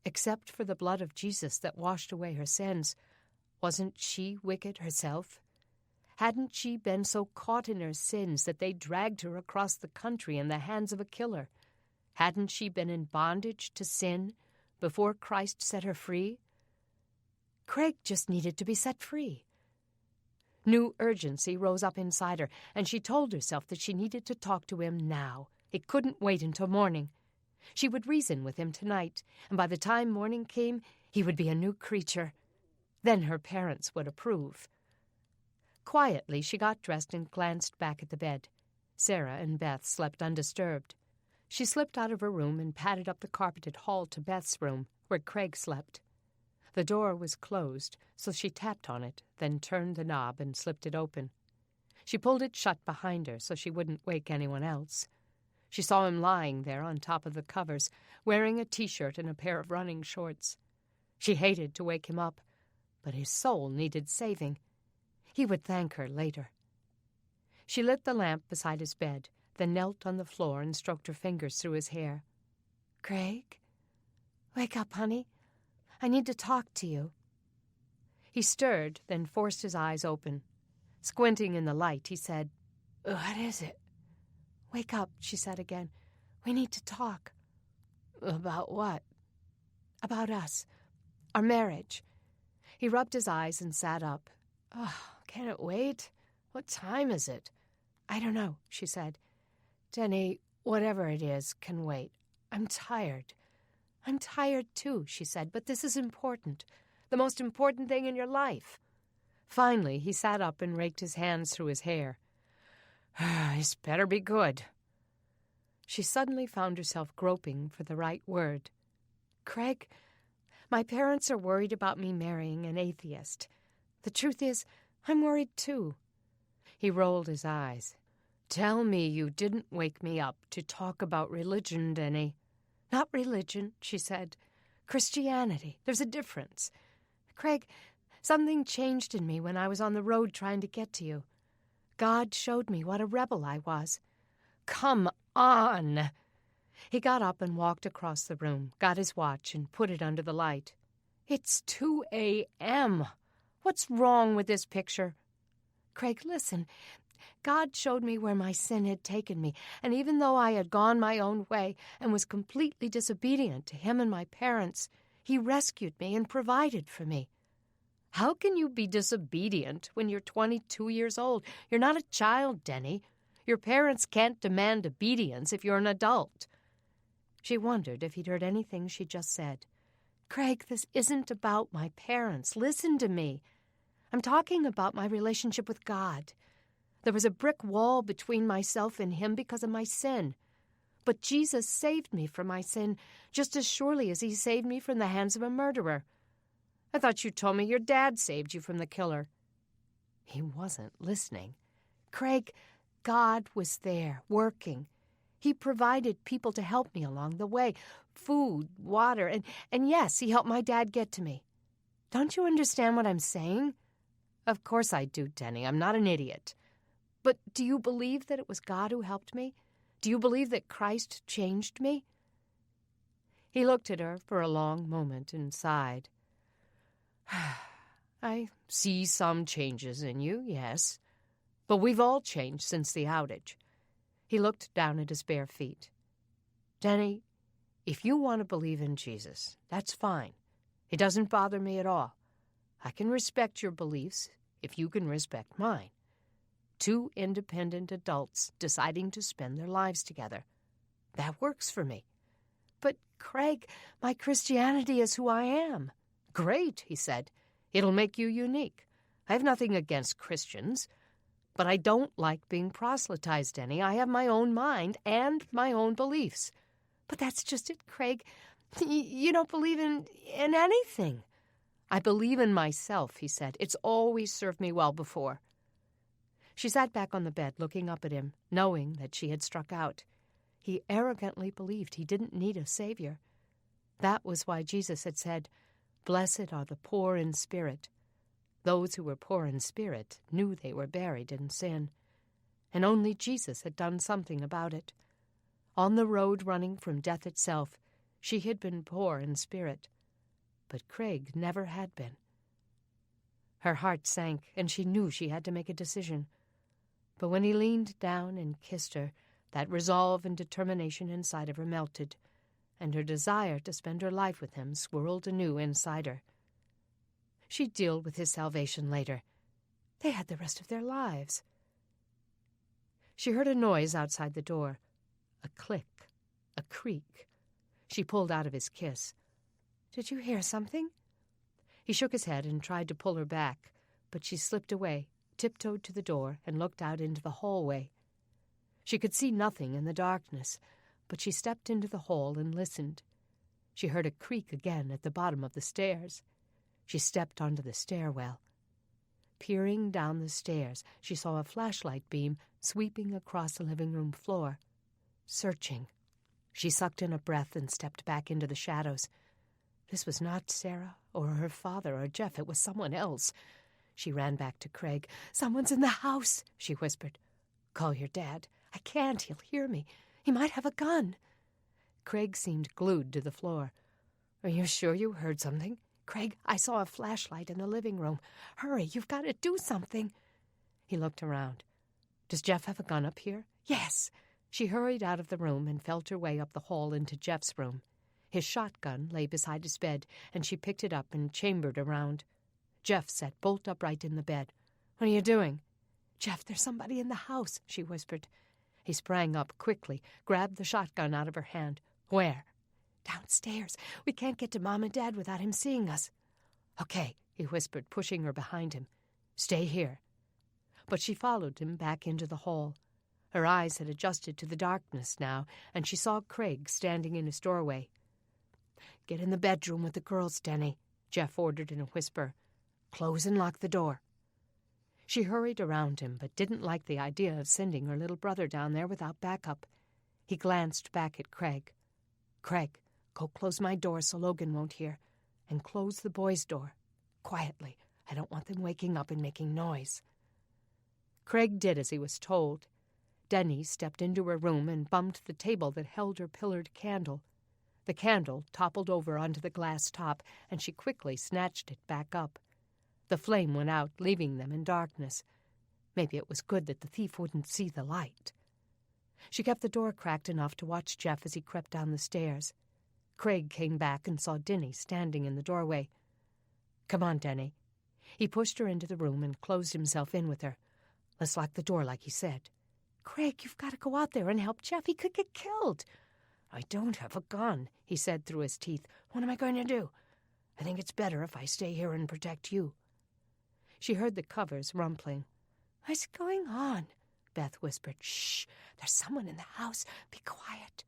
Except for the blood of Jesus that washed away her sins, wasn't she wicked herself? Hadn't she been so caught in her sins that they dragged her across the country in the hands of a killer? Hadn't she been in bondage to sin before Christ set her free? Craig just needed to be set free. New urgency rose up inside her, and she told herself that she needed to talk to him now. It couldn't wait until morning. She would reason with him tonight, and by the time morning came, he would be a new creature. Then her parents would approve. Quietly, she got dressed and glanced back at the bed. Sarah and Beth slept undisturbed. She slipped out of her room and padded up the carpeted hall to Beth's room, where Craig slept. The door was closed, so she tapped on it, then turned the knob and slipped it open. She pulled it shut behind her so she wouldn't wake anyone else. She saw him lying there on top of the covers, wearing a T-shirt and a pair of running shorts. She hated to wake him up, but his soul needed saving. He would thank her later. She lit the lamp beside his bed, then knelt on the floor and stroked her fingers through his hair. "Craig? Wake up, honey. I need to talk to you." He stirred, then forced his eyes open. Squinting in the light, he said, "What is it?" "Wake up," she said again. "We need to talk." "About what?" "About us. Our marriage." He rubbed his eyes and sat up. "Oh, can it wait? What time is it?" "I don't know," she said. "Denny, whatever it is, can wait. I'm tired." "I'm tired too," she said, "but this is important. The most important thing in your life." Finally, he sat up and raked his hands through his hair. "This better be good." She suddenly found herself groping for the right word. "Craig, my parents are worried about me marrying an atheist. The truth is, I'm worried too." He rolled his eyes. "Tell me you didn't wake me up to talk about religion, Denny." "Not religion," she said. "Christianity. There's a difference. Craig, something changed in me when I was on the road trying to get to you. God showed me what a rebel I was." "Come on!" He got up and walked across the room, got his watch, and put it under the light. "It's 2 a.m. What's wrong with this picture?" "Craig, listen. God showed me where my sin had taken me, and even though I had gone my own way and was completely disobedient to him and my parents, he rescued me and provided for me." "How can you be disobedient when you're 22 years old? You're not a child, Denny. Your parents can't demand obedience if you're an adult." She wondered if he'd heard anything she just said. "Craig, this isn't about my parents. Listen to me. I'm talking about my relationship with God. There was a brick wall between myself and him because of my sin. But Jesus saved me from my sin just as surely as he saved me from the hands of a murderer." "I thought you told me your dad saved you from the killer." He wasn't listening. "Craig, God was there, working. He provided people to help me along the way, food, water, and yes, he helped my dad get to me. Don't you understand what I'm saying? Of course I do, Denny. I'm not an idiot. But do you believe that it was God who helped me? Do you believe that Christ changed me? He looked at her for a long moment and sighed. I see some changes in you, yes. But we've all changed since the outage. He looked down at his bare feet. Denny, if you want to believe in Jesus, that's fine. It doesn't bother me at all. I can respect your beliefs if you can respect mine. Two independent adults deciding to spend their lives together. That works for me. But, Craig, my Christianity is who I am. Great, he said. It'll make you unique. I have nothing against Christians, but I don't like being proselytized any. I have my own mind and my own beliefs. But that's just it, Craig. You don't believe in anything. I believe in myself, he said. It's always served me well before. She sat back on the bed, looking up at him, knowing that she had struck out. He arrogantly believed he didn't need a savior. That was why Jesus had said, "Blessed are the poor in spirit." Those who were poor in spirit knew they were buried in sin, and only Jesus had done something about it. On the road running from death itself, she had been poor in spirit, but Craig never had been. Her heart sank, and she knew she had to make a decision. But when he leaned down and kissed her, that resolve and determination inside of her melted, and her desire to spend her life with him swirled anew inside her. She'd deal with his salvation later. They had the rest of their lives. She heard a noise outside the door. A click, a creak. She pulled out of his kiss. "Did you hear something?" He shook his head and tried to pull her back, but she slipped away, tiptoed to the door, and looked out into the hallway. She could see nothing in the darkness, but she stepped into the hall and listened. She heard a creak again at the bottom of the stairs. She stepped onto the stairwell. Peering down the stairs, she saw a flashlight beam sweeping across the living room floor. Searching. She sucked in a breath and stepped back into the shadows. This was not Sarah or her father or Jeff. It was someone else. She ran back to Craig. "Someone's in the house," she whispered. "Call your dad." "I can't. He'll hear me. He might have a gun." Craig seemed glued to the floor. "Are you sure you heard something?" "Craig, I saw a flashlight in the living room. Hurry, you've got to do something." He looked around. "Does Jeff have a gun up here?" "Yes." She hurried out of the room and felt her way up the hall into Jeff's room. His shotgun lay beside his bed, and she picked it up and chambered around. Jeff sat bolt upright in the bed. "What are you doing?" "Jeff, there's somebody in the house," she whispered. He sprang up quickly, grabbed the shotgun out of her hand. "Where?" "Downstairs. We can't get to Mom and Dad without him seeing us." "Okay," he whispered, pushing her behind him. "Stay here." But she followed him back into the hall. Her eyes had adjusted to the darkness now, and she saw Craig standing in his doorway. "Get in the bedroom with the girls, Denny," Jeff ordered in a whisper. "Close and lock the door." She hurried around him, but didn't like the idea of sending her little brother down there without backup. He glanced back at Craig. "Craig, go close my door so Logan won't hear, and close the boys' door. Quietly. I don't want them waking up and making noise." Craig did as he was told. Denny stepped into her room and bumped the table that held her pillared candle. The candle toppled over onto the glass top, and she quickly snatched it back up. The flame went out, leaving them in darkness. Maybe it was good that the thief wouldn't see the light. She kept the door cracked enough to watch Jeff as he crept down the stairs. Craig came back and saw Denny standing in the doorway. "Come on, Denny." He pushed her into the room and closed himself in with her. "Let's lock the door like he said." "Craig, you've got to go out there and help Jeff. He could get killed." "I don't have a gun," he said through his teeth. "What am I going to do? I think it's better if I stay here and protect you." She heard the covers rumpling. "What's going on?" Beth whispered. "Shh, there's someone in the house. Be quiet."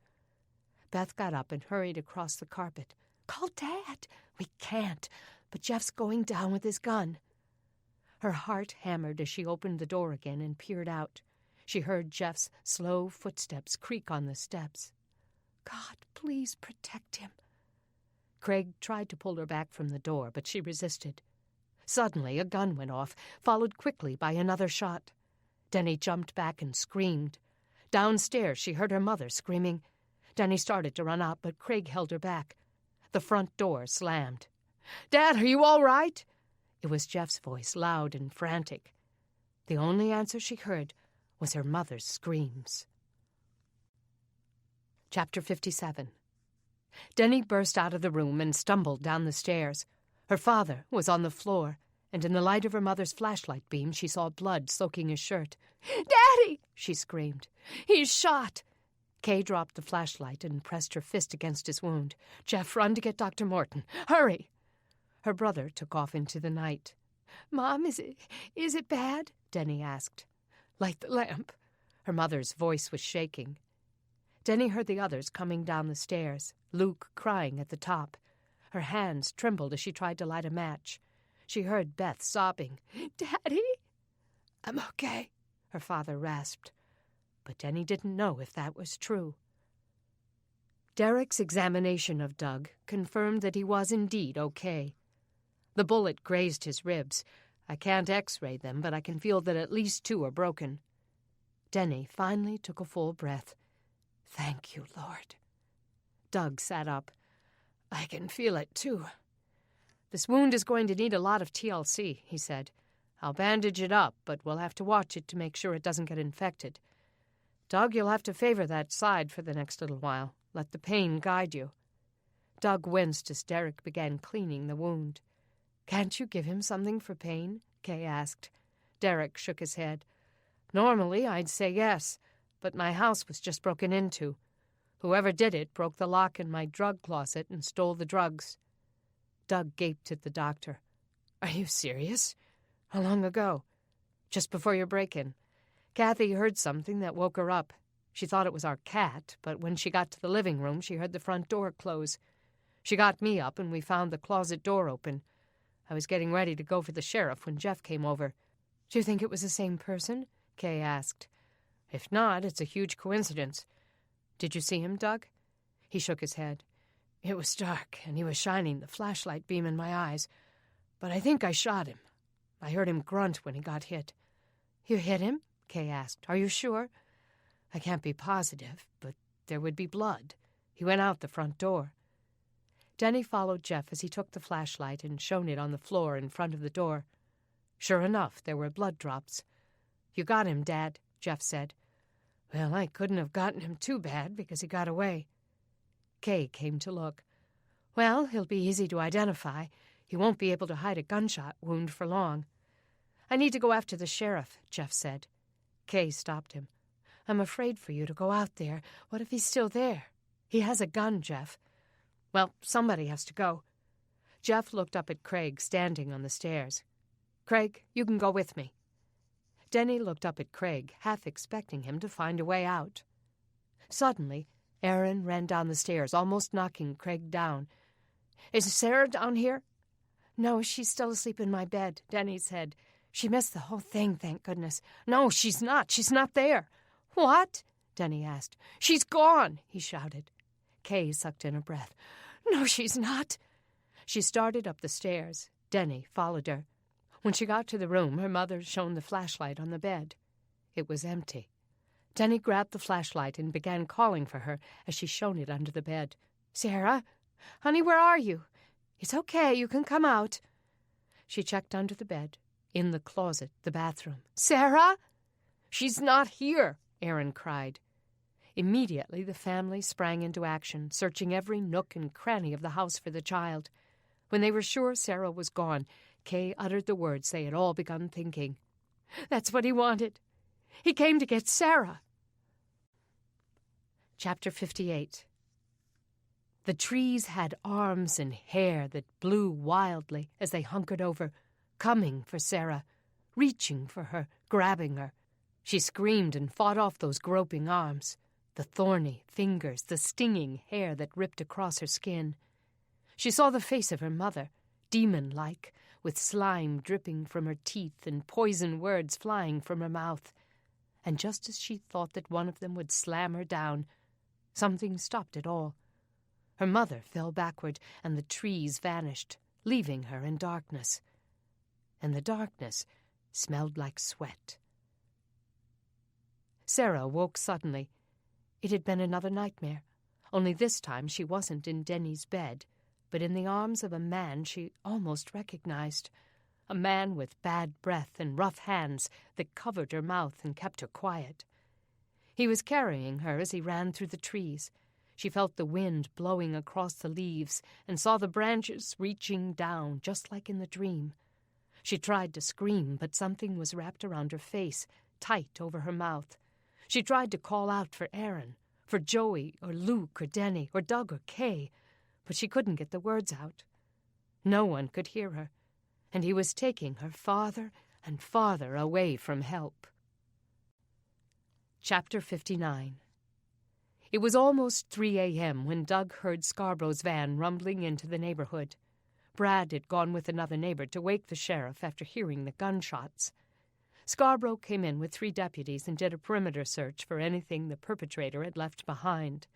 Beth got up and hurried across the carpet. "Call Dad." "We can't, but Jeff's going down with his gun." Her heart hammered as she opened the door again and peered out. She heard Jeff's slow footsteps creak on the steps. God, please protect him. Craig tried to pull her back from the door, but she resisted. Suddenly, a gun went off, followed quickly by another shot. Denny jumped back and screamed. Downstairs, she heard her mother screaming. Denny started to run up, but Craig held her back. The front door slammed. "Dad, are you all right?" It was Jeff's voice, loud and frantic. The only answer she heard was her mother's screams. Chapter 57. Denny burst out of the room and stumbled down the stairs. Her father was on the floor, and in the light of her mother's flashlight beam she saw blood soaking his shirt. "Daddy!" she screamed. "He's shot!" Kay dropped the flashlight and pressed her fist against his wound. "Jeff, run to get Dr. Morton. Hurry!" Her brother took off into the night. "Mom, is it bad?" Denny asked. "Light the lamp." Her mother's voice was shaking. Denny heard the others coming down the stairs, Luke crying at the top. Her hands trembled as she tried to light a match. She heard Beth sobbing. "Daddy?" "I'm okay," her father rasped. But Denny didn't know if that was true. Derek's examination of Doug confirmed that he was indeed okay. The bullet grazed his ribs. I can't x-ray them, but I can feel that at least 2 are broken. Denny finally took a full breath. "Thank you, Lord." Doug sat up. "I can feel it, too." "This wound is going to need a lot of TLC," he said. "I'll bandage it up, but we'll have to watch it to make sure it doesn't get infected. Doug, you'll have to favor that side for the next little while. Let the pain guide you." Doug winced as Derek began cleaning the wound. "Can't you give him something for pain?" Kay asked. Derek shook his head. "Normally, I'd say yes, but my house was just broken into. Whoever did it broke the lock in my drug closet and stole the drugs." Doug gaped at the doctor. "Are you serious? How long ago?" "Just before your break-in. Kathy heard something that woke her up. She thought it was our cat, but when she got to the living room, she heard the front door close. She got me up, and we found the closet door open. I was getting ready to go for the sheriff when Jeff came over." "Do you think it was the same person?" Kay asked. "If not, it's a huge coincidence. Did you see him, Doug?" He shook his head. "It was dark, and he was shining the flashlight beam in my eyes. But I think I shot him. I heard him grunt when he got hit." "You hit him?" Kay asked. "Are you sure?" "I can't be positive, but there would be blood. He went out the front door." Denny followed Jeff as he took the flashlight and shone it on the floor in front of the door. Sure enough, there were blood drops. "You got him, Dad," Jeff said. "Well, I couldn't have gotten him too bad because he got away." Kay came to look. "Well, he'll be easy to identify. He won't be able to hide a gunshot wound for long." "I need to go after the sheriff," Jeff said. Kay stopped him. "I'm afraid for you to go out there. What if he's still there? He has a gun, Jeff." "Well, somebody has to go." Jeff looked up at Craig standing on the stairs. "Craig, you can go with me." Denny looked up at Craig, half expecting him to find a way out. Suddenly, Erin ran down the stairs, almost knocking Craig down. "Is Sarah down here?" "No, she's still asleep in my bed," Denny said. "She missed the whole thing, thank goodness." "No, she's not. She's not there." "What?" Denny asked. "She's gone," he shouted. Kay sucked in a breath. "No, she's not." She started up the stairs. Denny followed her. When she got to the room, her mother shone the flashlight on the bed. It was empty. Denny grabbed the flashlight and began calling for her as she shone it under the bed. "Sarah? Honey, where are you? It's okay, you can come out." She checked under the bed, in the closet, the bathroom. "Sarah?" "She's not here," Erin cried. Immediately, the family sprang into action, searching every nook and cranny of the house for the child. When they were sure Sarah was gone, Kay uttered the words they had all begun thinking. "That's what he wanted. He came to get Sarah." Chapter 58. The trees had arms and hair that blew wildly as they hunkered over, coming for Sarah, reaching for her, grabbing her. She screamed and fought off those groping arms, the thorny fingers, the stinging hair that ripped across her skin. She saw the face of her mother, demon-like, with slime dripping from her teeth and poison words flying from her mouth. and just as she thought that one of them would slam her down, something stopped it all. Her mother fell backward, and the trees vanished, leaving her in darkness. And the darkness smelled like sweat. Sarah woke suddenly. It had been another nightmare, only this time she wasn't in Denny's bed, but in the arms of a man she almost recognized. A man with bad breath and rough hands that covered her mouth and kept her quiet. He was carrying her as he ran through the trees. She felt the wind blowing across the leaves and saw the branches reaching down, just like in the dream. She tried to scream, but something was wrapped around her face, tight over her mouth. She tried to call out for Aaron, for Joey or Luke or Denny or Doug or Kay, but she couldn't get the words out. No one could hear her, and he was taking her farther and farther away from help. Chapter 59. It was almost 3 a.m. when Doug heard Scarborough's van rumbling into the neighborhood. Brad had gone with another neighbor to wake the sheriff after hearing the gunshots. Scarborough came in with 3 deputies and did a perimeter search for anything the perpetrator had left behind.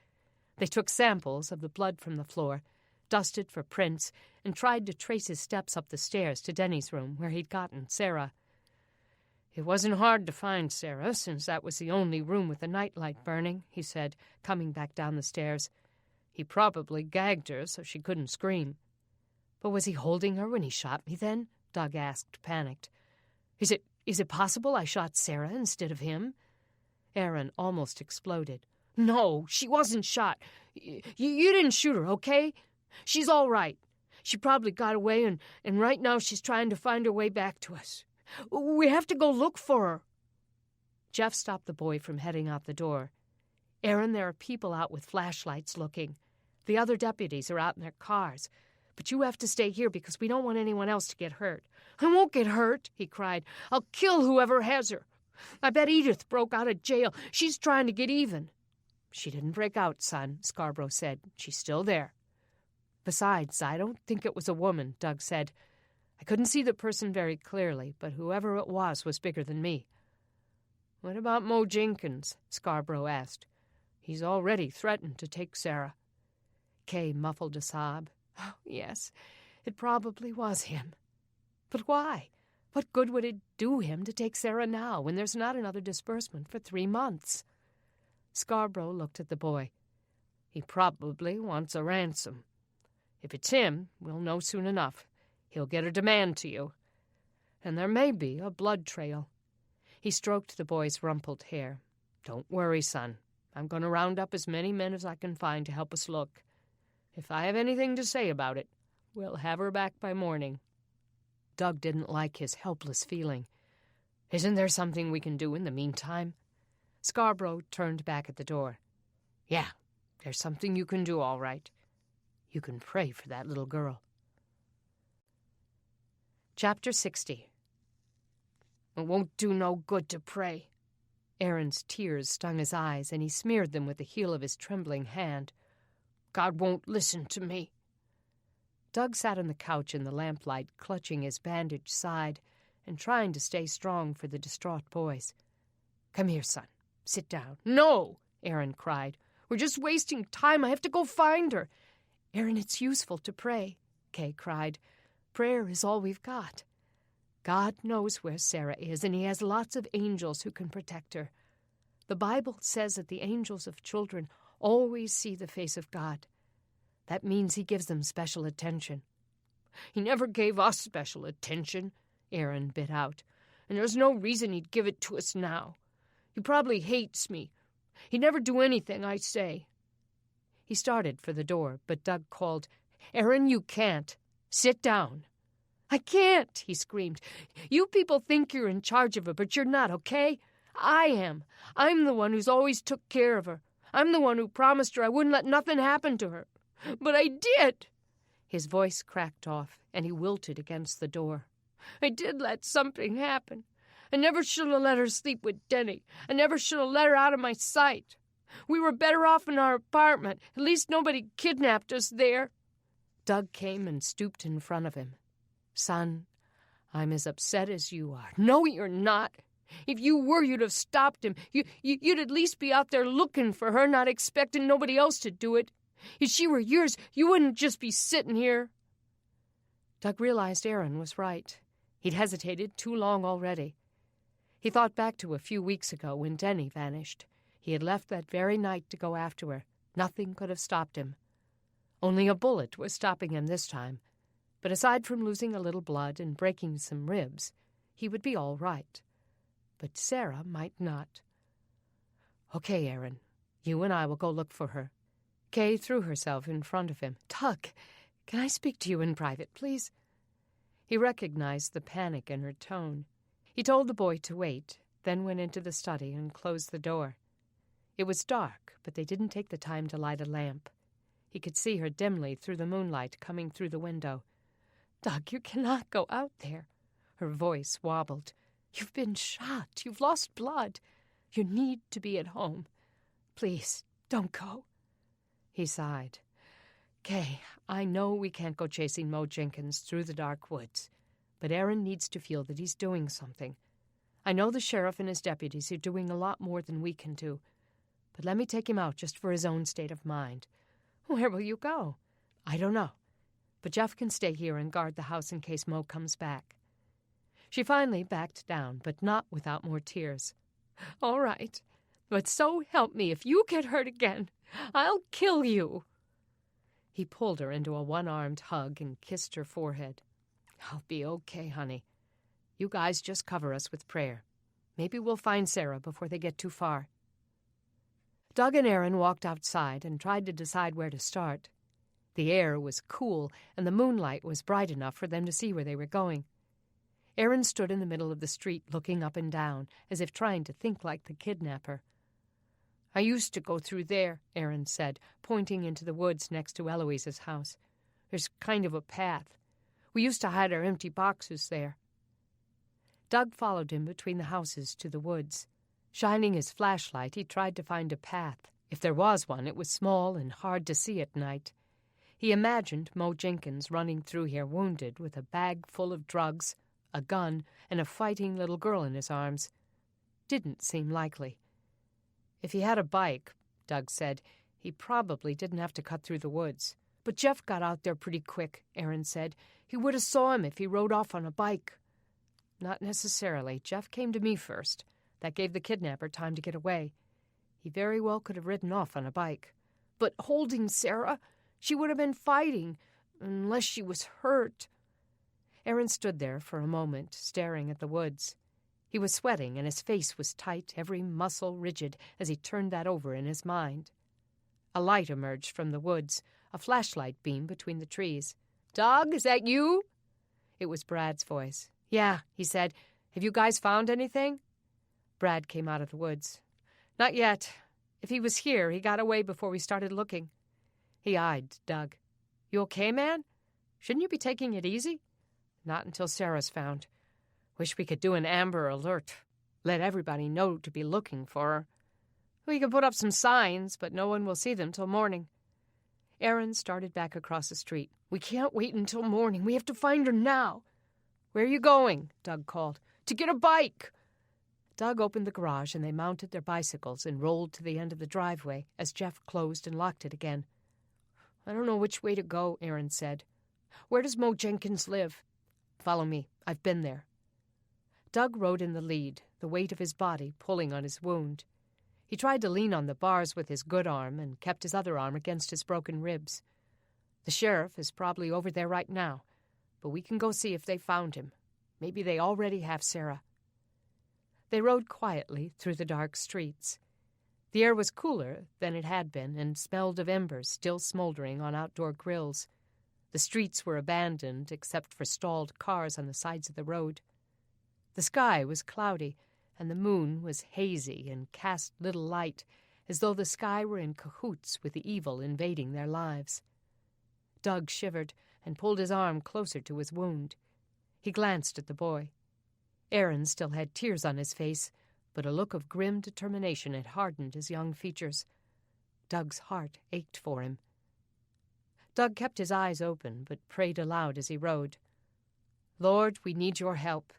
They took samples of the blood from the floor, dusted for prints, and tried to trace his steps up the stairs to Denny's room, where he'd gotten Sarah. "It wasn't hard to find Sarah, since that was the only room with a nightlight burning," he said, coming back down the stairs. "He probably gagged her so she couldn't scream." "But was he holding her when he shot me then?" Doug asked, panicked. Is it possible I shot Sarah instead of him?" Aaron almost exploded. "No, she wasn't shot. You didn't shoot her, okay? She's all right. She probably got away, and right now she's trying to find her way back to us. We have to go look for her." Jeff stopped the boy from heading out the door. "Aaron, there are people out with flashlights looking. The other deputies are out in their cars. But you have to stay here because we don't want anyone else to get hurt." "I won't get hurt," he cried. "I'll kill whoever has her. I bet Edith broke out of jail. She's trying to get even." "She didn't break out, son," Scarborough said. "She's still there." "Besides, I don't think it was a woman," Doug said. "I couldn't see the person very clearly, but whoever it was bigger than me." "What about Mo Jenkins?" Scarborough asked. "He's already threatened to take Sarah." Kay muffled a sob. "Oh, yes, it probably was him. But why? What good would it do him to take Sarah now when there's not another disbursement for 3 months? Scarborough looked at the boy. "He probably wants a ransom. If it's him, we'll know soon enough. He'll get a demand to you. And there may be a blood trail." He stroked the boy's rumpled hair. "Don't worry, son. I'm going to round up as many men as I can find to help us look. If I have anything to say about it, we'll have her back by morning." Doug didn't like his helpless feeling. "Isn't there something we can do in the meantime?" Scarborough turned back at the door. "Yeah, there's something you can do, all right. You can pray for that little girl." Chapter 60. "It won't do no good to pray." Aaron's tears stung his eyes, and he smeared them with the heel of his trembling hand. "God won't listen to me." Doug sat on the couch in the lamplight, clutching his bandaged side and trying to stay strong for the distraught boys. "Come here, son. Sit down." "No!" Aaron cried. "We're just wasting time. I have to go find her." "Aaron, it's useful to pray," Kay cried. "Prayer is all we've got. God knows where Sarah is, and he has lots of angels who can protect her. The Bible says that the angels of children always see the face of God. That means he gives them special attention." "He never gave us special attention," Aaron bit out. "And there's no reason he'd give it to us now. He probably hates me. He'd never do anything I say." He started for the door, but Doug called, "Aaron, you can't. Sit down." "I can't," he screamed. "You people think you're in charge of her, but you're not, okay? I am. I'm the one who's always took care of her. I'm the one who promised her I wouldn't let nothing happen to her. But I did." His voice cracked off, and he wilted against the door. "I did let something happen. I never should have let her sleep with Denny. I never should have let her out of my sight. We were better off in our apartment. At least nobody kidnapped us there." Doug came and stooped in front of him. "Son, I'm as upset as you are." "No, you're not. If you were, you'd have stopped him. You'd at least be out there looking for her, not expecting nobody else to do it. If she were yours, you wouldn't just be sitting here." Doug realized Aaron was right. He'd hesitated too long already. He thought back to a few weeks ago when Denny vanished. He had left that very night to go after her. Nothing could have stopped him. Only a bullet was stopping him this time. But aside from losing a little blood and breaking some ribs, he would be all right. But Sarah might not. "Okay, Aaron, you and I will go look for her." Kay threw herself in front of him. "Doug, can I speak to you in private, please?" He recognized the panic in her tone. He told the boy to wait, then went into the study and closed the door. It was dark, but they didn't take the time to light a lamp. He could see her dimly through the moonlight coming through the window. "Doug, you cannot go out there." Her voice wobbled. "You've been shot. You've lost blood. You need to be at home. Please, don't go." He sighed. "Kay, I know we can't go chasing Mo Jenkins through the dark woods, but Aaron needs to feel that he's doing something. I know the sheriff and his deputies are doing a lot more than we can do, but let me take him out just for his own state of mind." "Where will you go?" "I don't know, but Jeff can stay here and guard the house in case Mo comes back." She finally backed down, but not without more tears. "All right, but so help me, if you get hurt again, I'll kill you." He pulled her into a one-armed hug and kissed her forehead. "I'll be okay, honey. You guys just cover us with prayer. Maybe we'll find Sarah before they get too far." Doug and Aaron walked outside and tried to decide where to start. The air was cool, and the moonlight was bright enough for them to see where they were going. Aaron stood in the middle of the street looking up and down, as if trying to think like the kidnapper. "I used to go through there," Aaron said, pointing into the woods next to Eloise's house. "There's kind of a path. We used to hide our empty boxes there." Doug followed him between the houses to the woods. Shining his flashlight, he tried to find a path. If there was one, it was small and hard to see at night. He imagined Mo Jenkins running through here wounded with a bag full of drugs, a gun, and a fighting little girl in his arms. Didn't seem likely. If he had a bike, Doug said, he probably didn't have to cut through the woods. "But Jeff got out there pretty quick," Aaron said. "He would have saw him if he rode off on a bike." "Not necessarily. Jeff came to me first. That gave the kidnapper time to get away. He very well could have ridden off on a bike." "But holding Sarah? She would have been fighting, unless she was hurt." Aaron stood there for a moment, staring at the woods. He was sweating, and his face was tight, every muscle rigid, as he turned that over in his mind. A light emerged from the woods, a flashlight beam between the trees. "Doug, is that you?" It was Brad's voice. "Yeah," he said. "Have you guys found anything?" Brad came out of the woods. "Not yet. If he was here, he got away before we started looking." He eyed Doug. "You okay, man? Shouldn't you be taking it easy?" "Not until Sarah's found. Wish we could do an Amber Alert. Let everybody know to be looking for her. We can put up some signs, but no one will see them till morning." Aaron started back across the street. "We can't wait until morning. We have to find her now." "Where are you going?" Doug called. "To get a bike." Doug opened the garage and they mounted their bicycles and rolled to the end of the driveway as Jeff closed and locked it again. "I don't know which way to go," Aaron said. "Where does Mo Jenkins live?" "Follow me. I've been there." Doug rode in the lead, the weight of his body pulling on his wound. He tried to lean on the bars with his good arm and kept his other arm against his broken ribs. "The sheriff is probably over there right now, but we can go see if they found him. Maybe they already have Sarah." They rode quietly through the dark streets. The air was cooler than it had been and smelled of embers still smoldering on outdoor grills. The streets were abandoned except for stalled cars on the sides of the road. The sky was cloudy, and the moon was hazy and cast little light, as though the sky were in cahoots with the evil invading their lives. Doug shivered and pulled his arm closer to his wound. He glanced at the boy. Aaron still had tears on his face, but a look of grim determination had hardened his young features. Doug's heart ached for him. Doug kept his eyes open, but prayed aloud as he rode. "Lord, we need your help.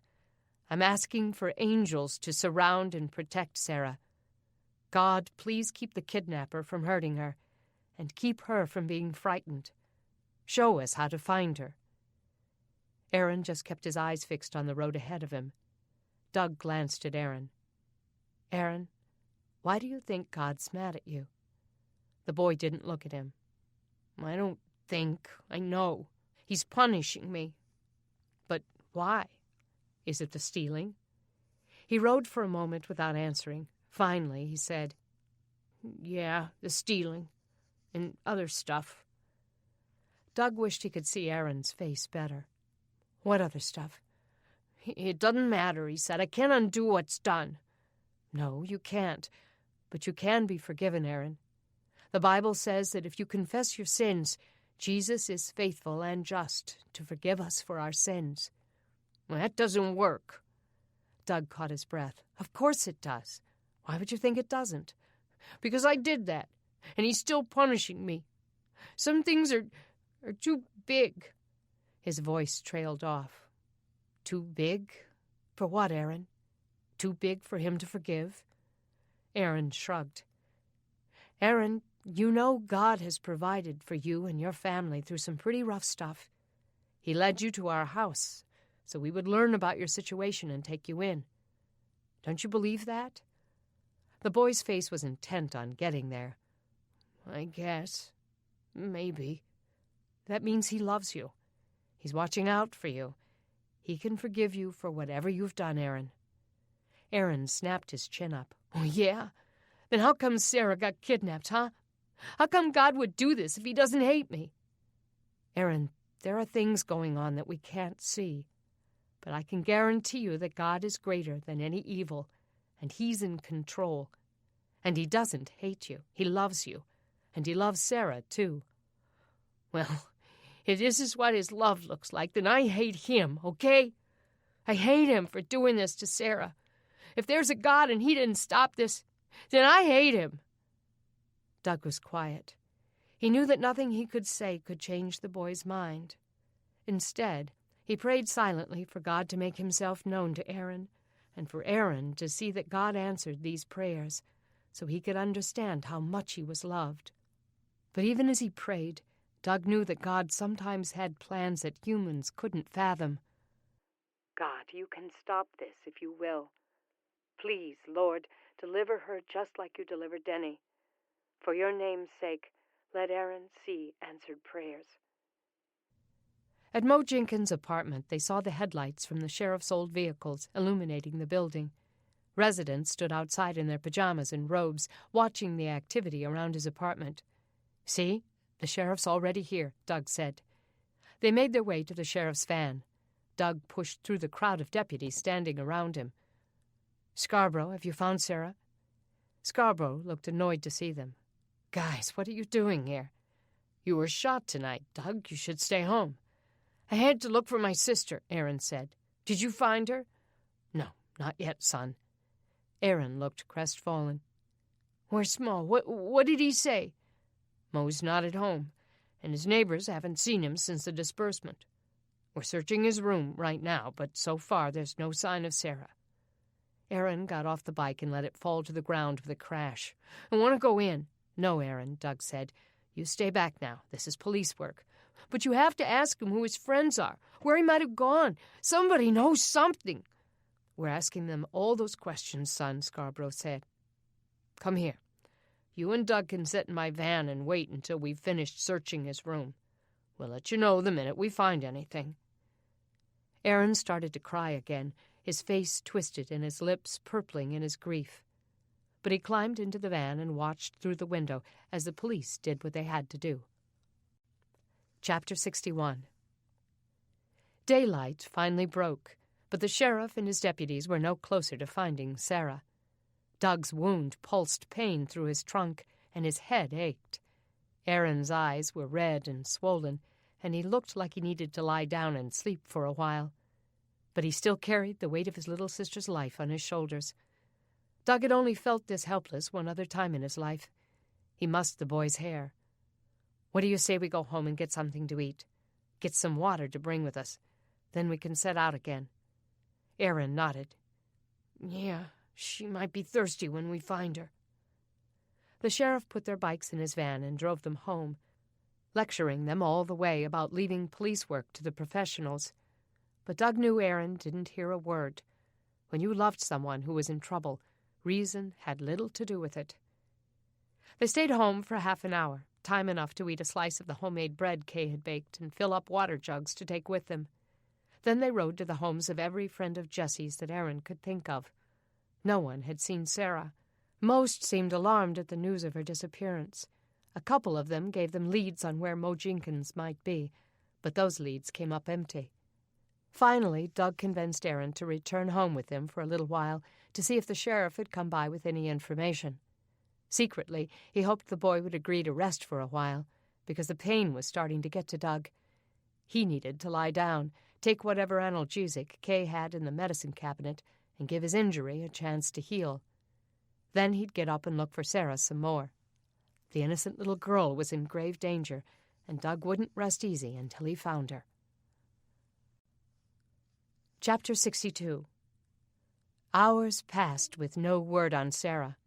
I'm asking for angels to surround and protect Sarah. God, please keep the kidnapper from hurting her, and keep her from being frightened. Show us how to find her." Aaron just kept his eyes fixed on the road ahead of him. Doug glanced at Aaron. "Aaron, why do you think God's mad at you?" The boy didn't look at him. "I don't think. I know. He's punishing me." "But why? Is it the stealing?" He rode for a moment without answering. Finally, he said, "Yeah, the stealing. And other stuff." Doug wished he could see Aaron's face better. "What other stuff?" "It doesn't matter," he said. "I can't undo what's done." "No, you can't. But you can be forgiven, Aaron. The Bible says that if you confess your sins, Jesus is faithful and just to forgive us for our sins." "Well, that doesn't work." Doug caught his breath. "Of course it does. Why would you think it doesn't?" "Because I did that, and he's still punishing me. Some things are too big." His voice trailed off. "Too big? For what, Aaron? Too big for him to forgive?" Aaron shrugged. "Aaron, you know God has provided for you and your family through some pretty rough stuff. He led you to our house so we would learn about your situation and take you in. Don't you believe that?" The boy's face was intent on getting there. "I guess. Maybe." "That means he loves you. He's watching out for you. He can forgive you for whatever you've done, Aaron." Aaron snapped his chin up. "Oh, yeah? Then how come Sarah got kidnapped, huh? How come God would do this if he doesn't hate me?" "Aaron, there are things going on that we can't see. But I can guarantee you that God is greater than any evil, and he's in control. And he doesn't hate you. He loves you. And he loves Sarah, too." "Well, if this is what his love looks like, then I hate him, okay? I hate him for doing this to Sarah. If there's a God and he didn't stop this, then I hate him." Doug was quiet. He knew that nothing he could say could change the boy's mind. Instead, he prayed silently for God to make himself known to Aaron, and for Aaron to see that God answered these prayers, so he could understand how much he was loved. But even as he prayed, Doug knew that God sometimes had plans that humans couldn't fathom. "God, you can stop this if you will. Please, Lord, deliver her just like you delivered Denny. For your name's sake, let Aaron see answered prayers." At Mo Jenkins' apartment, they saw the headlights from the sheriff's old vehicles illuminating the building. Residents stood outside in their pajamas and robes, watching the activity around his apartment. "See? The sheriff's already here," Doug said. They made their way to the sheriff's van. Doug pushed through the crowd of deputies standing around him. "Scarborough, have you found Sarah?" Scarborough looked annoyed to see them. "Guys, what are you doing here?" "You were shot tonight, Doug. You should stay home." "I had to look for my sister," Aaron said. "Did you find her?" "No, not yet, son." Aaron looked crestfallen. "Where's Mo? What did he say?" "Mo's not at home, and his neighbors haven't seen him since the disbursement. We're searching his room right now, but so far there's no sign of Sarah." Aaron got off the bike and let it fall to the ground with a crash. "I want to go in." "No, Aaron," Doug said. "You stay back now. This is police work." "But you have to ask him who his friends are, where he might have gone. Somebody knows something." "We're asking them all those questions, son," Scarborough said. "Come here. You and Doug can sit in my van and wait until we've finished searching his room. We'll let you know the minute we find anything." Aaron started to cry again, his face twisted and his lips purpling in his grief. But he climbed into the van and watched through the window as the police did what they had to do. Chapter 61. Daylight finally broke, but the sheriff and his deputies were no closer to finding Sarah. Doug's wound pulsed pain through his trunk, and his head ached. Aaron's eyes were red and swollen, and he looked like he needed to lie down and sleep for a while. But he still carried the weight of his little sister's life on his shoulders. Doug had only felt this helpless one other time in his life. He mussed the boy's hair. "What do you say we go home and get something to eat? Get some water to bring with us. Then we can set out again." Aaron nodded. Yeah, she might be thirsty when we find her. The sheriff put their bikes in his van and drove them home, lecturing them all the way about leaving police work to the professionals. But Doug knew Aaron didn't hear a word. When you loved someone who was in trouble, reason had little to do with it. They stayed home for half an hour, time enough to eat a slice of the homemade bread Kay had baked and fill up water jugs to take with them. Then they rode to the homes of every friend of Jessie's that Aaron could think of. No one had seen Sarah. Most seemed alarmed at the news of her disappearance. A couple of them gave them leads on where Mo Jenkins might be, but those leads came up empty. Finally, Doug convinced Aaron to return home with him for a little while to see if the sheriff had come by with any information. Secretly, he hoped the boy would agree to rest for a while, because the pain was starting to get to Doug. He needed to lie down, take whatever analgesic Kay had in the medicine cabinet, and give his injury a chance to heal. Then he'd get up and look for Sarah some more. The innocent little girl was in grave danger, and Doug wouldn't rest easy until he found her. Chapter 62. Hours passed with no word on Sarah.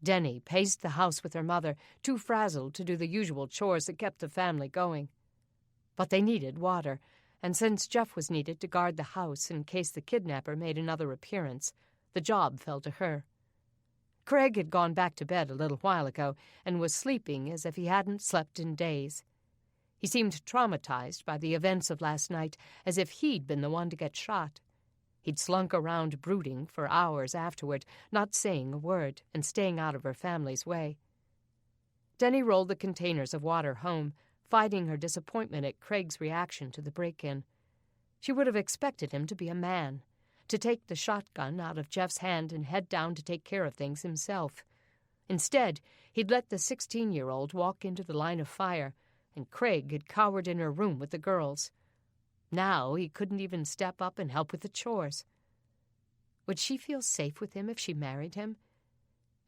Denny paced the house with her mother, too frazzled to do the usual chores that kept the family going. But they needed water, and since Jeff was needed to guard the house in case the kidnapper made another appearance, the job fell to her. Craig had gone back to bed a little while ago and was sleeping as if he hadn't slept in days. He seemed traumatized by the events of last night, as if he'd been the one to get shot. He'd slunk around brooding for hours afterward, not saying a word and staying out of her family's way. Denny rolled the containers of water home, fighting her disappointment at Craig's reaction to the break-in. She would have expected him to be a man, to take the shotgun out of Jeff's hand and head down to take care of things himself. Instead, he'd let the 16-year-old walk into the line of fire, and Craig had cowered in her room with the girls. Now he couldn't even step up and help with the chores. Would she feel safe with him if she married him?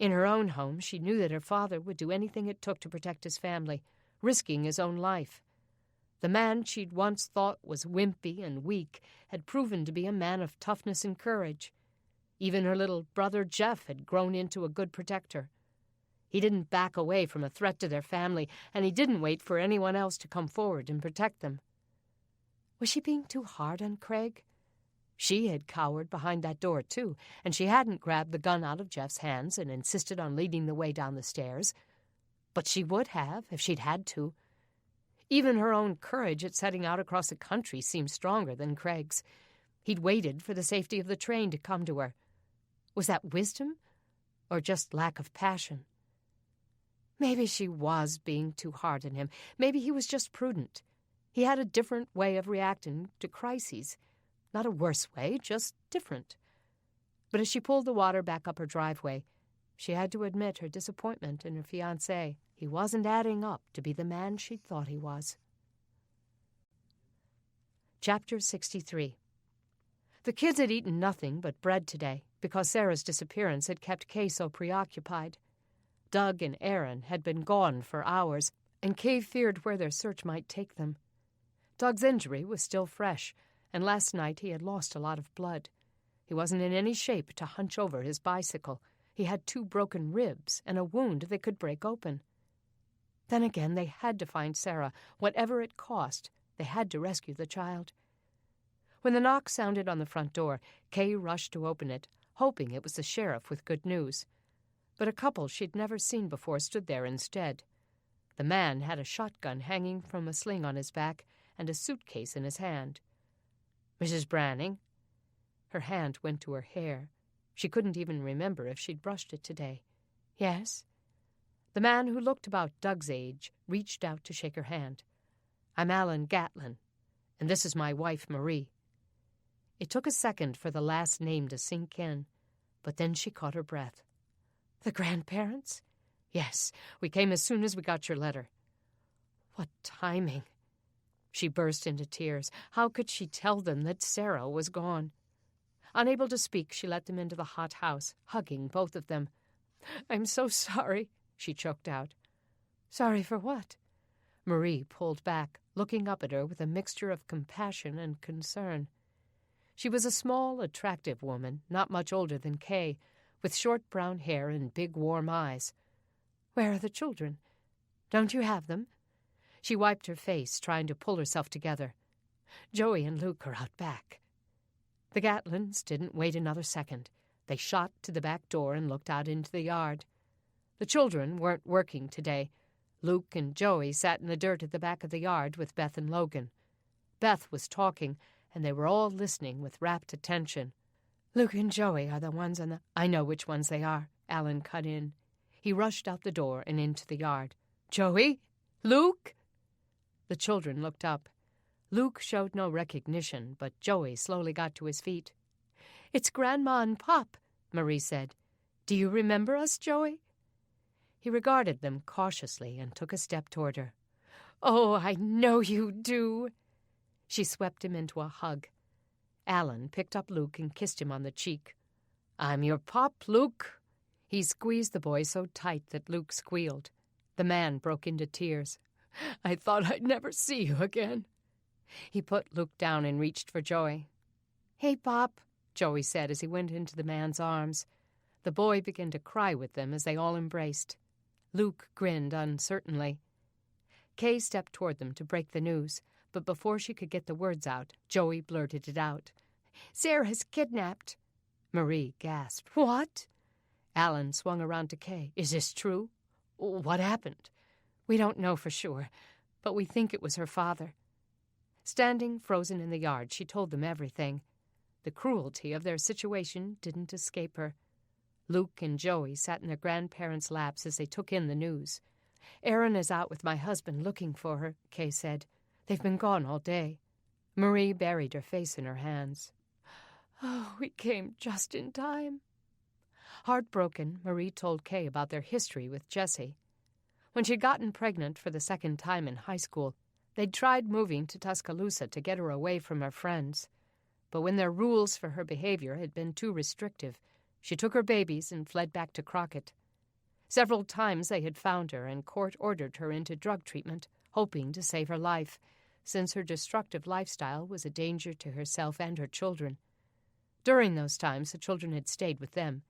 In her own home, she knew that her father would do anything it took to protect his family, risking his own life. The man she'd once thought was wimpy and weak had proven to be a man of toughness and courage. Even her little brother Jeff had grown into a good protector. He didn't back away from a threat to their family, and he didn't wait for anyone else to come forward and protect them. Was she being too hard on Craig? She had cowered behind that door, too, and she hadn't grabbed the gun out of Jeff's hands and insisted on leading the way down the stairs. But she would have, if she'd had to. Even her own courage at setting out across the country seemed stronger than Craig's. He'd waited for the safety of the train to come to her. Was that wisdom, or just lack of passion? Maybe she was being too hard on him. Maybe he was just prudent. He had a different way of reacting to crises. Not a worse way, just different. But as she pulled the water back up her driveway, she had to admit her disappointment in her fiancé. He wasn't adding up to be the man she'd thought he was. Chapter 63. The kids had eaten nothing but bread today because Sarah's disappearance had kept Kay so preoccupied. Doug and Aaron had been gone for hours, and Kay feared where their search might take them. Doug's injury was still fresh, and last night he had lost a lot of blood. He wasn't in any shape to hunch over his bicycle. He had 2 broken ribs and a wound that could break open. Then again, they had to find Sarah. Whatever it cost, they had to rescue the child. When the knock sounded on the front door, Kay rushed to open it, hoping it was the sheriff with good news. But a couple she'd never seen before stood there instead. The man had a shotgun hanging from a sling on his back and a suitcase in his hand. "Mrs. Branning?" Her hand went to her hair. She couldn't even remember if she'd brushed it today. "Yes?" The man, who looked about Doug's age, reached out to shake her hand. "I'm Alan Gatlin, and this is my wife, Marie." It took a second for the last name to sink in, but then she caught her breath. "The grandparents?" "Yes, we came as soon as we got your letter." What timing! She burst into tears. How could she tell them that Sarah was gone? Unable to speak, she let them into the hot house, hugging both of them. "I'm so sorry," she choked out. "Sorry for what?" Marie pulled back, looking up at her with a mixture of compassion and concern. She was a small, attractive woman, not much older than Kay, with short brown hair and big, warm eyes. "Where are the children? Don't you have them?" She wiped her face, trying to pull herself together. "Joey and Luke are out back." The Gatlins didn't wait another second. They shot to the back door and looked out into the yard. The children weren't working today. Luke and Joey sat in the dirt at the back of the yard with Beth and Logan. Beth was talking, and they were all listening with rapt attention. "Luke and Joey are the ones on the—" "I know which ones they are," Alan cut in. He rushed out the door and into the yard. "Joey? Luke?" The children looked up. Luke showed no recognition, but Joey slowly got to his feet. "It's Grandma and Pop," Marie said. "Do you remember us, Joey?" He regarded them cautiously and took a step toward her. "Oh, I know you do." She swept him into a hug. Alan picked up Luke and kissed him on the cheek. "I'm your Pop, Luke." He squeezed the boy so tight that Luke squealed. The man broke into tears. "I thought I'd never see you again." He put Luke down and reached for Joey. "Hey, Pop," Joey said as he went into the man's arms. The boy began to cry with them as they all embraced. Luke grinned uncertainly. Kay stepped toward them to break the news, but before she could get the words out, Joey blurted it out. "Sarah's kidnapped." Marie gasped. "What?" Alan swung around to Kay. "Is this true? What happened?" "We don't know for sure, but we think it was her father." Standing frozen in the yard, she told them everything. The cruelty of their situation didn't escape her. Luke and Joey sat in their grandparents' laps as they took in the news. "Erin is out with my husband looking for her," Kay said. "They've been gone all day." Marie buried her face in her hands. "Oh, we came just in time." Heartbroken, Marie told Kay about their history with Jessie. When she'd gotten pregnant for the second time in high school, they'd tried moving to Tuscaloosa to get her away from her friends. But when their rules for her behavior had been too restrictive, she took her babies and fled back to Crockett. Several times they had found her, and court ordered her into drug treatment, hoping to save her life, since her destructive lifestyle was a danger to herself and her children. During those times, the children had stayed with them.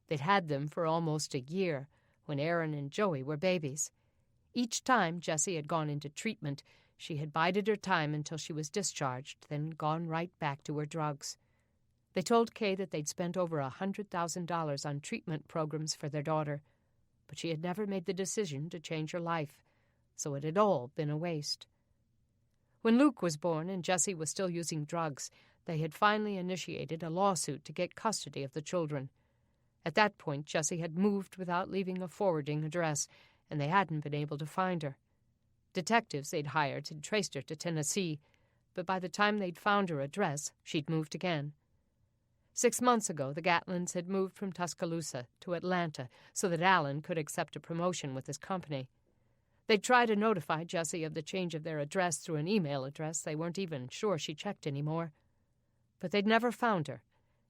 They'd had them for almost a year, when Erin and Joey were babies. Each time Jessie had gone into treatment, she had bided her time until she was discharged, then gone right back to her drugs. They told Kay that they'd spent over $100,000 on treatment programs for their daughter, but she had never made the decision to change her life, so it had all been a waste. When Luke was born and Jessie was still using drugs, they had finally initiated a lawsuit to get custody of the children. At that point, Jessie had moved without leaving a forwarding address, and they hadn't been able to find her. Detectives they'd hired had traced her to Tennessee, but by the time they'd found her address, she'd moved again. 6 months ago, the Gatlins had moved from Tuscaloosa to Atlanta so that Alan could accept a promotion with his company. They'd tried to notify Jessie of the change of their address through an email address they weren't even sure she checked anymore. But they'd never found her,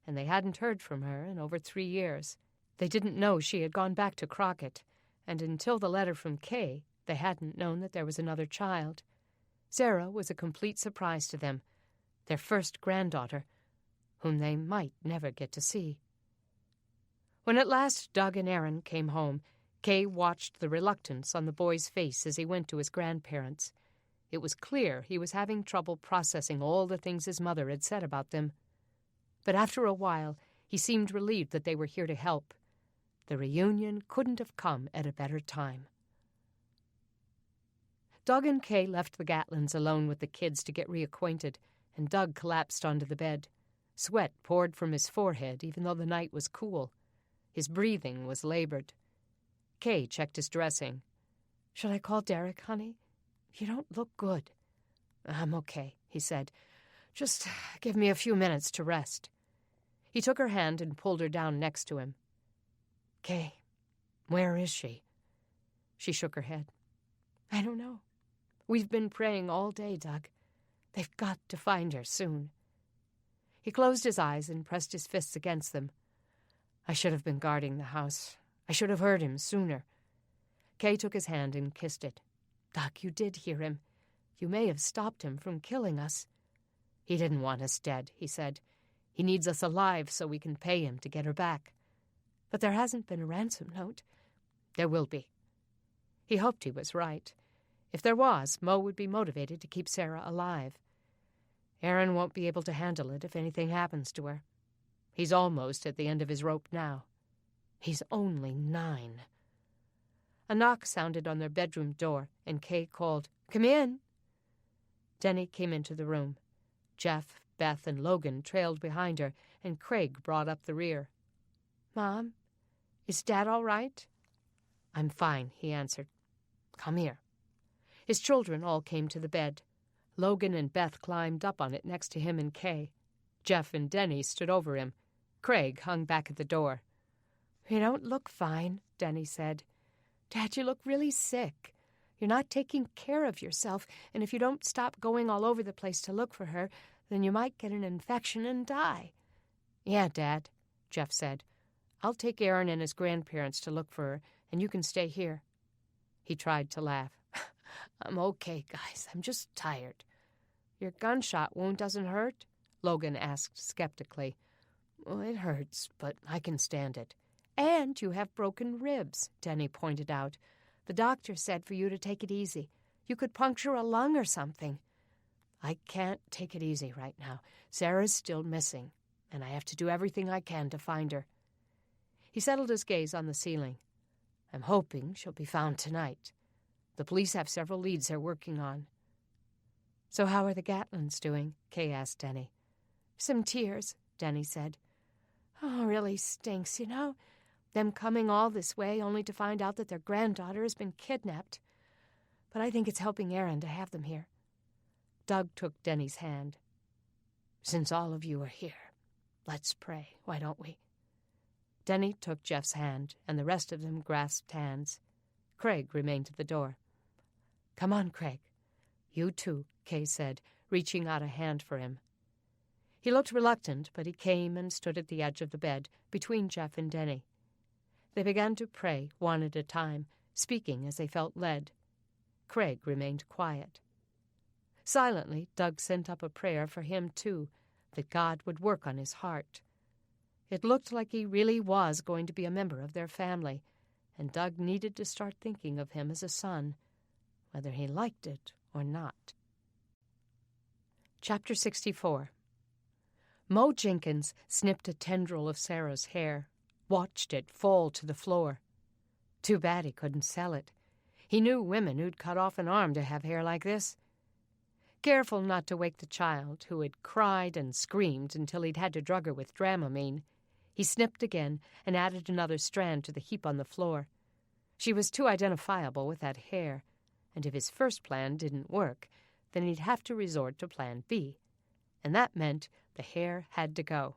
and they hadn't heard from her in over 3 years. They didn't know she had gone back to Crockett, and until the letter from Kay, they hadn't known that there was another child. Sarah was a complete surprise to them, their first granddaughter, whom they might never get to see. When at last Doug and Erin came home, Kay watched the reluctance on the boy's face as he went to his grandparents. It was clear he was having trouble processing all the things his mother had said about them. But after a while, he seemed relieved that they were here to help. The reunion couldn't have come at a better time. Doug and Kay left the Gatlins alone with the kids to get reacquainted, and Doug collapsed onto the bed. Sweat poured from his forehead, even though the night was cool. His breathing was labored. Kay checked his dressing. "Should I call Derek, honey? You don't look good." "I'm okay," he said. "Just give me a few minutes to rest." He took her hand and pulled her down next to him. "Kay, where is she?" She shook her head. "I don't know. We've been praying all day, Doug. They've got to find her soon." He closed his eyes and pressed his fists against them. "I should have been guarding the house. I should have heard him sooner." Kay took his hand and kissed it. "Doug, you did hear him. You may have stopped him from killing us." "He didn't want us dead," he said. He needs us alive so we can pay him to get her back. But there hasn't been a ransom note. There will be. He hoped he was right. If there was, Mo would be motivated to keep Sarah alive. Aaron won't be able to handle it if anything happens to her. He's almost at the end of his rope now. He's only 9. A knock sounded on their bedroom door, and Kay called, "Come in." Denny came into the room. Jeff, Beth, and Logan trailed behind her, and Craig brought up the rear. "Mom, is Dad all right?" "I'm fine," he answered. "Come here." His children all came to the bed. Logan and Beth climbed up on it next to him and Kay. Jeff and Denny stood over him. Craig hung back at the door. "You don't look fine," Denny said. "Dad, you look really sick. You're not taking care of yourself, and if you don't stop going all over the place to look for her, then you might get an infection and die." "Yeah, Dad," Jeff said. "I'll take Aaron and his grandparents to look for her, and you can stay here." He tried to laugh. "I'm okay, guys. I'm just tired." "Your gunshot wound doesn't hurt?" Logan asked skeptically. "Well, it hurts, but I can stand it." "And you have broken ribs," Denny pointed out. "The doctor said for you to take it easy. You could puncture a lung or something." "I can't take it easy right now. Sarah's still missing, and I have to do everything I can to find her." He settled his gaze on the ceiling. "I'm hoping she'll be found tonight. The police have several leads they're working on." "So how are the Gatlins doing?" Kay asked Denny. "Some tears," Denny said. "Oh, it really stinks, you know? Them coming all this way only to find out that their granddaughter has been kidnapped. But I think it's helping Aaron to have them here." Doug took Denny's hand. "Since all of you are here, let's pray, why don't we?" Denny took Jeff's hand, and the rest of them grasped hands. Craig remained at the door. "Come on, Craig." "You too," Kay said, reaching out a hand for him. He looked reluctant, but he came and stood at the edge of the bed, between Jeff and Denny. They began to pray, one at a time, speaking as they felt led. Craig remained quiet. Silently, Doug sent up a prayer for him, too, that God would work on his heart. It looked like he really was going to be a member of their family, and Doug needed to start thinking of him as a son, whether he liked it or not. Chapter 64. Mo Jenkins snipped a tendril of Sarah's hair, watched it fall to the floor. Too bad he couldn't sell it. He knew women who'd cut off an arm to have hair like this. Careful not to wake the child, who had cried and screamed until he'd had to drug her with Dramamine, he snipped again and added another strand to the heap on the floor. She was too identifiable with that hair, and if his first plan didn't work, then he'd have to resort to plan B, and that meant the hair had to go.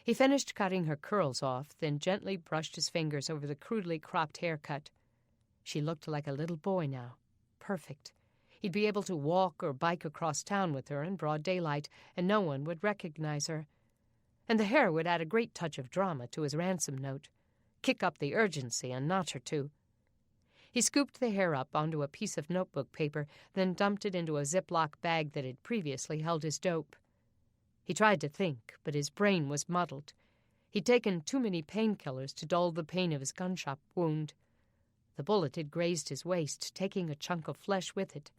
He finished cutting her curls off, then gently brushed his fingers over the crudely cropped haircut. She looked like a little boy now. Perfect. He'd be able to walk or bike across town with her in broad daylight, and no one would recognize her. And the hair would add a great touch of drama to his ransom note, kick up the urgency a notch or two. He scooped the hair up onto a piece of notebook paper, then dumped it into a Ziploc bag that had previously held his dope. He tried to think, but his brain was muddled. He'd taken too many painkillers to dull the pain of his gunshot wound. The bullet had grazed his waist, taking a chunk of flesh with it.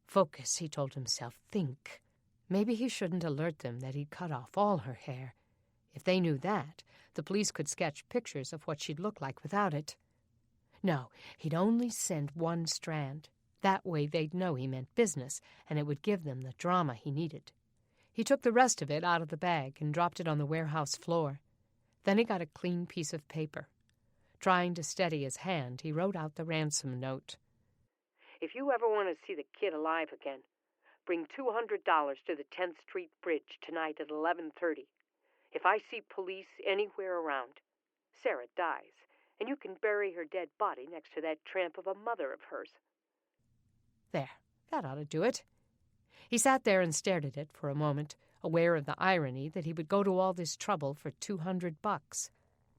Focus, he told himself. Think. Maybe he shouldn't alert them that he'd cut off all her hair. If they knew that, the police could sketch pictures of what she'd look like without it. No, he'd only send one strand. That way they'd know he meant business, and it would give them the drama he needed. He took the rest of it out of the bag and dropped it on the warehouse floor. Then he got a clean piece of paper. Trying to steady his hand, he wrote out the ransom note. "If you ever want to see the kid alive again, bring $200 to the 10th Street Bridge tonight at 11:30. If I see police anywhere around, Sarah dies, and you can bury her dead body next to that tramp of a mother of hers." There, that ought to do it. He sat there and stared at it for a moment, aware of the irony that he would go to all this trouble for $200.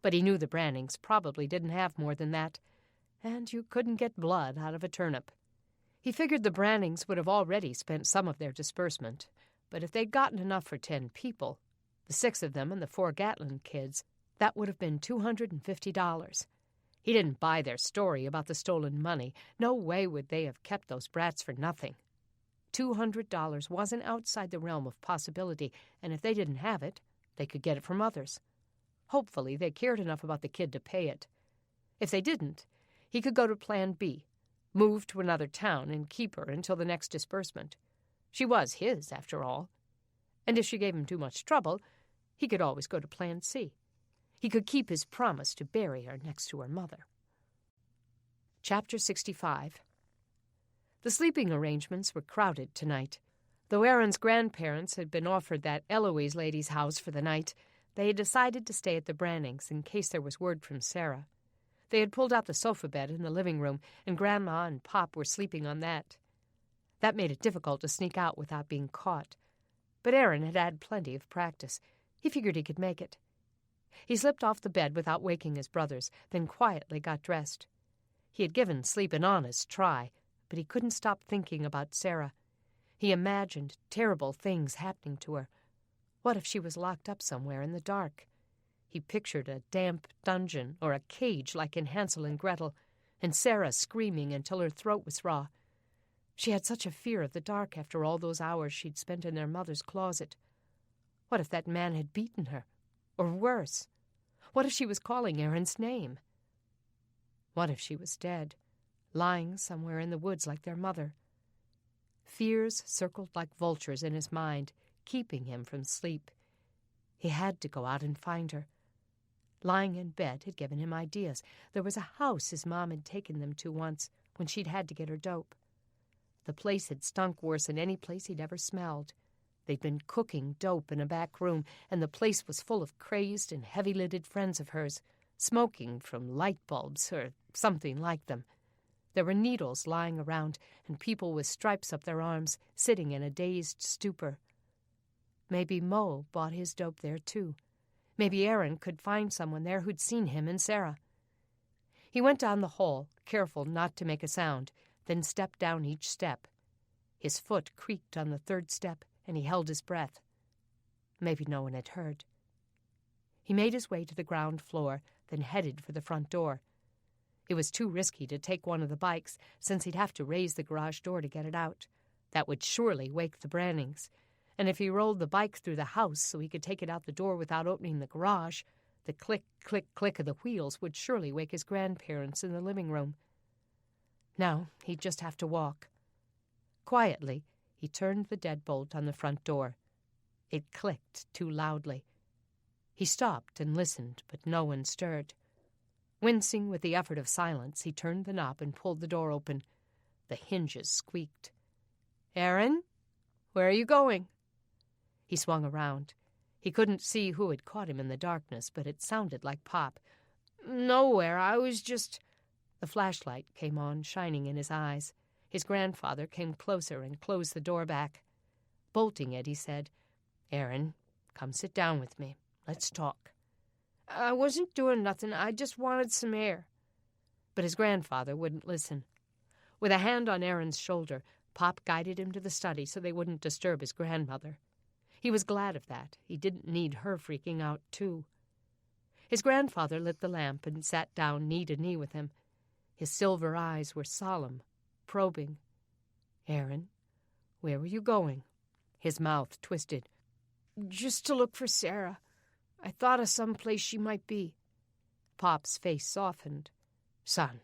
But he knew the Brannings probably didn't have more than that, and you couldn't get blood out of a turnip. He figured the Brannings would have already spent some of their disbursement, but if they'd gotten enough for 10 people, The 6 of them and the 4 Gatlin kids, that would have been $250. He didn't buy their story about the stolen money. No way would they have kept those brats for nothing. $200 wasn't outside the realm of possibility, and if they didn't have it, they could get it from others. Hopefully, they cared enough about the kid to pay it. If they didn't, he could go to Plan B, move to another town and keep her until the next disbursement. She was his, after all. And if she gave him too much trouble, he could always go to Plan C. He could keep his promise to bury her next to her mother. Chapter 65. The sleeping arrangements were crowded tonight. Though Aaron's grandparents had been offered that Eloise lady's house for the night, they had decided to stay at the Brannings in case there was word from Sarah. They had pulled out the sofa bed in the living room, and Grandma and Pop were sleeping on that. That made it difficult to sneak out without being caught. But Aaron had had plenty of practice. He figured he could make it. He slipped off the bed without waking his brothers, then quietly got dressed. He had given sleep an honest try, but he couldn't stop thinking about Sarah. He imagined terrible things happening to her. What if she was locked up somewhere in the dark? He pictured a damp dungeon or a cage like in Hansel and Gretel, and Sarah screaming until her throat was raw. She had such a fear of the dark after all those hours she'd spent in their mother's closet. What if that man had beaten her? Or worse, what if she was calling Aaron's name? What if she was dead, lying somewhere in the woods like their mother? Fears circled like vultures in his mind, keeping him from sleep. He had to go out and find her. Lying in bed had given him ideas. There was a house his mom had taken them to once when she'd had to get her dope. The place had stunk worse than any place he'd ever smelled. They'd been cooking dope in a back room, and the place was full of crazed and heavy-lidded friends of hers, smoking from light bulbs or something like them. There were needles lying around, and people with stripes up their arms, sitting in a dazed stupor. Maybe Mo bought his dope there, too. Maybe Aaron could find someone there who'd seen him and Sarah. He went down the hall, careful not to make a sound, then stepped down each step. His foot creaked on the 3rd step, and he held his breath. Maybe no one had heard. He made his way to the ground floor, then headed for the front door. It was too risky to take one of the bikes, since he'd have to raise the garage door to get it out. That would surely wake the Brannings. And if he rolled the bike through the house so he could take it out the door without opening the garage, the click, click, click of the wheels would surely wake his grandparents in the living room. Now he'd just have to walk. Quietly, he turned the deadbolt on the front door. It clicked too loudly. He stopped and listened, but no one stirred. Wincing with the effort of silence, he turned the knob and pulled the door open. The hinges squeaked. "Aaron, where are you going?" He swung around. He couldn't see who had caught him in the darkness, but it sounded like Pop. "Nowhere, I was just—" The flashlight came on, shining in his eyes. His grandfather came closer and closed the door back. Bolting it, he said, "Aaron, come sit down with me. Let's talk." "I wasn't doing nothing. I just wanted some air." But his grandfather wouldn't listen. With a hand on Aaron's shoulder, Pop guided him to the study so they wouldn't disturb his grandmother. He was glad of that. He didn't need her freaking out, too. His grandfather lit the lamp and sat down knee to knee with him. His silver eyes were solemn, probing. "Aaron, where were you going?" His mouth twisted. "Just to look for Sarah. I thought of some place she might be." Pop's face softened. "Son,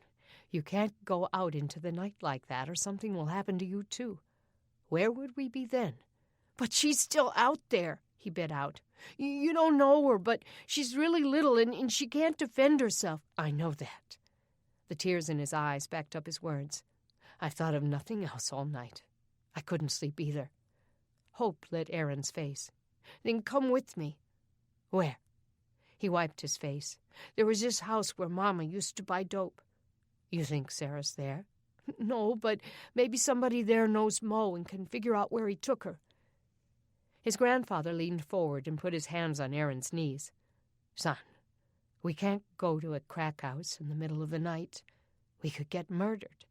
you can't go out into the night like that, or something will happen to you, too. Where would we be then?" "But she's still out there," he bit out. "You don't know her, but she's really little, and she can't defend herself." "I know that." The tears in his eyes backed up his words. "I've thought of nothing else all night. I couldn't sleep either." Hope lit Aaron's face. "Then come with me." "Where?" He wiped his face. "There was this house where Mama used to buy dope." "You think Sarah's there?" "No, but maybe somebody there knows Mo and can figure out where he took her." His grandfather leaned forward and put his hands on Aaron's knees. "Son, we can't go to a crack house in the middle of the night. We could get murdered,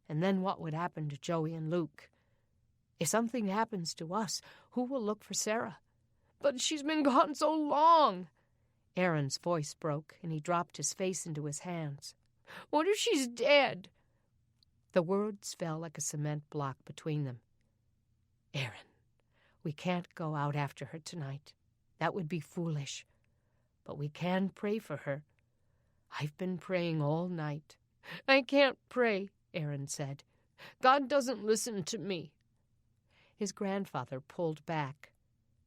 and then what would happen to Joey and Luke? If something happens to us, who will look for Sarah? But she's been gone so long. Aaron's voice broke, and he dropped his face into his hands. What if she's dead? The words fell like a cement block between them. Aaron, we can't go out after her tonight. That would be foolish. But we can pray for her. I've been praying all night. I can't pray, Aaron said. God doesn't listen to me. His grandfather pulled back.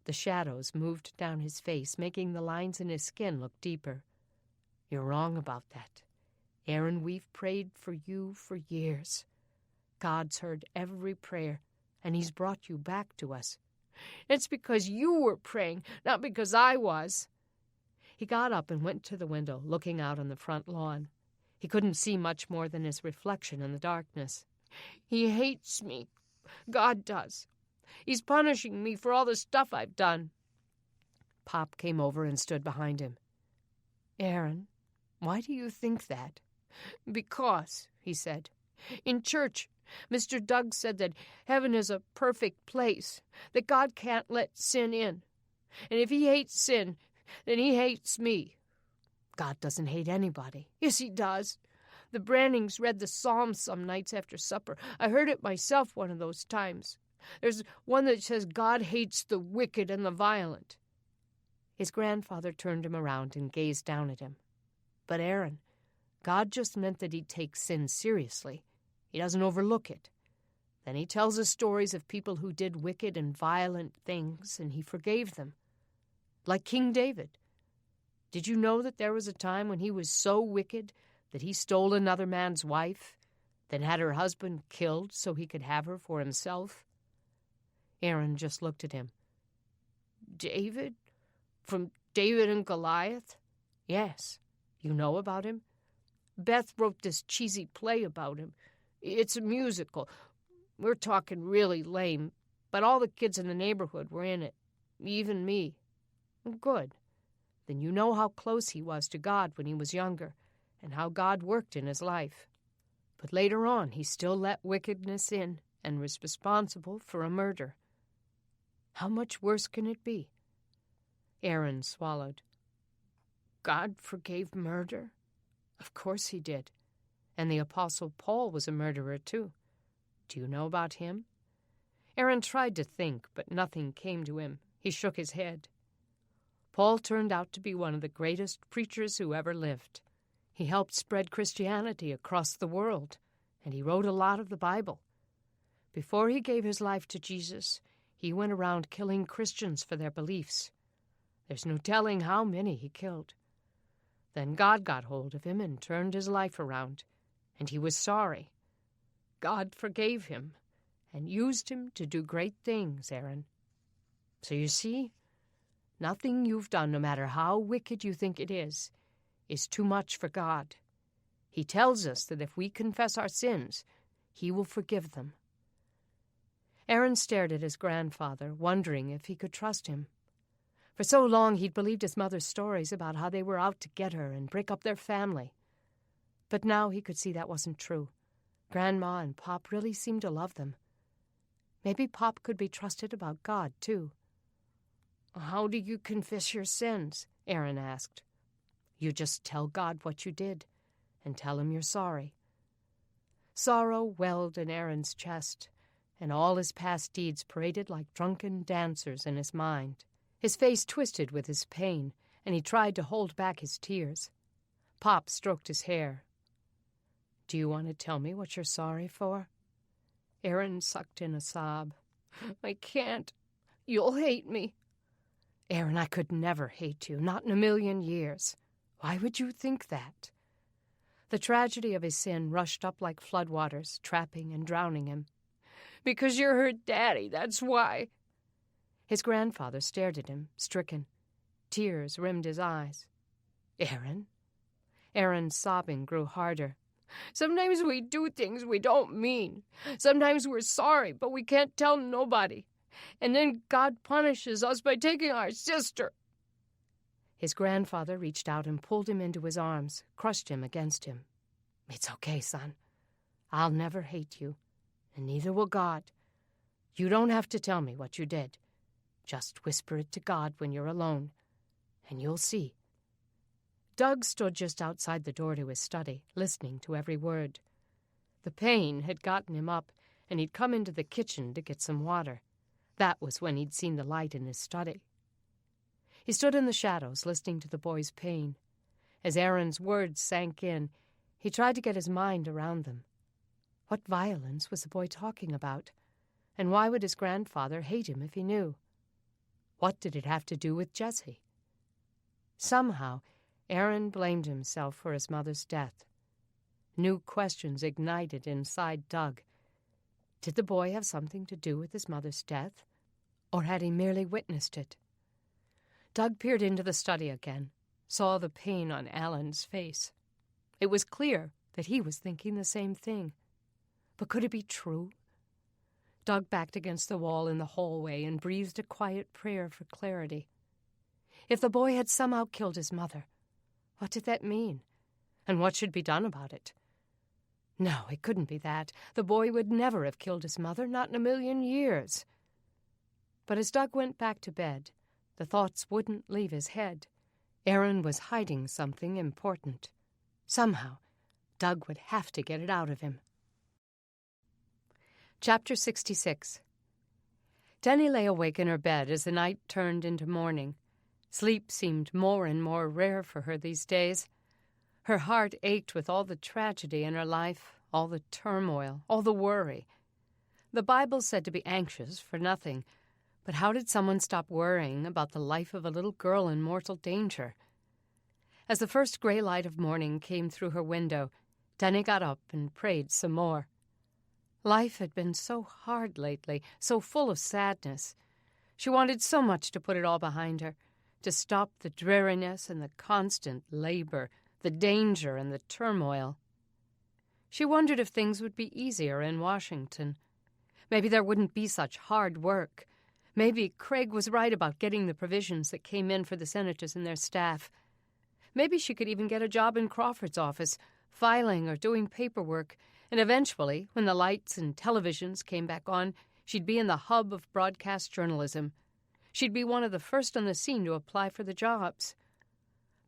The shadows moved down his face, making the lines in his skin look deeper. You're wrong about that. Aaron, we've prayed for you for years. God's heard every prayer, and he's brought you back to us. It's because you were praying, not because I was. He got up and went to the window, looking out on the front lawn. He couldn't see much more than his reflection in the darkness. He hates me. God does. He's punishing me for all the stuff I've done. Pop came over and stood behind him. Aaron, why do you think that? Because, he said, in church, Mr. Doug said that heaven is a perfect place, that God can't let sin in. And if he hates sin, then he hates me. God doesn't hate anybody. Yes, he does. The Brannings read the Psalms some nights after supper. I heard it myself one of those times. There's one that says God hates the wicked and the violent. His grandfather turned him around and gazed down at him. But Aaron, God just meant that he'd take sin seriously. He doesn't overlook it. Then he tells us stories of people who did wicked and violent things, and he forgave them. Like King David. Did you know that there was a time when he was so wicked that he stole another man's wife, then had her husband killed so he could have her for himself? Aaron just looked at him. David? From David and Goliath? Yes. You know about him? Beth wrote this cheesy play about him. It's a musical. We're talking really lame, but all the kids in the neighborhood were in it, even me. Good. Then you know how close he was to God when he was younger, and how God worked in his life. But later on, he still let wickedness in and was responsible for a murder. How much worse can it be? Aaron swallowed. God forgave murder? Of course he did. And the Apostle Paul was a murderer, too. Do you know about him? Aaron tried to think, but nothing came to him. He shook his head. Paul turned out to be one of the greatest preachers who ever lived. He helped spread Christianity across the world, and he wrote a lot of the Bible. Before he gave his life to Jesus, he went around killing Christians for their beliefs. There's no telling how many he killed. Then God got hold of him and turned his life around, and he was sorry. God forgave him and used him to do great things, Aaron. So you see, nothing you've done, no matter how wicked you think it is too much for God. He tells us that if we confess our sins, he will forgive them. Aaron stared at his grandfather, wondering if he could trust him. For so long he'd believed his mother's stories about how they were out to get her and break up their family. But now he could see that wasn't true. Grandma and Pop really seemed to love them. Maybe Pop could be trusted about God, too. How do you confess your sins? Aaron asked. You just tell God what you did, and tell him you're sorry. Sorrow welled in Aaron's chest, and all his past deeds paraded like drunken dancers in his mind. His face twisted with his pain, and he tried to hold back his tears. Pop stroked his hair. Do you want to tell me what you're sorry for? Aaron sucked in a sob. I can't. You'll hate me. Aaron, I could never hate you, not in a million years. Why would you think that? The tragedy of his sin rushed up like floodwaters, trapping and drowning him. Because you're her daddy, that's why. His grandfather stared at him, stricken. Tears rimmed his eyes. Aaron? Aaron's sobbing grew harder. Sometimes we do things we don't mean. Sometimes we're sorry, but we can't tell nobody. And then God punishes us by taking our sister. His grandfather reached out and pulled him into his arms, crushed him against him. It's okay, son. I'll never hate you, and neither will God. You don't have to tell me what you did. Just whisper it to God when you're alone, and you'll see." Doug stood just outside the door to his study, listening to every word. The pain had gotten him up, and he'd come into the kitchen to get some water. That was when he'd seen the light in his study. He stood in the shadows, listening to the boy's pain. As Aaron's words sank in, he tried to get his mind around them. What violence was the boy talking about? And why would his grandfather hate him if he knew? What did it have to do with Jessie? Somehow, Aaron blamed himself for his mother's death. New questions ignited inside Doug. Did the boy have something to do with his mother's death? Or had he merely witnessed it? Doug peered into the study again, saw the pain on Alan's face. It was clear that he was thinking the same thing. But could it be true? Doug backed against the wall in the hallway and breathed a quiet prayer for clarity. If the boy had somehow killed his mother, what did that mean? And what should be done about it? No, it couldn't be that. The boy would never have killed his mother, not in a million years. But as Doug went back to bed, the thoughts wouldn't leave his head. Aaron was hiding something important. Somehow, Doug would have to get it out of him. Chapter 66. Denny lay awake in her bed as the night turned into morning. Sleep seemed more and more rare for her these days. Her heart ached with all the tragedy in her life, all the turmoil, all the worry. The Bible said to be anxious for nothing, but how did someone stop worrying about the life of a little girl in mortal danger? As the first gray light of morning came through her window, Denny got up and prayed some more. Life had been so hard lately, so full of sadness. She wanted so much to put it all behind her, to stop the dreariness and the constant labor, the danger and the turmoil. She wondered if things would be easier in Washington. Maybe there wouldn't be such hard work. Maybe Craig was right about getting the provisions that came in for the senators and their staff. Maybe she could even get a job in Crawford's office, filing or doing paperwork, and eventually, when the lights and televisions came back on, she'd be in the hub of broadcast journalism. She'd be one of the first on the scene to apply for the jobs.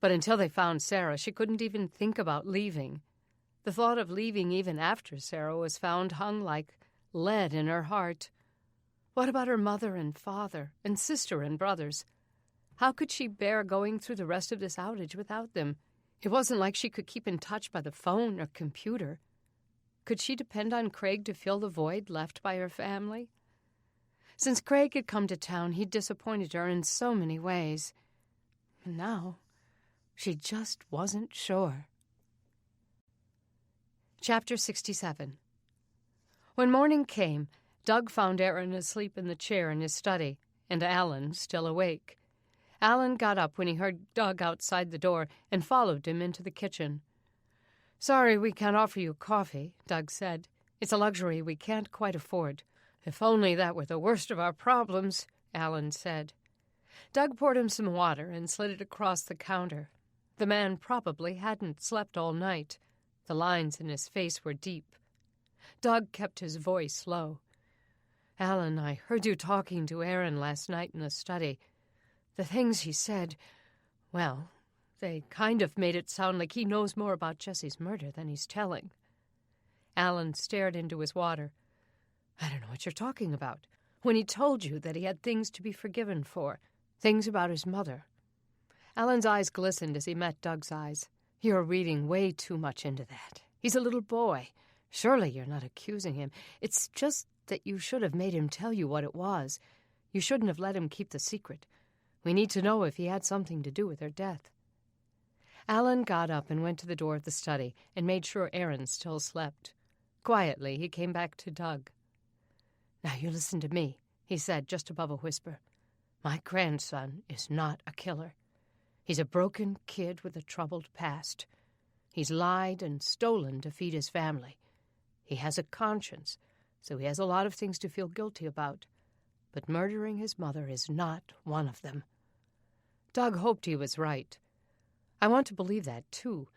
But until they found Sarah, she couldn't even think about leaving. The thought of leaving even after Sarah was found hung like lead in her heart. What about her mother and father and sister and brothers? How could she bear going through the rest of this outage without them? It wasn't like she could keep in touch by the phone or computer. Could she depend on Craig to fill the void left by her family? Since Craig had come to town, he'd disappointed her in so many ways. And now, she just wasn't sure. Chapter 67. When morning came, Doug found Aaron asleep in the chair in his study, and Alan still awake. Alan got up when he heard Doug outside the door and followed him into the kitchen. "Sorry we can't offer you coffee," Doug said. "It's a luxury we can't quite afford." "If only that were the worst of our problems," Alan said. Doug poured him some water and slid it across the counter. The man probably hadn't slept all night. The lines in his face were deep. Doug kept his voice low. "Alan, I heard you talking to Aaron last night in the study. The things he said, well, they kind of made it sound like he knows more about Jessie's murder than he's telling." Alan stared into his water. "I don't know what you're talking about. When he told you that he had things to be forgiven for, things about his mother." Alan's eyes glistened as he met Doug's eyes. "You're reading way too much into that. He's a little boy. Surely you're not accusing him. It's just that you should have made him tell you what it was. You shouldn't have let him keep the secret. We need to know if he had something to do with her death." Alan got up and went to the door of the study and made sure Aaron still slept. Quietly, he came back to Doug. "Now you listen to me," he said, just above a whisper. "My grandson is not a killer. He's a broken kid with a troubled past. He's lied and stolen to feed his family. He has a conscience, so he has a lot of things to feel guilty about. But murdering his mother is not one of them." Doug hoped he was right. "I want to believe that, too.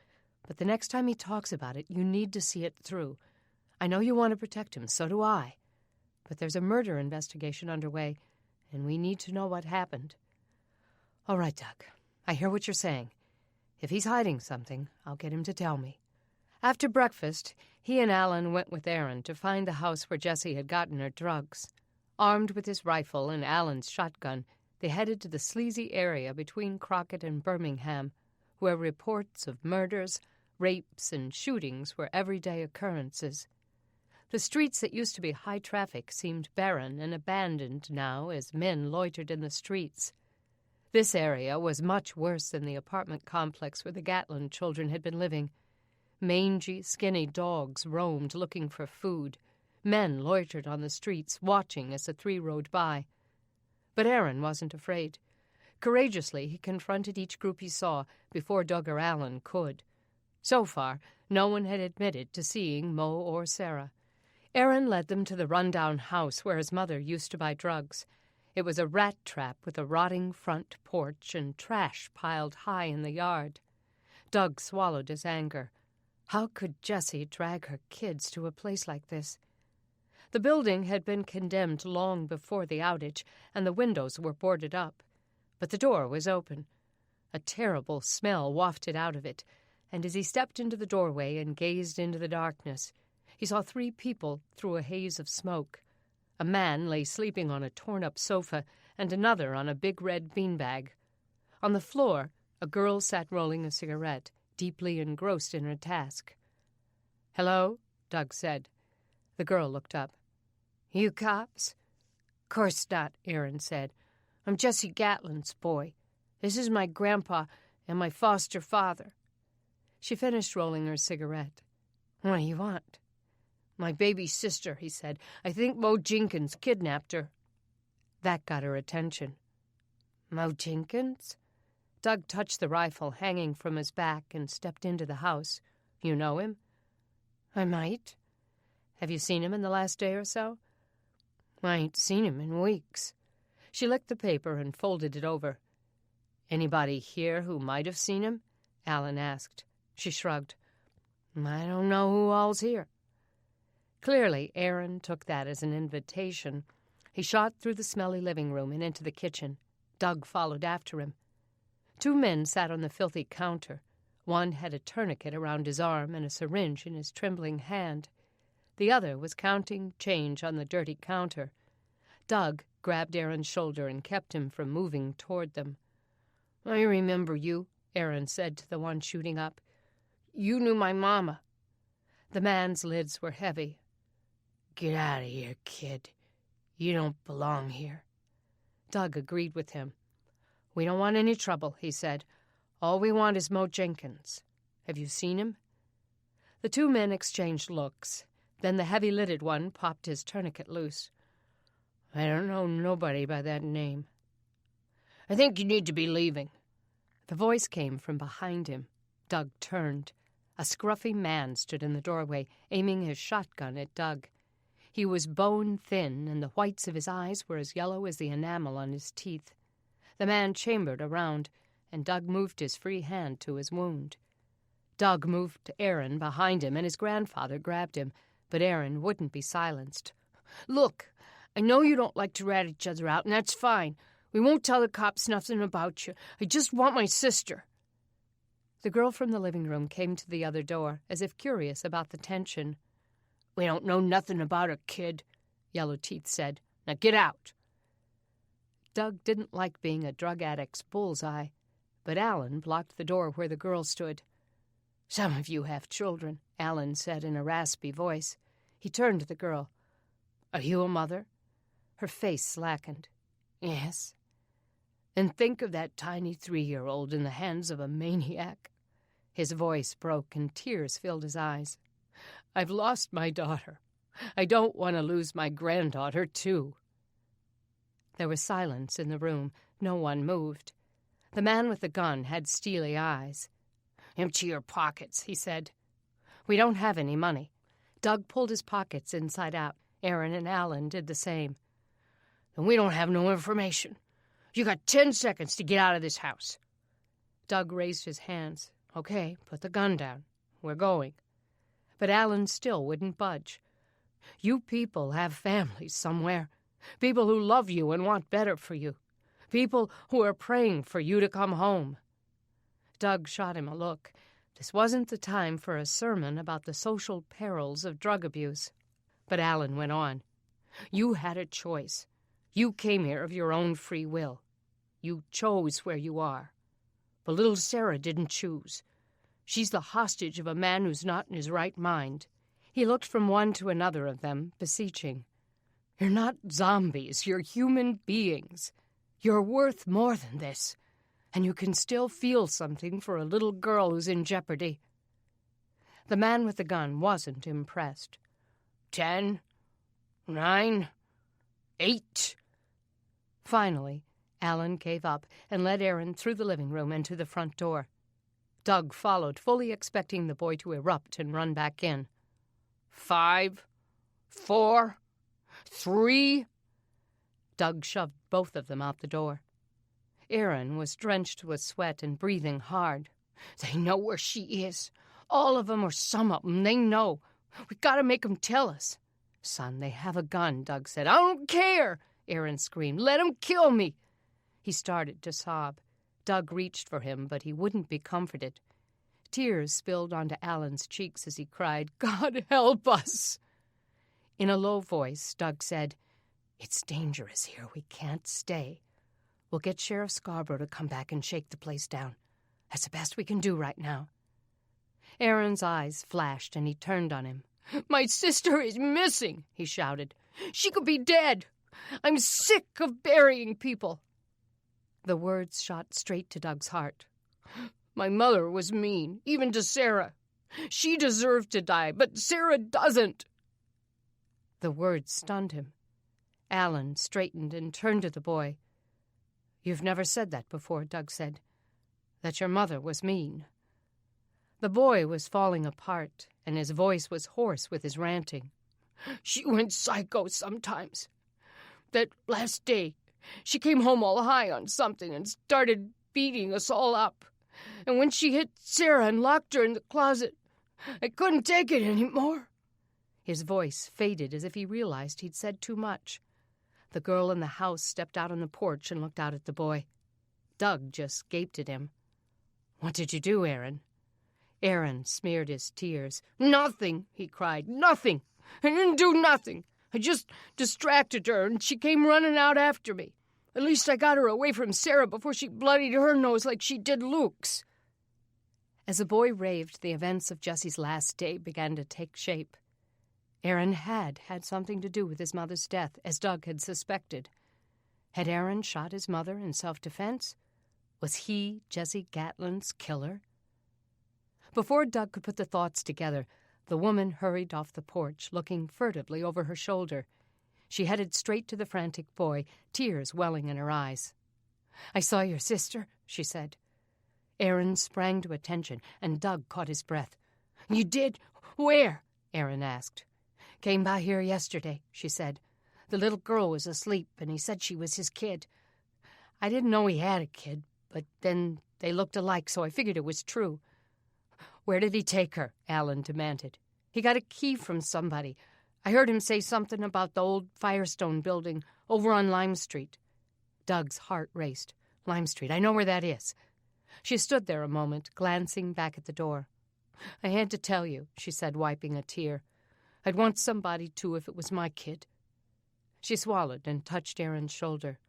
But the next time he talks about it, you need to see it through. I know you want to protect him, so do I. But there's a murder investigation underway, and we need to know what happened. All right, Doug. I hear what you're saying. If he's hiding something, I'll get him to tell me. After breakfast, he and Alan went with Aaron to find the house where Jessie had gotten her drugs. Armed with his rifle and Alan's shotgun, they headed to the sleazy area between Crockett and Birmingham, where reports of murders, rapes, and shootings were everyday occurrences. The streets that used to be high traffic seemed barren and abandoned now as men loitered in the streets. This area was much worse than the apartment complex where the Gatlin children had been living. Mangy, skinny dogs roamed looking for food. Men loitered on the streets, watching as the three rode by. But Aaron wasn't afraid. Courageously, he confronted each group he saw before Doug or Alan could. So far, no one had admitted to seeing Mo or Sarah. Aaron led them to the rundown house where his mother used to buy drugs. It was a rat trap with a rotting front porch and trash piled high in the yard. Doug swallowed his anger. How could Jessie drag her kids to a place like this? The building had been condemned long before the outage, and the windows were boarded up. But the door was open. A terrible smell wafted out of it, and as he stepped into the doorway and gazed into the darkness, he saw three people through a haze of smoke. A man lay sleeping on a torn-up sofa, and another on a big red beanbag. On the floor, a girl sat rolling a cigarette, deeply engrossed in her task. "Hello?" Doug said. The girl looked up. "You cops?" "Course not," Aaron said. "I'm Jessie Gatlin's boy. This is my grandpa and my foster father." She finished rolling her cigarette. "What do you want?" "My baby sister," he said. "I think Mo Jenkins kidnapped her." That got her attention. "Mo Jenkins?" Doug touched the rifle hanging from his back and stepped into the house. "You know him?" "I might." "Have you seen him in the last day or so?" "I ain't seen him in weeks." She licked the paper and folded it over. "Anybody here who might have seen him?" Alan asked. She shrugged. "I don't know who all's here." Clearly, Aaron took that as an invitation. He shot through the smelly living room and into the kitchen. Doug followed after him. Two men sat on the filthy counter. One had a tourniquet around his arm and a syringe in his trembling hand. The other was counting change on the dirty counter. Doug grabbed Aaron's shoulder and kept him from moving toward them. "I remember you," Aaron said to the one shooting up. "You knew my mama." The man's lids were heavy. "Get out of here, kid. You don't belong here." Doug agreed with him. "We don't want any trouble," he said. "All we want is Mo Jenkins. Have you seen him?" The two men exchanged looks. Then the heavy-lidded one popped his tourniquet loose. "I don't know nobody by that name." "I think you need to be leaving." The voice came from behind him. Doug turned. A scruffy man stood in the doorway, aiming his shotgun at Doug. He was bone-thin, and the whites of his eyes were as yellow as the enamel on his teeth. The man chambered around, and Doug moved his free hand to his wound. Doug moved to Aaron behind him, and his grandfather grabbed him, but Aaron wouldn't be silenced. "Look, I know you don't like to rat each other out, and that's fine. We won't tell the cops nothing about you. I just want my sister." The girl from the living room came to the other door, as if curious about the tension. "We don't know nothing about her, kid," Yellow Teeth said. "Now get out." Doug didn't like being a drug addict's bullseye, but Alan blocked the door where the girl stood. "Some of you have children," Alan said in a raspy voice. He turned to the girl. "Are you a mother?" Her face slackened. "Yes." "Then think of that tiny 3-year-old in the hands of a maniac." His voice broke and tears filled his eyes. "I've lost my daughter. I don't want to lose my granddaughter, too." There was silence in the room. No one moved. The man with the gun had steely eyes. "Empty your pockets," he said. "We don't have any money." Doug pulled his pockets inside out. Aaron and Alan did the same. "Then we don't have no information. You got 10 seconds to get out of this house." Doug raised his hands. "Okay, put the gun down. We're going." But Alan still wouldn't budge. "You people have families somewhere. People who love you and want better for you. People who are praying for you to come home." Doug shot him a look. This wasn't the time for a sermon about the social perils of drug abuse. But Alan went on. "You had a choice. You came here of your own free will. You chose where you are. But little Sarah didn't choose. She's the hostage of a man who's not in his right mind." He looked from one to another of them, beseeching. "You're not zombies. You're human beings. You're worth more than this. And you can still feel something for a little girl who's in jeopardy." The man with the gun wasn't impressed. 10, 9, 8. Finally, Alan gave up and led Aaron through the living room and to the front door. Doug followed, fully expecting the boy to erupt and run back in. 5, 4, 3. Doug shoved both of them out the door. Aaron was drenched with sweat and breathing hard. "They know where she is. All of them or some of them, they know. We gotta make them tell us." "Son, they have a gun," Doug said. "I don't care," Aaron screamed. "Let them kill me." He started to sob. Doug reached for him, but he wouldn't be comforted. Tears spilled onto Alan's cheeks as he cried, "God help us!" In a low voice, Doug said, "It's dangerous here. We can't stay. We'll get Sheriff Scarborough to come back and shake the place down. That's the best we can do right now." Aaron's eyes flashed, and he turned on him. "My sister is missing," he shouted. "She could be dead. I'm sick of burying people." The words shot straight to Doug's heart. "My mother was mean, even to Sarah. She deserved to die, but Sarah doesn't." The words stunned him. Alan straightened and turned to the boy. "You've never said that before," Doug said. "That your mother was mean." The boy was falling apart, and his voice was hoarse with his ranting. "She went psycho sometimes. That last day, she came home all high on something and started beating us all up. And when she hit Sarah and locked her in the closet, I couldn't take it anymore." His voice faded as if he realized he'd said too much. The girl in the house stepped out on the porch and looked out at the boy. Doug just gaped at him. "What did you do, Aaron?" Aaron smeared his tears. "Nothing," he cried. "Nothing. I didn't do nothing. I just distracted her, and she came running out after me. At least I got her away from Sarah before she bloodied her nose like she did Luke's." As the boy raved, the events of Jesse's last day began to take shape. Aaron had something to do with his mother's death, as Doug had suspected. Had Aaron shot his mother in self-defense? Was he Jesse Gatlin's killer? Before Doug could put the thoughts together, the woman hurried off the porch, looking furtively over her shoulder. She headed straight to the frantic boy, tears welling in her eyes. "I saw your sister," she said. Aaron sprang to attention, and Doug caught his breath. "You did? Where?" Aaron asked. "Came by here yesterday," she said. "The little girl was asleep, and he said she was his kid. I didn't know he had a kid, but then they looked alike, so I figured it was true." "Where did he take her?" Alan demanded. "He got a key from somebody. I heard him say something about the old Firestone building over on Lime Street." Doug's heart raced. "Lime Street, I know where that is." She stood there a moment, glancing back at the door. "I had to tell you," she said, wiping a tear. "I'd want somebody to if it was my kid." She swallowed and touched Aaron's shoulder.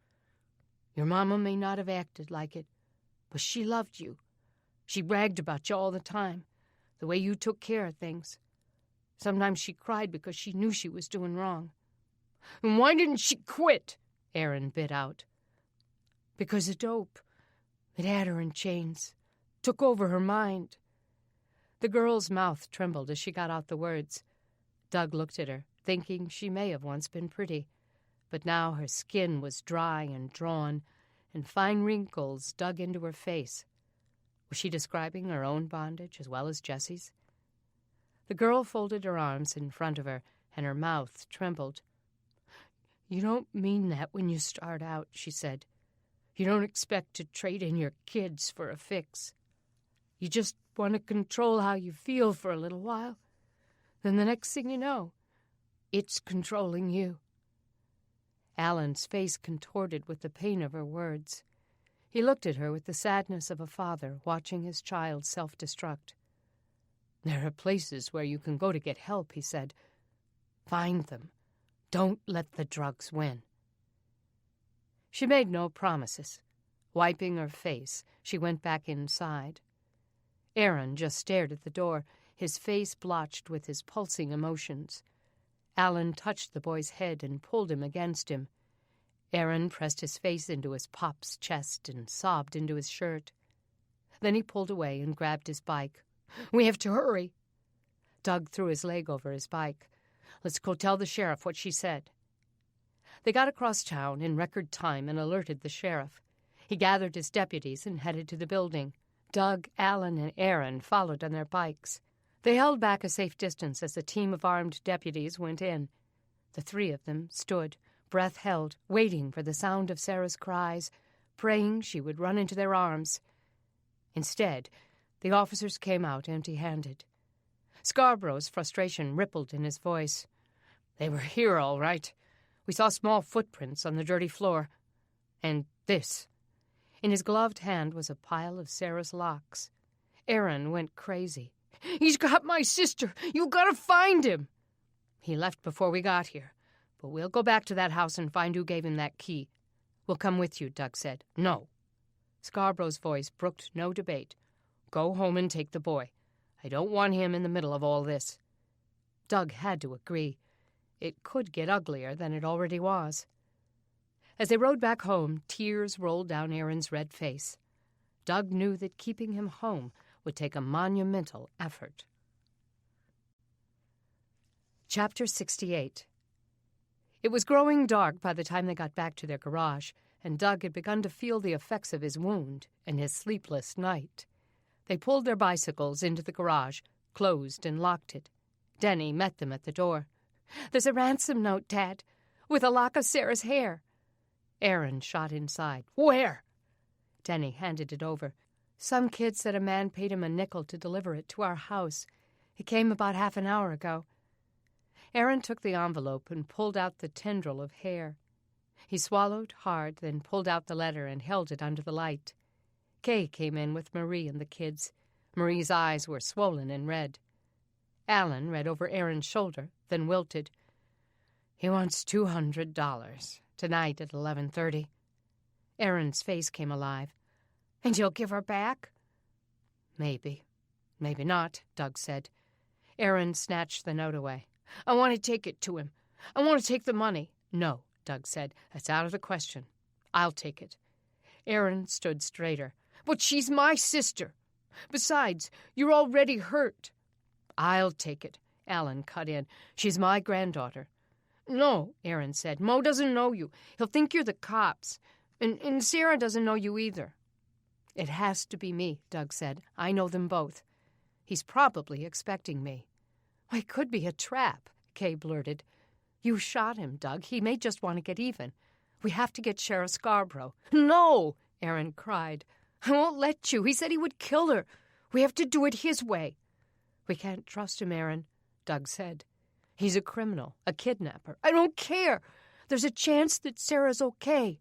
"Your mama may not have acted like it, but she loved you. She bragged about you all the time, the way you took care of things. Sometimes she cried because she knew she was doing wrong." "And why didn't she quit?" Aaron bit out. "Because of dope. It had her in chains. Took over her mind." The girl's mouth trembled as she got out the words. Doug looked at her, thinking she may have once been pretty, but now her skin was dry and drawn, and fine wrinkles dug into her face. Was she describing her own bondage as well as Jesse's? The girl folded her arms in front of her, and her mouth trembled. "You don't mean that when you start out," she said. "You don't expect to trade in your kids for a fix. You just want to control how you feel for a little while. Then the next thing you know, it's controlling you." Alan's face contorted with the pain of her words. He looked at her with the sadness of a father watching his child self-destruct. "There are places where you can go to get help," he said. "Find them. Don't let the drugs win." She made no promises. Wiping her face, she went back inside. Aaron just stared at the door, his face blotched with his pulsing emotions. Alan touched the boy's head and pulled him against him. Aaron pressed his face into his pop's chest and sobbed into his shirt. Then he pulled away and grabbed his bike. "We have to hurry." Doug threw his leg over his bike. "Let's go tell the sheriff what she said." They got across town in record time and alerted the sheriff. He gathered his deputies and headed to the building. Doug, Alan, and Aaron followed on their bikes. They held back a safe distance as the team of armed deputies went in. The three of them stood, breath held, waiting for the sound of Sarah's cries, praying she would run into their arms. Instead, the officers came out empty-handed. Scarborough's frustration rippled in his voice. "They were here, all right. We saw small footprints on the dirty floor. And this." In his gloved hand was a pile of Sarah's locks. Aaron went crazy. "He's got my sister! You gotta find him!" "He left before we got here, but we'll go back to that house and find who gave him that key." "We'll come with you," Doug said. "No." Scarborough's voice brooked no debate. "Go home and take the boy. I don't want him in the middle of all this." Doug had to agree. It could get uglier than it already was. As they rode back home, tears rolled down Aaron's red face. Doug knew that keeping him home would take a monumental effort. Chapter 68. It was growing dark by the time they got back to their garage, and Doug had begun to feel the effects of his wound and his sleepless night. They pulled their bicycles into the garage, closed and locked it. Denny met them at the door. "There's a ransom note, Dad, with a lock of Sarah's hair." Aaron shot inside. "Where?" Denny handed it over. "Some kid said a man paid him a nickel to deliver it to our house. It came about half an hour ago." Aaron took the envelope and pulled out the tendril of hair. He swallowed hard, then pulled out the letter and held it under the light. Kay came in with Marie and the kids. Marie's eyes were swollen and red. Alan read over Aaron's shoulder, then wilted. "He wants $200. Tonight at 11:30. Aaron's face came alive. "And you'll give her back?" "Maybe. Maybe not," Doug said. Aaron snatched the note away. "I want to take it to him. I want to take the money." "No," Doug said. "That's out of the question. I'll take it." Aaron stood straighter. "But she's my sister. Besides, you're already hurt." "I'll take it," Alan cut in. "She's my granddaughter." "No," Aaron said. "Mo doesn't know you. He'll think you're the cops. And Sarah doesn't know you either." "It has to be me," Doug said. "I know them both. He's probably expecting me." "It could be a trap," Kay blurted. "You shot him, Doug. He may just want to get even. We have to get Sheriff Scarborough." "No!" Aaron cried. "I won't let you. He said he would kill her. We have to do it his way." "We can't trust him, Aaron," Doug said. "He's a criminal, a kidnapper." "I don't care. There's a chance that Sarah's okay."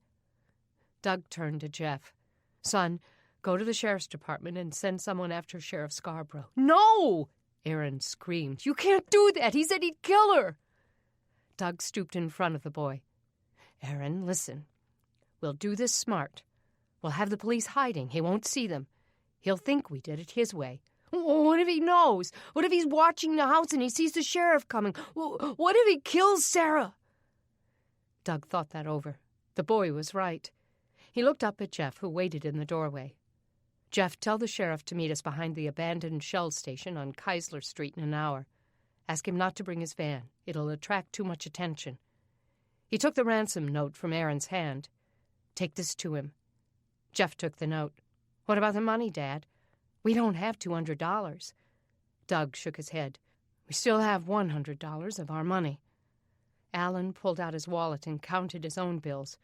Doug turned to Jeff. "Son, go to the sheriff's department and send someone after Sheriff Scarborough." "No!" Aaron screamed. "You can't do that. He said he'd kill her." Doug stooped in front of the boy. "Aaron, listen. We'll do this smart. We'll have the police hiding. He won't see them. He'll think we did it his way." "What if he knows? What if he's watching the house and he sees the sheriff coming? What if he kills Sarah?" Doug thought that over. The boy was right. He looked up at Jeff, who waited in the doorway. "Jeff, tell the sheriff to meet us behind the abandoned Shell station on Keisler Street in an hour. Ask him not to bring his van. It'll attract too much attention." He took the ransom note from Aaron's hand. "Take this to him." Jeff took the note. "What about the money, Dad? We don't have $200. Doug shook his head. "We still have $100 of our money." Alan pulled out his wallet and counted his own bills.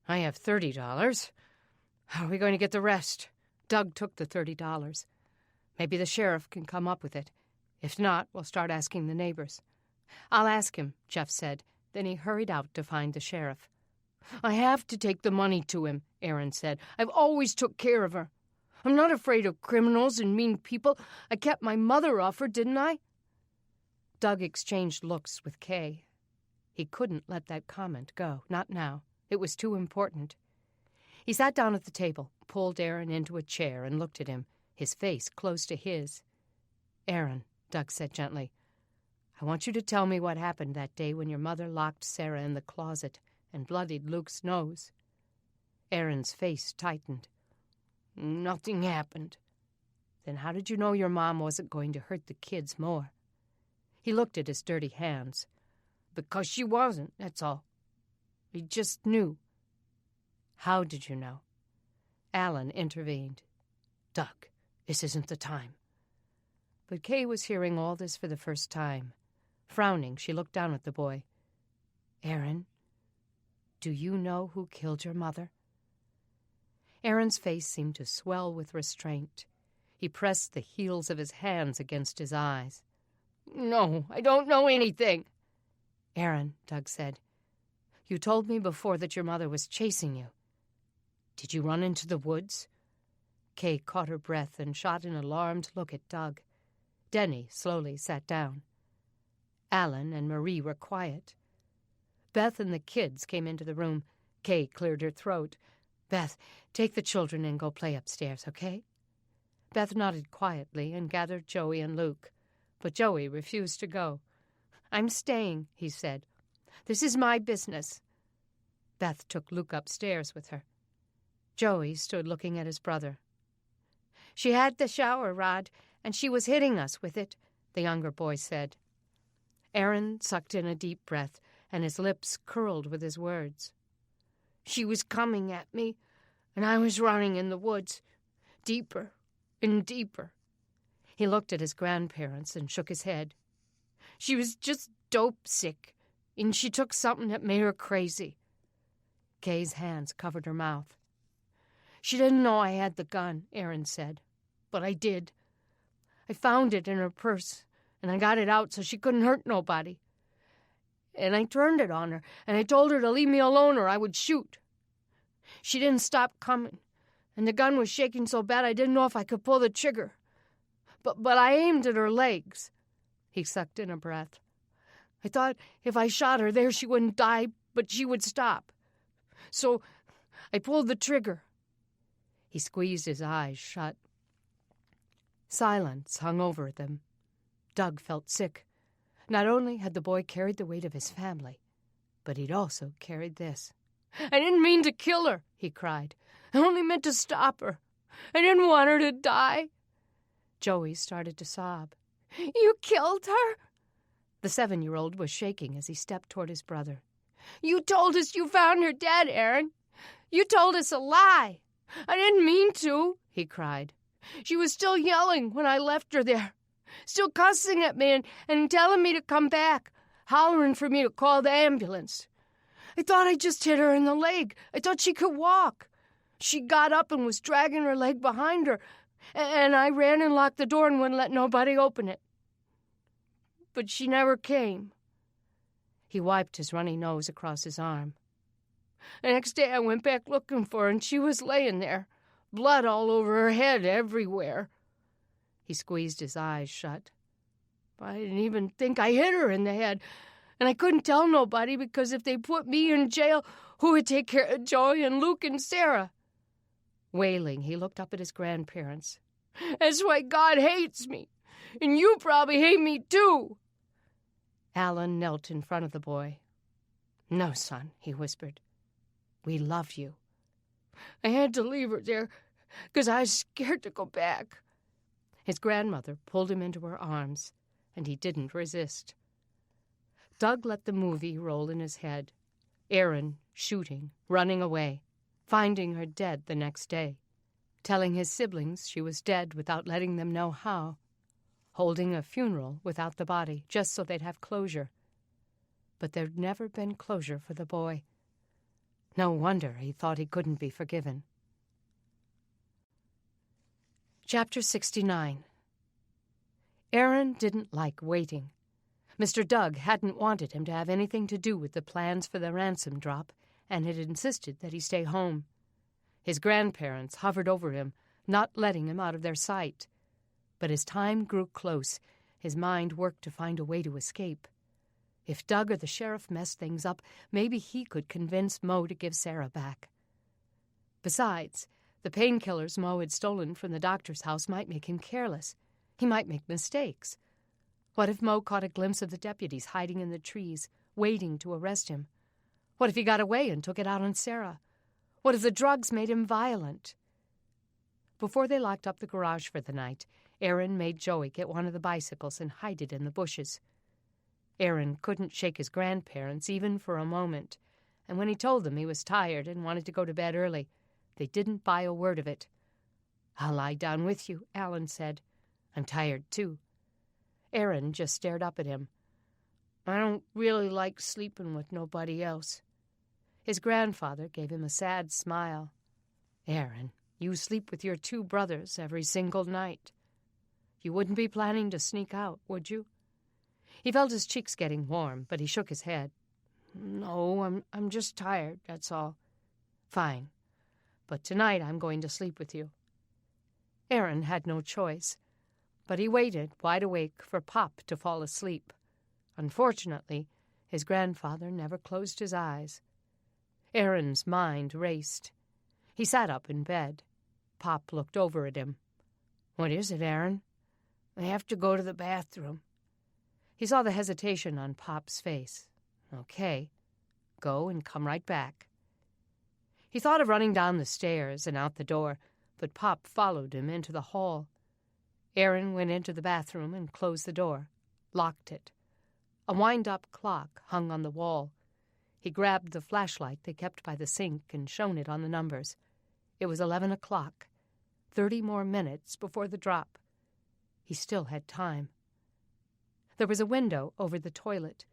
"I have $30. How are we going to get the rest?" Doug took the $30. "Maybe the sheriff can come up with it. If not, we'll start asking the neighbors." "I'll ask him," Jeff said. Then he hurried out to find the sheriff. I have to take the money to him, Aaron said. I've always took care of her. I'm not afraid of criminals and mean people. I kept my mother off her, didn't I? Doug exchanged looks with Kay. He couldn't let that comment go, not now. It was too important. He sat down at the table, pulled Aaron into a chair, and looked at him, his face close to his. Aaron, Doug said gently, I want you to tell me what happened that day when your mother locked Sarah in the closet and bloodied Luke's nose. Aaron's face tightened. Nothing happened. Then how did you know your mom wasn't going to hurt the kids more? He looked at his dirty hands. Because she wasn't, that's all. He just knew. How did you know? Alan intervened. Doug, this isn't the time. But Kay was hearing all this for the first time. Frowning, she looked down at the boy. Aaron, do you know who killed your mother? Aaron's face seemed to swell with restraint. He pressed the heels of his hands against his eyes. No, I don't know anything. Aaron, Doug said, you told me before that your mother was chasing you. Did you run into the woods? Kay caught her breath and shot an alarmed look at Doug. Denny slowly sat down. Alan and Marie were quiet. Beth and the kids came into the room. Kay cleared her throat. Beth, take the children and go play upstairs, okay? Beth nodded quietly and gathered Joey and Luke, but Joey refused to go. I'm staying, he said. This is my business. Beth took Luke upstairs with her. Joey stood looking at his brother. She had the shower rod, and she was hitting us with it, the younger boy said. Aaron sucked in a deep breath, and his lips curled with his words. She was coming at me, and I was running in the woods, deeper and deeper. He looked at his grandparents and shook his head. She was just dope sick, and she took something that made her crazy. Kay's hands covered her mouth. She didn't know I had the gun, Aaron said, but I did. I found it in her purse, and I got it out so she couldn't hurt nobody. And I turned it on her, and I told her to leave me alone or I would shoot. She didn't stop coming, and the gun was shaking so bad I didn't know if I could pull the trigger. But I aimed at her legs. He sucked in a breath. I thought if I shot her there she wouldn't die, but she would stop. So I pulled the trigger. He squeezed his eyes shut. Silence hung over them. Doug felt sick. Not only had the boy carried the weight of his family, but he'd also carried this. I didn't mean to kill her, he cried. I only meant to stop her. I didn't want her to die. Joey started to sob. You killed her? The 7-year-old was shaking as he stepped toward his brother. You told us you found her dead, Aaron. You told us a lie. I didn't mean to, he cried. She was still yelling when I left her there, still cussing at me and telling me to come back, hollering for me to call the ambulance. I thought I just hit her in the leg. I thought she could walk. She got up and was dragging her leg behind her, and I ran and locked the door and wouldn't let nobody open it. But she never came. He wiped his runny nose across his arm. The next day I went back looking for her, and she was laying there, blood all over her head everywhere. He squeezed his eyes shut. I didn't even think I hit her in the head, and I couldn't tell nobody because if they put me in jail, who would take care of Joey and Luke and Sarah? Wailing, he looked up at his grandparents. That's why God hates me, and you probably hate me too. Alan knelt in front of the boy. No, son, he whispered. We love you. I had to leave her there because I was scared to go back. His grandmother pulled him into her arms, and he didn't resist. Doug let the movie roll in his head. Aaron shooting, running away, finding her dead the next day, telling his siblings she was dead without letting them know how, holding a funeral without the body just so they'd have closure. But there'd never been closure for the boy. No wonder he thought he couldn't be forgiven. Chapter 69. Aaron didn't like waiting. Mr. Doug hadn't wanted him to have anything to do with the plans for the ransom drop, and had insisted that he stay home. His grandparents hovered over him, not letting him out of their sight. But as time grew close, his mind worked to find a way to escape. If Doug or the sheriff messed things up, maybe he could convince Mo to give Sarah back. Besides, the painkillers Mo had stolen from the doctor's house might make him careless. He might make mistakes. What if Mo caught a glimpse of the deputies hiding in the trees, waiting to arrest him? What if he got away and took it out on Sarah? What if the drugs made him violent? Before they locked up the garage for the night, Aaron made Joey get one of the bicycles and hide it in the bushes. Aaron couldn't shake his grandparents even for a moment, and when he told them he was tired and wanted to go to bed early, they didn't buy a word of it. "I'll lie down with you," Alan said. "I'm tired, too." Aaron just stared up at him. "I don't really like sleeping with nobody else." His grandfather gave him a sad smile. "Aaron, you sleep with your 2 brothers every single night. You wouldn't be planning to sneak out, would you?" He felt his cheeks getting warm, but he shook his head. "No, I'm just tired, that's all." "Fine. But tonight I'm going to sleep with you." Aaron had no choice, but he waited, wide awake, for Pop to fall asleep. Unfortunately, his grandfather never closed his eyes. Aaron's mind raced. He sat up in bed. Pop looked over at him. "What is it, Aaron?" "I have to go to the bathroom." He saw the hesitation on Pop's face. "Okay, go and come right back." He thought of running down the stairs and out the door, but Pop followed him into the hall. Aaron went into the bathroom and closed the door, locked it. A wind-up clock hung on the wall. He grabbed the flashlight they kept by the sink and shone it on the numbers. It was 11 o'clock, 30 more minutes before the drop. He still had time. There was a window over the toilet.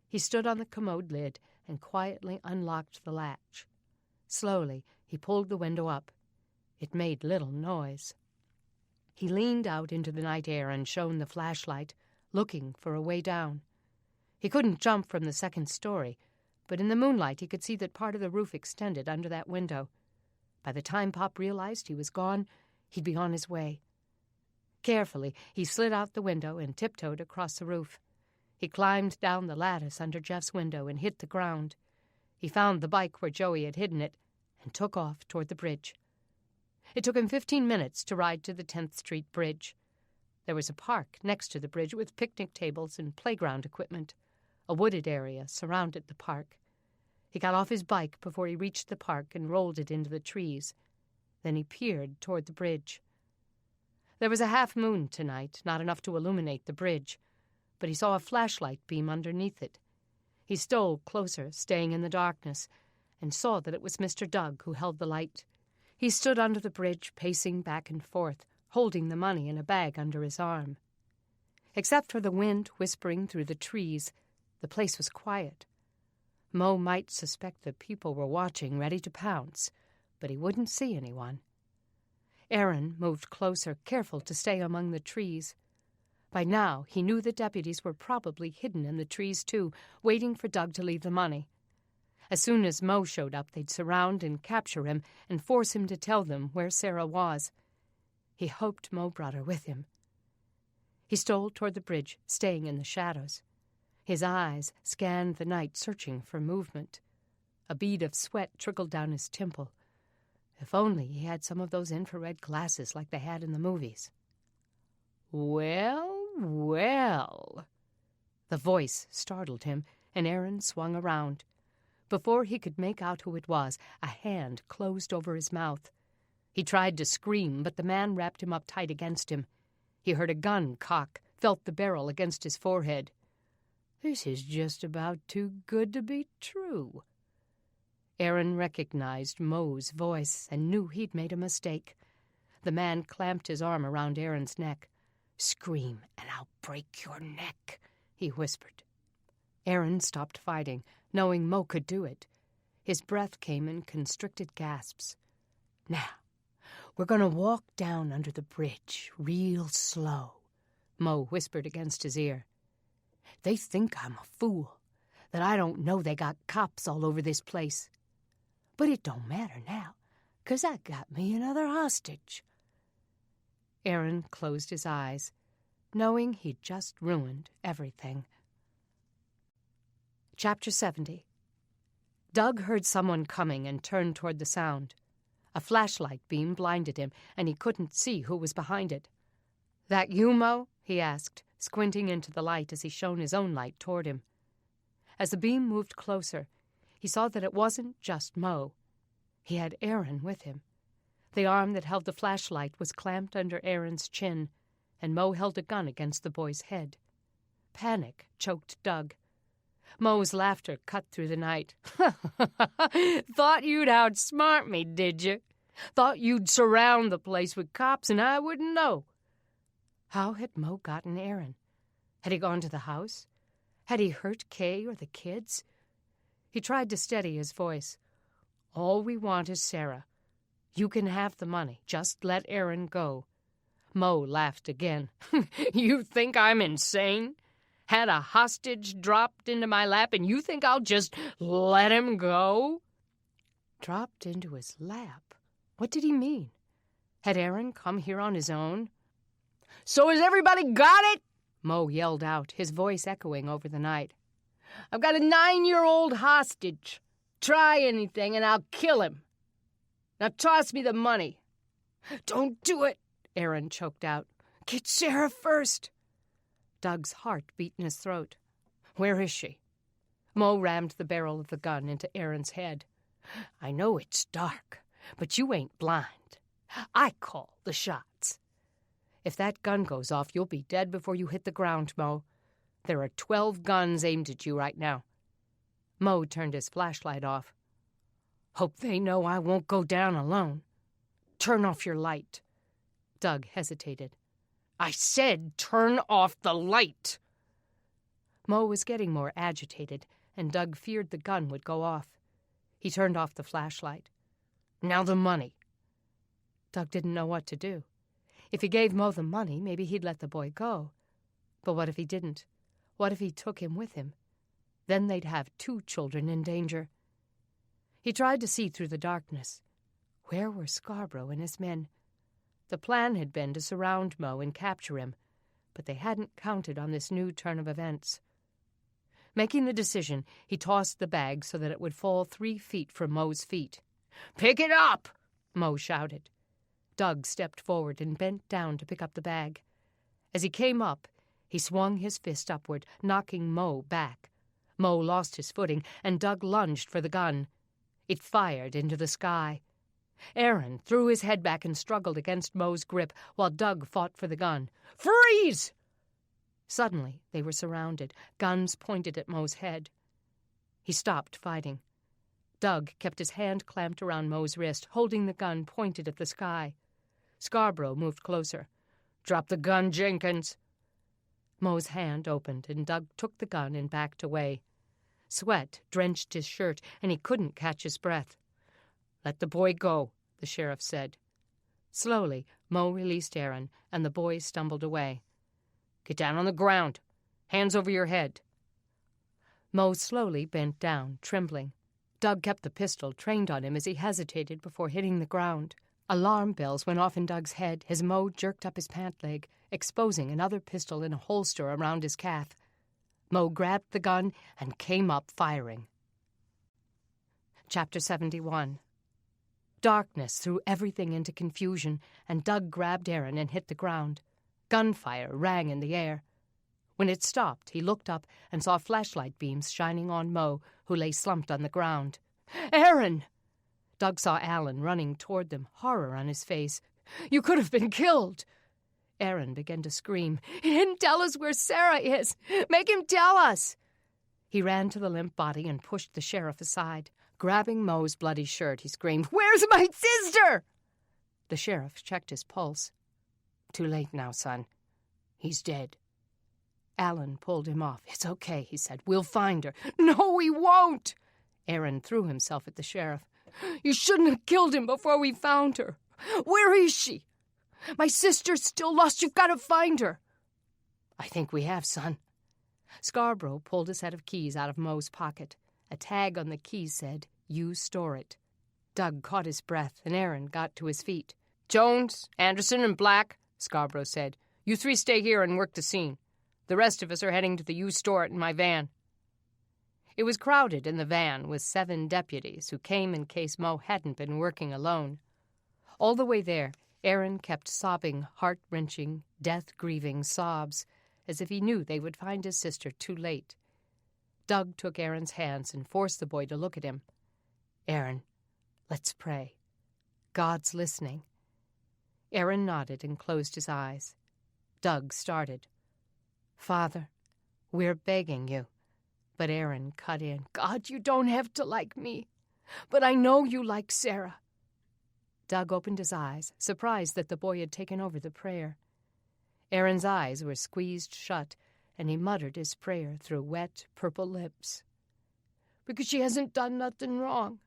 He stood on the commode lid and quietly unlocked the latch. Slowly, he pulled the window up. It made little noise. He leaned out into the night air and shone the flashlight, looking for a way down. He couldn't jump from the 2nd story, but in the moonlight he could see that part of the roof extended under that window. By the time Pop realized he was gone, he'd be on his way. Carefully, he slid out the window and tiptoed across the roof. He climbed down the lattice under Jeff's window and hit the ground. He found the bike where Joey had hidden it and took off toward the bridge. It took him 15 minutes to ride to the 10th Street Bridge. There was a park next to the bridge with picnic tables and playground equipment. A wooded area surrounded the park. He got off his bike before he reached the park and rolled it into the trees. Then he peered toward the bridge. There was a half moon tonight, not enough to illuminate the bridge, but he saw a flashlight beam underneath it. He stole closer, staying in the darkness, and saw that it was Mr. Doug who held the light. He stood under the bridge, pacing back and forth, holding the money in a bag under his arm. Except for the wind whispering through the trees, the place was quiet. Mo might suspect that people were watching, ready to pounce, but he wouldn't see anyone. Aaron moved closer, careful to stay among the trees. By now, he knew the deputies were probably hidden in the trees, too, waiting for Doug to leave the money. As soon as Mo showed up, they'd surround and capture him and force him to tell them where Sarah was. He hoped Mo brought her with him. He stole toward the bridge, staying in the shadows. His eyes scanned the night, searching for movement. A bead of sweat trickled down his temple. If only he had some of those infrared glasses like they had in the movies. "Well, well." The voice startled him, and Aaron swung around. Before he could make out who it was, a hand closed over his mouth. He tried to scream, but the man wrapped him up tight against him. He heard a gun cock, felt the barrel against his forehead. This is just about too good to be true. Aaron recognized Mo's voice and knew he'd made a mistake. The man clamped his arm around Aaron's neck. "Scream, and I'll break your neck," he whispered. Aaron stopped fighting, knowing Mo could do it. His breath came in constricted gasps. "Now, we're going to walk down under the bridge, real slow," Mo whispered against his ear. "They think I'm a fool, that I don't know they got cops all over this place. But it don't matter now, 'cause I got me another hostage." Aaron closed his eyes, knowing he'd just ruined everything. Chapter 70. Doug heard someone coming and turned toward the sound. A flashlight beam blinded him, and he couldn't see who was behind it. "That you, Mo?" he asked, squinting into the light as he shone his own light toward him. As the beam moved closer, he saw that it wasn't just Mo. He had Aaron with him. The arm that held the flashlight was clamped under Aaron's chin, and Mo held a gun against the boy's head. Panic choked Doug. Mo's laughter cut through the night. "Thought you'd outsmart me, did you? Thought you'd surround the place with cops and I wouldn't know." How had Mo gotten Aaron? Had he gone to the house? Had he hurt Kay or the kids? He tried to steady his voice. "All we want is Sarah. You can have the money. Just let Aaron go." Mo laughed again. "You think I'm insane? Had a hostage dropped into my lap and you think I'll just let him go?" Dropped into his lap? What did he mean? Had Aaron come here on his own? "So has everybody got it?" Mo yelled out, his voice echoing over the night. "I've got a 9-year-old hostage. Try anything and I'll kill him. Now toss me the money." "Don't do it," Aaron choked out. "Get Sarah first." Doug's heart beat in his throat. "Where is she?" Mo rammed the barrel of the gun into Aaron's head. "I know it's dark, but you ain't blind. I call the shots. If that gun goes off, you'll be dead before you hit the ground, Mo. There are 12 guns aimed at you right now." Mo turned his flashlight off. "Hope they know I won't go down alone. Turn off your light." Doug hesitated. "I said turn off the light." Mo was getting more agitated, and Doug feared the gun would go off. He turned off the flashlight. "Now the money." Doug didn't know what to do. If he gave Mo the money, maybe he'd let the boy go. But what if he didn't? What if he took him with him? Then they'd have 2 children in danger. He tried to see through the darkness. Where were Scarborough and his men? The plan had been to surround Mo and capture him, but they hadn't counted on this new turn of events. Making the decision, he tossed the bag so that it would fall 3 feet from Mo's feet. "Pick it up!" Mo shouted. Doug stepped forward and bent down to pick up the bag. As he came up, he swung his fist upward, knocking Mo back. Mo lost his footing, and Doug lunged for the gun. It fired into the sky. Aaron threw his head back and struggled against Mo's grip while Doug fought for the gun. "Freeze!" Suddenly, they were surrounded, guns pointed at Mo's head. He stopped fighting. Doug kept his hand clamped around Mo's wrist, holding the gun pointed at the sky. Scarborough moved closer. "Drop the gun, Jenkins." Mo's hand opened, and Doug took the gun and backed away. Sweat drenched his shirt, and he couldn't catch his breath. "Let the boy go," the sheriff said. Slowly, Mo released Aaron, and the boy stumbled away. "Get down on the ground. Hands over your head." Mo slowly bent down, trembling. Doug kept the pistol trained on him as he hesitated before hitting the ground. Alarm bells went off in Doug's head as Mo jerked up his pant leg, exposing another pistol in a holster around his calf. Mo grabbed the gun and came up firing. Chapter 71. Darkness threw everything into confusion, and Doug grabbed Aaron and hit the ground. Gunfire rang in the air. When it stopped, he looked up and saw flashlight beams shining on Mo, who lay slumped on the ground. "Aaron!" Doug saw Alan running toward them, horror on his face. "You could have been killed!" Aaron began to scream. "He didn't tell us where Sarah is! Make him tell us!" He ran to the limp body and pushed the sheriff aside. Grabbing Mo's bloody shirt, he screamed, "Where's my sister?" The sheriff checked his pulse. "Too late now, son. He's dead." Alan pulled him off. "It's okay," he said. "We'll find her." "No, we won't!" Aaron threw himself at the sheriff. "You shouldn't have killed him before we found her. Where is she? My sister's still lost. You've got to find her." "I think we have, son." Scarborough pulled a set of keys out of Mo's pocket. A tag on the key said, "You store it." Doug caught his breath, and Aaron got to his feet. "Jones, Anderson, and Black," Scarborough said. "You three stay here and work the scene. The rest of us are heading to the used store in my van." It was crowded in the van with 7 deputies who came in case Mo hadn't been working alone. All the way there, Aaron kept sobbing heart-wrenching, death-grieving sobs, as if he knew they would find his sister too late. Doug took Aaron's hands and forced the boy to look at him. "Aaron, let's pray. God's listening." Aaron nodded and closed his eyes. Doug started. "Father, we're begging you." But Aaron cut in. "God, you don't have to like me, but I know you like Sarah." Doug opened his eyes, surprised that the boy had taken over the prayer. Aaron's eyes were squeezed shut, and he muttered his prayer through wet, purple lips. "Because she hasn't done nothing wrong.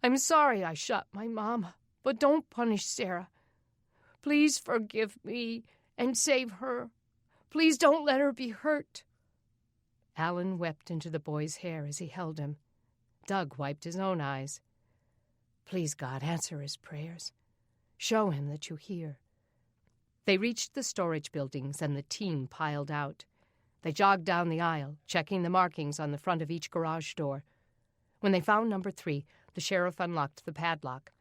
I'm sorry I shot my mama, but don't punish Sarah. Please forgive me and save her. Please don't let her be hurt." Alan wept into the boy's hair as he held him. Doug wiped his own eyes. "Please, God, answer his prayers. Show him that you hear." They reached the storage buildings, and the team piled out. They jogged down the aisle, checking the markings on the front of each garage door. When they found number 3, the sheriff unlocked the padlock.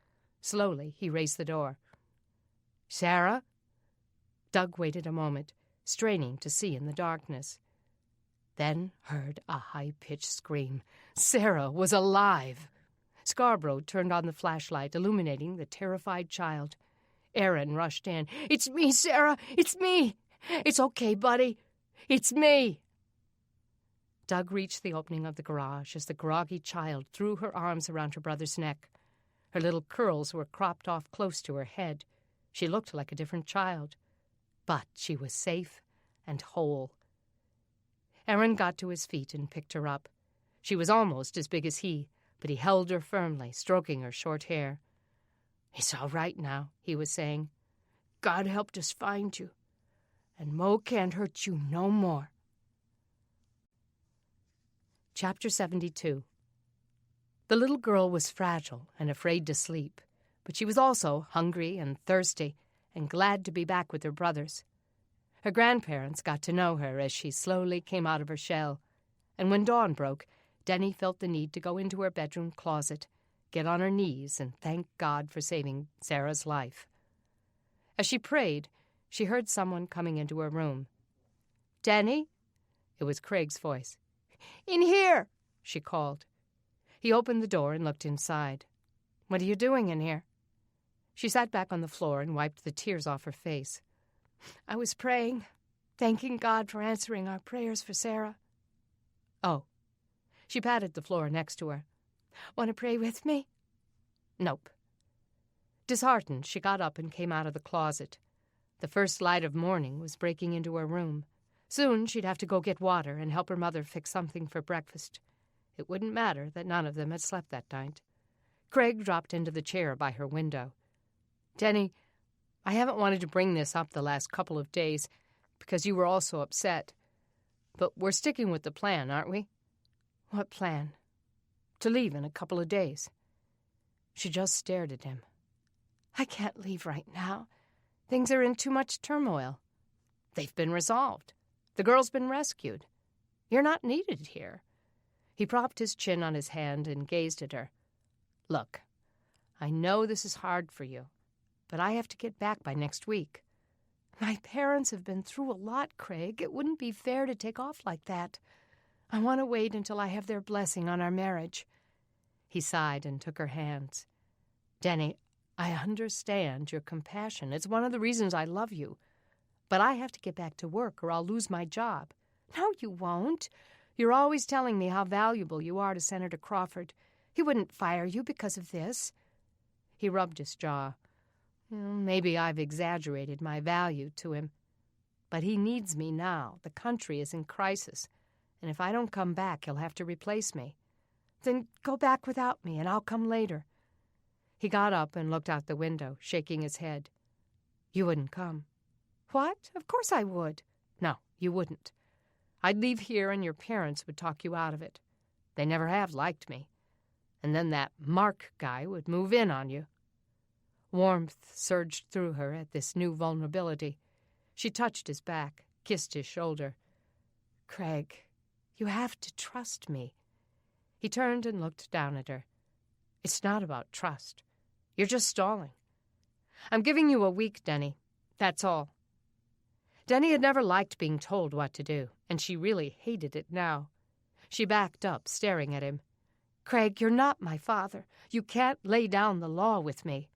Slowly, he raised the door. "Sarah?" Doug waited a moment, straining to see in the darkness. Then heard a high-pitched scream. Sarah was alive. Scarborough turned on the flashlight, illuminating the terrified child. Aaron rushed in. "It's me, Sarah! It's me! It's okay, buddy! It's me!" Doug reached the opening of the garage as the groggy child threw her arms around her brother's neck. Her little curls were cropped off close to her head. She looked like a different child. But she was safe and whole. Aaron got to his feet and picked her up. She was almost as big as he, but he held her firmly, stroking her short hair. "It's all right now," he was saying. "God helped us find you, and Mo can't hurt you no more." Chapter 72. The little girl was fragile and afraid to sleep, but she was also hungry and thirsty and glad to be back with her brothers. Her grandparents got to know her as she slowly came out of her shell, and when dawn broke, Denny felt the need to go into her bedroom closet, get on her knees, and thank God for saving Sarah's life. As she prayed, she heard someone coming into her room. "Denny?" It was Craig's voice. "In here," she called. He opened the door and looked inside. "What are you doing in here?" She sat back on the floor and wiped the tears off her face. "I was praying, thanking God for answering our prayers for Sarah." "Oh." She patted the floor next to her. "Want to pray with me?" "Nope." Disheartened, she got up and came out of the closet. The first light of morning was breaking into her room. Soon she'd have to go get water and help her mother fix something for breakfast. It wouldn't matter that none of them had slept that night. Craig dropped into the chair by her window. "Denny, I haven't wanted to bring this up the last couple of days because you were all so upset. But we're sticking with the plan, aren't we?" "What plan?" "To leave in a couple of days." She just stared at him. "I can't leave right now. Things are in too much turmoil." "They've been resolved. The girl's been rescued. You're not needed here." He propped his chin on his hand and gazed at her. "Look, I know this is hard for you, but I have to get back by next week." "My parents have been through a lot, Craig. It wouldn't be fair to take off like that. I want to wait until I have their blessing on our marriage." He sighed and took her hands. "Denny, I understand your compassion. It's one of the reasons I love you. But I have to get back to work or I'll lose my job." "No, you won't. You're always telling me how valuable you are to Senator Crawford. He wouldn't fire you because of this." He rubbed his jaw. Maybe I've exaggerated my value to him. But he needs me now. The country is in crisis. And if I don't come back, he'll have to replace me. "Then go back without me, and I'll come later." He got up and looked out the window, shaking his head. "You wouldn't come." "What? Of course I would." "No, you wouldn't. I'd leave here and your parents would talk you out of it. They never have liked me. and then that Mark guy would move in on you. Warmth surged through her at this new vulnerability. She touched his back, kissed his shoulder. "Craig, you have to trust me." He turned and looked down at her. "It's not about trust. You're just stalling. I'm giving you a week, Denny. That's all." Denny had never liked being told what to do, and she really hated it now. She backed up, staring at him. "Craig, you're not my father. You can't lay down the law with me."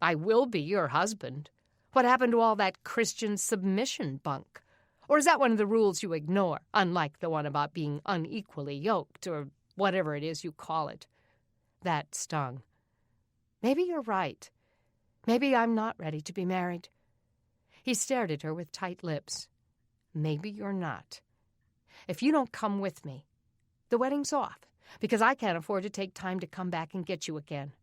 "I will be your husband. What happened to all that Christian submission bunk? Or is that one of the rules you ignore, unlike the one about being unequally yoked, or whatever it is you call it?" That stung. "Maybe you're right. Maybe I'm not ready to be married." He stared at her with tight lips. "Maybe you're not. If you don't come with me, the wedding's off, because I can't afford to take time to come back and get you again.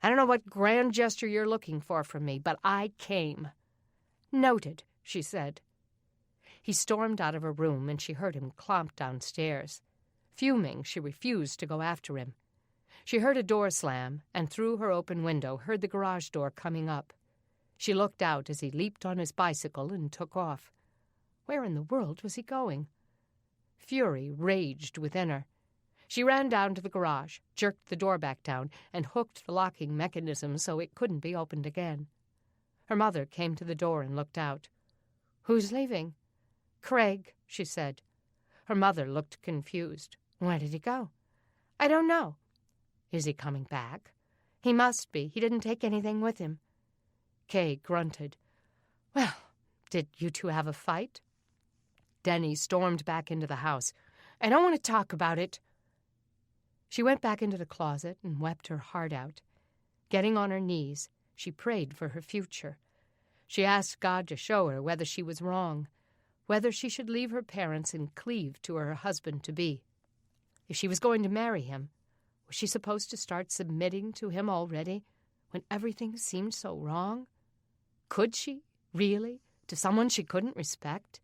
I don't know what grand gesture you're looking for from me, but I came." "Noted," she said. He stormed out of her room, and she heard him clomp downstairs. Fuming, she refused to go after him. She heard a door slam, and through her open window heard the garage door coming up. She looked out as he leaped on his bicycle and took off. Where in the world was he going? Fury raged within her. She ran down to the garage, jerked the door back down, and hooked the locking mechanism so it couldn't be opened again. Her mother came to the door and looked out. "Who's leaving?" "Craig," she said. Her mother looked confused. "Where did he go?" "I don't know." "Is he coming back?" "He must be. He didn't take anything with him." Kay grunted. "Well, did you two have a fight?" Denny stormed back into the house. "I don't want to talk about it." She went back into the closet and wept her heart out. Getting on her knees, she prayed for her future. She asked God to show her whether she was wrong, whether she should leave her parents and cleave to her husband-to-be. If she was going to marry him, was she supposed to start submitting to him already, when everything seemed so wrong? Could she, really, to someone she couldn't respect?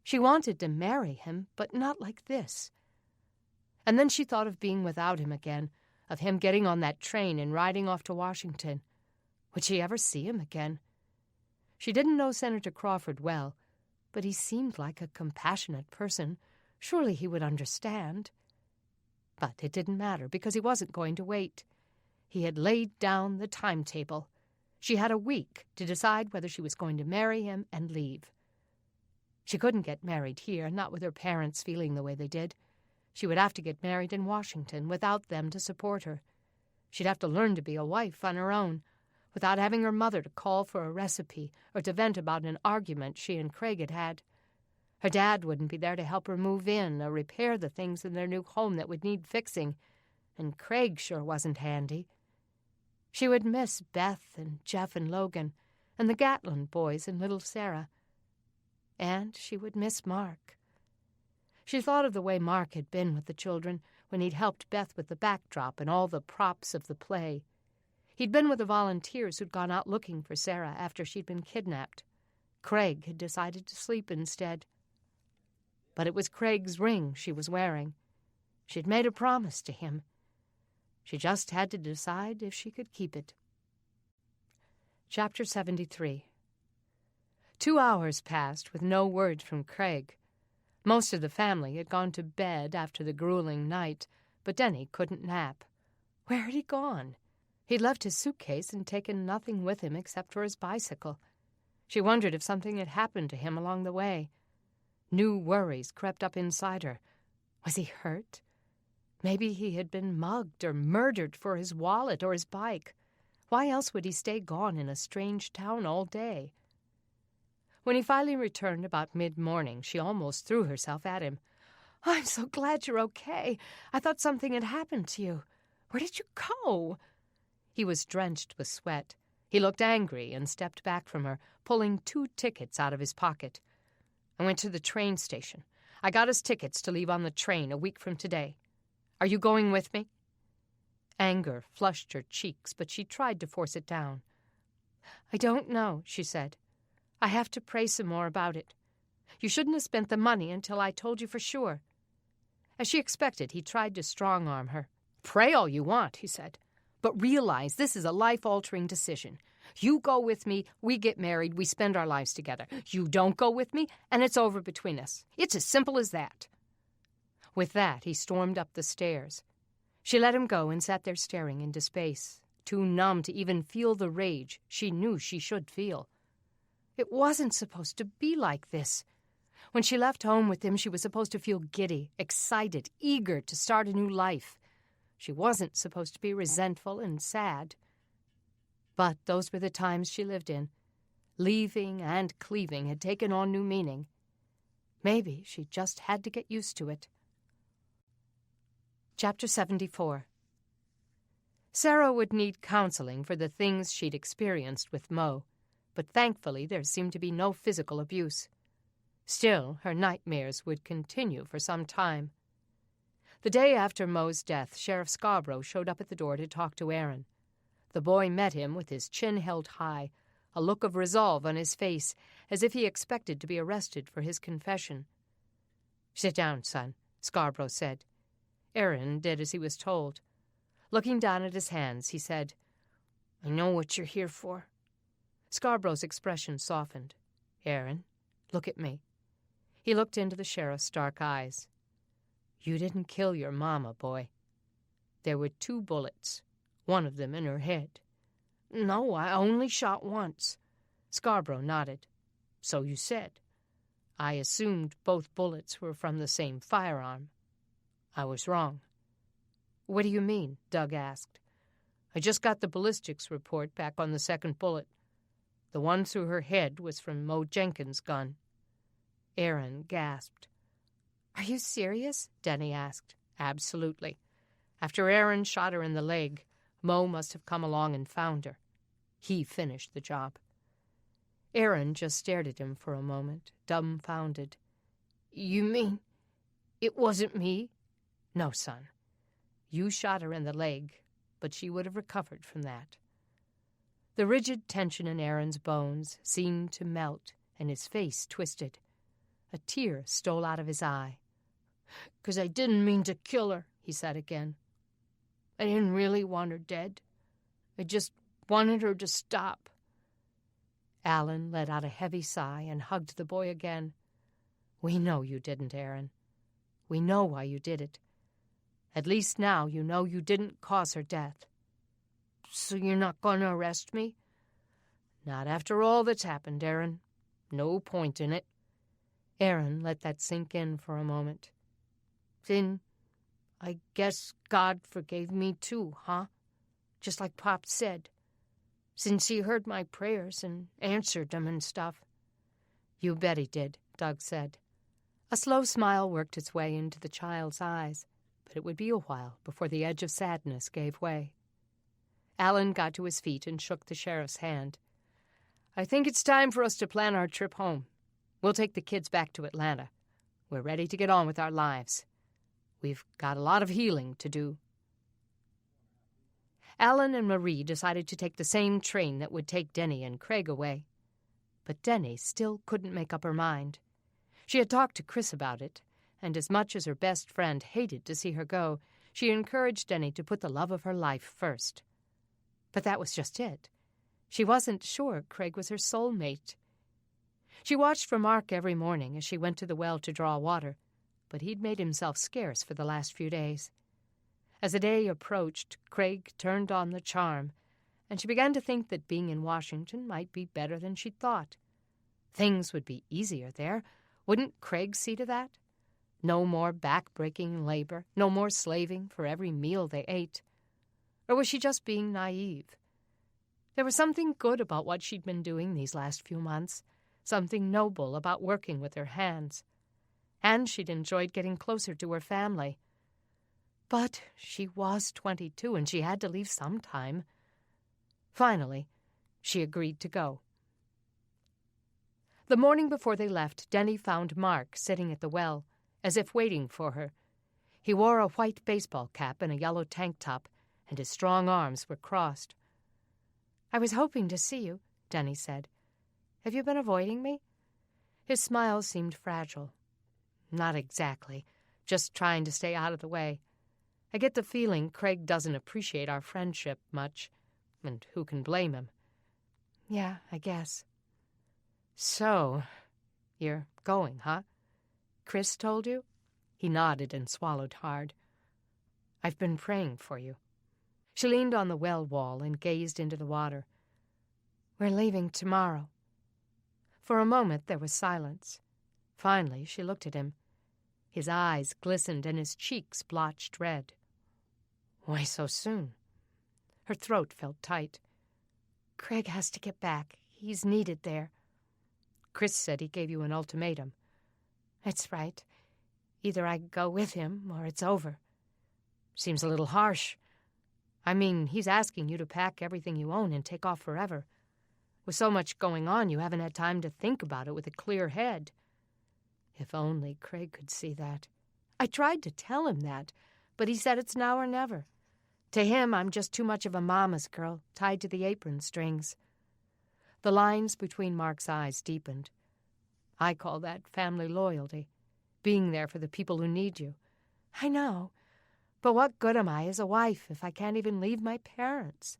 She wanted to marry him, but not like this. And then she thought of being without him again, of him getting on that train and riding off to Washington. Would she ever see him again? She didn't know Senator Crawford well, but he seemed like a compassionate person. Surely he would understand. But it didn't matter, because he wasn't going to wait. He had laid down the timetable. She had a week to decide whether she was going to marry him and leave. She couldn't get married here, not with her parents feeling the way they did. She would have to get married in Washington without them to support her. She'd have to learn to be a wife on her own, without having her mother to call for a recipe or to vent about an argument she and Craig had had. Her dad wouldn't be there to help her move in or repair the things in their new home that would need fixing, and Craig sure wasn't handy. She would miss Beth and Jeff and Logan and the Gatlin boys and little Sarah. And she would miss Mark. She thought of the way Mark had been with the children when he'd helped Beth with the backdrop and all the props of the play. He'd been with the volunteers who'd gone out looking for Sarah after she'd been kidnapped. Craig had decided to sleep instead. But it was Craig's ring she was wearing. She'd made a promise to him. She just had to decide if she could keep it. Chapter 73. 2 hours passed with no word from Craig. Most of the family had gone to bed after the grueling night, but Denny couldn't nap. Where had he gone? He'd left his suitcase and taken nothing with him except for his bicycle. She wondered if something had happened to him along the way. New worries crept up inside her. Was he hurt? Maybe he had been mugged or murdered for his wallet or his bike. Why else would he stay gone in a strange town all day? When he finally returned about mid-morning, she almost threw herself at him. "I'm so glad you're okay. I thought something had happened to you. Where did you go?" He was drenched with sweat. He looked angry and stepped back from her, pulling 2 tickets out of his pocket. "I went to the train station. I got us tickets to leave on the train a week from today. Are you going with me?" Anger flushed her cheeks, but she tried to force it down. "I don't know," she said. "I have to pray some more about it. You shouldn't have spent the money until I told you for sure." As she expected, he tried to strong-arm her. Pray all you want, he said, but realize this is a life-altering decision. You go with me, we get married, we spend our lives together. You don't go with me, and it's over between us. It's as simple as that. With that, he stormed up the stairs. She let him go and sat there staring into space, too numb to even feel the rage she knew she should feel. It wasn't supposed to be like this. When she left home with him, she was supposed to feel giddy, excited, eager to start a new life. She wasn't supposed to be resentful and sad. But those were the times she lived in. Leaving and cleaving had taken on new meaning. Maybe she just had to get used to it. Chapter 74. Sarah would need counseling for the things she'd experienced with Mo, but thankfully there seemed to be no physical abuse. Still, her nightmares would continue for some time. The day after Mo's death, Sheriff Scarborough showed up at the door to talk to Aaron. The boy met him with his chin held high, a look of resolve on his face, as if he expected to be arrested for his confession. "Sit down, son," Scarborough said. Aaron did as he was told. Looking down at his hands, he said, "I know what you're here for." Scarborough's expression softened. "Aaron, look at me." He looked into the sheriff's dark eyes. "You didn't kill your mama, boy. There were 2 bullets, one of them in her head." "No, I only shot once." Scarborough nodded. "So you said. I assumed both bullets were from the same firearm. I was wrong." "What do you mean?" Doug asked. "I just got the ballistics report back on the second bullet. The one through her head was from Mo Jenkins' gun." Aaron gasped. "Are you serious?" Denny asked. "Absolutely. After Aaron shot her in the leg, Mo must have come along and found her. He finished the job." Aaron just stared at him for a moment, dumbfounded. "You mean it wasn't me?" "No, son. You shot her in the leg, but she would have recovered from that." The rigid tension in Aaron's bones seemed to melt, and his face twisted. A tear stole out of his eye. "'Cause I didn't mean to kill her," he said again. "I didn't really want her dead. I just wanted her to stop." Alan let out a heavy sigh and hugged the boy again. "We know you didn't, Aaron. We know why you did it. At least now you know you didn't cause her death." "So you're not going to arrest me?" "Not after all that's happened, Aaron. No point in it." Aaron let that sink in for a moment. "Then I guess God forgave me too, huh? Just like Pop said. Since he heard my prayers and answered them and stuff." "You bet he did," Doug said. A slow smile worked its way into the child's eyes, but it would be a while before the edge of sadness gave way. Alan got to his feet and shook the sheriff's hand. "I think it's time for us to plan our trip home. We'll take the kids back to Atlanta. We're ready to get on with our lives. We've got a lot of healing to do." Alan and Marie decided to take the same train that would take Denny and Craig away. But Denny still couldn't make up her mind. She had talked to Chris about it, and as much as her best friend hated to see her go, she encouraged Denny to put the love of her life first. But that was just it. She wasn't sure Craig was her soulmate. She watched for Mark every morning as she went to the well to draw water, but he'd made himself scarce for the last few days. As the day approached, Craig turned on the charm, and she began to think that being in Washington might be better than she'd thought. Things would be easier there. Wouldn't Craig see to that? No more back-breaking labor, no more slaving for every meal they ate. Or was she just being naive? There was something good about what she'd been doing these last few months, something noble about working with her hands. And she'd enjoyed getting closer to her family. But she was 22, and she had to leave sometime. Finally, she agreed to go. The morning before they left, Denny found Mark sitting at the well, as if waiting for her. He wore a white baseball cap and a yellow tank top, and his strong arms were crossed. "I was hoping to see you," Denny said. "Have you been avoiding me?" His smile seemed fragile. "Not exactly. Just trying to stay out of the way. I get the feeling Craig doesn't appreciate our friendship much, and who can blame him? Yeah, I guess. So, you're going, huh? Chris told you? He nodded and swallowed hard. I've been praying for you. She leaned on the well wall and gazed into the water. We're leaving tomorrow. For a moment there was silence. Finally, she looked at him. His eyes glistened and his cheeks blotched red. Why so soon? Her throat felt tight. Craig has to get back. He's needed there. Chris said he gave you an ultimatum. That's right. Either I go with him or it's over. Seems a little harsh. I mean, he's asking you to pack everything you own and take off forever. With so much going on, you haven't had time to think about it with a clear head. If only Craig could see that. I tried to tell him that, but he said it's now or never. To him, I'm just too much of a mama's girl, tied to the apron strings. The lines between Mark's eyes deepened. I call that family loyalty, being there for the people who need you. I know, but what good am I as a wife if I can't even leave my parents?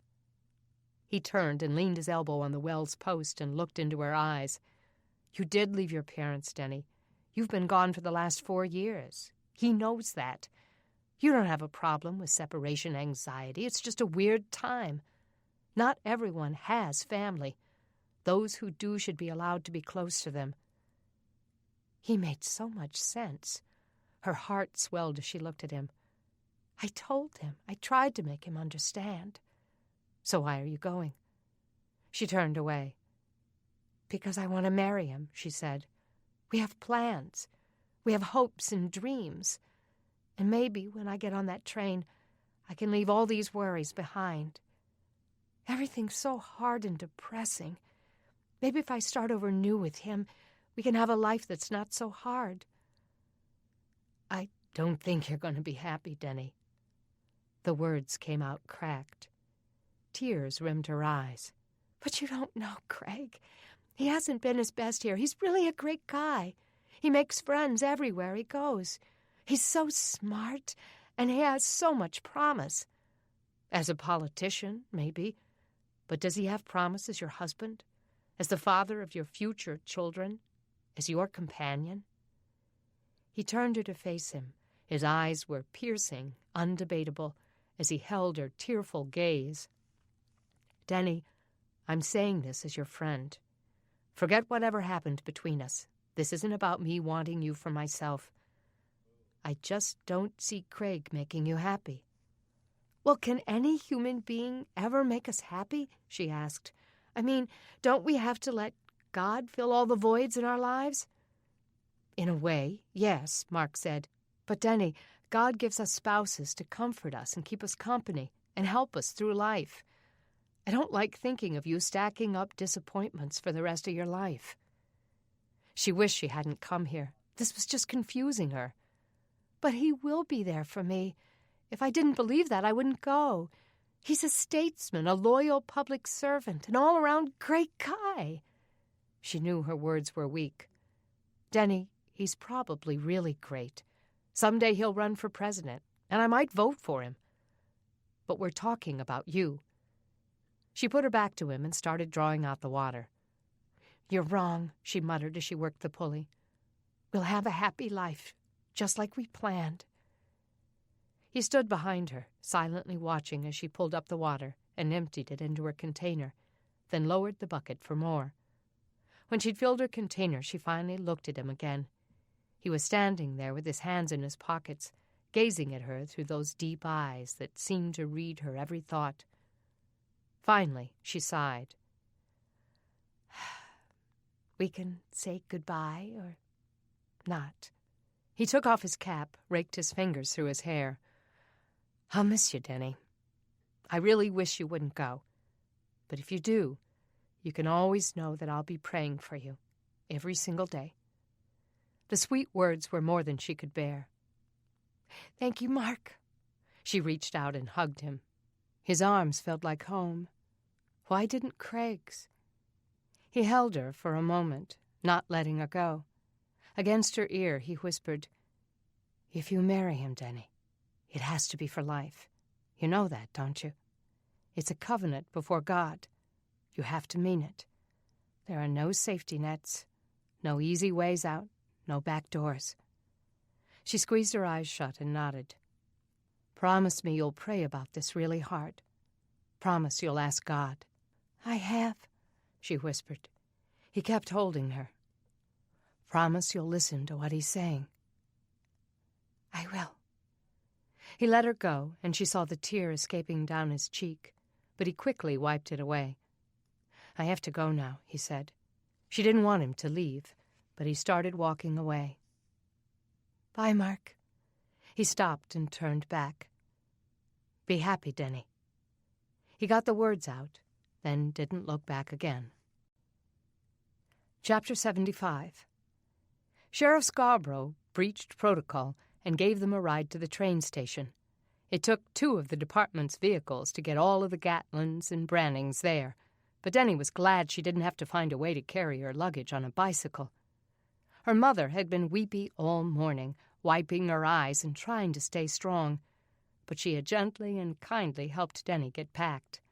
He turned and leaned his elbow on the well's post and looked into her eyes. You did leave your parents, Denny. You've been gone for the last 4 years. He knows that. You don't have a problem with separation anxiety. It's just a weird time. Not everyone has family. Those who do should be allowed to be close to them. He made so much sense. Her heart swelled as she looked at him. I told him. I tried to make him understand. So why are you going? She turned away. Because I want to marry him, she said. We have plans. We have hopes and dreams. And maybe when I get on that train, I can leave all these worries behind. Everything's so hard and depressing. Maybe if I start over new with him, we can have a life that's not so hard. I don't think you're going to be happy, Denny. The words came out cracked. Tears rimmed her eyes. But you don't know, Craig. He hasn't been his best here. He's really a great guy. He makes friends everywhere he goes. He's so smart, and he has so much promise. As a politician, maybe. But does he have promise as your husband? As the father of your future children? As your companion? He turned her to face him. His eyes were piercing, undebatable, as he held her tearful gaze. Denny, I'm saying this as your friend. Forget whatever happened between us. This isn't about me wanting you for myself. I just don't see Craig making you happy. Well, can any human being ever make us happy? She asked. I mean, don't we have to let God fill all the voids in our lives? In a way, yes, Mark said. But Denny, God gives us spouses to comfort us and keep us company and help us through life. I don't like thinking of you stacking up disappointments for the rest of your life. She wished she hadn't come here. This was just confusing her. But he will be there for me. If I didn't believe that, I wouldn't go. He's a statesman, a loyal public servant, an all-around great guy. She knew her words were weak. Denny, he's probably really great. Someday he'll run for president, and I might vote for him. But we're talking about you. She put her back to him and started drawing out the water. You're wrong, she muttered as she worked the pulley. We'll have a happy life, just like we planned. He stood behind her, silently watching as she pulled up the water and emptied it into her container, then lowered the bucket for more. When she'd filled her container, she finally looked at him again. He was standing there with his hands in his pockets, gazing at her through those deep eyes that seemed to read her every thought. Finally, she sighed. We can say goodbye or not. He took off his cap, raked his fingers through his hair. I'll miss you, Denny. I really wish you wouldn't go. But if you do, you can always know that I'll be praying for you, every single day. The sweet words were more than she could bear. Thank you, Mark. She reached out and hugged him. His arms felt like home. Why didn't Craig's? He held her for a moment, not letting her go. Against her ear, he whispered, If you marry him, Denny, It has to be for life. You know that, don't you? It's a covenant before God. You have to mean it. There are no safety nets, no easy ways out, no back doors. She squeezed her eyes shut and nodded. Promise me you'll pray about this really hard. Promise you'll ask God. I have, she whispered. He kept holding her. Promise you'll listen to what he's saying. I will. He let her go, and she saw the tear escaping down his cheek, but he quickly wiped it away. I have to go now, he said. She didn't want him to leave, but he started walking away. Bye, Mark. He stopped and turned back. Be happy, Denny. He got the words out, then didn't look back again. Chapter 75. Sheriff Scarborough breached protocol and gave them a ride to the train station. It took 2 of the department's vehicles to get all of the Gatlins and Brannings there, but Denny was glad she didn't have to find a way to carry her luggage on a bicycle. Her mother had been weepy all morning, wiping her eyes and trying to stay strong, but she had gently and kindly helped Denny get packed.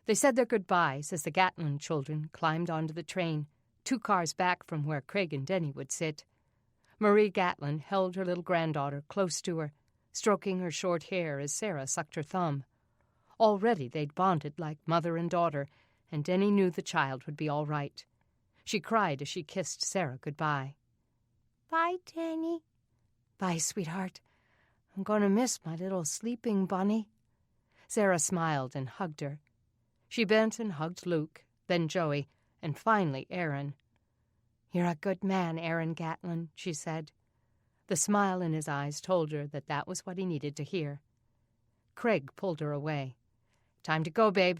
They said their goodbyes as the Gatlin children climbed onto the train, 2 cars back from where Craig and Denny would sit. Marie Gatlin held her little granddaughter close to her, stroking her short hair as Sarah sucked her thumb. Already they'd bonded like mother and daughter, and Denny knew the child would be all right. She cried as she kissed Sarah goodbye. Bye, Denny. Bye, sweetheart. I'm going to miss my little sleeping bunny. Sarah smiled and hugged her. She bent and hugged Luke, then Joey, and finally Aaron. You're a good man, Aaron Gatlin, she said. The smile in his eyes told her that that was what he needed to hear. Craig pulled her away. Time to go, babe.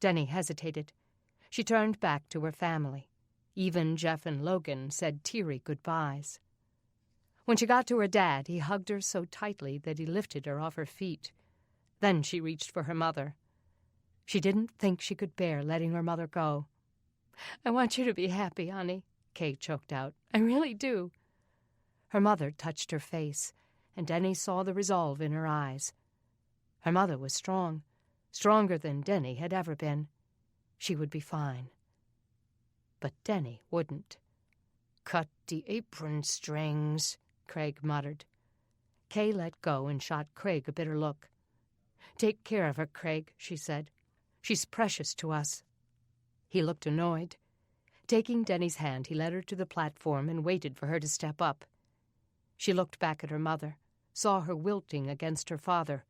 Denny hesitated. She turned back to her family. Even Jeff and Logan said teary goodbyes. When she got to her dad, he hugged her so tightly that he lifted her off her feet. Then she reached for her mother. She didn't think she could bear letting her mother go. I want you to be happy, honey, Kay choked out. I really do. Her mother touched her face, and Denny saw the resolve in her eyes. Her mother was strong, stronger than Denny had ever been. She would be fine. But Denny wouldn't. Cut the apron strings, Craig muttered. Kay let go and shot Craig a bitter look. Take care of her, Craig, she said. She's precious to us. He looked annoyed. Taking Denny's hand, he led her to the platform and waited for her to step up. She looked back at her mother, saw her wilting against her father.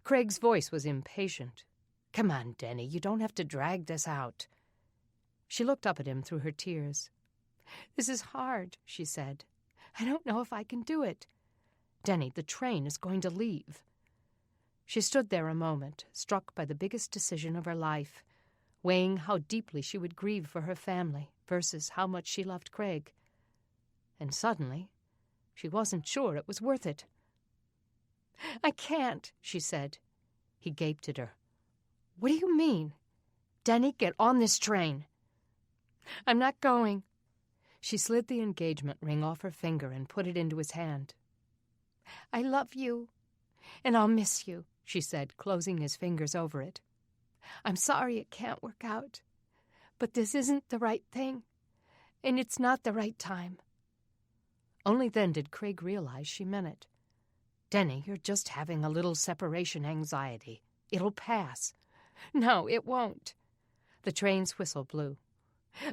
Craig's voice was impatient. Come on, Denny, you don't have to drag this out. She looked up at him through her tears. This is hard, she said. I don't know if I can do it. Denny, the train is going to leave. She stood there a moment, struck by the biggest decision of her life, weighing how deeply she would grieve for her family versus how much she loved Craig. And suddenly, she wasn't sure it was worth it. I can't, she said. He gaped at her. What do you mean? Denny, get on this train. I'm not going. She slid the engagement ring off her finger and put it into his hand. I love you, and I'll miss you, she said, closing his fingers over it. I'm sorry it can't work out, but this isn't the right thing, and it's not the right time. Only then did Craig realize she meant it. Denny, you're just having a little separation anxiety. It'll pass. No, it won't. The train's whistle blew.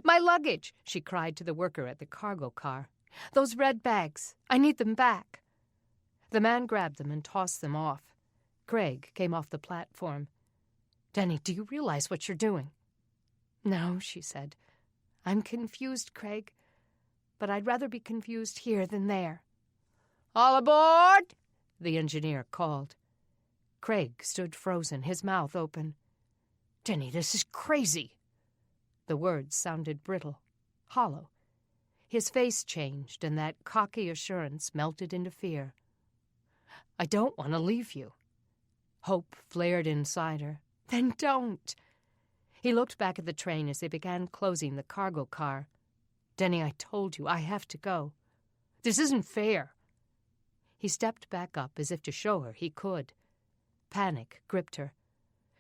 My luggage, she cried to the worker at the cargo car. Those red bags. I need them back. The man grabbed them and tossed them off. Craig came off the platform. Denny, do you realize what you're doing? No, she said. I'm confused, Craig, but I'd rather be confused here than there. All aboard, the engineer called. Craig stood frozen, his mouth open. Denny, this is crazy. The words sounded brittle, hollow. His face changed, and that cocky assurance melted into fear. I don't want to leave you. Hope flared inside her. Then don't. He looked back at the train as they began closing the cargo car. Denny, I told you, I have to go. This isn't fair. He stepped back up as if to show her he could. Panic gripped her.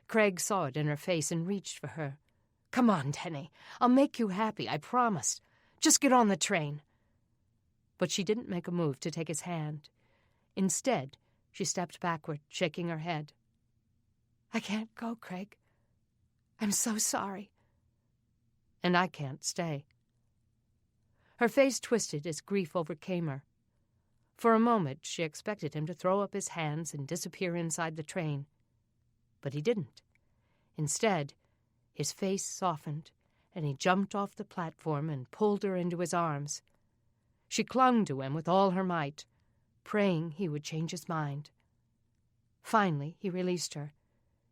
Craig saw it in her face and reached for her. "Come on, Denny. I'll make you happy, I promise. Just get on the train." But she didn't make a move to take his hand. Instead, she stepped backward, shaking her head. "I can't go, Craig. I'm so sorry." "And I can't stay." Her face twisted as grief overcame her. For a moment, she expected him to throw up his hands and disappear inside the train. But he didn't. Instead, his face softened, and he jumped off the platform and pulled her into his arms. She clung to him with all her might, praying he would change his mind. Finally, he released her.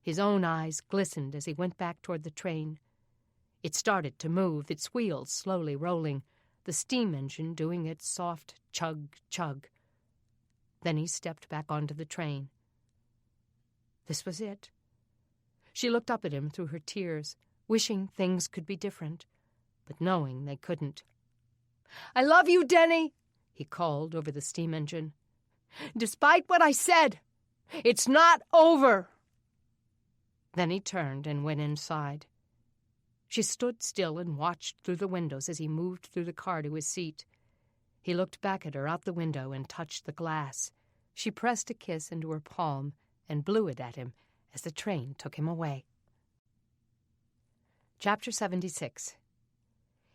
His own eyes glistened as he went back toward the train. It started to move, its wheels slowly rolling, the steam engine doing its soft chug-chug. Then he stepped back onto the train. This was it. She looked up at him through her tears, wishing things could be different, but knowing they couldn't. "I love you, Denny," he called over the steam engine. "Despite what I said, it's not over." Then he turned and went inside. She stood still and watched through the windows as he moved through the car to his seat. He looked back at her out the window and touched the glass. She pressed a kiss into her palm and blew it at him as the train took him away. Chapter 76.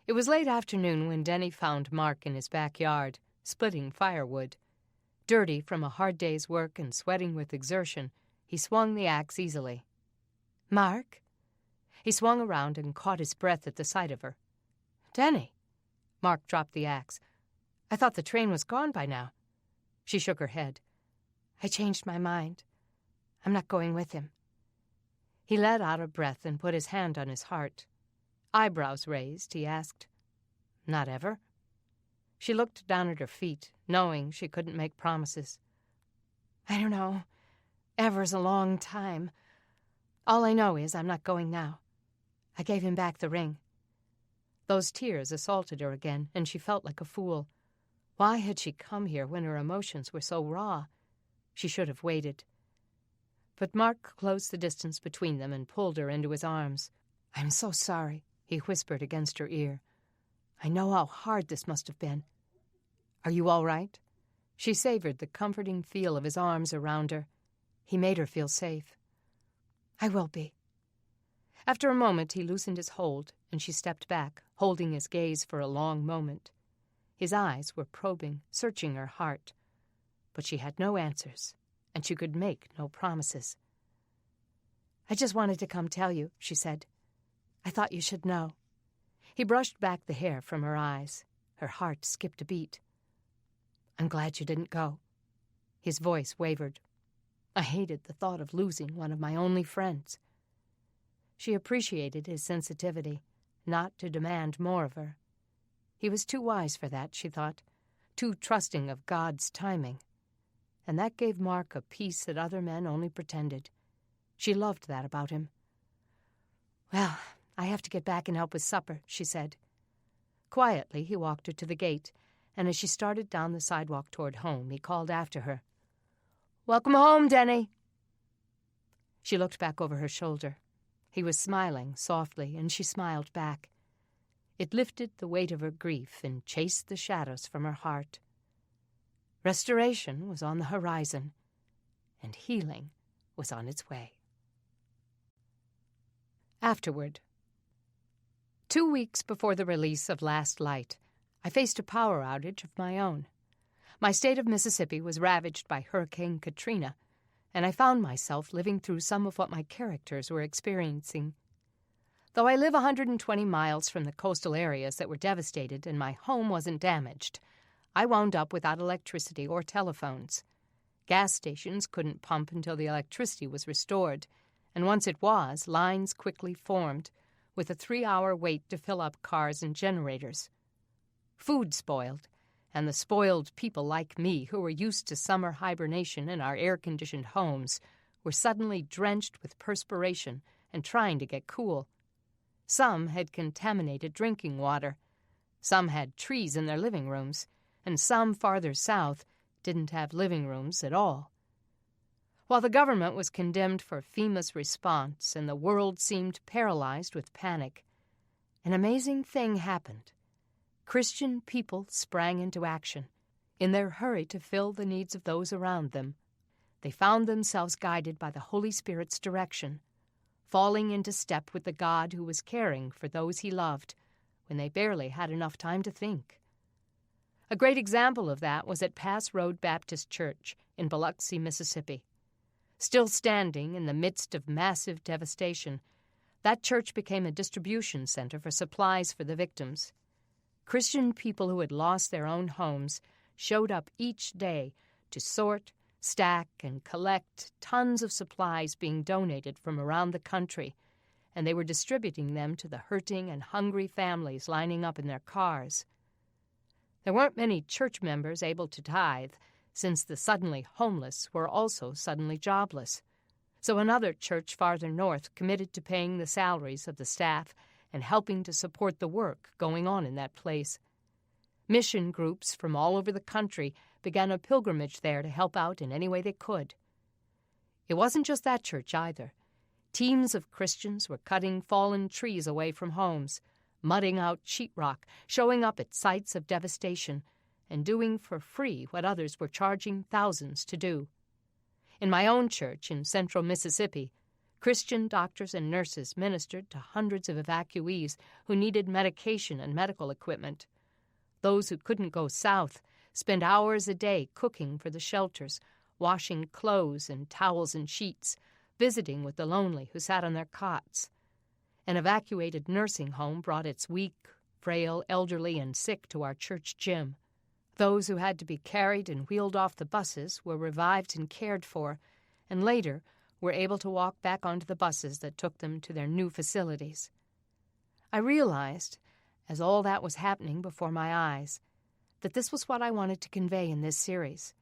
It was late afternoon when Denny found Mark in his backyard, splitting firewood. Dirty from a hard day's work and sweating with exertion, he swung the axe easily. "Mark?" He swung around and caught his breath at the sight of her. "Denny!" Mark dropped the axe. "I thought the train was gone by now." She shook her head. "I changed my mind. I'm not going with him." He let out a breath and put his hand on his heart. Eyebrows raised, he asked, "Not ever?" She looked down at her feet, knowing she couldn't make promises. "I don't know. Ever's a long time. All I know is I'm not going now. I gave him back the ring." Those tears assaulted her again, and she felt like a fool. Why had she come here when her emotions were so raw? She should have waited. But Mark closed the distance between them and pulled her into his arms. "I'm so sorry," he whispered against her ear. "I know how hard this must have been. Are you all right?" She savored the comforting feel of his arms around her. He made her feel safe. "I will be." After a moment, he loosened his hold, and she stepped back, holding his gaze for a long moment. His eyes were probing, searching her heart. But she had no answers, and she could make no promises. "I just wanted to come tell you," she said. "I thought you should know." He brushed back the hair from her eyes. Her heart skipped a beat. "I'm glad you didn't go." His voice wavered. "I hated the thought of losing one of my only friends." She appreciated his sensitivity, not to demand more of her. He was too wise for that, she thought, too trusting of God's timing. And that gave Mark a peace that other men only pretended. She loved that about him. "Well, I have to get back and help with supper," she said. Quietly, he walked her to the gate, and as she started down the sidewalk toward home, he called after her, "Welcome home, Denny." She looked back over her shoulder. He was smiling softly, and she smiled back. It lifted the weight of her grief and chased the shadows from her heart. Restoration was on the horizon, and healing was on its way. Afterward. 2 weeks before the release of Last Light, I faced a power outage of my own. My state of Mississippi was ravaged by Hurricane Katrina, and I found myself living through some of what my characters were experiencing. Though I live 120 miles from the coastal areas that were devastated and my home wasn't damaged, I wound up without electricity or telephones. Gas stations couldn't pump until the electricity was restored, and once it was, lines quickly formed, with a 3-hour wait to fill up cars and generators. Food spoiled, and the spoiled people like me who were used to summer hibernation in our air-conditioned homes were suddenly drenched with perspiration and trying to get cool. Some had contaminated drinking water. Some had trees in their living rooms, and some farther south didn't have living rooms at all. While the government was condemned for FEMA's response and the world seemed paralyzed with panic, an amazing thing happened. Christian people sprang into action. In their hurry to fill the needs of those around them, they found themselves guided by the Holy Spirit's direction, falling into step with the God who was caring for those he loved when they barely had enough time to think. A great example of that was at Pass Road Baptist Church in Biloxi, Mississippi. Still standing in the midst of massive devastation, that church became a distribution center for supplies for the victims. Christian people who had lost their own homes showed up each day to sort, stack, and collect tons of supplies being donated from around the country, and they were distributing them to the hurting and hungry families lining up in their cars. There weren't many church members able to tithe, since the suddenly homeless were also suddenly jobless. So another church farther north committed to paying the salaries of the staff and helping to support the work going on in that place. Mission groups from all over the country began a pilgrimage there to help out in any way they could. It wasn't just that church either. Teams of Christians were cutting fallen trees away from homes, mudding out sheetrock, showing up at sites of devastation, and doing for free what others were charging thousands to do. In my own church in central Mississippi, Christian doctors and nurses ministered to hundreds of evacuees who needed medication and medical equipment. Those who couldn't go south spent hours a day cooking for the shelters, washing clothes and towels and sheets, visiting with the lonely who sat on their cots. An evacuated nursing home brought its weak, frail, elderly, and sick to our church gym. Those who had to be carried and wheeled off the buses were revived and cared for, and later were able to walk back onto the buses that took them to their new facilities. I realized, as all that was happening before my eyes, that this was what I wanted to convey in this series,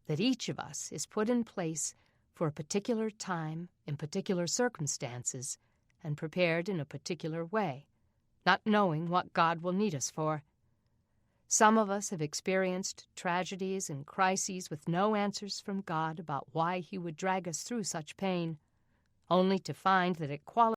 that each of us is put in place for a particular time, in particular circumstances, and prepared in a particular way, not knowing what God will need us for. Some of us have experienced tragedies and crises with no answers from God about why he would drag us through such pain, only to find that it qualifies